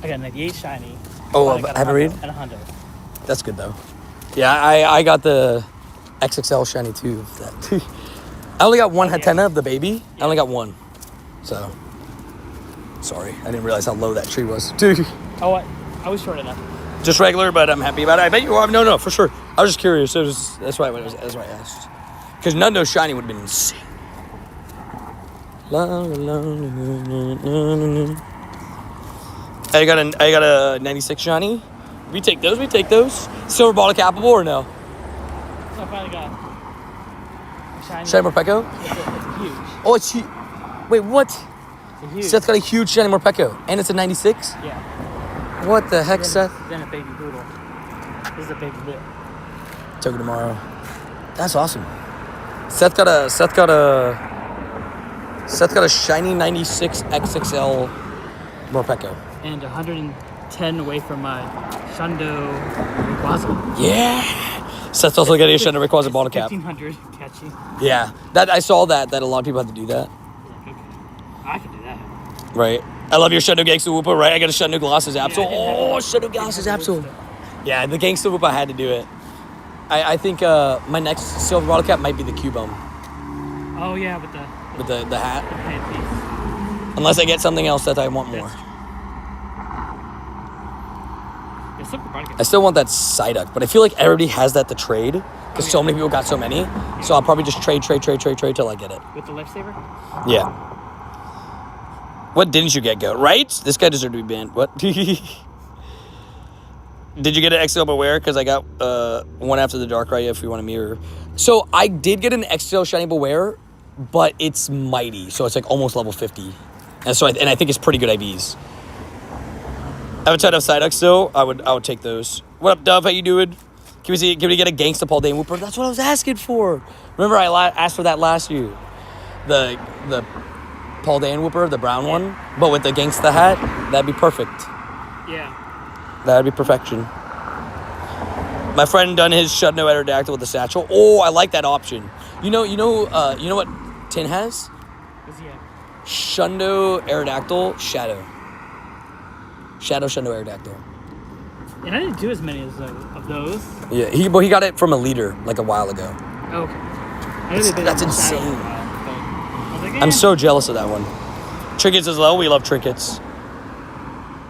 a 98 shiny. Oh, I got a Hatterene? Hondo and a Hondo. That's good, though. Yeah, I got the XXL shiny, too. I only got one Hatena of the baby. I only got one. So, sorry. I didn't realize how low that tree was. Dude. Oh, I was short enough. Just regular, but I'm happy about it. I bet you are. No, for sure. I was just curious. That's why I asked. Because Nundo's shiny would have been insane. I got a 96 shiny. We take those. Silver bottle capable or no? So I finally got a shiny. Shiny Morpeko? It's huge. Oh, it's huge. Wait, what? It's huge. Seth's got a huge shiny Morpeko. And it's a 96? Yeah. What the heck, Seth? Then a baby poodle. This is a baby blue. Took it tomorrow. That's awesome. Seth got a shiny 96 XXL Morpeko. And 110 away from my Shundo Rayquaza. Yeah. Seth's also getting a Shundo Rayquaza bottle cap. 1500 catchy. Yeah. That I saw that a lot of people have to do that. I can do that. Right. I love your Shundo Gangsta Woopa, right? I got a Shundo Glasses Absol. Yeah, Oh, Shundo Glasses Absol. Yeah, the Gangsta Woopa, I had to do it. I think my next silver bottle cap might be the Cubone. Oh yeah, with the hat. headpiece. Unless I get something else that I want more. Yeah, silver bottle cap. I still want that Psyduck, but I feel like everybody has that to trade because so many people got so many. So I'll probably just trade till I get it. With the lifesaver? Yeah. What didn't you get, Goat? Right? This guy deserved to be banned. What? Did you get an XL Beware? Because I got one after the Darkrai if you want a mirror. So I did get an XL Shiny Beware, but it's mighty. So it's like almost level 50. And so I think it's pretty good IVs. I haven't tried out Psyduck still. I would take those. What up, Dove? How you doing? Can we get a Gangsta Paul Dane Wooper? That's what I was asking for. Remember I asked for that last year. The Paul Dane Wooper, the brown one, but with the Gangsta hat, that'd be perfect. Yeah. That'd be perfection. My friend done his Shundo Aerodactyl with the satchel. Oh, I like that option. You know what Tin has? What's he have? Shundo Aerodactyl Shadow. Shundo Aerodactyl. And I didn't do as many of those. Yeah, he got it from a leader like a while ago. Oh, okay. I know they did That's it in Shadow insane. for a while, but I was like, I'm so jealous of that one. Trinkets as well. We love trinkets.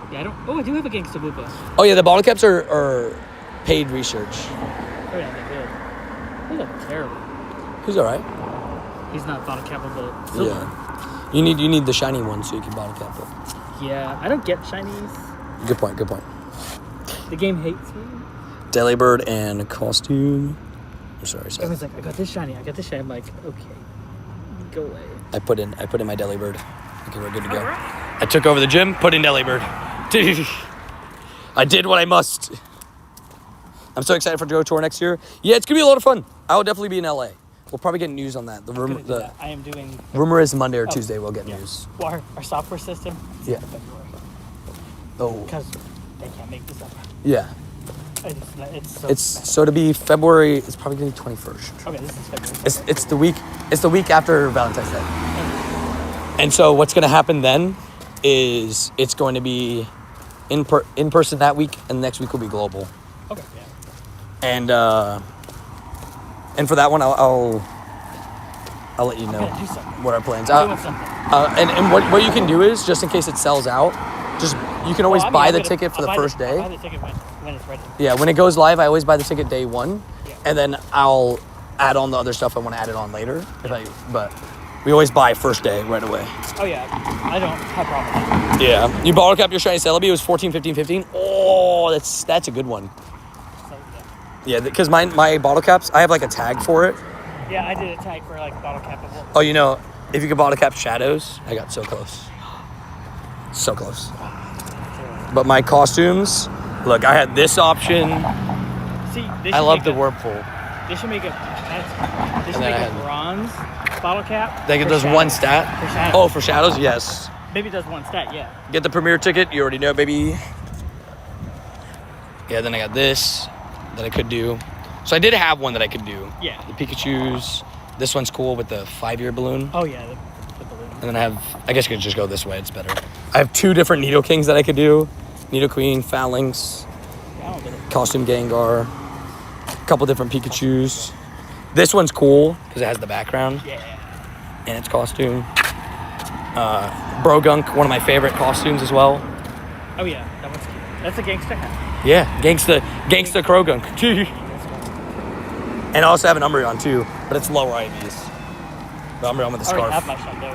Yeah, I do have a Gangsta Woopa. Oh yeah, the bottle caps are paid research. Oh yeah, they're good. These are terrible. He's all right. He's not bottle capable. Silver. Yeah. You need the shiny one so you can bottle cap it. Yeah, I don't get shinies. Good point. The game hates me. Delibird and costume. I'm sorry, Everyone's like, I got this shiny. I'm like, okay, go away. I put in my Delibird. Okay, we're good to go. All right. I took over the gym, put in Delibird. I did what I must. I'm so excited for Joe Tour next year. Yeah, it's gonna be a lot of fun. I will definitely be in LA. We'll probably get news on that. I am doing. Rumor is Monday or Tuesday we'll get news. Our software system. Yeah. February. Oh. Because they can't make this up. Yeah. It's So to be February, it's probably gonna be 21st. Okay, this is February. It's the week after Valentine's Day. And so what's gonna happen then is it's going to be in person that week, and next week will be global. Okay, yeah. And for that one, I'll let you know I'm gonna do something. what our plans I'm are. doing something. And what you can do is, just in case it sells out, you can always buy the ticket for the first day. I'll buy the ticket when it's ready. Yeah, when it goes live, I always buy the ticket day one, Yeah. and then I'll add on the other stuff I want to add it on later. But we always buy first day right away. Oh yeah, I don't have a problem with that. Yeah, you bottle cap your shiny Celebi. It was 14, 15, 15. Oh, that's a good one. So, Yeah, because my bottle caps, I have like a tag for it. yeah, I did a tag for like bottle capable. Oh, if you could bottle cap shadows, I got so close. So close. But my costumes, look, I had this option. See, I love the Whirlpool. They should make a And then I had- bronze bottle cap. They for does shadows. one stat. For shadows. Oh, for shadows, yes. Maybe it does one stat, yeah. Get the premiere ticket. You already know, baby. Yeah, then I got this that I could do. So I did have one that I could do. Yeah. The Pikachu's. This one's cool with the 5-year balloon. Oh yeah, the balloon. And then I guess you could just go this way. It's better. I have 2 different Nido Kings that I could do. Nido Queen, Phalanx, Yeah, I don't get it. Costume Gengar, a couple different Pikachu's. This one's cool because it has the background Yeah. and its costume. Brogunk, one of my favorite costumes as well. Oh yeah, that one's cute. That's a gangster hat. Yeah, Gangsta Krogunk. And I also have an Umbreon too, but it's lower IVs. The Umbreon with the I already scarf. have my Shundo.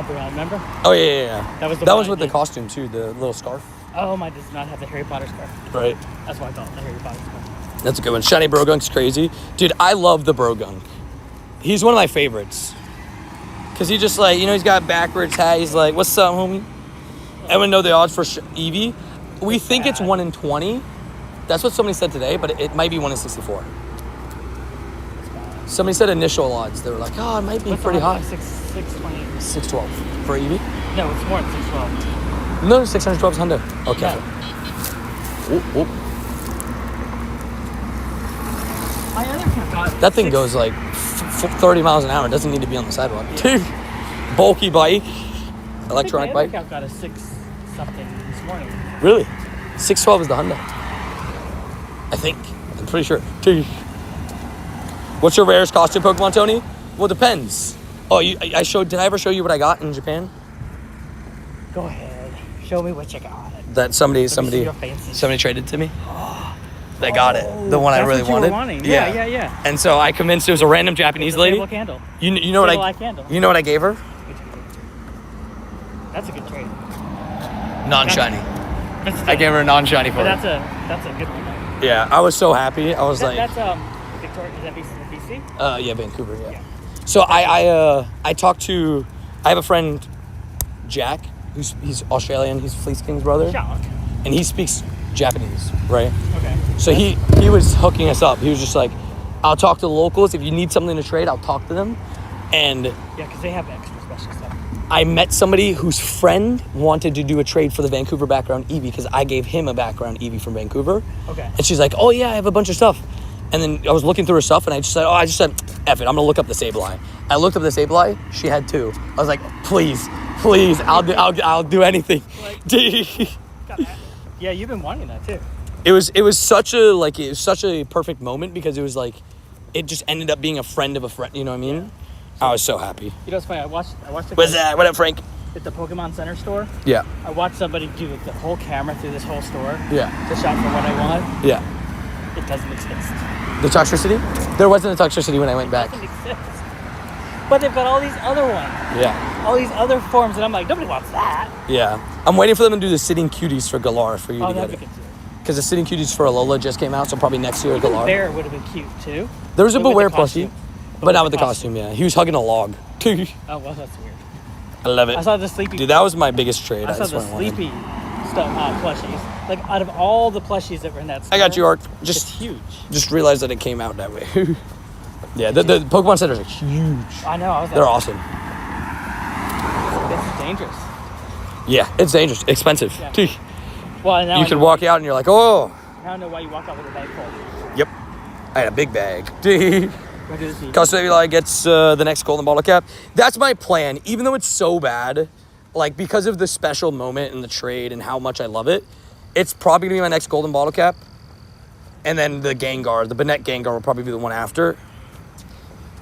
Umbreon, remember? Oh yeah. That was the that one was I with the did. costume too, the little scarf. Oh, mine does not have the Harry Potter scarf. Right. That's why I thought the Harry Potter scarf. That's a good one. Shiny Brogunk's crazy. Dude, I love the Brogunk. He's one of my favorites. Cause he just he's got backwards hat. He's like, what's up, homie? Everyone know the odds for Eevee. We think it's 1 in 20. That's what somebody said today, but it might be 1 in 64. Somebody said initial odds. They were like, oh, it might be pretty high. 620. 612 for Eevee? No, it's more than 612. No, 612 is Hundo. Okay. No. Oop. My other account got That thing goes like 30 miles an hour. It doesn't need to be on the sidewalk. Dude, bulky bike, electronic my bike. other account got a 6 something this morning. Really? 612 is the Hundo. I think. I'm pretty sure. Dude. What's your rarest costume Pokemon, Tony? Well, it depends. Oh, did I ever show you what I got in Japan? Go ahead. Show me what you got. That see your fancy. somebody traded to me? They got it. The one I That's really what you were wanted. wanting. Yeah. And so I convinced it was a random Japanese lady. Table candle. You know what Table candle. You know what I gave her? That's a good trade. Non-shiny. That's I gave her a non-shiny for But it. that's a good one. Yeah, I was so happy. I was like, That's Victoria. Is that BC? yeah, Vancouver. Yeah. So I talked to. I have a friend, Jack, he's Australian. He's Fleece King's brother, Shock. and he speaks Japanese, right? Okay. So he was hooking us up. He was just like, I'll talk to the locals. If you need something to trade, I'll talk to them. And Yeah, because they have extra special stuff. I met somebody whose friend wanted to do a trade for the Vancouver background Eevee because I gave him a background Eevee from Vancouver. Okay. And she's like, oh yeah, I have a bunch of stuff. And then I was looking through her stuff and I just said, F it, I'm gonna look up the Sableye. I looked up the Sableye, she had 2. I was like, please, I'll do anything. Yeah, you've been wanting that too. It was such a perfect moment because it was like, it just ended up being a friend of a friend, you know what I mean? Yeah. I was so happy. You know what's funny? I watched the What's that? What up, Frank? at the Pokemon Center store. Yeah. I watched somebody do the whole camera through this whole store. Yeah. To shop for what I want. Yeah. It doesn't exist. The Toxtricity? There wasn't a Toxtricity when I went back. It doesn't exist. But they've got all these other ones. Yeah. All these other forms, and I'm like, nobody wants that. Yeah. I'm waiting for them to do the Sitting Cuties for Galar for you Oh, to that'd get be it. good too. Because the Sitting Cuties for Alola just came out, so probably next year Even Galar. Bear would have been cute too. There was a But with Beware the plushie, costume. but not with the costume, yeah. He was hugging a log. Oh, well, that's weird. I love it. I saw the sleepy. Dude, that was my biggest trade. I saw That's the what I wanted. sleepy stuff plushies. Like out of all the plushies that were in that store, I got you, Ark. it's Just huge. realized that it came out that way. Yeah, the Pokemon Centers are huge. I know. I was like, They're awesome. This is dangerous. Yeah, it's dangerous. Expensive. Yeah. Well, now You I could know. walk out and you're like, oh. I don't know why you walk out with a bag full. Yep. I had a big bag. Go do this. Custom gets the next golden bottle cap. That's my plan. Even though it's so bad, like because of the special moment in the trade and how much I love it, it's probably gonna be my next golden bottle cap. And then the Gengar, the Banette Gengar will probably be the one after.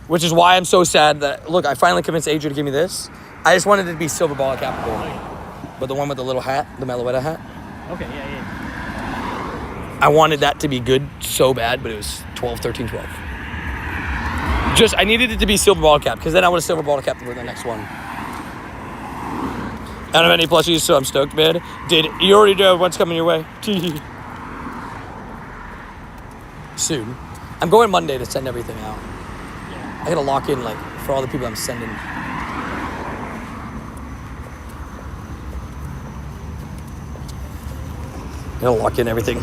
Which is why I'm so sad that, look, I finally convinced Adrian to give me this. I just wanted it to be silver bottle cap gold. But the one with the little hat, the Meloetta hat. Okay, yeah. I wanted that to be good so bad, but it was 12, 13, 12. Just, I needed it to be silver bottle cap, because then I would have silver bottle cap for the next one. I don't have any plushies, so I'm stoked, man. You already know what's coming your way? Soon. I'm going Monday to send everything out. I gotta lock in, like, for all the people I'm sending. I gotta lock in everything.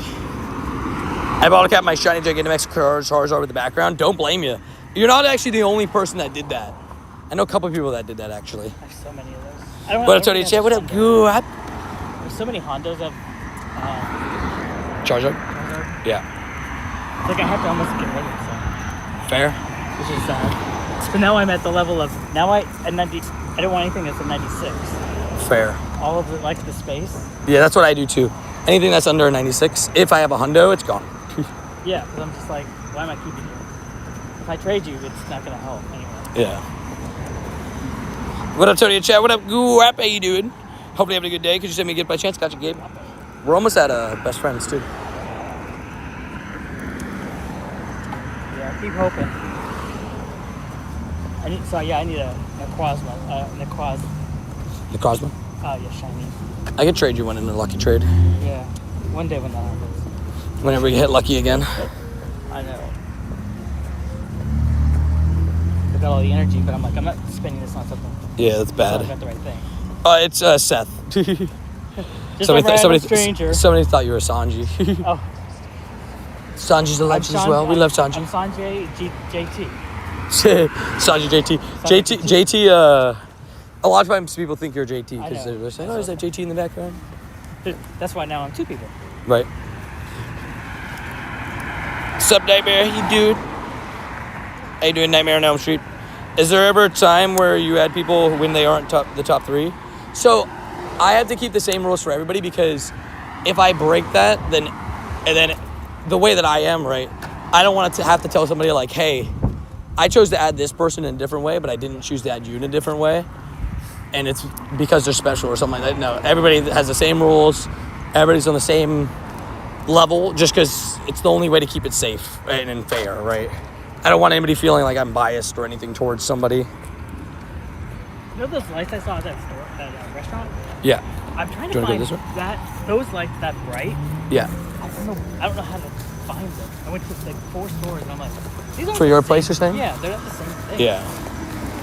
I bottle cap my shiny Dynamax Charizard with the background. Don't blame you. You're not actually the only person that did that. I know a couple people that did that, actually. I have so many of those. What up, Tony Chat? What up, Goo? There's so many Hondos of Charizard? Yeah. Like, I have to almost get rid of some. Fair. Which is sad. So now I'm at the level of, I don't want anything that's a 96. Fair. All of it, like the space. Yeah, that's what I do, too. Anything that's under a 96, if I have a hundo, it's gone. Yeah, because I'm just like, why am I keeping you? If I trade you, it's not going to help anyway. Yeah. What up, Tony Chat? What up, Goo? How you doing? Hopefully having a good day. Could you send me a gift by chance? Gotcha, Gabe. We're almost at best friends, too. Yeah, keep hoping. I need a Necrozma. Necrozma? Oh, yeah, shiny. I could trade you one in a lucky trade. Yeah, one day when that happens. Whenever you hit lucky again. I know. I've got all the energy, but I'm like, I'm not spending this on something. Yeah, that's bad. I got the right thing. It's Seth. Just a random stranger. Somebody thought you were Sanji. Oh. Sanji's a legend as well. We love Sanji. I'm Sanjay JT. Sanji JT. JT, a lot of times people think you're JT because they're saying, oh, is that JT in the background? That's why now I'm two people. Right. Sup, Nightmare? You dude? How you doing, Nightmare on Elm Street? Is there ever a time where you had people when they aren't the top three? So I have to keep the same rules for everybody because if I break that, then the way that I am, right, I don't want to have to tell somebody like, hey, I chose to add this person in a different way, but I didn't choose to add you in a different way. And it's because they're special or something like that. No, everybody has the same rules. Everybody's on the same level just because it's the only way to keep it safe and fair, right? I don't want anybody feeling like I'm biased or anything towards somebody. You know those lights I saw at that store, that restaurant? Yeah. I'm trying to find those lights that bright. Yeah. I don't know how to find them. I went to like 4 stores and I'm like, these aren't for your place you're saying? Yeah, they're not the same thing. Yeah.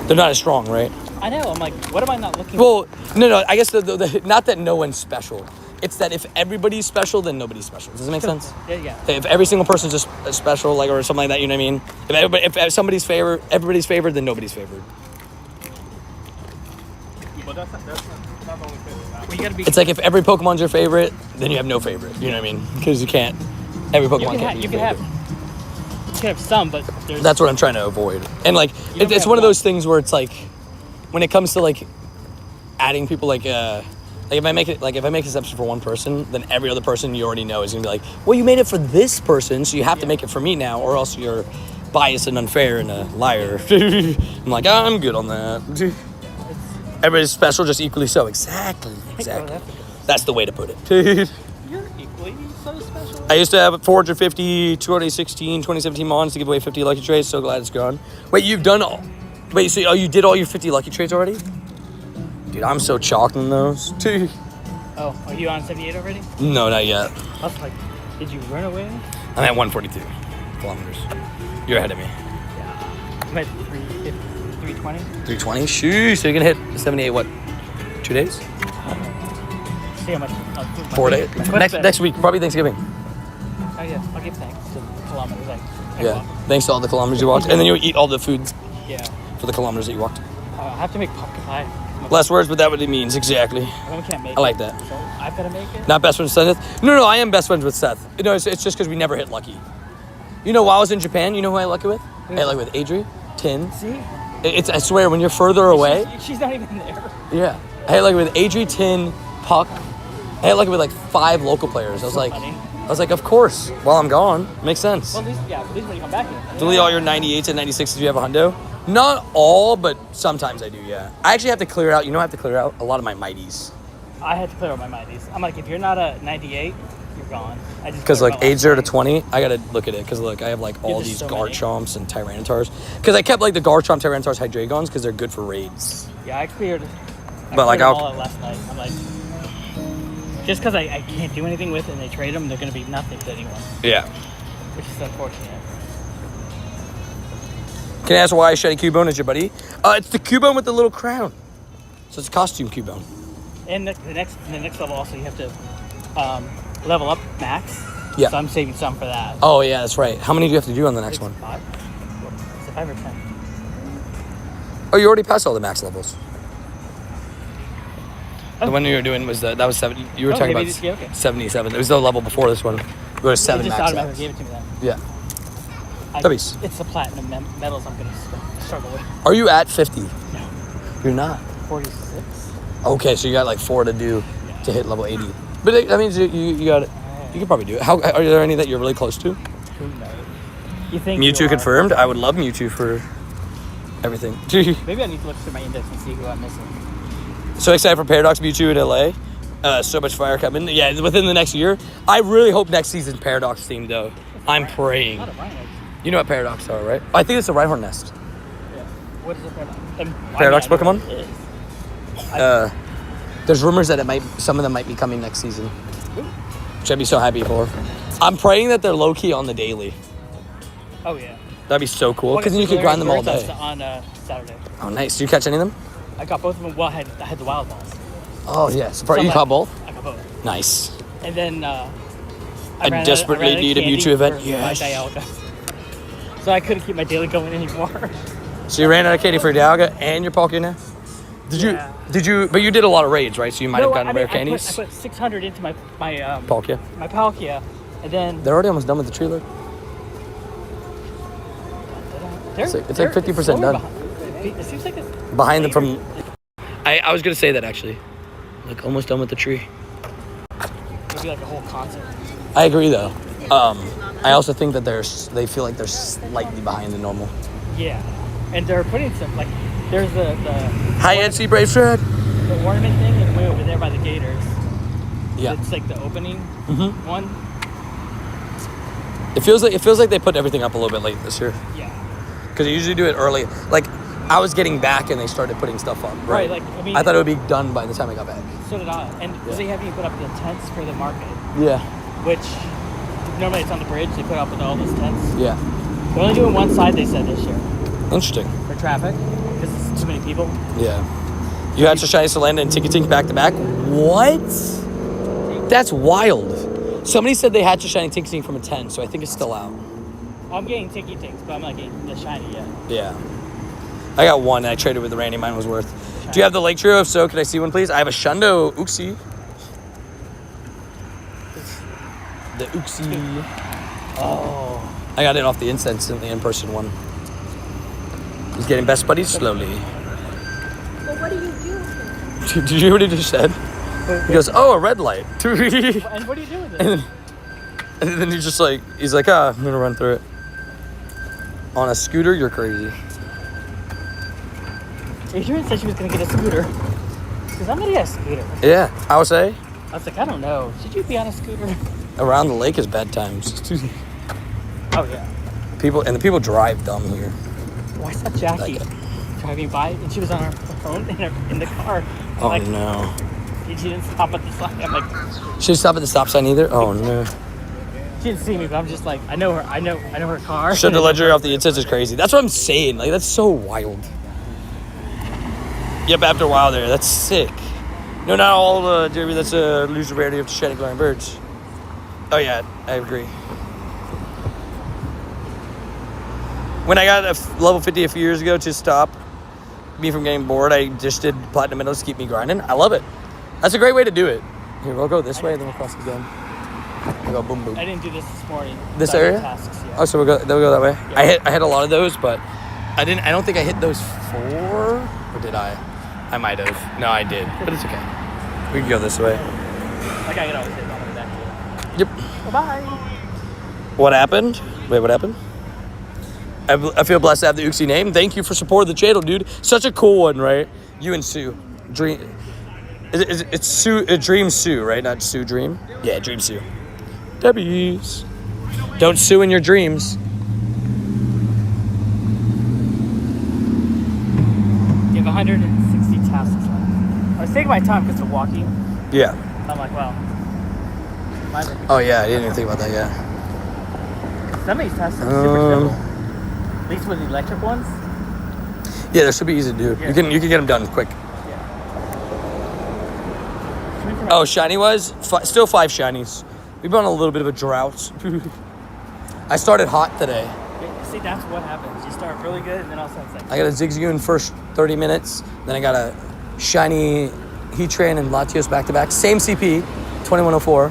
They're not as strong, right? I know. I'm like, what am I not looking for? Well, no. I guess the not that no one's special. It's that if everybody's special, then nobody's special. Does that make sense? Yeah. If every single person's just special, like, or something like that, you know what I mean? If somebody's everybody's favored, then nobody's favored. But that's not the only thing. Well, you gotta be. It's like if every Pokemon's your favorite, then you have no favorite. You know what I mean? Because you can't. Every Pokemon can't be your favorite. You can have some, but there's. That's what I'm trying to avoid. And like, it's one of those things where it's like, when it comes to like, adding people like if I make exception for one person, then every other person you already know is gonna be like, well, you made it for this person, so you have to make it for me now, or else you're biased and unfair and a liar. I'm like, I'm good on that. Everybody's special, just equally so. Exactly. That's the way to put it. You're equally so special. I used to have 450, 2016, 2017 Mons to give away 50 lucky trades. So glad it's gone. Wait, you've done all? Wait, so you did all your 50 lucky trades already? Dude, I'm so chalked in those. Oh, are you on 78 already? No, not yet. I was like, did you run away? I'm at 142 kilometers. You're ahead of me. Yeah. I'm at 320. 320? Sheesh. So you're going to hit 78, what, 2 days? See how much. 4 days. Next week, probably Thanksgiving. Oh, yeah. I'll give thanks to the kilometers. Thanks to all the kilometers you walked. And then you eat all the foods for the kilometers that you walked. I have to make pumpkin pie. Less words, but that what it means, exactly. We can't make I like that. So I've got to make it? Not best friends with Seth? No, I am best friends with Seth. No, it's just because we never hit lucky. You know, while I was in Japan, you know who I lucky with? I hit lucky with Adri, Tin. See? I swear, when you're further away. She's not even there. Yeah. I hit lucky with Adri, Tin, Puck. I hit lucky with like 5 local players. I was like, of course. While I'm gone, makes sense. Well, at least when you come back here. Delete all your 98s and 96s if you have a hundo. Not all, but sometimes I do, yeah. I actually have to clear out, I have to clear out a lot of my mighties. I had to clear out my mighties. I'm like, if you're not a 98, you're gone. Because like age 0 to 20, I gotta look at it. Because look, I have like all these so Garchomps and Tyrannotars. Because I kept like the Garchomp, Tyrannotars, Hydreigons because they're good for raids. Yeah, I cleared But like them all out last night. I'm like, just because I can't do anything with it and they trade them, they're going to be nothing to anyone. Yeah. Which is unfortunate. Can I ask why Shiny Cubone is your buddy? It's the Cubone with the little crown. So it's costume Cubone. And the next level also you have to level up max. Yeah. So I'm saving some for that. Oh yeah, that's right. How many do you have to do on the next one? 5. Is it 5 or 10? Oh, you already passed all the max levels. The one you were doing was that was 70. You were talking about 77. It was the level before this one. It was 7 max. Just automatically gave it to me then. Yeah. It's the platinum medals I'm going to struggle with. Are you at 50? No. You're not. 46. Okay, so you got like 4 to do to hit level 80. But that means you got it. You could probably do it. Are there any that you're really close to? Who knows? You think Mewtwo confirmed? I would love Mewtwo for everything. Maybe I need to look through my index and see who I'm missing. So excited for Paradox Mewtwo in LA. So much fire coming. Yeah, within the next year. I really hope next season's Paradox themed though. I'm praying. Not a rhino. You know what Paradox are, right? I think it's a Rhyhorn nest. Yeah. What is a Paradox? Paradox Pokemon? It is. There's rumors that some of them might be coming next season. Which I'd be so happy for. I'm praying that they're low-key on the daily. Oh, yeah. That'd be so cool, because then you could grind them all day. On Saturday. Oh, nice. Did you catch any of them? I got both of them. Well, I had the wild balls. Oh, yeah. So you caught both? I got both. Nice. And then I desperately need a Mewtwo event. Yes. So I couldn't keep my daily going anymore. So you ran out of candy for Dialga and your Palkia now? But you did a lot of raids, right? So you might have gotten rare candies? I put 600 into my Palkia. My Palkia, and then... They're already almost done with the tree load. It's like 50% done. It seems like it's... Behind them from... I was going to say that, actually. Like, almost done with the tree. It'd be like a whole concert. I agree, though. I also think that they feel like they're slightly behind the normal. Yeah. And they're putting some, like, there's the High-end Sea Brave Shred. The ornament thing is way over there by the Gators. Yeah. It's like the opening one. It feels like they put everything up a little bit late this year. Yeah. Because they usually do it early. Like, I was getting back and they started putting stuff up. Right. Like, I thought it would be done by the time I got back. So did I. And they have you put up the tents for the market. Yeah. Which normally it's on the bridge. They put up with all those tents. Yeah. They're only doing one side, they said, this year. Interesting. For traffic. Because it's too many people. Yeah. You had to Shiny Solanda and Tinkatink back to back? What? That's wild. Somebody said they had to Shiny Tinkatink from a 10, so I think it's still out. I'm getting Tinky Tinks, but I'm not getting the shiny yet. Yeah. I got one and I traded with Randy. Mine was worth. Do you have the Lake Trio? If so, can I see one, please? I have a Shundo Uxie. The Uxie. Oh. I got it off the instantly in-person one. He's getting best buddies slowly. Well, what do you do? Did you hear what he just said? He goes, oh, a red light. And what do you do with it? And then he's like, I'm going to run through it. On a scooter, you're crazy. Adrian said she was going to get a scooter. Because I'm going to get a scooter. Yeah, I would say. I was like, I don't know. Should you be on a scooter? Around the lake is bad times. Oh, yeah. The people drive dumb here. Why is that Jackie driving by and she was on her phone in the car? Oh, like, no. She didn't stop at the sign. I'm like... She didn't stop at the stop sign either? Oh, no. She didn't see me, but I'm just like, I know her car. Should have ledger off the incense is crazy. That's what I'm saying. Like, that's so wild. Yep, after a while there. That's sick. No, not all, Jeremy, that's a loser rarity of shedding glaring birds. Oh, yeah, I agree. When I got a level 50 a few years ago to stop me from getting bored, I just did platinum medals to keep me grinding. I love it. That's a great way to do it. Here, we'll go this way, and then we'll cross again. We'll go boom, boom. I didn't do this morning. This area? Tasks, yeah. Oh, so we'll go that way. Yeah. I hit a lot of those, but I don't think I hit those 4, or did I? I might have. No, I did, but it's okay. We can go this way. Like I could always hit on the back too. Yep. Bye. What happened? Wait, what happened? I feel blessed to have the Uxie name. Thank you for supporting the channel, dude. Such a cool one, right? You and Sue. It's Sue, Dream Sue, right? Not Sue Dream? Yeah, Dream Sue. Debbie's. Don't sue in your dreams. You have 160 tasks left. I was taking my time because of walking. Yeah. I'm like, wow. Oh, yeah, I didn't even think about that yet. Some of these tasks are super simple. At least with the electric ones. Yeah, that should be easy to do. Yeah. You can get them done quick. Oh, shiny was? Still 5 shinies. We've been on a little bit of a drought. I started hot today. See, that's what happens. You start really good, and then all of a sudden it's like... I got a Zigzagoon first 30 minutes. Then I got a shiny Heatran and Latios back-to-back. Same CP, 2104.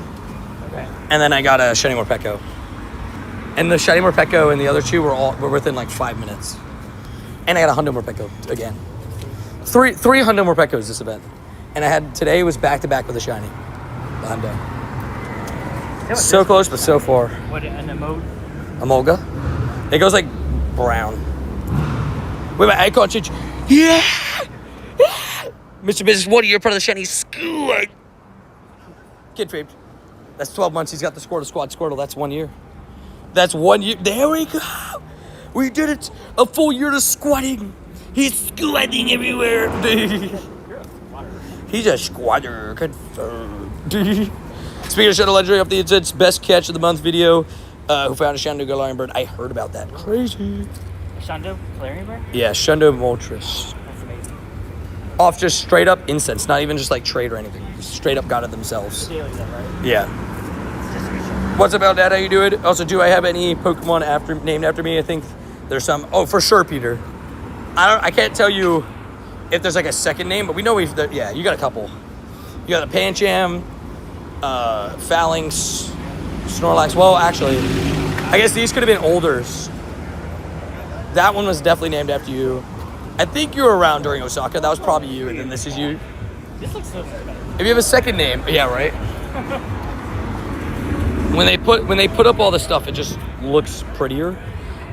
Okay. And then I got a shiny Morpeko. And the shiny Morpeko and the other 2 were within like 5 minutes. And I got a Hundo Morpeko again. Three Hundo Morpekos this event. And I had, today was back-to-back with a shiny. The Hundo. So close, but so far. What, an emote? Emolga. It goes like brown. Wait, my icon change. Yeah! Mr. Business, what are you part of the shiny school? Kid Faped. That's 12 months. He's got the Squirtle Squad Squirtle. That's 1 year. That's 1 year. There we go. We did it. A full year of squatting. He's squatting everywhere. He's a squatter. Confirmed. Speaking of Shadow Legendary, up the incidents, best catch of the month video. Who found a Shundo Galarian bird? I heard about that. Crazy. Shundo Galarian bird? Yeah, Shundo Moltres. That's amazing. Off just straight up incense, not even just like trade or anything. Just straight up got it themselves. Daily stuff, right? Yeah. It's just research. What's up, Dad? How you doing? Also, do I have any Pokemon named after me? I think there's some. Oh, for sure, Peter. I can't tell you if there's like a second name, but we know yeah, you got a couple. You got a Pancham, Phalanx, Snorlax. Well, actually, I guess these could have been Olders. That one was definitely named after you. I think you were around during Osaka. That was probably you, and then this is you. This looks so much better. If you have a second name, yeah, right. When they put up all the stuff, it just looks prettier.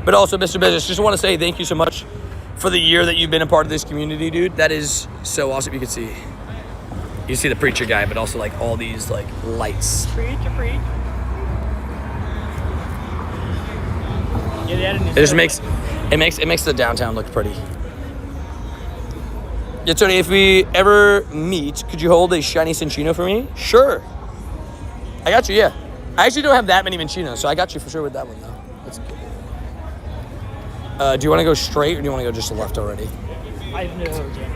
But also, Mr. Business, just want to say thank you so much for the year that you've been a part of this community, dude. That is so awesome. You can see the preacher guy, but also like all these like lights. Preach. Yeah, they added new It just stuff. makes the downtown look pretty. Yeah, Tony, if we ever meet, could you hold a shiny Cinchino for me? Sure. I got you, yeah. I actually don't have that many Minchinos, so I got you for sure with that one, though. That's good. Do you want to go straight, or do you want to go just left already? I have no idea.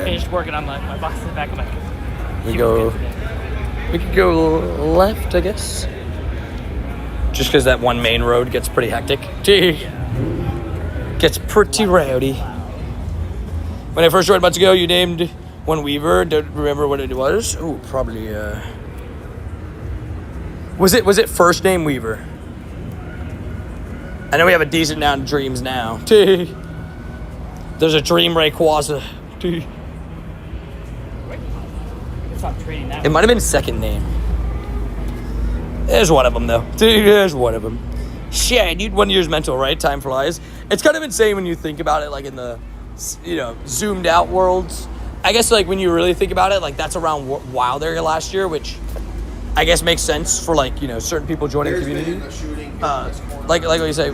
Finished working on my box in the back of my... We could go left, I guess. Just because that one main road gets pretty hectic. Gets pretty rowdy. When I first joined months ago, you named one Weaver. Don't remember what it was. Ooh, probably. Was it first name Weaver? I know we have a decent amount of dreams now. There's a Dream Rayquaza. Stop trading that. It might have been second name. There's one of them, though. There's one of them. Shit, dude, 1 year's mental, right? Time flies. It's kind of insane when you think about it, like in the, zoomed out worlds. I guess, like, when you really think about it, like, that's around Wild Area last year, which I guess makes sense for, like, certain people joining the community. Like what you say.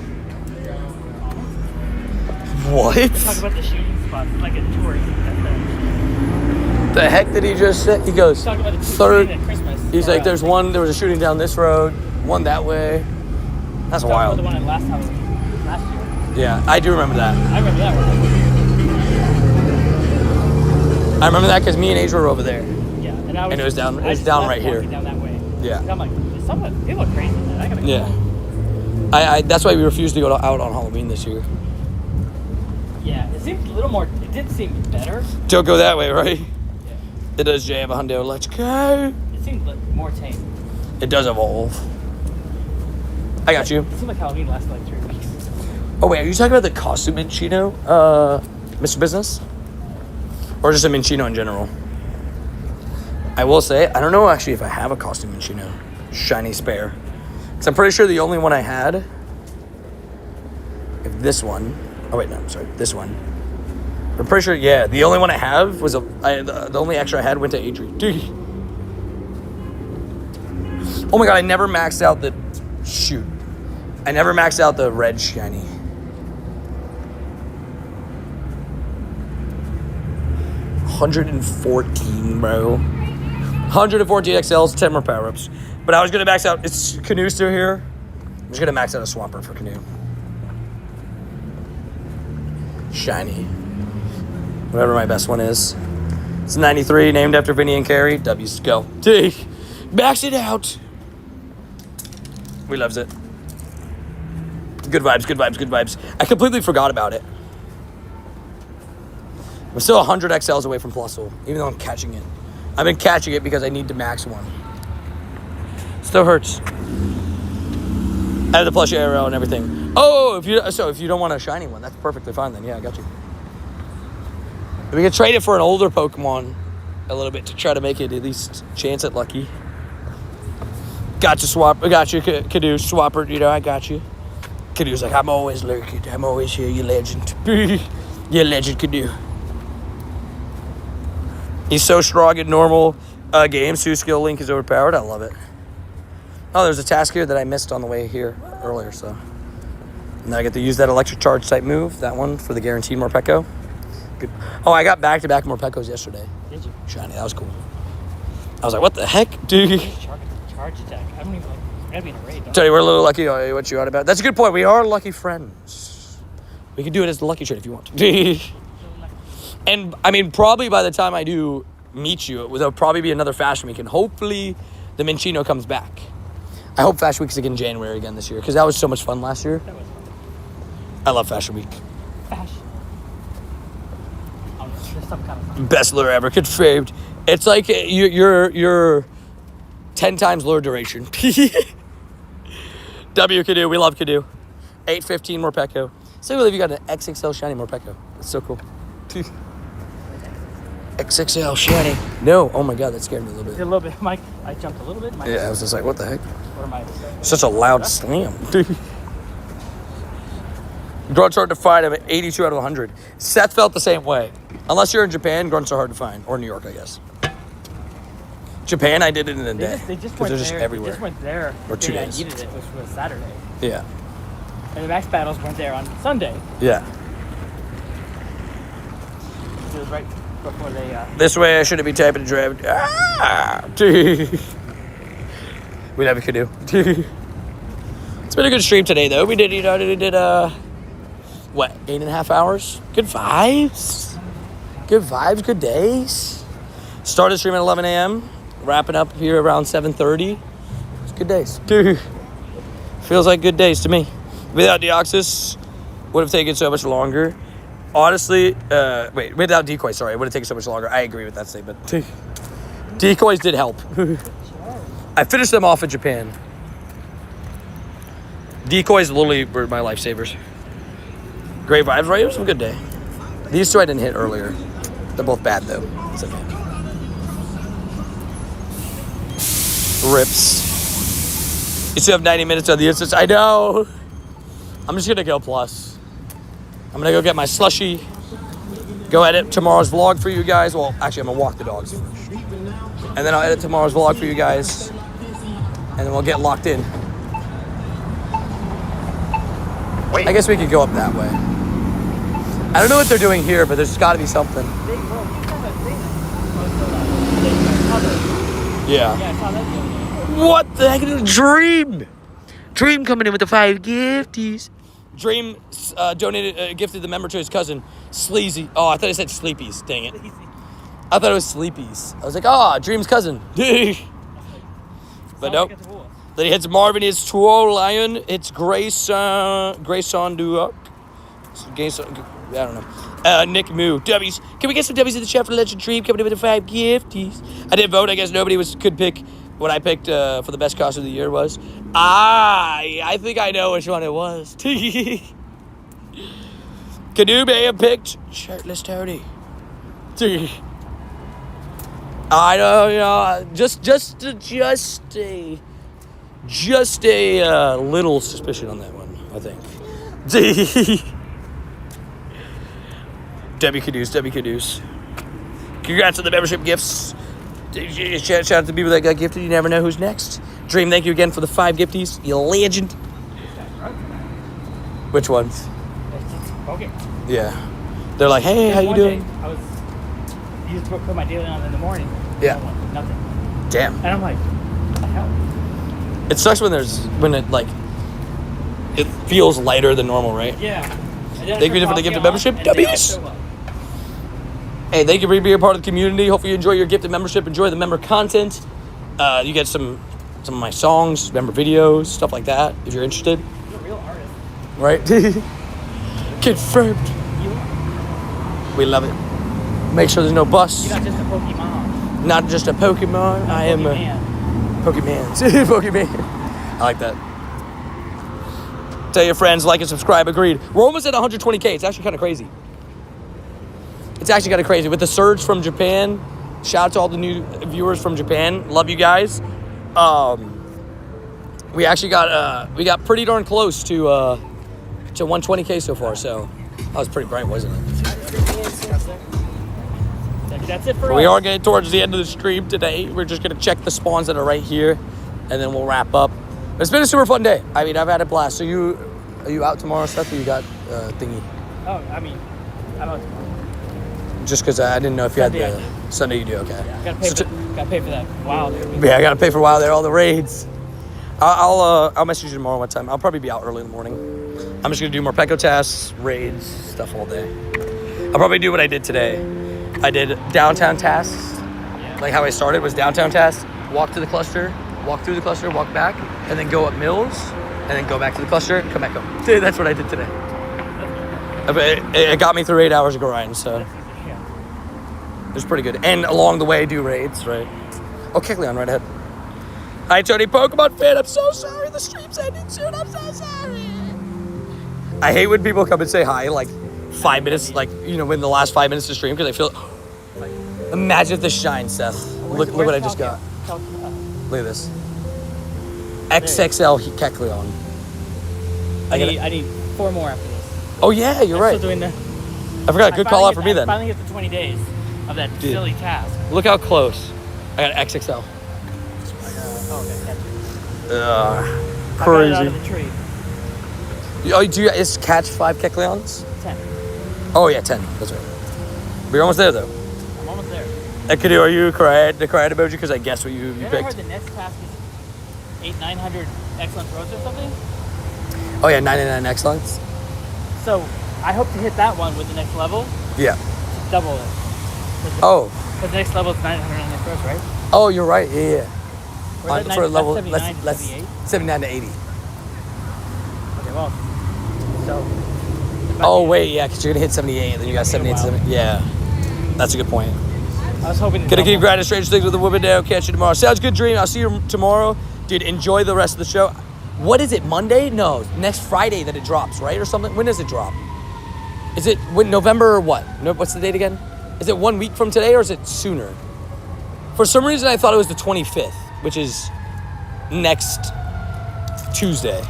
What? Talk about the shooting spots. It's like a tourist. The heck did he just say? He goes, Talk about the third. at Christmas. He's like, there was a shooting down this road, one that way. That's Talk about wild. the one at last year. Yeah, I do remember that. I remember that one. I remember that because me and Age were over there. Yeah, and it was down right here. Down that way. Yeah. And I'm like, people are crazy. Man. I gotta go. Yeah. That's why we refused to go out on Halloween this year. Yeah, it seemed a little more. It did seem better. Don't go that way, right? Yeah. It does jam a hundo. Let's go. It seemed more tame. It does evolve. I got you. It seemed like Halloween lasted like 3 weeks. Oh wait, are you talking about the costume Minccino, Mr. Business? Or just a Minccino in general? I will say, I don't know actually if I have a costume Minccino. Shiny spare. Because I'm pretty sure the only one I had... If this one... Oh wait, no, I'm sorry. This one. I'm pretty sure, yeah, the only one I have was the only extra I had went to Adri. Oh my god, I never maxed out the... Shoot. I never maxed out the red shiny. $114, bro. 114 XLs, 10 more power-ups. But I was gonna max out. It's Canoe still here. I'm just gonna max out a Swampert for Canoe. Shiny. Whatever my best one is. It's 93, named after Vinny and Carrie. W's go. D. Max it out. We loves it. Good vibes, good vibes, good vibes. I completely forgot about it. I'm still 100 XLs away from Plus Soul, even though I'm catching it. I've been catching it because I need to max one. Still hurts. I have the plush arrow and everything. Oh, if you don't want a shiny one, that's perfectly fine then. Yeah, I got you. We can trade it for an older Pokemon a little bit to try to make it at least chance at lucky. Got you, Canoe, Swampert, you know, I got you. Canoe's like, I'm always lurking. I'm always here, you legend. You legend, Canoe. He's so strong in normal games. 2 skill link is overpowered. I love it. Oh, there's a task here that I missed on the way here earlier, so. Now I get to use that electric charge type move, that one, for the guaranteed Morpeko. Good. Oh, I got back-to-back Morpekos yesterday. Did you? Shiny, that was cool. I was like, what the heck, dude? Charge attack. I don't even like. I gotta be in a raid. Tell you, we're a little lucky. What you on about? That's a good point. We are lucky friends. We can do it as the lucky trade if you want. And I mean, probably by the time I do meet you, there'll probably be another Fashion Week, and hopefully the Minccino comes back. I hope Fashion Week's again in January again this year, because that was so much fun last year. That was fun. I love Fashion Week. Fashion. There's some kind of fun. Best lure ever confirmed. It's like you're 10 times lure duration. W Canoe, we love Canoe. 815 Morpeko. So believe you got an XXL shiny Morpeko. That's so cool. XXL shiny. No, oh my god, that scared me a little bit. A little bit, Mike. I jumped a little bit. Mike, Yeah, I was just like, what the heck? What am I? Such a loud slam. Grunts are hard to find. I'm at 82 out of 100. Seth felt the same way. Unless you're in Japan, grunts are hard to find. Or New York, I guess. Japan, I did it in a day. They just because went they're just there. everywhere. They just went there. Or 2 the day days. I needed it, which was Saturday. Yeah. And the max battles went there on Sunday. Yeah. It was right before they. This way, I shouldn't be typing and driving. Ah! We never could do. It's been a good stream today, though. We did, what, 8.5 hours? Good vibes. Good vibes, good days. Started stream at 11 a.m. Wrapping up here around 7:30. It's good days. Feels like good days to me. Without Deoxys, would have taken so much longer. Honestly, without decoys, sorry, it would have taken so much longer. I agree with that statement. Decoys did help. I finished them off in Japan. Decoys literally were my lifesavers. Great vibes, right? It was a good day. These two I didn't hit earlier. They're both bad, though. It's okay. Rips. You still have 90 minutes on the instance. I know. I'm just going to go plus. I'm going to go get my slushie. Go edit tomorrow's vlog for you guys. Well, actually, I'm going to walk the dogs first. And then I'll edit tomorrow's vlog for you guys. And then we'll get locked in. I guess we could go up that way. I don't know what they're doing here, but there's got to be something. Yeah. Yeah, I saw that the other day. What the heck is a Dream? Dream coming in with the 5 gifties. Dream gifted the member to his cousin, Sleazy. Oh, I thought it said Sleepies. Dang it. I thought it was Sleepies. I was like, Dream's cousin. But nope. Then he hits Marvin, his Tuo Lion. It's Grayson Duok. Gain some, I don't know. Nick Moo. W's. Can we get some W's in the chat for Legend Dream? Coming in with the 5 gifties. I didn't vote. I guess nobody could pick what I picked for the best costume of the year was. I think I know which one it was. Canoe may have picked Shirtless Tony. I know, you know, just a little suspicion on that one, I think. Debbie Caduce. Congrats on the membership gifts. Shout out to the people that got gifted. You never know who's next. Dream, thank you again for the 5 gifties. You legend. Which ones? Okay. Yeah. They're like, hey, how you doing? I was used to put my daily on in the morning. Yeah. Nothing. Damn. And I'm like, what the hell? It sucks when it feels lighter than normal, right? Yeah. Thank you for the gifted membership. W's. Hey, thank you for being a part of the community. Hopefully you enjoy your gifted membership. Enjoy the member content. You get some of my songs, member videos, stuff like that, if you're interested. You're a real artist. Right? Confirmed. We love it. Make sure there's no busts. You're not just a Pokemon. Not just a Pokemon. I am a Pokemon. Pokemon. I like that. Tell your friends, like and subscribe. Agreed. We're almost at 120K. It's actually kind of crazy. It's actually kind of crazy. With the surge from Japan, shout out to all the new viewers from Japan. Love you guys. We actually got pretty darn close to 120K so far. So that was pretty bright, wasn't it? That's it for us. We are getting towards the end of the stream today. We're just gonna check the spawns that are right here, and then we'll wrap up. It's been a super fun day. I mean, I've had a blast. So are you out tomorrow, Seth, or you got thingy? Oh, I mean, I'm out tomorrow. Just because I didn't know if you Sunday had the Sunday you do. Okay. Yeah, gotta pay for that. Wow. Yeah, I gotta pay for WoW there, all the raids. I'll message you tomorrow one time. I'll probably be out early in the morning. I'm just gonna do Morpeko tasks, raids, stuff all day. I'll probably do what I did today. I did downtown tasks, like how I started was downtown tasks. Walk to the cluster, walk through the cluster, walk back, and then go up mills, and then go back to the cluster, come back home. Dude, that's what I did today. It got me through 8 hours of grind, so it was pretty good. And along the way, do raids, right? Oh, Kecleon right ahead. Hi, Tony, Pokemon fan. I'm so sorry the stream's ending soon. I'm so sorry. I hate when people come and say hi, like 5 minutes, like, you know, in the last 5 minutes of stream, because I feel. Imagine the shine, Seth. Look what I just got. Look at this. XXL Kecleon. I need 4 more after this. Oh yeah, you're right. Still doing the. I forgot. Good call out for me then. Finally get the 20 days of that silly task. Look how close. I got XXL. Crazy. Out of the tree. Oh, do you guys catch 5 Kecleons? 10. Oh yeah, 10. That's right. We're almost there though. I'm almost there. Ekadu, are you the cried emoji? Because I guess what you I picked. heard the next task is 900 excellent throws or something. Oh yeah, 99 excellence. So I hope to hit that one with the next level. Yeah. Double it. Oh. Because the next level is 900 throws, right? Oh, you're right. Yeah. For level, 79 let's 79 to 80. Okay, well. So. Oh wait, yeah, because you're gonna hit 78, and then you got 78 to 70. Yeah. That's a good point. I was hoping to Gonna keep grinding Stranger Things with the woman now. Catch you tomorrow. Sounds good, Dream. I'll see you tomorrow. Dude, enjoy the rest of the show. What is it, Monday? No, next Friday that it drops, right? Or something? When does it drop? Is it November or what? No, what's the date again? Is it 1 week from today or is it sooner? For some reason, I thought it was the 25th, which is next Tuesday.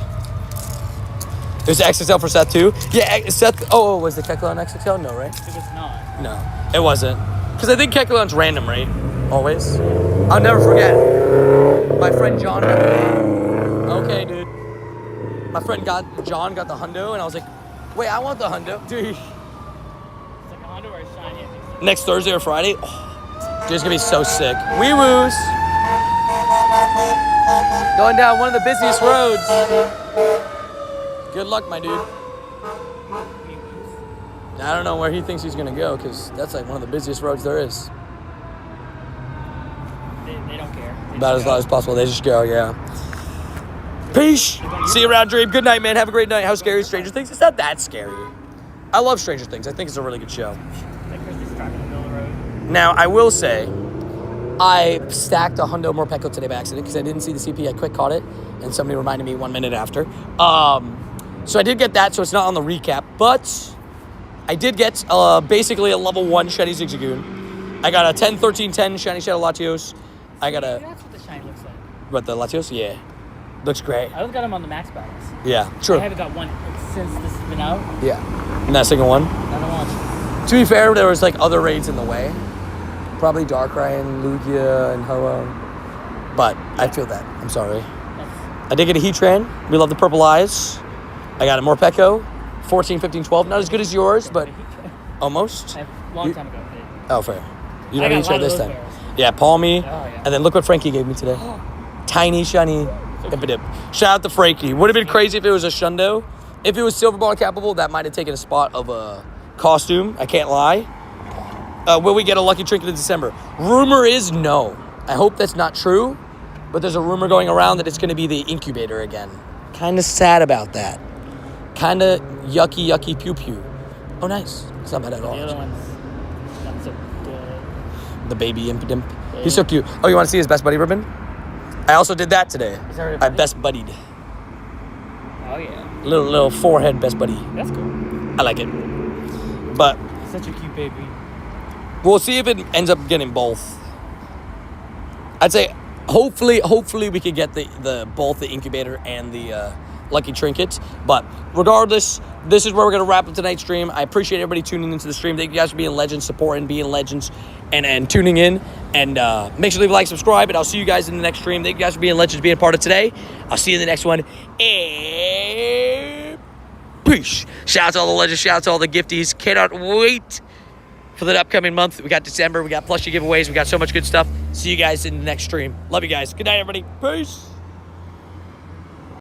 There's XXL for Seth too? Yeah, Seth. Oh, was the Kecleon XXL? No, right? It was not. No, it wasn't. Because I think Kecleon's random, right? Always. I'll never forget. My friend John got okay, dude. My friend John got the hundo, and I was like, wait, I want the hundo. Dude. It's like a hundo or a shiny. Next Thursday or Friday? Oh, dude, it's going to be so sick. Wee-woos. Going down one of the busiest roads. Good luck, my dude. I don't know where he thinks he's going to go, because that's like one of the busiest roads there is. They don't care. About as loud as possible. They just go, yeah. Peace. See you around, Dream. Good night, man. Have a great night. How scary is Stranger Things? It's not that scary. I love Stranger Things. I think it's a really good show. Like Chris just driving in the middle of the road. Now, I will say, I stacked a Hundo Morpeko today by accident because I didn't see the CP. I quick caught it, and somebody reminded me 1 minute after. So I did get that, so it's not on the recap. But I did get basically a level 1 Shiny Zigzagoon. I got a 10, 13, 10 Shiny Shadow Latios. I got a... That's what the shiny looks like. What, the Latios? Yeah. Looks great. I always got him on the max battles. Yeah, true. I haven't got one since this has been out. Yeah. And that second one? I don't want. To be fair, there was like other raids in the way. Probably Darkrai and Lugia and Ho-Oh. But I feel that. I'm sorry. I did get a Heatran. We love the purple eyes. I got a Morpeko. 14, 15, 12. Not as good as yours, but almost. A long time ago. Oh, fair. You I don't got a Heatran lot this of those time. bears. Yeah, Palmy. Oh, yeah. And then look what Frankie gave me today. Tiny, shiny, Impidip. Shout out to Frankie. Would have been crazy if it was a Shundo. If it was Silver Ball Capable, that might have taken a spot of a costume. I can't lie. Will we get a lucky trinket in December? Rumor is no. I hope that's not true. But there's a rumor going around that it's going to be the incubator again. Kind of sad about that. Kind of yucky pew pew. Oh, nice. It's not bad at all. The other one's not so good. The baby Impidimp. He's so cute. Oh, you want to see his best buddy ribbon? I also did that today. Is that already I buddy? best buddied. Oh yeah. Little forehead best buddy. That's cool. I like it. But Such a cute baby. we'll see if it ends up getting both. I'd say hopefully we could get the both the incubator and the lucky trinkets. But regardless, this is where we're gonna wrap up tonight's stream. I appreciate everybody tuning into the stream. Thank you guys for being legends, supporting, being legends, and tuning in. And make sure to leave a like, subscribe, and I'll see you guys in the next stream. Thank you guys for being legends, being a part of today. I'll see you in the next one. And peace. Shout out to all the legends, shout out to all the gifties. Cannot wait for the upcoming month. We got December, we got plushie giveaways, we got so much good stuff. See you guys in the next stream. Love you guys. Good night, everybody. Peace.